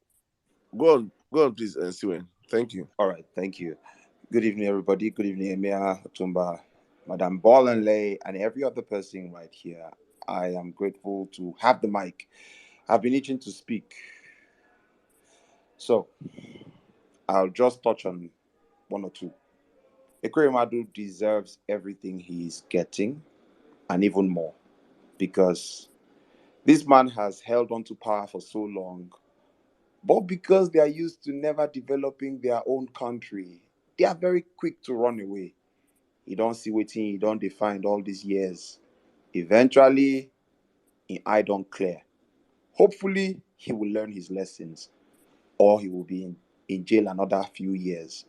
Go on, please, C1. Thank you. All right, thank you. Good evening, everybody. Good evening, Emia, Otumba, Madam Bolanle, and every other person right here. I am grateful to have the mic. I've been itching to speak. So, I'll just touch on one or two. Ekweremadu deserves everything he's getting and even more because this man has held on to power for so long. But because they are used to never developing their own country, they are very quick to run away. You don't see waiting, you don't define all these years. Eventually, in eye don't clear. Hopefully, he will learn his lessons or he will be in jail another few years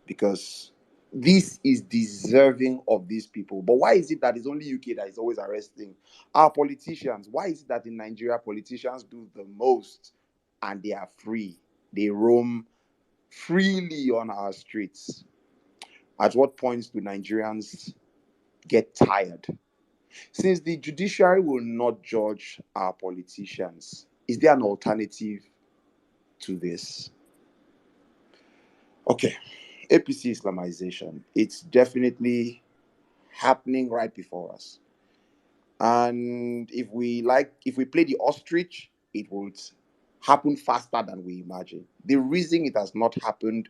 because this is deserving of these people. But why is it that it's only UK that is always arresting our politicians? Why is it that in Nigeria politicians do the most and they are free? They roam freely on our streets. At what points do Nigerians get tired? Since the judiciary will not judge our politicians, is there an alternative to this? Okay, APC Islamization. It's definitely happening right before us. And if we play the ostrich, it would happen faster than we imagine. The reason it has not happened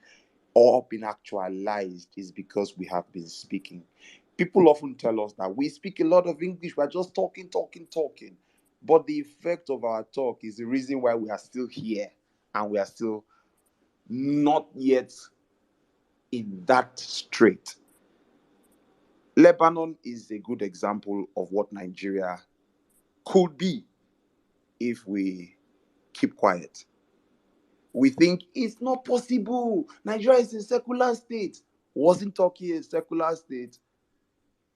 or been actualized is because we have been speaking. People often tell us that we speak a lot of English, we're just talking. But the effect of our talk is the reason why we are still here and we are still not yet in that strait. Lebanon is a good example of what Nigeria could be if we keep quiet. We think it's not possible. Nigeria is a secular state. Wasn't Turkey a secular state?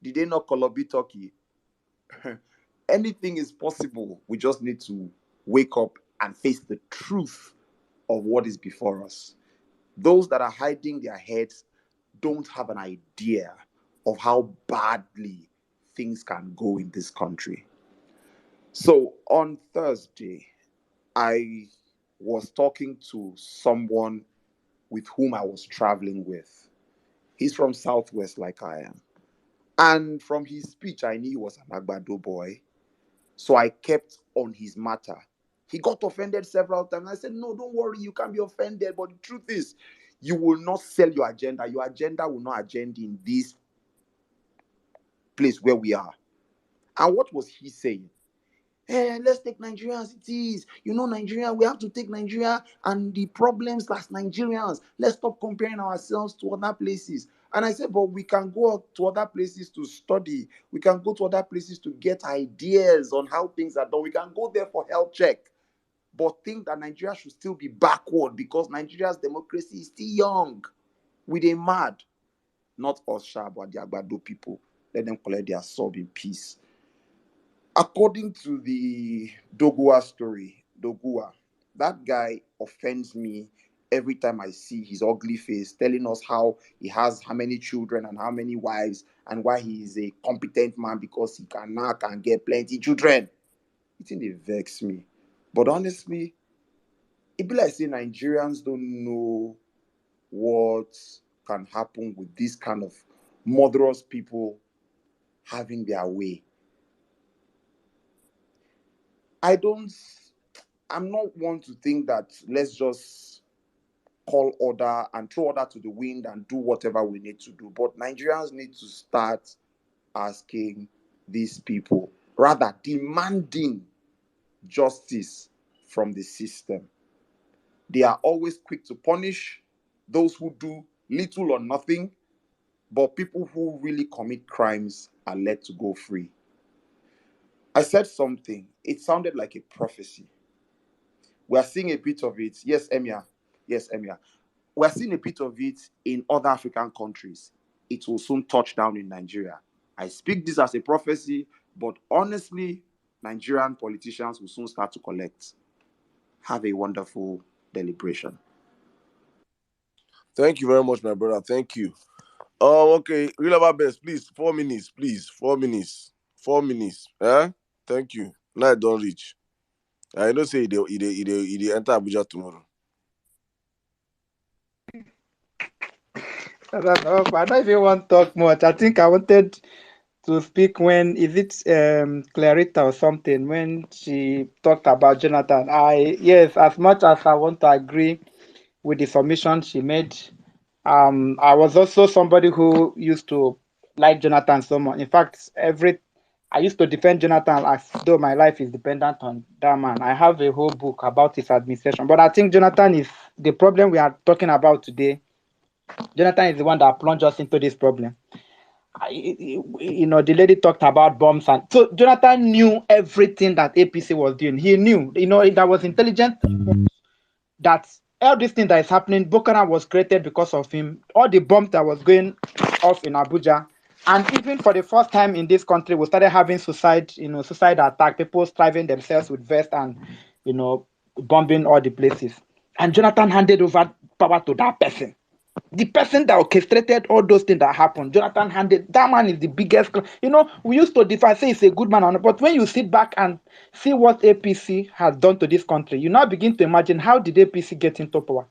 Did they not Colombia Turkey? Anything is possible. We just need to wake up and face the truth of what is before us. Those that are hiding their heads don't have an idea of how badly things can go in this country. So on Thursday, I was talking to someone with whom I was traveling with. He's from Southwest, like I am. And from his speech, I knew he was an Agbado boy. So I kept on his matter. He got offended several times. I said, no, don't worry, you can't be offended. But the truth is, you will not sell your agenda. Your agenda will not agenda in this place where we are. And what was he saying? Hey, let's take Nigeria as it is. You know, Nigeria, we have to take Nigeria and the problems as Nigerians. Let's stop comparing ourselves to other places. And I said, but we can go to other places to study. We can go to other places to get ideas on how things are done. We can go there for health check. But think that Nigeria should still be backward because Nigeria's democracy is still young. We they mad. Not us, but the Agbado people. Let them collect their sub in peace. According to the Doguwa story, Doguwa, that guy offends me every time I see his ugly face telling us how he has how many children and how many wives and why he is a competent man because he can get plenty children. It didn't vex me. But honestly, it be like say Nigerians don't know what can happen with this kind of murderous people having their way. I'm not one to think that let's just call order and throw order to the wind and do whatever we need to do. But Nigerians need to start asking these people, rather demanding justice from the system. They are always quick to punish those who do little or nothing, but people who really commit crimes are let to go free. I said something, it sounded like a prophecy. We are seeing a bit of it. Yes, Emia. Yes, Emia. We are seeing a bit of it in other African countries. It will soon touch down in Nigeria. I speak this as a prophecy, but honestly, Nigerian politicians will soon start to collect. Have a wonderful deliberation. Thank you very much, my brother. Thank you. Oh, okay. Real about best, please. 4 minutes, please. 4 minutes. 4 minutes. Thank you. Night don't reach. I know say they enter Abuja tomorrow. I don't know. I don't even want to talk much. I think I wanted to speak when is it Clarita or something when she talked about Jonathan. Yes, as much as I want to agree with the submission she made, I was also somebody who used to like Jonathan so much. In fact, I used to defend Jonathan as though my life is dependent on that man. I have a whole book about his administration, but I think Jonathan is the problem we are talking about today. Jonathan is the one that plunged us into this problem. The lady talked about bombs, and so Jonathan knew everything that APC was doing. He knew, that was intelligent, that all this thing that is happening, Boko Haram was created because of him. All the bombs that was going off in Abuja, and even for the first time in this country, we started having suicide attack, people striving themselves with vests and bombing all the places. And Jonathan handed over power to that person. The person that orchestrated all those things that happened, Jonathan handed. That man is the biggest. We used to defy, say he's a good man, but when you sit back and see what APC has done to this country, you now begin to imagine how did APC get into power.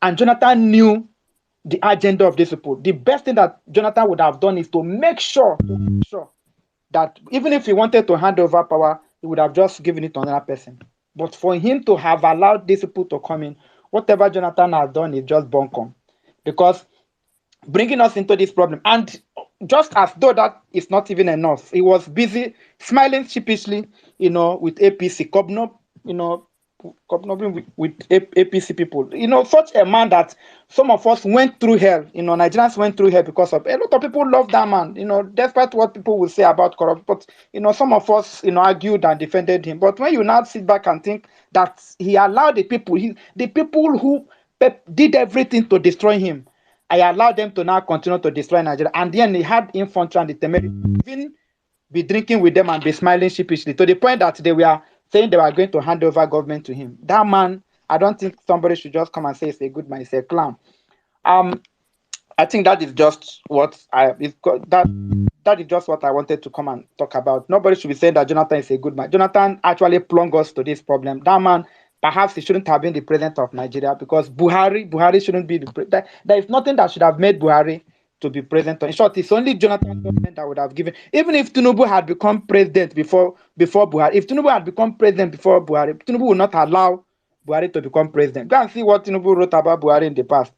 And Jonathan knew the agenda of these people. The best thing that Jonathan would have done is to make sure that even if he wanted to hand over power, he would have just given it to another person. But for him to have allowed these people to come in, whatever Jonathan has done is just bunkum. Because bringing us into this problem, and just as though that is not even enough, he was busy smiling sheepishly, with APC, with APC people. Such a man that some of us went through hell. Nigerians went through hell because of. A lot of people love that man. Despite what people will say about corruption, but some of us argued and defended him. But when you now sit back and think that he allowed the people who did everything to destroy him, I allowed them to now continue to destroy Nigeria. And then he had infantry and the temerity even be drinking with them and be smiling sheepishly to the point that they were saying they were going to hand over government to him. That man, I don't think somebody should just come and say he's a good man, he's a clown. I think that is just what that is just what I wanted to come and talk about. Nobody should be saying that Jonathan is a good man. Jonathan actually plunged us to this problem. That man, perhaps he shouldn't have been the president of Nigeria because Buhari shouldn't be the president. There is nothing that should have made Buhari to be president. In short, it's only Jonathan government that would have given. Even if Tinubu had become president before Buhari, if Tinubu had become president before Buhari, Tinubu would not allow Buhari to become president. Go and see what Tinubu wrote about Buhari in the past.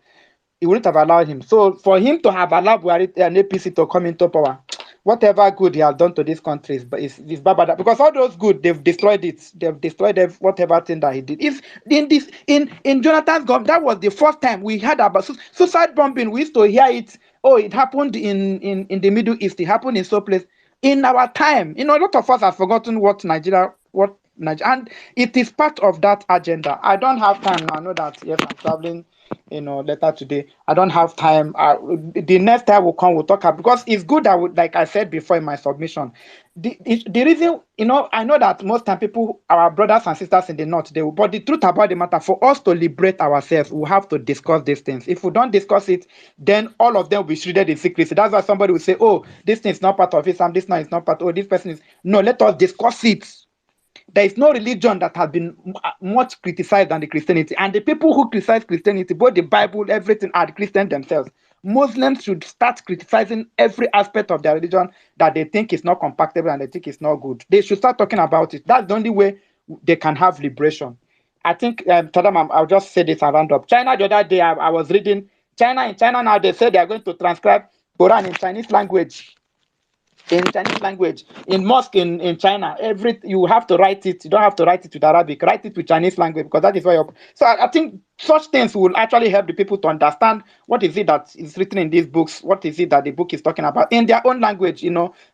He wouldn't have allowed him. So for him to have allowed Buhari and APC to come into power, whatever good he has done to this country is bad. Because all those good, they've destroyed it. They've destroyed whatever thing that he did. If in Jonathan's government, that was the first time we heard about suicide bombing. We used to hear it. Oh, it happened in the Middle East. It happened in some place. In our time, a lot of us have forgotten and it is part of that agenda. I don't have time. I know that, yes, I'm traveling, later today. I don't have time. The next time will come, we'll talk about, because it's good that, like I said before in my submission, the reason, I know that most time people, our brothers and sisters in the north, but the truth about the matter, for us to liberate ourselves, we have to discuss these things. If we don't discuss it, then all of them will be shredded in secrecy. That's why somebody will say, oh, this thing is not part of Islam, this one is not part, oh, this person is. No, let us discuss it. There is no religion that has been much criticized than the Christianity. And the people who criticize Christianity, both the Bible, everything, are the Christians themselves. Muslims should start criticizing every aspect of their religion that they think is not compatible and they think is not good. They should start talking about it. That's the only way they can have liberation. I think, Tadam, I'll just say this and round up. China, the other day, I was reading, in China now, they say they are going to transcribe Quran in Chinese language. in Chinese language. In mosque in China, you have to write it. You don't have to write it with Arabic. Write it with Chinese language because that is where you're. So I think such things will actually help the people to understand what is it that is written in these books. What is it that the book is talking about in their own language?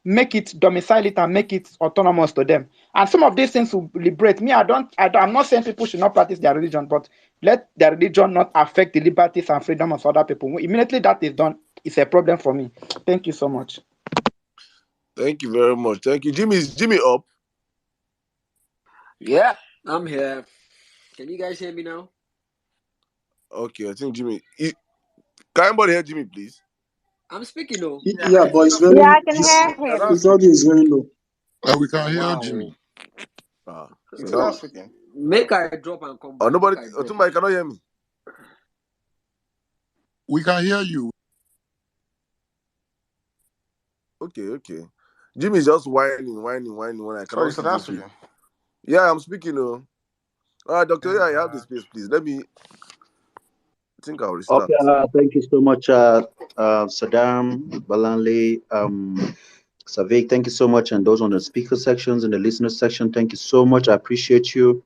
Make it domicile it and make it autonomous to them. And some of these things will liberate me. I'm not saying people should not practice their religion, but let their religion not affect the liberties and freedom of other people. Immediately that is done, it's a problem for me. Thank you so much. Thank you very much. Thank you. Jimmy, is Jimmy up? Yeah, I'm here. Can you guys hear me now? Okay, I think Jimmy. Can anybody hear Jimmy, please? I'm speaking, though. Yeah, but it's Yeah, very, I can hear him. his audio is very low. We can hear Wow. Jimmy. So He's now, African. Make I drop and come back. nobody, Make I drop. Otumba, you cannot hear me. We can hear you. Okay. Jimmy is just whining when I Sorry, cannot he's see South this. African. Yeah, I'm speaking. All right, Doctor. Yeah, you have the space, please. Let me. I think I'll restart. Okay, thank you so much, Saddam, Balanle, Savik. Thank you so much, and those on the speaker sections and the listener section. Thank you so much. I appreciate you.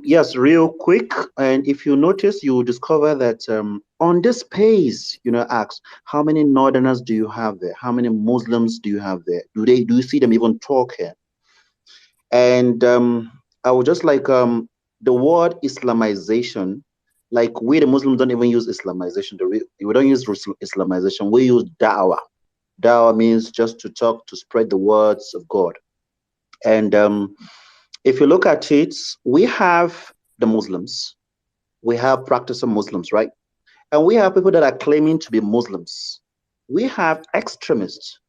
Yes, real quick, and if you notice, you will discover that on this page, asks how many Northerners do you have there? How many Muslims do you have there? Do you see them even talk here? And I would just like the word Islamization. Like we the Muslims don't even use Islamization. We don't use Islamization. We use da'wah. Da'wah means just to talk, to spread the words of God. And if you look at it, we have the Muslims. We have practicing Muslims, right? And we have people that are claiming to be Muslims. We have extremists.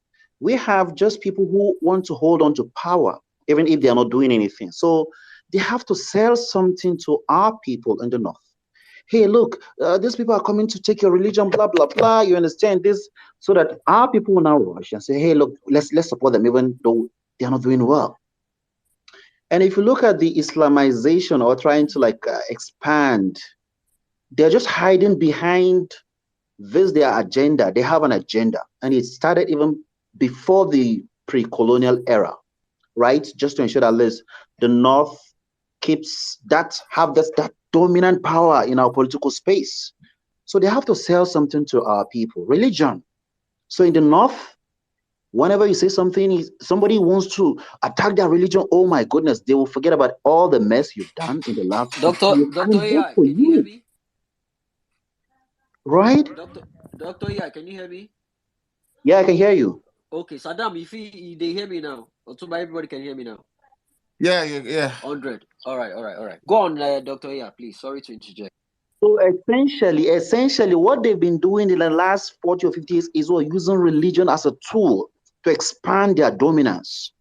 We have just people who want to hold on to power, even if they are not doing anything. So they have to sell something to our people in the North. Hey, look, these people are coming to take your religion, blah, blah, blah. You understand this? So that our people will now rush and say, hey, look, let's support them, even though they are not doing well. And if you look at the Islamization or trying to expand, they're just hiding behind their agenda. They have an agenda. And it started even before the pre-colonial era, right? Just to ensure that at least the North have that dominant power in our political space. So they have to sell something to our people, religion. So in the North, whenever you say something, somebody wants to attack their religion, oh my goodness, they will forget about all the mess you've done in the last 50 years Dr. and vote AI, for can you hear you. me? Right? Dr. AI, can you hear me? Yeah, I can hear you. Okay, Saddam, if they hear me now, Otumba, everybody can hear me now. Yeah. 100. All right. Go on, Dr. AI, please. Sorry to interject. So essentially, what they've been doing in the last 40 or 50 years is using religion as a tool to expand their dominance.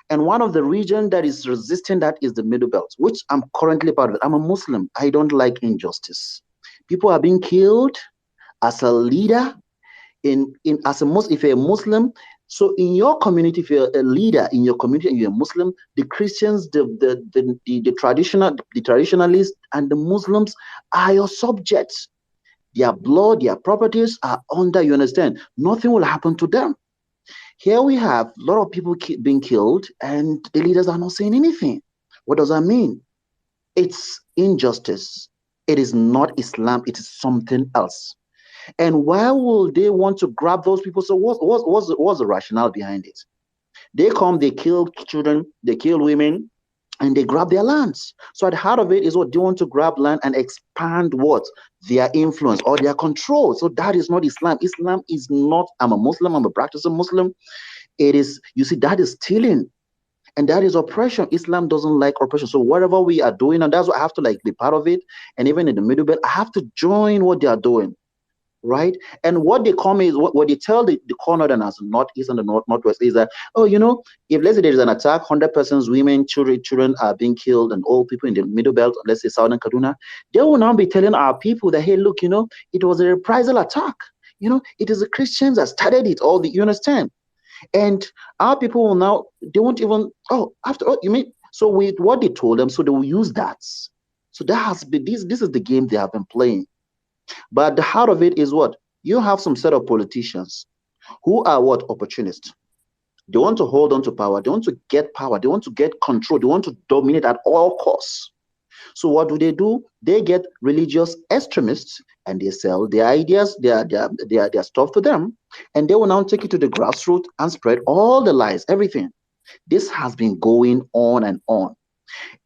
And one of the regions that is resisting that is the Middle Belt, which I'm currently part of it. I'm a Muslim. I don't like injustice. People are being killed. As a leader, if you're a Muslim, so in your community, if you're a leader in your community and you're a Muslim, the Christians, the traditionalists, and the Muslims are your subjects. Their blood, their properties are under, you understand? Nothing will happen to them. Here we have a lot of people being killed, and the leaders are not saying anything. What does that mean? It's injustice. It is not Islam. It is something else. And why will they want to grab those people? So what's the rationale behind it? They come, they kill children, they kill women, and they grab their lands. So at the heart of it is what they want to grab land and expand what? Their influence or their control. So that is not Islam. Islam is not, I'm a Muslim, I'm a practicing Muslim. It is, you see, that is stealing. And that is oppression. Islam doesn't like oppression. So whatever we are doing, and that's why I have to be part of it. And even in the Middle Belt, I have to join what they are doing. Right? And what they come is what they tell the core northerners, northeast and the northwest, is that, if let's say there is an attack, 100 persons, women, children are being killed, and old people in the Middle Belt, let's say southern Kaduna, they will now be telling our people that, hey, look, it was a reprisal attack. It is the Christians that started it. You understand? And our people will now, they won't even, after all, you mean, so with what they told them, so they will use that. So that has been, this is the game they have been playing. But the heart of it is what? You have some set of politicians who are what? Opportunists. They want to hold on to power. They want to get power. They want to get control. They want to dominate at all costs. So what do? They get religious extremists and they sell their ideas, their stuff to them. And they will now take it to the grassroots and spread all the lies, everything. This has been going on and on.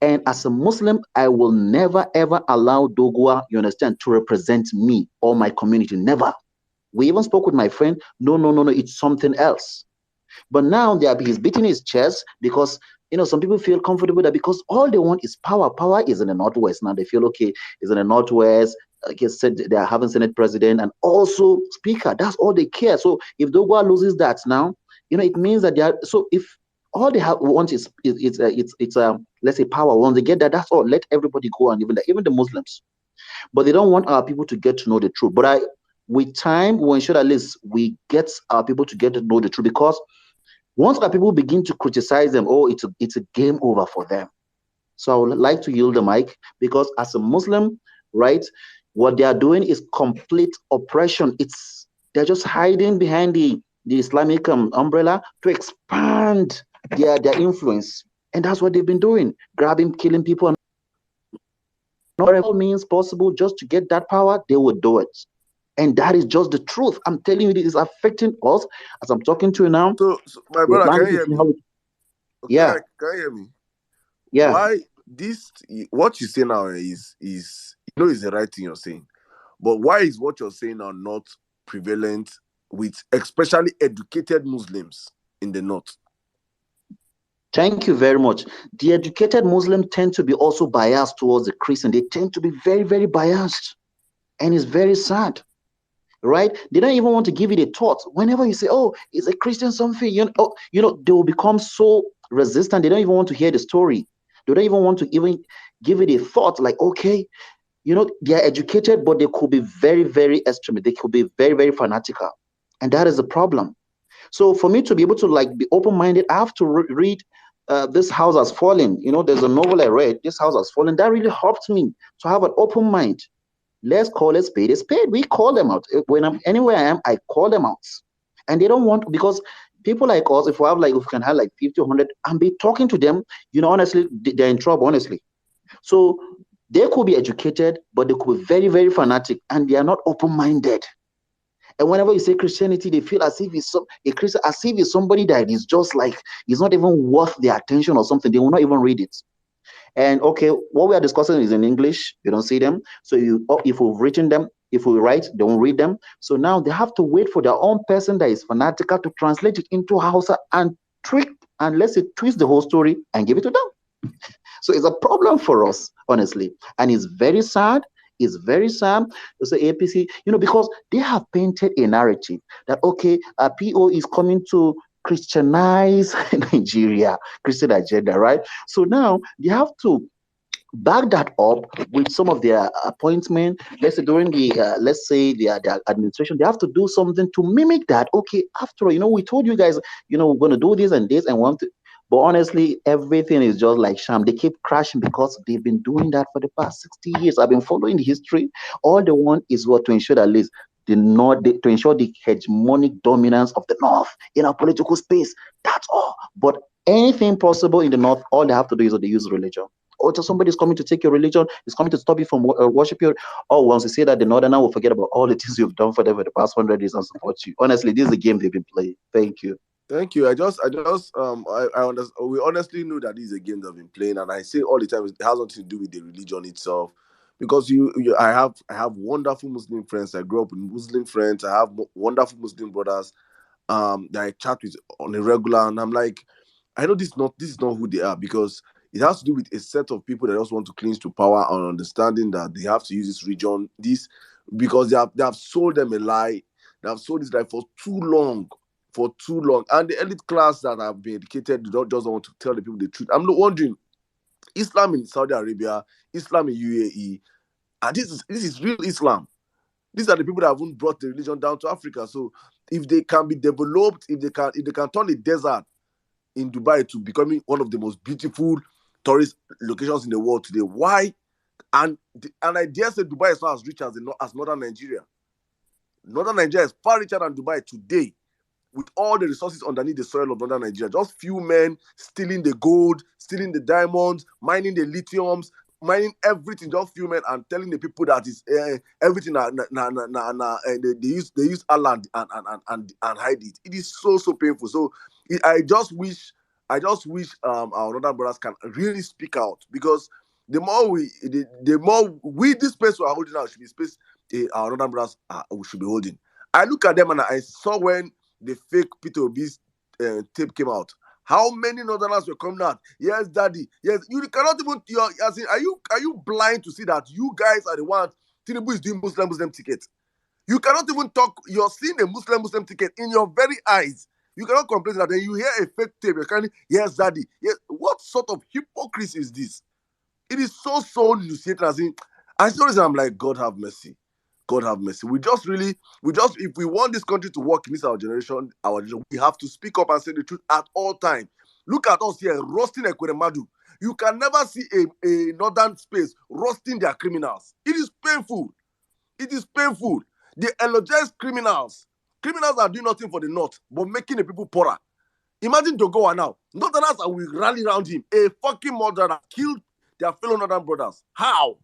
And as a Muslim, I will never ever allow Doguwa, you understand, to represent me or my community. Never. We even spoke with my friend. No, it's something else. But now he's beating his chest because some people feel comfortable that because all they want is power. Power is in the Northwest now. They feel okay, it's in the Northwest. Like I said, they are having Senate president and also speaker. That's all they care. So if Doguwa loses that now, it means that they are. So if all they want is let's say power. Once they get that, that's all. Let everybody go, and even the Muslims. But they don't want our people to get to know the truth. But with time, we'll ensure that at least we get our people to get to know the truth, because once the people begin to criticize them, it's a game over for them. So I would like to yield the mic, because as a Muslim, right, what they are doing is complete oppression. They're just hiding behind the Islamic umbrella to expand their influence, and that's what they've been doing, grabbing, killing people, and whatever means possible just to get that power, they will do it. And that is just the truth. I'm telling you, it is affecting us as I'm talking to you now. So my brother, can you hear me? Okay, Yeah. Can you hear me? Yeah. Why what you say now is is the right thing you're saying. But why is what you're saying now not prevalent with especially educated Muslims in the north? Thank you very much. The educated Muslims tend to be also biased towards the Christian. They tend to be very, very biased. And it's very sad. Right? They don't even want to give it a thought. Whenever you say, "Oh, is a Christian something?" They will become so resistant. They don't even want to hear the story. They don't even want to even give it a thought. Like, okay, they are educated, but they could be very, very extreme. They could be very, very fanatical, and that is the problem. So for me to be able to be open-minded, I have to read This House Has Fallen. There's a novel I read, This House Has Fallen. That really helped me to have an open mind. Let's call a spade a spade. We call them out. When I'm anywhere I am, I call them out. And they don't want to, because people like us, if we can have 50, 100, and be talking to them, honestly, they're in trouble, honestly. So they could be educated, but they could be very, very fanatic, and they are not open-minded. And whenever you say Christianity, they feel as if a Christian, as if it's somebody that is just it's not even worth their attention or something. They will not even read it. And okay, what we are discussing is in English. You don't see them. So if we've written them, if we write, they won't read them. So now they have to wait for their own person that is fanatical to translate it into Hausa and twist the whole story and give it to them. So it's a problem for us, honestly. And it's very sad. It's very sad. So APC, because they have painted a narrative that, okay, PO is coming to Christianize Nigeria, Christian agenda, right? So now they have to back that up with some of their appointment. Let's say during their administration, they have to do something to mimic that. Okay, after all, we told you guys, we're going to do this and this and want to. But honestly, everything is just like sham. They keep crashing because they've been doing that for the past 60 years. I've been following the history. All they want is to ensure that at least the North, to ensure the hegemonic dominance of the North in our political space. That's all. But anything possible in the North, all they have to do is they use religion. Or somebody is coming to take your religion, is coming to stop you from worship you. Or once you say that, the Northerner will forget about all the things you've done for them for the past 100 years and support you. Honestly, this is a game they've been playing. Thank you. Thank you. I understand. We honestly know that this is a game they've been playing, and I say all the time it has nothing to do with the religion itself, because I have wonderful Muslim friends. I grew up with Muslim friends. I have wonderful Muslim brothers that I chat with on a regular, and I'm like, I know this is not who they are, because it has to do with a set of people that just want to cling to power and understanding that they have to use this region, because they have sold them a lie. They have sold this lie for too long. And the elite class that have been educated do not just want to tell the people the truth. I'm not wondering, Islam in Saudi Arabia, Islam in UAE, and this is real Islam. These are the people that haven't brought the religion down to Africa. So if they can be developed, if they can turn the desert in Dubai to becoming one of the most beautiful tourist locations in the world today, why? And I dare say Dubai is not as rich as northern Nigeria. Northern Nigeria is far richer than Dubai today. with all the resources underneath the soil of northern Nigeria. Just few men stealing the gold, stealing the diamonds, mining the lithiums, mining everything. Just few men and telling the people that is everything. They use Allah and hide it. It is so painful. So I just wish our northern brothers can really speak out, because the more we this space we are holding out should be space our northern brothers we should be holding. I look at them and I saw when the fake Peter Obi's tape came out, how many northerners were coming out. Yes, daddy. Yes, you cannot even. Are you blind to see that you guys are the ones Tinubu is doing Muslim ticket? You cannot even talk. You're seeing a Muslim ticket in your very eyes. You cannot complain that. Then you hear a fake tape. You're kind of, yes, daddy. Yes. What sort of hypocrisy is this? It is so nuisance. I still I'm like, God have mercy. God have mercy. If we want this country to work in our generation, we have to speak up and say the truth at all times. Look at us here roasting Ekweremadu. You can never see a northern space roasting their criminals. It is painful. It is painful. They eulogize criminals. Criminals are doing nothing for the north, but making the people poorer. Imagine Doguwa now. Northerners will rally around him. A fucking murderer killed their fellow northern brothers. How?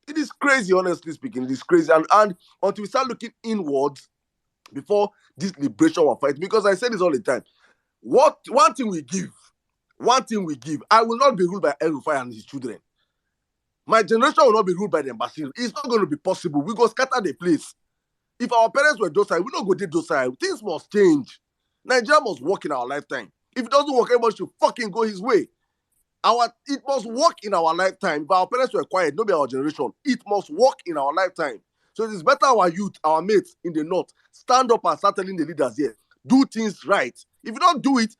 It is crazy, honestly speaking. It is crazy. And until we start looking inwards before this liberation will fight, because I say this all the time. One thing we give, I will not be ruled by El-Rufai and his children. My generation will not be ruled by the Bashir. It's not going to be possible. We go scatter the place. If our parents were docile, we don't go to docile. Things must change. Nigeria must work in our lifetime. If it doesn't work, everybody should fucking go his way. It must work in our lifetime. If our parents were quiet, not be our generation. It must work in our lifetime. So it is better our youth, our mates in the north, stand up and start telling the leaders here, do things right. If you don't do it,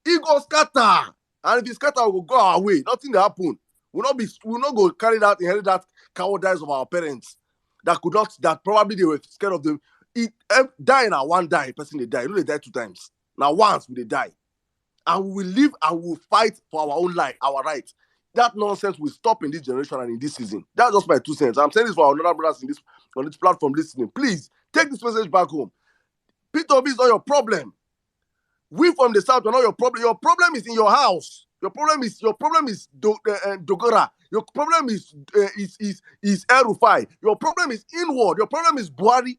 it go scatter. And if it scatter, we will go our way. Nothing will happen. We'll not go inherit that cowardice of our parents that probably they were scared of them. Die now, one die, person they die. You know they die 2 times. Now once will they die. And we will live and we will fight for our own life, our rights. That nonsense will stop in this generation and in this season. That's just my 2 cents. I'm saying this for our other brothers on this platform listening. Please take this message back home. Peter Obi is not your problem. We from the south are not your problem. Your problem is in your house. Your problem is Dogora. Your problem is El-Rufai. Your problem is inward. Your problem is Buhari.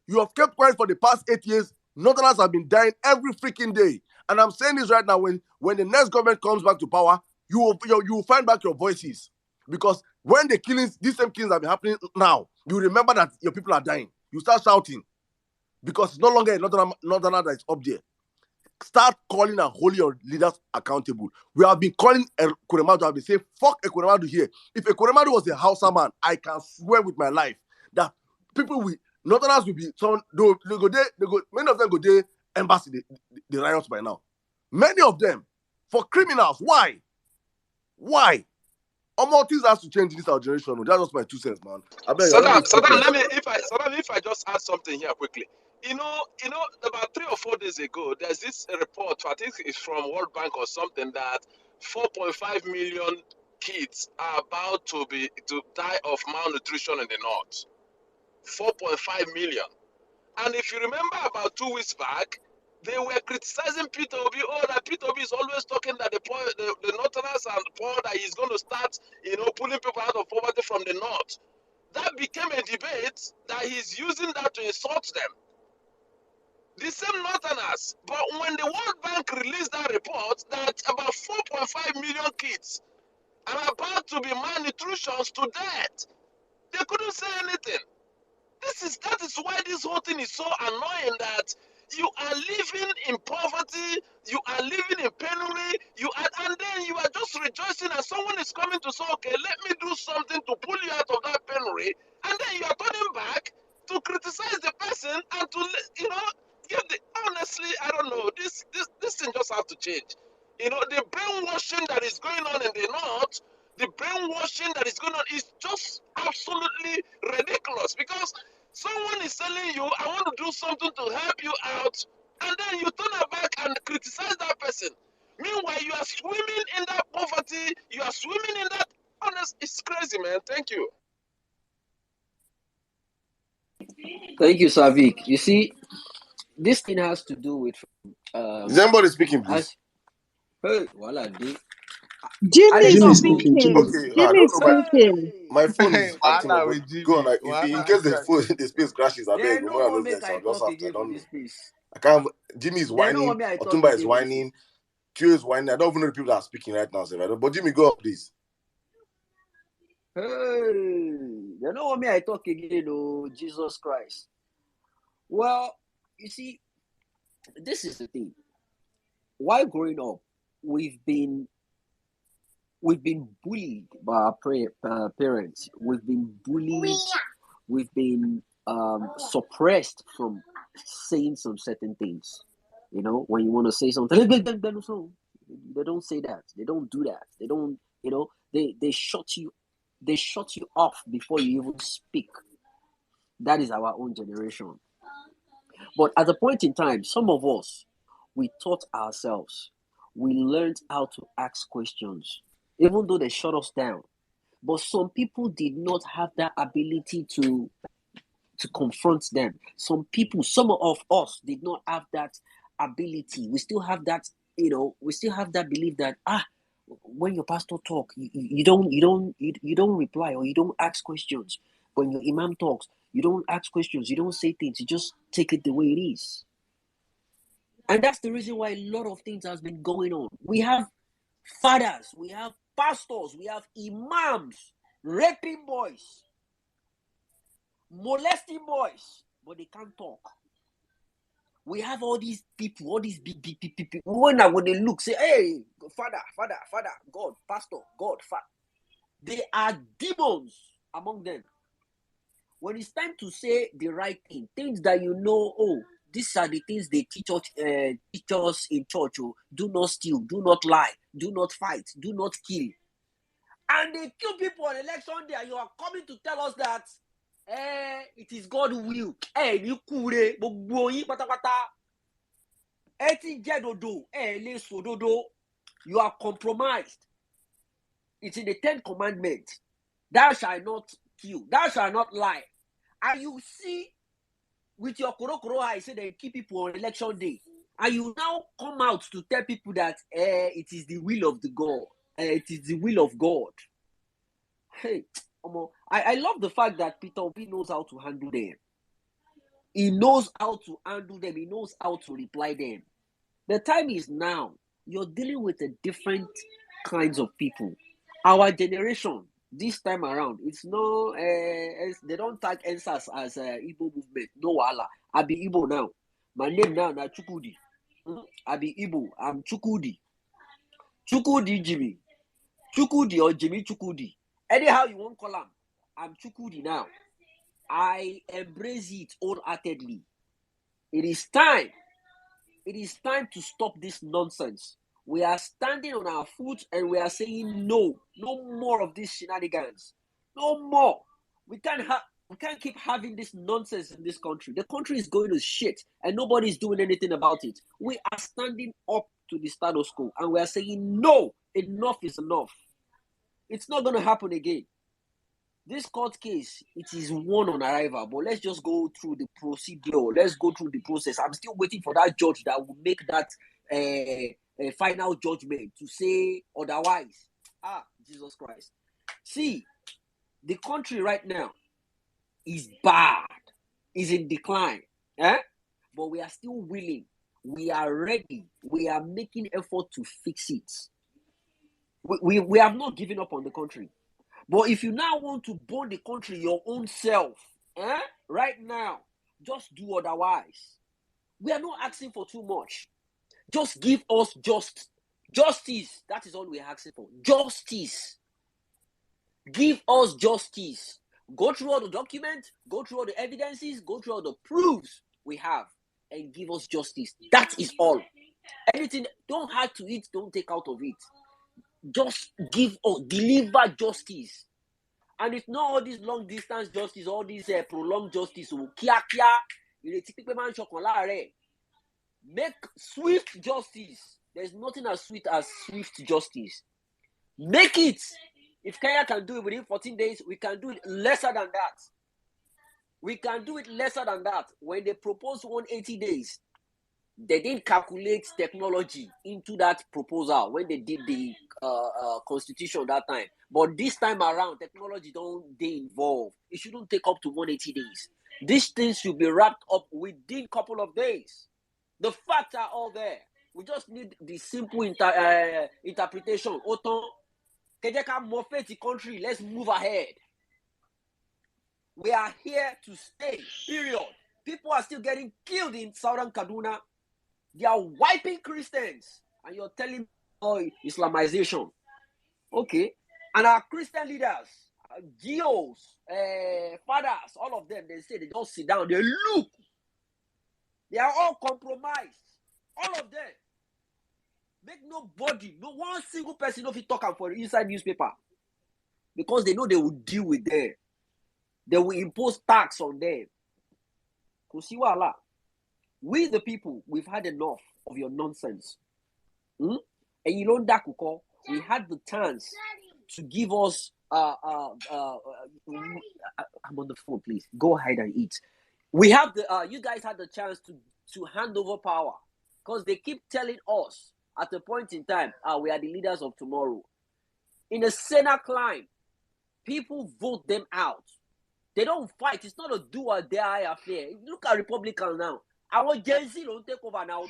You have kept quiet for the past 8 years. Northerners have been dying every freaking day. And I'm saying this right now, when the next government comes back to power, you will find back your voices. Because when these same killings have been happening now, you remember that your people are dying. You start shouting. Because it's no longer a northerner that is up there. Start calling and holding your leaders accountable. We have been calling Ekweremadu. I've been saying, fuck Ekweremadu here. If Ekweremadu was a Hausa man, I can swear with my life that Northerners will be someone. Many of them go there embassy, the riots by now. Many of them for criminals. Why? More things has to change in this our generation. That's just my 2 cents, man. I beg you. If I just add something here quickly. You know, about 3 or 4 days ago, there's this report, I think it's from World Bank or something, that 4.5 million kids are about to die of malnutrition in the north. 4.5 million. And if you remember about 2 weeks back, they were criticizing Peter Obi. Oh, that Peter Obi is always talking that the northerners and the poor, that he's going to start, pulling people out of poverty from the north. That became a debate that he's using that to insult them. The same northerners. But when the World Bank released that report that about 4.5 million kids are about to be malnutrition to death, they couldn't say anything. That is why this whole thing is so annoying, that you are living in poverty, you are living in penury, and then you are just rejoicing and someone is coming to say, okay, let me do something to pull you out of that penury, and then you are turning back to criticize the person and to, honestly, I don't know, this thing just have to change. The brainwashing that is going on in the north, the brainwashing that is going on is just absolutely ridiculous, because someone is telling you, I want to do something to help you out, and then you turn back and criticize that person. Meanwhile, you are swimming in that poverty, you are swimming in that, it's crazy, man. Thank you. Thank you, Savik. You see, this thing has to do with Is anybody speaking, please? as hey, voila, they, Jimmy I is Jimmy talk. speaking. Jimmy. speaking. Okay, I Jimmy don't is know, speaking. my phone Hey, is acting up, wahala but with go on. Jimmy. Like, if in Wahala case with the that. phone, the space crashes, I They beg. no When I want lose make this, I I'll just talk have to. I again for don't this know. place. I can't. Jimmy is They no whining. want me I talk Otumba is again for this. whining. Q is whining. I don't even know the people that are speaking right now. So I don't. But Jimmy, go on, please. Hey, they don't want me I talk again. Oh, Jesus Christ. Well, you see, this is the thing. While growing up, we've been bullied by our parents. We've been bullied. We've been suppressed from saying some certain things. You know, when you want to say something, they don't say that. They don't do that. They don't. You know, they shut you. They shut you off before you even speak. That is our own generation. But at a point in time, some of us, we taught ourselves. We learned how to ask questions, even though they shut us down. But some people did not have that ability to confront them. Some people, some of us did not have that ability. We still have that, we still have that belief that when your pastor talk, you don't reply or you don't ask questions. When your imam talks, you don't ask questions, you don't say things, you just take it the way it is. And that's the reason why a lot of things has been going on. We have fathers, we have pastors, we have imams raping boys, molesting boys, but they can't talk. We have all these people, all these big people. When they look, say, hey, father, God, pastor, God, father. They are demons among them. When it's time to say the right thing, things that these are the things they teach us in church. Oh, do not steal, do not lie, do not fight, do not kill. And they kill people on election day, and you are coming to tell us that it is God's will. You are compromised. It's in the 10th commandment. Thou shalt not kill, thou shalt not lie. And you see, with your koro eye, say they keep people on election day. And you now come out to tell people that it is the will of the God. It is the will of God. Hey, I love the fact that Peter Obi knows how to handle them. He knows how to handle them. He knows how to reply them. The time is now. You're dealing with a different kinds of people. Our generation, this time around, it's no, they don't tag answers as Igbo movement. No wala. I be Igbo now. My name now na Chukudi. I be Igbo. I'm Chukudi. Chukudi Jimmy. Chukudi or Jimmy Chukudi. Anyhow you won't call him. I'm Chukudi now. I embrace it wholeheartedly. It is time. It is time to stop this nonsense. We are standing on our foot and we are saying no more of these shenanigans. No more. We can't keep having this nonsense in this country. The country is going to shit and nobody is doing anything about it. We are standing up to the status quo and we are saying no, enough is enough. It's not going to happen again. This court case, it is one on arrival, but let's just go through the procedure. Let's go through the process. I'm still waiting for that judge that will make that final judgment to say otherwise. Jesus Christ. See, the country right now is bad, is in decline. But we are still willing. We are ready. We are making effort to fix it. We have not given up on the country. But if you now want to burn the country your own self, right now, just do otherwise. We are not asking for too much. Just give us justice. That is all we are asking for. Justice. Give us justice. Go through all the documents, go through all the evidences, go through all the proofs we have, and give us justice. That is all. Anything, don't have to it, don't take out of it. Just give us, deliver justice. And it's not all this long distance justice, all this prolonged justice. Make swift justice. There's nothing as sweet as swift justice. Make it. If Kenya can do it within 14 days, we can do it lesser than that. We can do it lesser than that. When they propose 180 days, They didn't calculate technology into that proposal when they did the constitution that time. But this time around, technology don't they involve. It shouldn't take up to 180 days. These things should be wrapped up within a couple of days. The facts are all there. We just need the simple interpretation. Autant, the country, let's move ahead. We are here to stay, period. People are still getting killed in southern Kaduna. They are wiping Christians. And you're telling me, oh, Islamization. Okay. And our Christian leaders, GOs, fathers, all of them, they say they just sit down, they look. They are all compromised. All of them. Make nobody, no one single person of it talk for the inside newspaper. Because they know they will deal with them. They will impose tax on them. Kusiwala. We the people, we've had enough of your nonsense. And you know Dakuko, we had the chance to give us I'm on the phone, please. Go ahead and eat. We have the you guys had the chance to hand over power. Because they keep telling us at a point in time, we are the leaders of tomorrow. In a Senate climb, people vote them out. They don't fight. It's not a do or die affair. Look at Republicans now. I want Gen Z to take over now.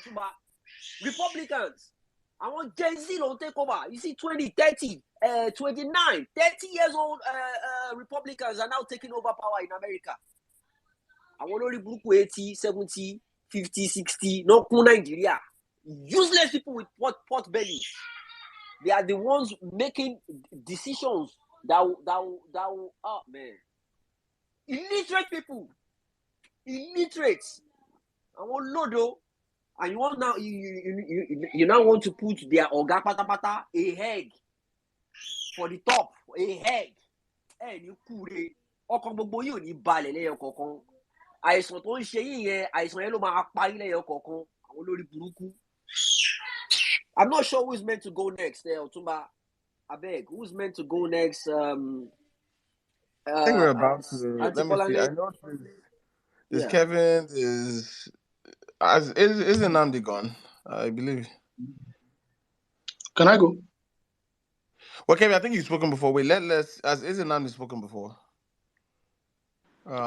Republicans. I want Gen Z to take over. You see, 20, 30, 29, 30 years old Republicans are now taking over power in America. I want only Blue 80, 70, 50, 60, no Nigeria. Useless people with pot bellies. They are the ones making decisions that oh man. Illiterate people. Illiterate. I want Lodo. And you want now you now want to put their Oga Patapata a head for the top. A head. And you could Okombo you ni balẹ̀ lẹ́yọ kọ̀ọ̀kan. Àìsàn tó ń ṣe yín yẹn, àìsàn yẹn ló máa pa yín lẹ́yọ kọ̀ọ̀kan. Àwọn olórí burúkú. I'm not sure who's meant to go next there, Otumba. Abeg, who's meant to go next? I think we're about to. Let me see. I know this Kevin is Nnamdi gone? I believe. Can I go? Well, Kevin, I think you've spoken before. Wait, let's. Is Nnamdi spoken before?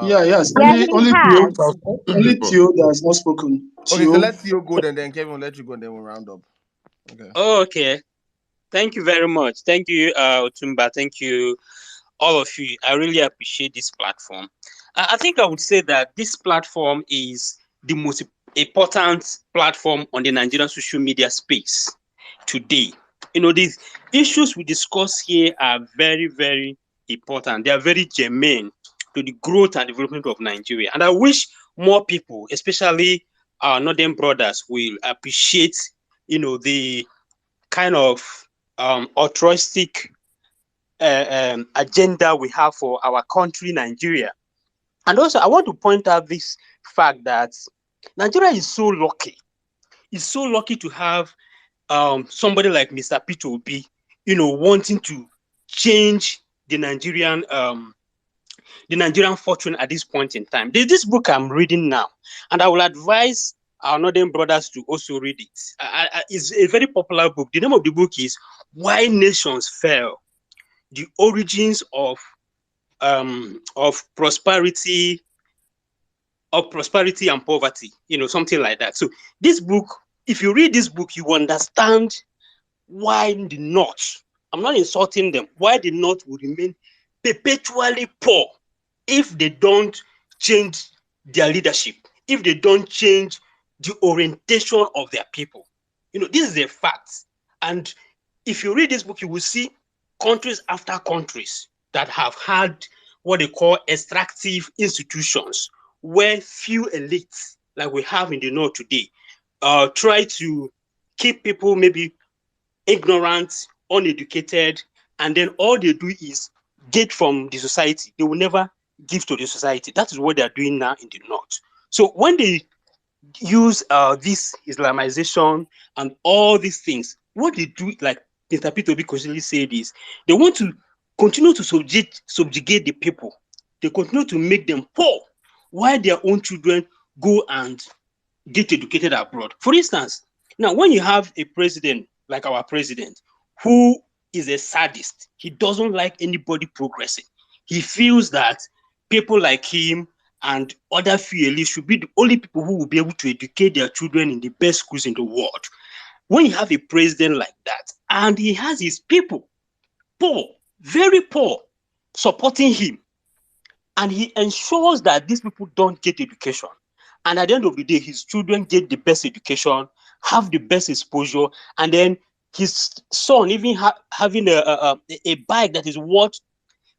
Yes. Only Theo that has not spoken. Okay, so let Theo go, then Kevin will let you go, and then we'll round up. Okay. Oh, okay. Thank you very much. Thank you, Otumba. Thank you, all of you. I really appreciate this platform. I think I would say that this platform is the most important platform on the Nigerian social media space today. You know, these issues we discuss here are very, very important. They are very germane to the growth and development of Nigeria. And I wish more people, especially our northern brothers, will appreciate, you know, the kind of altruistic agenda we have for our country, Nigeria. And also, I want to point out this fact that Nigeria is so lucky. It's so lucky to have somebody like Mr. Peter Obi, you know, wanting to change the Nigerian fortune at this point in time. There's this book I'm reading now, and I will advise our northern brothers to also read it. It's a very popular book. The name of the book is Why Nations Fell: The Origins of prosperity and poverty, you know, something like that. So this book, if you read this book, you understand why the North, I'm not insulting them, why the North will remain perpetually poor if they don't change their leadership, if they don't change the orientation of their people. You know, this is a fact. And if you read this book, you will see countries after countries that have had what they call extractive institutions, where few elites, like we have in the North today, try to keep people maybe ignorant, uneducated, and then all they do is get from the society. They will never give to the society. That is what they are doing now in the North. So when they use this Islamization and all these things, what they do, like Mr. Peter Obi constantly said, is they want to continue to subjugate the people. They continue to make them poor, while their own children go and get educated abroad. For instance, now when you have a president like our president who is a sadist, he doesn't like anybody progressing. He feels that people like him and other few elites should be the only people who will be able to educate their children in the best schools in the world. When you have a president like that and he has his people, poor, very poor, supporting him, and he ensures that these people don't get education, and at the end of the day, his children get the best education, have the best exposure, and then his son even having a bike that is worth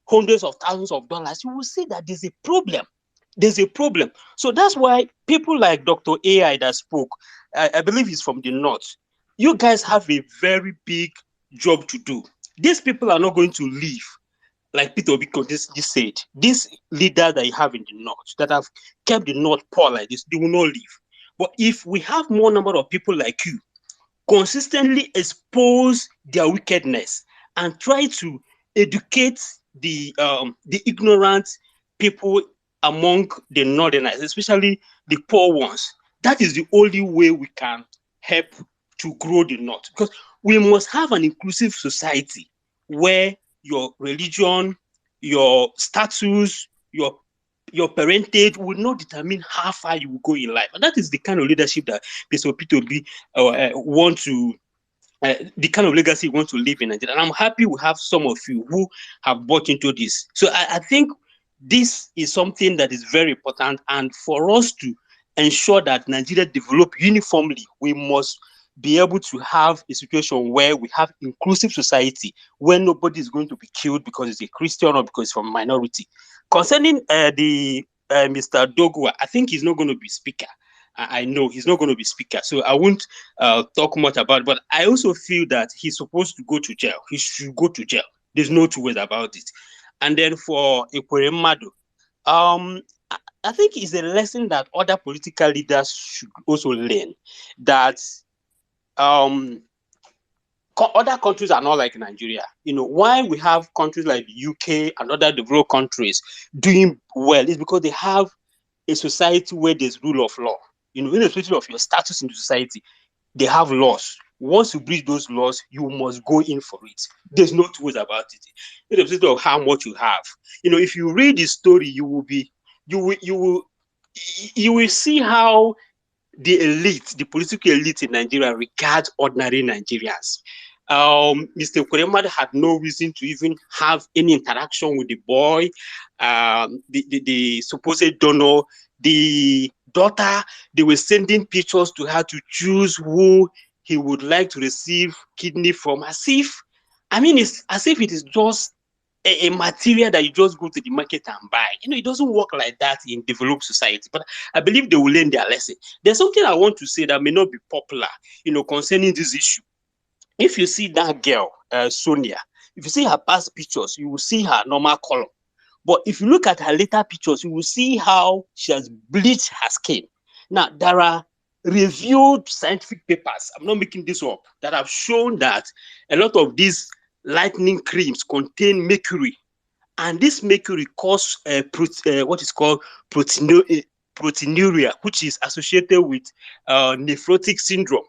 hundreds of thousands of dollars, you will see that there's a problem. There's a problem. So that's why people like Dr. AI that spoke, I believe he's from the north. You guys have a very big job to do. These people are not going to leave. Like Peter Obi just said, these leaders that you have in the north that have kept the north poor like this, they will not leave. But if we have more number of people like you consistently expose their wickedness and try to educate the ignorant people among the northerners, especially the poor ones, that is the only way we can help to grow the north. Because we must have an inclusive society where your religion, your status, your parentage will not determine how far you will go in life. And that is the kind of leadership that Mr. P2B want to, the kind of legacy we want to live in Nigeria. And I'm happy we have some of you who have bought into this. So I think this is something that is very important. And for us to ensure that Nigeria develop uniformly, we must be able to have a situation where we have inclusive society, where nobody is going to be killed because he's a Christian or because he's from a minority. Concerning Mr. Doguwa, I think he's not going to be speaker. I know he's not going to be speaker, so I won't talk much about it. But I also feel that he's supposed to go to jail. He should go to jail. There's no two ways about it. And then for Ekweremadu, I think it's a lesson that other political leaders should also learn, that other countries are not like Nigeria. You know, why we have countries like the UK and other developed countries doing well is because they have a society where there's rule of law. You know, irrespective of your status in the society, they have laws. Once you breach those laws, you must go in for it. There's no two ways about it. Irrespective of how much you have. You know, if you read the story, you will see how the elite, the political elite in Nigeria regards ordinary Nigerians. Mr. Ekweremadu had no reason to even have any interaction with the boy, the supposed donor, the daughter. They were sending pictures to her to choose who he would like to receive kidney from, as if it is just a material that you just go to the market and buy. You know, it doesn't work like that in developed society. But I believe they will learn their lesson. There's something I want to say that may not be popular, you know, concerning this issue. If you see that girl, Sonia, if you see her past pictures, you will see her normal color. But if you look at her later pictures, you will see how she has bleached her skin. Now, there are reviewed scientific papers, I'm not making this up, that have shown that a lot of these lightening creams contain mercury, and this mercury causes what is called proteinuria, which is associated with nephrotic syndrome.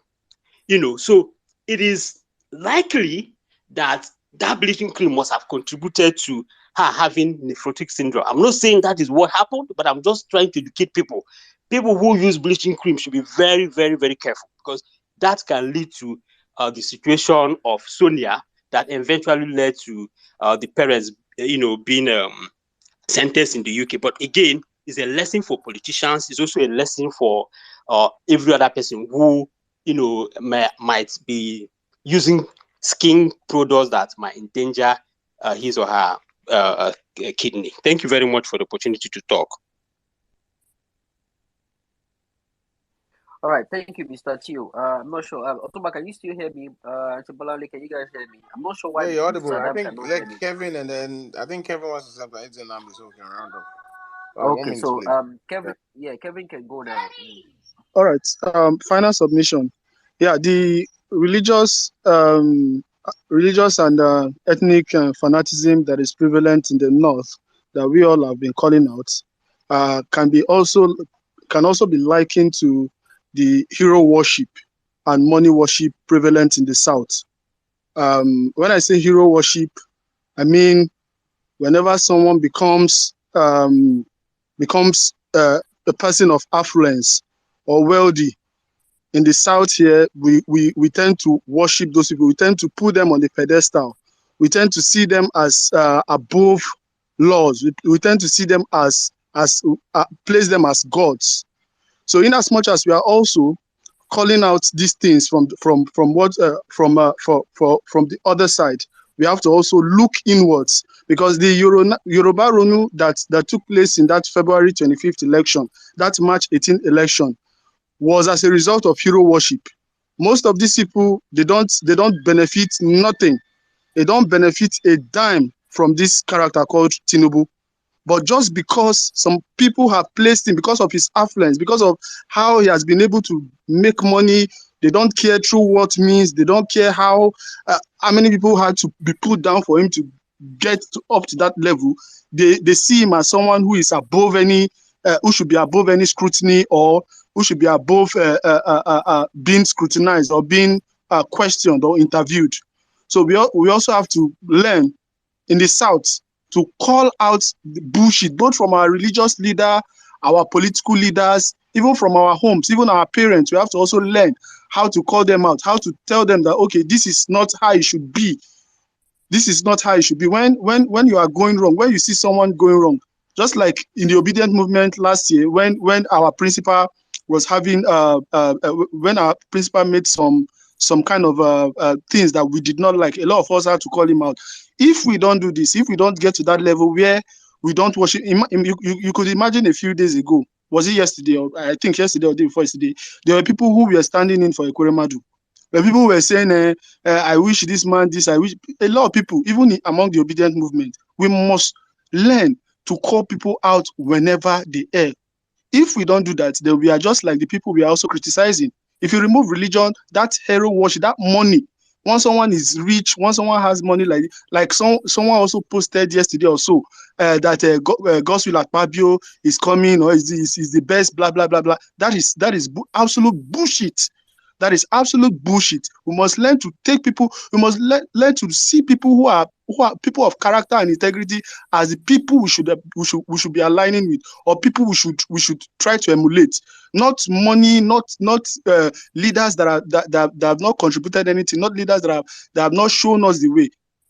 You know, so it is likely that that bleaching cream must have contributed to her having nephrotic syndrome. I'm not saying that is what happened, but I'm just trying to educate people. People who use bleaching cream should be very, very, very careful, because that can lead to the situation of Sonia that eventually led to the parents, you know, being sentenced in the UK. But again, it's a lesson for politicians. It's also a lesson for every other person who, you know, might be using skin products that might endanger his or her kidney. Thank you very much for the opportunity to talk. All right, thank you, Mr. Tio. I'm not sure. Otumba, can you still hear me? Chibolale, can you guys hear me? I'm not sure why. Yeah, you're audible. I Adam think cannot let hear me. Kevin, and then I think Kevin wants to say something. It's Nnamdi, so we can round up. Okay, so Kevin, Kevin can go now. All right. Final submission. Yeah, the religious and ethnic fanaticism that is prevalent in the north, that we all have been calling out, can also be likened to the hero worship and money worship prevalent in the South. When I say hero worship, I mean whenever someone becomes a person of affluence or wealthy in the South here, we tend to worship those people. We tend to put them on the pedestal. We tend to see them as above laws. We tend to see them as place them as gods. So in as much as we are also calling out these things from the other side, we have to also look inwards, because the Yoruba Ronu that took place in that February 25th election, that March 18th election, was as a result of hero worship. Most of these people, they don't benefit nothing. They don't benefit a dime from this character called Tinubu. But just because some people have placed him, because of his affluence, because of how he has been able to make money, they don't care through what means. They don't care how many people had to be put down for him to get up to that level. They see him as someone who is above any, who should be above any scrutiny, or who should be above being scrutinized or being questioned or interviewed. So we also have to learn in the South to call out the bullshit, both from our religious leader, our political leaders, even from our homes, even our parents. We have to also learn how to call them out, how to tell them that, okay, this is not how it should be. This is not how it should be. When you are going wrong, when you see someone going wrong, just like in the obedient movement last year, when our principal was having, when our principal made some kind of things that we did not like, a lot of us had to call him out. If we don't do this, if we don't get to that level where we don't worship, you could imagine a few days ago, was it yesterday, or I think yesterday or the day before yesterday, there were people who were standing in for Ekweremadu. Where people were saying, I wish this man this, I wish, a lot of people, even among the obedient movement, we must learn to call people out whenever they err. If we don't do that, then we are just like the people we are also criticizing. If you remove religion, that hero worship, that money, once someone is rich, once someone has money, like someone also posted yesterday or so, that Gospel at Pabio is coming, or is the best, blah, blah, blah, blah. That is absolute bullshit. That is absolute bullshit. We must learn to take people, we must learn to see people who are people of character and integrity as the people we should be aligning with, or people we should try to emulate. Not money, not leaders that have not contributed anything, not leaders that have not shown us the way.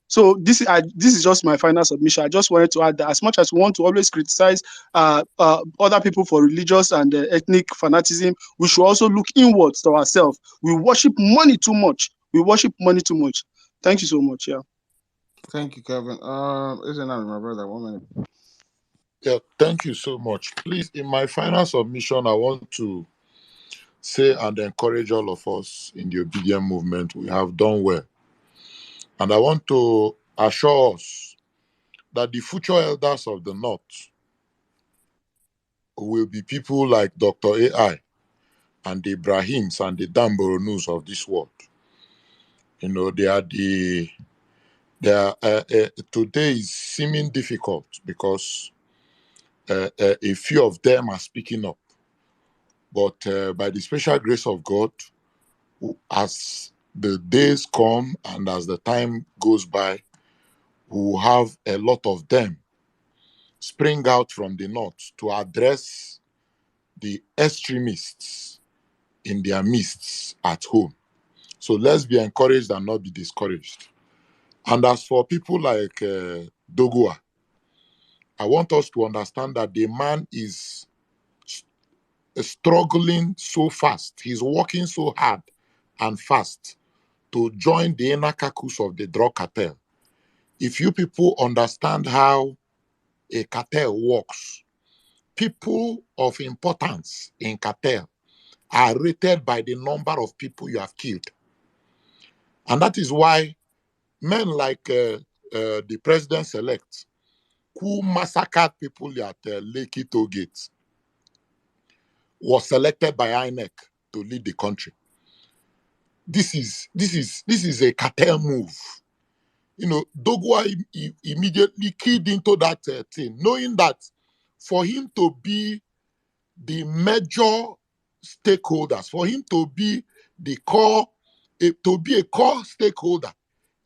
So this is just my final submission. I just wanted to add that as much as we want to always criticize other people for religious and ethnic fanaticism, we should also look inwards to ourselves. We worship money too much. We worship money too much. Thank you so much. Yeah. Thank you, Kevin. Isn't that my brother? 1 minute. Yeah, thank you so much. Please, in my final submission, I want to say and encourage all of us in the obedient movement. We have done well. And I want to assure us that the future elders of the North will be people like Dr. AI and the Ibrahims and the Damboronus of this world. You know, today is seeming difficult because a few of them are speaking up. But by the special grace of God, as the days come and as the time goes by, we will have a lot of them spring out from the North to address the extremists in their midst at home. So let's be encouraged and not be discouraged. And as for people like Doguwa, I want us to understand that the man is struggling so fast. He's working so hard and fast to join the inner caucus of the drug cartel. If you people understand how a cartel works, people of importance in cartel are rated by the number of people you have killed. And that is why men like the president-elect, who massacred people at Lekki Toll Gate, was selected by INEC to lead the country. This is a cartel move. You know, Doguwa immediately keyed into that thing, knowing that for him to be the major stakeholders, for him to be the core, to be a core stakeholder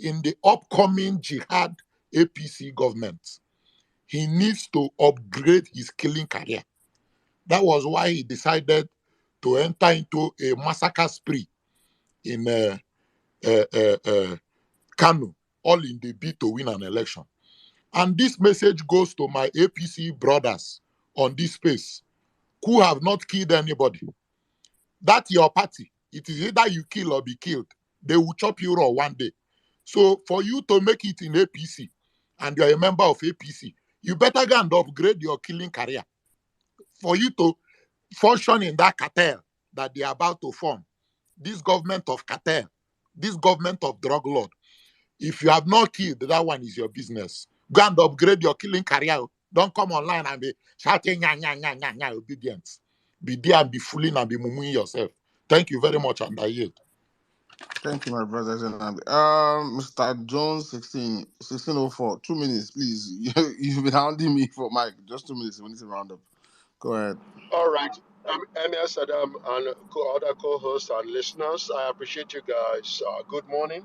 in the upcoming jihad APC government, he needs to upgrade his killing career. That was why he decided to enter into a massacre spree in Kanu, all in the bid to win an election. And this message goes to my APC brothers on this space who have not killed anybody. That's your party. It is either you kill or be killed. They will chop you raw one day. So for you to make it in APC, and you're a member of APC, you better go and upgrade your killing career. For you to function in that cartel that they are about to form, this government of cartel, this government of drug lord, if you have not killed, that one is your business. Go and upgrade your killing career. Don't come online and be shouting, nya, nya, nya, nya, nya, obedience. Be there and be fooling and be mumuing yourself. Thank you very much, and I yield. Thank you, my brother. Mr. Jones, 1604. 2 minutes, please. You've been hounding me for Mike. Just 2 minutes. We need to round up. Go ahead. All right. Emir Saddam and other co-hosts and listeners, I appreciate you guys. Good morning.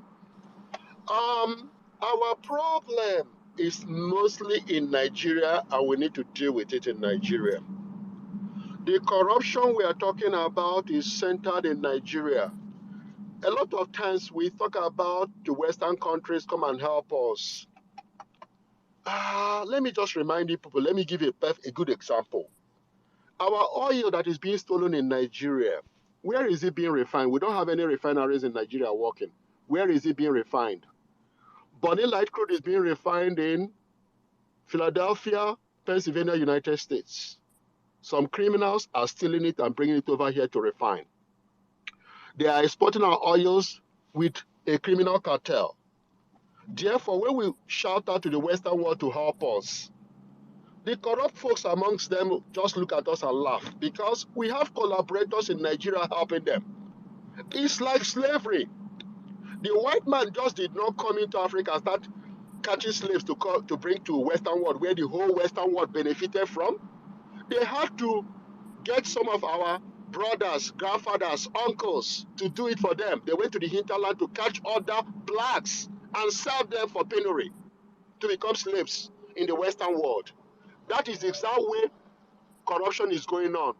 Our problem is mostly in Nigeria, and we need to deal with it in Nigeria. The corruption we are talking about is centered in Nigeria. A lot of times we talk about the Western countries come and help us. Let me just remind you people, let me give you a good example. Our oil that is being stolen in Nigeria, where is it being refined? We don't have any refineries in Nigeria working. Where is it being refined? Bonny light crude is being refined in Philadelphia, Pennsylvania, United States. Some criminals are stealing it and bringing it over here to refine. They are exporting our oils with a criminal cartel. Therefore, when we shout out to the Western world to help us, the corrupt folks amongst them just look at us and laugh because we have collaborators in Nigeria helping them. It's like slavery. The white man just did not come into Africa and start catching slaves to bring to Western world where the whole Western world benefited from. They had to get some of our brothers, grandfathers, uncles to do it for them. They went to the hinterland to catch other blacks and sell them for penury to become slaves in the Western world. That is the exact way corruption is going on.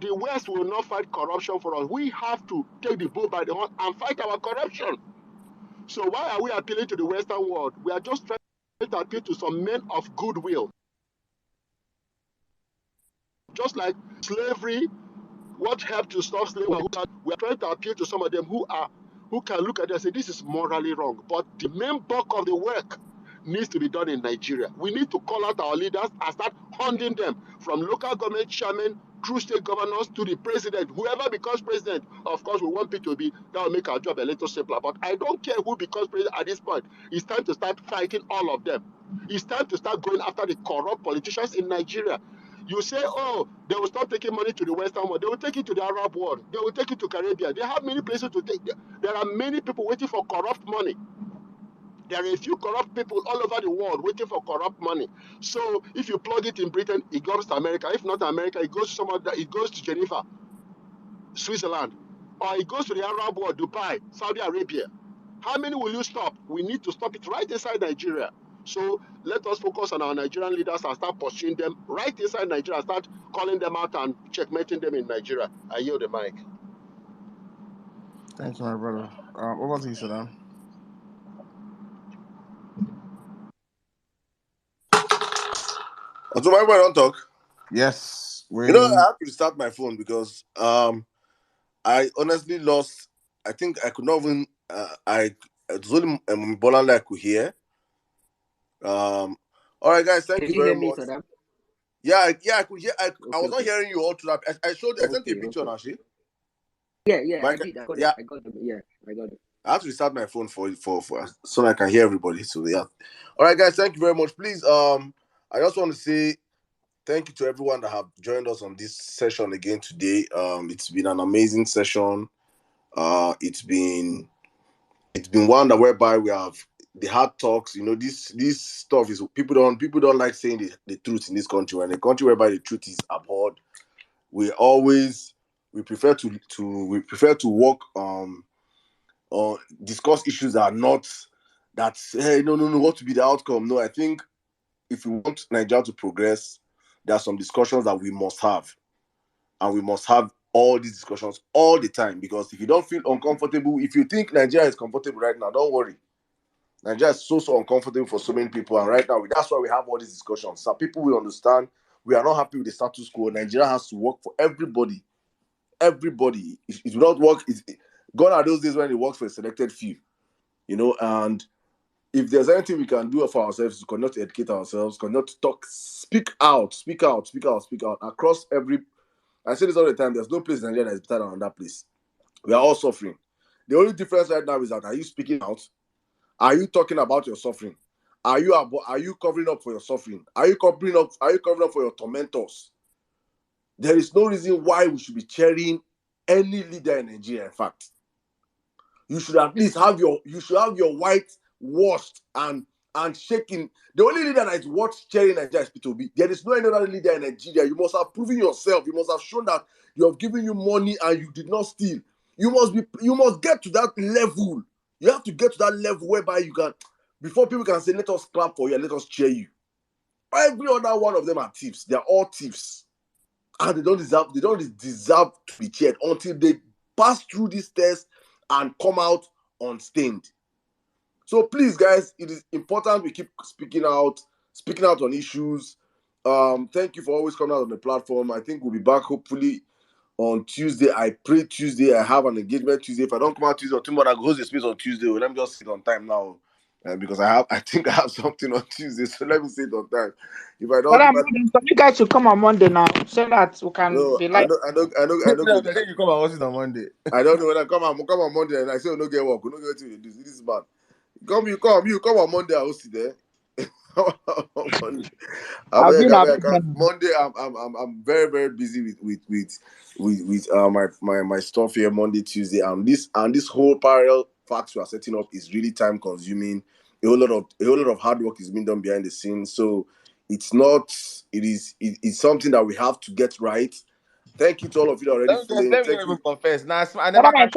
The West will not fight corruption for us. We have to take the bull by the horn and fight our corruption. So why are we appealing to the Western world? We are just trying to appeal to some men of goodwill. Just like slavery, what helped to stop slavery? We are trying to appeal to some of them who can look at it and say this is morally wrong. But the main bulk of the work needs to be done in Nigeria. We need to call out our leaders and start hunting them from local government chairmen through state governors to the president. Whoever becomes president, of course, we want people to be, that will make our job a little simpler. But I don't care who becomes president at this point. It's time to start fighting all of them. It's time to start going after the corrupt politicians in Nigeria. You say, oh, they will stop taking money to the Western world. They will take it to the Arab world. They will take it to Caribbean. They have many places to take. There are many people waiting for corrupt money. There are a few corrupt people all over the world waiting for corrupt money. So if you plug it in Britain, it goes to America. If not America, it goes to some other, it goes to Geneva, Switzerland, or it goes to the Arab world, Dubai, Saudi Arabia. How many will you stop? We need to stop it right inside Nigeria. So let us focus on our Nigerian leaders and start pursuing them right inside Nigeria, start calling them out and checkmating them in Nigeria. I yield the mic. Thank you, my brother. Over to you, Saddam. So my boy don't talk. Yes. You know, I have to restart my phone because I honestly lost. I think I could not even. It was only Bolan I could hear. All right, guys, thank you very much. Yeah, I could hear. I was not hearing you all through that. I showed. I sent a picture, actually. Yeah, I did. I got it. I got it. I have to restart my phone for so I can hear everybody. So yeah. All right, guys, thank you very much. Please, I just want to say thank you to everyone that have joined us on this session again today. It's been an amazing session. It's been one that whereby we have the hard talks. You know, this stuff is people don't like saying the truth in this country. And a country whereby the truth is abhorred, we always We prefer to work or discuss issues that are not that hey no what to be the outcome. No, I think if we want Nigeria to progress, there are some discussions that we must have, and we must have all these discussions all the time, because if you don't feel uncomfortable, if you think Nigeria is comfortable right now, don't worry. Nigeria is so uncomfortable for so many people, and right now that's why we have all these discussions. Some people will understand we are not happy with the status quo. Nigeria has to work for everybody. Everybody. It will not work. Gone are those days when it works for a selected few, and if there's anything we can do for ourselves to continue to educate ourselves, continue to talk, speak out across every. I say this all the time. There's no place in Nigeria that is better than that place. We are all suffering. The only difference right now is that, are you speaking out? Are you talking about your suffering? Are you covering up for your suffering? Are you covering up for your tormentors? There is no reason why we should be cheering any leader in Nigeria. In fact, you should at least have your white washed and shaking. The only leader that is worth cheering in Nigeria is Peter Obi. There is no any other leader in Nigeria. You must have proven yourself. You must have shown that you have given you money and you did not steal. You must get to that level. You have to get to that level whereby you can, before people can say, let us clap for you, let us cheer you. Every other one of them are thieves. They are all thieves. And they don't deserve to be cheered until they pass through this test and come out unstained. So please, guys, it is important we keep speaking out on issues. Thank you for always coming out on the platform. I think we'll be back hopefully on Tuesday. I pray Tuesday. I have an engagement Tuesday. If I don't come out Tuesday or tomorrow, I go host the space on Tuesday. Well, let me just sit on time now. Because I think I have something on Tuesday, so let me sit on time. If I don't, you guys should come on Monday now, so that we can be like. I don't. They think you come and watch it on Monday. I don't know when I come on Monday and I say, no get work, no get to do. This is bad. You come on Monday. I will sit there. Monday. Monday, I'm very very busy with my stuff here Monday, Tuesday, and this whole parallel facts we are setting up is really time consuming. A whole lot of hard work is being done behind the scenes, so it's something that we have to get right. Thank you to all of you already. Let me even confess. Now, I Madam, never I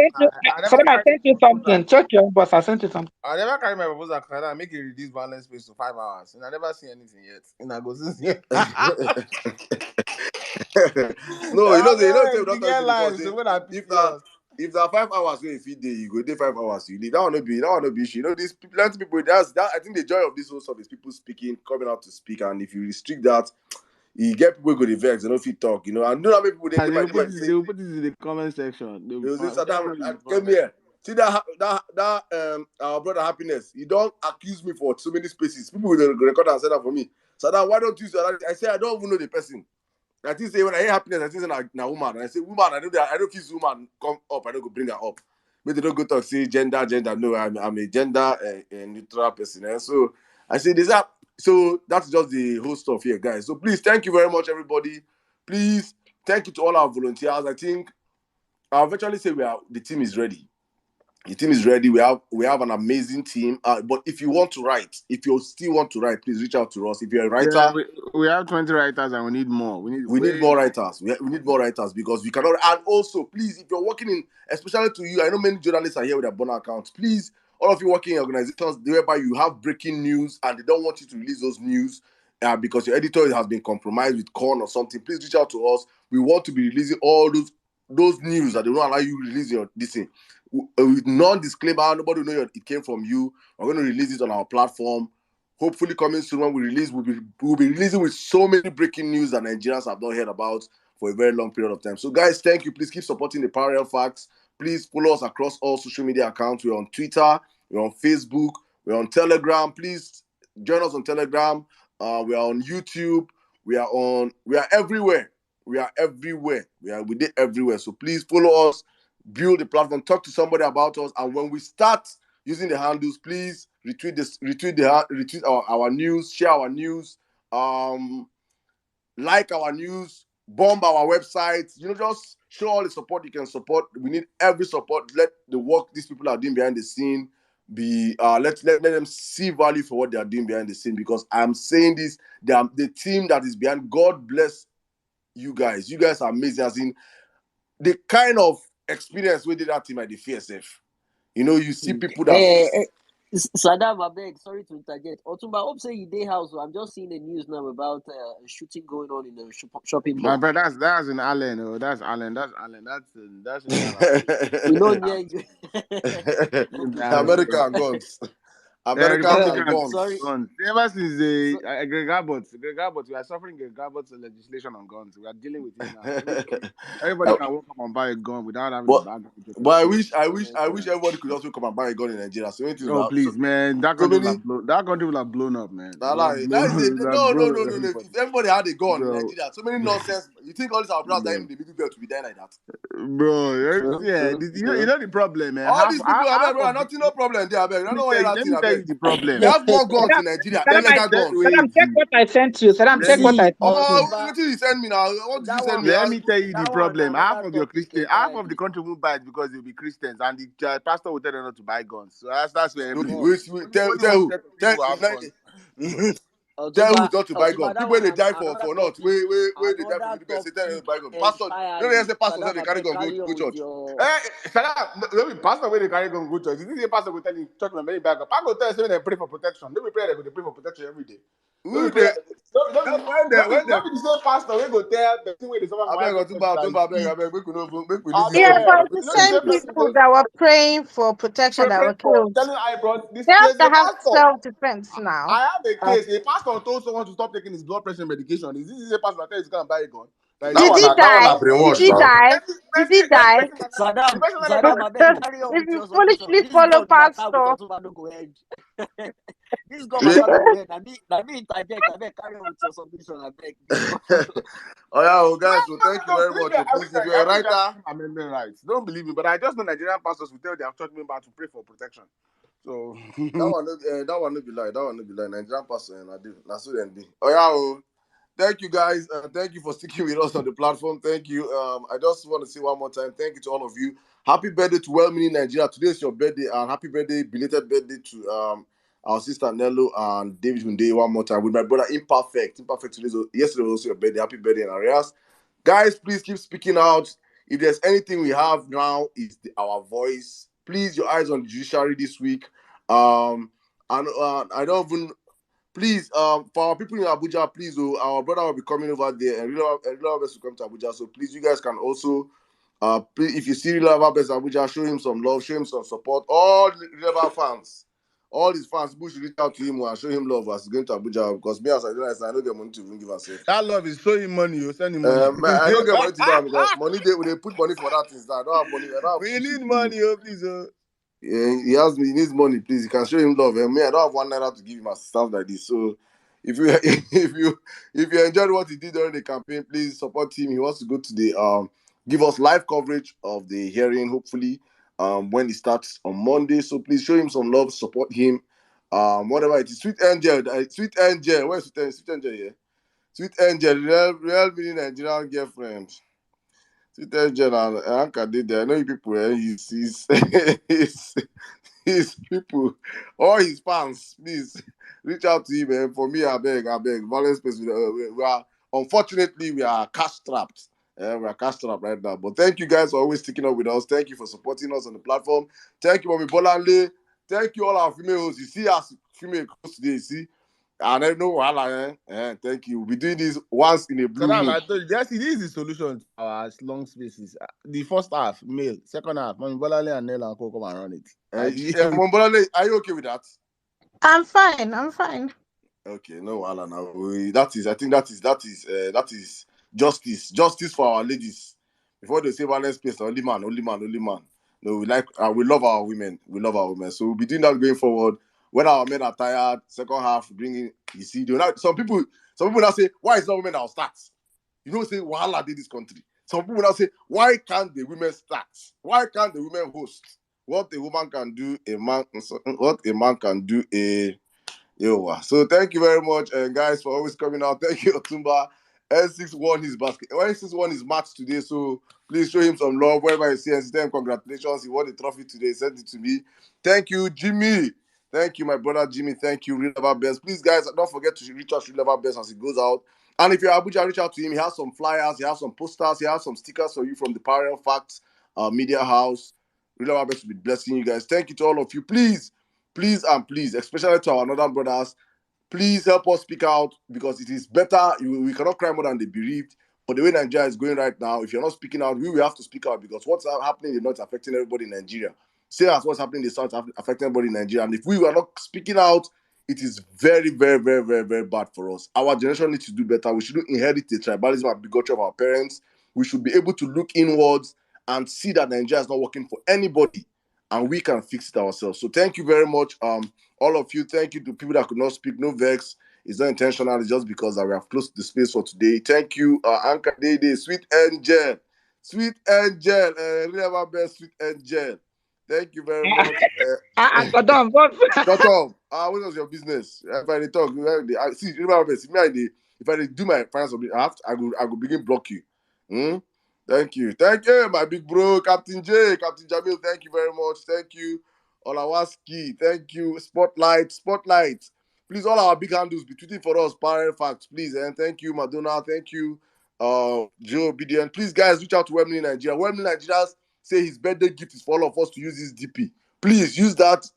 sent you something. Check your boss. I sent you something. I never carry my proposal and make it reduce violence space to 5 hours. And I never see anything yet. And I go since here. No, you know, if there are 5 hours when you feed day, you go day 5 hours. You leave. That will not be issue. You know, these plenty people. I think the joy of this whole stuff is people speaking, coming out to speak, and if you restrict that, you get people go to vex, they don't fit talk, and don't have people they will put this in the comment section. They will say, Saddam, come here. See that our brother Happiness. You don't accuse me for so many spaces. People will record and say that for me. Saddam, why don't you say that? I say I don't even know the person. I think say when I hear Happiness, I think say na woman. And I say woman, I don't feel woman come up. I don't go bring her up. But they don't go talk say gender. No, I'm a gender neutral person. And so I say this up. So that's just the whole stuff here, guys. So please, thank you very much, everybody. Please, thank you to all our volunteers. I think I'll eventually say the team is ready. The team is ready. We have an amazing team. But if you still want to write, please reach out to us. If you're a writer, we have 20 writers and we need more. We need more writers. We need more writers because we cannot. And also, please, if you're working in, especially to you, I know many journalists are here with their burner accounts. Please, all of you working in organizations whereby you have breaking news and they don't want you to release those news because your editor has been compromised with corn or something, please reach out to us. We want to be releasing all those news that they don't allow you to release this thing. With non-disclaimer, nobody will know it came from you. We're going to release it on our platform. Hopefully coming soon when we release, we'll be releasing with so many breaking news that Nigerians have not heard about for a very long period of time. So guys, thank you. Please keep supporting the Parallel Facts. Please follow us across all social media accounts. We're on Twitter, we're on Facebook, we're on Telegram. Please join us on Telegram. We are on YouTube. We are everywhere. We are everywhere. We did everywhere. So please follow us, build the platform, talk to somebody about us. And when we start using the handles, please retweet our news, share our news, like our news, bomb our website. Just show all the support you can support. We need every support. Let the work these people are doing behind the scene be let them see value for what they are doing behind the scene, because I'm saying this, the team that is behind, God bless you guys. You guys are amazing. As in, the kind of experience we did that team at the FSF. You know, you see people that Hey, Saddam, I beg, sorry to interject. Otumba, hope say you day house. I'm just seeing the news now about shooting going on in the shopping My mall. brother, that's in Allen. Oh, that's Allen. That's in Dallas. We know near you. In Dallas. America and guns. Americans Republican and guns. Sorry. guns. Ever since So, Greg Abbott, we are suffering Greg Abbott's legislation on guns. We are dealing with it now. Everybody can walk up and buy a gun without having a but background check but or so. I wish everybody could also come and buy a gun in Nigeria. So many things Oh about please, man, so many. that country will have blown up, man. It will have That blown, is it. it will have No, no, blown no, up no, no. everybody. If everybody had a gun in Bro, Nigeria, so many nonsense. You think all these our brothers that are bro, in the middle belt to be dying like that? true, yeah. true, You true. know the problem, man. All these people, I beg, Half bro, of the, nothing, no problem there, I beg. I don't want to hear that let thing, me I tell you beg. the We problem. have more guns Saddam, in Nigeria, Let me illegal tell guns. Saddam, you check what I sent you. Saddam, let check what me I See, sent let you. me What Otumba, did you send me now? What did you that send one, me? let me tell you the that one, problem. Half another of your topic Christian, half of the entirely. country won't buy it because they'll be Christians, and the pastor will tell them not to buy guns. So that's where No, everything. Boss, wait, Only tell one who? set of Tell people have guns. tell who Otumba, not to buy gun. Otumba, that People one, they die another for not. topic, Wait, they die for another the best. Say tell them to topic buy gun. Pastor, you know they entirely. say pastors say Saddam, they I carry beg, gun carry go on with church. your. Eh, let me pastor when they carry gun go church. This is a pastor will tell you church na very bad. Pastor will tell you say they pray for protection. They will pray they pray for protection every day. Don't be Who prayer. they when they Don't be the same pastor we go tell the thing where they suffer I from beg high blood pressure that I is beg, sick. make we leave I this Yeah, topic beg. but now. it's the You know the same same person people that were praying for protection that pray were for killed. telling high blood. This They have there's to a have pastor. self-defense now. I have a case. A pastor told someone to stop taking his blood pressure medication. Is this a pastor that tells you to go and buy a gun? That is That Did one he that one die? are Did brainwash he now. die? Did he die? The Saddam, person that Saddam, I beg, Because carry on if with you your submission. foolishly This follow God matter with pastor, Otumba no go end. This God Yeah. matter no go end. I mean, interject. I beg, carry on with your submission. I beg. Oh yeah, well, no, guys, well, no, thank you no, no. very much. Oh, please, if you're I a wish I writer, had amendment rights. Don't believe me, but I just know Nigerian pastors will tell their church members to pray for protection. So that one no be lie. That one no be lie. Nigerian pastor and I do. That's what they be. Oh yeah, oh. Thank you guys. Thank you for sticking with us on the platform. Thank you. I just want to say one more time, thank you to all of you. Happy birthday to Well-Meaning Nigeria. Today is your birthday, and happy birthday, belated birthday to our sister Nello and David Hunde one more time with my brother Imperfect. Yesterday was also your birthday. Happy birthday in Arias. Guys, please keep speaking out. If there's anything we have now, is our voice. Please, your eyes on the judiciary this week. And I don't even. Please, for our people in Abuja, please, our brother will be coming over there, and Real Best will come to Abuja. So please, you guys can also, please, if you see Real Best Abuja, show him some love, show him some support. All Real fans, all his fans, people should reach out to him and show him love as he's going to Abuja. Because me as I don't get money to even give herself. that love is showing money. You send him money. I don't get money to do because money they put money for that things. I don't have money. I don't have We shit need to give him. money, oh please. Yeah, he needs money, please. You can show him love. And me, I don't have 1 naira to give him as stuff like this. So if you if you enjoyed what he did during the campaign, please support him. He wants to go to the give us live coverage of the hearing, hopefully, when it starts on Monday. So please show him some love, support him. Whatever it is. Sweet Angel, where's Sweet Angel? Sweet Angel, yeah. Sweet Angel, real meaning Nigerian girlfriend. Sweet Angel and Anka did there. I know you people, his people, all his fans, please reach out to him. For me, I beg. Violence space. We are unfortunately we are cash strapped. We are cash strapped right now. But thank you guys for always sticking up with us. Thank you for supporting us on the platform. Thank you, Mommy Bolanle. Thank you, all our female hosts. You see us female hosts today. You see, and I know thank you. We'll be doing this once in a So blue that moon. I told you, this is the solution to our long spaces. The first half, male. Second half, Mami Bolale and Nella and Coco come and run it. Mommy Bolanle, are you okay with that? I'm fine. I'm fine. Okay, no, Alan. I think that is justice for our ladies. Before they say violence space, only man. No, we love our women. We love our women. So we'll be doing that going forward. When our men are tired, second half, bringing, you see, some people now say, why is not women that start? You don't say, Wahala did this country. Some people now say, why can't the women start? Why can't the women host? What a woman can do, what a man can do, so thank you very much, guys, for always coming out. Thank you, Otumba. N6 won his basket. N6 won his match today, so please show him some love. Wherever you see him, tell him congratulations. He won the trophy today. Send it to me. Thank you, Jimmy. Thank you, my brother Jimmy. Thank you, Real Lover Best. Please, guys, don't forget to reach out to Real Lover Best as it goes out. And if you're Abuja, reach out to him. He has some flyers, he has some posters, he has some stickers for you from the Parallel Facts Media House. Really, our best to be blessing you guys. Thank you to all of you. Please, please, and please, especially to our northern brothers, please help us speak out because it is better. We cannot cry more than the bereaved. But the way Nigeria is going right now, if you're not speaking out, we will have to speak out because what's happening in the north affecting everybody in Nigeria. Same as what's happening in the south affecting everybody in Nigeria. And if we were not speaking out, it is very, very, very, very, very bad for us. Our generation needs to do better. We shouldn't inherit the tribalism and bigotry of our parents. We should be able to look inwards and see that Nigeria is not working for anybody, and we can fix it ourselves. So thank you very much, all of you. Thank you to people that could not speak. No vex. It's not intentional. It's just because we have closed the space for today. Thank you, Anka Dede, Sweet Angel, really have our best Sweet Angel. Thank you very much. Shut up, boss. Shut up. What was your business? If I dey talk, see, remember, if I dey do my finance, I go begin block you. Thank you, my big bro, Captain J, Captain Jamil. Thank you very much. Thank you, Olawaski. Thank you, Spotlight. Please, all our big handles be tweeting for us. Parallel Facts, please. And thank you, Madonna. Thank you, Joe Obedient. Please, guys, reach out to Wembley Nigeria. Wembley Nigeria say his birthday gift is for all of us to use this DP. Please use that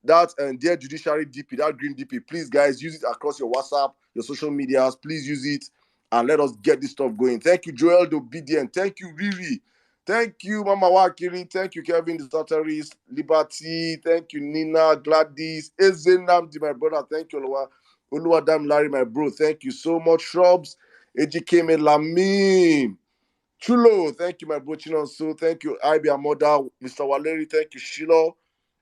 Dear Judiciary DP, that green DP. Please, guys, use it across your WhatsApp, your social medias. Please use it and let us get this stuff going. Thank you, Joel Obedient. Thank you, Riri. Thank you, Mama Wakiri. Thank you, Kevin the Satirist, Liberty. Thank you, Nina, Gladys, Ezenamdi, my brother. Thank you, Oluwadam Larry, my bro. Thank you so much, Shrubs. Ejikeme Lamim. Chulo, thank you, my bro Chinonso. Thank you, Ibi Amoda, Mr. Waleri. Thank you, Sheila.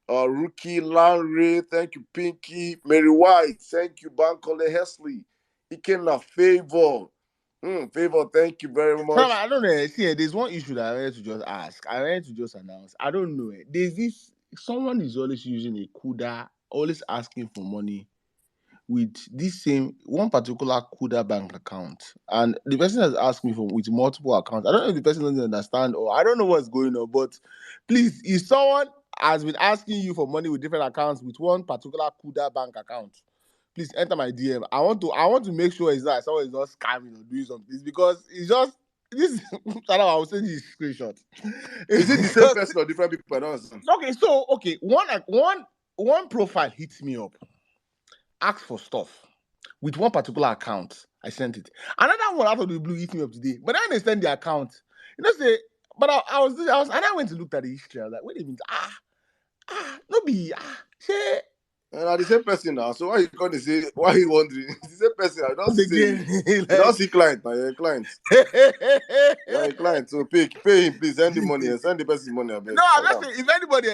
Rookie Lanre, thank you, Pinky. Mary White, thank you, Bankole Hesley. Ikenna Favor. Favor, thank you very Fam, much. I don't know. See, there's one issue that I wanted to just ask. I wanted to just announce. I don't know. There's this. Someone is always using a CUDA, always asking for money with this same one particular CUDA bank account, and the person has asked me for with multiple accounts. I don't know if the person doesn't understand or I don't know what's going on. But please, if someone has been asking you for money with different accounts with one particular CUDA bank account, please enter my DM. I want to make sure it's not someone is not scamming or doing something. It's because it's just this. I will send you a screenshot. Is it the same person or different people? I don't understand. Okay. One profile hits me up, asks for stuff with one particular account. I sent it. Another one out of the blue hit me up today, but I didn't send the account. Say, but I was, and I went to look at the history. I was like, wait a minute, no be say. And the same person now. So why you going to say? Why you wondering? It's the same person. I don't say. You don't see client now. You're a client. You're a client. So pay him, please. Send the money and send the person money. No, I'm not saying if anybody